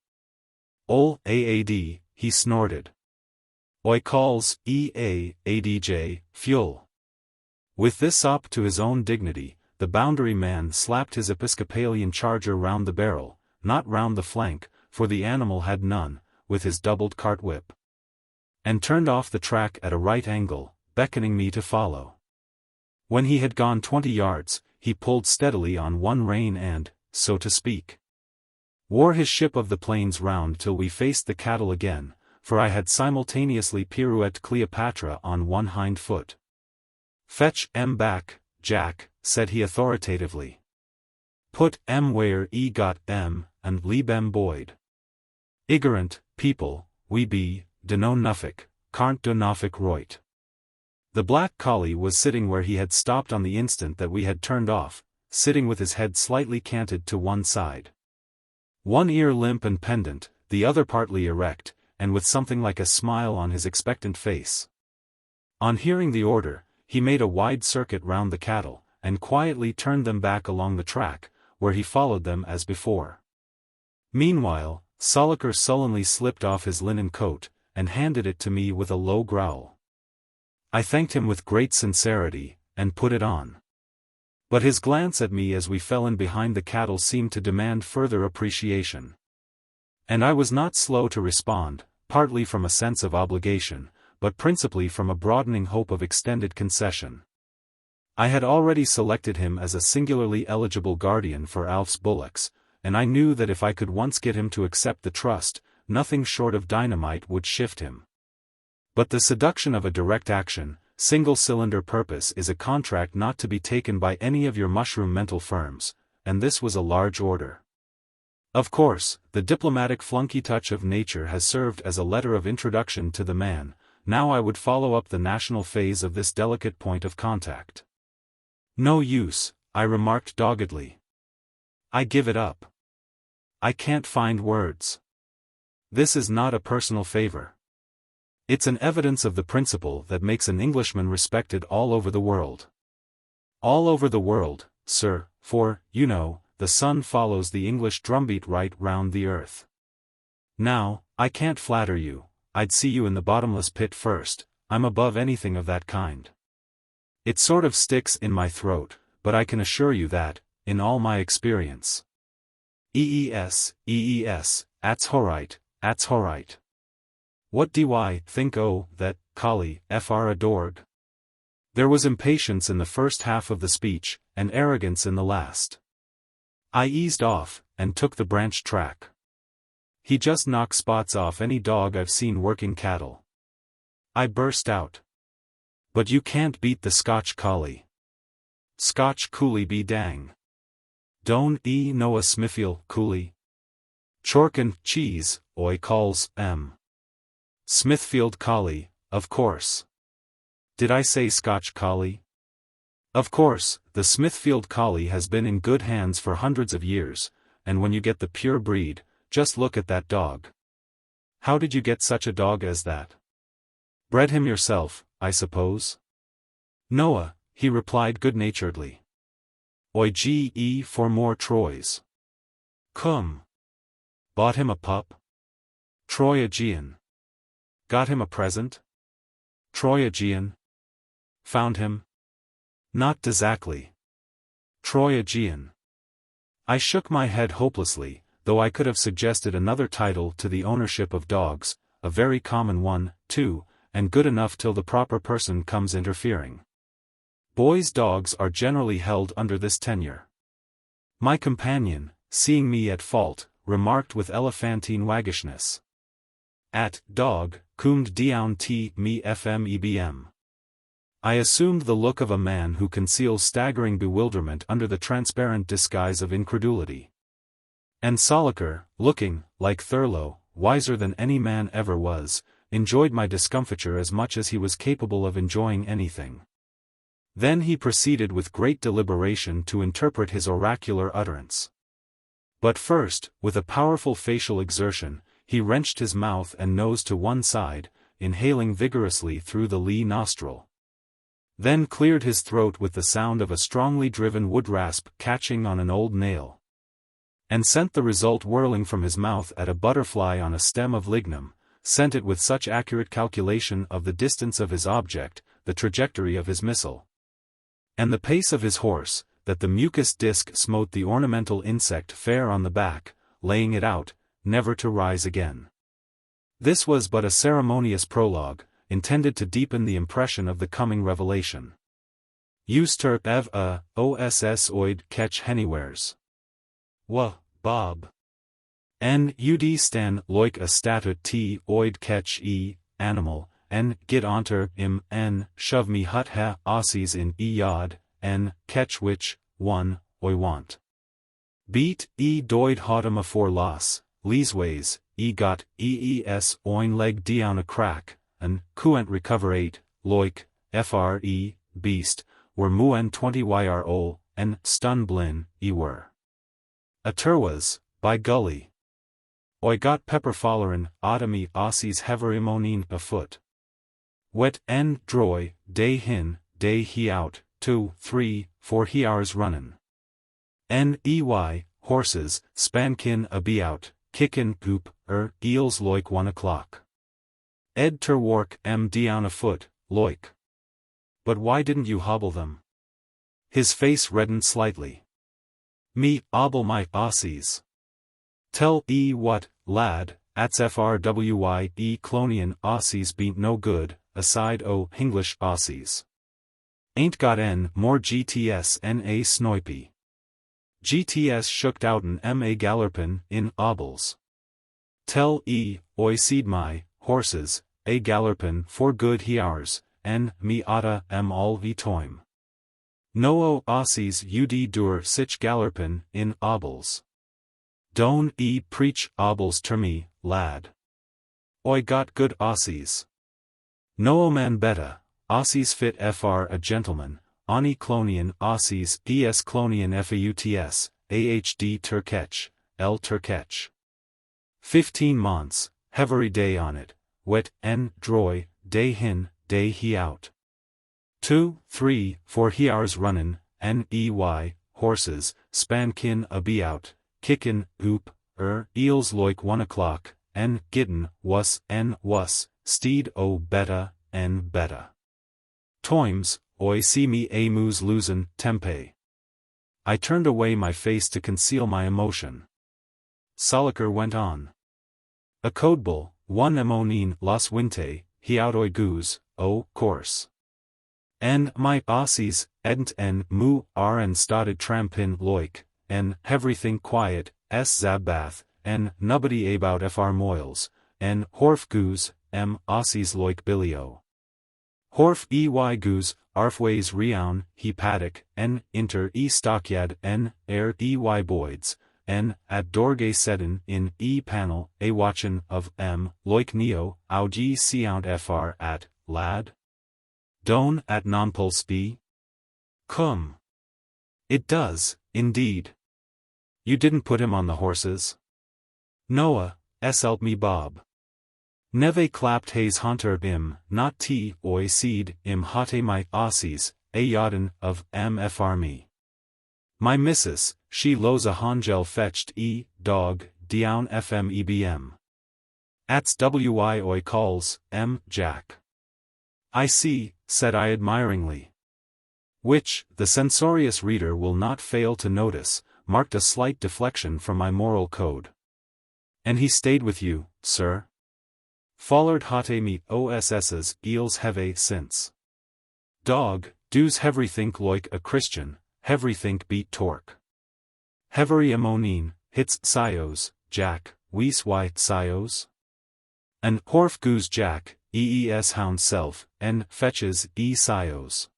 Ol aad, he snorted. Oi calls adj, fuel. With this up to his own dignity, the boundary man slapped his Episcopalian charger round the barrel, not round the flank, for the animal had none, with his doubled cart whip. And turned off the track at a right angle, beckoning me to follow. When he had gone 20 yards, he pulled steadily on one rein and, so to speak, wore his ship of the plains round till we faced the cattle again, for I had simultaneously pirouetted Cleopatra on one hind foot. Fetch back, Jack, said he authoritatively. Put where e got and leave Boyd. Ignorant people, we be, do know nuffik, can't do nothik roit. The black collie was sitting where he had stopped on the instant that we had turned off, sitting with his head slightly canted to one side. One ear limp and pendant, the other partly erect, and with something like a smile on his expectant face. On hearing the order, he made a wide circuit round the cattle, and quietly turned them back along the track, where he followed them as before. Meanwhile, Solliker sullenly slipped off his linen coat, and handed it to me with a low growl. I thanked him with great sincerity, and put it on. But his glance at me as we fell in behind the cattle seemed to demand further appreciation. And I was not slow to respond, partly from a sense of obligation, but principally from a broadening hope of extended concession. I had already selected him as a singularly eligible guardian for Alf's bullocks, and I knew that if I could once get him to accept the trust, nothing short of dynamite would shift him. But the seduction of a direct action, single-cylinder purpose is a contract not to be taken by any of your mushroom mental firms, and this was a large order. Of course, the diplomatic flunky touch of nature has served as a letter of introduction to the man. Now I would follow up the national phase of this delicate point of contact. No use, I remarked doggedly. I give it up. I can't find words. This is not a personal favor. It's an evidence of the principle that makes an Englishman respected all over the world. All over the world, sir, for, you know, the sun follows the English drumbeat right round the earth. Now, I can't flatter you, I'd see you in the bottomless pit first, I'm above anything of that kind. It sort of sticks in my throat, but I can assure you that, in all my experience. At's horright, at's horright. What do I think that, collie, fr adored? There was impatience in the first half of the speech, and arrogance in the last. I eased off, and took the branch track. He just knocks spots off any dog I've seen working cattle. I burst out. But you can't beat the Scotch collie. Scotch coolie be dang. Don't know a Smithfield coolie? Chalk and cheese, oi calls Smithfield collie, of course. Did I say Scotch collie? Of course, the Smithfield collie has been in good hands for hundreds of years, and when you get the pure breed, just look at that dog. How did you get such a dog as that? Bred him yourself, I suppose? Noah, he replied good-naturedly. Oi for more Troys. Cum. Bought him a pup? Troyagean. Got him a present? Troyagean. Found him? Not exactly. Troyagean. I shook my head hopelessly, though I could have suggested another title to the ownership of dogs, a very common one, too, and good enough till the proper person comes interfering. Boys' dogs are generally held under this tenure. My companion, seeing me at fault, remarked with elephantine waggishness. At dog, coomed down t me fmebm. I assumed the look of a man who conceals staggering bewilderment under the transparent disguise of incredulity. And Soliker, looking, like Thurlow, wiser than any man ever was, enjoyed my discomfiture as much as he was capable of enjoying anything. Then he proceeded with great deliberation to interpret his oracular utterance. But first, with a powerful facial exertion, he wrenched his mouth and nose to one side, inhaling vigorously through the lee nostril. Then cleared his throat with the sound of a strongly driven wood rasp catching on an old nail. And sent the result whirling from his mouth at a butterfly on a stem of lignum, sent it with such accurate calculation of the distance of his object, the trajectory of his missile, and the pace of his horse, that the mucous disc smote the ornamental insect fair on the back, laying it out, never to rise again. This was but a ceremonious prologue, intended to deepen the impression of the coming revelation. Used ev oss oid catch anywheres. Bob. Ud stan loik a statut t oid catch animal, get onter shove me hut ha aussies in yod, catch which, one, oi want. Beat doid hotum afore loss, leasways, got ees oin leg down a crack, couent recover 8, loik, fre, beast, were muen 20 yr ol, stun blin, were. A turwas, by gully. Oi got pepper follerin, automy aussies heverimonin afoot. Wet droy, day hin, day he out, 2, 3, 4 he hours runnin'. Horses, spankin a be out, kickin goop, eels loik 1 o'clock. Ed ter work down afoot, loik. But why didn't you hobble them? His face reddened slightly. Me obble my Aussies. Tell what, lad, ats frwy clonian Aussies beant no good, aside English Aussies. Ain't got more GTS na snoipy. GTS shooked outen ma gallerpin in obbles. Tell oi seed my horses, a gallerpin for good he hours, en me otta all toim. No Aussies ud dur sich gallerpin in obbles. Don preach obbles ter me, lad. Oi got good Aussies. No man betta, Aussies fit fr a gentleman, ani clonian Aussies es clonian fauts, ahd Turkech, el Turkech. 15 months, hevery day on it, wet en droy, day hin, day he out. 2, 3, 4 he hours runnin', horses, spankin a be out, kickin, oop, eels loik 1 o'clock, en gittin, was, steed betta, en betta. Toims, oi see me a moose losin' tempe. I turned away my face to conceal my emotion. Soliker went on. A codebull, one emonin las winte, he out oi goose, course. En my Aussies, ednt en mu en started trampin loik, en everything quiet, zabath, en nobody about fr moils, en horf goose, Aussies loik billio. Horf goose, arfways reown, he paddock, en inter stockyad en boyds, en at dorge sedin in panel a watchin of loik neo, augi seount fr at, lad? Don at nonpuls be? Cum. It does, indeed. You didn't put him on the horses? Noah, help me Bob. Neve clapped haze hunter not oi seed hote my Aussies, a yodin of fr me. My missus, she loza hongel fetched dog, down fmebm. Ats wi oi calls, Jack. I see, said I admiringly. Which, the censorious reader will not fail to notice, marked a slight deflection from my moral code. And he stayed with you, sir? Follard hote me OSS's eels have since. Dog, do's heverythink loik a Christian, heverythink beat torque. Hevery amonin, hits sios, Jack, wees white sios? An horf goose Jack, hound self, en fetches sios.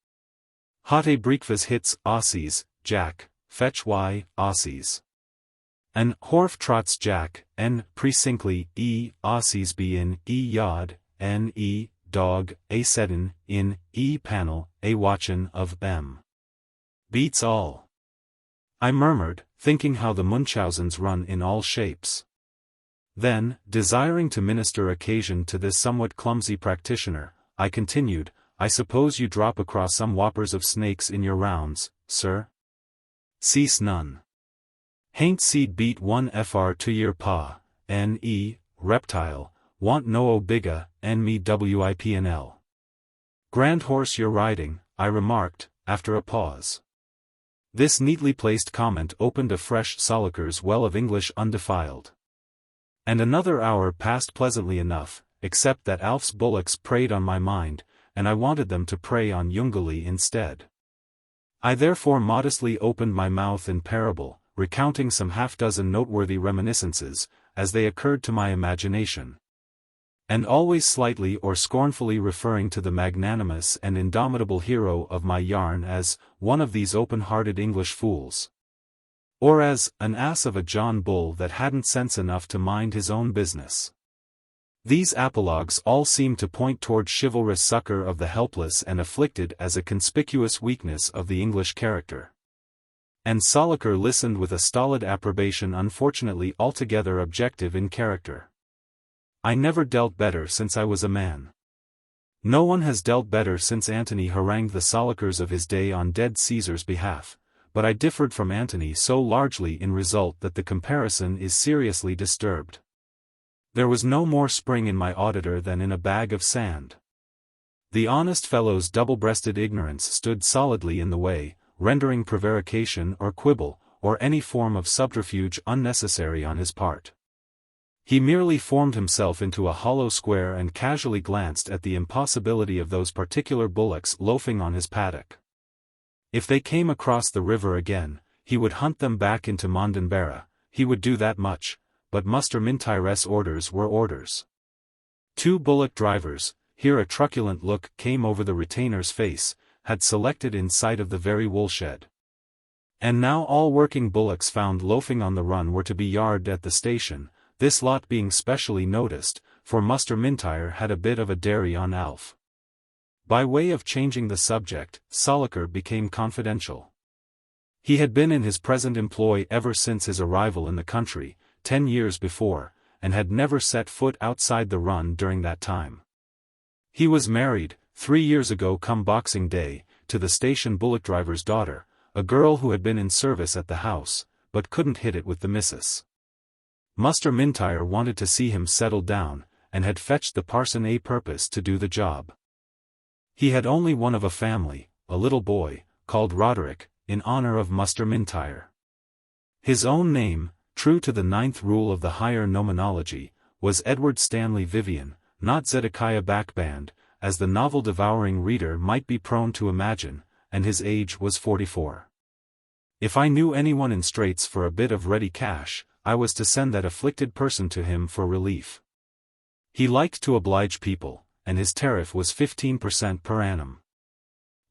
Hote breakfast hits Aussies, Jack, fetch Aussies. An horf trots Jack, en precinctly Aussies be in yod, en dog, a sedin, in panel, a watchin of Beats all. I murmured, thinking how the Munchausens run in all shapes. Then, desiring to minister occasion to this somewhat clumsy practitioner, I continued, I suppose you drop across some whoppers of snakes in your rounds, sir? Cease none. Hain't seed beat one fr to your pa, reptile, want no bigga, en me wipnl. Grand horse you're riding, I remarked, after a pause. This neatly placed comment opened a fresh Soliker's well of English undefiled. And another hour passed pleasantly enough, except that Alf's bullocks preyed on my mind, and I wanted them to prey on Yungali instead. I therefore modestly opened my mouth in parable, recounting some half-dozen noteworthy reminiscences, as they occurred to my imagination. And always slightly or scornfully referring to the magnanimous and indomitable hero of my yarn as one of these open-hearted English fools. Or as an ass of a John Bull that hadn't sense enough to mind his own business. These apologues all seemed to point toward chivalrous succor of the helpless and afflicted as a conspicuous weakness of the English character. And Soliker listened with a stolid approbation, unfortunately altogether objective in character. I never dealt better since I was a man. No one has dealt better since Antony harangued the Solikers of his day on dead Caesar's behalf, but I differed from Antony so largely in result that the comparison is seriously disturbed. There was no more spring in my auditor than in a bag of sand. The honest fellow's double-breasted ignorance stood solidly in the way, rendering prevarication or quibble, or any form of subterfuge unnecessary on his part. He merely formed himself into a hollow square and casually glanced at the impossibility of those particular bullocks loafing on his paddock. If they came across the river again, he would hunt them back into Mondenberra. He would do that much, but Muster M'Intyre's orders were orders. 2 bullock drivers, here a truculent look came over the retainer's face, had selected in sight of the very woolshed. And now all working bullocks found loafing on the run were to be yarded at the station, this lot being specially noticed, for Muster M'Intyre had a bit of a dairy on Alf. By way of changing the subject, Solliker became confidential. He had been in his present employ ever since his arrival in the country, 10 years before, and had never set foot outside the run during that time. He was married, 3 years ago come Boxing Day, to the station bullock driver's daughter, a girl who had been in service at the house, but couldn't hit it with the missus. Muster M'Intyre wanted to see him settle down, and had fetched the parson a purpose to do the job. He had only one of a family, a little boy, called Roderick, in honor of Muster M'Intyre. His own name, true to the 9th rule of the higher nomenology, was Edward Stanley Vivian, not Zedekiah Backband, as the novel-devouring reader might be prone to imagine, and his age was 44. If I knew anyone in straits for a bit of ready cash, I was to send that afflicted person to him for relief. He liked to oblige people, and his tariff was 15% per annum.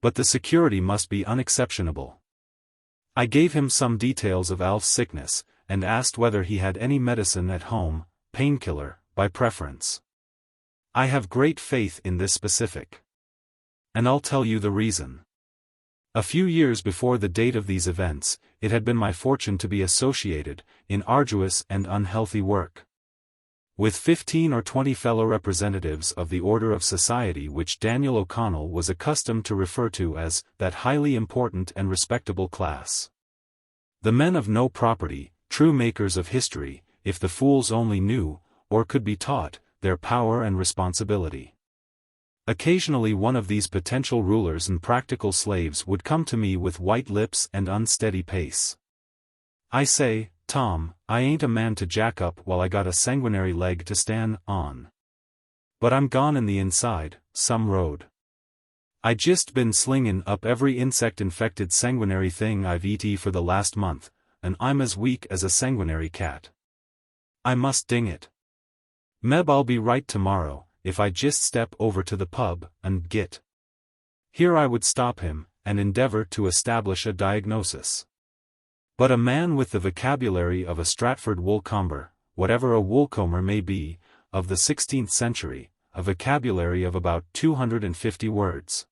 But the security must be unexceptionable. I gave him some details of Alf's sickness, and asked whether he had any medicine at home, painkiller, by preference. I have great faith in this specific. And I'll tell you the reason. A few years before the date of these events, it had been my fortune to be associated, in arduous and unhealthy work, with 15 or 20 fellow representatives of the order of society which Daniel O'Connell was accustomed to refer to as that highly important and respectable class. The men of no property, true makers of history, if the fools only knew, or could be taught, their power and responsibility. Occasionally one of these potential rulers and practical slaves would come to me with white lips and unsteady pace. I say, Tom, I ain't a man to jack up while I got a sanguinary leg to stand on. But I'm gone in the inside, some road. I just been slingin' up every insect-infected sanguinary thing I've eat for the last month, and I'm as weak as a sanguinary cat. I must ding it. Meb I'll be right tomorrow, if I just step over to the pub, and git. Here I would stop him, and endeavor to establish a diagnosis. But a man with the vocabulary of a Stratford woolcomber, whatever a woolcomber may be, of the 16th century, a vocabulary of about 250 words,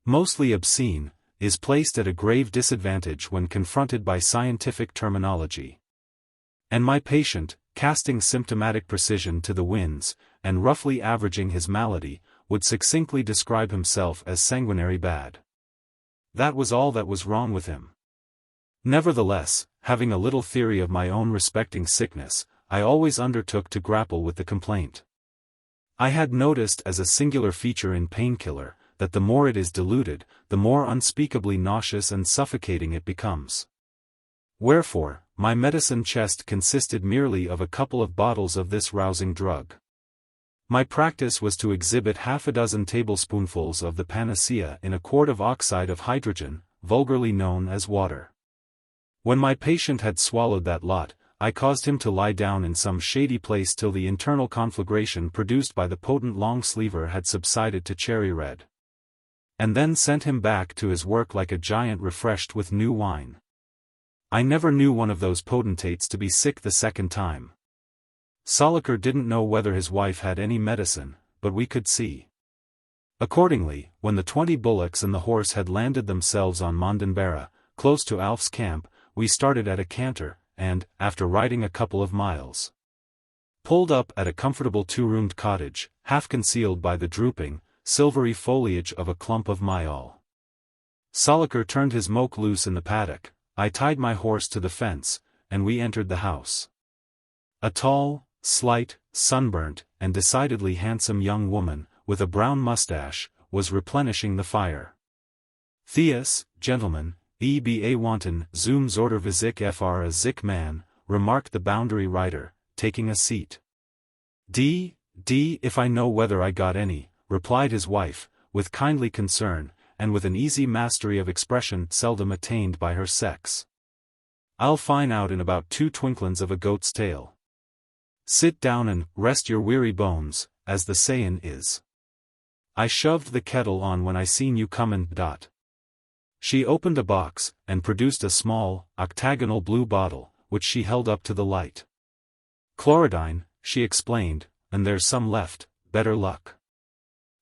mostly obscene, is placed at a grave disadvantage when confronted by scientific terminology. And my patient, casting symptomatic precision to the winds, and roughly averaging his malady, would succinctly describe himself as sanguinary bad. That was all that was wrong with him. Nevertheless, having a little theory of my own respecting sickness, I always undertook to grapple with the complaint. I had noticed as a singular feature in painkiller, that the more it is diluted, the more unspeakably nauseous and suffocating it becomes. Wherefore, my medicine chest consisted merely of a couple of bottles of this rousing drug. My practice was to exhibit 6 tablespoonfuls of the panacea in a quart of oxide of hydrogen, vulgarly known as water. When my patient had swallowed that lot, I caused him to lie down in some shady place till the internal conflagration produced by the potent long-sleever had subsided to cherry red. And then sent him back to his work like a giant refreshed with new wine. I never knew one of those potentates to be sick the second time. Solliker didn't know whether his wife had any medicine, but we could see. Accordingly, when the 20 bullocks and the horse had landed themselves on Mondenberra, close to Alf's camp, we started at a canter, and, after riding a couple of miles, pulled up at a comfortable 2-roomed cottage, half concealed by the drooping, silvery foliage of a clump of myall. Solliker turned his moke loose in the paddock, I tied my horse to the fence, and we entered the house. A tall, slight, sunburnt, and decidedly handsome young woman, with a brown mustache, was replenishing the fire. "Theus, gentlemen, eba wanton zum zorter vizik fr a zik man, remarked the boundary rider, taking a seat. D. If I know whether I got any, replied his wife, with kindly concern, and with an easy mastery of expression seldom attained by her sex. I'll find out in about 2 twinklins of a goat's tail. Sit down and rest your weary bones, as the sayin' is. I shoved the kettle on when I seen you comin'. She opened a box, and produced a small, octagonal blue bottle, which she held up to the light. Chlorodyne, she explained, and there's some left, better luck.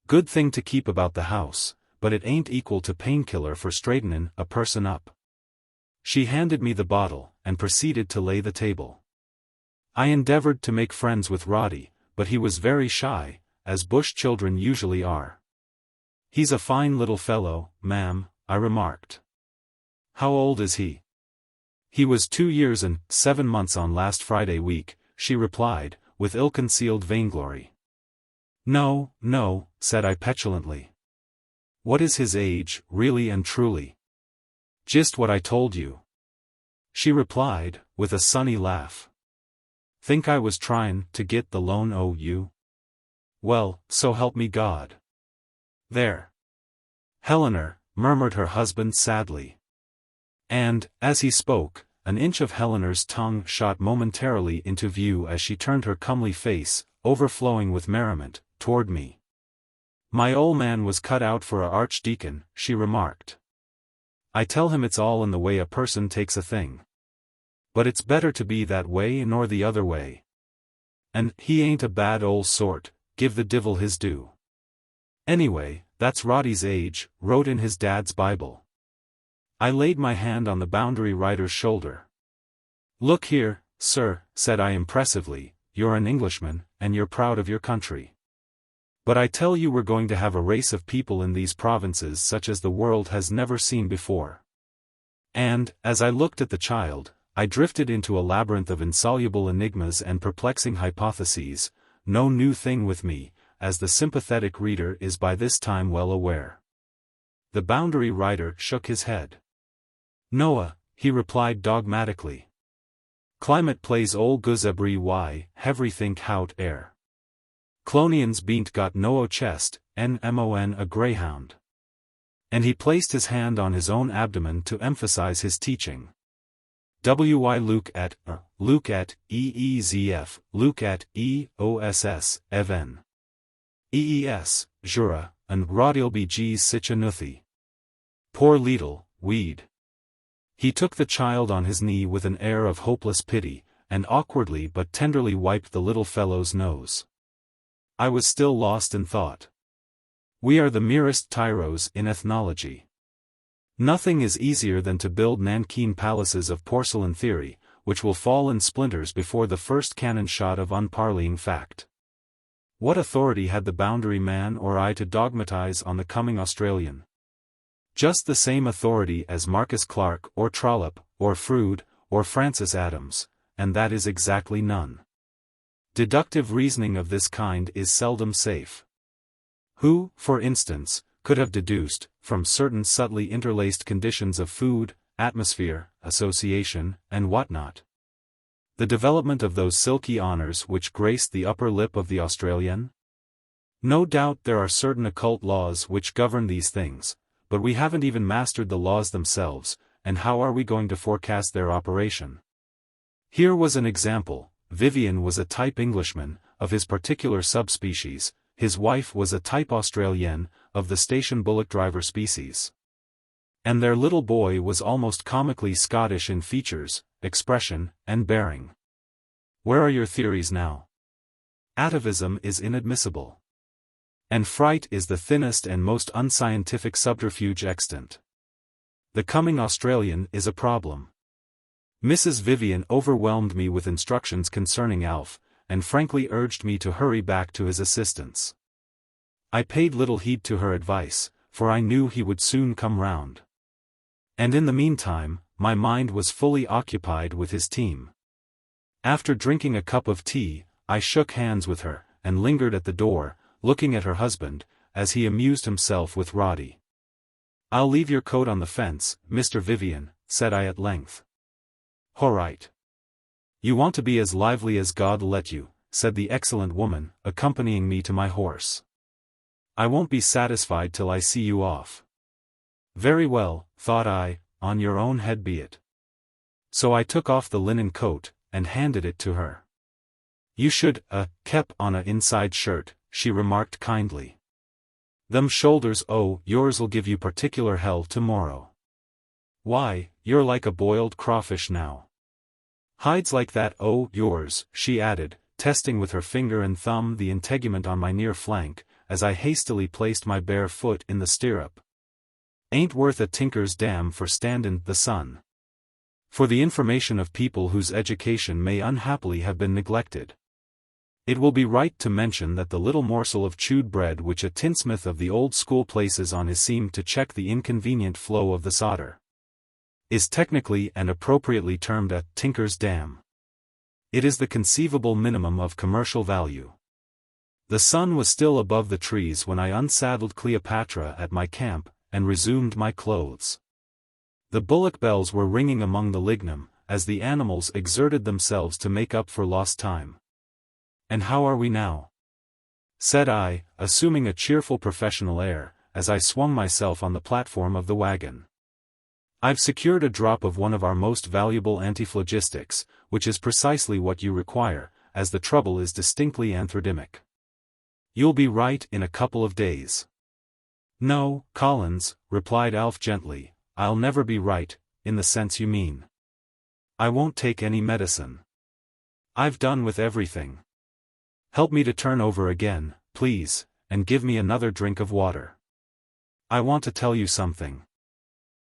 Good thing to keep about the house, but it ain't equal to painkiller for straightenin' a person up. She handed me the bottle, and proceeded to lay the table. I endeavored to make friends with Roddy, but he was very shy, as bush children usually are. He's a fine little fellow, ma'am, I remarked. How old is he? He was 2 years and 7 months on last Friday week, she replied, with ill-concealed vainglory. No, said I petulantly. What is his age, really and truly? Just what I told you. She replied, with a sunny laugh. Think I was tryin' to get the loan o' you? Well, so help me God. There. Helener, murmured her husband sadly. And, as he spoke, an inch of Helener's tongue shot momentarily into view as she turned her comely face, overflowing with merriment, toward me. My ol' man was cut out for a archdeacon, she remarked. I tell him it's all in the way a person takes a thing. But it's better to be that way nor the other way. And he ain't a bad ol' sort, give the divil his due. Anyway, that's Roddy's age, wrote in his dad's Bible. I laid my hand on the boundary rider's shoulder. Look here, sir, said I impressively, you're an Englishman, and you're proud of your country. But I tell you we're going to have a race of people in these provinces such as the world has never seen before. And, as I looked at the child, I drifted into a labyrinth of insoluble enigmas and perplexing hypotheses, no new thing with me, as the sympathetic reader is by this time well aware. The boundary rider shook his head. Noah, he replied dogmatically. Climate plays ol' Guzebri y, heverythink hout air. Clonians beant got no chest, nmon a greyhound. And he placed his hand on his own abdomen to emphasize his teaching. Wy Luke at eezf, Luke at eoss, even. Ees, jura, and Rodil bgs sichanuthi. Poor leetle, weed. He took the child on his knee with an air of hopeless pity, and awkwardly but tenderly wiped the little fellow's nose. I was still lost in thought. We are the merest tyros in ethnology. Nothing is easier than to build Nankin palaces of porcelain theory, which will fall in splinters before the first cannon shot of unparleying fact. What authority had the boundary man or I to dogmatize on the coming Australian? Just the same authority as Marcus Clarke or Trollope, or Froude, or Francis Adams, and that is exactly none. Deductive reasoning of this kind is seldom safe. Who, for instance, could have deduced, from certain subtly interlaced conditions of food, atmosphere, association, and whatnot, the development of those silky honors which graced the upper lip of the Australian? No doubt there are certain occult laws which govern these things, but we haven't even mastered the laws themselves, and how are we going to forecast their operation? Here was an example. Vivian was a type Englishman, of his particular subspecies, his wife was a type Australienne, of the station bullock driver species. And their little boy was almost comically Scottish in features, expression, and bearing. Where are your theories now? Atavism is inadmissible. And fright is the thinnest and most unscientific subterfuge extant. The coming Australian is a problem. Mrs. Vivian overwhelmed me with instructions concerning Alf, and frankly urged me to hurry back to his assistance. I paid little heed to her advice, for I knew he would soon come round. And in the meantime, my mind was fully occupied with his team. After drinking a cup of tea, I shook hands with her, and lingered at the door, looking at her husband, as he amused himself with Roddy. "I'll leave your coat on the fence, Mr. Vivian," said I at length. "All right. You want to be as lively as God let you," said the excellent woman, accompanying me to my horse. "I won't be satisfied till I see you off." Very well, thought I, on your own head be it. So I took off the linen coat, and handed it to her. "You should, kep on a inside shirt," she remarked kindly. "Them shoulders o' yours'll give you particular hell tomorrow. Why, you're like a boiled crawfish now. Hides like that o' yours," she added, testing with her finger and thumb the integument on my near flank, as I hastily placed my bare foot in the stirrup. "Ain't worth a tinker's dam for standin' the sun." For the information of people whose education may unhappily have been neglected, it will be right to mention that the little morsel of chewed bread which a tinsmith of the old school places on his seam to check the inconvenient flow of the solder is technically and appropriately termed a tinker's dam. It is the conceivable minimum of commercial value. The sun was still above the trees when I unsaddled Cleopatra at my camp, and resumed my clothes. The bullock bells were ringing among the lignum, as the animals exerted themselves to make up for lost time. "And how are we now?" said I, assuming a cheerful professional air, as I swung myself on the platform of the wagon. "I've secured a drop of one of our most valuable antiphlogistics, which is precisely what you require, as the trouble is distinctly anthrodemic. You'll be right in a couple of days." "No, Collins," replied Alf gently, "I'll never be right, in the sense you mean. I won't take any medicine. I've done with everything. Help me to turn over again, please, and give me another drink of water. I want to tell you something."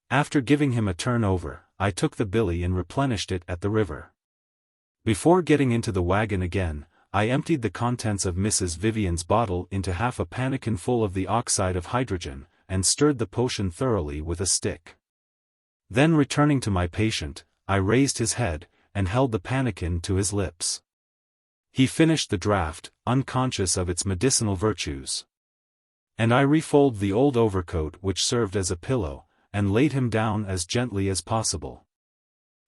After giving him a turn over, I took the billy and replenished it at the river. Before getting into the wagon again, I emptied the contents of Mrs. Vivian's bottle into half a pannikin full of the oxide of hydrogen, and stirred the potion thoroughly with a stick. Then returning to my patient, I raised his head, and held the pannikin to his lips. He finished the draught, unconscious of its medicinal virtues. And I refolded the old overcoat which served as a pillow, and laid him down as gently as possible.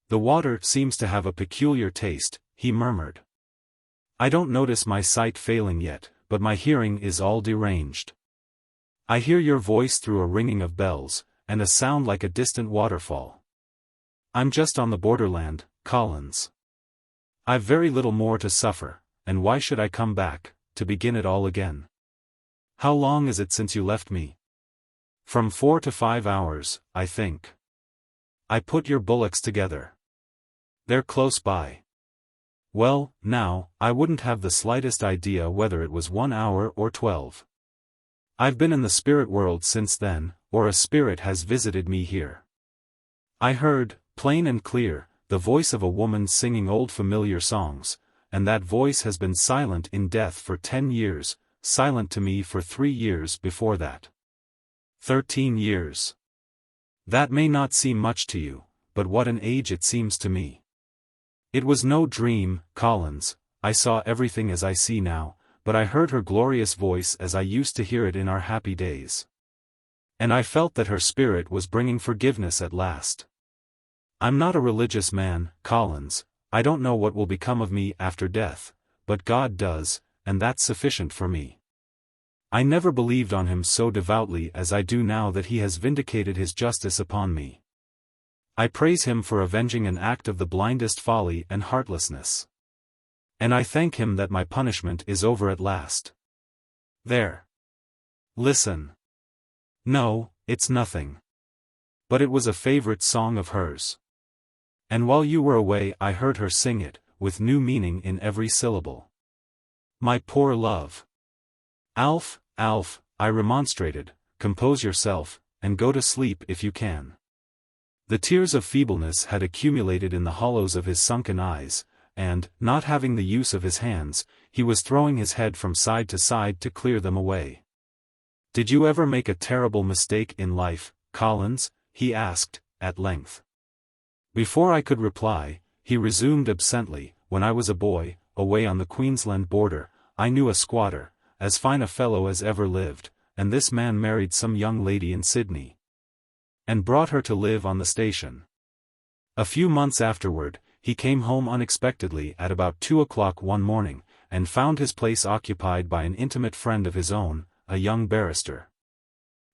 "The water seems to have a peculiar taste," he murmured. "I don't notice my sight failing yet, but my hearing is all deranged. I hear your voice through a ringing of bells, and a sound like a distant waterfall. I'm just on the borderland, Collins. I've very little more to suffer, and why should I come back, to begin it all again? How long is it since you left me?" "From 4 to 5 hours, I think. I put your bullocks together. They're close by." "Well, now, I wouldn't have the slightest idea whether it was 1 hour or 12. I've been in the spirit world since then, or a spirit has visited me here. I heard, plain and clear, the voice of a woman singing old familiar songs, and that voice has been silent in death for 10 years, silent to me for 3 years before that. 13 years. That may not seem much to you, but what an age it seems to me. It was no dream, Collins, I saw everything as I see now, but I heard her glorious voice as I used to hear it in our happy days. And I felt that her spirit was bringing forgiveness at last. I'm not a religious man, Collins, I don't know what will become of me after death, but God does, and that's sufficient for me. I never believed on him so devoutly as I do now that he has vindicated his justice upon me. I praise him for avenging an act of the blindest folly and heartlessness. And I thank him that my punishment is over at last. There. Listen. No, it's nothing. But it was a favorite song of hers. And while you were away I heard her sing it, with new meaning in every syllable. My poor love. Alf, Alf, I remonstrated, compose yourself, and go to sleep if you can. The tears of feebleness had accumulated in the hollows of his sunken eyes, and, not having the use of his hands, he was throwing his head from side to side to clear them away. Did you ever make a terrible mistake in life, Collins? He asked, at length. Before I could reply, he resumed absently, when I was a boy, away on the Queensland border, I knew a squatter, as fine a fellow as ever lived, and this man married some young lady in Sydney. and brought her to live on the station. A few months afterward, he came home unexpectedly at about 2 o'clock one morning, and found his place occupied by an intimate friend of his own, a young barrister,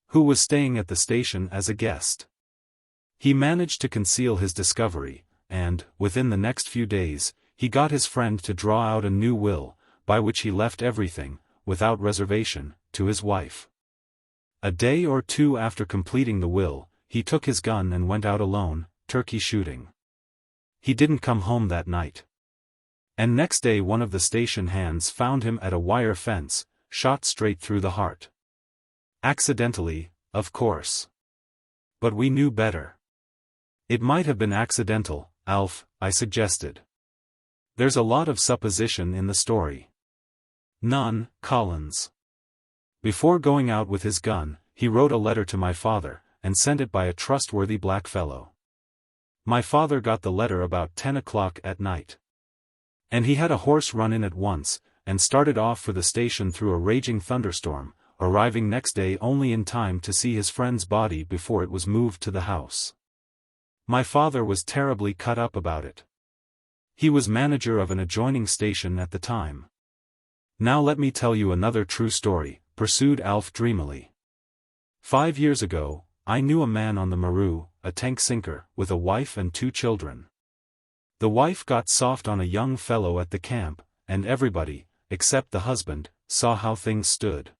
who was staying at the station as a guest. He managed to conceal his discovery, and, within the next few days, he got his friend to draw out a new will, by which he left everything, without reservation, to his wife. A day or two after completing the will, he took his gun and went out alone, turkey shooting. He didn't come home that night. And next day one of the station hands found him at a wire fence, shot straight through the heart. Accidentally, of course. But we knew better. It might have been accidental, Alf, I suggested. There's a lot of supposition in the story. None, Collins. Before going out with his gun, he wrote a letter to my father, and sent it by a trustworthy black fellow. My father got the letter about 10 o'clock at night. And he had a horse run in at once, and started off for the station through a raging thunderstorm, arriving next day only in time to see his friend's body before it was moved to the house. My father was terribly cut up about it. He was manager of an adjoining station at the time. Now let me tell you another true story, pursued Alf dreamily. 5 years ago, I knew a man on the Maru, a tank sinker, with a wife and 2 children. The wife got soft on a young fellow at the camp, and everybody, except the husband, saw how things stood.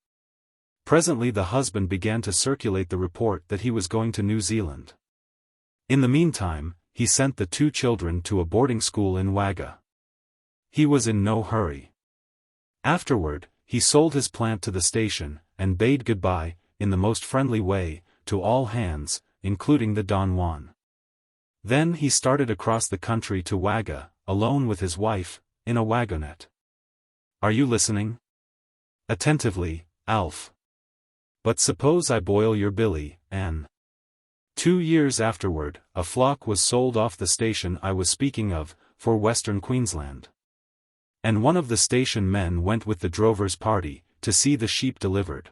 Presently the husband began to circulate the report that he was going to New Zealand. In the meantime, he sent the 2 children to a boarding school in Wagga. He was in no hurry. Afterward, he sold his plant to the station, and bade goodbye, in the most friendly way, to all hands, including the Don Juan. Then he started across the country to Wagga, alone with his wife, in a wagonette. Are you listening? Attentively, Alf. But suppose I boil your billy, Anne. 2 years afterward, a flock was sold off the station I was speaking of, for Western Queensland. And one of the station men went with the drover's party, to see the sheep delivered.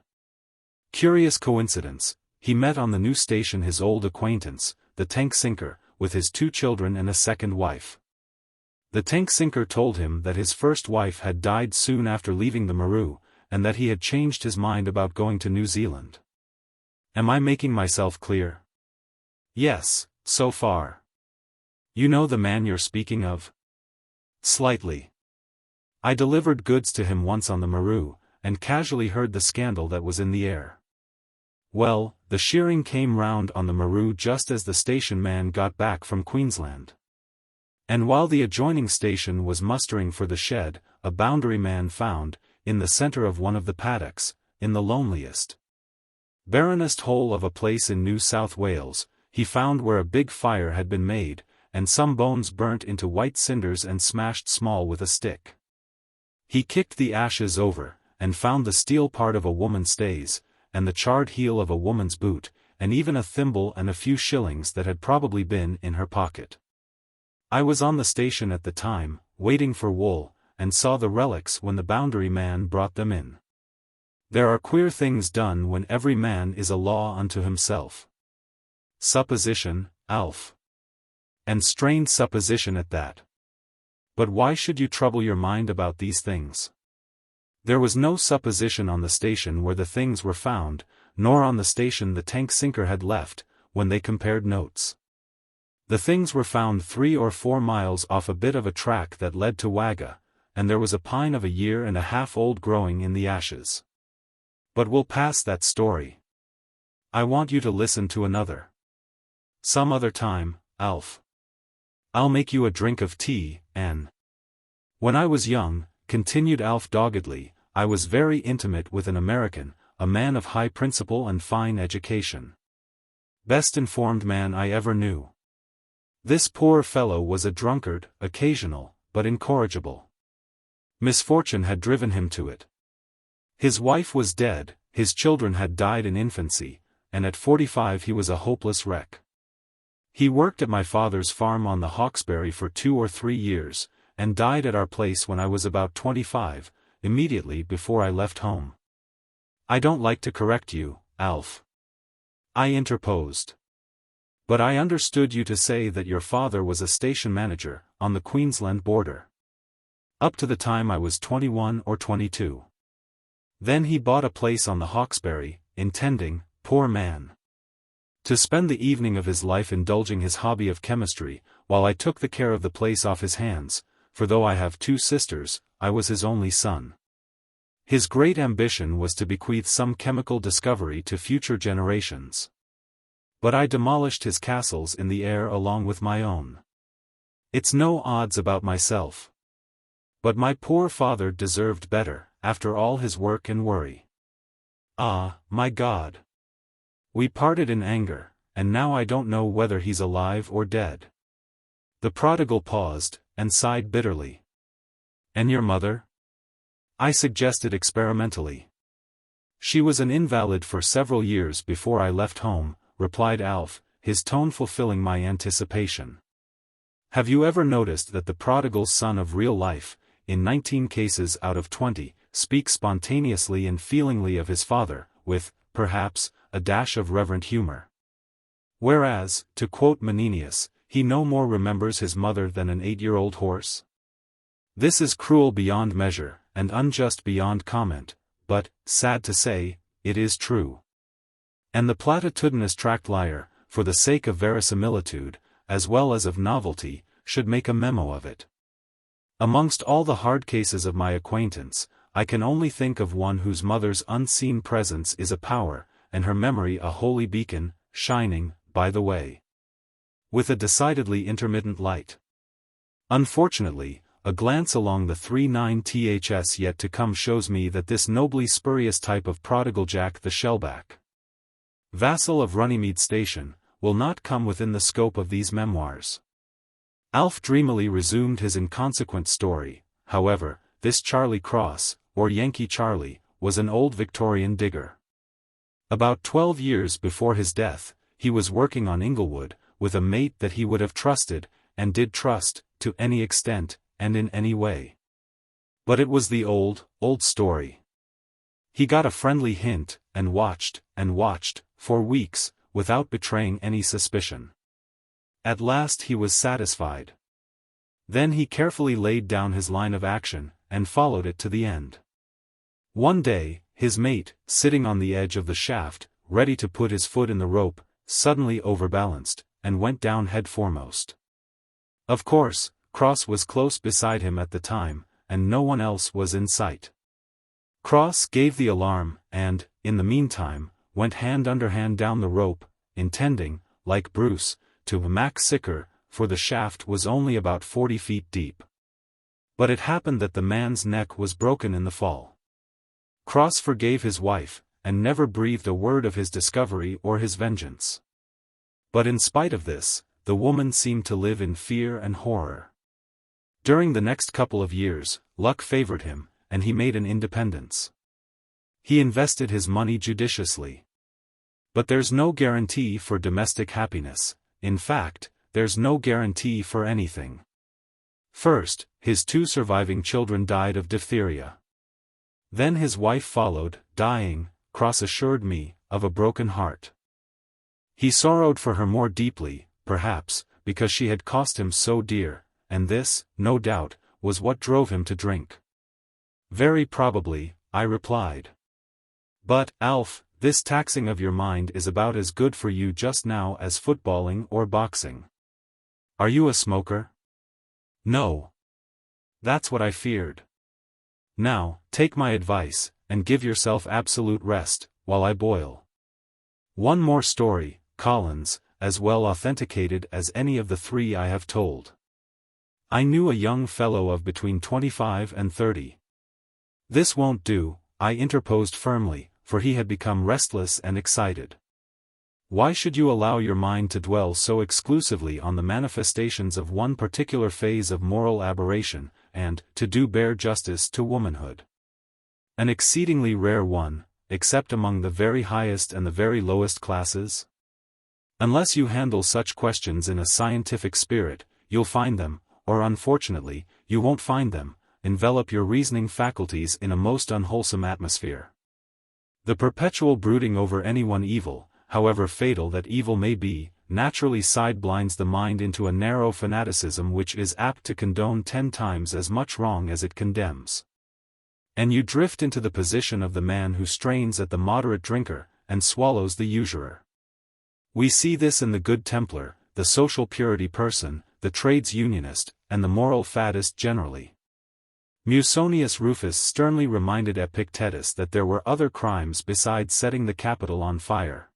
Curious coincidence, he met on the new station his old acquaintance, the tank sinker, with his 2 children and a second wife. The tank sinker told him that his first wife had died soon after leaving the Maru, and that he had changed his mind about going to New Zealand. Am I making myself clear? Yes, so far. You know the man you're speaking of? Slightly. I delivered goods to him once on the Maru, and casually heard the scandal that was in the air. Well, the shearing came round on the Maru just as the station man got back from Queensland. And while the adjoining station was mustering for the shed, a boundary man found, in the centre of one of the paddocks, in the loneliest, barrenest hole of a place in New South Wales, he found where a big fire had been made, and some bones burnt into white cinders and smashed small with a stick. He kicked the ashes over, and found the steel part of a woman's stays, and the charred heel of a woman's boot, and even a thimble and a few shillings that had probably been in her pocket. I was on the station at the time, waiting for wool, and saw the relics when the boundary man brought them in. There are queer things done when every man is a law unto himself. Supposition, Alf. And strained supposition at that. But why should you trouble your mind about these things? There was no supposition on the station where the things were found, nor on the station the tank sinker had left, when they compared notes. The things were found 3 or 4 miles off a bit of a track that led to Wagga, and there was a pine of a year and a half old growing in the ashes. But we'll pass that story. I want you to listen to another. Some other time, Alf. I'll make you a drink of tea, Anne. When I was young, continued Alf doggedly, I was very intimate with an American, a man of high principle and fine education. Best informed man I ever knew. This poor fellow was a drunkard, occasional, but incorrigible. Misfortune had driven him to it. His wife was dead, his children had died in infancy, and at 45 he was a hopeless wreck. He worked at my father's farm on the Hawkesbury for 2 or 3 years, and died at our place when I was about 25, immediately before I left home. I don't like to correct you, Alf. I interposed. But I understood you to say that your father was a station manager, on the Queensland border. Up to the time I was 21 or 22. Then he bought a place on the Hawkesbury, intending, poor man, to spend the evening of his life indulging his hobby of chemistry, while I took the care of the place off his hands, for though I have 2 sisters, I was his only son. His great ambition was to bequeath some chemical discovery to future generations. But I demolished his castles in the air along with my own. It's no odds about myself. But my poor father deserved better, after all his work and worry. Ah, my God! We parted in anger, and now I don't know whether he's alive or dead. The prodigal paused, and sighed bitterly. And your mother? I suggested experimentally. She was an invalid for several years before I left home, replied Alf, his tone fulfilling my anticipation. Have you ever noticed that the prodigal son of real life, in 19 cases out of 20, speaks spontaneously and feelingly of his father, with, perhaps, a dash of reverent humor? Whereas, to quote Menenius, he no more remembers his mother than an 8-year-old horse? This is cruel beyond measure, and unjust beyond comment, but, sad to say, it is true. And the platitudinous tract liar, for the sake of verisimilitude, as well as of novelty, should make a memo of it. Amongst all the hard cases of my acquaintance, I can only think of one whose mother's unseen presence is a power, and her memory a holy beacon, shining, by the way, with a decidedly intermittent light. Unfortunately, a glance along the 39ths yet to come shows me that this nobly spurious type of prodigal Jack the Shellback, vassal of Runnymede Station, will not come within the scope of these memoirs. Alf dreamily resumed his inconsequent story. However, this Charlie Cross, or Yankee Charlie, was an old Victorian digger. About 12 years before his death, he was working on Inglewood, with a mate that he would have trusted, and did trust, to any extent, and in any way. But it was the old story. He got a friendly hint, and watched, for weeks, without betraying any suspicion. At last he was satisfied. Then he carefully laid down his line of action, and followed it to the end. One day, his mate, sitting on the edge of the shaft, ready to put his foot in the rope, suddenly overbalanced, and went down head foremost. Of course, Cross was close beside him at the time, and no one else was in sight. Cross gave the alarm, and, in the meantime, went hand under hand down the rope, intending, like Bruce, to mack sicker, for the shaft was only about 40 feet deep. But it happened that the man's neck was broken in the fall. Cross forgave his wife, and never breathed a word of his discovery or his vengeance. But in spite of this, the woman seemed to live in fear and horror. During the next couple of years, luck favored him, and he made an independence. He invested his money judiciously. But there's no guarantee for domestic happiness. In fact, there's no guarantee for anything. First, his 2 surviving children died of diphtheria. Then his wife followed, dying, Cross assured me, of a broken heart. He sorrowed for her more deeply, perhaps, because she had cost him so dear, and this, no doubt, was what drove him to drink. Very probably, I replied. But, Alf, this taxing of your mind is about as good for you just now as footballing or boxing. Are you a smoker? No. That's what I feared. Now, take my advice, and give yourself absolute rest, while I boil. One more story, Collins, as well authenticated as any of the 3 I have told. I knew a young fellow of between 25 and 30. This won't do, I interposed firmly, for he had become restless and excited. Why should you allow your mind to dwell so exclusively on the manifestations of one particular phase of moral aberration, and, to do bare justice to womanhood, an exceedingly rare one, except among the very highest and the very lowest classes? Unless you handle such questions in a scientific spirit, you'll find them, or unfortunately, you won't find them, envelop your reasoning faculties in a most unwholesome atmosphere. The perpetual brooding over any one evil, however fatal that evil may be, naturally sideblinds the mind into a narrow fanaticism which is apt to condone 10 times as much wrong as it condemns. And you drift into the position of the man who strains at the moderate drinker, and swallows the usurer. We see this in the Good Templar, the social purity person, the trades unionist, and the moral faddist generally. Musonius Rufus sternly reminded Epictetus that there were other crimes besides setting the Capitol on fire.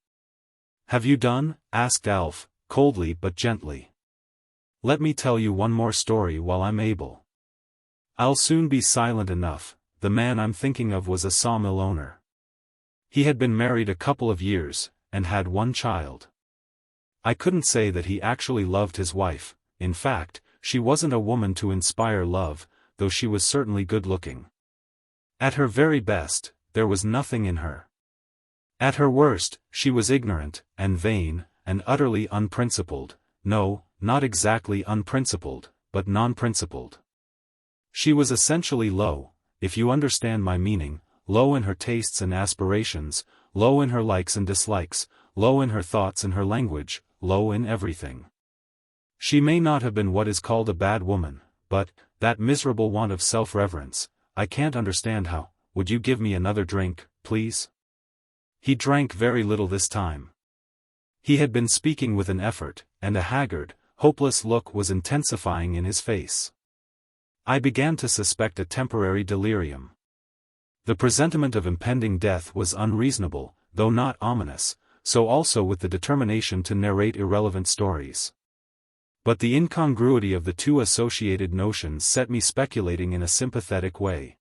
"Have you done?" asked Alf, coldly but gently. "Let me tell you one more story while I'm able." "I'll soon be silent enough. The man I'm thinking of was a sawmill owner. He had been married a couple of years, and had one child. I couldn't say that he actually loved his wife. In fact, she wasn't a woman to inspire love, though she was certainly good-looking. At her very best, there was nothing in her. At her worst, she was ignorant, and vain, and utterly unprincipled. No, not exactly unprincipled, but non-principled. She was essentially low, if you understand my meaning, low in her tastes and aspirations, low in her likes and dislikes, low in her thoughts and her language, low in everything. She may not have been what is called a bad woman, but, that miserable want of self-reverence, I can't understand how. Would you give me another drink, please?" He drank very little this time. He had been speaking with an effort, and a haggard, hopeless look was intensifying in his face. I began to suspect a temporary delirium. The presentiment of impending death was unreasonable, though not ominous, so also with the determination to narrate irrelevant stories. But the incongruity of the two associated notions set me speculating in a sympathetic way.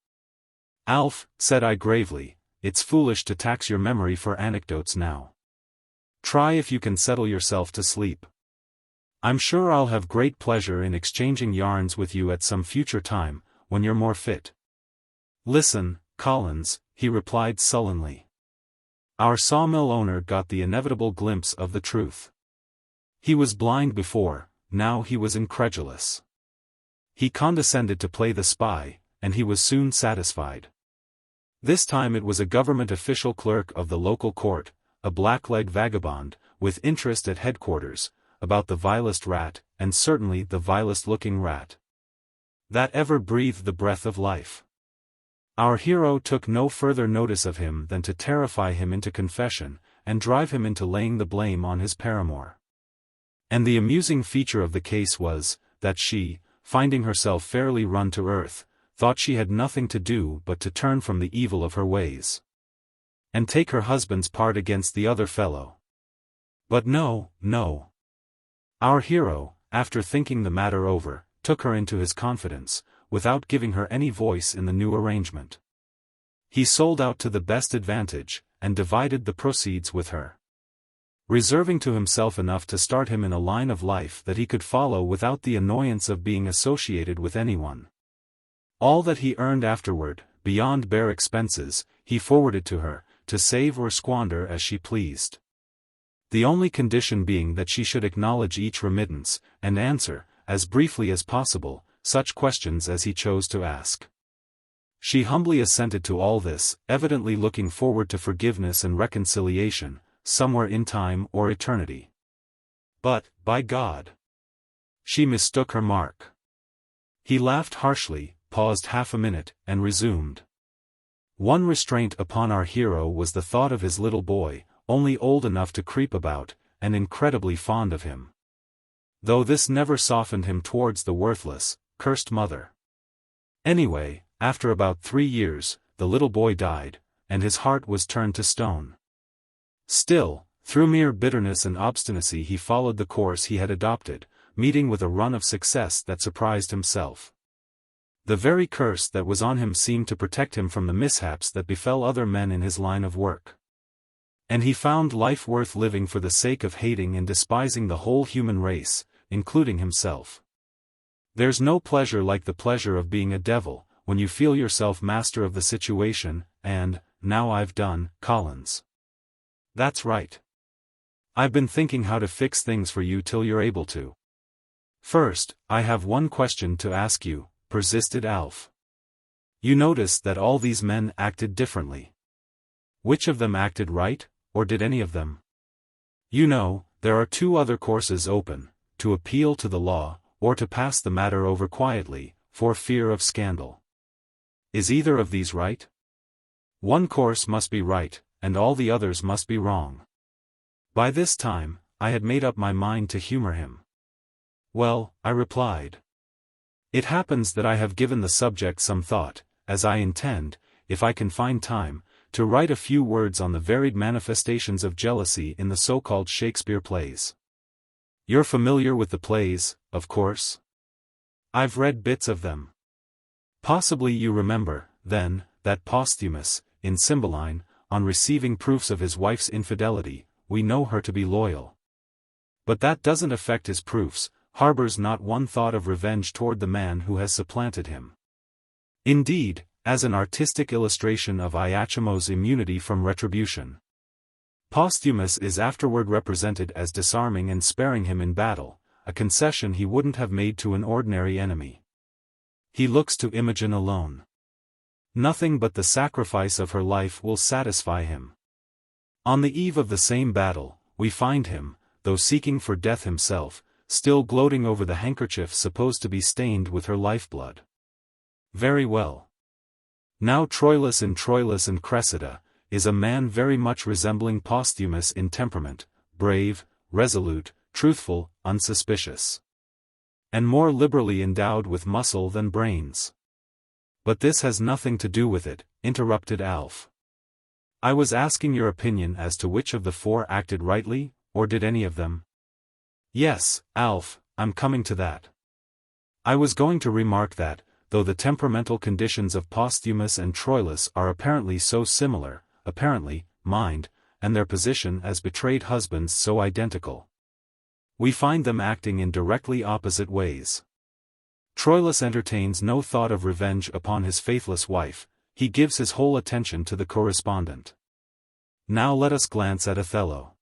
"Alf," said I gravely, "it's foolish to tax your memory for anecdotes now. Try if you can settle yourself to sleep. I'm sure I'll have great pleasure in exchanging yarns with you at some future time, when you're more fit." "Listen, Collins," he replied sullenly. Our sawmill owner got the inevitable glimpse of the truth. He was blind before, now he was incredulous. He condescended to play the spy, and he was soon satisfied. This time it was a government official clerk of the local court, a black-legged vagabond, with interest at headquarters, about the vilest rat, and certainly the vilest-looking rat that ever breathed the breath of life. Our hero took no further notice of him than to terrify him into confession, and drive him into laying the blame on his paramour. And the amusing feature of the case was, that she, finding herself fairly run to earth, thought she had nothing to do but to turn from the evil of her ways, and take her husband's part against the other fellow. But no, no. Our hero, after thinking the matter over, took her into his confidence, without giving her any voice in the new arrangement. He sold out to the best advantage, and divided the proceeds with her, reserving to himself enough to start him in a line of life that he could follow without the annoyance of being associated with anyone. All that he earned afterward, beyond bare expenses, he forwarded to her, to save or squander as she pleased. The only condition being that she should acknowledge each remittance, and answer, as briefly as possible, such questions as he chose to ask. She humbly assented to all this, evidently looking forward to forgiveness and reconciliation, somewhere in time or eternity. But, by God, she mistook her mark. He laughed harshly, paused half a minute, and resumed. One restraint upon our hero was the thought of his little boy, only old enough to creep about, and incredibly fond of him. Though this never softened him towards the worthless, cursed mother. Anyway, after about 3 years, the little boy died, and his heart was turned to stone. Still, through mere bitterness and obstinacy he followed the course he had adopted, meeting with a run of success that surprised himself. The very curse that was on him seemed to protect him from the mishaps that befell other men in his line of work. And he found life worth living for the sake of hating and despising the whole human race, including himself. There's no pleasure like the pleasure of being a devil, when you feel yourself master of the situation, and, now I've done, Collins. That's right. I've been thinking how to fix things for you till you're able to. First, I have one question to ask you, persisted Alf. You noticed that all these men acted differently. Which of them acted right, or did any of them? You know, There are two other courses open, to appeal to the law, or to pass the matter over quietly, for fear of scandal. Is either of these right? One course must be right, and all the others must be wrong. By this time, I had made up my mind to humor him. Well, I replied. It happens that I have given the subject some thought, as I intend, if I can find time, to write a few words on the varied manifestations of jealousy in the so-called Shakespeare plays. You're familiar with the plays, of course? I've read bits of them. Possibly you remember, then, that Posthumus, in Cymbeline, on receiving proofs of his wife's infidelity, we know her to be loyal. But that doesn't affect his proofs, harbors not one thought of revenge toward the man who has supplanted him. Indeed, as an artistic illustration of Iachimo's immunity from retribution, Posthumus is afterward represented as disarming and sparing him in battle, a concession he wouldn't have made to an ordinary enemy. He looks to Imogen alone. Nothing but the sacrifice of her life will satisfy him. On the eve of the same battle, we find him, though seeking for death himself, still gloating over the handkerchief supposed to be stained with her lifeblood. Very well. Now Troilus in Troilus and Cressida, is a man very much resembling Posthumus in temperament, brave, resolute, truthful, unsuspicious, and more liberally endowed with muscle than brains. But this has nothing to do with it, interrupted Alf. I was asking your opinion as to which of the four acted rightly, or did any of them? Yes, Alf, I'm coming to that. I was going to remark that, though the temperamental conditions of Posthumus and Troilus are apparently so similar, mind, and their position as betrayed husbands so identical, we find them acting in directly opposite ways. Troilus entertains no thought of revenge upon his faithless wife, he gives his whole attention to the correspondent. Now let us glance at Othello.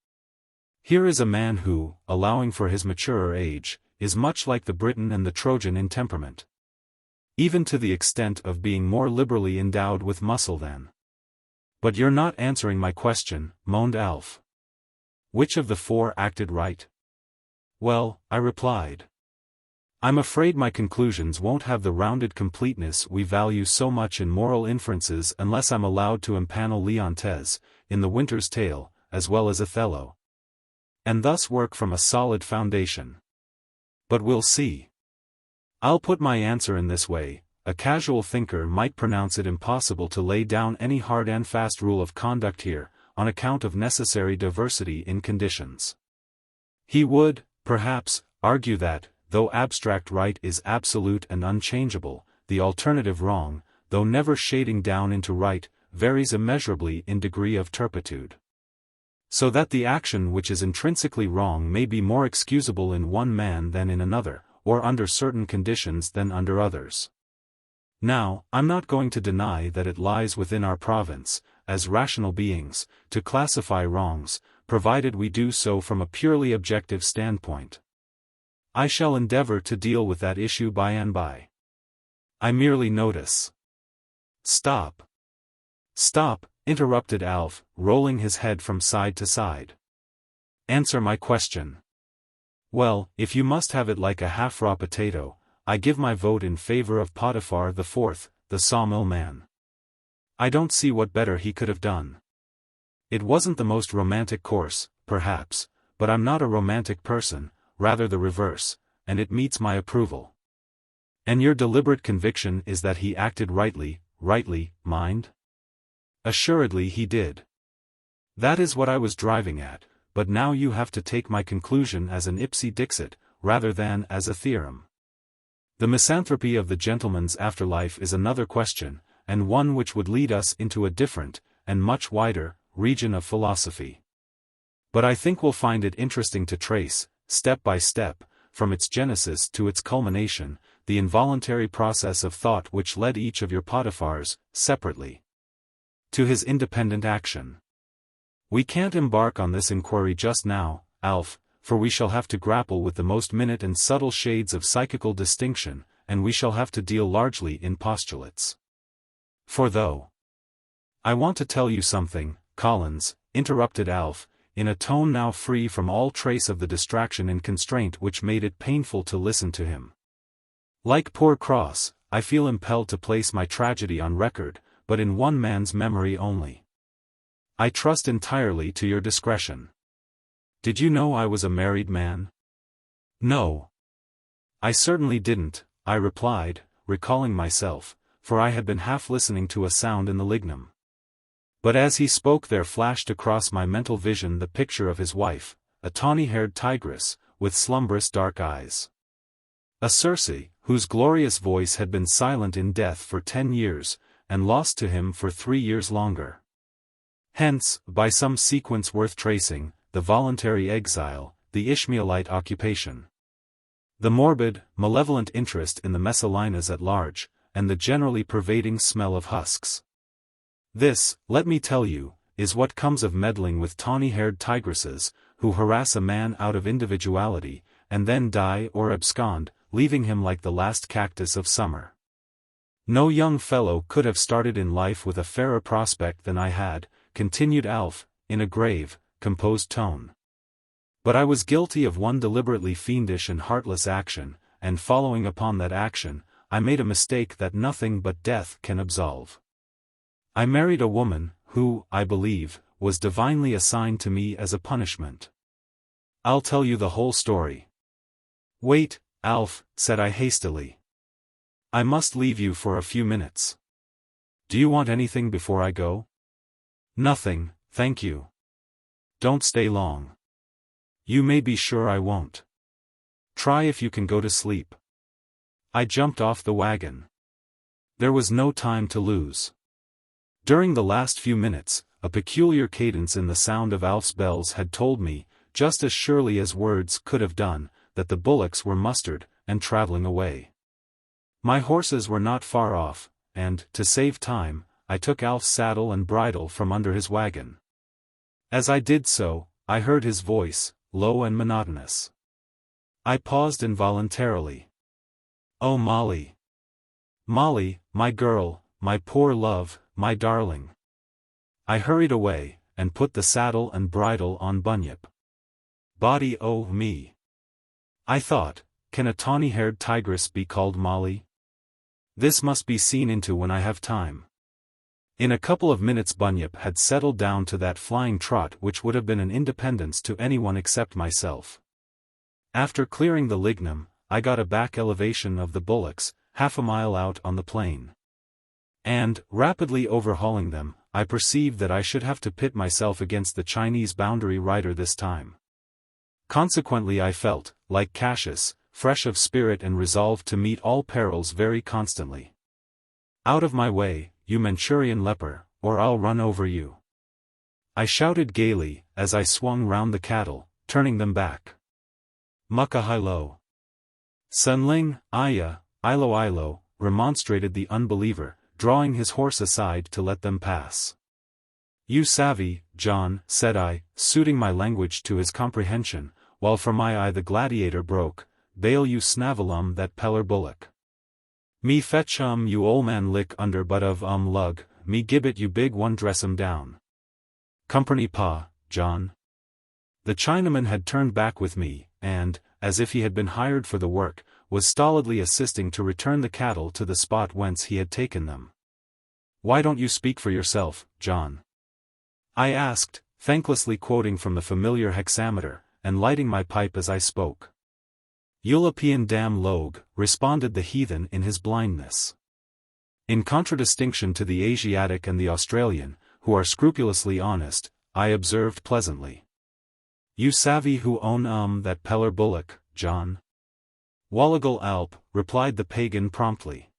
Here is a man who, allowing for his maturer age, is much like the Briton and the Trojan in temperament, even to the extent of being more liberally endowed with muscle than. But you're not answering my question, moaned Alf. Which of the four acted right? Well, I replied, I'm afraid my conclusions won't have the rounded completeness we value so much in moral inferences unless I'm allowed to empanel Leontes, in The Winter's Tale, as well as Othello, and thus work from a solid foundation. But we'll see. I'll put my answer in this way. A casual thinker might pronounce it impossible to lay down any hard and fast rule of conduct here, on account of necessary diversity in conditions. He would, perhaps, argue that, though abstract right is absolute and unchangeable, the alternative wrong, though never shading down into right, varies immeasurably in degree of turpitude. So that the action which is intrinsically wrong may be more excusable in one man than in another, or under certain conditions than under others. Now, I'm not going to deny that it lies within our province, as rational beings, to classify wrongs, provided we do so from a purely objective standpoint. I shall endeavor to deal with that issue by and by. I merely notice. Stop. Stop, interrupted Alf, rolling his head from side to side. Answer my question. Well, if you must have it like a half-raw potato, I give my vote in favor of Potiphar IV, the sawmill man. I don't see what better he could have done. It wasn't the most romantic course, perhaps, but I'm not a romantic person, rather the reverse, and it meets my approval. And your deliberate conviction is that he acted rightly, mind? Assuredly he did. That is what I was driving at, but now you have to take my conclusion as an ipse dixit, rather than as a theorem. The misanthropy of the gentleman's afterlife is another question, and one which would lead us into a different, and much wider, region of philosophy. But I think we'll find it interesting to trace, step by step, from its genesis to its culmination, the involuntary process of thought which led each of your Potiphars, separately, to his independent action. We can't embark on this inquiry just now, Alf, for we shall have to grapple with the most minute and subtle shades of psychical distinction, and we shall have to deal largely in postulates. For though I want to tell you something, Collins, interrupted Alf, in a tone now free from all trace of the distraction and constraint which made it painful to listen to him. Like poor Cross, I feel impelled to place my tragedy on record, but in one man's memory only. I trust entirely to your discretion. Did you know I was a married man? No. I certainly didn't, I replied, recalling myself, for I had been half listening to a sound in the lignum. But as he spoke there flashed across my mental vision the picture of his wife, a tawny-haired tigress, with slumbrous dark eyes. A Circe, whose glorious voice had been silent in death for 10 years, and lost to him for 3 years longer. Hence, by some sequence worth tracing, the voluntary exile, the Ishmaelite occupation. The morbid, malevolent interest in the Messalinas at large, and the generally pervading smell of husks. This, let me tell you, is what comes of meddling with tawny-haired tigresses, who harass a man out of individuality, and then die or abscond, leaving him like the last cactus of summer. No young fellow could have started in life with a fairer prospect than I had, continued Alf, in a grave, composed tone. But I was guilty of one deliberately fiendish and heartless action, and following upon that action, I made a mistake that nothing but death can absolve. I married a woman, who, I believe, was divinely assigned to me as a punishment. I'll tell you the whole story. Wait, Alf, said I hastily. I must leave you for a few minutes. Do you want anything before I go? Nothing, thank you. Don't stay long. You may be sure I won't. Try if you can go to sleep. I jumped off the wagon. There was no time to lose. During the last few minutes, a peculiar cadence in the sound of Alf's bells had told me, just as surely as words could have done, that the bullocks were mustered, and traveling away. My horses were not far off, and, to save time, I took Alf's saddle and bridle from under his wagon. As I did so, I heard his voice, low and monotonous. I paused involuntarily. Oh Molly! Molly, my girl, my poor love, my darling. I hurried away, and put the saddle and bridle on Bunyip. Body oh me! I thought, can a tawny-haired tigress be called Molly? This must be seen into when I have time. In a couple of minutes Bunyip had settled down to that flying trot which would have been an independence to anyone except myself. After clearing the lignum, I got a back elevation of the bullocks, half a mile out on the plain. And, rapidly overhauling them, I perceived that I should have to pit myself against the Chinese boundary rider this time. Consequently I felt, like Cassius, fresh of spirit and resolved to meet all perils very constantly. Out of my way, you Manchurian leper, or I'll run over you. I shouted gaily, as I swung round the cattle, turning them back. Mucka-hilo. Sunling, Aya, Ilo, remonstrated the unbeliever, drawing his horse aside to let them pass. You savvy, John, said I, suiting my language to his comprehension, while from my eye the gladiator broke, bail you snavelum that peller bullock. Me fetch you ol' man lick under butt of lug, me gibbet you big one dress down. Company pa, John. The Chinaman had turned back with me, and, as if he had been hired for the work, was stolidly assisting to return the cattle to the spot whence he had taken them. Why don't you speak for yourself, John? I asked, thanklessly quoting from the familiar hexameter, and lighting my pipe as I spoke. European damn logue, responded the heathen in his blindness. In contradistinction to the Asiatic and the Australian, who are scrupulously honest, I observed pleasantly. You savvy who own that peller bullock, John? Wallagal Alp, replied the pagan promptly.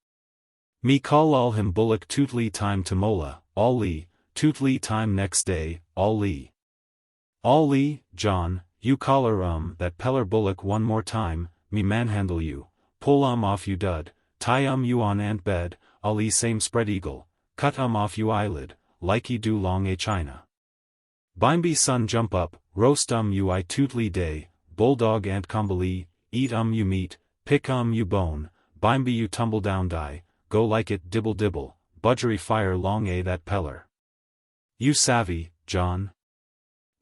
Me call all him bullock tootly time to mola, all lee, tootly time next day, all lee. All lee, John, you collar that peller bullock one more time, me manhandle you, pull off you dud, tie you on ant bed, all lee same spread eagle, cut off you eyelid, like ye do long a China. Bimeby sun jump up, roast you I tootly day, bulldog ant combali, eat you meat, pick you bone, bimeby you tumble down die, go like it dibble dibble, budgery fire long a that peller. You savvy, John?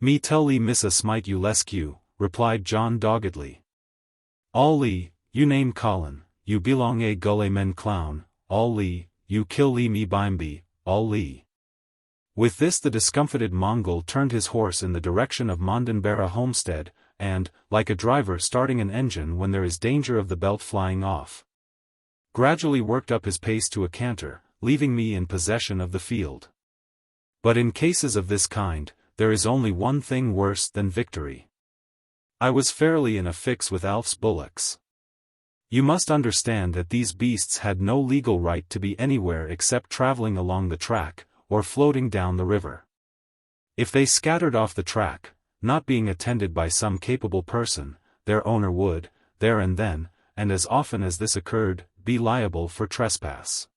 "Me tell Lee missa smite you lesque," replied John doggedly. "All Lee, you name Colin, you belong a gully men clown, all Lee, you kill Lee me bimeby, all Lee." With this the discomfited Mongol turned his horse in the direction of Mondenbera homestead, and, like a driver starting an engine when there is danger of the belt flying off, gradually worked up his pace to a canter, leaving me in possession of the field. But in cases of this kind, there is only one thing worse than victory. I was fairly in a fix with Alf's bullocks. You must understand that these beasts had no legal right to be anywhere except traveling along the track, or floating down the river. If they scattered off the track, not being attended by some capable person, their owner would, there and then, and as often as this occurred, be liable for trespass.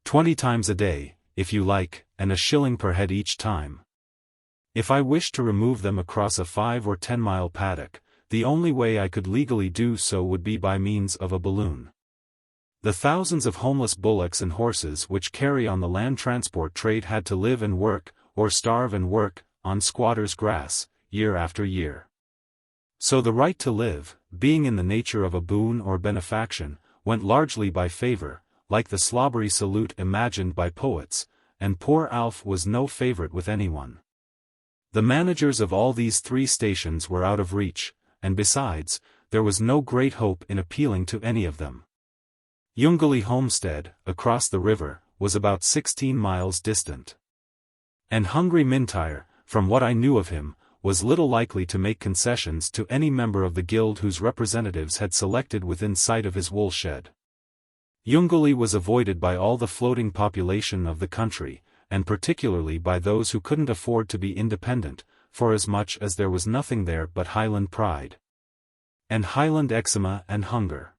20 times a day, if you like, and a shilling per head each time. If I wished to remove them across a 5 or 10 mile paddock, the only way I could legally do so would be by means of a balloon. The thousands of homeless bullocks and horses which carry on the land transport trade had to live and work, or starve and work, on squatters' grass, year after year. So the right to live, being in the nature of a boon or benefaction, went largely by favor, like the slobbery salute imagined by poets, and poor Alf was no favorite with anyone. The managers of all these 3 stations were out of reach, and besides, there was no great hope in appealing to any of them. Yunguli homestead, across the river, was about 16 miles distant. And hungry Mintire, from what I knew of him, was little likely to make concessions to any member of the guild whose representatives had selected within sight of his wool shed. Yunguli was avoided by all the floating population of the country, and particularly by those who couldn't afford to be independent, forasmuch as there was nothing there but Highland pride, and Highland eczema and hunger.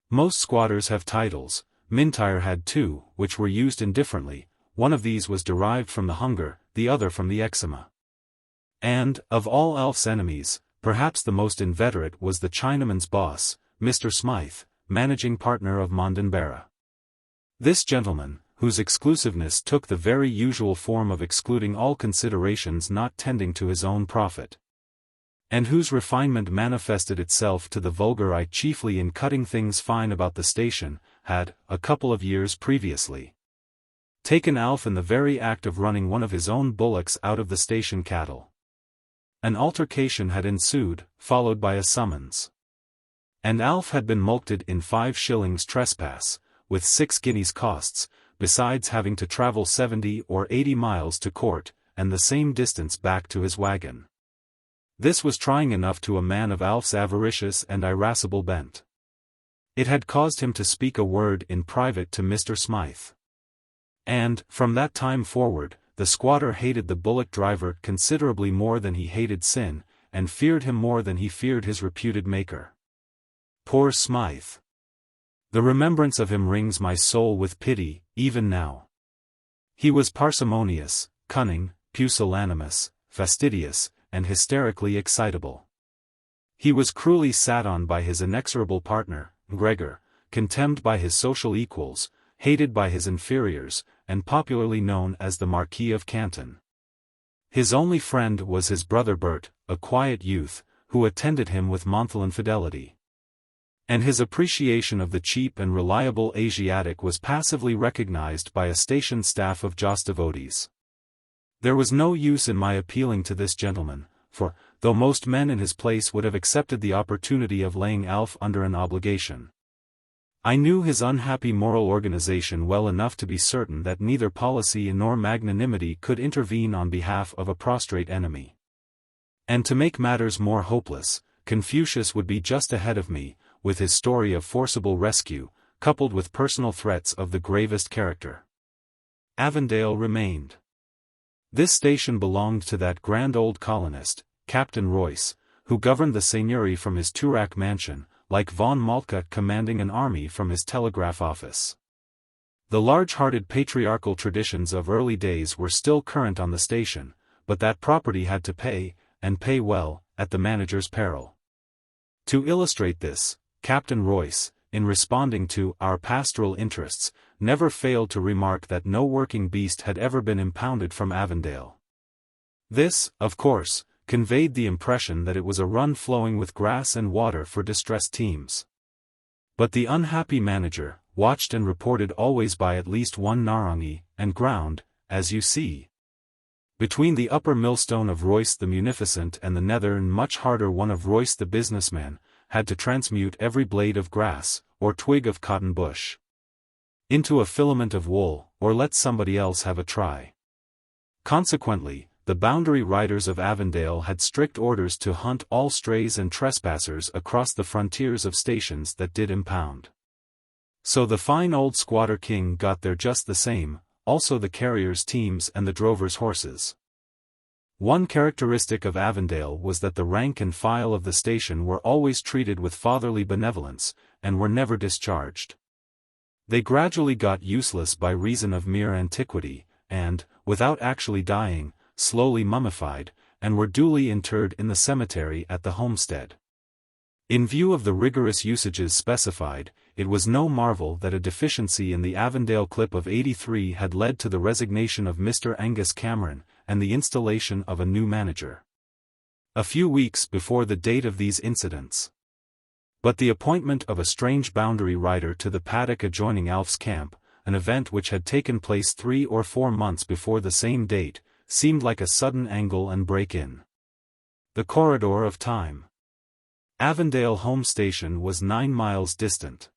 Most squatters have titles. Mintire had 2, which were used indifferently. One of these was derived from the hunger, the other from the eczema. And, of all Alf's enemies, perhaps the most inveterate was the Chinaman's boss, Mr. Smythe, managing partner of Mondenbera. This gentleman, whose exclusiveness took the very usual form of excluding all considerations not tending to his own profit, and whose refinement manifested itself to the vulgar eye chiefly in cutting things fine about the station, had, a couple of years previously, taken Alf in the very act of running one of his own bullocks out of the station cattle. An altercation had ensued, followed by a summons. And Alf had been mulcted in 5 shillings trespass, with 6 guineas costs, besides having to travel 70 or 80 miles to court, and the same distance back to his wagon. This was trying enough to a man of Alf's avaricious and irascible bent. It had caused him to speak a word in private to Mr. Smythe. And, from that time forward, the squatter hated the bullock driver considerably more than he hated sin, and feared him more than he feared his reputed maker. Poor Smythe! The remembrance of him wrings my soul with pity, even now. He was parsimonious, cunning, pusillanimous, fastidious, and hysterically excitable. He was cruelly sat on by his inexorable partner, Gregor, contemned by his social equals, hated by his inferiors, and popularly known as the Marquis of Canton. His only friend was his brother Bert, a quiet youth, who attended him with Monthalan fidelity. And his appreciation of the cheap and reliable Asiatic was passively recognized by a station staff of Jos devotees. There was no use in my appealing to this gentleman, for, though most men in his place would have accepted the opportunity of laying Alf under an obligation, I knew his unhappy moral organization well enough to be certain that neither policy nor magnanimity could intervene on behalf of a prostrate enemy. And to make matters more hopeless, Confucius would be just ahead of me, with his story of forcible rescue, coupled with personal threats of the gravest character. Avondale remained. This station belonged to that grand old colonist, Captain Royce, who governed the seigneury from his Toorak mansion, like von Moltke commanding an army from his telegraph office. The large-hearted patriarchal traditions of early days were still current on the station, but that property had to pay, and pay well, at the manager's peril. To illustrate this, Captain Royce, in responding to our pastoral interests, never failed to remark that no working beast had ever been impounded from Avondale. This, of course, conveyed the impression that it was a run flowing with grass and water for distressed teams. But the unhappy manager, watched and reported always by at least one Narangi, and ground, as you see, between the upper millstone of Royce the munificent and the nether and much harder one of Royce the businessman, had to transmute every blade of grass, or twig of cotton bush, into a filament of wool, or let somebody else have a try. Consequently, the boundary riders of Avondale had strict orders to hunt all strays and trespassers across the frontiers of stations that did impound. So the fine old squatter king got there just the same, also the carriers' teams and the drovers' horses. One characteristic of Avondale was that the rank and file of the station were always treated with fatherly benevolence, and were never discharged. They gradually got useless by reason of mere antiquity, and, without actually dying, slowly mummified, and were duly interred in the cemetery at the homestead. In view of the rigorous usages specified, it was no marvel that a deficiency in the Avondale clip of '83 had led to the resignation of Mr. Angus Cameron, and the installation of a new manager a few weeks before the date of these incidents. But the appointment of a strange boundary rider to the paddock adjoining Alf's camp, an event which had taken place 3 or 4 months before the same date, seemed like a sudden angle and break in the corridor of time. Avondale home station was 9 miles distant.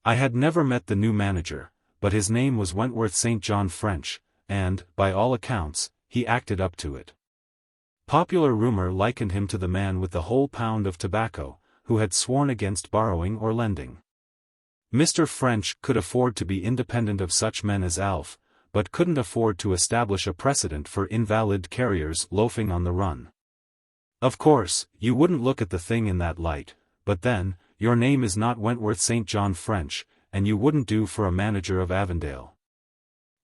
I had never met the new manager, but his name was Wentworth St. John French, and, by all accounts, he acted up to it. Popular rumor likened him to the man with the whole pound of tobacco, who had sworn against borrowing or lending. Mr. French could afford to be independent of such men as Alf, but couldn't afford to establish a precedent for invalid carriers loafing on the run. Of course, you wouldn't look at the thing in that light, but then, your name is not Wentworth St. John French, and you wouldn't do for a manager of Avondale.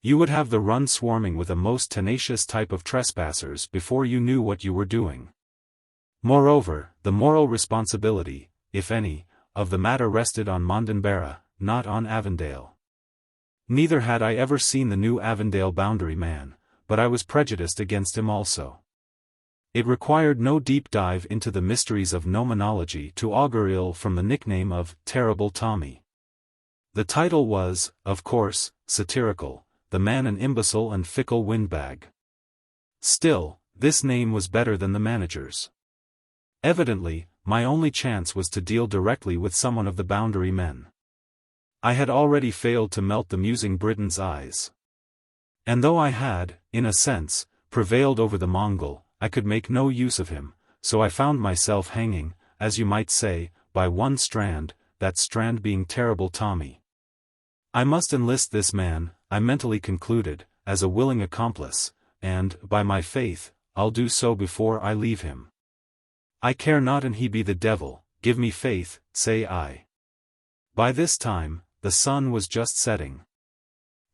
You would have the run swarming with a most tenacious type of trespassers before you knew what you were doing. Moreover, the moral responsibility, if any, of the matter rested on Mondenberra, not on Avondale. Neither had I ever seen the new Avondale boundary man, but I was prejudiced against him also. It required no deep dive into the mysteries of nomenology to augur ill from the nickname of Terrible Tommy. The title was, of course, satirical, the man an imbecile and fickle windbag. Still, this name was better than the manager's. Evidently, my only chance was to deal directly with someone of the boundary men. I had already failed to melt the musing Briton's eyes. And though I had, in a sense, prevailed over the Mongol, I could make no use of him, so I found myself hanging, as you might say, by one strand, that strand being Terrible Tommy. I must enlist this man, I mentally concluded, as a willing accomplice, and, by my faith, I'll do so before I leave him. I care not an he be the devil, give me faith, say I. By this time, the sun was just setting.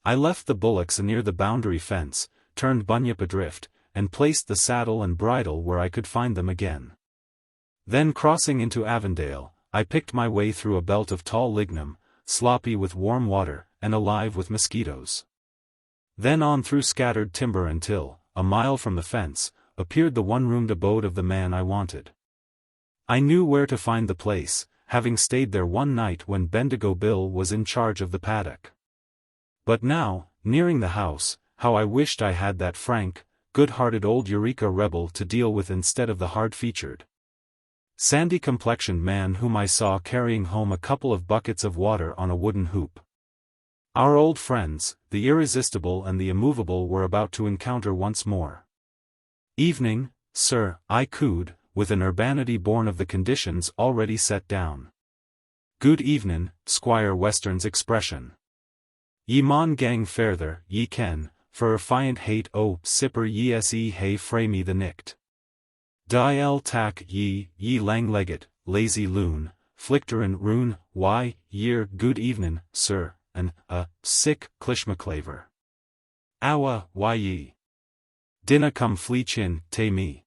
I left the bullocks near the boundary fence, turned Bunyip adrift, and placed the saddle and bridle where I could find them again. Then crossing into Avondale, I picked my way through a belt of tall lignum, sloppy with warm water, and alive with mosquitoes. Then on through scattered timber until, a mile from the fence, appeared the one-roomed abode of the man I wanted. I knew where to find the place, having stayed there one night when Bendigo Bill was in charge of the paddock. But now, nearing the house, how I wished I had that frank, good-hearted old Eureka rebel to deal with instead of the hard-featured, sandy-complexioned man whom I saw carrying home a couple of buckets of water on a wooden hoop. Our old friends, the irresistible and the immovable, were about to encounter once more. "Evening, sir," I cooed, with an urbanity born of the conditions already set down. "Good evenin'," Squire Western's expression. "Ye maun gang further, ye ken, for fiant hate o' sipper ye se hae frae me the nicht. Die el tak ye lang-legged, lazy loon, flichterin' rune, why, ye're good evenin', sir, an' sick clishmaclaver. Awa, why ye? Dinna come fleechin' tae me.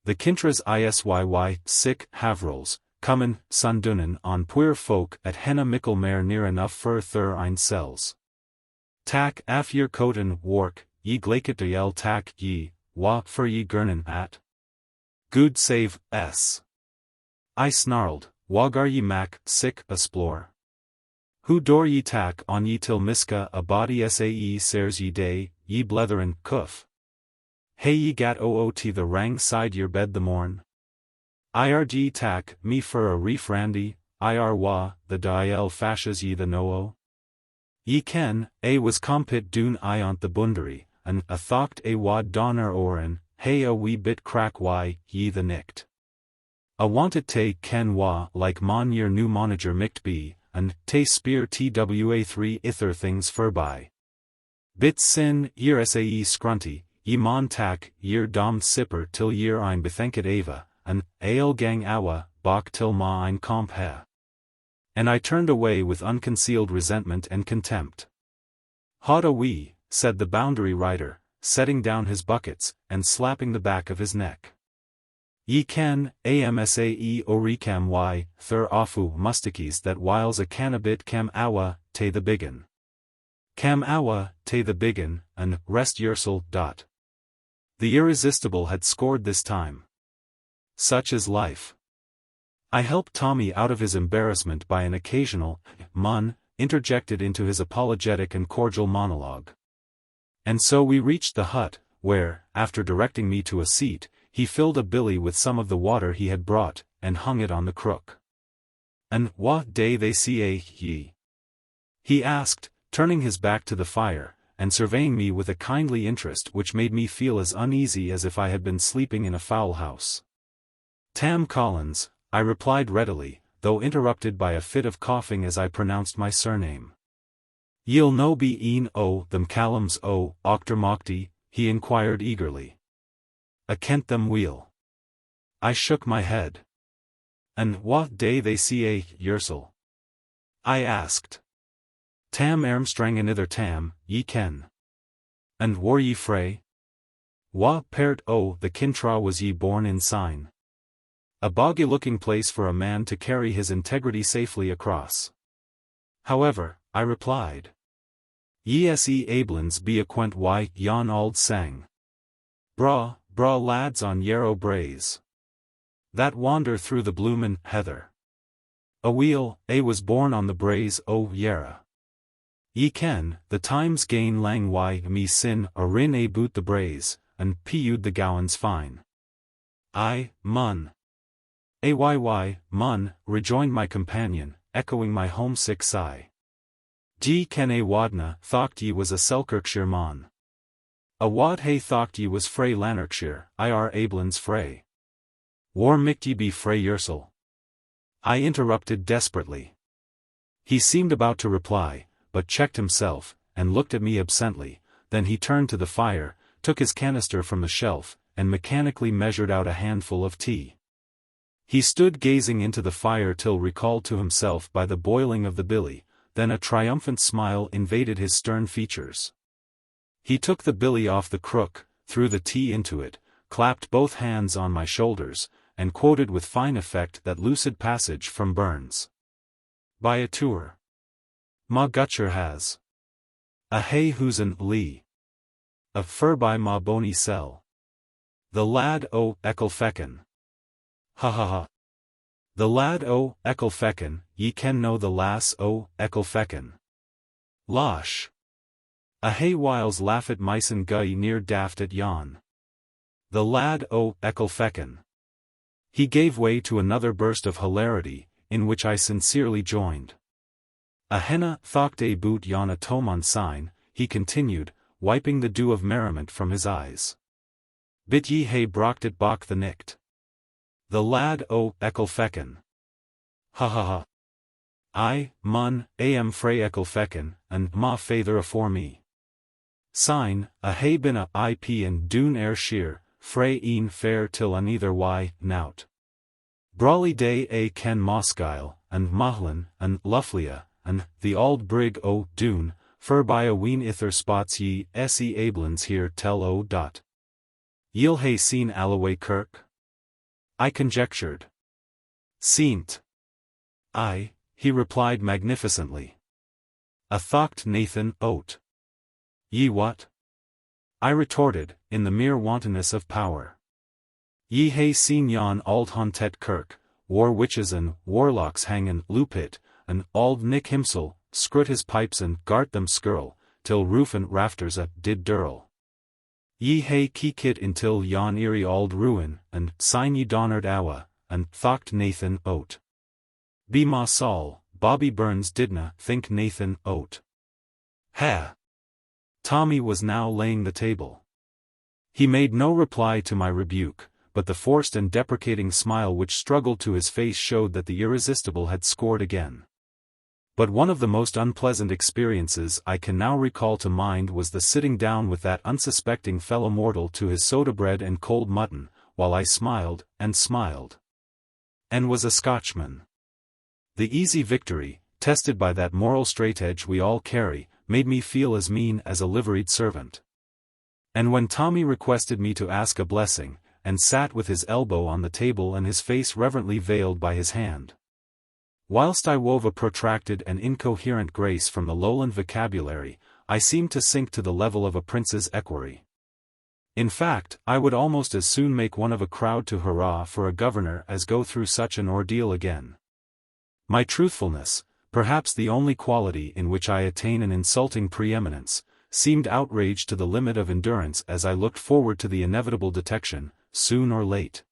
The Kintras Iyy, sick havrils, comin' sundunin' on puir folk at henna mickle mair near enough fur thur ein sells. Tak af ye'r coatin' wark, ye glaket el tak ye, wa for ye gurnin at? Good save, s. I snarled, wagar ye mac, sick, explore. Who door ye tack on ye till miska a body sae sares ye day, ye bletherin, cuff. Hey ye gat oot the rang side your bed the morn. IRG tack, me for a reef randy, IR wa, the diel fashes ye the noo. Ye ken, a was compit dune iont the bundery, and a thocht a wad donner oren, hey a wee bit crack why, ye the nicked. A wanted te ken wa like mon year new monager mict be, and te spear twa3 ither things furby. Bit sin, year sae scrunty, ye mon tack, year dom sipper till year ein bethenket ava, and ale gang awa, bok till ma ein comp he. And I turned away with unconcealed resentment and contempt. Hod a wee, said the boundary rider, setting down his buckets, and slapping the back of his neck. Ye ken, amsae oricam y, thur afu mustikis that whiles a cannabit cam awa, te the biggin. Cam awa, te the biggin, and rest yersel. The irresistible had scored this time. Such is life. I helped Tommy out of his embarrassment by an occasional, mun, interjected into his apologetic and cordial monologue. And so we reached the hut, where, after directing me to a seat, he filled a billy with some of the water he had brought, and hung it on the crook. And what day they see ye? He asked, turning his back to the fire, and surveying me with a kindly interest which made me feel as uneasy as if I had been sleeping in a fowl house. Tam Collins, I replied readily, though interrupted by a fit of coughing as I pronounced my surname. Ye'll no be een o them callums o, octor mochty, he inquired eagerly. A kent them wheel. I shook my head. And what day they see yersel? I asked. Tam Armstrong anither tam, ye ken. And were ye fray? Wa pairt o the kintra was ye born in sign. A boggy-looking place for a man to carry his integrity safely across. However, I replied. Ye se ablins be acquent why yon auld sang. Bra lads on yarrow braes. That wander through the bloomin' heather. A wheel, a was born on the braes o yarra. Ye ken, the times gain lang why me sin a rin a boot the braes, and piud the gowans fine. I, mun. Ayy, mun, rejoined my companion, echoing my homesick sigh. G ken a wadna thocht ye was a Selkirkshire mon. A wad hay thocht ye was fray Lanarkshire, ir ablins fray. War micht ye be fray yersel? I interrupted desperately. He seemed about to reply, but checked himself, and looked at me absently. Then he turned to the fire, took his canister from the shelf, and mechanically measured out a handful of tea. He stood gazing into the fire till recalled to himself by the boiling of the billy, then a triumphant smile invaded his stern features. He took the billy off the crook, threw the tea into it, clapped both hands on my shoulders, and quoted with fine effect that lucid passage from Burns. By a tour. Ma Gutcher has. A hay whosen lee. A fur by ma bony sell. The lad o ecclefeckin. Ha ha ha. The lad o ecclefeckin, ye ken know the lass o ecclefeckin. Losh. A hay whiles laugh at myson guy near daft at yon. The lad o ecclefeckin. He gave way to another burst of hilarity, in which I sincerely joined. A henna thocht a boot yon a tomon sign, he continued, wiping the dew of merriment from his eyes. Bit ye hay brochtet bok the nicht. The lad o ecclefeckin. Ha ha ha. I, mun, am fray ecclefeckin, and ma father afore me. Sign, a hay bin a ip and dune air sheer, fray een fair till anither why, nout. Brawley day a ken Moskile, and Mahlin, and Lufflia, and the auld brig o dune, fur by a ween ither spots ye se ablins here tell o dot. Ye'll hae seen Alloway Kirk? I conjectured. Seent. I, he replied magnificently. A thocht Nathan oat. Ye what? I retorted, in the mere wantonness of power. Ye hae seen yon auld haunted kirk, war witches and warlocks hangin' loopit, and auld Nick himsel, scrut his pipes and gart them skirl, till roof and rafters did dirl. Ye hae keekit intil yon eerie auld ruin, and sign ye Donard awa, and thocht Nathan oat. Be ma Saul, Bobby Burns didna think Nathan oat. Ha! Tommy was now laying the table. He made no reply to my rebuke, but the forced and deprecating smile which struggled to his face showed that the irresistible had scored again. But one of the most unpleasant experiences I can now recall to mind was the sitting down with that unsuspecting fellow mortal to his soda bread and cold mutton, while I smiled, and was a Scotchman. The easy victory, tested by that moral straightedge we all carry, made me feel as mean as a liveried servant. And when Tommy requested me to ask a blessing, and sat with his elbow on the table and his face reverently veiled by his hand, whilst I wove a protracted and incoherent grace from the lowland vocabulary, I seemed to sink to the level of a prince's equerry. In fact, I would almost as soon make one of a crowd to hurrah for a governor as go through such an ordeal again. My truthfulness, perhaps the only quality in which I attain an insulting preeminence, seemed outraged to the limit of endurance as I looked forward to the inevitable detection, soon or late,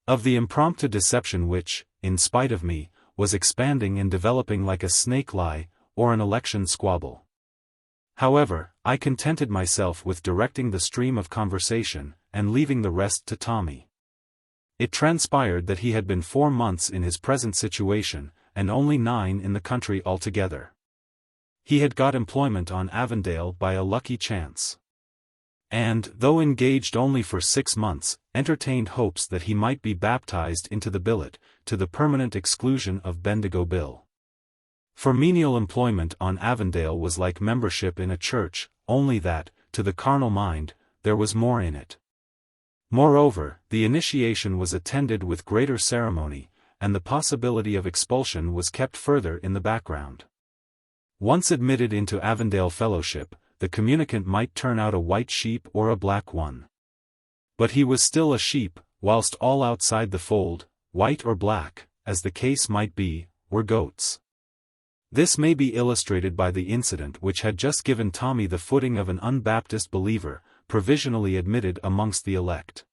of the impromptu deception which, in spite of me, was expanding and developing like a snake lie, or an election squabble. However, I contented myself with directing the stream of conversation, and leaving the rest to Tommy. It transpired that he had been 4 months in his present situation, and only 9 in the country altogether. He had got employment on Avondale by a lucky chance, and, though engaged only for 6 months, entertained hopes that he might be baptized into the billet, to the permanent exclusion of Bendigo Bill. For menial employment on Avondale was like membership in a church, only that, to the carnal mind, there was more in it. Moreover, the initiation was attended with greater ceremony, and the possibility of expulsion was kept further in the background. Once admitted into Avondale fellowship, the communicant might turn out a white sheep or a black one. But he was still a sheep, whilst all outside the fold, white or black, as the case might be, were goats. This may be illustrated by the incident which had just given Tommy the footing of an unbaptized believer, provisionally admitted amongst the elect.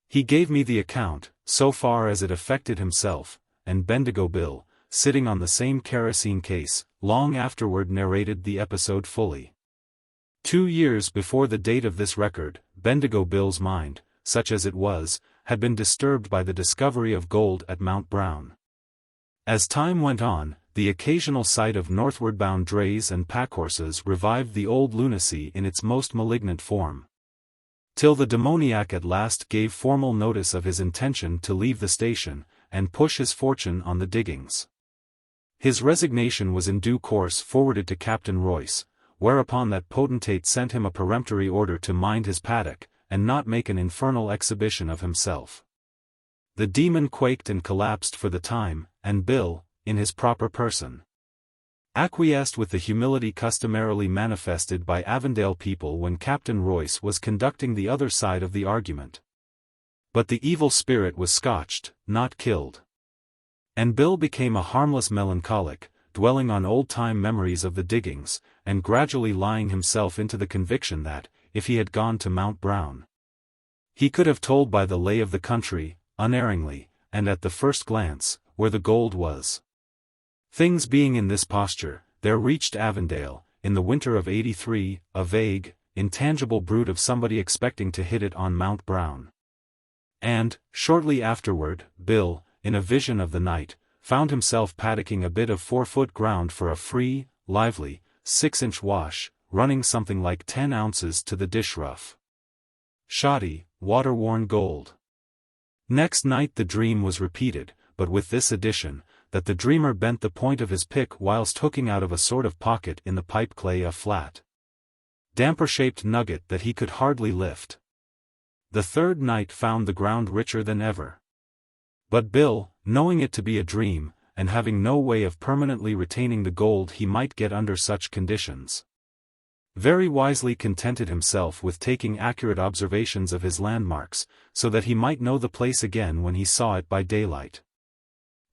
He gave me the account, so far as it affected himself, and Bendigo Bill, sitting on the same kerosene case, long afterward narrated the episode fully. 2 years before the date of this record, Bendigo Bill's mind, such as it was, had been disturbed by the discovery of gold at Mount Brown. As time went on, the occasional sight of northward-bound drays and packhorses revived the old lunacy in its most malignant form, till the demoniac at last gave formal notice of his intention to leave the station, and push his fortune on the diggings. His resignation was in due course forwarded to Captain Royce, whereupon that potentate sent him a peremptory order to mind his paddock, and not make an infernal exhibition of himself. The demon quaked and collapsed for the time, and Bill, in his proper person, acquiesced with the humility customarily manifested by Avondale people when Captain Royce was conducting the other side of the argument. But the evil spirit was scotched, not killed. And Bill became a harmless melancholic, dwelling on old-time memories of the diggings, and gradually lying himself into the conviction that, if he had gone to Mount Brown, he could have told by the lay of the country, unerringly, and at the first glance, where the gold was. Things being in this posture, there reached Avondale, in the winter of '83, a vague, intangible brood of somebody expecting to hit it on Mount Brown. And, shortly afterward, Bill, in a vision of the night, found himself paddocking a bit of 4-foot ground for a free, lively, 6-inch wash, running something like 10 ounces to the dish-rough. Shoddy, water-worn gold. Next night the dream was repeated, but with this addition, that the dreamer bent the point of his pick whilst hooking out of a sort of pocket in the pipe clay a flat, damper-shaped nugget that he could hardly lift. The third night found the ground richer than ever. But Bill, knowing it to be a dream, and having no way of permanently retaining the gold he might get under such conditions, very wisely contented himself with taking accurate observations of his landmarks, so that he might know the place again when he saw it by daylight.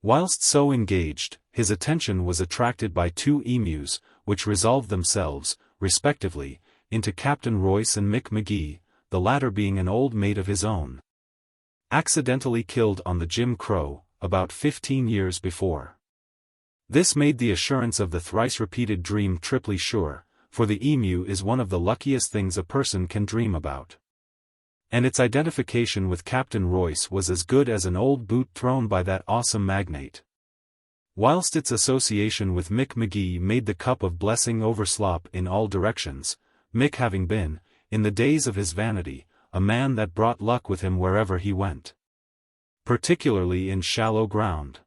Whilst so engaged, his attention was attracted by 2 emus, which resolved themselves, respectively, into Captain Royce and Mick Magee, the latter being an old mate of his own, accidentally killed on the Jim Crow, about 15 years before. This made the assurance of the thrice-repeated dream triply sure, for the emu is one of the luckiest things a person can dream about. And its identification with Captain Royce was as good as an old boot thrown by that awesome magnate. Whilst its association with Mick Magee made the cup of blessing overslop in all directions, Mick having been, in the days of his vanity, a man that brought luck with him wherever he went, particularly in shallow ground.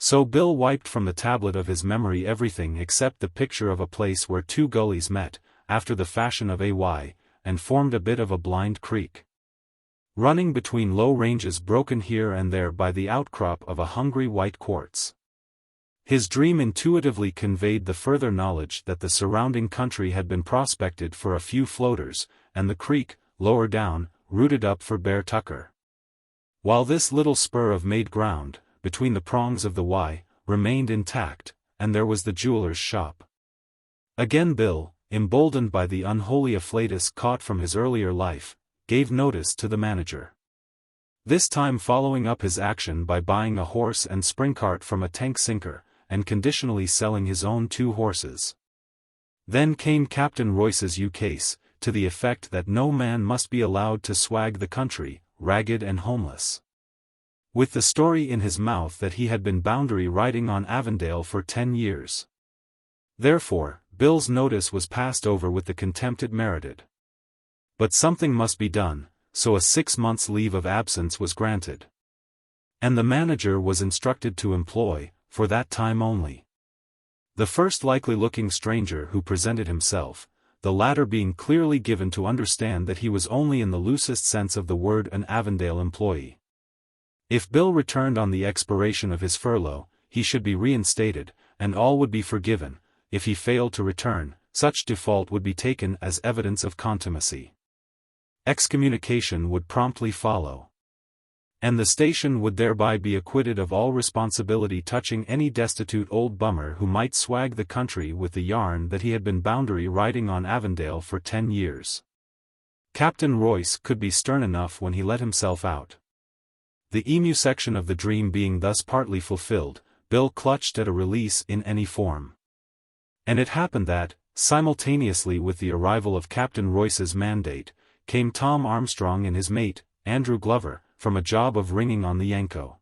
So Bill wiped from the tablet of his memory everything except the picture of a place where 2 gullies met, after the fashion of AY, and formed a bit of a blind creek, running between low ranges broken here and there by the outcrop of a hungry white quartz. His dream intuitively conveyed the further knowledge that the surrounding country had been prospected for a few floaters, and the creek, lower down, rooted up for Bear Tucker. While this little spur of made ground, between the prongs of the Y, remained intact, and there was the jeweler's shop. Again Bill, emboldened by the unholy afflatus caught from his earlier life, gave notice to the manager. This time following up his action by buying a horse and spring cart from a tank sinker, and conditionally selling his own 2 horses. Then came Captain Royce's ukase, to the effect that no man must be allowed to swag the country, ragged and homeless. With the story in his mouth that he had been boundary riding on Avondale for 10 years. Therefore, Bill's notice was passed over with the contempt it merited. But something must be done, so a 6 months' leave of absence was granted. And the manager was instructed to employ, for that time only, the first likely-looking stranger who presented himself, the latter being clearly given to understand that he was only in the loosest sense of the word an Avondale employee. If Bill returned on the expiration of his furlough, he should be reinstated, and all would be forgiven. If he failed to return, such default would be taken as evidence of contumacy. Excommunication would promptly follow, and the station would thereby be acquitted of all responsibility touching any destitute old bummer who might swag the country with the yarn that he had been boundary riding on Avondale for 10 years. Captain Royce could be stern enough when he let himself out. The emu section of the dream being thus partly fulfilled, Bill clutched at a release in any form. And it happened that, simultaneously with the arrival of Captain Royce's mandate, came Tom Armstrong and his mate, Andrew Glover, from a job of ringing on the Yanko.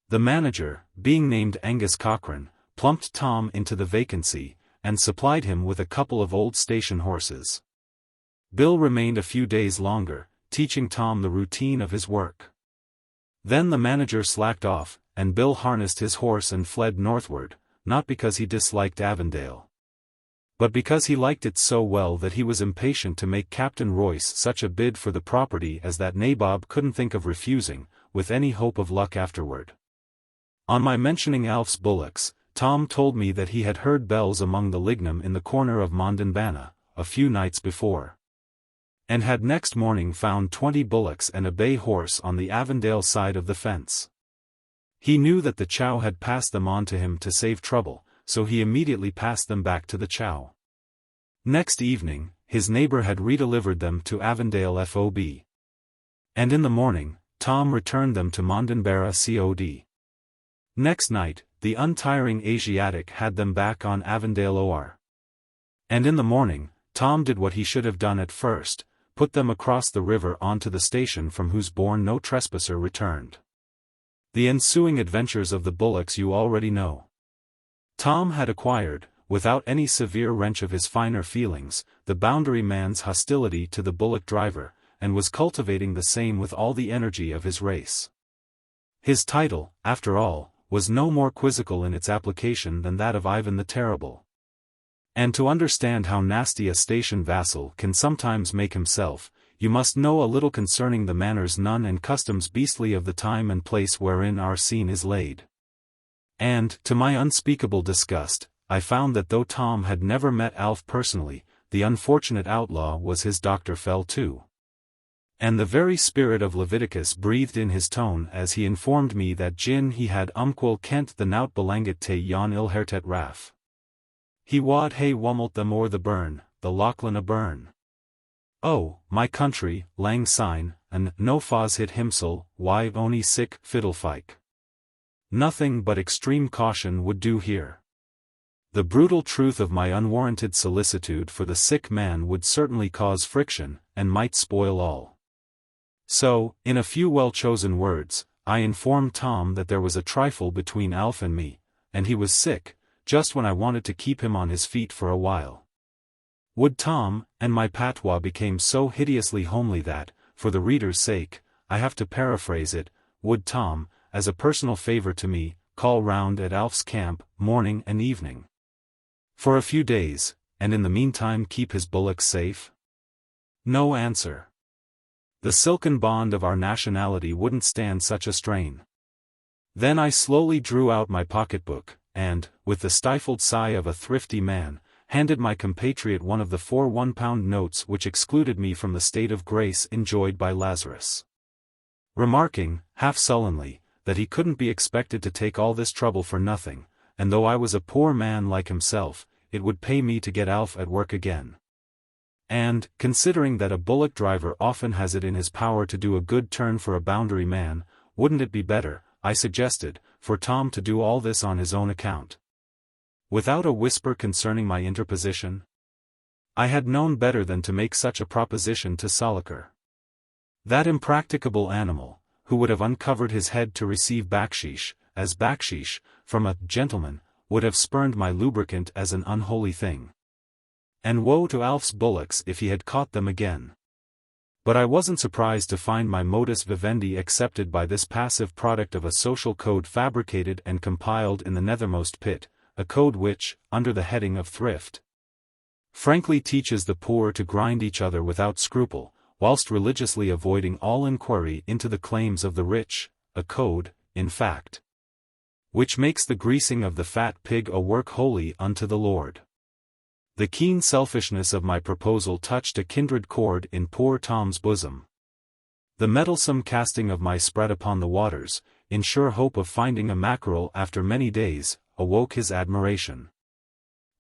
The manager, being named Angus Cochrane, plumped Tom into the vacancy, and supplied him with a couple of old station horses. Bill remained a few days longer, teaching Tom the routine of his work. Then the manager slacked off, and Bill harnessed his horse and fled northward, not because he disliked Avondale, but because he liked it so well that he was impatient to make Captain Royce such a bid for the property as that nabob couldn't think of refusing, with any hope of luck afterward. On my mentioning Alf's bullocks, Tom told me that he had heard bells among the lignum in the corner of Mondanbanna, a few nights before, and had next morning found 20 bullocks and a bay horse on the Avondale side of the fence. He knew that the chow had passed them on to him to save trouble, so he immediately passed them back to the chow. Next evening, his neighbor had redelivered them to Avondale FOB. And in the morning, Tom returned them to Mondanbarra COD. Next night, the untiring Asiatic had them back on Avondale OR. And in the morning, Tom did what he should have done at first, put them across the river onto the station from whose bourne no trespasser returned. The ensuing adventures of the bullocks you already know. Tom had acquired, without any severe wrench of his finer feelings, the boundary man's hostility to the bullock driver, and was cultivating the same with all the energy of his race. His title, after all, was no more quizzical in its application than that of Ivan the Terrible. And to understand how nasty a station vassal can sometimes make himself, you must know a little concerning the manners none and customs beastly of the time and place wherein our scene is laid. And, to my unspeakable disgust, I found that though Tom had never met Alf personally, the unfortunate outlaw was his Dr. Fell too. And the very spirit of Leviticus breathed in his tone as he informed me that gin he had umquil kent the nout belanget te yon ilhertet raf. He wad hae wummelt them o'er the burn, the Lachlan a burn. Oh, my country, lang syne, and no faz hit himsel, why ony sick fiddlefike. Nothing but extreme caution would do here. The brutal truth of my unwarranted solicitude for the sick man would certainly cause friction, and might spoil all. So, in a few well-chosen words, I informed Tom that there was a trifle between Alf and me, and he was sick, just when I wanted to keep him on his feet for a while. Would Tom, and my patois became so hideously homely that, for the reader's sake, I have to paraphrase it, would Tom, as a personal favor to me, call round at Alf's camp, morning and evening, for a few days, and in the meantime keep his bullocks safe? No answer. The silken bond of our nationality wouldn't stand such a strain. Then I slowly drew out my pocketbook, and, with the stifled sigh of a thrifty man, handed my compatriot one of the 4 one-pound notes which excluded me from the state of grace enjoyed by Lazarus. Remarking, half sullenly, that he couldn't be expected to take all this trouble for nothing, and though I was a poor man like himself, it would pay me to get Alf at work again. And, considering that a bullock driver often has it in his power to do a good turn for a boundary man, wouldn't it be better, I suggested, for Tom to do all this on his own account? Without a whisper concerning my interposition? I had known better than to make such a proposition to Soliker. That impracticable animal, who would have uncovered his head to receive baksheesh, as baksheesh, from a gentleman, would have spurned my lubricant as an unholy thing. And woe to Alf's bullocks if he had caught them again. But I wasn't surprised to find my modus vivendi accepted by this passive product of a social code fabricated and compiled in the nethermost pit, a code which, under the heading of thrift, frankly teaches the poor to grind each other without scruple, whilst religiously avoiding all inquiry into the claims of the rich, a code, in fact, which makes the greasing of the fat pig a work holy unto the Lord. The keen selfishness of my proposal touched a kindred chord in poor Tom's bosom. The mettlesome casting of my spread upon the waters, in sure hope of finding a mackerel after many days, awoke his admiration,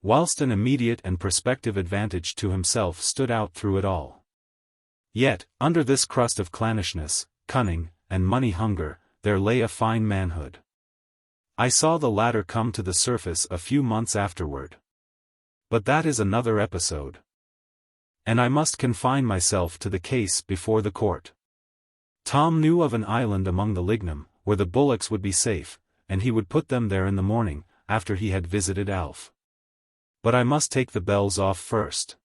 whilst an immediate and prospective advantage to himself stood out through it all. Yet, under this crust of clannishness, cunning, and money-hunger, there lay a fine manhood. I saw the latter come to the surface a few months afterward. But that is another episode. And I must confine myself to the case before the court. Tom knew of an island among the lignum, where the bullocks would be safe, and he would put them there in the morning, after he had visited Alf. But I must take the bells off first.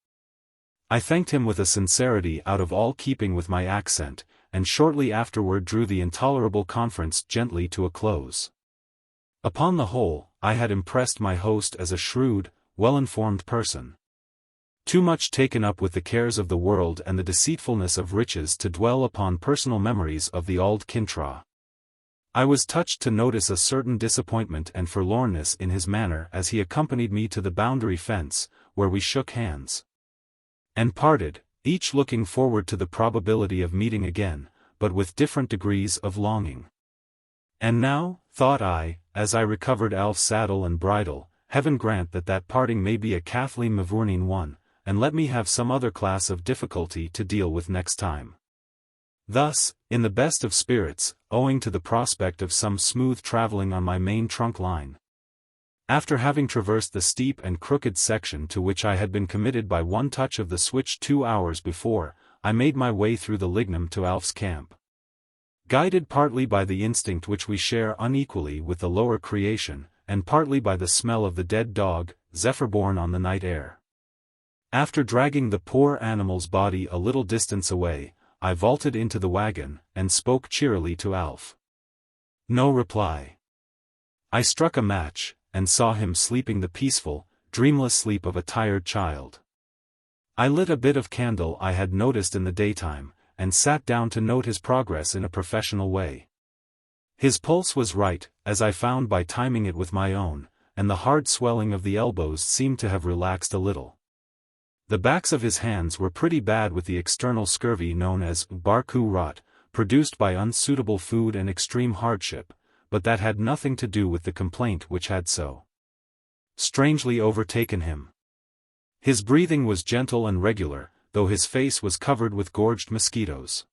I thanked him with a sincerity out of all keeping with my accent, and shortly afterward drew the intolerable conference gently to a close. Upon the whole, I had impressed my host as a shrewd, well-informed person, too much taken up with the cares of the world and the deceitfulness of riches to dwell upon personal memories of the auld kintra. I was touched to notice a certain disappointment and forlornness in his manner as he accompanied me to the boundary fence, where we shook hands and parted, each looking forward to the probability of meeting again, but with different degrees of longing. And now, thought I, as I recovered Alf's saddle and bridle, Heaven grant that parting may be a Kathleen Mavourneen one, and let me have some other class of difficulty to deal with next time. Thus, in the best of spirits, owing to the prospect of some smooth travelling on my main trunk line, after having traversed the steep and crooked section to which I had been committed by one touch of the switch 2 hours before, I made my way through the lignum to Alf's camp. Guided partly by the instinct which we share unequally with the lower creation, and partly by the smell of the dead dog, Zephyr-born on the night air. After dragging the poor animal's body a little distance away, I vaulted into the wagon, and spoke cheerily to Alf. No reply. I struck a match, and saw him sleeping the peaceful, dreamless sleep of a tired child. I lit a bit of candle I had noticed in the daytime, and sat down to note his progress in a professional way. His pulse was right, as I found by timing it with my own, and the hard swelling of the elbows seemed to have relaxed a little. The backs of his hands were pretty bad with the external scurvy known as barcoo rot, produced by unsuitable food and extreme hardship, but that had nothing to do with the complaint which had so strangely overtaken him. His breathing was gentle and regular, though his face was covered with gorged mosquitoes.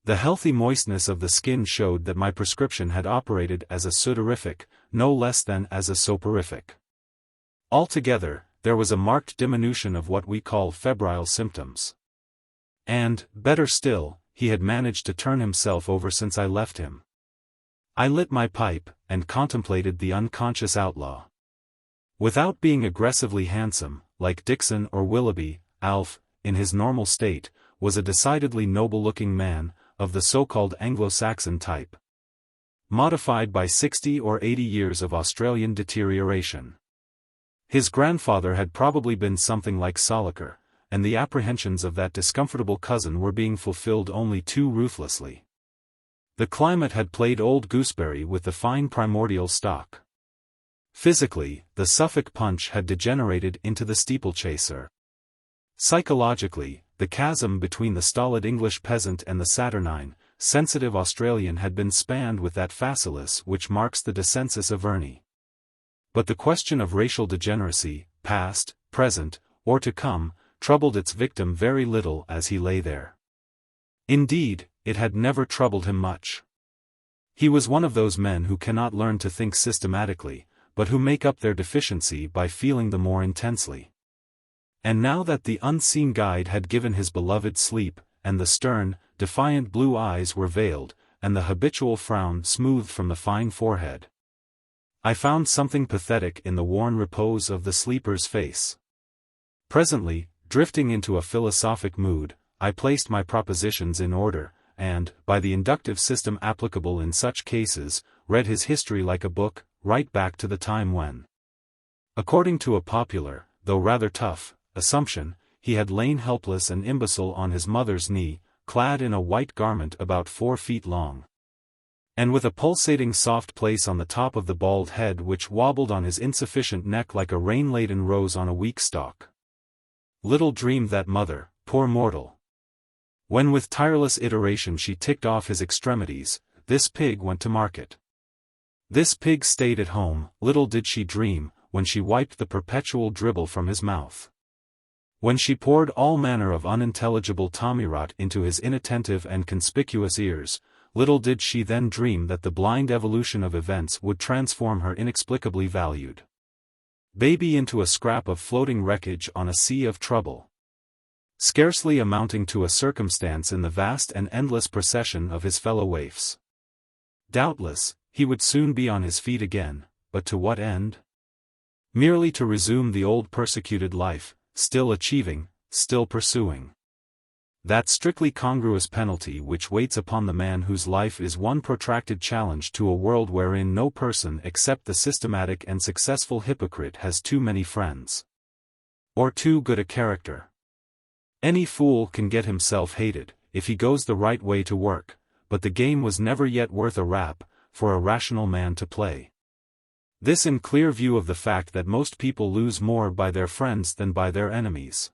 The healthy moistness of the skin showed that my prescription had operated as a sudorific, no less than as a soporific. Altogether, there was a marked diminution of what we call febrile symptoms. And, better still, he had managed to turn himself over since I left him. I lit my pipe, and contemplated the unconscious outlaw. Without being aggressively handsome, like Dixon or Willoughby, Alf, in his normal state, was a decidedly noble-looking man, of the so-called Anglo-Saxon type. Modified by 60 or 80 years of Australian deterioration. His grandfather had probably been something like Solliker, and the apprehensions of that discomfortable cousin were being fulfilled only too ruthlessly. The climate had played old gooseberry with the fine primordial stock. Physically, the Suffolk punch had degenerated into the steeplechaser. Psychologically, the chasm between the stolid English peasant and the saturnine, sensitive Australian had been spanned with that facilis which marks the descensus Averni. But the question of racial degeneracy, past, present, or to come, troubled its victim very little as he lay there. Indeed, it had never troubled him much. He was one of those men who cannot learn to think systematically, but who make up their deficiency by feeling the more intensely. And now that the unseen guide had given his beloved sleep, and the stern, defiant blue eyes were veiled, and the habitual frown smoothed from the fine forehead, I found something pathetic in the worn repose of the sleeper's face. Presently, drifting into a philosophic mood, I placed my propositions in order, and, by the inductive system applicable in such cases, read his history like a book, right back to the time when, according to a popular, though rather tough, assumption, he had lain helpless and imbecile on his mother's knee, clad in a white garment about 4 feet long, and with a pulsating soft place on the top of the bald head which wobbled on his insufficient neck like a rain-laden rose on a weak stalk. Little dreamed that mother, poor mortal, when with tireless iteration she ticked off his extremities, this pig went to market. This pig stayed at home, little did she dream, when she wiped the perpetual dribble from his mouth. When she poured all manner of unintelligible tommyrot into his inattentive and conspicuous ears, little did she then dream that the blind evolution of events would transform her inexplicably valued baby into a scrap of floating wreckage on a sea of trouble, scarcely amounting to a circumstance in the vast and endless procession of his fellow waifs. Doubtless, he would soon be on his feet again, but to what end? Merely to resume the old persecuted life, still achieving, still pursuing that strictly congruous penalty which waits upon the man whose life is one protracted challenge to a world wherein no person except the systematic and successful hypocrite has too many friends, or too good a character. Any fool can get himself hated, if he goes the right way to work, but the game was never yet worth a rap, for a rational man to play. This in clear view of the fact that most people lose more by their friends than by their enemies.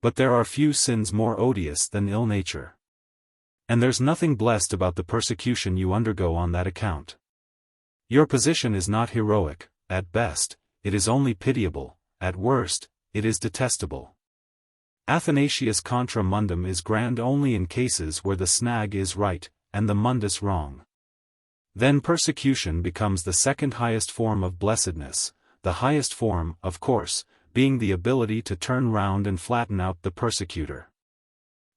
But there are few sins more odious than ill nature. And there's nothing blessed about the persecution you undergo on that account. Your position is not heroic, at best, it is only pitiable, at worst, it is detestable. Athanasius contra mundum is grand only in cases where the snag is right, and the mundus wrong. Then persecution becomes the second highest form of blessedness, the highest form, of course, being the ability to turn round and flatten out the persecutor.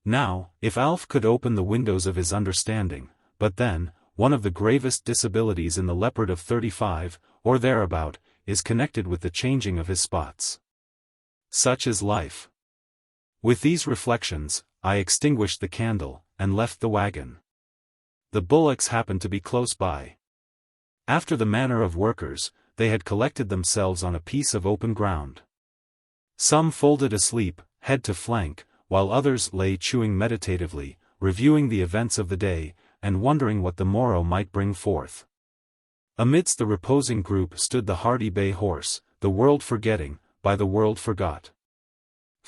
Now, if Alf could open the windows of his understanding, but then, one of the gravest disabilities in the leopard of 35, or thereabout, is connected with the changing of his spots. Such is life. With these reflections, I extinguished the candle, and left the wagon. The bullocks happened to be close by. After the manner of workers, they had collected themselves on a piece of open ground. Some folded asleep, head to flank, while others lay chewing meditatively, reviewing the events of the day, and wondering what the morrow might bring forth. Amidst the reposing group stood the hardy bay horse, the world forgetting, by the world forgot.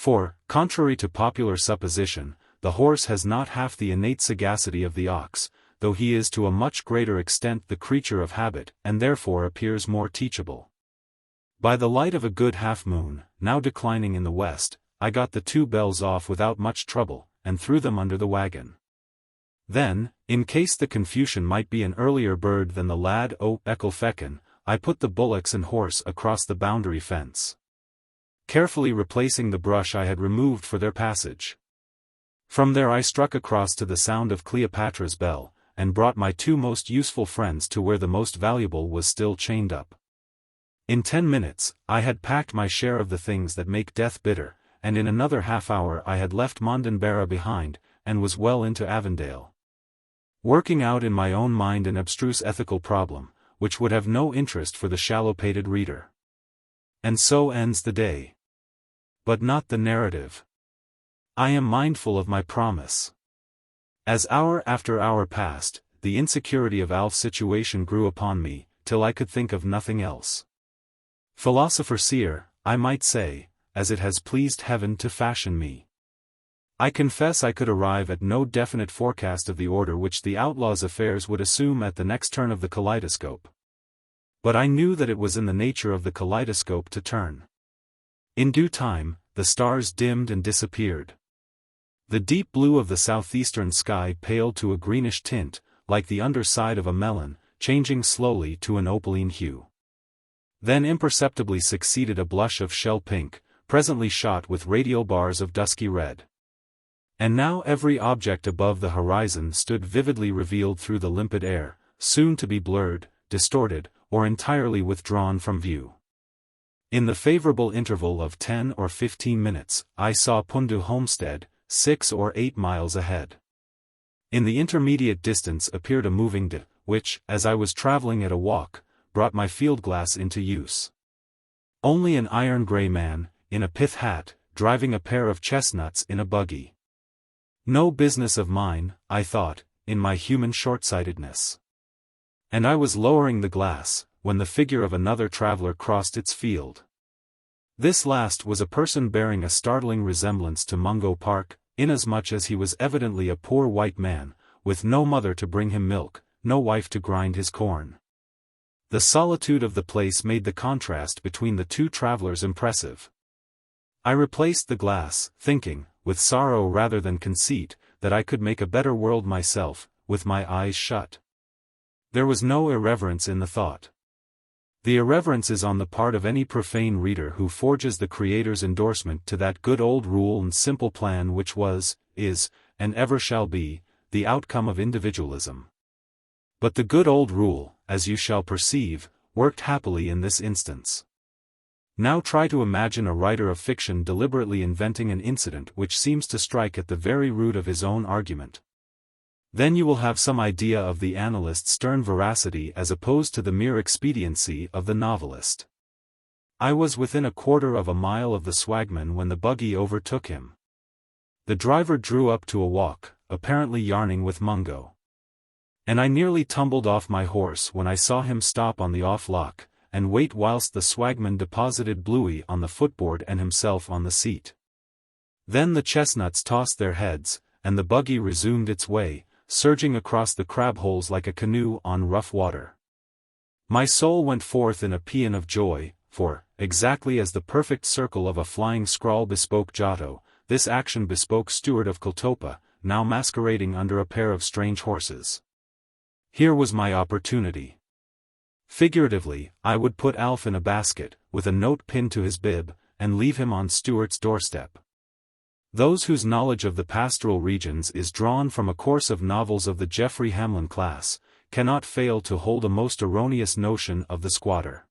For, contrary to popular supposition, the horse has not half the innate sagacity of the ox, though he is to a much greater extent the creature of habit, and therefore appears more teachable. By the light of a good half-moon, now declining in the west, I got the 2 bells off without much trouble, and threw them under the wagon. Then, in case the Confucian might be an earlier bird than the lad o' Ecclefechan, I put the bullocks and horse across the boundary fence, carefully replacing the brush I had removed for their passage. From there I struck across to the sound of Cleopatra's bell, and brought my 2 most useful friends to where the most valuable was still chained up. In 10 minutes, I had packed my share of the things that make death bitter, and in another half-hour I had left Mondenberra behind, and was well into Avondale, working out in my own mind an abstruse ethical problem, which would have no interest for the shallow-pated reader. And so ends the day. But not the narrative. I am mindful of my promise. As hour after hour passed, the insecurity of Alf's situation grew upon me, till I could think of nothing else. Philosopher-seer, I might say, as it has pleased heaven to fashion me. I confess I could arrive at no definite forecast of the order which the outlaw's affairs would assume at the next turn of the kaleidoscope. But I knew that it was in the nature of the kaleidoscope to turn. In due time, the stars dimmed and disappeared. The deep blue of the southeastern sky paled to a greenish tint, like the underside of a melon, changing slowly to an opaline hue. Then imperceptibly succeeded a blush of shell pink, presently shot with radial bars of dusky red. And now every object above the horizon stood vividly revealed through the limpid air, soon to be blurred, distorted, or entirely withdrawn from view. In the favorable interval of 10 or 15 minutes, I saw Pundu Homestead, 6 or 8 miles ahead. In the intermediate distance appeared a moving dip, which, as I was traveling at a walk, brought my field glass into use. Only an iron-grey man, in a pith hat, driving a pair of chestnuts in a buggy. No business of mine, I thought, in my human short-sightedness. And I was lowering the glass, when the figure of another traveler crossed its field. This last was a person bearing a startling resemblance to Mungo Park, inasmuch as he was evidently a poor white man, with no mother to bring him milk, no wife to grind his corn. The solitude of the place made the contrast between the 2 travelers impressive. I replaced the glass, thinking, with sorrow rather than conceit, that I could make a better world myself, with my eyes shut. There was no irreverence in the thought. The irreverence is on the part of any profane reader who forges the Creator's endorsement to that good old rule and simple plan which was, is, and ever shall be, the outcome of individualism. But the good old rule, as you shall perceive, worked happily in this instance. Now try to imagine a writer of fiction deliberately inventing an incident which seems to strike at the very root of his own argument. Then you will have some idea of the analyst's stern veracity as opposed to the mere expediency of the novelist. I was within a quarter of a mile of the swagman when the buggy overtook him. The driver drew up to a walk, apparently yarning with Mungo. And I nearly tumbled off my horse when I saw him stop on the off-lock, and wait whilst the swagman deposited Bluey on the footboard and himself on the seat. Then the chestnuts tossed their heads, and the buggy resumed its way, surging across the crab-holes like a canoe on rough water. My soul went forth in a paean of joy, for, exactly as the perfect circle of a flying scrawl bespoke Giotto, this action bespoke Stewart of Kultopa, now masquerading under a pair of strange horses. Here was my opportunity. Figuratively, I would put Alf in a basket, with a note pinned to his bib, and leave him on Stewart's doorstep. Those whose knowledge of the pastoral regions is drawn from a course of novels of the Geoffrey Hamlin class, cannot fail to hold a most erroneous notion of the squatter.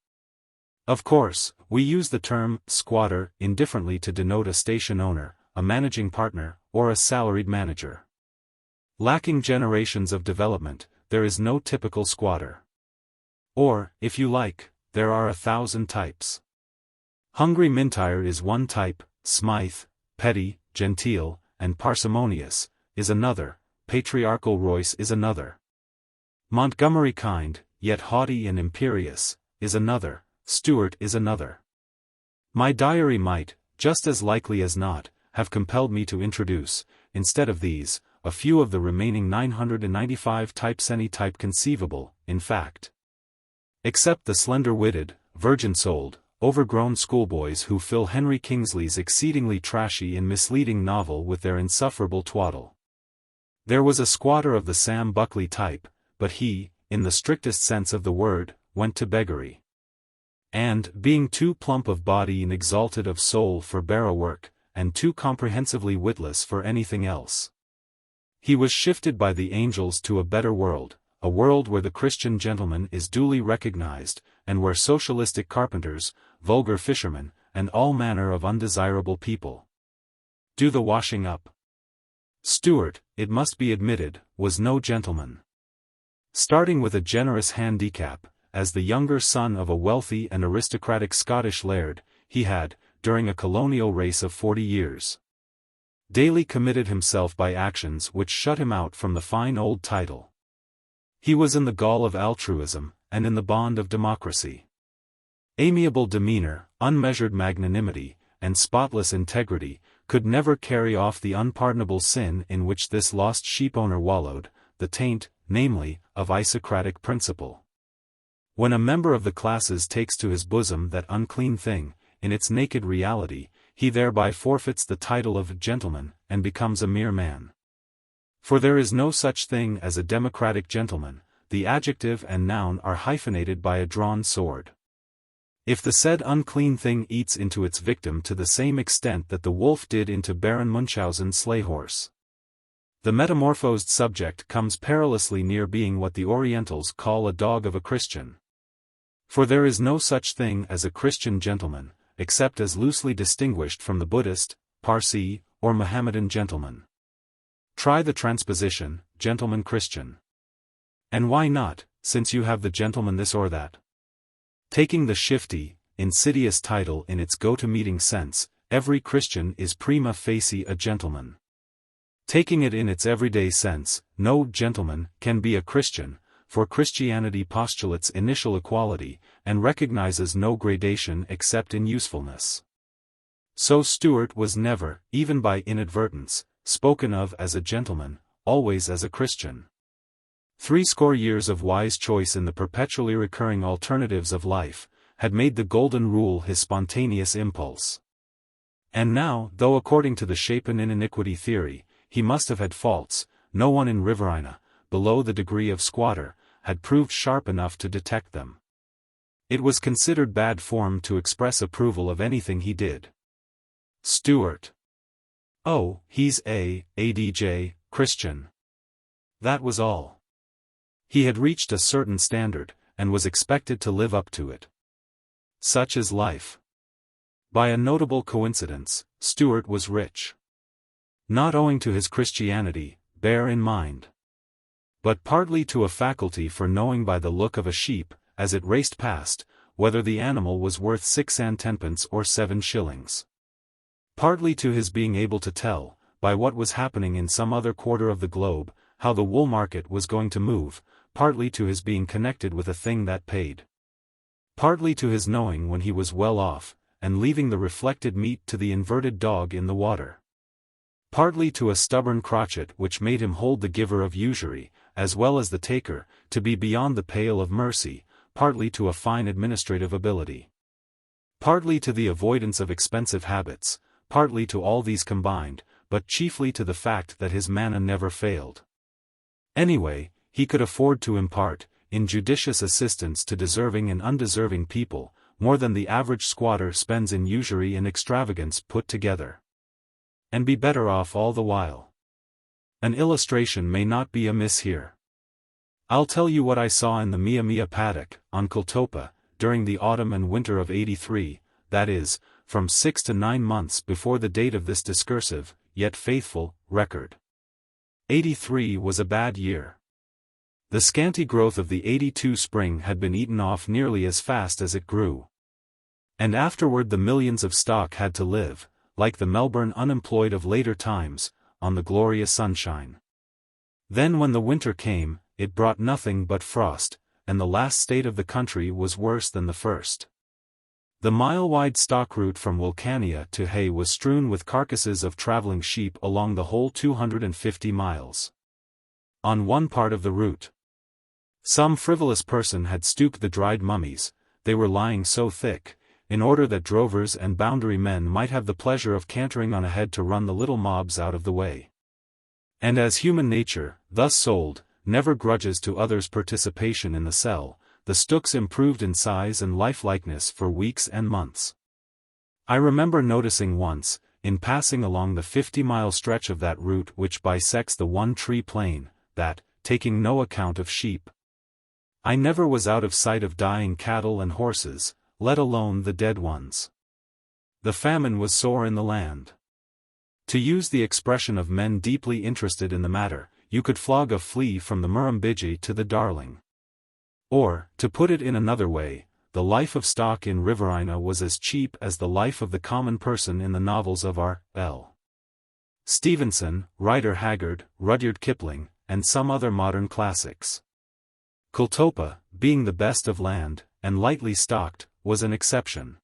Of course, we use the term squatter indifferently to denote a station owner, a managing partner, or a salaried manager. Lacking generations of development, there is no typical squatter. Or, if you like, there are 1,000 types. Hungry Mintire is one type, Smythe, petty, genteel, and parsimonious, is another, patriarchal Royce is another. Montgomery kind, yet haughty and imperious, is another, Stewart is another. My diary might, just as likely as not, have compelled me to introduce, instead of these, a few of the remaining 995 types, any type conceivable, in fact. Except the slender-witted, virgin-souled, overgrown schoolboys who fill Henry Kingsley's exceedingly trashy and misleading novel with their insufferable twaddle. There was a squatter of the Sam Buckley type, but he, in the strictest sense of the word, went to beggary. And, being too plump of body and exalted of soul for barrow work, and too comprehensively witless for anything else, he was shifted by the angels to a better world, a world where the Christian gentleman is duly recognized, and where socialistic carpenters, vulgar fishermen, and all manner of undesirable people do the washing up. Stuart, it must be admitted, was no gentleman. Starting with a generous handicap, as the younger son of a wealthy and aristocratic Scottish laird, he had, during a colonial race of 40 years, daily committed himself by actions which shut him out from the fine old title. He was in the gall of altruism, and in the bond of democracy. Amiable demeanor, unmeasured magnanimity, and spotless integrity, could never carry off the unpardonable sin in which this lost sheep-owner wallowed, the taint, namely, of isocratic principle. When a member of the classes takes to his bosom that unclean thing, in its naked reality, he thereby forfeits the title of gentleman, and becomes a mere man. For there is no such thing as a democratic gentleman, the adjective and noun are hyphenated by a drawn sword. If the said unclean thing eats into its victim to the same extent that the wolf did into Baron Munchausen's sleigh-horse, the metamorphosed subject comes perilously near being what the Orientals call a dog of a Christian. For there is no such thing as a Christian gentleman, except as loosely distinguished from the Buddhist, Parsi, or Mohammedan gentleman. Try the transposition, gentleman Christian. And why not, since you have the gentleman this or that? Taking the shifty, insidious title in its go-to-meeting sense, every Christian is prima facie a gentleman. Taking it in its everyday sense, no gentleman can be a Christian, for Christianity postulates initial equality, and recognizes no gradation except in usefulness. So Stuart was never, even by inadvertence, spoken of as a gentleman, always as a Christian. 60 years of wise choice in the perpetually recurring alternatives of life, had made the golden rule his spontaneous impulse. And now, though according to the shapen in iniquity theory, he must have had faults, no one in Riverina, below the degree of squatter, had proved sharp enough to detect them. It was considered bad form to express approval of anything he did. Stuart. Oh, he's a ADJ, Christian. That was all. He had reached a certain standard, and was expected to live up to it. Such is life. By a notable coincidence, Stuart was rich. Not owing to his Christianity, bear in mind, but partly to a faculty for knowing by the look of a sheep, as it raced past, whether the animal was worth 6 and 10pence or 7 shillings. Partly to his being able to tell, by what was happening in some other quarter of the globe, how the wool market was going to move, partly to his being connected with a thing that paid. Partly to his knowing when he was well off, and leaving the reflected meat to the inverted dog in the water. Partly to a stubborn crotchet which made him hold the giver of usury, as well as the taker, to be beyond the pale of mercy, partly to a fine administrative ability. Partly to the avoidance of expensive habits, partly to all these combined, but chiefly to the fact that his manna never failed. Anyway, he could afford to impart, in judicious assistance to deserving and undeserving people, more than the average squatter spends in usury and extravagance put together. And be better off all the while. An illustration may not be amiss here. I'll tell you what I saw in the Mia Mia paddock, on Kultopa, during the autumn and winter of '83, that is, from 6 to 9 months before the date of this discursive, yet faithful, record. '83 was a bad year. The scanty growth of the '82 spring had been eaten off nearly as fast as it grew. And afterward the millions of stock had to live, like the Melbourne unemployed of later times, on the glorious sunshine. Then when the winter came, it brought nothing but frost, and the last state of the country was worse than the first. The mile-wide stock route from Wilcannia to Hay was strewn with carcasses of traveling sheep along the whole 250 miles. On one part of the route, some frivolous person had stooped the dried mummies, they were lying so thick, in order that drovers and boundary men might have the pleasure of cantering on ahead to run the little mobs out of the way. And as human nature, thus sold, never grudges to others participation in the sell, the stooks improved in size and lifelikeness for weeks and months. I remember noticing once, in passing along the 50-mile stretch of that route which bisects the One Tree Plain, that, taking no account of sheep, I never was out of sight of dying cattle and horses, let alone the dead ones. The famine was sore in the land. To use the expression of men deeply interested in the matter, you could flog a flea from the Murrumbidgee to the Darling. Or, to put it in another way, the life of stock in Riverina was as cheap as the life of the common person in the novels of R.L. Stevenson, Rider Haggard, Rudyard Kipling, and some other modern classics. Kultopa, being the best of land, and lightly stocked, was an exception.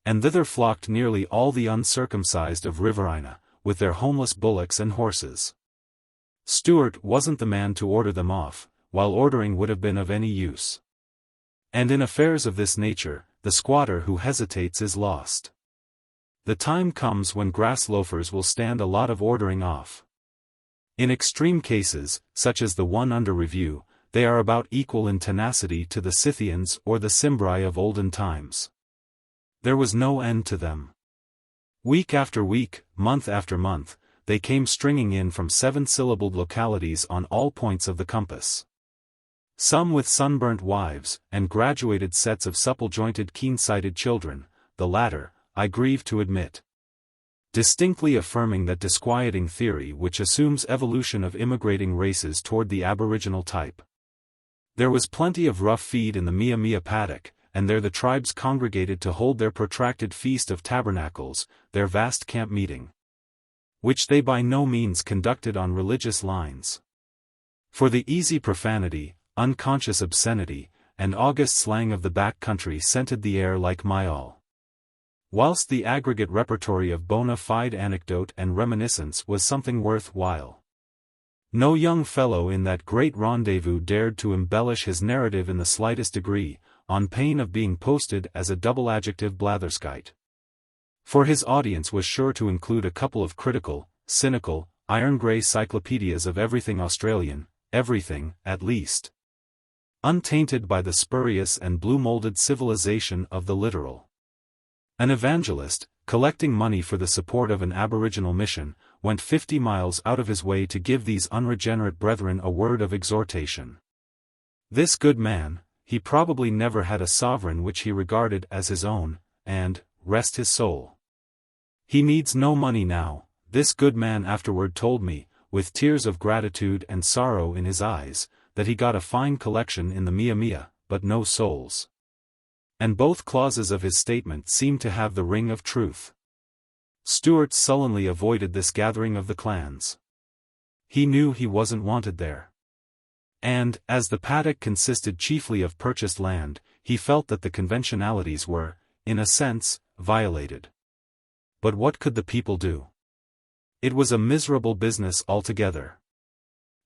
And thither flocked nearly all the uncircumcised of Riverina, with their homeless bullocks and horses. Stuart wasn't the man to order them off, while ordering would have been of any use. And in affairs of this nature, the squatter who hesitates is lost. The time comes when grass loafers will stand a lot of ordering off. In extreme cases, such as the one under review, they are about equal in tenacity to the Scythians or the Cimbri of olden times. There was no end to them. Week after week, month after month, they came stringing in from 7-syllabled localities on all points of the compass. Some with sunburnt wives, and graduated sets of supple-jointed keen-sighted children, the latter, I grieve to admit, distinctly affirming that disquieting theory which assumes evolution of immigrating races toward the aboriginal type. There was plenty of rough feed in the Mia Mia paddock, and there the tribes congregated to hold their protracted feast of tabernacles, their vast camp meeting, which they by no means conducted on religious lines. For the easy profanity, unconscious obscenity, and august slang of the back country scented the air like myall. Whilst the aggregate repertory of bona fide anecdote and reminiscence was something worth while. No young fellow in that great rendezvous dared to embellish his narrative in the slightest degree, on pain of being posted as a double-adjective blatherskite. For his audience was sure to include a couple of critical, cynical, iron-grey cyclopedias of everything Australian, everything, at least, untainted by the spurious and blue-molded civilization of the literal. An evangelist, collecting money for the support of an Aboriginal mission, went 50 miles out of his way to give these unregenerate brethren a word of exhortation. This good man, he probably never had a sovereign which he regarded as his own, and, rest his soul, he needs no money now, this good man afterward told me, with tears of gratitude and sorrow in his eyes, that he got a fine collection in the Mia Mia, but no souls. And both clauses of his statement seemed to have the ring of truth. Stuart sullenly avoided this gathering of the clans. He knew he wasn't wanted there. And, as the paddock consisted chiefly of purchased land, he felt that the conventionalities were, in a sense, violated. But what could the people do? It was a miserable business altogether.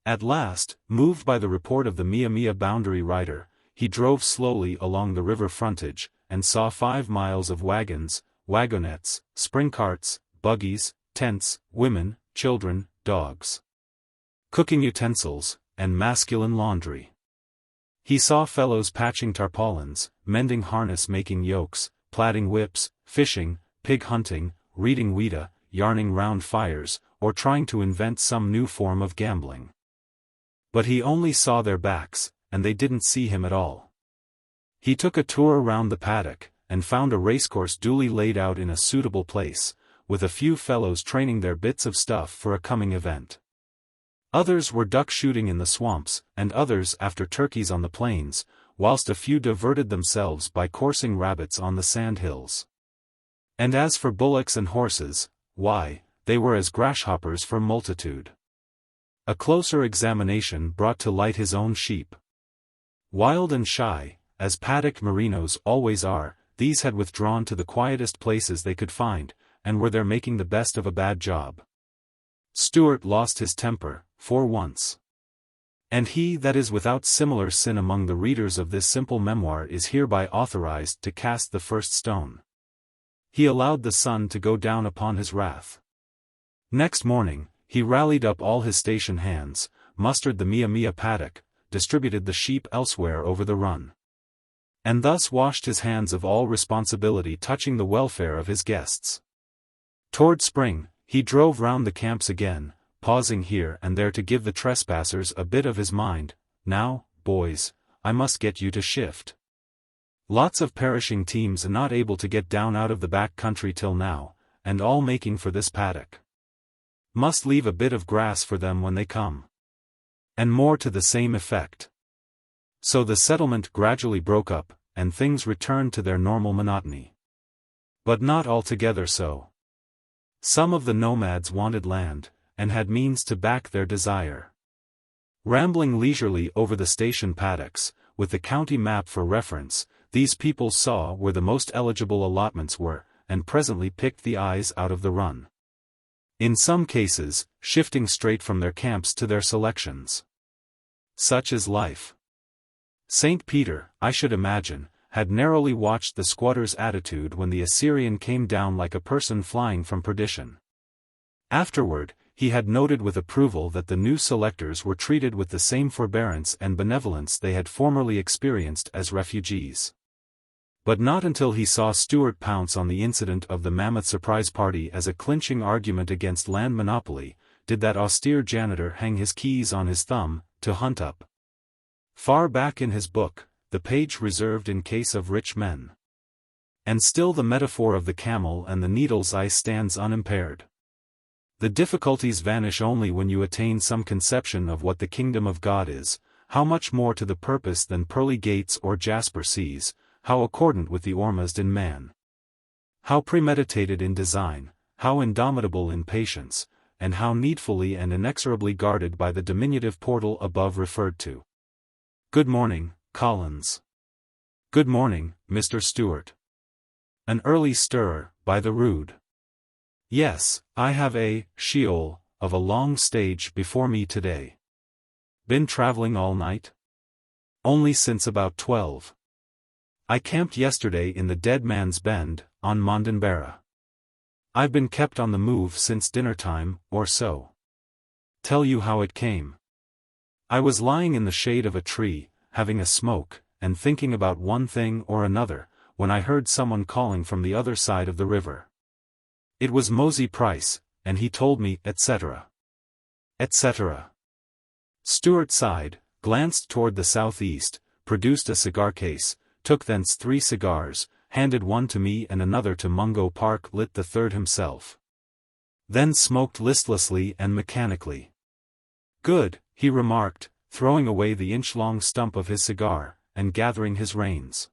At last, moved by the report of the Mia Mia boundary rider, he drove slowly along the river frontage, and saw 5 miles of wagons, wagonettes, spring carts, buggies, tents, women, children, dogs, cooking utensils, and masculine laundry. He saw fellows patching tarpaulins, mending harness, making yokes, plaiting whips, fishing, pig hunting, reading Ouida, yarning round fires, or trying to invent some new form of gambling. But he only saw their backs, and they didn't see him at all. He took a tour round the paddock, and found a racecourse duly laid out in a suitable place, with a few fellows training their bits of stuff for a coming event. Others were duck shooting in the swamps, and others after turkeys on the plains, whilst a few diverted themselves by coursing rabbits on the sand hills. And as for bullocks and horses, why, they were as grasshoppers for multitude. A closer examination brought to light his own sheep. Wild and shy, as paddock merinos always are, these had withdrawn to the quietest places they could find, and were there making the best of a bad job. Stuart lost his temper, for once. And he that is without similar sin among the readers of this simple memoir is hereby authorized to cast the first stone. He allowed the sun to go down upon his wrath. Next morning, he rallied up all his station hands, mustered the Mia paddock, distributed the sheep elsewhere over the run, and thus washed his hands of all responsibility touching the welfare of his guests. Toward spring, he drove round the camps again, pausing here and there to give the trespassers a bit of his mind. Now, boys, I must get you to shift. Lots of perishing teams not able to get down out of the back country till now, and all making for this paddock. Must leave a bit of grass for them when they come. And more to the same effect. So the settlement gradually broke up, and things returned to their normal monotony. But not altogether so. Some of the nomads wanted land, and had means to back their desire. Rambling leisurely over the station paddocks, with the county map for reference, these people saw where the most eligible allotments were, and presently picked the eyes out of the run. In some cases, shifting straight from their camps to their selections. Such is life. St. Peter, I should imagine, had narrowly watched the squatter's attitude when the Assyrian came down like a person flying from perdition. Afterward, he had noted with approval that the new selectors were treated with the same forbearance and benevolence they had formerly experienced as refugees. But not until he saw Stuart pounce on the incident of the Mammoth Surprise Party as a clinching argument against land monopoly, did that austere janitor hang his keys on his thumb, to hunt up. Far back in his book, the page reserved in case of rich men. And still the metaphor of the camel and the needle's eye stands unimpaired. The difficulties vanish only when you attain some conception of what the kingdom of God is, how much more to the purpose than pearly gates or jasper seas, how accordant with the Ormuzd in man. How premeditated in design, how indomitable in patience, and how needfully and inexorably guarded by the diminutive portal above referred to. Good morning, Collins. Good morning, Mr. Stuart. An early stirrer, by the rood. Yes, I have a Sheol of a long stage before me today. Been traveling all night? Only since about 12. I camped yesterday in the Dead Man's Bend, on Mondenberra. I've been kept on the move since dinner time, or so. Tell you how it came. I was lying in the shade of a tree, having a smoke, and thinking about one thing or another, when I heard someone calling from the other side of the river. It was Mosey Price, and he told me, etc. etc. Stuart sighed, glanced toward the southeast, produced a cigar case, took thence 3 cigars, handed one to me and another to Mungo Park, lit the third himself. Then smoked listlessly and mechanically. Good, he remarked, throwing away the inch-long stump of his cigar, and gathering his reins.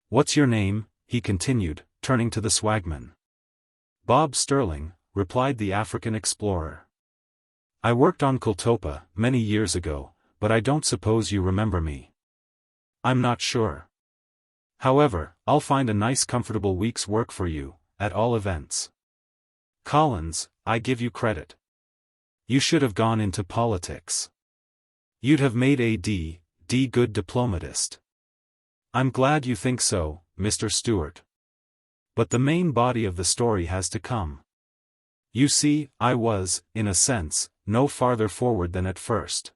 What's your name? He continued, turning to the swagman. Bob Sterling, replied the African explorer. I worked on Kultopa many years ago, but I don't suppose you remember me. I'm not sure. However, I'll find a nice comfortable week's work for you, at all events. Collins, I give you credit. You should have gone into politics. You'd have made a good diplomatist. I'm glad you think so, Mr. Stuart. But the main body of the story has to come. You see, I was, in a sense, no farther forward than at first.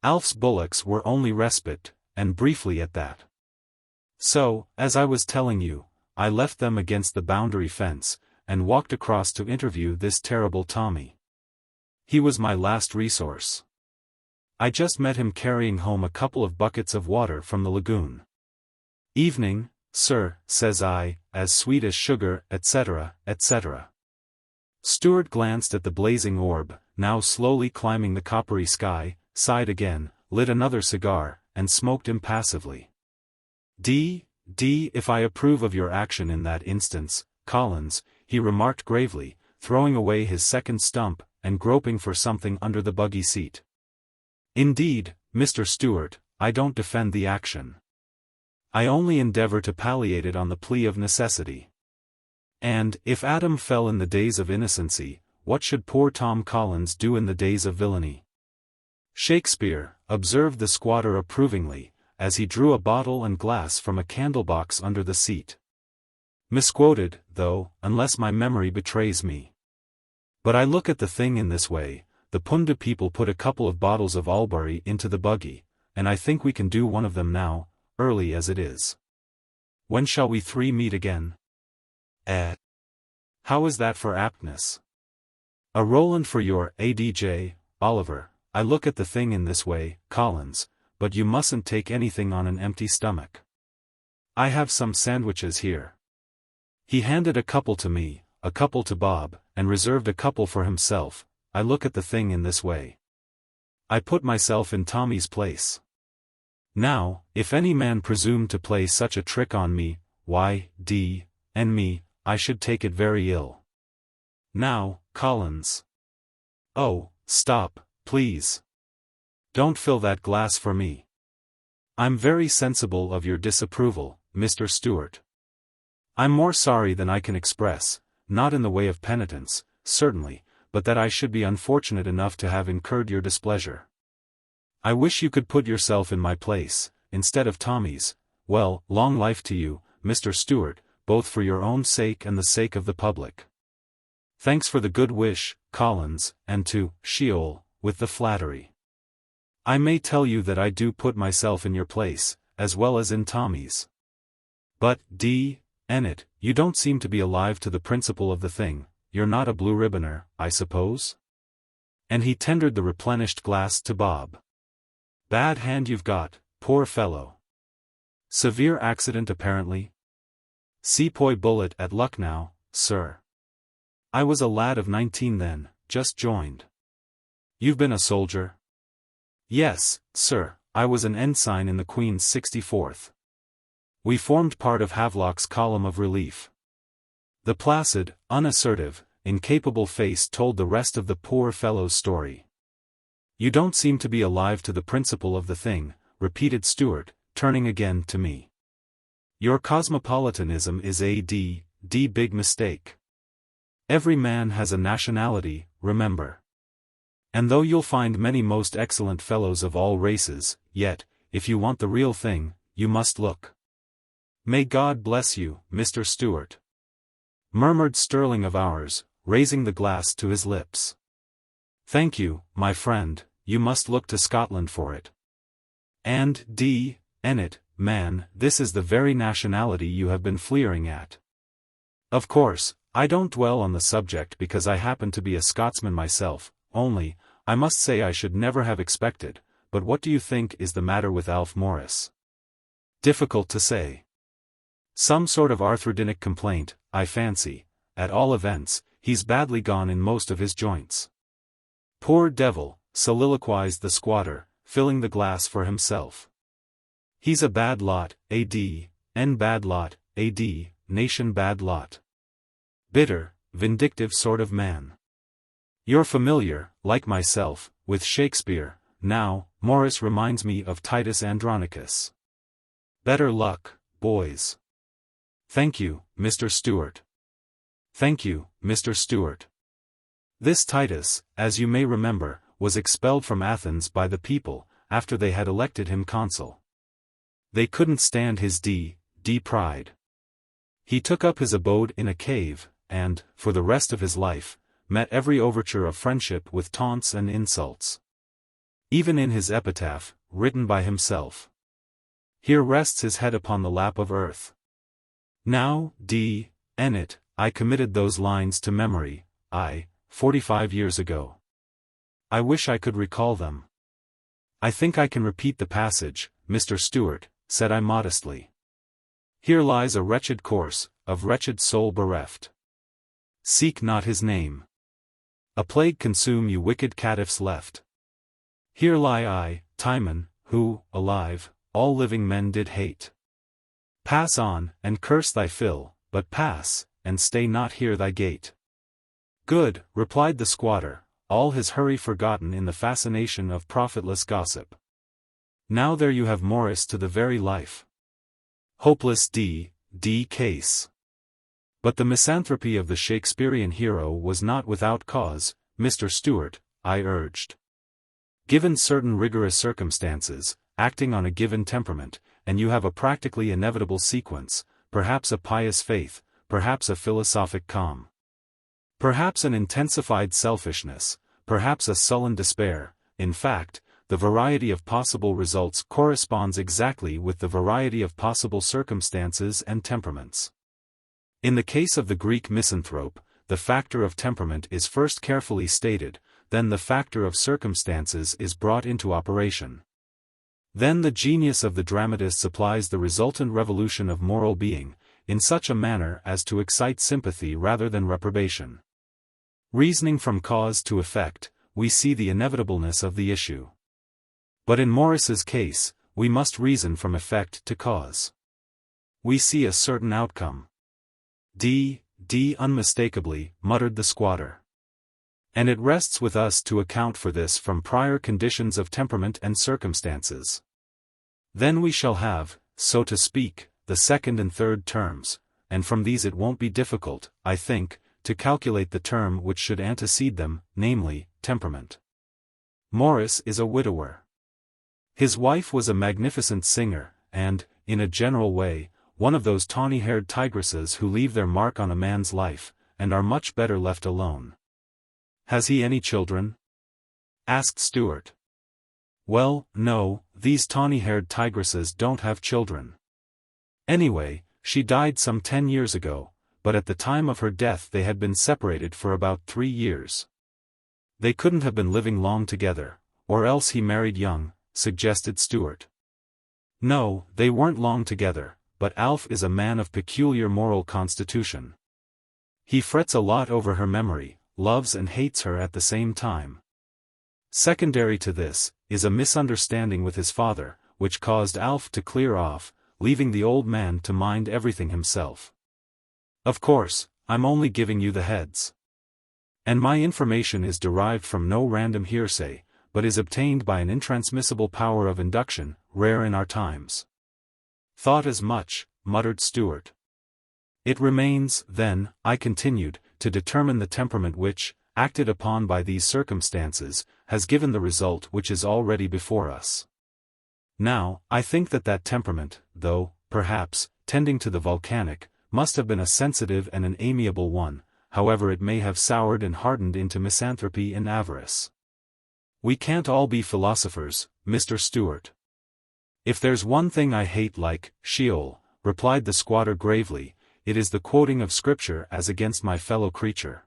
Alf's bullocks were only respite, and briefly at that. So, as I was telling you, I left them against the boundary fence, and walked across to interview this terrible Tommy. He was my last resource. I just met him carrying home a couple of buckets of water from the lagoon. Evening, sir, says I, as sweet as sugar, etc., etc. Stuart glanced at the blazing orb, now slowly climbing the coppery sky, sighed again, lit another cigar, and smoked impassively. If I approve of your action in that instance, Collins, he remarked gravely, throwing away his second stump, and groping for something under the buggy seat. Indeed, Mr. Stuart, I don't defend the action. I only endeavor to palliate it on the plea of necessity. And, if Adam fell in the days of innocency, what should poor Tom Collins do in the days of villainy? Shakespeare, observed the squatter approvingly, as he drew a bottle and glass from a candlebox under the seat. Misquoted, though, unless my memory betrays me. But I look at the thing in this way: the Pundu people put a couple of bottles of Albury into the buggy, and I think we can do one of them now, early as it is. When shall we three meet again? How is that for aptness? A Roland for your ADJ, Oliver. I look at the thing in this way, Collins, but you mustn't take anything on an empty stomach. I have some sandwiches here. He handed a couple to me, a couple to Bob, and reserved a couple for himself. I look at the thing in this way. I put myself in Tommy's place. Now, if any man presumed to play such a trick on me, why, and me, I should take it very ill. Now, Collins. Oh, stop, please. Don't fill that glass for me. I'm very sensible of your disapproval, Mr. Stewart. I'm more sorry than I can express, not in the way of penitence, certainly, but that I should be unfortunate enough to have incurred your displeasure. I wish you could put yourself in my place, instead of Tommy's. Well, long life to you, Mr. Stewart, both for your own sake and the sake of the public. Thanks for the good wish, Collins, and to Sheol, with the flattery. I may tell you that I do put myself in your place, as well as in Tommy's. But, Ennet, you don't seem to be alive to the principle of the thing. You're not a blue ribboner, I suppose? And he tendered the replenished glass to Bob. Bad hand you've got, poor fellow. Severe accident apparently? Sepoy bullet at Lucknow, sir. I was a lad of 19 then, just joined. You've been a soldier? Yes, sir, I was an ensign in the Queen's 64th. We formed part of Havelock's column of relief. The placid, unassertive, incapable face told the rest of the poor fellow's story. You don't seem to be alive to the principle of the thing, repeated Stewart, turning again to me. Your cosmopolitanism is a big mistake. Every man has a nationality, remember. And though you'll find many most excellent fellows of all races, yet, if you want the real thing, you must look. May God bless you, Mr. Stewart. Murmured Sterling of ours, raising the glass to his lips. Thank you, my friend, you must look to Scotland for it. And, Ennet, man, this is the very nationality you have been fleering at. Of course, I don't dwell on the subject because I happen to be a Scotsman myself, only, I must say I should never have expected, but what do you think is the matter with Alf Morris? Difficult to say. Some sort of arthrodinic complaint, I fancy. At all events, he's badly gone in most of his joints. Poor devil, soliloquized the squatter, filling the glass for himself. He's a bad lot, bad lot, nation bad lot. Bitter, vindictive sort of man. You're familiar, like myself, with Shakespeare. Now, Morris reminds me of Titus Andronicus. Better luck, boys. Thank you, Mr. Stewart. Thank you, Mr. Stewart. This Titus, as you may remember, was expelled from Athens by the people, after they had elected him consul. They couldn't stand his pride. He took up his abode in a cave, and, for the rest of his life, met every overture of friendship with taunts and insults. Even in his epitaph, written by himself. Here rests his head upon the lap of earth. Now, Ennet, I committed those lines to memory, 45 years ago. I wish I could recall them. I think I can repeat the passage, Mr. Stewart, said I modestly. Here lies a wretched corse, of wretched soul bereft. Seek not his name. A plague consume you wicked caitiffs left. Here lie I, Timon, who, alive, all living men did hate. Pass on, and curse thy fill, but pass, and stay not here thy gate. Good, replied the squatter, all his hurry forgotten in the fascination of profitless gossip. Now there you have Morris to the very life. Hopeless D case. But the misanthropy of the Shakespearean hero was not without cause, Mr. Stewart, I urged. Given certain rigorous circumstances, acting on a given temperament, and you have a practically inevitable sequence, perhaps a pious faith, perhaps a philosophic calm, perhaps an intensified selfishness, perhaps a sullen despair. In fact, the variety of possible results corresponds exactly with the variety of possible circumstances and temperaments. In the case of the Greek misanthrope, the factor of temperament is first carefully stated, then the factor of circumstances is brought into operation. Then the genius of the dramatist supplies the resultant revolution of moral being, in such a manner as to excite sympathy rather than reprobation. Reasoning from cause to effect, we see the inevitableness of the issue. But in Morris's case, we must reason from effect to cause. We see a certain outcome. D unmistakably, muttered the squatter. And it rests with us to account for this from prior conditions of temperament and circumstances. Then we shall have, so to speak, the second and third terms, and from these it won't be difficult, I think, to calculate the term which should antecede them, namely, temperament. Morris is a widower. His wife was a magnificent singer, and, in a general way, one of those tawny-haired tigresses who leave their mark on a man's life, and are much better left alone. Has he any children? Asked Stewart. Well, no, these tawny-haired tigresses don't have children. Anyway, she died some 10 years ago, but at the time of her death they had been separated for about 3 years. They couldn't have been living long together, or else he married young, suggested Stewart. No, they weren't long together, but Alf is a man of peculiar moral constitution. He frets a lot over her memory, loves and hates her at the same time. Secondary to this, is a misunderstanding with his father, which caused Alf to clear off, leaving the old man to mind everything himself. Of course, I'm only giving you the heads. And my information is derived from no random hearsay, but is obtained by an intransmissible power of induction, rare in our times. Thought as much, muttered Stewart. It remains, then, I continued, to determine the temperament which, acted upon by these circumstances, has given the result which is already before us. Now, I think that temperament, though, perhaps, tending to the volcanic, must have been a sensitive and an amiable one, however it may have soured and hardened into misanthropy and avarice. We can't all be philosophers, Mr. Stewart. If there's one thing I hate like Sheol, replied the squatter gravely, it is the quoting of Scripture as against my fellow creature.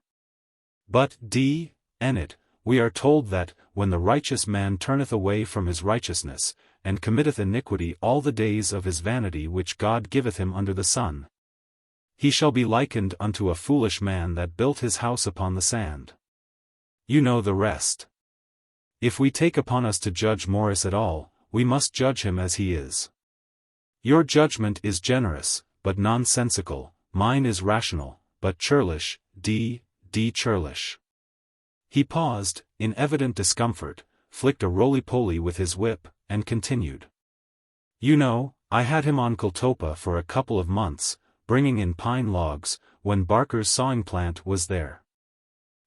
But in it, we are told that, when the righteous man turneth away from his righteousness, and committeth iniquity all the days of his vanity which God giveth him under the sun, he shall be likened unto a foolish man that built his house upon the sand. You know the rest. If we take upon us to judge Morris at all, we must judge him as he is. Your judgment is generous, but nonsensical, mine is rational, but churlish, churlish. He paused, in evident discomfort, flicked a roly-poly with his whip, and continued. You know, I had him on Kultopa for a couple of months, bringing in pine logs, when Barker's sawing plant was there.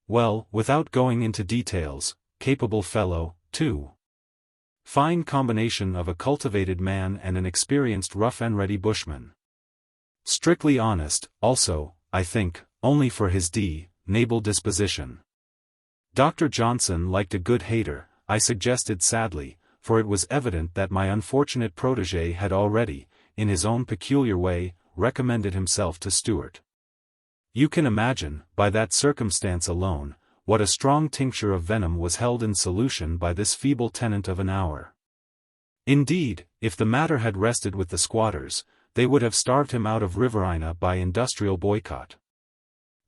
Well, without going into details, capable fellow, too. Fine combination of a cultivated man and an experienced rough-and-ready bushman. Strictly honest, also, I think, only for his naval disposition. Dr. Johnson liked a good hater, I suggested sadly, for it was evident that my unfortunate protégé had already, in his own peculiar way, recommended himself to Stewart. You can imagine, by that circumstance alone, what a strong tincture of venom was held in solution by this feeble tenant of an hour. Indeed, if the matter had rested with the squatters, they would have starved him out of Riverina by industrial boycott.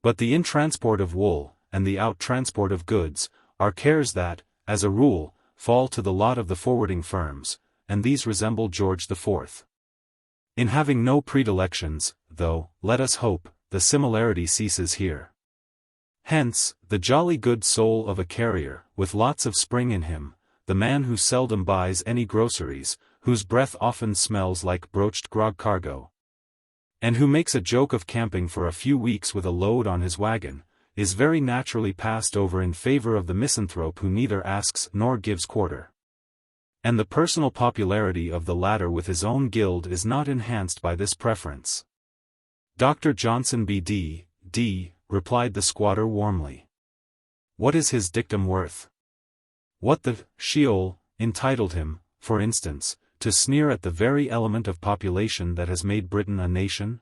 But the in-transport of wool, and the out-transport of goods, are cares that, as a rule, fall to the lot of the forwarding firms, and these resemble George IV. In having no predilections, though, let us hope, the similarity ceases here. Hence, the jolly good soul of a carrier, with lots of spring in him, the man who seldom buys any groceries, whose breath often smells like broached grog cargo, and who makes a joke of camping for a few weeks with a load on his wagon, is very naturally passed over in favor of the misanthrope who neither asks nor gives quarter. And the personal popularity of the latter with his own guild is not enhanced by this preference. Dr. Johnson B.D., replied the squatter warmly. What is his dictum worth? What the Sheol entitled him, for instance, to sneer at the very element of population that has made Britain a nation?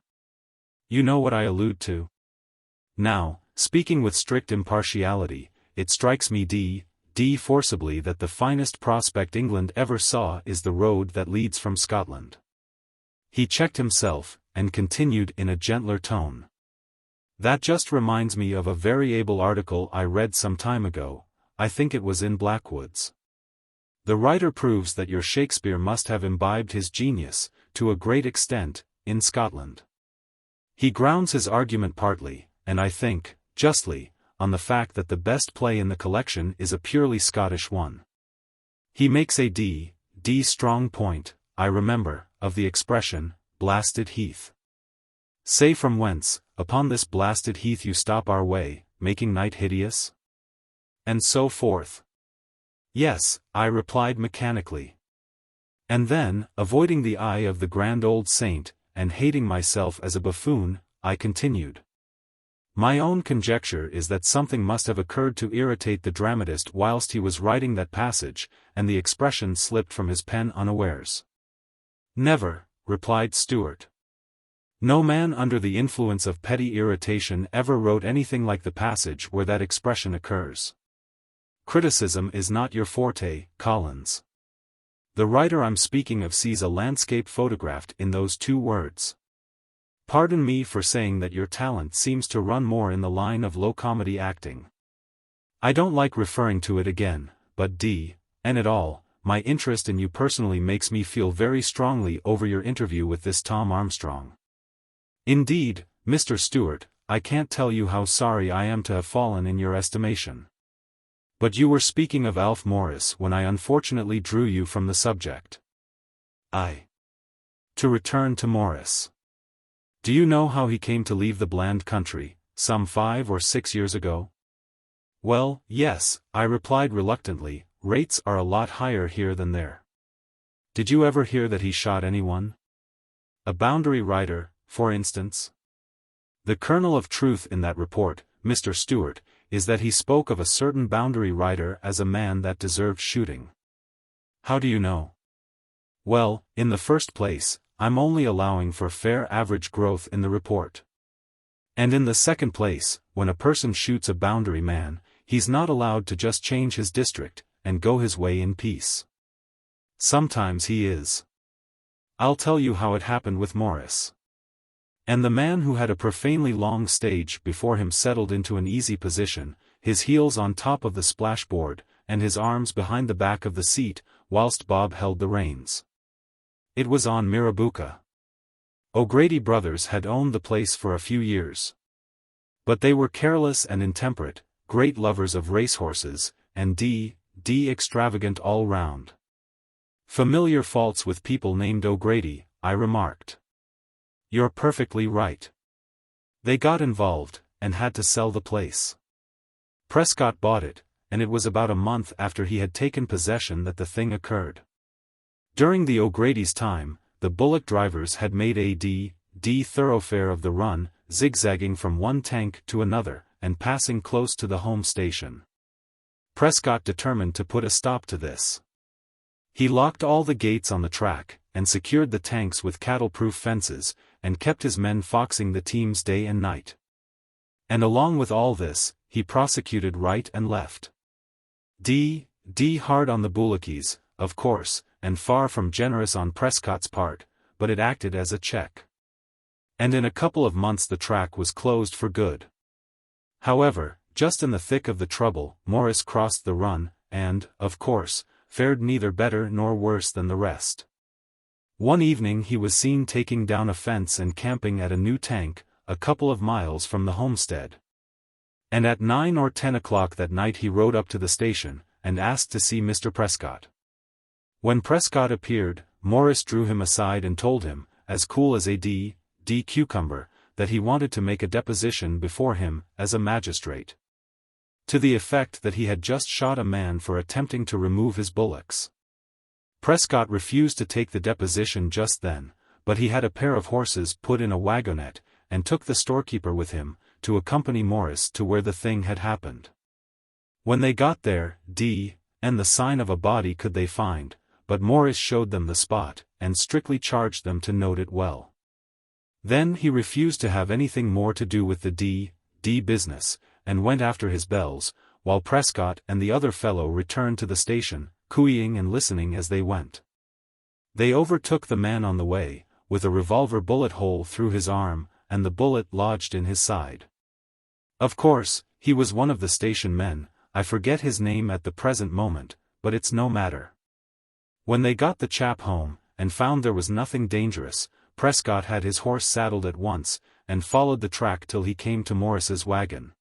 You know what I allude to. Now, speaking with strict impartiality, it strikes me forcibly that the finest prospect England ever saw is the road that leads from Scotland. He checked himself, and continued in a gentler tone. That just reminds me of a very able article I read some time ago, I think it was in Blackwoods. The writer proves that your Shakespeare must have imbibed his genius, to a great extent, in Scotland. He grounds his argument partly, and I think, justly, on the fact that the best play in the collection is a purely Scottish one. He makes a strong point, I remember, of the expression, blasted heath. Say from whence, upon this blasted heath you stop our way, making night hideous? And so forth. Yes, I replied mechanically. And then, avoiding the eye of the grand old saint, and hating myself as a buffoon, I continued. My own conjecture is that something must have occurred to irritate the dramatist whilst he was writing that passage, and the expression slipped from his pen unawares. Never, replied Stuart. No man under the influence of petty irritation ever wrote anything like the passage where that expression occurs. Criticism is not your forte, Collins. The writer I'm speaking of sees a landscape photographed in those two words. Pardon me for saying that your talent seems to run more in the line of low comedy acting. I don't like referring to it again, but and at all, my interest in you personally makes me feel very strongly over your interview with this Tom Armstrong. Indeed, Mr. Stuart, I can't tell you how sorry I am to have fallen in your estimation. But you were speaking of Alf Morris when I unfortunately drew you from the subject. To return to Morris. Do you know how he came to leave the bland country, some 5 or 6 years ago? Well, yes, I replied reluctantly, rates are a lot higher here than there. Did you ever hear that he shot anyone? A boundary rider, for instance? The kernel of truth in that report, Mr. Stuart, is that he spoke of a certain boundary rider as a man that deserved shooting. How do you know? Well, in the first place, I'm only allowing for fair average growth in the report. And in the second place, when a person shoots a boundary man, he's not allowed to just change his district, and go his way in peace. Sometimes he is. I'll tell you how it happened with Morris. And the man who had a profanely long stage before him settled into an easy position, his heels on top of the splashboard, and his arms behind the back of the seat, whilst Bob held the reins. It was on Mirrabooka. O'Grady brothers had owned the place for a few years. But they were careless and intemperate, great lovers of racehorses, and extravagant all round. Familiar faults with people named O'Grady, I remarked. You're perfectly right. They got involved, and had to sell the place. Prescott bought it, and it was about a month after he had taken possession that the thing occurred. During the O'Grady's time, the bullock drivers had made a thoroughfare of the run, zigzagging from one tank to another, and passing close to the home station. Prescott determined to put a stop to this. He locked all the gates on the track, and secured the tanks with cattle-proof fences, and kept his men foxing the teams day and night. And along with all this, he prosecuted right and left. Hard on the bullockies, of course, and far from generous on Prescott's part, but it acted as a check. And in a couple of months the track was closed for good. However, just in the thick of the trouble, Morris crossed the run, and, of course, fared neither better nor worse than the rest. One evening he was seen taking down a fence and camping at a new tank, a couple of miles from the homestead. And at 9 or 10 o'clock that night he rode up to the station, and asked to see Mr. Prescott. When Prescott appeared, Morris drew him aside and told him, as cool as a cucumber, that he wanted to make a deposition before him as a magistrate. To the effect that he had just shot a man for attempting to remove his bullocks. Prescott refused to take the deposition just then, but he had a pair of horses put in a wagonette, and took the storekeeper with him, to accompany Morris to where the thing had happened. When they got there, and the sign of a body could they find, but Morris showed them the spot, and strictly charged them to note it well. Then he refused to have anything more to do with the business, and went after his bells, while Prescott and the other fellow returned to the station, cooeying and listening as they went. They overtook the man on the way, with a revolver bullet hole through his arm, and the bullet lodged in his side. Of course, he was one of the station men. I forget his name at the present moment, but it's no matter. When they got the chap home, and found there was nothing dangerous, Prescott had his horse saddled at once, and followed the track till he came to Morris's wagon.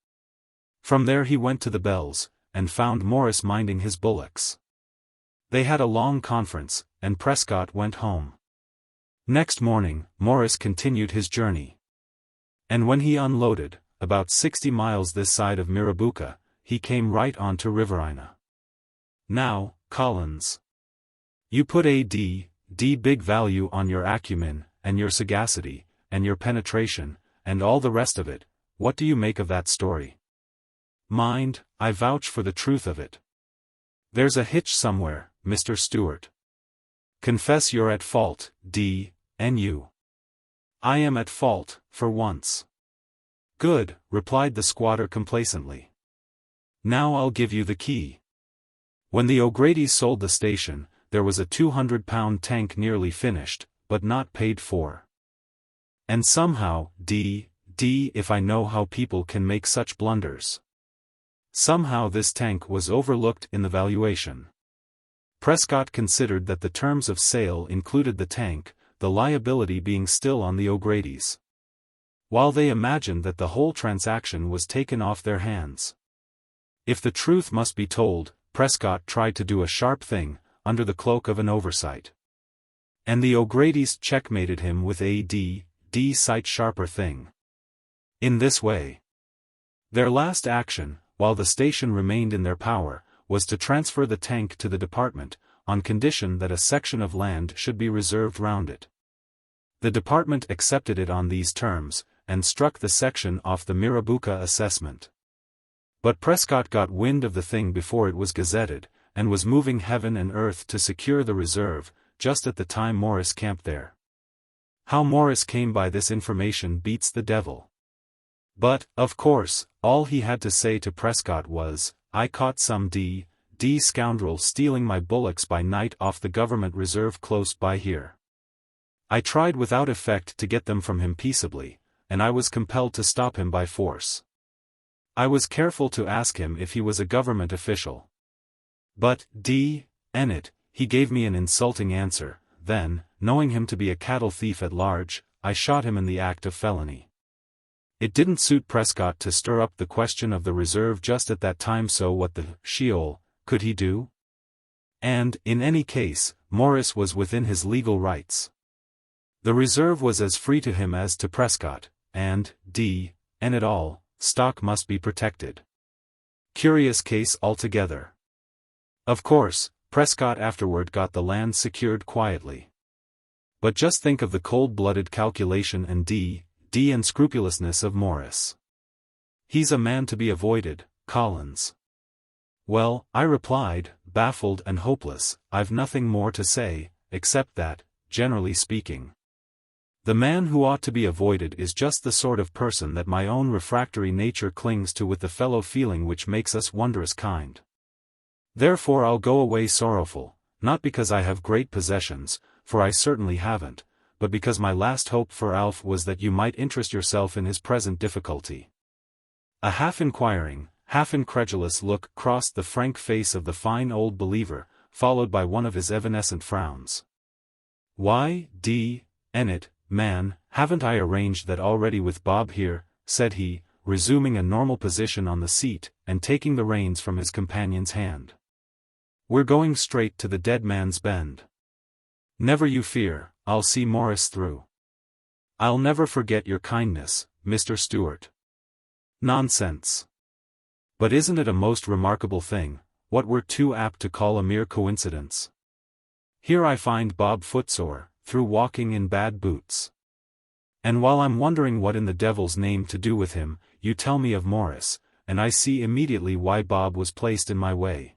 From there he went to the bells, and found Morris minding his bullocks. They had a long conference, and Prescott went home. Next morning, Morris continued his journey. And when he unloaded, about 60 miles this side of Mirabuka, he came right on to Riverina. Now, Collins, you put a big value on your acumen, and your sagacity, and your penetration, and all the rest of it. What do you make of that story? Mind, I vouch for the truth of it. There's a hitch somewhere, Mr. Stewart. Confess you're at fault, N.U. I am at fault, for once. Good, replied the squatter complacently. Now I'll give you the key. When the O'Grady's sold the station, there was a 200-pound tank nearly finished, but not paid for. And somehow, if I know how people can make such blunders. Somehow this tank was overlooked in the valuation. Prescott considered that the terms of sale included the tank, the liability being still on the O'Grady's. While they imagined that the whole transaction was taken off their hands. If the truth must be told, Prescott tried to do a sharp thing, under the cloak of an oversight. And the O'Grady's checkmated him with a sight sharper thing. In this way. Their last action, while the station remained in their power, was to transfer the tank to the department, on condition that a section of land should be reserved round it. The department accepted it on these terms, and struck the section off the Mirabuka assessment. But Prescott got wind of the thing before it was gazetted, and was moving heaven and earth to secure the reserve, just at the time Morris camped there. How Morris came by this information beats the devil. But, of course, all he had to say to Prescott was, I caught some scoundrel stealing my bullocks by night off the government reserve close by here. I tried without effect to get them from him peaceably, and I was compelled to stop him by force. I was careful to ask him if he was a government official. But, he gave me an insulting answer. Then, knowing him to be a cattle thief at large, I shot him in the act of felony. It didn't suit Prescott to stir up the question of the reserve just at that time, so what the Sheol could he do? And, in any case, Morris was within his legal rights. The reserve was as free to him as to Prescott, and, it all, stock must be protected. Curious case altogether. Of course, Prescott afterward got the land secured quietly. But just think of the cold-blooded calculation and unscrupulousness of Morris. He's a man to be avoided, Collins. Well, I replied, baffled and hopeless, I've nothing more to say, except that, generally speaking, the man who ought to be avoided is just the sort of person that my own refractory nature clings to with the fellow feeling which makes us wondrous kind. Therefore I'll go away sorrowful, not because I have great possessions, for I certainly haven't, but because my last hope for Alf was that you might interest yourself in his present difficulty. A half-inquiring, half-incredulous look crossed the frank face of the fine old believer, followed by one of his evanescent frowns. Why, man, haven't I arranged that already with Bob here, said he, resuming a normal position on the seat, and taking the reins from his companion's hand. We're going straight to the Dead Man's Bend. Never you fear, I'll see Morris through. I'll never forget your kindness, Mr. Stewart. Nonsense. But isn't it a most remarkable thing, what we're too apt to call a mere coincidence? Here I find Bob footsore, through walking in bad boots. And while I'm wondering what in the devil's name to do with him, you tell me of Morris, and I see immediately why Bob was placed in my way.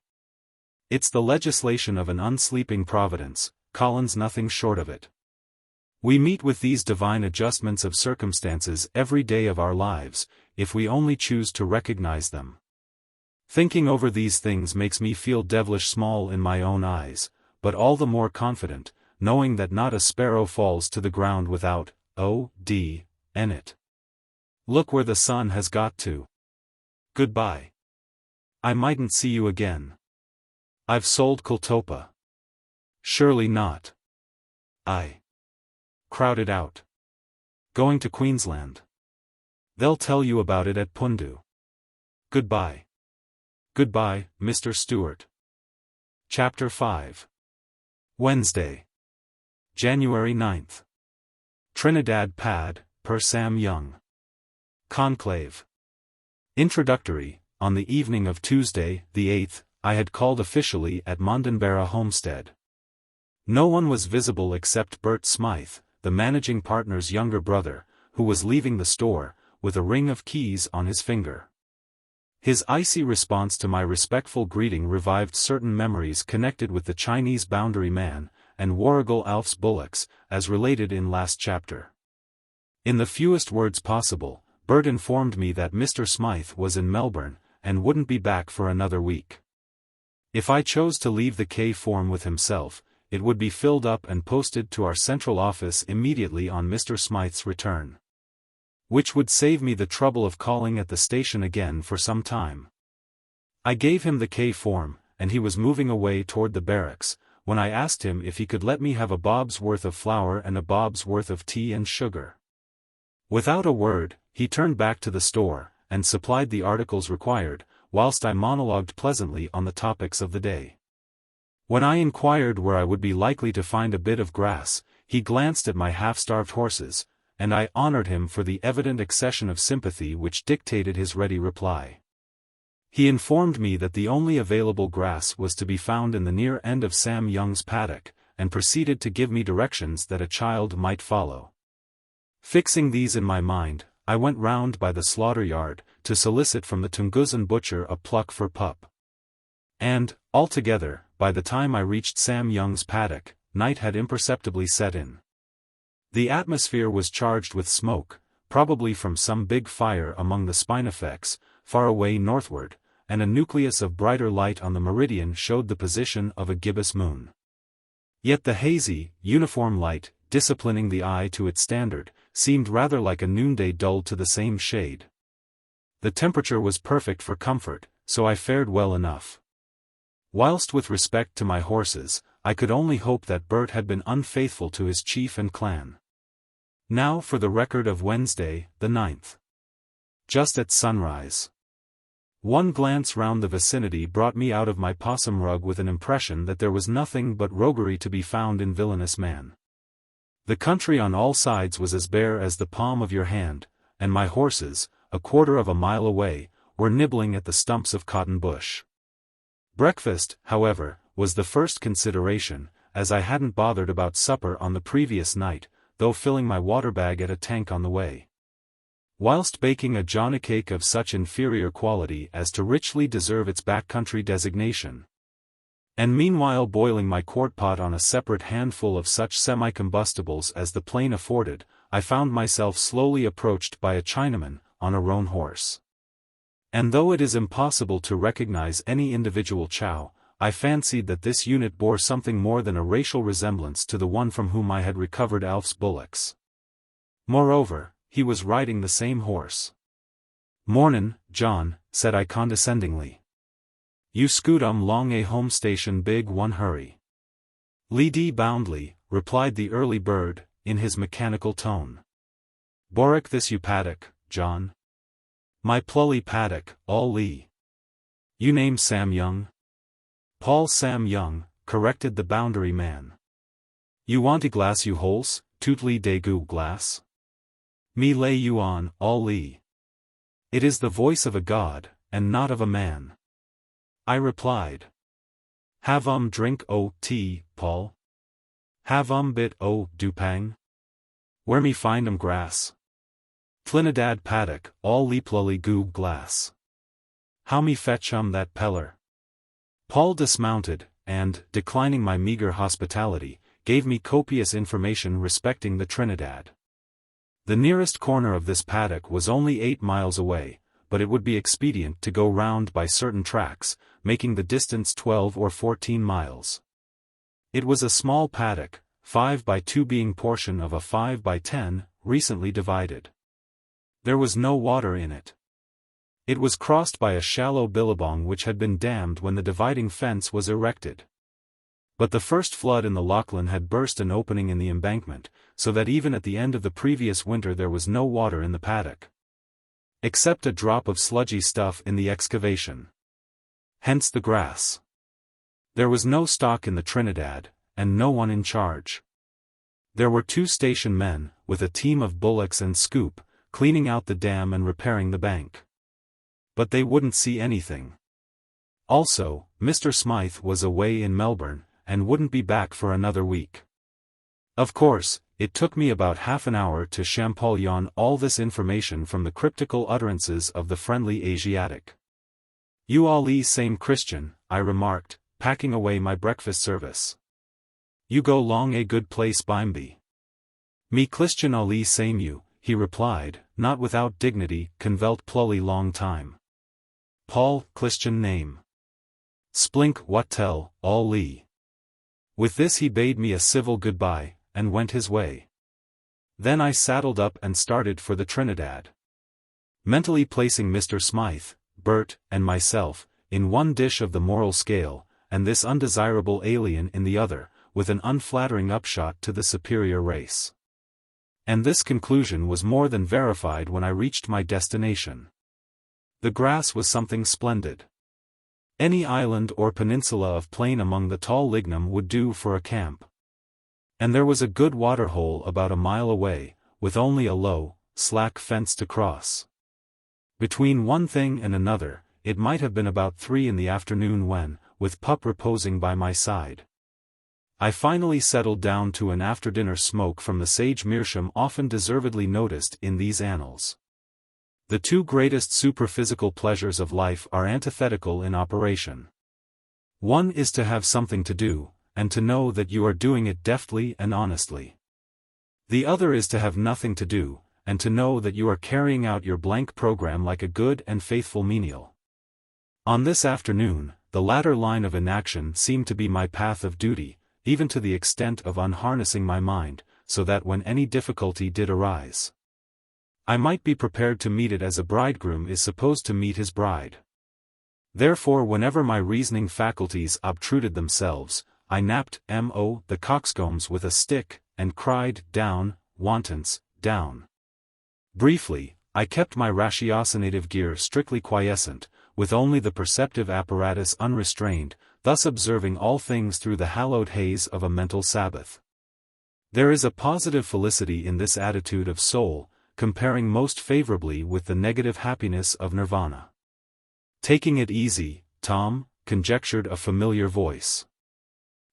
It's the legislation of an unsleeping providence, Collins, nothing short of it. We meet with these divine adjustments of circumstances every day of our lives, if we only choose to recognize them. Thinking over these things makes me feel devilish small in my own eyes, but all the more confident, knowing that not a sparrow falls to the ground without O.D. in it. Look where the sun has got to. Goodbye. I mightn't see you again. I've sold Kultopa. Surely not. I crowded out. Going to Queensland. They'll tell you about it at Pundu. Goodbye. Goodbye, Mr. Stewart. Chapter 5. Wednesday, January 9th. Trinidad Pad, per Sam Young. Conclave. Introductory. On the evening of Tuesday, the 8th, I had called officially at Mondenbara Homestead. No one was visible except Bert Smythe, the managing partner's younger brother, who was leaving the store, with a ring of keys on his finger. His icy response to my respectful greeting revived certain memories connected with the Chinese boundary man, and Warrigal Alf's bullocks, as related in last chapter. In the fewest words possible, Bert informed me that Mr. Smythe was in Melbourne, and wouldn't be back for another week. If I chose to leave the K form with himself, it would be filled up and posted to our central office immediately on Mr. Smythe's return. Which would save me the trouble of calling at the station again for some time. I gave him the K form, and he was moving away toward the barracks, when I asked him if he could let me have a bob's worth of flour and a bob's worth of tea and sugar. Without a word, he turned back to the store, and supplied the articles required, whilst I monologued pleasantly on the topics of the day. When I inquired where I would be likely to find a bit of grass, he glanced at my half-starved horses, and I honored him for the evident accession of sympathy which dictated his ready reply. He informed me that the only available grass was to be found in the near end of Sam Young's paddock, and proceeded to give me directions that a child might follow. Fixing these in my mind, I went round by the slaughter yard, to solicit from the Tunguzan butcher a pluck for pup. And, altogether, by the time I reached Sam Young's paddock, night had imperceptibly set in. The atmosphere was charged with smoke, probably from some big fire among the spinifex, far away northward, and a nucleus of brighter light on the meridian showed the position of a gibbous moon. Yet the hazy, uniform light, disciplining the eye to its standard, seemed rather like a noonday dulled to the same shade. The temperature was perfect for comfort, so I fared well enough. Whilst with respect to my horses, I could only hope that Bert had been unfaithful to his chief and clan. Now for the record of Wednesday, the 9th. Just at sunrise. One glance round the vicinity brought me out of my possum rug with an impression that there was nothing but roguery to be found in villainous man. The country on all sides was as bare as the palm of your hand, and my horses, a quarter of a mile away, were nibbling at the stumps of cotton bush. Breakfast, however, was the first consideration, as I hadn't bothered about supper on the previous night, though filling my water bag at a tank on the way. Whilst baking a johnny cake of such inferior quality as to richly deserve its backcountry designation, and meanwhile boiling my quart pot on a separate handful of such semi-combustibles as the plain afforded, I found myself slowly approached by a Chinaman, on a roan horse. And though it is impossible to recognize any individual Chow, I fancied that this unit bore something more than a racial resemblance to the one from whom I had recovered Alf's bullocks. Moreover, he was riding the same horse. "Mornin', John," said I condescendingly. "You scoot long a home station big one hurry." "Lee dee boundly," replied the early bird, in his mechanical tone. "Borick this you paddock, John?" "My plully paddock, all lee." "You name Sam Young?" "Paul Sam Young," corrected the boundary man. You want a glass you holes, tootly de goo glass? Me lay you on, all lee. It is the voice of a god, and not of a man. I replied. Have drink tea, Paul? Have bit dupang? Where me find grass? Trinidad paddock, all leaplully goo glass. How me fetch that peller? Paul dismounted, and, declining my meager hospitality, gave me copious information respecting the Trinidad. The nearest corner of this paddock was only 8 miles away, but it would be expedient to go round by certain tracks, making the distance 12 or 14 miles. It was a small paddock, 5 by 2 being portion of a 5 by 10, recently divided. There was no water in it. It was crossed by a shallow billabong which had been dammed when the dividing fence was erected. But the first flood in the Lachlan had burst an opening in the embankment, so that even at the end of the previous winter there was no water in the paddock. Except a drop of sludgy stuff in the excavation. Hence the grass. There was no stock in the Trinidad, and no one in charge. There were 2 station men, with a team of bullocks and scoop, cleaning out the dam and repairing the bank. But they wouldn't see anything. Also, Mr. Smythe was away in Melbourne, and wouldn't be back for another week. Of course, it took me about half an hour to champollion all this information from the cryptical utterances of the friendly Asiatic. You all same Christian, I remarked, packing away my breakfast service. You go long a good place bimeby. Me Christian all same you, he replied, not without dignity, convelt plully long time. Paul, Christian name. Splink what tell, all lee. With this he bade me a civil goodbye, and went his way. Then I saddled up and started for the Trinidad. Mentally placing Mr. Smythe, Bert, and myself, in one dish of the moral scale, and this undesirable alien in the other, with an unflattering upshot to the superior race. And this conclusion was more than verified when I reached my destination. The grass was something splendid. Any island or peninsula of plain among the tall lignum would do for a camp. And there was a good waterhole about a mile away, with only a low, slack fence to cross. Between one thing and another, it might have been about 3 in the afternoon when, with pup reposing by my side, I finally settled down to an after-dinner smoke from the sage meerschaum often deservedly noticed in these annals. The 2 greatest superphysical pleasures of life are antithetical in operation. One is to have something to do, and to know that you are doing it deftly and honestly. The other is to have nothing to do, and to know that you are carrying out your blank program like a good and faithful menial. On this afternoon, the latter line of inaction seemed to be my path of duty, even to the extent of unharnessing my mind, so that when any difficulty did arise, I might be prepared to meet it as a bridegroom is supposed to meet his bride. Therefore whenever my reasoning faculties obtruded themselves, I napped the coxcombs with a stick, and cried, down, wantons, down. Briefly, I kept my ratiocinative gear strictly quiescent, with only the perceptive apparatus unrestrained, thus observing all things through the hallowed haze of a mental Sabbath. There is a positive felicity in this attitude of soul, comparing most favorably with the negative happiness of nirvana. Taking it easy, Tom, conjectured a familiar voice.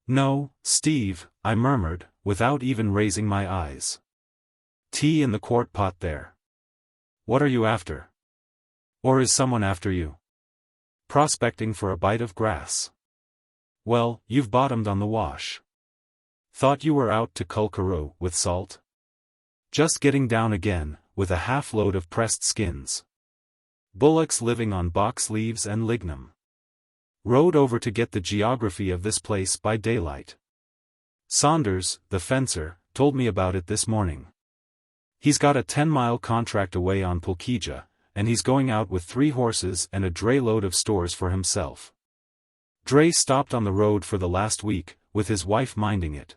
No, Steve, I murmured, without even raising my eyes. Tea in the quart pot there. What are you after? Or is someone after you? Prospecting for a bite of grass. Well, you've bottomed on the wash. Thought you were out to Kulkaroo with salt? Just getting down again, with a half-load of pressed skins. Bullocks living on box leaves and lignum. Rode over to get the geography of this place by daylight. Saunders, the fencer, told me about it this morning. He's got a 10-mile contract away on Pulkija, and he's going out with 3 horses and a dray load of stores for himself. Dray stopped on the road for the last week, with his wife minding it.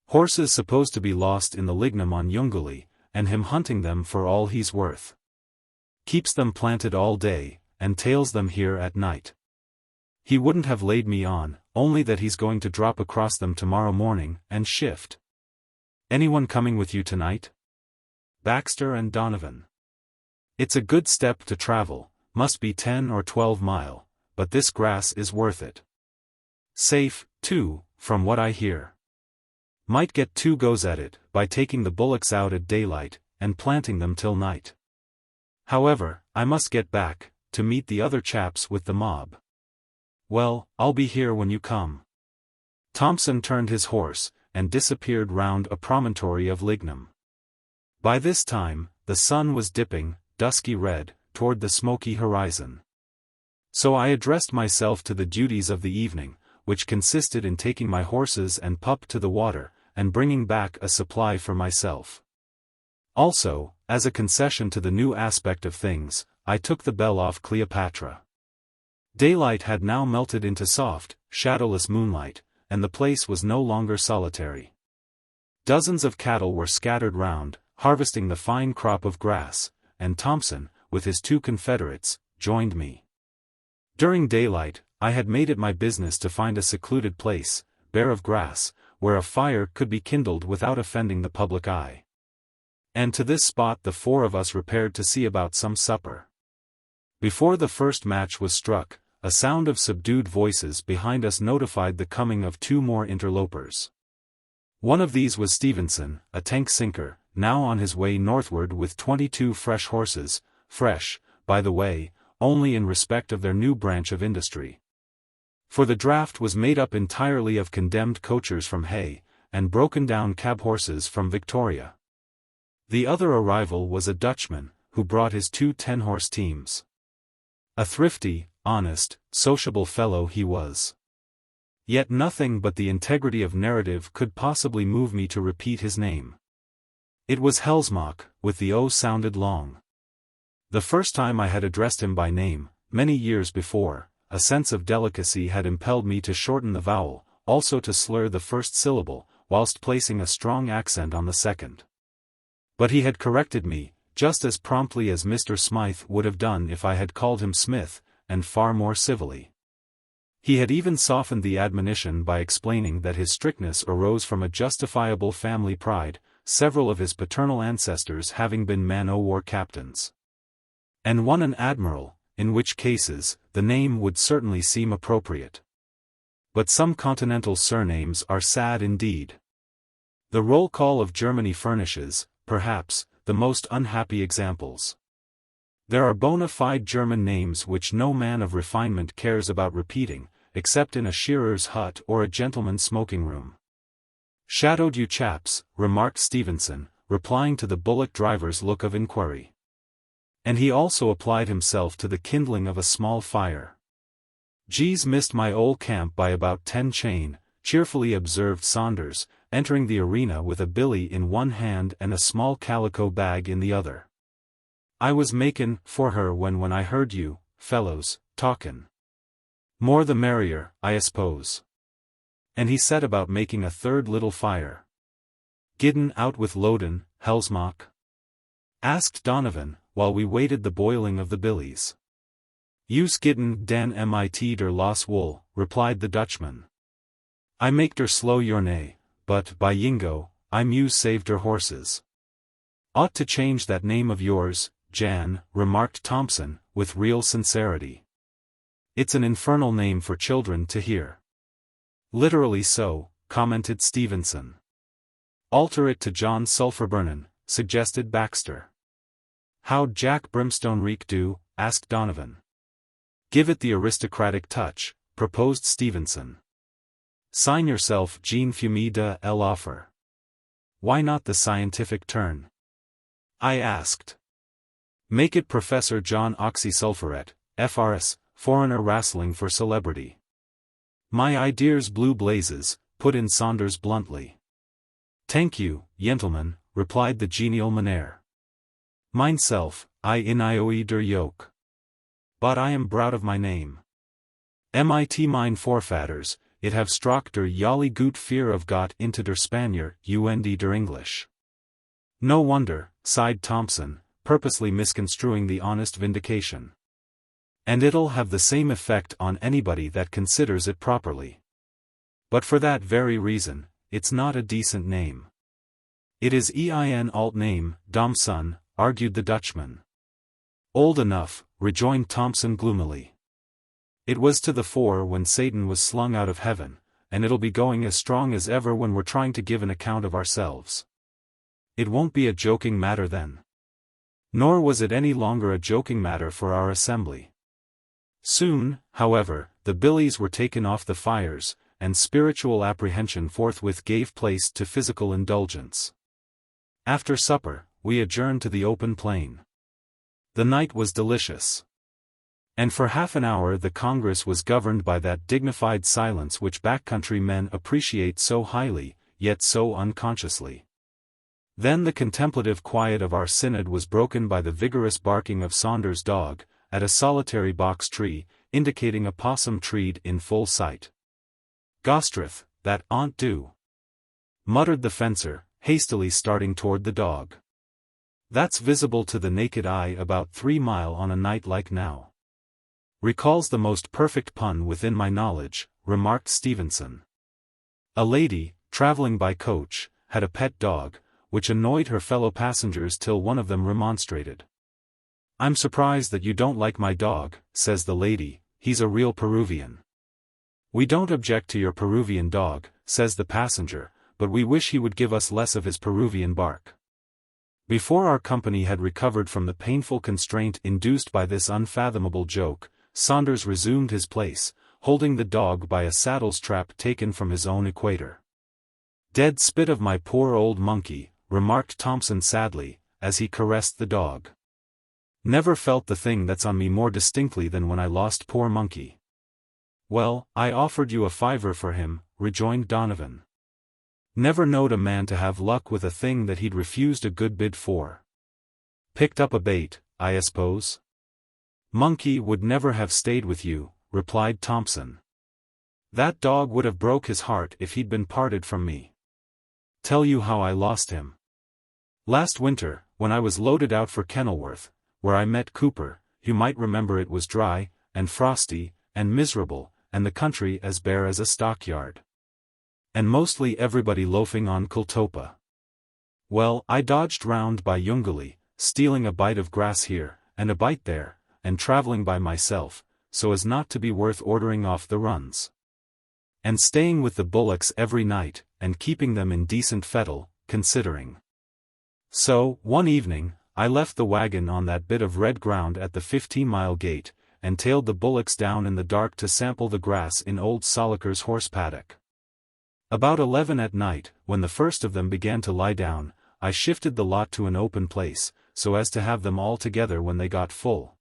Horses supposed to be lost in the lignum on Yunguli, and him hunting them for all he's worth. Keeps them planted all day, and tails them here at night. He wouldn't have laid me on, only that he's going to drop across them tomorrow morning, and shift. Anyone coming with you tonight? Baxter and Donovan. It's a good step to travel, must be 10 or 12 mile, but this grass is worth it. Safe, too, from what I hear. Might get 2 goes at it, by taking the bullocks out at daylight, and planting them till night. However, I must get back, to meet the other chaps with the mob. Well, I'll be here when you come. Thompson turned his horse, and disappeared round a promontory of lignum. By this time, the sun was dipping, dusky red, toward the smoky horizon. So I addressed myself to the duties of the evening, which consisted in taking my horses and pup to the water, and bringing back a supply for myself. Also, as a concession to the new aspect of things, I took the bell off Cleopatra. Daylight had now melted into soft, shadowless moonlight, and the place was no longer solitary. Dozens of cattle were scattered round, harvesting the fine crop of grass, and Thompson, with his 2 confederates, joined me. During daylight, I had made it my business to find a secluded place, bare of grass, where a fire could be kindled without offending the public eye. And to this spot the 4 of us repaired to see about some supper. Before the first match was struck, a sound of subdued voices behind us notified the coming of 2 more interlopers. One of these was Stevenson, a tank sinker, now on his way northward with 22 fresh horses, fresh, by the way, only in respect of their new branch of industry. For the draft was made up entirely of condemned coachers from Hay, and broken-down cab horses from Victoria. The other arrival was a Dutchman, who brought his 2 10-horse teams. A thrifty, honest, sociable fellow he was. Yet nothing but the integrity of narrative could possibly move me to repeat his name. It was Hellsmock, with the O sounded long. The first time I had addressed him by name, many years before, a sense of delicacy had impelled me to shorten the vowel, also to slur the first syllable, whilst placing a strong accent on the second. But he had corrected me, just as promptly as Mr. Smythe would have done if I had called him Smith, and far more civilly. He had even softened the admonition by explaining that his strictness arose from a justifiable family pride, several of his paternal ancestors having been man-o'-war captains. And one an admiral, in which cases, the name would certainly seem appropriate. But some continental surnames are sad indeed. The roll call of Germany furnishes, perhaps, the most unhappy examples. There are bona fide German names which no man of refinement cares about repeating, except in a shearer's hut or a gentleman's smoking room. "Shadowed you chaps," remarked Stevenson, replying to the bullock driver's look of inquiry. And he also applied himself to the kindling of a small fire. "Gees, missed my old camp by about 10 chain," cheerfully observed Saunders, entering the arena with a billy in one hand and a small calico bag in the other. "I was makin' for her when I heard you, fellows, talkin'. More the merrier, I suppose." And he set about making a third little fire. "Giddin' out with loadin', Hellsmock?" asked Donovan, while we waited the boiling of the billies. "You's giddin' den mit der los wool," replied the Dutchman. "I make der slow your nay, but, by Yingo, I muse saved der horses." "Ought to change that name of yours, Jan," remarked Thompson, with real sincerity. "It's an infernal name for children to hear." "Literally so," commented Stevenson. "Alter it to John Sulphurburnin," suggested Baxter. "How'd Jack Brimstone Reek do?" asked Donovan. "Give it the aristocratic touch," proposed Stevenson. "Sign yourself Jean Fumée de l'Offer." "Why not the scientific turn?" I asked. "Make it Professor John Oxysulphuret, FRS, foreigner wrestling for celebrity." "My idear's blue blazes," put in Saunders bluntly. "Thank you, gentlemen," replied the genial Mynheer. "Mineself, I inioe der yoke. But I am proud of my name. Mit mine forefathers, it have strock der jolly goot fear of got into der Spanier, und der English." "No wonder," sighed Thompson, purposely misconstruing the honest vindication. And it'll have the same effect on anybody that considers it properly. But for that very reason, it's not a decent name. It is ein alt name, Domson, argued the Dutchman. Old enough, rejoined Thompson gloomily. It was to the fore when Satan was slung out of heaven, and it'll be going as strong as ever when we're trying to give an account of ourselves. It won't be a joking matter then. Nor was it any longer a joking matter for our assembly. Soon, however, the billies were taken off the fires, and spiritual apprehension forthwith gave place to physical indulgence. After supper, we adjourned to the open plain. The night was delicious. And for half an hour the Congress was governed by that dignified silence which backcountry men appreciate so highly, yet so unconsciously. Then the contemplative quiet of our synod was broken by the vigorous barking of Saunders' dog, at a solitary box tree, indicating a possum treed in full sight. "Gostrith, that on't do," muttered the fencer, hastily starting toward the dog. "That's visible to the naked eye about 3 mile on a night like now." "Recalls the most perfect pun within my knowledge," remarked Stevenson. A lady, traveling by coach, had a pet dog, which annoyed her fellow passengers till one of them remonstrated. "I'm surprised that you don't like my dog," says the lady, "he's a real Peruvian." "We don't object to your Peruvian dog," says the passenger, "but we wish he would give us less of his Peruvian bark." Before our company had recovered from the painful constraint induced by this unfathomable joke, Saunders resumed his place, holding the dog by a saddle strap taken from his own equator. "Dead spit of my poor old monkey," remarked Thompson sadly, as he caressed the dog. "Never felt the thing that's on me more distinctly than when I lost poor monkey." "Well, I offered you a $5 for him," rejoined Donovan. "Never knowed a man to have luck with a thing that he'd refused a good bid for." "Picked up a bait, I suppose?" "Monkey would never have stayed with you," replied Thompson. "That dog would have broke his heart if he'd been parted from me. Tell you how I lost him. Last winter, when I was loaded out for Kenilworth, where I met Cooper, you might remember it was dry, and frosty, and miserable, and the country as bare as a stockyard. And mostly everybody loafing on Kultopa. Well, I dodged round by Yunguli, stealing a bite of grass here, and a bite there, and traveling by myself, so as not to be worth ordering off the runs. And staying with the bullocks every night, and keeping them in decent fettle, considering. So, one evening, I left the wagon on that bit of red ground at the 15-mile gate, and tailed the bullocks down in the dark to sample the grass in old Soliker's horse paddock. About 11 at night, when the first of them began to lie down, I shifted the lot to an open place, so as to have them all together when they got full.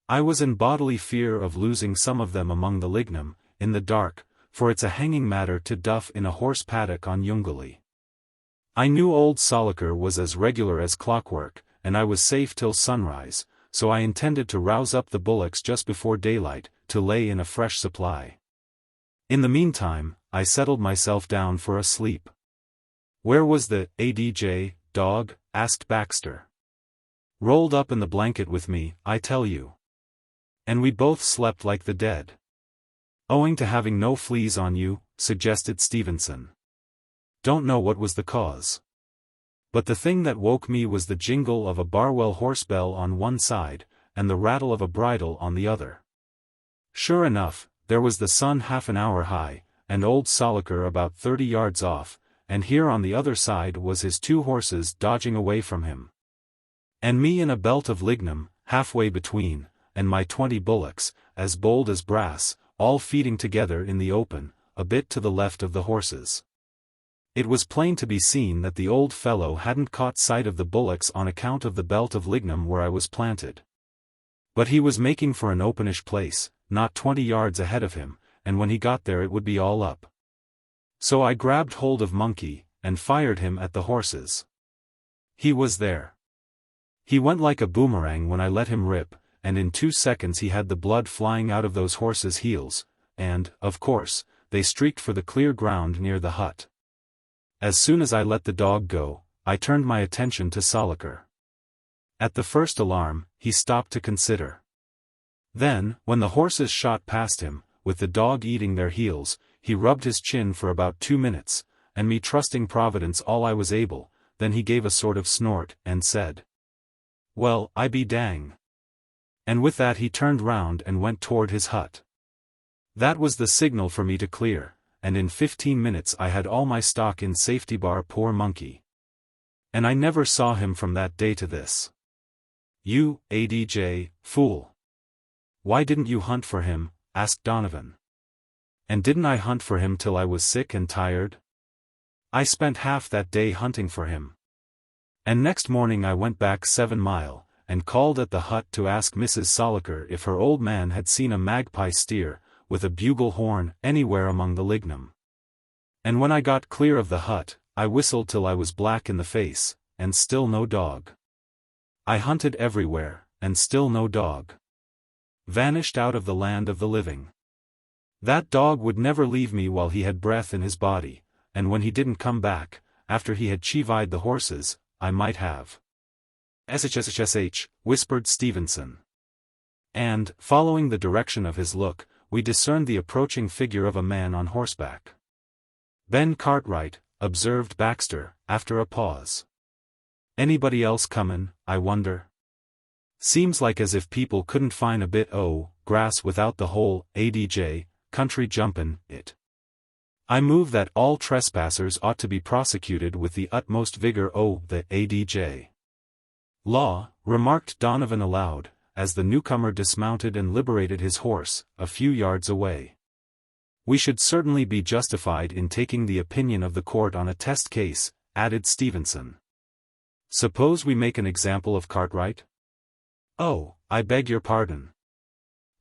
I was in bodily fear of losing some of them among the lignum, in the dark, for it's a hanging matter to duff in a horse paddock on Yunguli. I knew old Soliker was as regular as clockwork, and I was safe till sunrise, so I intended to rouse up the bullocks just before daylight, to lay in a fresh supply. In the meantime, I settled myself down for a sleep. "Where was the ADJ dog?" asked Baxter. "Rolled up in the blanket with me, I tell you. And we both slept like the dead." "Owing to having no fleas on you," suggested Stevenson. "Don't know what was the cause. But the thing that woke me was the jingle of a Barwell horse bell on one side, and the rattle of a bridle on the other. Sure enough, there was the sun half an hour high, and old Soliker about 30 yards off, and here on the other side was his 2 horses dodging away from him. And me in a belt of lignum, halfway between, and my 20 bullocks, as bold as brass, all feeding together in the open, a bit to the left of the horses. It was plain to be seen that the old fellow hadn't caught sight of the bullocks on account of the belt of lignum where I was planted. But he was making for an openish place, not 20 yards ahead of him, and when he got there it would be all up. So I grabbed hold of Monkey, and fired him at the horses. He was there. He went like a boomerang when I let him rip, and in 2 seconds he had the blood flying out of those horses' heels, and, of course, they streaked for the clear ground near the hut. As soon as I let the dog go, I turned my attention to Soliker. At the first alarm, he stopped to consider. Then, when the horses shot past him, with the dog eating their heels, he rubbed his chin for about 2 minutes, and me trusting Providence all I was able, then he gave a sort of snort, and said, "Well, I be dang." And with that he turned round and went toward his hut. That was the signal for me to clear, and in 15 minutes I had all my stock in safety bar poor monkey. And I never saw him from that day to this. You, ADJ, fool. Why didn't you hunt for him? Asked Donovan. And didn't I hunt for him till I was sick and tired? I spent half that day hunting for him. And next morning I went back 7 mile, and called at the hut to ask Mrs. Soliker if her old man had seen a magpie steer, with a bugle horn, anywhere among the lignum. And when I got clear of the hut, I whistled till I was black in the face, and still no dog. I hunted everywhere, and still no dog. Vanished out of the land of the living. That dog would never leave me while he had breath in his body, and when he didn't come back, after he had chivied the horses, I might have. SHSHSH, whispered Stevenson. And, following the direction of his look, we discerned the approaching figure of a man on horseback. Ben Cartwright, observed Baxter, after a pause. Anybody else comin', I wonder? Seems like as if people couldn't find a bit o' grass without the whole ADJ country jumpin' it. I move that all trespassers ought to be prosecuted with the utmost vigor o' the ADJ law, remarked Donovan aloud, as the newcomer dismounted and liberated his horse, a few yards away. We should certainly be justified in taking the opinion of the court on a test case, added Stevenson. Suppose we make an example of Cartwright? Oh, I beg your pardon.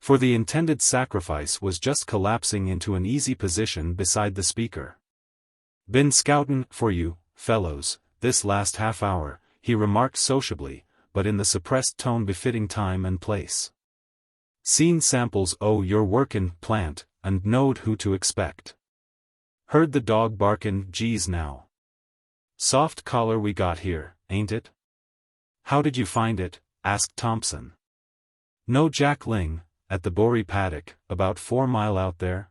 For the intended sacrifice was just collapsing into an easy position beside the speaker. Been scoutin' for you, fellows, this last half hour, he remarked sociably, but in the suppressed tone befitting time and place. Seen samples o' your workin' plant, and knowed who to expect. Heard the dog barkin', geez now. Soft collar we got here, ain't it? How did you find it? Asked Thompson. No Jack Ling, at the Bory paddock, about 4 mile out there.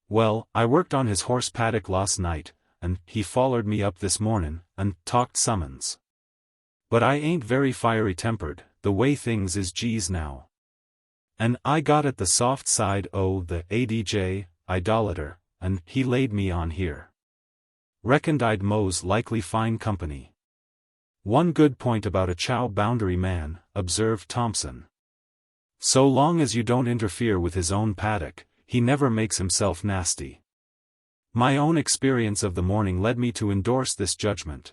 Well, I worked on his horse paddock last night, and he follered me up this mornin', and talked summons. But I ain't very fiery tempered, the way things is geez now. And I got at the soft side o' the ADJ, idolater, and he laid me on here. Reckoned I'd mose likely fine company. One good point about a chow boundary man, observed Thompson. So long as you don't interfere with his own paddock, he never makes himself nasty. My own experience of the morning led me to endorse this judgment.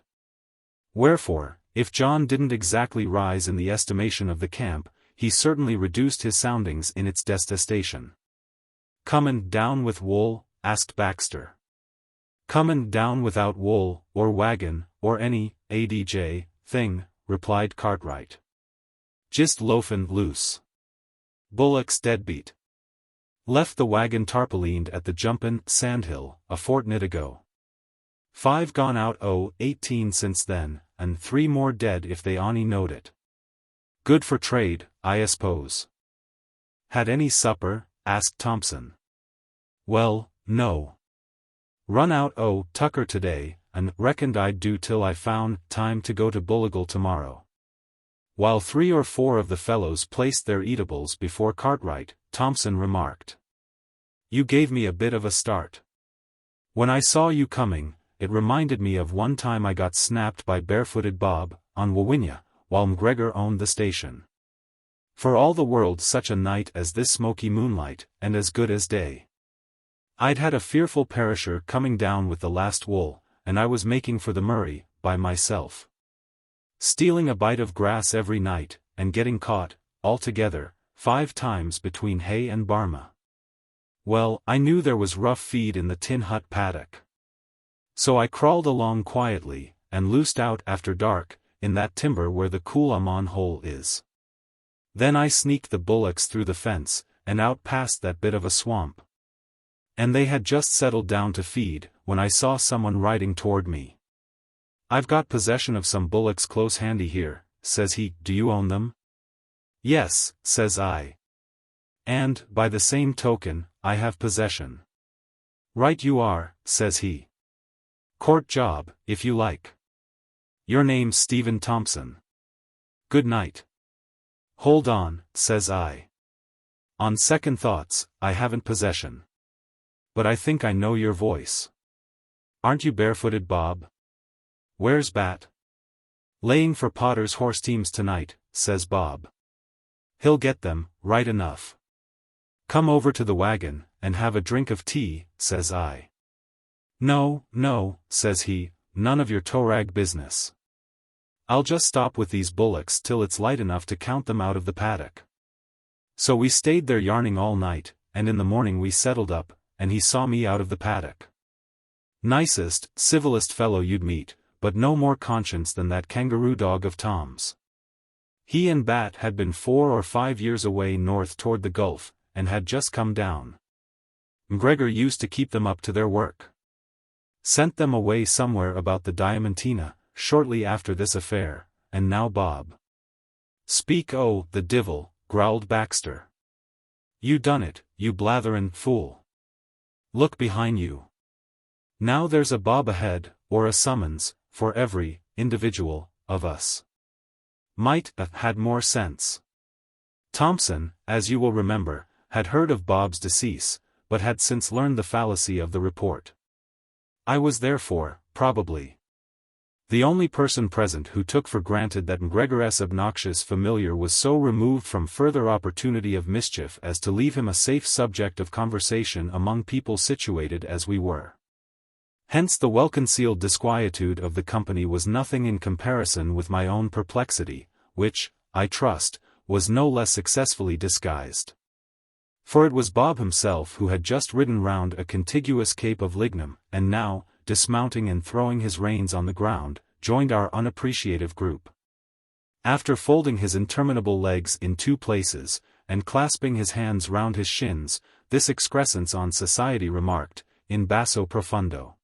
Wherefore, if John didn't exactly rise in the estimation of the camp, he certainly reduced his soundings in its detestation. Comin' down with wool? Asked Baxter. Comin' down without wool, or wagon, or any ADJ thing, replied Cartwright. Just loafin' loose. Bullock's deadbeat. Left the wagon tarpaulined at the Jumpin' Sandhill, a fortnight ago. 5 gone out o' 18 since then, and 3 more dead if they ony knowed it. Good for trade, I suppose. Had any supper? Asked Thompson. Well, no. Run out o' tucker today, and reckoned I'd do till I found time to go to Bulligal tomorrow. While 3 or 4 of the fellows placed their eatables before Cartwright, Thompson remarked. You gave me a bit of a start. When I saw you coming, it reminded me of one time I got snapped by barefooted Bob, on Wawinya, while McGregor owned the station. For all the world such a night as this smoky moonlight, and as good as day. I'd had a fearful perisher coming down with the last wool, and I was making for the Murray, by myself. Stealing a bite of grass every night, and getting caught, altogether, 5 times between Hay and Barma. Well, I knew there was rough feed in the tin hut paddock. So I crawled along quietly, and loosed out after dark, in that timber where the Coolamon hole is. Then I sneaked the bullocks through the fence, and out past that bit of a swamp. And they had just settled down to feed, when I saw someone riding toward me. I've got possession of some bullocks close handy here, says he, do you own them? Yes, says I. And, by the same token, I have possession. Right you are, says he. Court job, if you like. Your name's Stephen Thompson. Good night. Hold on, says I. On second thoughts, I haven't possession. But I think I know your voice. Aren't you barefooted, Bob? Where's Bat? Laying for Potter's horse teams tonight, says Bob. He'll get them, right enough. Come over to the wagon, and have a drink of tea, says I. No, no, says he, none of your tow-rag business. I'll just stop with these bullocks till it's light enough to count them out of the paddock. So we stayed there yarning all night, and in the morning we settled up, and he saw me out of the paddock. Nicest, civilest fellow you'd meet, but no more conscience than that kangaroo dog of Tom's. He and Bat had been 4 or 5 years away north toward the Gulf, and had just come down. McGregor used to keep them up to their work. Sent them away somewhere about the Diamantina, shortly after this affair, and now Bob. Speak oh, the divil, growled Baxter. You done it, you blatherin' fool. Look behind you. Now there's a bob ahead, or a summons, for every individual of us. Might have had more sense. Thompson, as you will remember, had heard of Bob's decease, but had since learned the fallacy of the report. I was therefore, probably, the only person present who took for granted that McGregor's obnoxious familiar was so removed from further opportunity of mischief as to leave him a safe subject of conversation among people situated as we were. Hence the well-concealed disquietude of the company was nothing in comparison with my own perplexity, which, I trust, was no less successfully disguised. For it was Bob himself who had just ridden round a contiguous cape of lignum, and now, dismounting and throwing his reins on the ground, joined our unappreciative group. After folding his interminable legs in 2 places, and clasping his hands round his shins, this excrescence on society remarked, in basso profundo.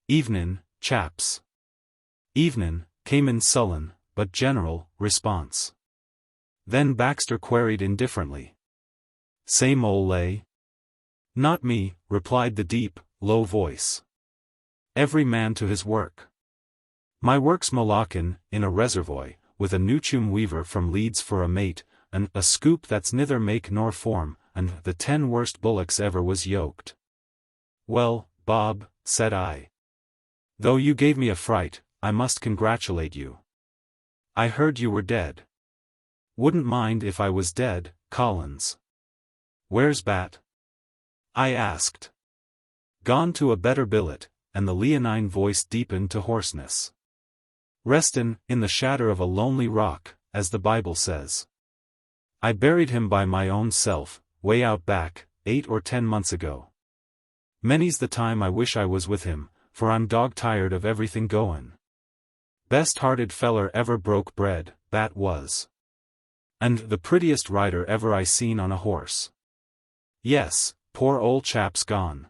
Evenin', chaps. Evenin', came in sullen, but general, response. Then Baxter queried indifferently. Same ol' lay? Not me, replied the deep, low voice. Every man to his work. My work's Molockin, in a reservoir, with a Newchum weaver from Leeds for a mate, and a scoop that's nither make nor form, and the 10 worst bullocks ever was yoked. Well, Bob, said I. Though you gave me a fright, I must congratulate you. I heard you were dead. Wouldn't mind if I was dead, Collins. Where's Bat? I asked. Gone to a better billet, and the leonine voice deepened to hoarseness. Restin', in the shadow of a lonely rock, as the Bible says. I buried him by my own self, way out back, 8 or 10 months ago. Many's the time I wish I was with him, for I'm dog-tired of everything goin'. Best-hearted feller ever broke bread, Bat was. And the prettiest rider ever I seen on a horse. Yes, poor old chap's gone.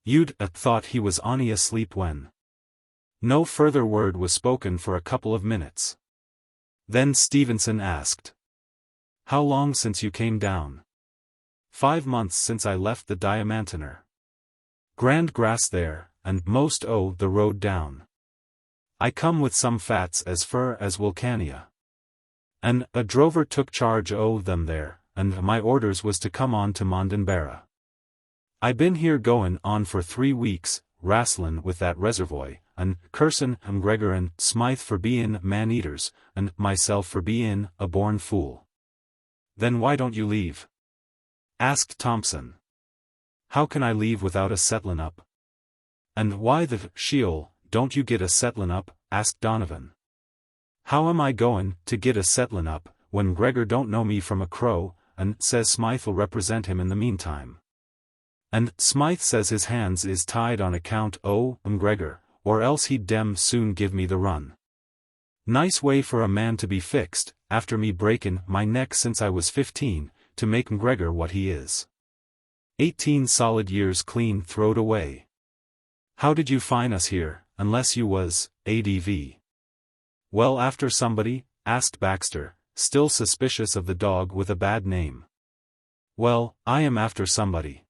You'd thought he was onny asleep when. No further word was spoken for a couple of minutes. Then Stevenson asked. How long since you came down? 5 months since I left the Diamantina. Grand grass there, and most o' the road down. I come with some fats as fur as Wilcania. And a drover took charge o' them there, and my orders was to come on to Mondenbarra. I been here goin' on for 3 weeks, wrastlin' with that reservoir, and cursin' McGregor and Smythe for bein' man-eaters, and myself for bein' a born fool. Then why don't you leave? Asked Thompson. How can I leave without a settlin' up? And why the Sheol don't you get a settlin' up? Asked Donovan. How am I goin' to get a settlin' up, when McGregor don't know me from a crow, and says Smythe'll represent him in the meantime? And Smythe says his hands is tied on account o' McGregor, or else he'd dem soon give me the run. Nice way for a man to be fixed, after me breakin' my neck since I was 15, to make McGregor what he is. 18 solid years clean throwed away. How did you find us here, unless you was, ADV? Well, after somebody? Asked Baxter, still suspicious of the dog with a bad name. Well, I am after somebody.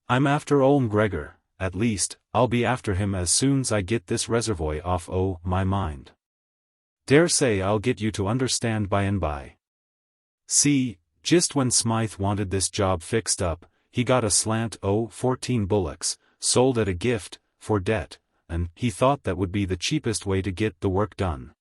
I'm after ol' McGregor, at least, I'll be after him as soon's I get this reservoir off my mind. Dare say I'll get you to understand by and by. See, just when Smythe wanted this job fixed up, he got a slant 14 bullocks, sold at a gift, for debt, and he thought that would be the cheapest way to get the work done.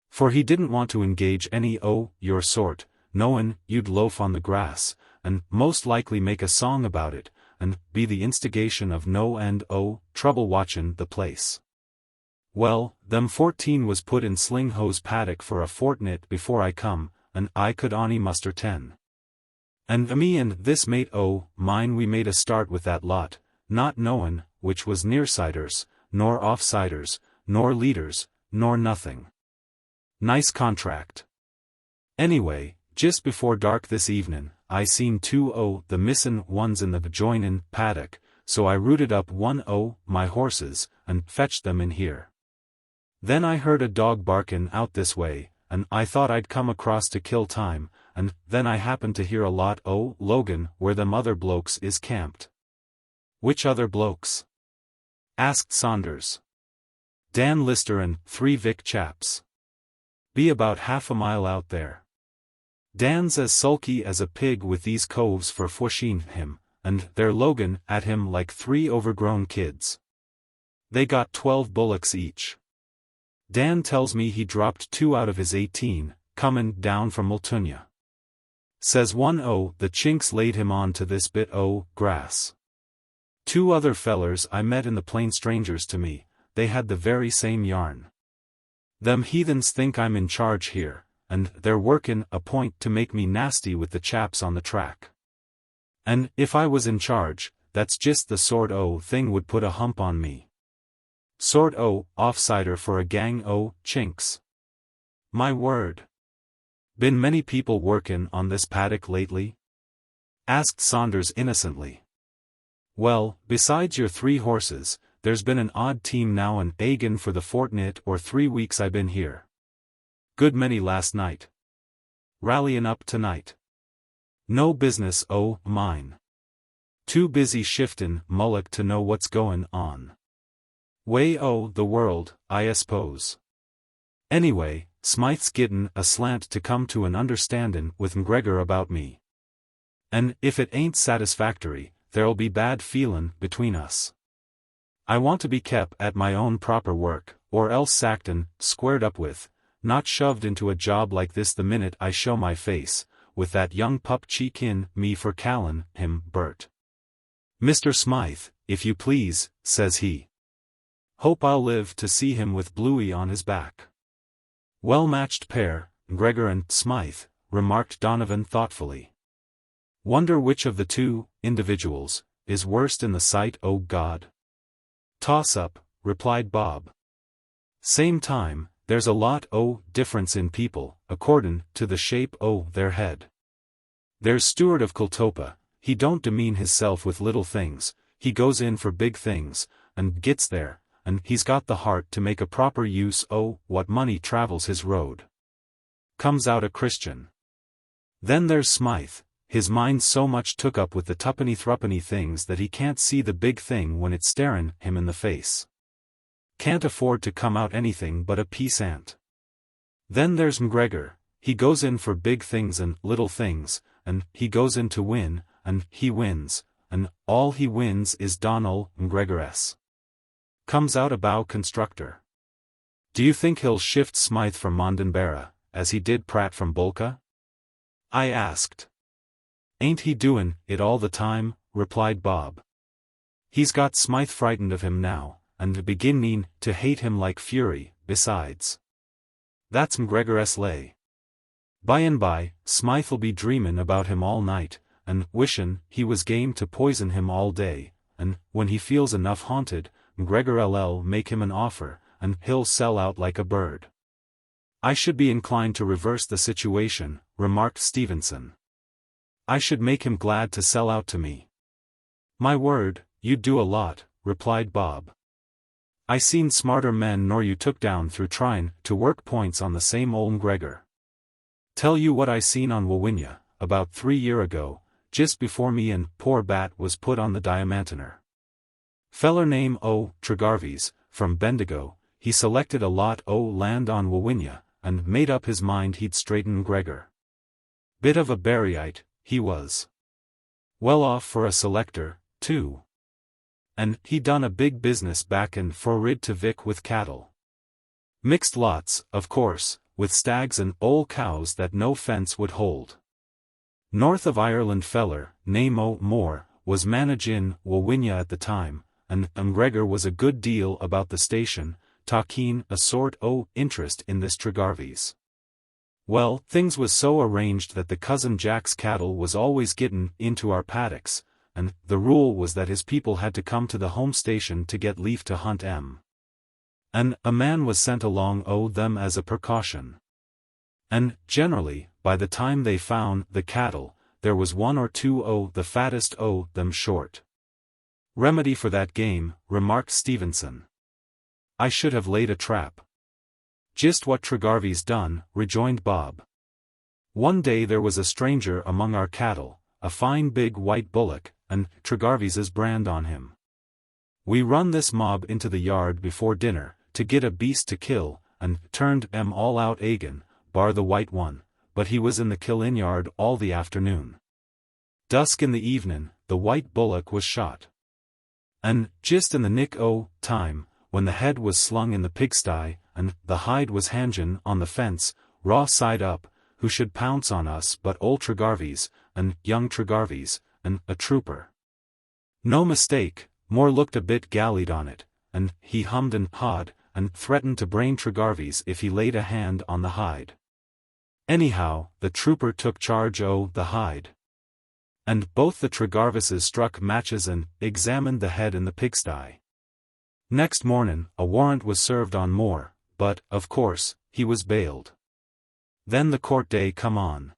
For he didn't want to engage any your sort, knowin' you'd loaf on the grass, and most likely make a song about it, and be the instigation of no end trouble watchin' the place. Well, them 14 was put in Sling-Ho's paddock for a fortnight before I come, and I could on'y muster 10. And me and this mate mine we made a start with that lot, not knowin' which was nearsiders, nor offsiders, nor leaders, nor nothing. Nice contract. Anyway, just before dark this evenin', I seen two the missin' ones in the adjoinin' paddock, so I rooted up one my horses, and fetched them in here. Then I heard a dog barkin' out this way, and I thought I'd come across to kill time, and then I happened to hear a lot Logan where them other blokes is camped. Which other blokes? Asked Saunders. Dan Lister and 3 Vic chaps. Be about half a mile out there. Dan's as sulky as a pig with these coves for fushing him, and they're Logan at him like 3 overgrown kids. They got 12 bullocks each. Dan tells me he dropped 2 out of his 18, comin' down from Multunya. Says one the chinks laid him on to this bit grass. 2 other fellers I met in the plain strangers to me, they had the very same yarn. Them heathens think I'm in charge here, and they're workin' a point to make me nasty with the chaps on the track. And if I was in charge, that's just the sort thing would put a hump on me. Sort offsider for a gang chinks. My word. Been many people workin' on this paddock lately? Asked Saunders innocently. Well, besides your 3 horses, there's been an odd team now and agin for the fortnight or 3 weeks I been here. Good many last night. Rallyin' up tonight. No business mine. Too busy shiftin' mullock to know what's goin' on. Way the world, I suppose. Anyway, Smythe's gittin' a slant to come to an understandin' with McGregor about me. And if it ain't satisfactory, there'll be bad feelin' between us. I want to be kep' at my own proper work, or else sacked and squared up with, not shoved into a job like this the minute I show my face, with that young pup cheekin' me for callin' him Bert. Mr. Smythe, if you please, says he. Hope I'll live to see him with Bluey on his back. Well-matched pair, McGregor and Smythe, remarked Donovan thoughtfully. Wonder which of the 2 individuals is worst in the sight God. Toss-up, replied Bob. Same time, there's a lot difference in people, accordin' to the shape their head. There's Stewart of Kultopa, he don't demean hisself with little things, he goes in for big things, and gets there, and he's got the heart to make a proper use what money travels his road. Comes out a Christian. Then there's Smythe, his mind's so much took up with the tuppenny-thruppeny things that he can't see the big thing when it's starin' him in the face. Can't afford to come out anything but a peasant. Then there's McGregor, he goes in for big things and little things, and he goes in to win, and he wins, and all he wins is Donald McGregor. Comes out a bow constructor. Do you think he'll shift Smythe from Mondenberra, as he did Pratt from Bolka? I asked. Ain't he doin' it all the time, replied Bob. He's got Smythe frightened of him now, and beginnin' to hate him like fury, besides. That's McGregor's lay. By and by, Smythe'll be dreamin' about him all night, and wishin' he was game to poison him all day, and when he feels enough haunted, McGregor'll make him an offer, and he'll sell out like a bird. I should be inclined to reverse the situation, remarked Stevenson. I should make him glad to sell out to me. My word, you'd do a lot, replied Bob. I seen smarter men nor you took down through tryin' to work points on the same old McGregor. Tell you what I seen on Wawinya, about 3 year ago, just before me and poor Bat was put on the diamantina. Feller name O. Tregarves, from Bendigo, he selected a lot o' land on Wawinya, and made up his mind he'd straighten Gregor. Bit of a Barryite, he was. Well off for a selector, too. And he done a big business back and forrid to Vic with cattle. Mixed lots, of course, with stags and ole cows that no fence would hold. North of Ireland feller, name o' Moore, was managin' Wawinya at the time, and Gregor was a good deal about the station, talking a sort o' interest in this Tregarves. Well, things was so arranged that the cousin Jack's cattle was always gettin' into our paddocks, and the rule was that his people had to come to the home station to get leave to hunt 'em. And a man was sent along o' them as a precaution. And, generally, by the time they found the cattle, there was one or two o' the fattest o' them short. Remedy for that game, remarked Stevenson. I should have laid a trap. Just what Tregarves done, rejoined Bob. One day there was a stranger among our cattle, a fine big white bullock, and Tregarves's brand on him. We run this mob into the yard before dinner, to get a beast to kill, and turned 'em all out again, bar the white one, but he was in the killin' yard all the afternoon. Dusk in the evening, the white bullock was shot. And, just in the nick o' time, when the head was slung in the pigsty, and the hide was hangin' on the fence, raw side up, who should pounce on us but old Tregarves, and young Tregarves, and a trooper. No mistake, Moore looked a bit gallied on it, and he hummed and hawed, and threatened to brain Tregarves if he laid a hand on the hide. Anyhow, the trooper took charge o' the hide. And both the Tregarveses struck matches and examined the head in the pigsty. Next mornin', a warrant was served on Moore, but, of course, he was bailed. Then the court day come on.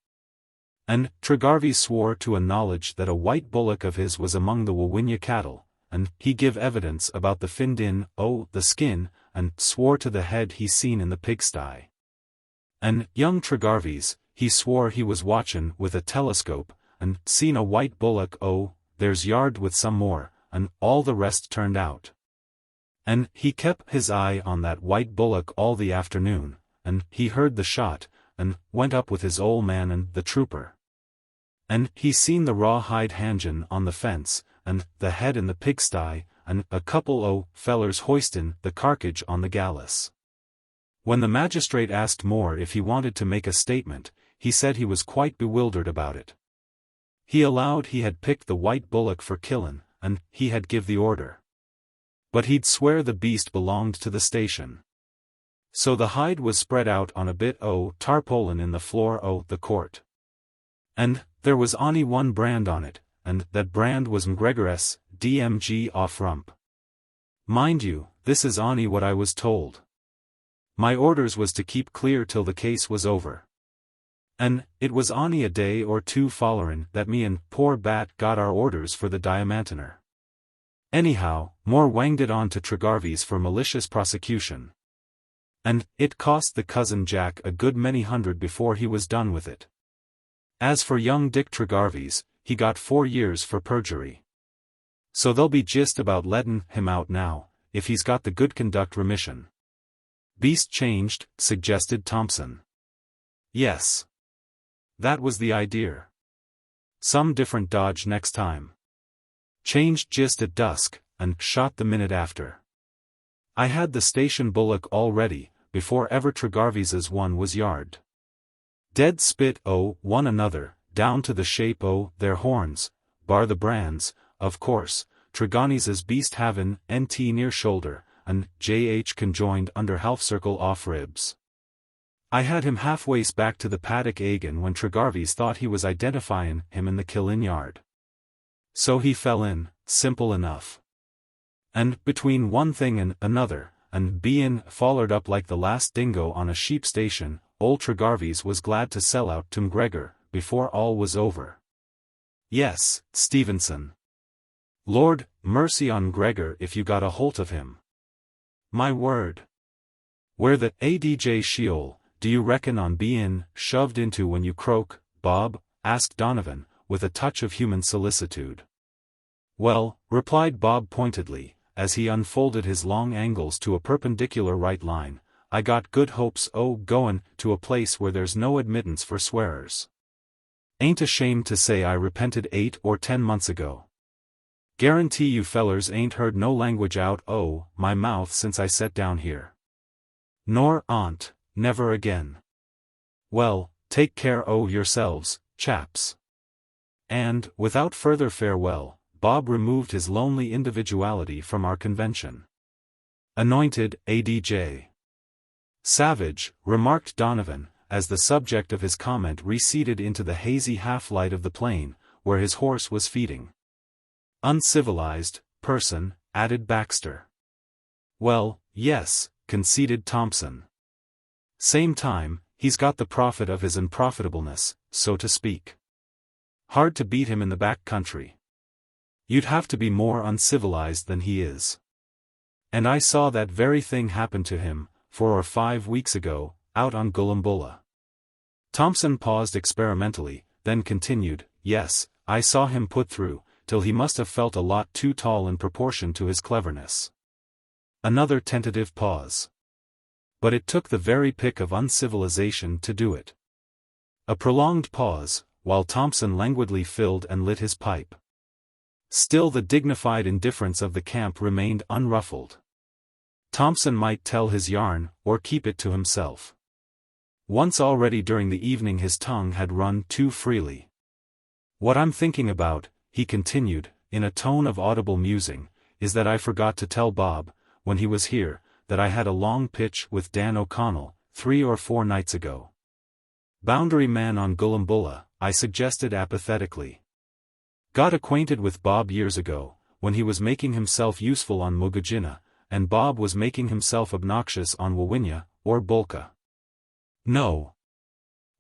And Tregarves swore to a knowledge that a white bullock of his was among the Wawinya cattle, and he give evidence about the finned-in o' the skin, and swore to the head he seen in the pigsty. And young Tregarves, he swore he was watchin' with a telescope, and seen a white bullock o' there's yard with some more, and all the rest turned out. And he kept his eye on that white bullock all the afternoon, and he heard the shot, and went up with his ole man and the trooper. And he seen the raw hide hangin' on the fence, and the head in the pigsty, and a couple o' fellers hoistin' the carcage on the gallows. When the magistrate asked Moore if he wanted to make a statement, he said he was quite bewildered about it. He allowed he had picked the white bullock for killin', and he had give the order. But he'd swear the beast belonged to the station. So the hide was spread out on a bit o' tarpaulin in the floor o' the court. And there was only one brand on it, and that brand was Gregor's DMG off rump. Mind you, this is only what I was told. My orders was to keep clear till the case was over. And it was only a day or two follerin' that me and poor Bat got our orders for the diamantina. Anyhow, Moore wanged it on to Tregarves for malicious prosecution. And it cost the cousin Jack a good many hundred before he was done with it. As for young Dick Tregarves, he got 4 years for perjury. So they'll be just about lettin' him out now, if he's got the good conduct remission. Beast changed, suggested Thompson. Yes. That was the idea. Some different dodge next time. Changed just at dusk, and shot the minute after. I had the station bullock all ready, before ever Tregarves's one was yard. Dead spit o' one another, down to the shape o' their horns, bar the brands, of course, Tregarves's beast havin' NT near shoulder, and JH conjoined under half circle off ribs. I had him halfways back to the paddock again when Tregarves thought he was identifyin' him in the killin' yard. So he fell in, simple enough. And between one thing and another, and bein' follered up like the last dingo on a sheep station, old Tregarves was glad to sell out to Gregor, before all was over. Yes, Stevenson. Lord, mercy on Gregor if you got a holt of him. My word. Where the ADJ Sheol, do you reckon on bein' shoved into when you croak, Bob? Asked Donovan, with a touch of human solicitude. "Well," replied Bob pointedly, as he unfolded his long angles to a perpendicular right line, "I got good hopes o' goin' to a place where there's no admittance for swearers. Ain't ashamed to say I repented 8 or 10 months ago. Guarantee you fellers ain't heard no language out o' my mouth since I set down here. Nor, aunt, never again. Well, take care o' yourselves, chaps." And, without further farewell, Bob removed his lonely individuality from our convention. "Anointed, ADJ. Savage," remarked Donovan, as the subject of his comment receded into the hazy half-light of the plain, where his horse was feeding. "Uncivilized person," added Baxter. "Well, yes," conceded Thompson. "Same time, he's got the profit of his unprofitableness, so to speak. Hard to beat him in the back country. You'd have to be more uncivilized than he is. And I saw that very thing happen to him, 4 or 5 weeks ago, out on Gulumbulla." Thompson paused experimentally, then continued, "Yes, I saw him put through, till he must have felt a lot too tall in proportion to his cleverness." Another tentative pause. "But it took the very pick of uncivilization to do it." A prolonged pause, while Thompson languidly filled and lit his pipe. Still the dignified indifference of the camp remained unruffled. Thompson might tell his yarn, or keep it to himself. Once already during the evening his tongue had run too freely. "What I'm thinking about," he continued, in a tone of audible musing, "is that I forgot to tell Bob, when he was here, that I had a long pitch with Dan O'Connell, 3 or 4 nights ago." "Boundary man on Gulumbulla," I suggested apathetically. "Got acquainted with Bob years ago, when he was making himself useful on Mugajina, and Bob was making himself obnoxious on Wawinya, or Bulka." "No.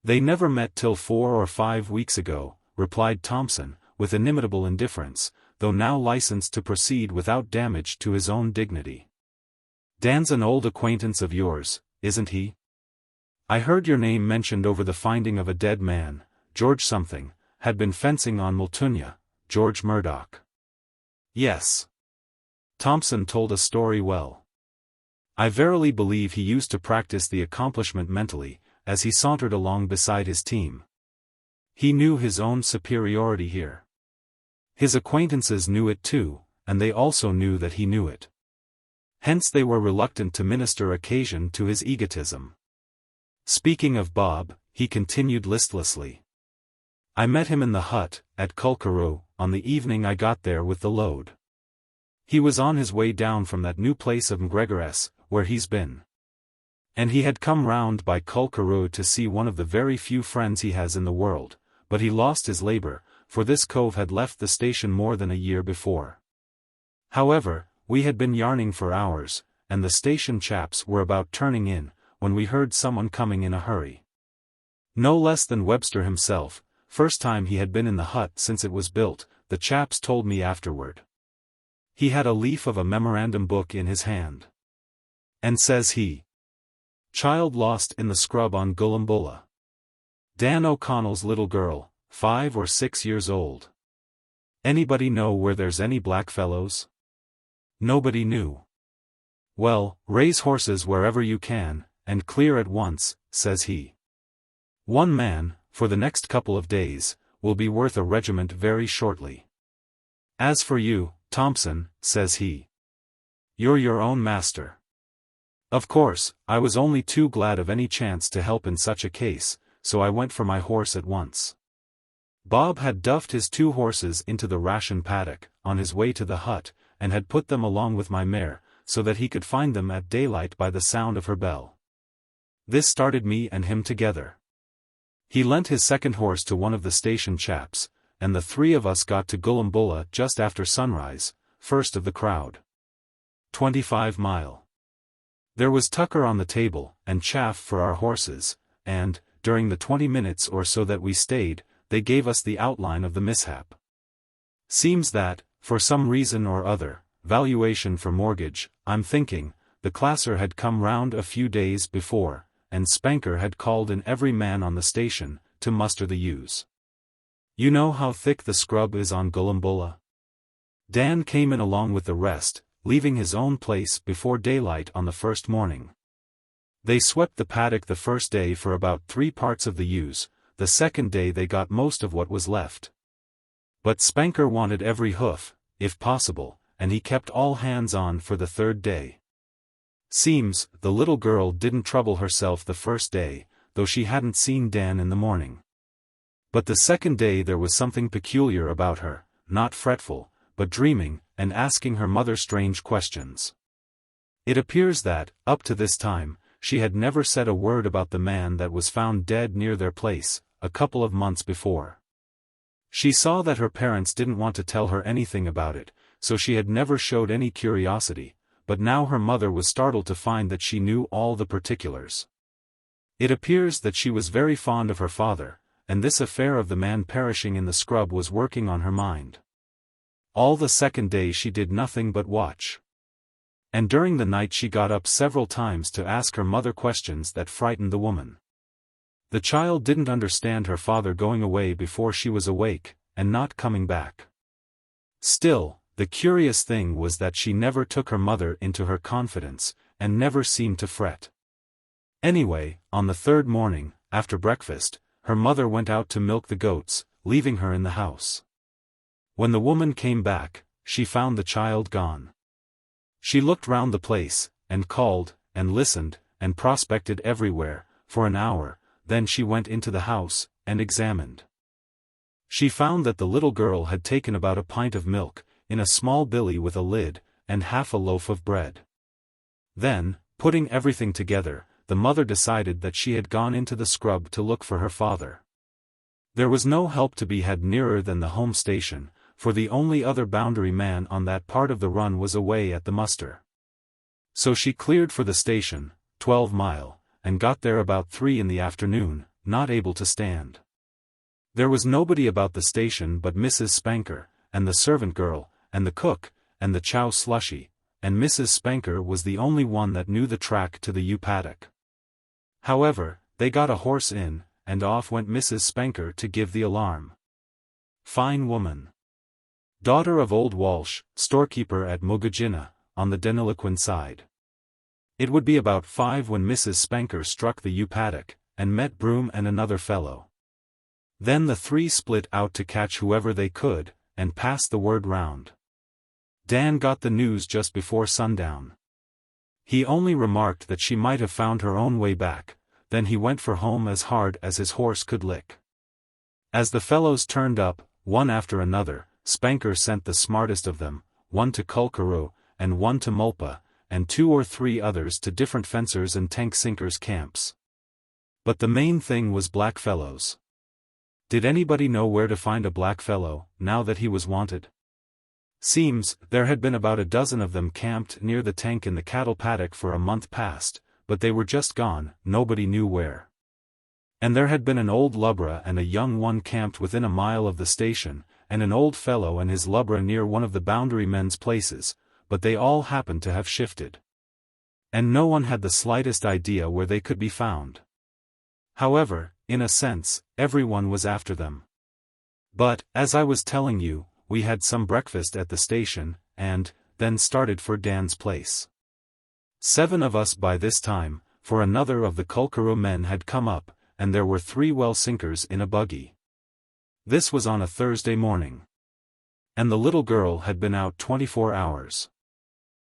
They never met till 4 or 5 weeks ago," replied Thompson, with inimitable indifference, though now licensed to proceed without damage to his own dignity. "Dan's an old acquaintance of yours, isn't he? I heard your name mentioned over the finding of a dead man, George something, had been fencing on Multunya, George Murdoch." "Yes." Thompson told a story well. I verily believe he used to practice the accomplishment mentally, as he sauntered along beside his team. He knew his own superiority here. His acquaintances knew it too, and they also knew that he knew it. Hence they were reluctant to minister occasion to his egotism. "Speaking of Bob," he continued listlessly, "I met him in the hut, at Kulkaroo, on the evening I got there with the load. He was on his way down from that new place of McGregor's, where he's been. And he had come round by Kulkaroo to see one of the very few friends he has in the world, but he lost his labor, for this cove had left the station more than a year before. However, we had been yarning for hours, and the station chaps were about turning in, when we heard someone coming in a hurry. No less than Webster himself, first time he had been in the hut since it was built, the chaps told me afterward. He had a leaf of a memorandum book in his hand. And says he, 'Child lost in the scrub on Gulumbulla. Dan O'Connell's little girl, 5 or 6 years old. Anybody know where there's any black fellows?' Nobody knew. 'Well, raise horses wherever you can, and clear at once,' says he. 'One man, for the next couple of days, will be worth a regiment very shortly. As for you, Thompson,' says he, 'you're your own master.' Of course, I was only too glad of any chance to help in such a case, so I went for my horse at once. Bob had duffed his 2 horses into the ration paddock, on his way to the hut, and had put them along with my mare, so that he could find them at daylight by the sound of her bell. This started me and him together. He lent his second horse to one of the station chaps, and the 3 of us got to Gulumbulla just after sunrise, first of the crowd. 25 mile. There was tucker on the table, and chaff for our horses, and, during the 20 minutes or so that we stayed, they gave us the outline of the mishap. Seems that, for some reason or other, valuation for mortgage, I'm thinking, the classer had come round a few days before, and Spanker had called in every man on the station, to muster the ewes. You know how thick the scrub is on Gulumbulla? Dan came in along with the rest, leaving his own place before daylight on the first morning. They swept the paddock the first day for about 3 parts of the ewes, the second day they got most of what was left. But Spanker wanted every hoof, if possible, and he kept all hands on for the third day. Seems, the little girl didn't trouble herself the first day, though she hadn't seen Dan in the morning. But the second day there was something peculiar about her, not fretful, but dreaming, and asking her mother strange questions. It appears that, up to this time, she had never said a word about the man that was found dead near their place, a couple of months before. She saw that her parents didn't want to tell her anything about it, so she had never showed any curiosity, but now her mother was startled to find that she knew all the particulars. It appears that she was very fond of her father, and this affair of the man perishing in the scrub was working on her mind. All the second day she did nothing but watch. And during the night she got up several times to ask her mother questions that frightened the woman. The child didn't understand her father going away before she was awake, and not coming back. Still, the curious thing was that she never took her mother into her confidence, and never seemed to fret. Anyway, on the third morning, after breakfast, her mother went out to milk the goats, leaving her in the house. When the woman came back, she found the child gone. She looked round the place, and called, and listened, and prospected everywhere, for an hour, then she went into the house, and examined. She found that the little girl had taken about a pint of milk, in a small billy with a lid, and half a loaf of bread. Then, putting everything together, the mother decided that she had gone into the scrub to look for her father. There was no help to be had nearer than the home station, for the only other boundary man on that part of the run was away at the muster. So she cleared for the station, 12 mile, and got there about 3 in the afternoon, not able to stand. There was nobody about the station but Mrs. Spanker, and the servant girl, and the cook, and the chow slushy, and Mrs. Spanker was the only one that knew the track to the ewe paddock. However, they got a horse in, and off went Mrs. Spanker to give the alarm. Fine woman. Daughter of old Walsh, storekeeper at Mugajina, on the Deniliquin side. It would be about 5 when Mrs. Spanker struck the ewe paddock, and met Broom and another fellow. Then the 3 split out to catch whoever they could, and passed the word round. Dan got the news just before sundown. He only remarked that she might have found her own way back, then he went for home as hard as his horse could lick. As the fellows turned up, one after another, Spanker sent the smartest of them, one to Kulkaroo, and one to Mulpa, and 2 or 3 others to different fencers' and tank sinkers' camps. But the main thing was black fellows. Did anybody know where to find a black fellow, now that he was wanted? Seems, there had been about a dozen of them camped near the tank in the cattle paddock for a month past, but they were just gone, nobody knew where. And there had been an old lubra and a young one camped within a mile of the station, and an old fellow and his lubra near one of the boundary men's places, but they all happened to have shifted. And no one had the slightest idea where they could be found. However, in a sense, everyone was after them. But, as I was telling you, we had some breakfast at the station, and then started for Dan's place. 7 of us by this time, for another of the Kulkaroo men had come up, and there were 3 well sinkers in a buggy. This was on a Thursday morning. And the little girl had been out 24 hours.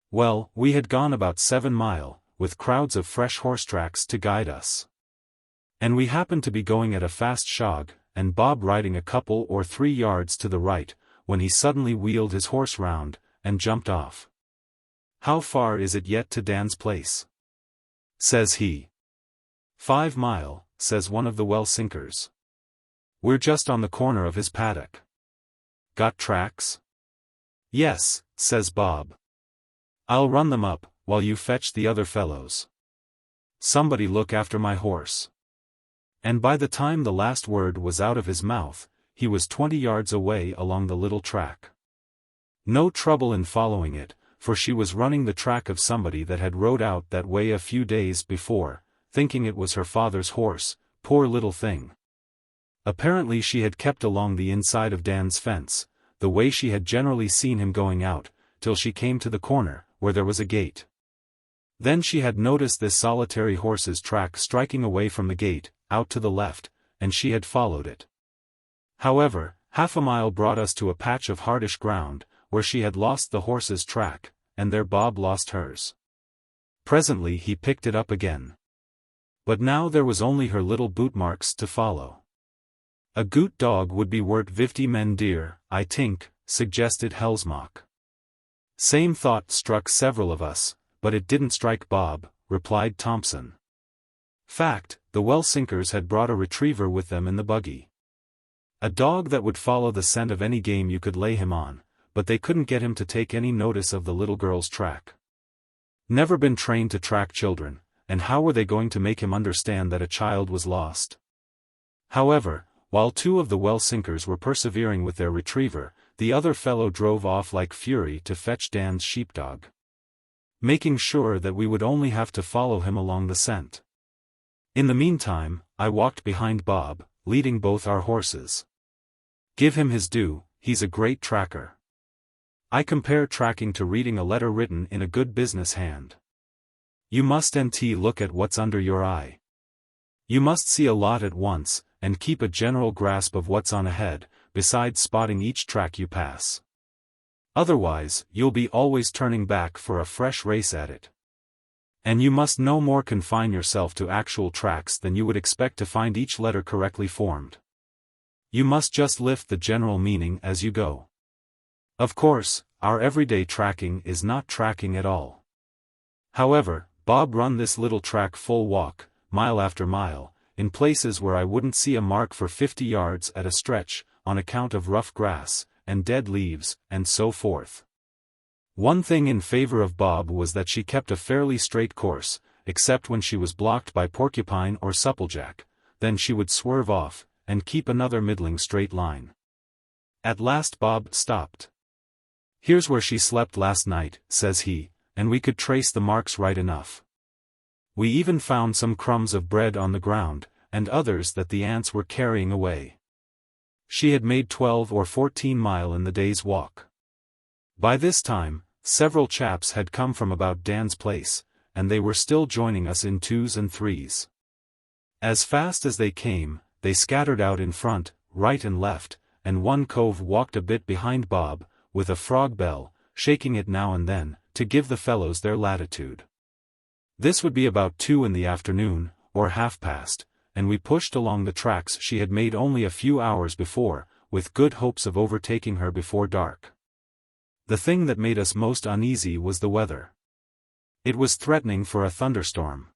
Well, we had gone about 7 mile, with crowds of fresh horse tracks to guide us. And we happened to be going at a fast shog, and Bob riding a couple or 3 yards to the right, when he suddenly wheeled his horse round, and jumped off. "How far is it yet to Dan's place?" says he. 5 mile, says one of the well sinkers. "We're just on the corner of his paddock." "Got tracks?" "Yes," says Bob. "I'll run them up, while you fetch the other fellows. Somebody look after my horse." And by the time the last word was out of his mouth, he was 20 yards away along the little track. No trouble in following it, for she was running the track of somebody that had rode out that way a few days before, thinking it was her father's horse, poor little thing. Apparently she had kept along the inside of Dan's fence, the way she had generally seen him going out, till she came to the corner, where there was a gate. Then she had noticed this solitary horse's track striking away from the gate, out to the left, and she had followed it. However, half a mile brought us to a patch of hardish ground, where she had lost the horse's track, and there Bob lost hers. Presently he picked it up again. But now there was only her little boot marks to follow. "A goot dog would be wort 50 men dear, I tink," suggested Hellsmock. "Same thought struck several of us, but it didn't strike Bob," replied Thompson. Fact, the well-sinkers had brought a retriever with them in the buggy. A dog that would follow the scent of any game you could lay him on, but they couldn't get him to take any notice of the little girl's track. Never been trained to track children, and how were they going to make him understand that a child was lost? However, while two of the well-sinkers were persevering with their retriever, the other fellow drove off like fury to fetch Dan's sheepdog, making sure that we would only have to follow him along the scent. In the meantime, I walked behind Bob, leading both our horses. Give him his due, he's a great tracker. I compare tracking to reading a letter written in a good business hand. You must look at what's under your eye. You must see a lot at once, and keep a general grasp of what's on ahead, besides spotting each track you pass. Otherwise, you'll be always turning back for a fresh race at it. And you must no more confine yourself to actual tracks than you would expect to find each letter correctly formed. You must just lift the general meaning as you go. Of course, our everyday tracking is not tracking at all. However, Bob run this little track full walk, mile after mile, in places where I wouldn't see a mark for 50 yards at a stretch, on account of rough grass, and dead leaves, and so forth. One thing in favor of Bob was that she kept a fairly straight course, except when she was blocked by porcupine or supplejack, then she would swerve off, and keep another middling straight line. At last Bob stopped. "Here's where she slept last night," says he, and we could trace the marks right enough. We even found some crumbs of bread on the ground, and others that the ants were carrying away. She had made 12 or 14 miles in the day's walk. By this time, several chaps had come from about Dan's place, and they were still joining us in 2s and 3s. As fast as they came, they scattered out in front, right and left, and one cove walked a bit behind Bob, with a frog bell, shaking it now and then, to give the fellows their latitude. This would be about 2 in the afternoon, or half past, and we pushed along the tracks she had made only a few hours before, with good hopes of overtaking her before dark. The thing that made us most uneasy was the weather. It was threatening for a thunderstorm.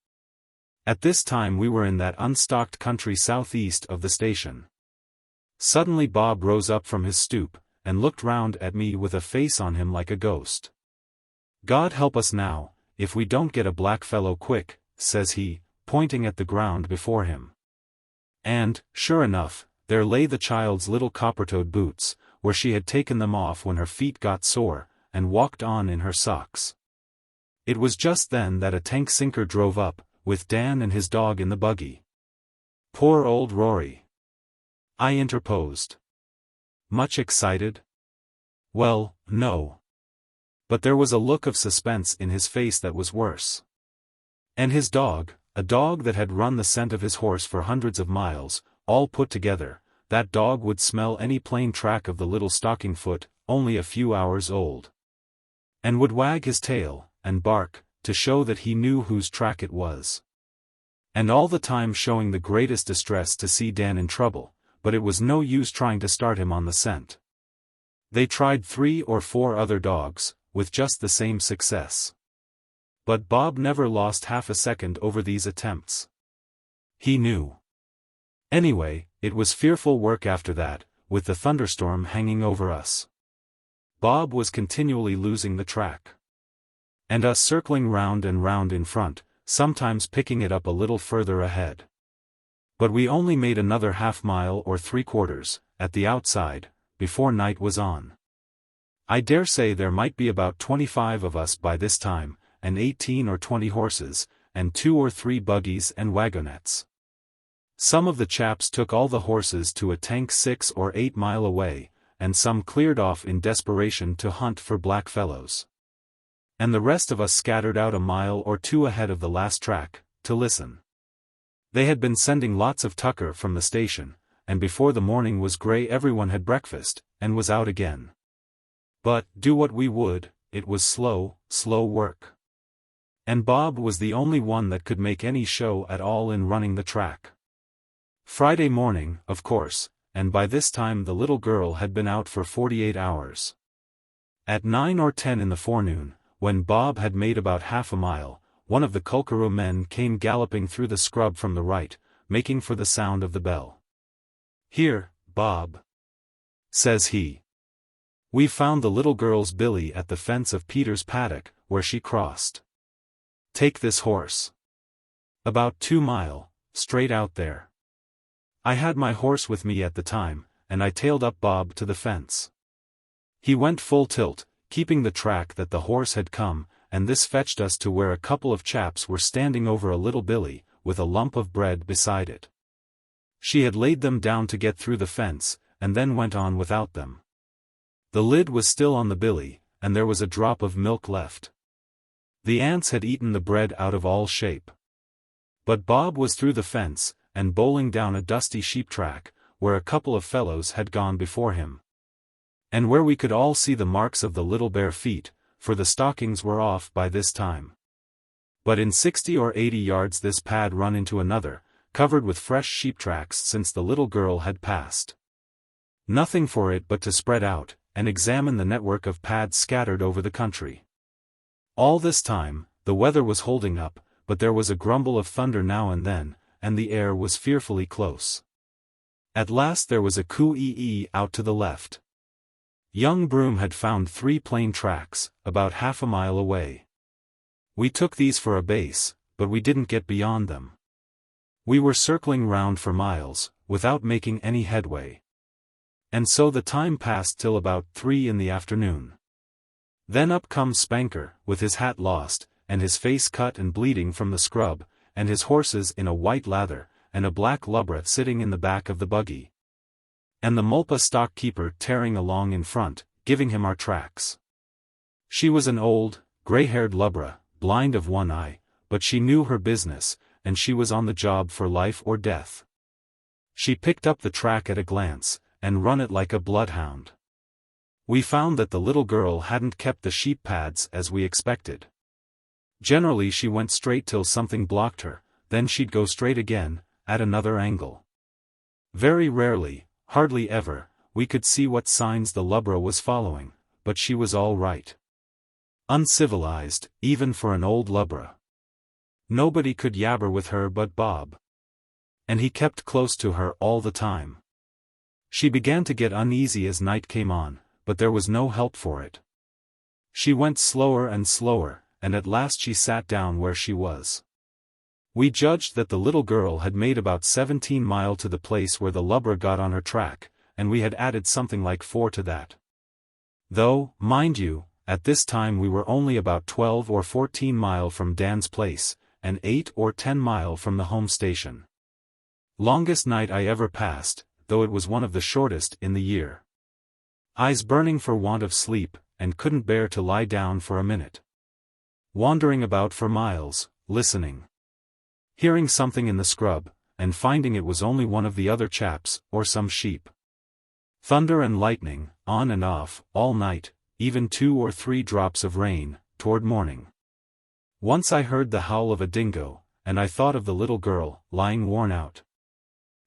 At this time we were in that unstocked country southeast of the station. Suddenly Bob rose up from his stoop, and looked round at me with a face on him like a ghost. "God help us now, if we don't get a black fellow quick," says he, pointing at the ground before him. And, sure enough, there lay the child's little copper-toed boots, where she had taken them off when her feet got sore, and walked on in her socks. It was just then that a tank sinker drove up, with Dan and his dog in the buggy. "Poor old Rory," I interposed. "Much excited?" "Well, no. But there was a look of suspense in his face that was worse. And his dog, a dog that had run the scent of his horse for hundreds of miles, all put together, that dog would smell any plain track of the little stocking foot, only a few hours old. And would wag his tail, and bark, to show that he knew whose track it was. And all the time showing the greatest distress to see Dan in trouble, but it was no use trying to start him on the scent. They tried 3 or 4 other dogs, with just the same success. But Bob never lost half a second over these attempts. He knew. Anyway, it was fearful work after that, with the thunderstorm hanging over us. Bob was continually losing the track. And us circling round and round in front, sometimes picking it up a little further ahead. But we only made another half-mile or 3/4, at the outside, before night was on. I dare say there might be about 25 of us by this time, and 18 or 20 horses, and 2 or 3 buggies and wagonettes. Some of the chaps took all the horses to a tank 6 or 8 mile away, and some cleared off in desperation to hunt for blackfellows. And the rest of us scattered out a mile or two ahead of the last track, to listen. They had been sending lots of tucker from the station, and before the morning was grey everyone had breakfast, and was out again. But, do what we would, it was slow work. And Bob was the only one that could make any show at all in running the track. Friday morning, of course, and by this time the little girl had been out for 48 hours. At 9 or 10 in the forenoon, when Bob had made about half a mile, one of the Kulkaroo men came galloping through the scrub from the right, making for the sound of the bell. "Here, Bob," says he. "We've found the little girl's billy at the fence of Peter's paddock, where she crossed. Take this horse. About 2 mile, straight out there." I had my horse with me at the time, and I tailed up Bob to the fence. He went full tilt, keeping the track that the horse had come, and this fetched us to where a couple of chaps were standing over a little billy, with a lump of bread beside it. She had laid them down to get through the fence, and then went on without them. The lid was still on the billy, and there was a drop of milk left. The ants had eaten the bread out of all shape. But Bob was through the fence, and bowling down a dusty sheep track, where a couple of fellows had gone before him. And where we could all see the marks of the little bare feet, for the stockings were off by this time. But in 60 or 80 yards this pad run into another, covered with fresh sheep tracks since the little girl had passed. Nothing for it but to spread out, and examine the network of pads scattered over the country. All this time, the weather was holding up, but there was a grumble of thunder now and then, and the air was fearfully close. At last there was a coo-ee-ee out to the left. Young Broom had found 3 plain tracks, about half a mile away. We took these for a base, but we didn't get beyond them. We were circling round for miles, without making any headway. And so the time passed till about 3 in the afternoon. Then up comes Spanker, with his hat lost, and his face cut and bleeding from the scrub, and his horses in a white lather, and a black lubra sitting in the back of the buggy. And the Mulpa stock keeper tearing along in front, giving him our tracks. She was an old, grey-haired lubra, blind of one eye, but she knew her business, and she was on the job for life or death. She picked up the track at a glance, and run it like a bloodhound. We found that the little girl hadn't kept the sheep pads as we expected. Generally she went straight till something blocked her, then she'd go straight again, at another angle. Very rarely, hardly ever, we could see what signs the lubra was following, but she was all right. Uncivilized, even for an old lubra. Nobody could yabber with her but Bob. And he kept close to her all the time. She began to get uneasy as night came on, but there was no help for it. She went slower and slower, and at last she sat down where she was. We judged that the little girl had made about 17 mile to the place where the lubra got on her track, and we had added something like 4 to that. Though, mind you, at this time we were only about 12 or 14 mile from Dan's place, and 8 or 10 mile from the home station. Longest night I ever passed, though it was one of the shortest in the year. Eyes burning for want of sleep, and couldn't bear to lie down for a minute. Wandering about for miles, listening. Hearing something in the scrub, and finding it was only one of the other chaps, or some sheep. Thunder and lightning, on and off, all night, even 2 or 3 drops of rain, toward morning. Once I heard the howl of a dingo, and I thought of the little girl, lying worn out.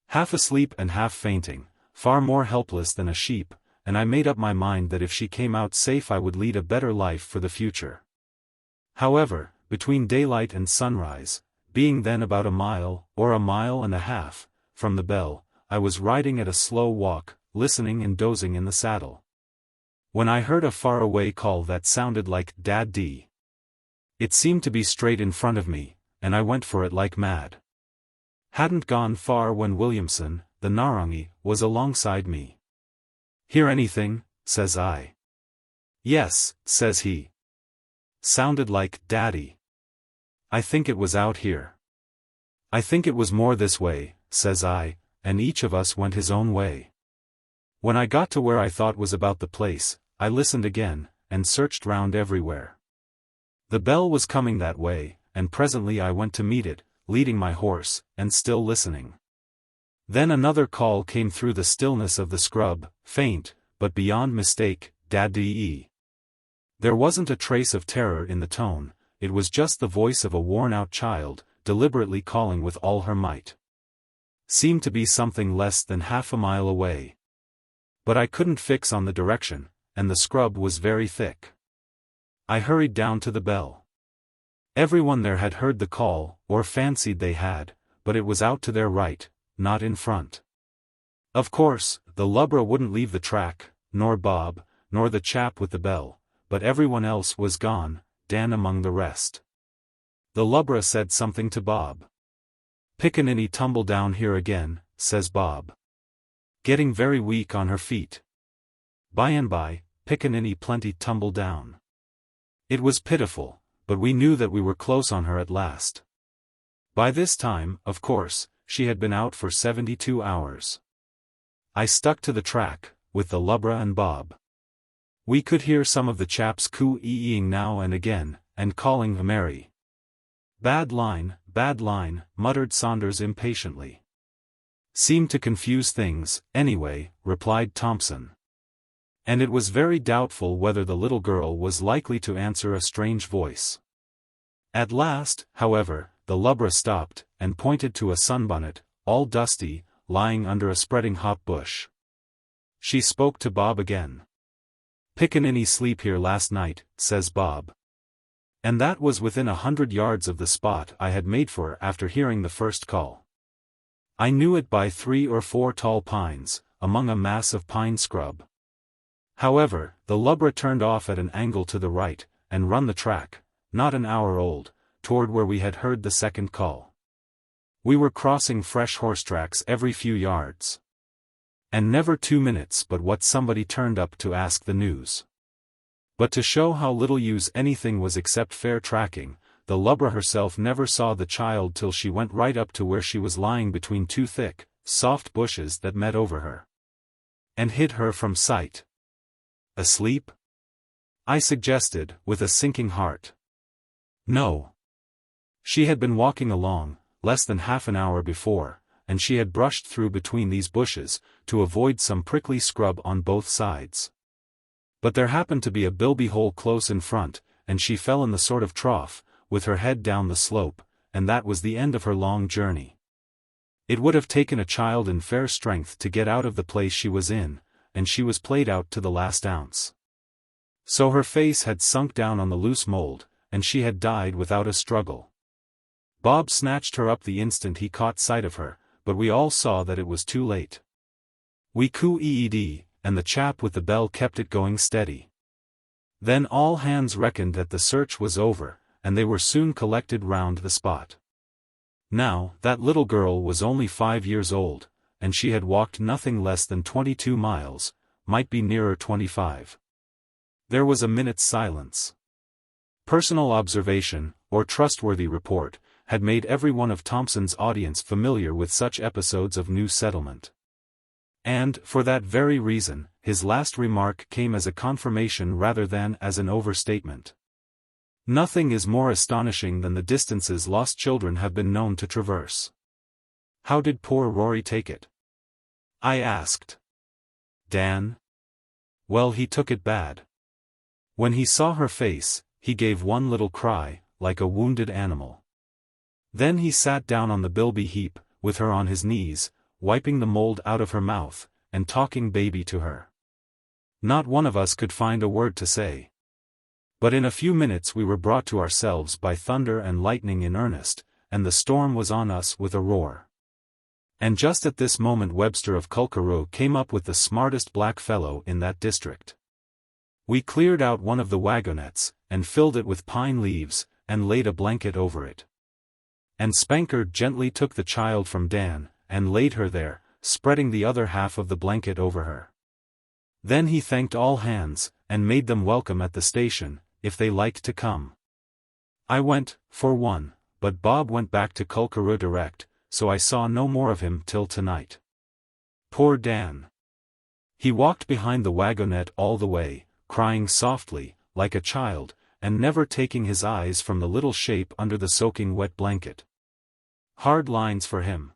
Half asleep and half fainting, far more helpless than a sheep, and I made up my mind that if she came out safe I would lead a better life for the future. However, between daylight and sunrise, being then about a mile, or a mile and a half, from the bell, I was riding at a slow walk, listening and dozing in the saddle. When I heard a far-away call that sounded like "Dad-dee." It seemed to be straight in front of me, and I went for it like mad. Hadn't gone far when Williamson, the Narangi, was alongside me. "Hear anything?" says I. "Yes," says he. Sounded like "Daddy." "I think it was out here." "I think it was more this way," says I, and each of us went his own way. When I got to where I thought was about the place, I listened again, and searched round everywhere. The bell was coming that way, and presently I went to meet it, leading my horse, and still listening. Then another call came through the stillness of the scrub, faint, but beyond mistake, "Dad-dee." There wasn't a trace of terror in the tone, it was just the voice of a worn-out child, deliberately calling with all her might. Seemed to be something less than half a mile away. But I couldn't fix on the direction, and the scrub was very thick. I hurried down to the bell. Everyone there had heard the call, or fancied they had, but it was out to their right, not in front. Of course, the lubra wouldn't leave the track, nor Bob, nor the chap with the bell, but everyone else was gone, Dan among the rest. The lubra said something to Bob. "Pickaninny tumble down here again," says Bob. "Getting very weak on her feet." By and by, Pickaninny plenty tumble down. It was pitiful, but we knew that we were close on her at last. By this time, of course, she had been out for 72 hours. I stuck to the track, with the lubra and Bob. We could hear some of the chaps coo-eeing now and again, and calling Mary. Bad line," muttered Saunders impatiently. "Seemed to confuse things, anyway," replied Thompson. And it was very doubtful whether the little girl was likely to answer a strange voice. At last, however, the lubra stopped, and pointed to a sunbonnet, all dusty, lying under a spreading hop bush. She spoke to Bob again. "Pickaninny sleep here last night," says Bob. And that was within 100 yards of the spot I had made for after hearing the first call. I knew it by 3 or 4 tall pines, among a mass of pine scrub. However, the lubra turned off at an angle to the right, and run the track, not an hour old, toward where we had heard the second call. We were crossing fresh horse tracks every few yards. And never 2 minutes but what somebody turned up to ask the news. But to show how little use anything was except fair tracking, the lubra herself never saw the child till she went right up to where she was lying between 2 thick, soft bushes that met over her. And hid her from sight. "Asleep?" I suggested, with a sinking heart. No. She had been walking along, less than half an hour before, and she had brushed through between these bushes, to avoid some prickly scrub on both sides. But there happened to be a bilby hole close in front, and she fell in the sort of trough, with her head down the slope, and that was the end of her long journey. It would have taken a child in fair strength to get out of the place she was in, and she was played out to the last ounce. So her face had sunk down on the loose mold, and she had died without a struggle. Bob snatched her up the instant he caught sight of her, but we all saw that it was too late. We coo-eed, and the chap with the bell kept it going steady. Then all hands reckoned that the search was over, and they were soon collected round the spot. Now, that little girl was only 5 years old, and she had walked nothing less than 22 miles, might be nearer 25. There was a minute's silence. Personal observation, or trustworthy report, had made every one of Thompson's audience familiar with such episodes of new settlement. And, for that very reason, his last remark came as a confirmation rather than as an overstatement. Nothing is more astonishing than the distances lost children have been known to traverse. How did poor Rory take it? I asked. Dan? Well, he took it bad. When he saw her face, he gave one little cry, like a wounded animal. Then he sat down on the bilby heap, with her on his knees, wiping the mold out of her mouth, and talking baby to her. Not one of us could find a word to say. But in a few minutes we were brought to ourselves by thunder and lightning in earnest, and the storm was on us with a roar. And just at this moment Webster of Culkaroo came up with the smartest black fellow in that district. We cleared out one of the wagonettes, and filled it with pine leaves, and laid a blanket over it. And Spanker gently took the child from Dan, and laid her there, spreading the other half of the blanket over her. Then he thanked all hands, and made them welcome at the station, if they liked to come. I went, for one, but Bob went back to Culkaroo direct, so I saw no more of him till tonight. Poor Dan. He walked behind the wagonette all the way, crying softly, like a child, and never taking his eyes from the little shape under the soaking wet blanket. Hard lines for him.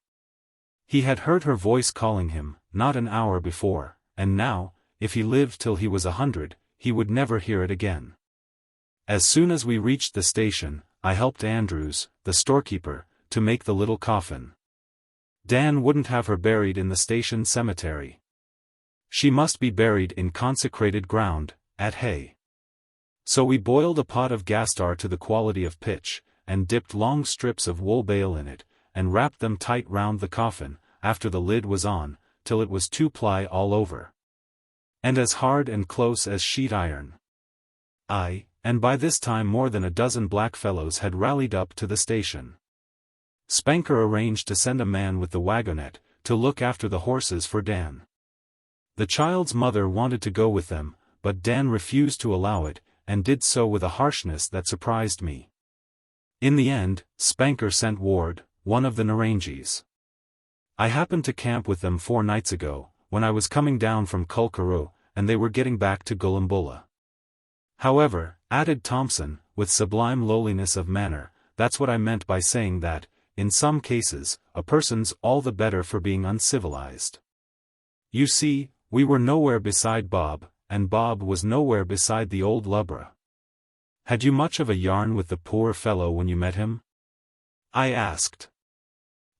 He had heard her voice calling him, not an hour before, and now, if he lived till he was 100, he would never hear it again. As soon as we reached the station, I helped Andrews, the storekeeper, to make the little coffin. Dan wouldn't have her buried in the station cemetery. She must be buried in consecrated ground, at Hay. So we boiled a pot of gastar to the quality of pitch, and dipped long strips of wool bale in it, and wrapped them tight round the coffin, after the lid was on, till it was 2-ply all over. And as hard and close as sheet iron. Aye, and by this time more than a dozen blackfellows had rallied up to the station. Spanker arranged to send a man with the wagonette, to look after the horses for Dan. The child's mother wanted to go with them, but Dan refused to allow it, and did so with a harshness that surprised me. In the end, Spanker sent Ward, one of the Naranjis. I happened to camp with them 4 nights ago, when I was coming down from Kulkaroo, and they were getting back to Gulumbulla. However, added Thompson, with sublime lowliness of manner, that's what I meant by saying that, in some cases, a person's all the better for being uncivilized. You see, we were nowhere beside Bob, and Bob was nowhere beside the old lubra. Had you much of a yarn with the poor fellow when you met him? I asked.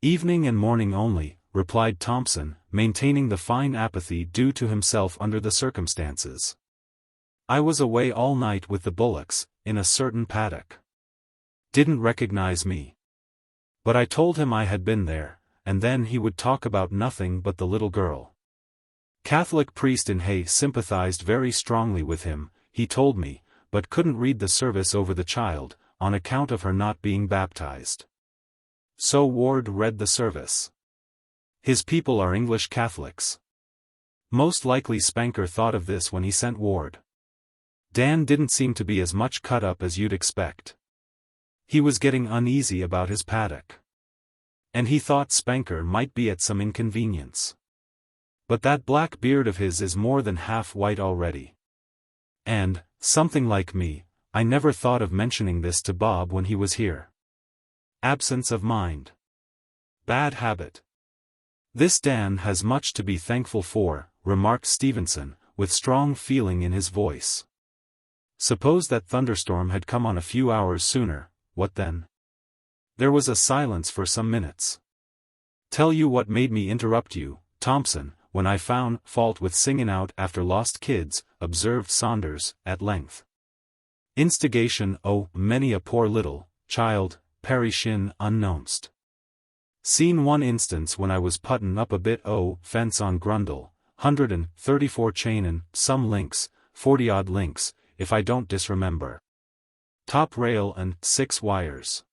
Evening and morning only, replied Thompson, maintaining the fine apathy due to himself under the circumstances. I was away all night with the bullocks, in a certain paddock. Didn't recognize me. But I told him I had been there, and then he would talk about nothing but the little girl. Catholic priest in Hay sympathized very strongly with him, he told me, but couldn't read the service over the child, on account of her not being baptized. So Ward read the service. His people are English Catholics. Most likely Spanker thought of this when he sent Ward. Dan didn't seem to be as much cut up as you'd expect. He was getting uneasy about his paddock. And he thought Spanker might be at some inconvenience. But that black beard of his is more than half white already. And, something like me, I never thought of mentioning this to Bob when he was here. Absence of mind. Bad habit. This Dan has much to be thankful for, remarked Stevenson, with strong feeling in his voice. Suppose that thunderstorm had come on a few hours sooner, what then? There was a silence for some minutes. Tell you what made me interrupt you, Thompson, when I found fault with singing out after lost kids, observed Saunders, at length. Instigation, oh, many a poor little child, perishin unknownst. Seen one instance when I was puttin' up a bit o' fence on Grundle, 134 chain and some links, 40-odd links, if I don't disremember. Top rail and 6 wires.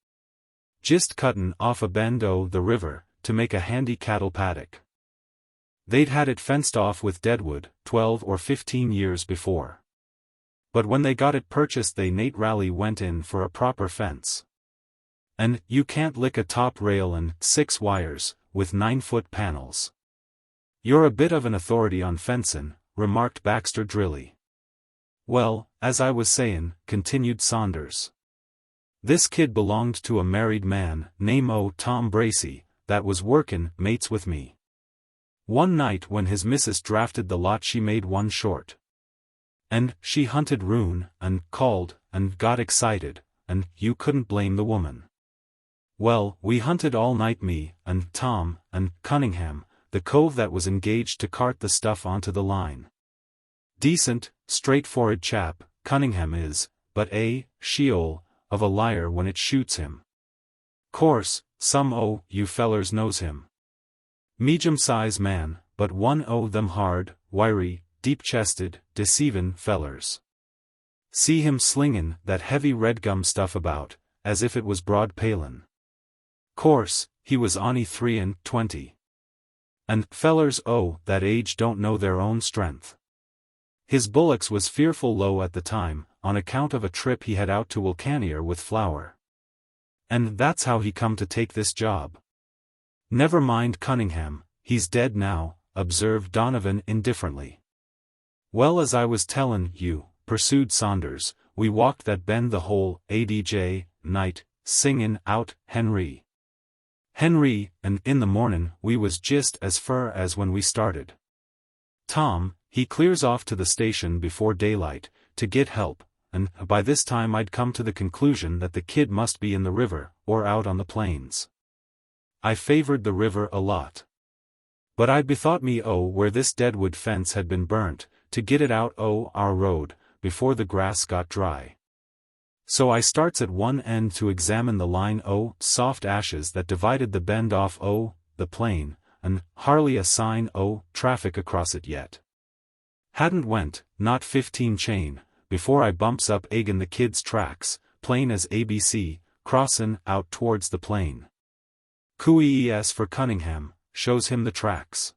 Just cuttin' off a bend o' the river, to make a handy cattle paddock. They'd had it fenced off with deadwood, 12 or 15 years before. But when they got it purchased they Nate Raleigh went in for a proper fence. And, you can't lick a top rail and 6 wires, with 9-foot panels. You're a bit of an authority on fencin', remarked Baxter Drilly. Well, as I was sayin', continued Saunders. This kid belonged to a married man, name o' Tom Bracey, that was workin' mates with me. One night when his missus drafted the lot she made one short. And she hunted roon, and called, and got excited, and you couldn't blame the woman. Well, we hunted all night me, and Tom, and Cunningham, the cove that was engaged to cart the stuff onto the line. Decent, straightforward chap, Cunningham is, but a sheol of a liar when it shoots him. Course, some o' you fellers knows him. Medium-size man, but one o' them hard, wiry, deep-chested, deceivin' fellers. See him slingin' that heavy red gum stuff about, as if it was broad palin'. Course, he was on'y 23. And fellers o' that age don't know their own strength. His bullocks was fearful low at the time, on account of a trip he had out to Wilcannier with flour. And that's how he come to take this job. Never mind Cunningham, he's dead now, observed Donovan indifferently. Well, as I was tellin' you, pursued Saunders, we walked that bend the whole ADJ night, singin' out Henry, and in the mornin' we was just as fur as when we started. Tom, he clears off to the station before daylight, to get help, and by this time I'd come to the conclusion that the kid must be in the river, or out on the plains. I favored the river a lot. But I bethought me where this deadwood fence had been burnt, to get it out our road, before the grass got dry. So I starts at one end to examine the line soft ashes that divided the bend off the plain, and hardly a sign traffic across it yet. Hadn't went, not 15 chain, before I bumps up agin the kid's tracks, plain as ABC, crossin' out towards the plain. QES for Cunningham, shows him the tracks.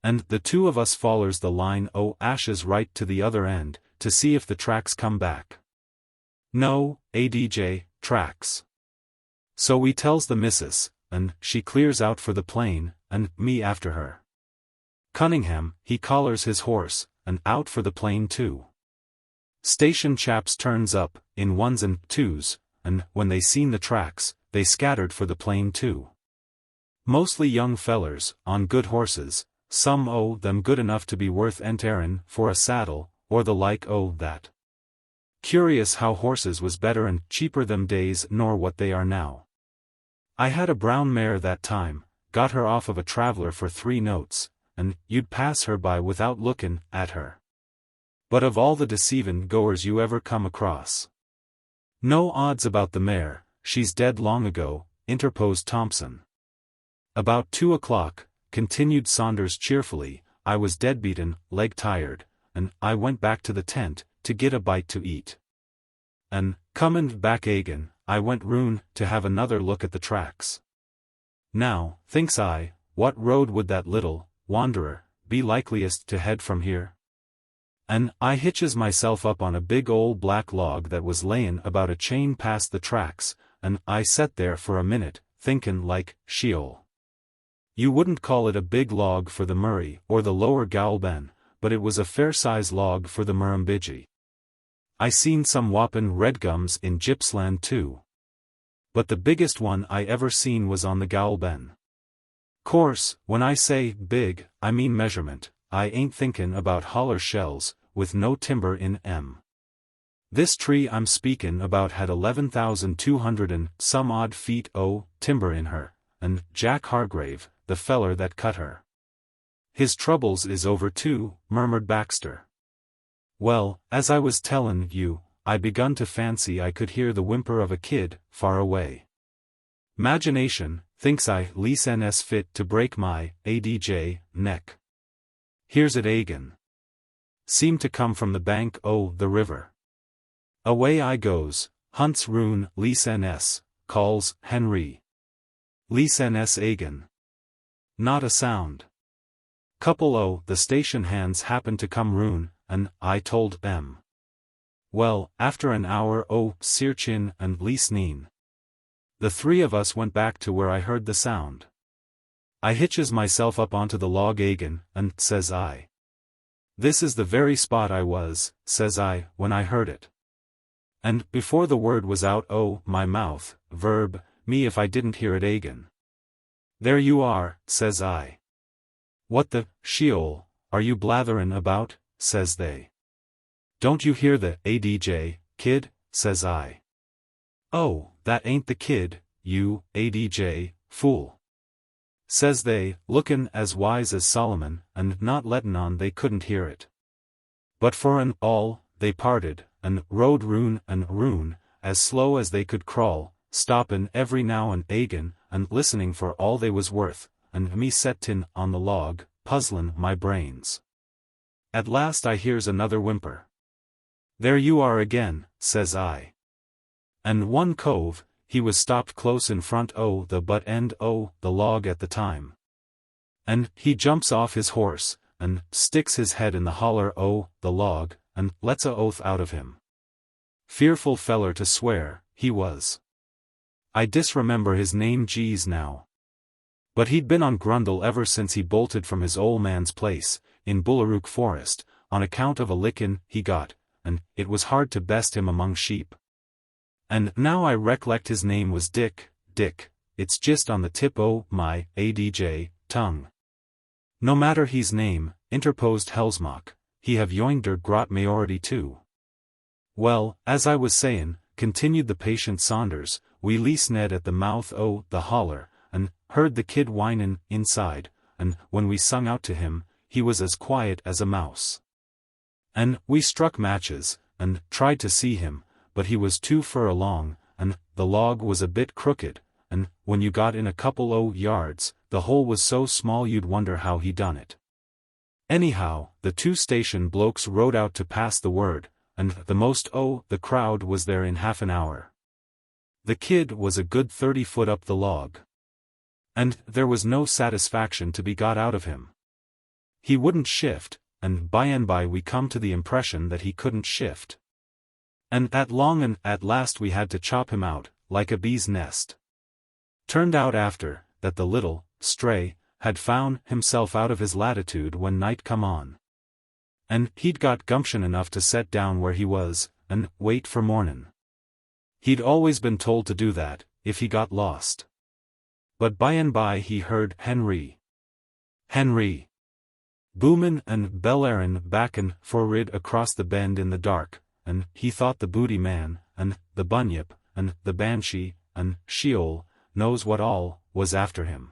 And the two of us follers the line ashes right to the other end, to see if the tracks come back. No, ADJ, tracks. So we tells the missus, and she clears out for the plain, and me after her. Cunningham, he collars his horse, and out for the plain too. Station chaps turns up, in ones and twos, and when they seen the tracks, they scattered for the plain too. Mostly young fellers, on good horses, some them good enough to be worth enterin' for a saddle, or the like that. Curious how horses was better and cheaper them days nor what they are now. I had a brown mare that time, got her off of a traveler for 3 notes, and you'd pass her by without lookin' at her. But of all the deceivin' goers you ever come across. No odds about the mare, she's dead long ago, interposed Thompson. About 2 o'clock, continued Saunders cheerfully, I was dead beaten, leg tired, and I went back to the tent, to get a bite to eat. And, comin' back agin, I went roun' to have another look at the tracks. Now, thinks I, what road would that little wanderer be likeliest to head from here? And I hitches myself up on a big old black log that was layin' about a chain past the tracks, and I set there for a minute, thinkin' like Sheol. You wouldn't call it a big log for the Murray or the lower Goulben, but it was a fair-size log for the Murrumbidgee. I seen some whoppin' redgums in Gippsland too. But the biggest one I ever seen was on the Goulben. Course, when I say big, I mean measurement, I ain't thinkin' about holler shells, with no timber in 'em. This tree I'm speakin' about had 11,200 and some odd feet timber in her, and Jack Hargrave, the feller that cut her. His troubles is over too, murmured Baxter. Well, as I was tellin' you, I begun to fancy I could hear the whimper of a kid, far away. 'Magination, thinks I, lease ns fit to break my ADJ neck. Here's it agin. Seemed to come from the bank the river. Away I goes, hunts roun' lease ns, calls Henry. Lease ns agin. Not a sound. Couple the station hands happened to come roun', and I told them. Well, after an hour Searchin and lease neen. The 3 of us went back to where I heard the sound. I hitches myself up onto the log agin, and says I. This is the very spot I was, says I, when I heard it. And before the word was out my mouth, verb, me if I didn't hear it agin. There you are, says I. What the Sheol are you blatherin' about, says they. Don't you hear the ADJ, kid, says I. Oh, that ain't the kid, you ADJ, fool. Says they, lookin' as wise as Solomon, and not lettin' on they couldn't hear it. But for an all, they parted, and rode roun', as slow as they could crawl, stoppin' every now and agin, and listening for all they was worth, and me settin' on the log, puzzlin' my brains. At last I hears another whimper. There you are again, says I. And one cove, he was stopped close in front the butt end the log at the time. And he jumps off his horse, and sticks his head in the holler the log, and lets a oath out of him. Fearful feller to swear, he was. I disremember his name geez now. But he'd been on Grundle ever since he bolted from his old man's place, in Bullock Forest, on account of a lickin' he got, and it was hard to best him among sheep. And now I recollect his name was Dick, it's just on the tip o' my adj tongue. No matter his name, interposed Helsmock, he have joined der grot majority too. Well, as I was sayin', continued the patient Saunders, we leased Ned at the mouth o' the holler, and heard the kid whinin' inside, and when we sung out to him, he was as quiet as a mouse. And we struck matches, and tried to see him, but he was too fur along, and the log was a bit crooked, and when you got in a couple o' yards, the hole was so small you'd wonder how he done it. Anyhow, the 2 station blokes rode out to pass the word, and the crowd was there in half an hour. The kid was a good 30 foot up the log. And there was no satisfaction to be got out of him. He wouldn't shift, and by we come to the impression that he couldn't shift. And at last we had to chop him out, like a bee's nest. Turned out after that the little stray had found himself out of his latitude when night come on. And he'd got gumption enough to set down where he was, and wait for mornin'. He'd always been told to do that, if he got lost. But by he heard Henry boomin' and bellarin' backin' forrid across the bend in the dark, and he thought the booty man, and the bunyip, and the banshee, and Sheol, knows what all, was after him.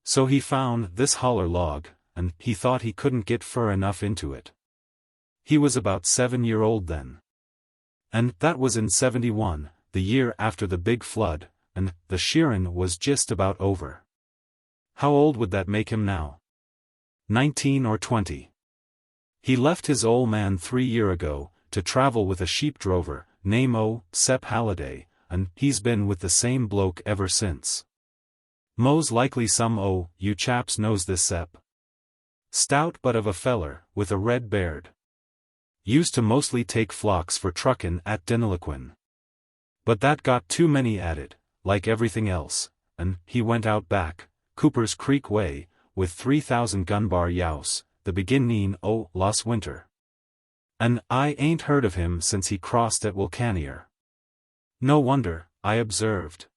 So he found this holler log, and he thought he couldn't get fur enough into it. He was about 7-year-old then. And that was in 71, the year after the big flood, and the shearin' was just about over. How old would that make him now? 19 or 20. He left his old man 3 year ago, to travel with a sheep drover, name Sep Halliday, and he's been with the same bloke ever since. Mos likely some you chaps knows this Sep. Stout but of a feller, with a red beard. Used to mostly take flocks for truckin' at Deniliquin. But that got too many at it, like everything else, and he went out back, Cooper's Creek way, with 3,000 gunbar youse, the beginning o' last winter. And I ain't heard of him since he crossed at Wilcannier. No wonder, I observed.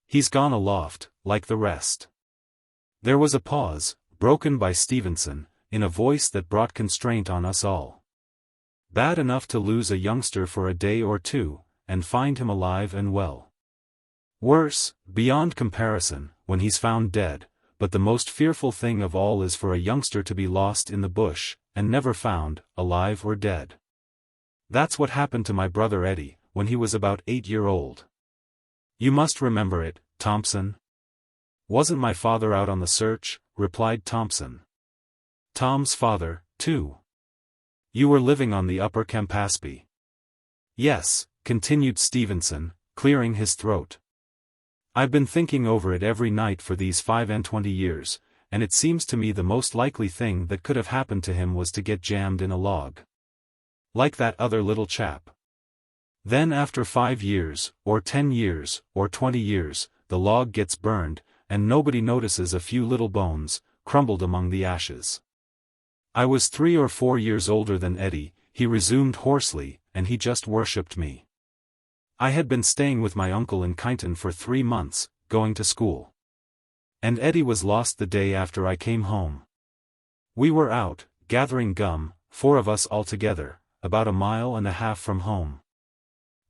He's gone aloft, like the rest. There was a pause, broken by Stevenson, in a voice that brought constraint on us all. Bad enough to lose a youngster for a day or two, and find him alive and well. Worse, beyond comparison, when he's found dead, but the most fearful thing of all is for a youngster to be lost in the bush, and never found, alive or dead. That's what happened to my brother Eddie, when he was about 8-year-old. You must remember it, Thompson. Wasn't my father out on the search? Replied Thompson. Tom's father, too. You were living on the upper Campaspe. Yes, continued Stevenson, clearing his throat. I've been thinking over it every night for these 25 years, and it seems to me the most likely thing that could have happened to him was to get jammed in a log. Like that other little chap. Then after 5 years, or 10 years, or 20 years, the log gets burned, and nobody notices a few little bones, crumbled among the ashes. I was 3 or 4 years older than Eddie, he resumed hoarsely, and he just worshipped me. I had been staying with my uncle in Kyneton for 3 months, going to school. And Eddie was lost the day after I came home. We were out, gathering gum, 4 of us altogether, about 1.5 miles from home.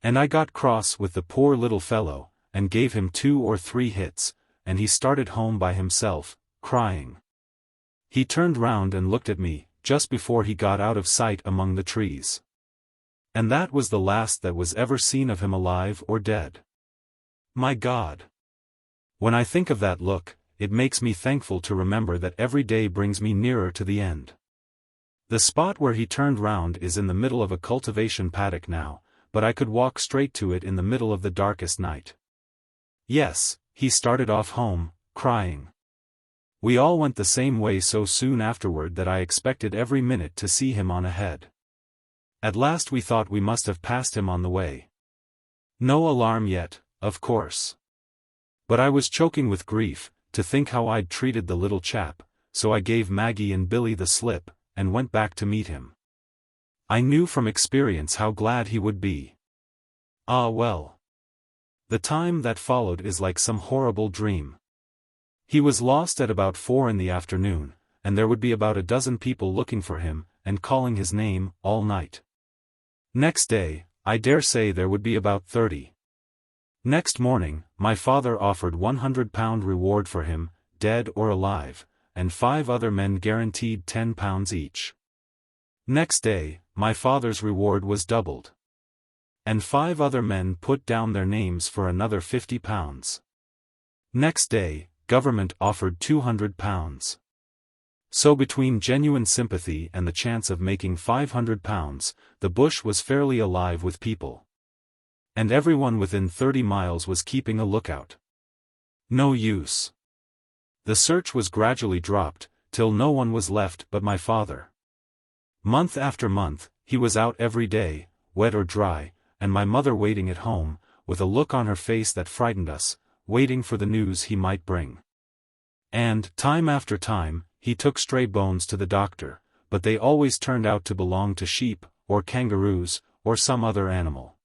And I got cross with the poor little fellow, and gave him 2 or 3 hits, and he started home by himself, crying. He turned round and looked at me, just before he got out of sight among the trees. And that was the last that was ever seen of him alive or dead. My God! When I think of that look, it makes me thankful to remember that every day brings me nearer to the end. The spot where he turned round is in the middle of a cultivation paddock now, but I could walk straight to it in the middle of the darkest night. Yes, he started off home, crying. We all went the same way so soon afterward that I expected every minute to see him on ahead. At last we thought we must have passed him on the way. No alarm yet, of course. But I was choking with grief, to think how I'd treated the little chap, so I gave Maggie and Billy the slip, and went back to meet him. I knew from experience how glad he would be. Ah well. The time that followed is like some horrible dream. He was lost at about 4 in the afternoon, and there would be about a dozen people looking for him, and calling his name, all night. Next day, I dare say there would be about 30. Next morning, my father offered £100 reward for him, dead or alive, and 5 other men guaranteed £10 each. Next day, my father's reward was doubled. And 5 other men put down their names for another £50. Next day, government offered £200. So between genuine sympathy and the chance of making £500, the bush was fairly alive with people. And everyone within 30 miles was keeping a lookout. No use. The search was gradually dropped, till no one was left but my father. Month after month, he was out every day, wet or dry, and my mother waiting at home, with a look on her face that frightened us, waiting for the news he might bring. And, time after time, he took stray bones to the doctor, but they always turned out to belong to sheep, or kangaroos, or some other animal.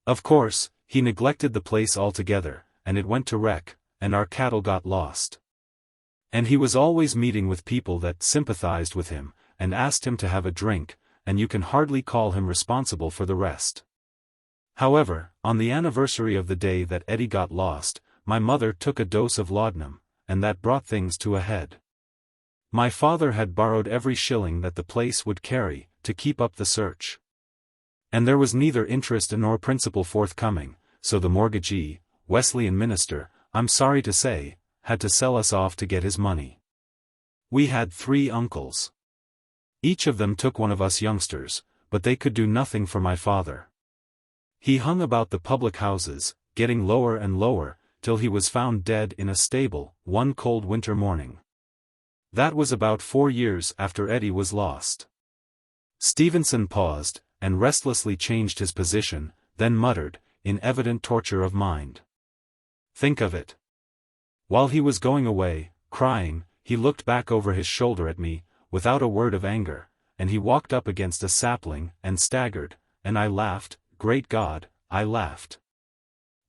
Of course, he neglected the place altogether, and it went to wreck, and our cattle got lost. And he was always meeting with people that sympathized with him, and asked him to have a drink, and you can hardly call him responsible for the rest. However, on the anniversary of the day that Eddie got lost, my mother took a dose of laudanum, and that brought things to a head. My father had borrowed every shilling that the place would carry, to keep up the search. And there was neither interest nor principal forthcoming, so the mortgagee, Wesleyan minister, I'm sorry to say, had to sell us off to get his money. We had 3 uncles. Each of them took one of us youngsters, but they could do nothing for my father. He hung about the public houses, getting lower and lower, till he was found dead in a stable, one cold winter morning. That was about 4 years after Eddie was lost. Stevenson paused, and restlessly changed his position, then muttered, in evident torture of mind. Think of it. While he was going away, crying, he looked back over his shoulder at me, without a word of anger, and he walked up against a sapling, and staggered, and I laughed, great God, I laughed.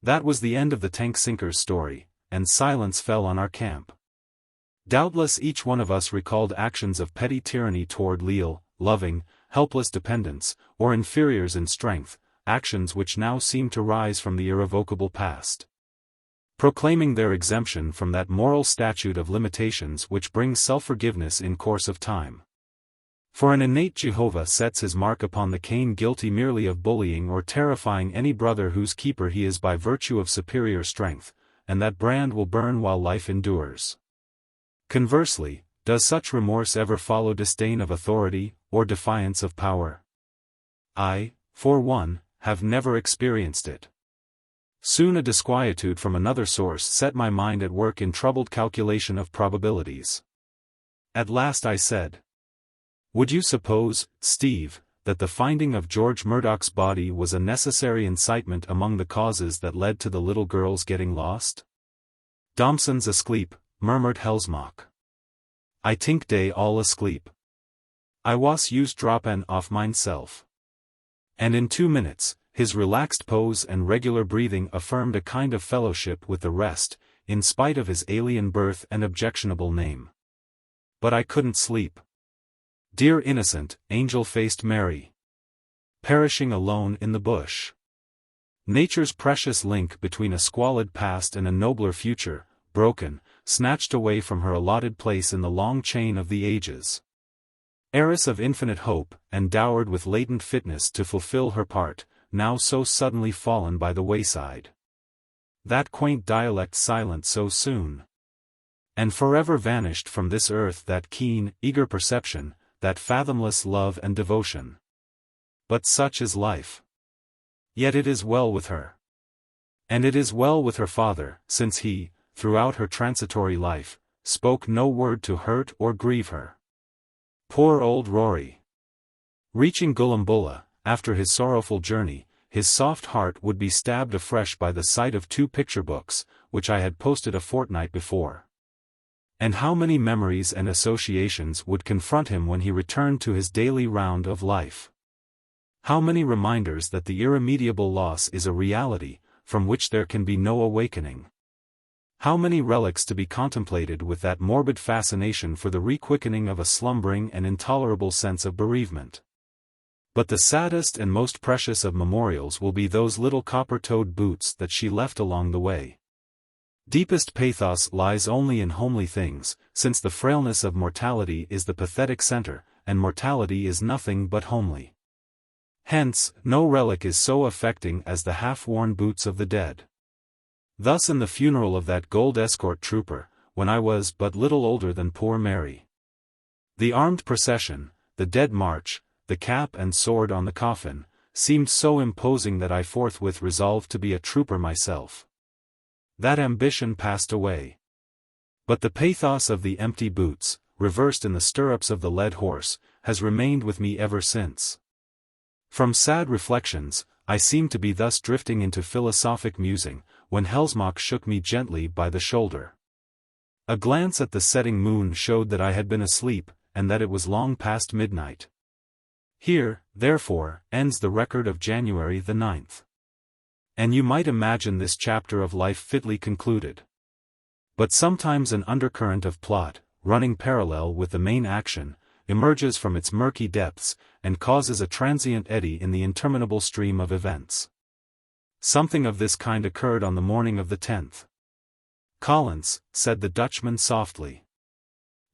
That was the end of the tank sinker's story, and silence fell on our camp. Doubtless each one of us recalled actions of petty tyranny toward leal, loving, helpless dependents, or inferiors in strength, actions which now seemed to rise from the irrevocable past, proclaiming their exemption from that moral statute of limitations which brings self-forgiveness in course of time. For an innate Jehovah sets his mark upon the Cain guilty merely of bullying or terrifying any brother whose keeper he is by virtue of superior strength, and that brand will burn while life endures. Conversely, does such remorse ever follow disdain of authority, or defiance of power? I, for one, have never experienced it. Soon a disquietude from another source set my mind at work in troubled calculation of probabilities. At last I said, would you suppose, Steve, that the finding of George Murdoch's body was a necessary incitement among the causes that led to the little girl's getting lost? Domson's asleep, murmured Helsmock. I tink dey all asleep. I was used droppen off mineself. And in 2 minutes, his relaxed pose and regular breathing affirmed a kind of fellowship with the rest, in spite of his alien birth and objectionable name. But I couldn't sleep. Dear innocent, angel-faced Mary. Perishing alone in the bush. Nature's precious link between a squalid past and a nobler future, broken, snatched away from her allotted place in the long chain of the ages. Heiress of infinite hope, and dowered with latent fitness to fulfill her part, now so suddenly fallen by the wayside. That quaint dialect silent so soon. And forever vanished from this earth that keen, eager perception, that fathomless love and devotion. But such is life. Yet it is well with her. And it is well with her father, since he, throughout her transitory life, spoke no word to hurt or grieve her. Poor old Rory. Reaching Gulumbulla, after his sorrowful journey, his soft heart would be stabbed afresh by the sight of 2 picture books, which I had posted a fortnight before. And how many memories and associations would confront him when he returned to his daily round of life? How many reminders that the irremediable loss is a reality, from which there can be no awakening? How many relics to be contemplated with that morbid fascination for the requickening of a slumbering and intolerable sense of bereavement? But the saddest and most precious of memorials will be those little copper-toed boots that she left along the way. Deepest pathos lies only in homely things, since the frailness of mortality is the pathetic center, and mortality is nothing but homely. Hence, no relic is so affecting as the half-worn boots of the dead. Thus in the funeral of that gold escort trooper, when I was but little older than poor Mary. The armed procession, the dead march, the cap and sword on the coffin, seemed so imposing that I forthwith resolved to be a trooper myself. That ambition passed away. But the pathos of the empty boots, reversed in the stirrups of the led horse, has remained with me ever since. From sad reflections, I seemed to be thus drifting into philosophic musing, when Hellsmock shook me gently by the shoulder. A glance at the setting moon showed that I had been asleep, and that it was long past midnight. Here, therefore, ends the record of January the 9th. And you might imagine this chapter of life fitly concluded. But sometimes an undercurrent of plot, running parallel with the main action, emerges from its murky depths, and causes a transient eddy in the interminable stream of events. Something of this kind occurred on the morning of the 10th. "Collins," said the Dutchman softly.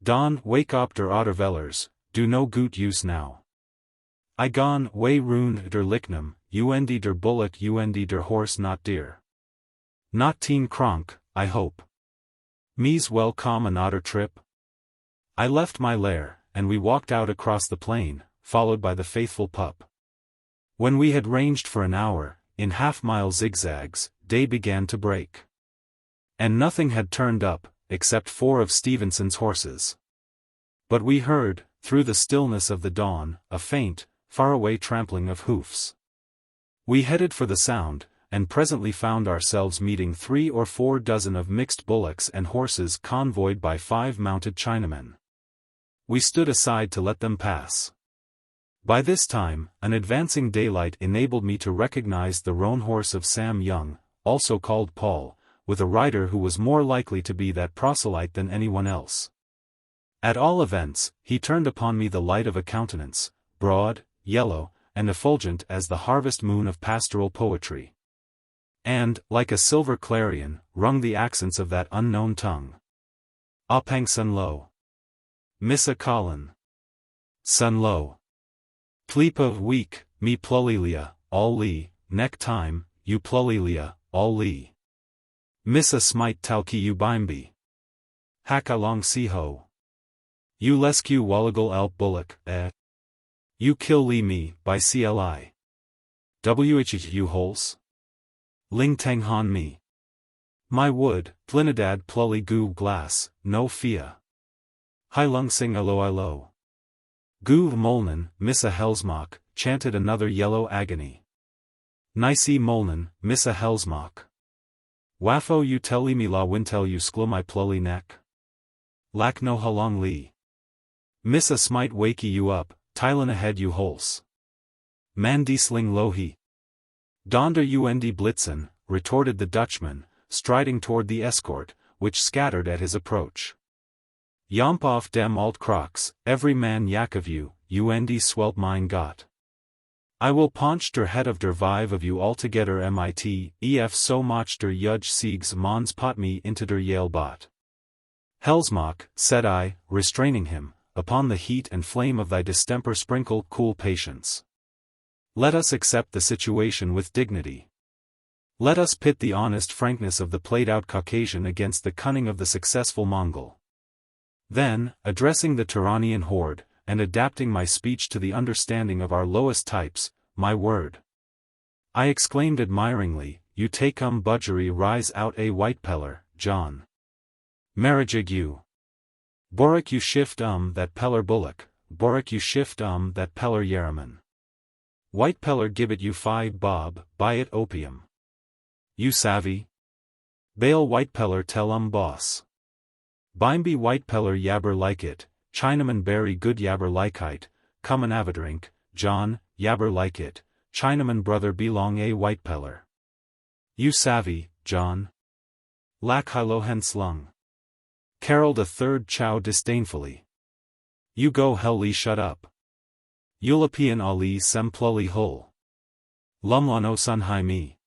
"Don wake op der Ottervellers, do no goot use now. I gone way round der Licknum, und der bullock und der horse not dear. Not 10 kronk, I hope. Me's well come another trip." I left my lair, and we walked out across the plain, followed by the faithful pup. When we had ranged for an hour, in half-mile zigzags, day began to break. And nothing had turned up, except 4 of Stevenson's horses. But we heard, through the stillness of the dawn, a faint, faraway trampling of hoofs. We headed for the sound, and presently found ourselves meeting 3 or 4 dozen of mixed bullocks and horses convoyed by 5 mounted Chinamen. We stood aside to let them pass. By this time, an advancing daylight enabled me to recognize the roan horse of Sam Young, also called Paul, with a rider who was more likely to be that proselyte than anyone else. At all events, he turned upon me the light of a countenance, broad, yellow, and effulgent as the harvest moon of pastoral poetry. And, like a silver clarion, rung the accents of that unknown tongue. "Opang Sun Lo. Missa Colin. Sun Lo. Plepa week, me plulilia, all lee, neck time, you plulilia, all lee. Missa smite talki you bimbi. Haka long si ho. You lescu wallagal elp bullock, You kill lee me, by cli. Wh you holes. Ling tang han me. My wood, plinidad plully goo glass, no fia. Hai lung sing alo. Goo Molnan, Missa Hellsmock, chanted another yellow agony. Nici Molnan, Missa Hellsmock. Wafo you telli me la wintel you sklo my plully neck. Lak no halong li. Missa smite wakey you up, Tylan ahead you holes. Mandisling lohi. Donder und blitzen, retorted the Dutchman, striding toward the escort, which scattered at his approach. Jomp off dem alt crocs, every man yak of you, und swelt mein Gott. I will paunch der head of der vive of you altogether mit, ef so mach der judge siegs mons pot me into der Yale bot. Hellsmock, said I, restraining him, upon the heat and flame of thy distemper sprinkle cool patience. Let us accept the situation with dignity. Let us pit the honest frankness of the played-out Caucasian against the cunning of the successful Mongol. Then, addressing the Turanian horde, and adapting my speech to the understanding of our lowest types, my word. I exclaimed admiringly, you take budgery rise out a whitepeller, John. Marajig you. Borik you shift that peller bullock, Borik you shift that peller Yeraman. Whitepeller gibbet you 5 bob, buy it opium. You savvy? Bale whitepeller tell boss. Bimeby Whitepeller yabber like it, Chinaman berry good yabber likeit, come and have a drink, John, yabber like it, Chinaman brother belong a Whitepeller. You savvy, John? Lack hilo hen slung. Caroled a third chow disdainfully. You go hell lee shut up. European ali sem plully hull. Lumlano sun hi me.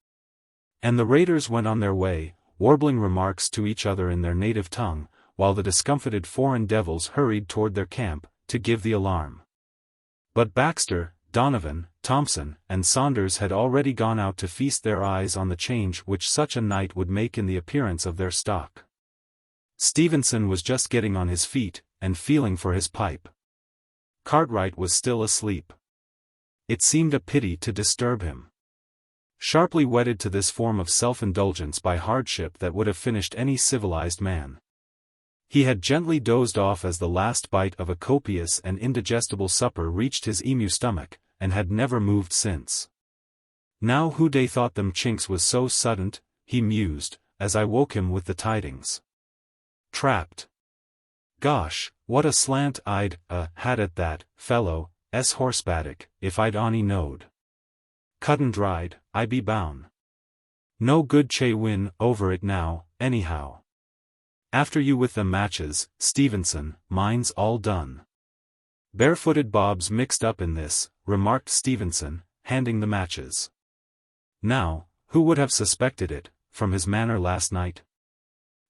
And the raiders went on their way, warbling remarks to each other in their native tongue, while the discomfited foreign devils hurried toward their camp, to give the alarm. But Baxter, Donovan, Thompson, and Saunders had already gone out to feast their eyes on the change which such a night would make in the appearance of their stock. Stevenson was just getting on his feet, and feeling for his pipe. Cartwright was still asleep. It seemed a pity to disturb him. Sharply wedded to this form of self-indulgence by hardship that would have finished any civilized man, he had gently dozed off as the last bite of a copious and indigestible supper reached his emu stomach, and had never moved since. Now who dey thought them chinks was so suddent, he mused, as I woke him with the tidings. Trapped. Gosh, what a slant I'd had at that fellow, horsebatic, if I'd ony knowed. Cut and dried, I be bound. No good che win over it now, anyhow. After you with them matches, Stevenson, mine's all done. Barefooted Bob's mixed up in this, remarked Stevenson, handing the matches. Now, who would have suspected it, from his manner last night?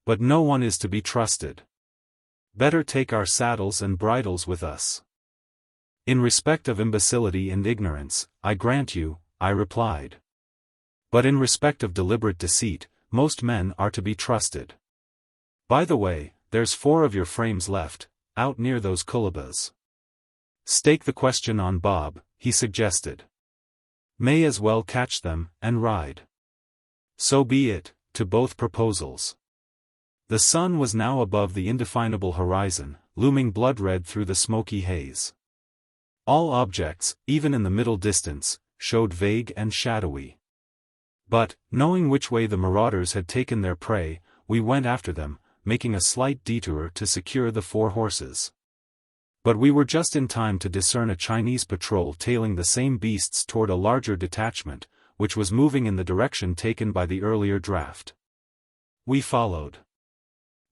But no one is to be trusted. Better take our saddles and bridles with us. In respect of imbecility and ignorance, I grant you, I replied. But in respect of deliberate deceit, most men are to be trusted. By the way, there's 4 of your frames left, out near those culebras. Stake the question on Bob, he suggested. May as well catch them, and ride. So be it, to both proposals. The sun was now above the indefinable horizon, looming blood-red through the smoky haze. All objects, even in the middle distance, showed vague and shadowy. But, knowing which way the marauders had taken their prey, we went after them, making a slight detour to secure the 4 horses. But we were just in time to discern a Chinese patrol tailing the same beasts toward a larger detachment, which was moving in the direction taken by the earlier draft. We followed.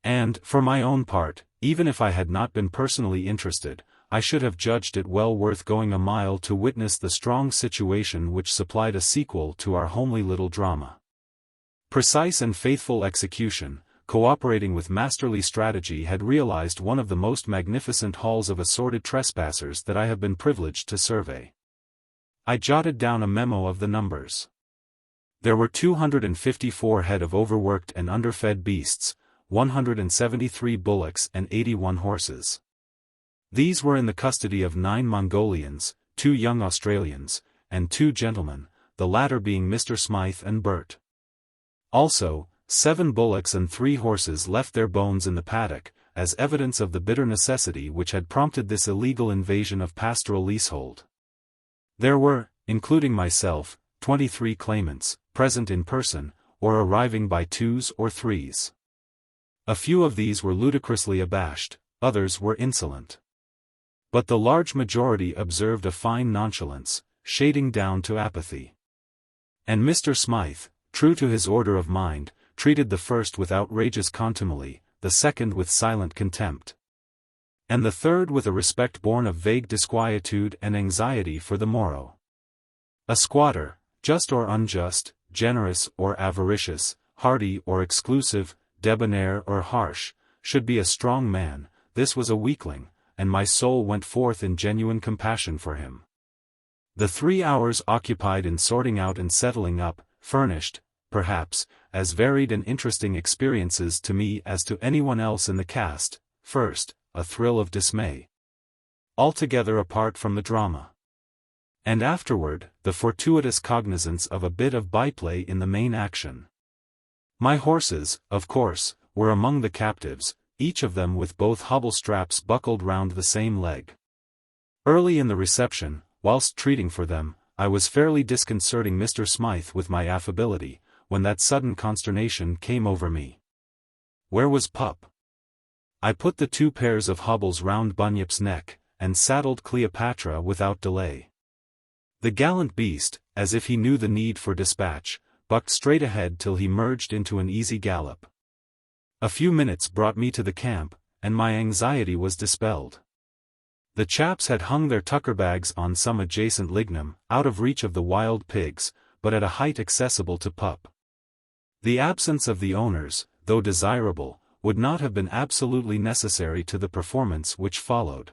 And, for my own part, even if I had not been personally interested, I should have judged it well worth going a mile to witness the strong situation which supplied a sequel to our homely little drama. Precise and faithful execution, cooperating with masterly strategy, had realized one of the most magnificent hauls of assorted trespassers that I have been privileged to survey. I jotted down a memo of the numbers. There were 254 head of overworked and underfed beasts, 173 bullocks and 81 horses. These were in the custody of 9 Mongolians, 2 young Australians, and 2 gentlemen, the latter being Mr. Smythe and Bert. Also, 7 bullocks and 3 horses left their bones in the paddock, as evidence of the bitter necessity which had prompted this illegal invasion of pastoral leasehold. There were, including myself, 23 claimants, present in person, or arriving by 2s or 3s. A few of these were ludicrously abashed, others were insolent. But the large majority observed a fine nonchalance, shading down to apathy. And Mr. Smythe, true to his order of mind, treated the first with outrageous contumely, the second with silent contempt, and the third with a respect born of vague disquietude and anxiety for the morrow. A squatter, just or unjust, generous or avaricious, hardy or exclusive, debonair or harsh, should be a strong man. This was a weakling, and my soul went forth in genuine compassion for him. The 3 hours occupied in sorting out and settling up, furnished, perhaps, as varied and interesting experiences to me as to anyone else in the cast. First, a thrill of dismay, altogether apart from the drama. And afterward, the fortuitous cognizance of a bit of byplay in the main action. My horses, of course, were among the captives, each of them with both hobble straps buckled round the same leg. Early in the reception, whilst treating for them, I was fairly disconcerting Mr. Smythe with my affability, when that sudden consternation came over me. Where was Pup? I put the 2 pairs of hobbles round Bunyip's neck, and saddled Cleopatra without delay. The gallant beast, as if he knew the need for dispatch, bucked straight ahead till he merged into an easy gallop. A few minutes brought me to the camp, and my anxiety was dispelled. The chaps had hung their tucker bags on some adjacent lignum, out of reach of the wild pigs, but at a height accessible to pup. The absence of the owners, though desirable, would not have been absolutely necessary to the performance which followed.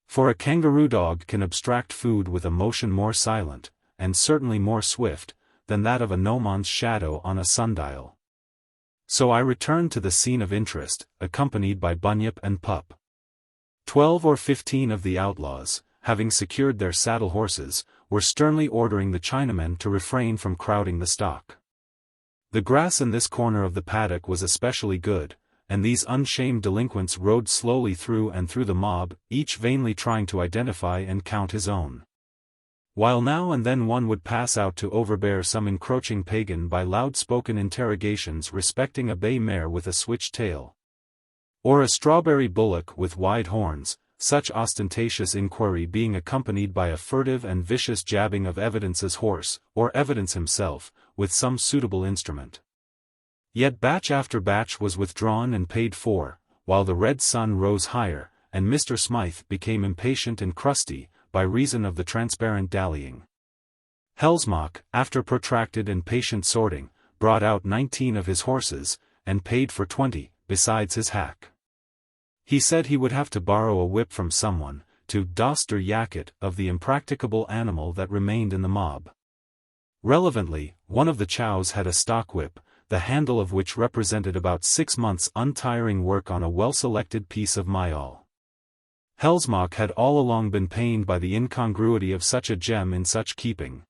For a kangaroo dog can abstract food with a motion more silent, and certainly more swift, than that of a gnomon's shadow on a sundial. So I returned to the scene of interest, accompanied by Bunyip and pup. 12 or 15 of the outlaws, having secured their saddle horses, were sternly ordering the Chinamen to refrain from crowding the stock. The grass in this corner of the paddock was especially good, and these unshamed delinquents rode slowly through and through the mob, each vainly trying to identify and count his own. While now and then one would pass out to overbear some encroaching pagan by loud-spoken interrogations respecting a bay mare with a switched tail, or a strawberry bullock with wide horns, such ostentatious inquiry being accompanied by a furtive and vicious jabbing of Evidence's horse, or Evidence himself, with some suitable instrument. Yet batch after batch was withdrawn and paid for, while the red sun rose higher, and Mr. Smythe became impatient and crusty, by reason of the transparent dallying. Hellsmock, after protracted and patient sorting, brought out 19 of his horses, and paid for 20, besides his hack. He said he would have to borrow a whip from someone, to doster yacket of the impracticable animal that remained in the mob. Relevantly, one of the chows had a stock whip, the handle of which represented about 6 months' untiring work on a well-selected piece of myall. Hellsmock had all along been pained by the incongruity of such a gem in such keeping.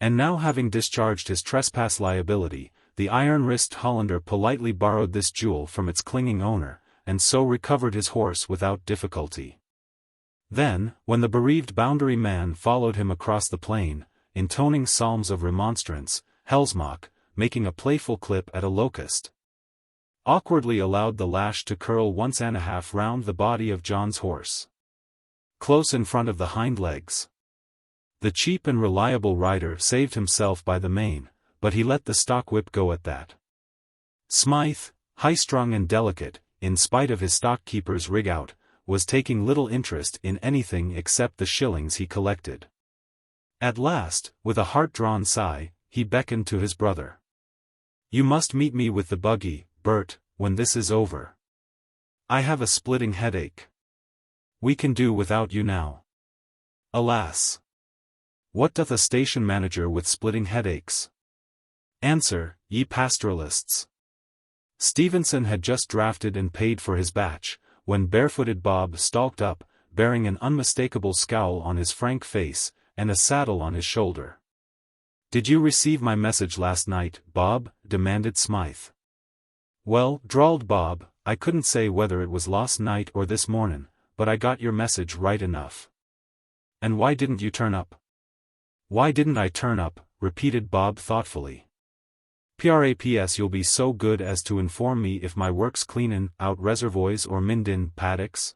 And now, having discharged his trespass liability, the iron-wristed Hollander politely borrowed this jewel from its clinging owner, and so recovered his horse without difficulty. Then, when the bereaved boundary man followed him across the plain, intoning psalms of remonstrance, Hellsmock, making a playful clip at a locust, awkwardly allowed the lash to curl once and a half round the body of John's horse, close in front of the hind legs. The cheap and reliable rider saved himself by the mane, but he let the stock whip go at that. Smythe, high-strung and delicate, in spite of his stock-keeper's rig-out, was taking little interest in anything except the shillings he collected. At last, with a heart-drawn sigh, he beckoned to his brother. "You must meet me with the buggy, Bert, when this is over. I have a splitting headache. We can do without you now." Alas! What doth a station manager with splitting headaches? Answer, ye pastoralists. Stevenson had just drafted and paid for his batch, when barefooted Bob stalked up, bearing an unmistakable scowl on his frank face, and a saddle on his shoulder. "Did you receive my message last night, Bob?" demanded Smythe. "Well," drawled Bob, "I couldn't say whether it was last night or this mornin', but I got your message right enough." "And why didn't you turn up?" "Why didn't I turn up?" repeated Bob thoughtfully. "Praps you'll be so good as to inform me if my work's cleanin' out reservoirs or mindin' paddocks?"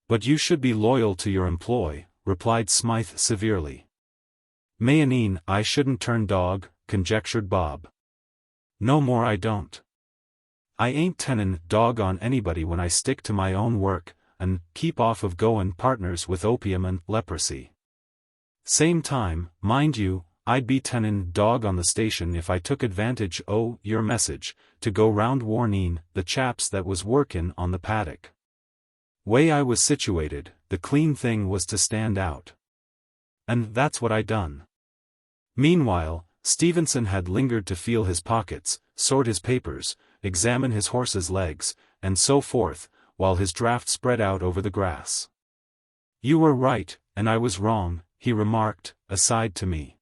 "But you should be loyal to your employ," replied Smythe severely. "Mayoneen, I shouldn't turn dog," conjectured Bob. "No more I don't. I ain't tennin' dog on anybody when I stick to my own work, and keep off of goin' partners with opium and leprosy. Same time, mind you, I'd be tennin' dog on the station if I took advantage o' your message, to go round warnin' the chaps that was workin' on the paddock. Way I was situated, the clean thing was to stand out. And that's what I done." Meanwhile, Stevenson had lingered to feel his pockets, sort his papers, examine his horse's legs, and so forth, while his draft spread out over the grass. "You were right, and I was wrong," he remarked, aside to me.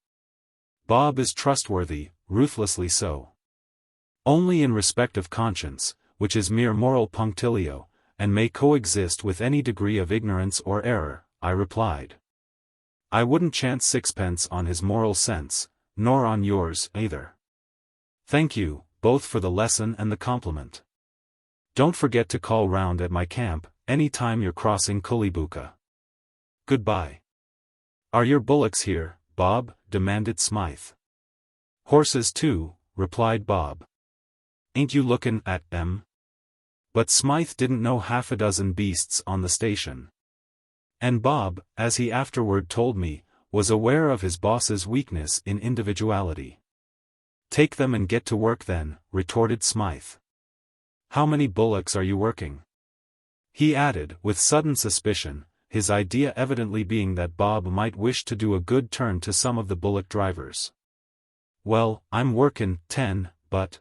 "Bob is trustworthy, ruthlessly so. Only in respect of conscience, which is mere moral punctilio, and may coexist with any degree of ignorance or error," I replied. "I wouldn't chance sixpence on his moral sense, nor on yours, either. Thank you, both for the lesson and the compliment. Don't forget to call round at my camp, any time you're crossing Cullybuka. Goodbye. Are your bullocks here, Bob? Demanded Smythe. Horses too, replied Bob. Ain't you lookin' at them? But Smythe didn't know half a dozen beasts on the station. And Bob, as he afterward told me, was aware of his boss's weakness in individuality. Take them and get to work then, retorted Smythe. How many bullocks are you working? He added, with sudden suspicion, his idea evidently being that Bob might wish to do a good turn to some of the bullock drivers. Well, I'm workin' 10, but.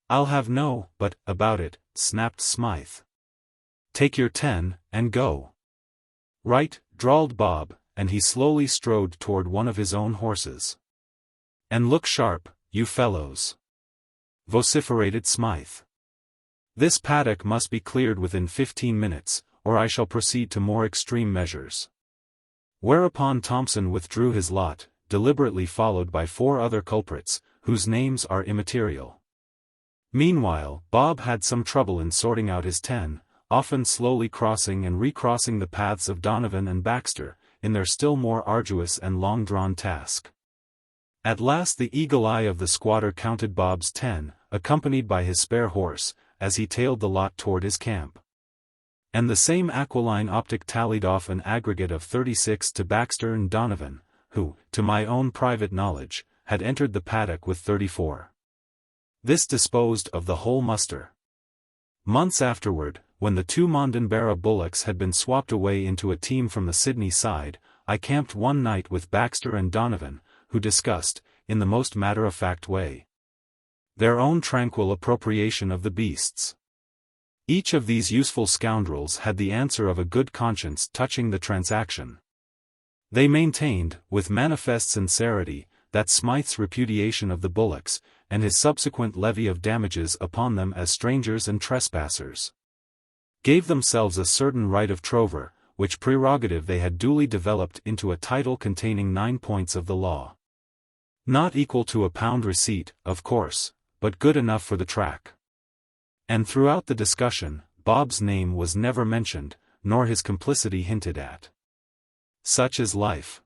I'll have no but about it, snapped Smythe. Take your 10, and go. Right, drawled Bob, and he slowly strode toward one of his own horses. And look sharp, you fellows, vociferated Smythe. This paddock must be cleared within 15 minutes, or I shall proceed to more extreme measures. Whereupon Thompson withdrew his lot, deliberately followed by 4 other culprits, whose names are immaterial. Meanwhile, Bob had some trouble in sorting out his 10, often slowly crossing and recrossing the paths of Donovan and Baxter, in their still more arduous and long-drawn task. At last the eagle eye of the squatter counted Bob's 10, accompanied by his spare horse, as he tailed the lot toward his camp. And the same aquiline optic tallied off an aggregate of 36 to Baxter and Donovan, who, to my own private knowledge, had entered the paddock with 34. This disposed of the whole muster. Months afterward, when the 2 Mondenbera bullocks had been swapped away into a team from the Sydney side, I camped one night with Baxter and Donovan, who discussed, in the most matter-of-fact way, their own tranquil appropriation of the beasts. Each of these useful scoundrels had the answer of a good conscience touching the transaction. They maintained, with manifest sincerity, that Smythe's repudiation of the bullocks, and his subsequent levy of damages upon them as strangers and trespassers, gave themselves a certain right of trover, which prerogative they had duly developed into a title containing 9 points of the law. Not equal to a pound receipt, of course, but good enough for the track. And throughout the discussion, Bob's name was never mentioned, nor his complicity hinted at. Such is life.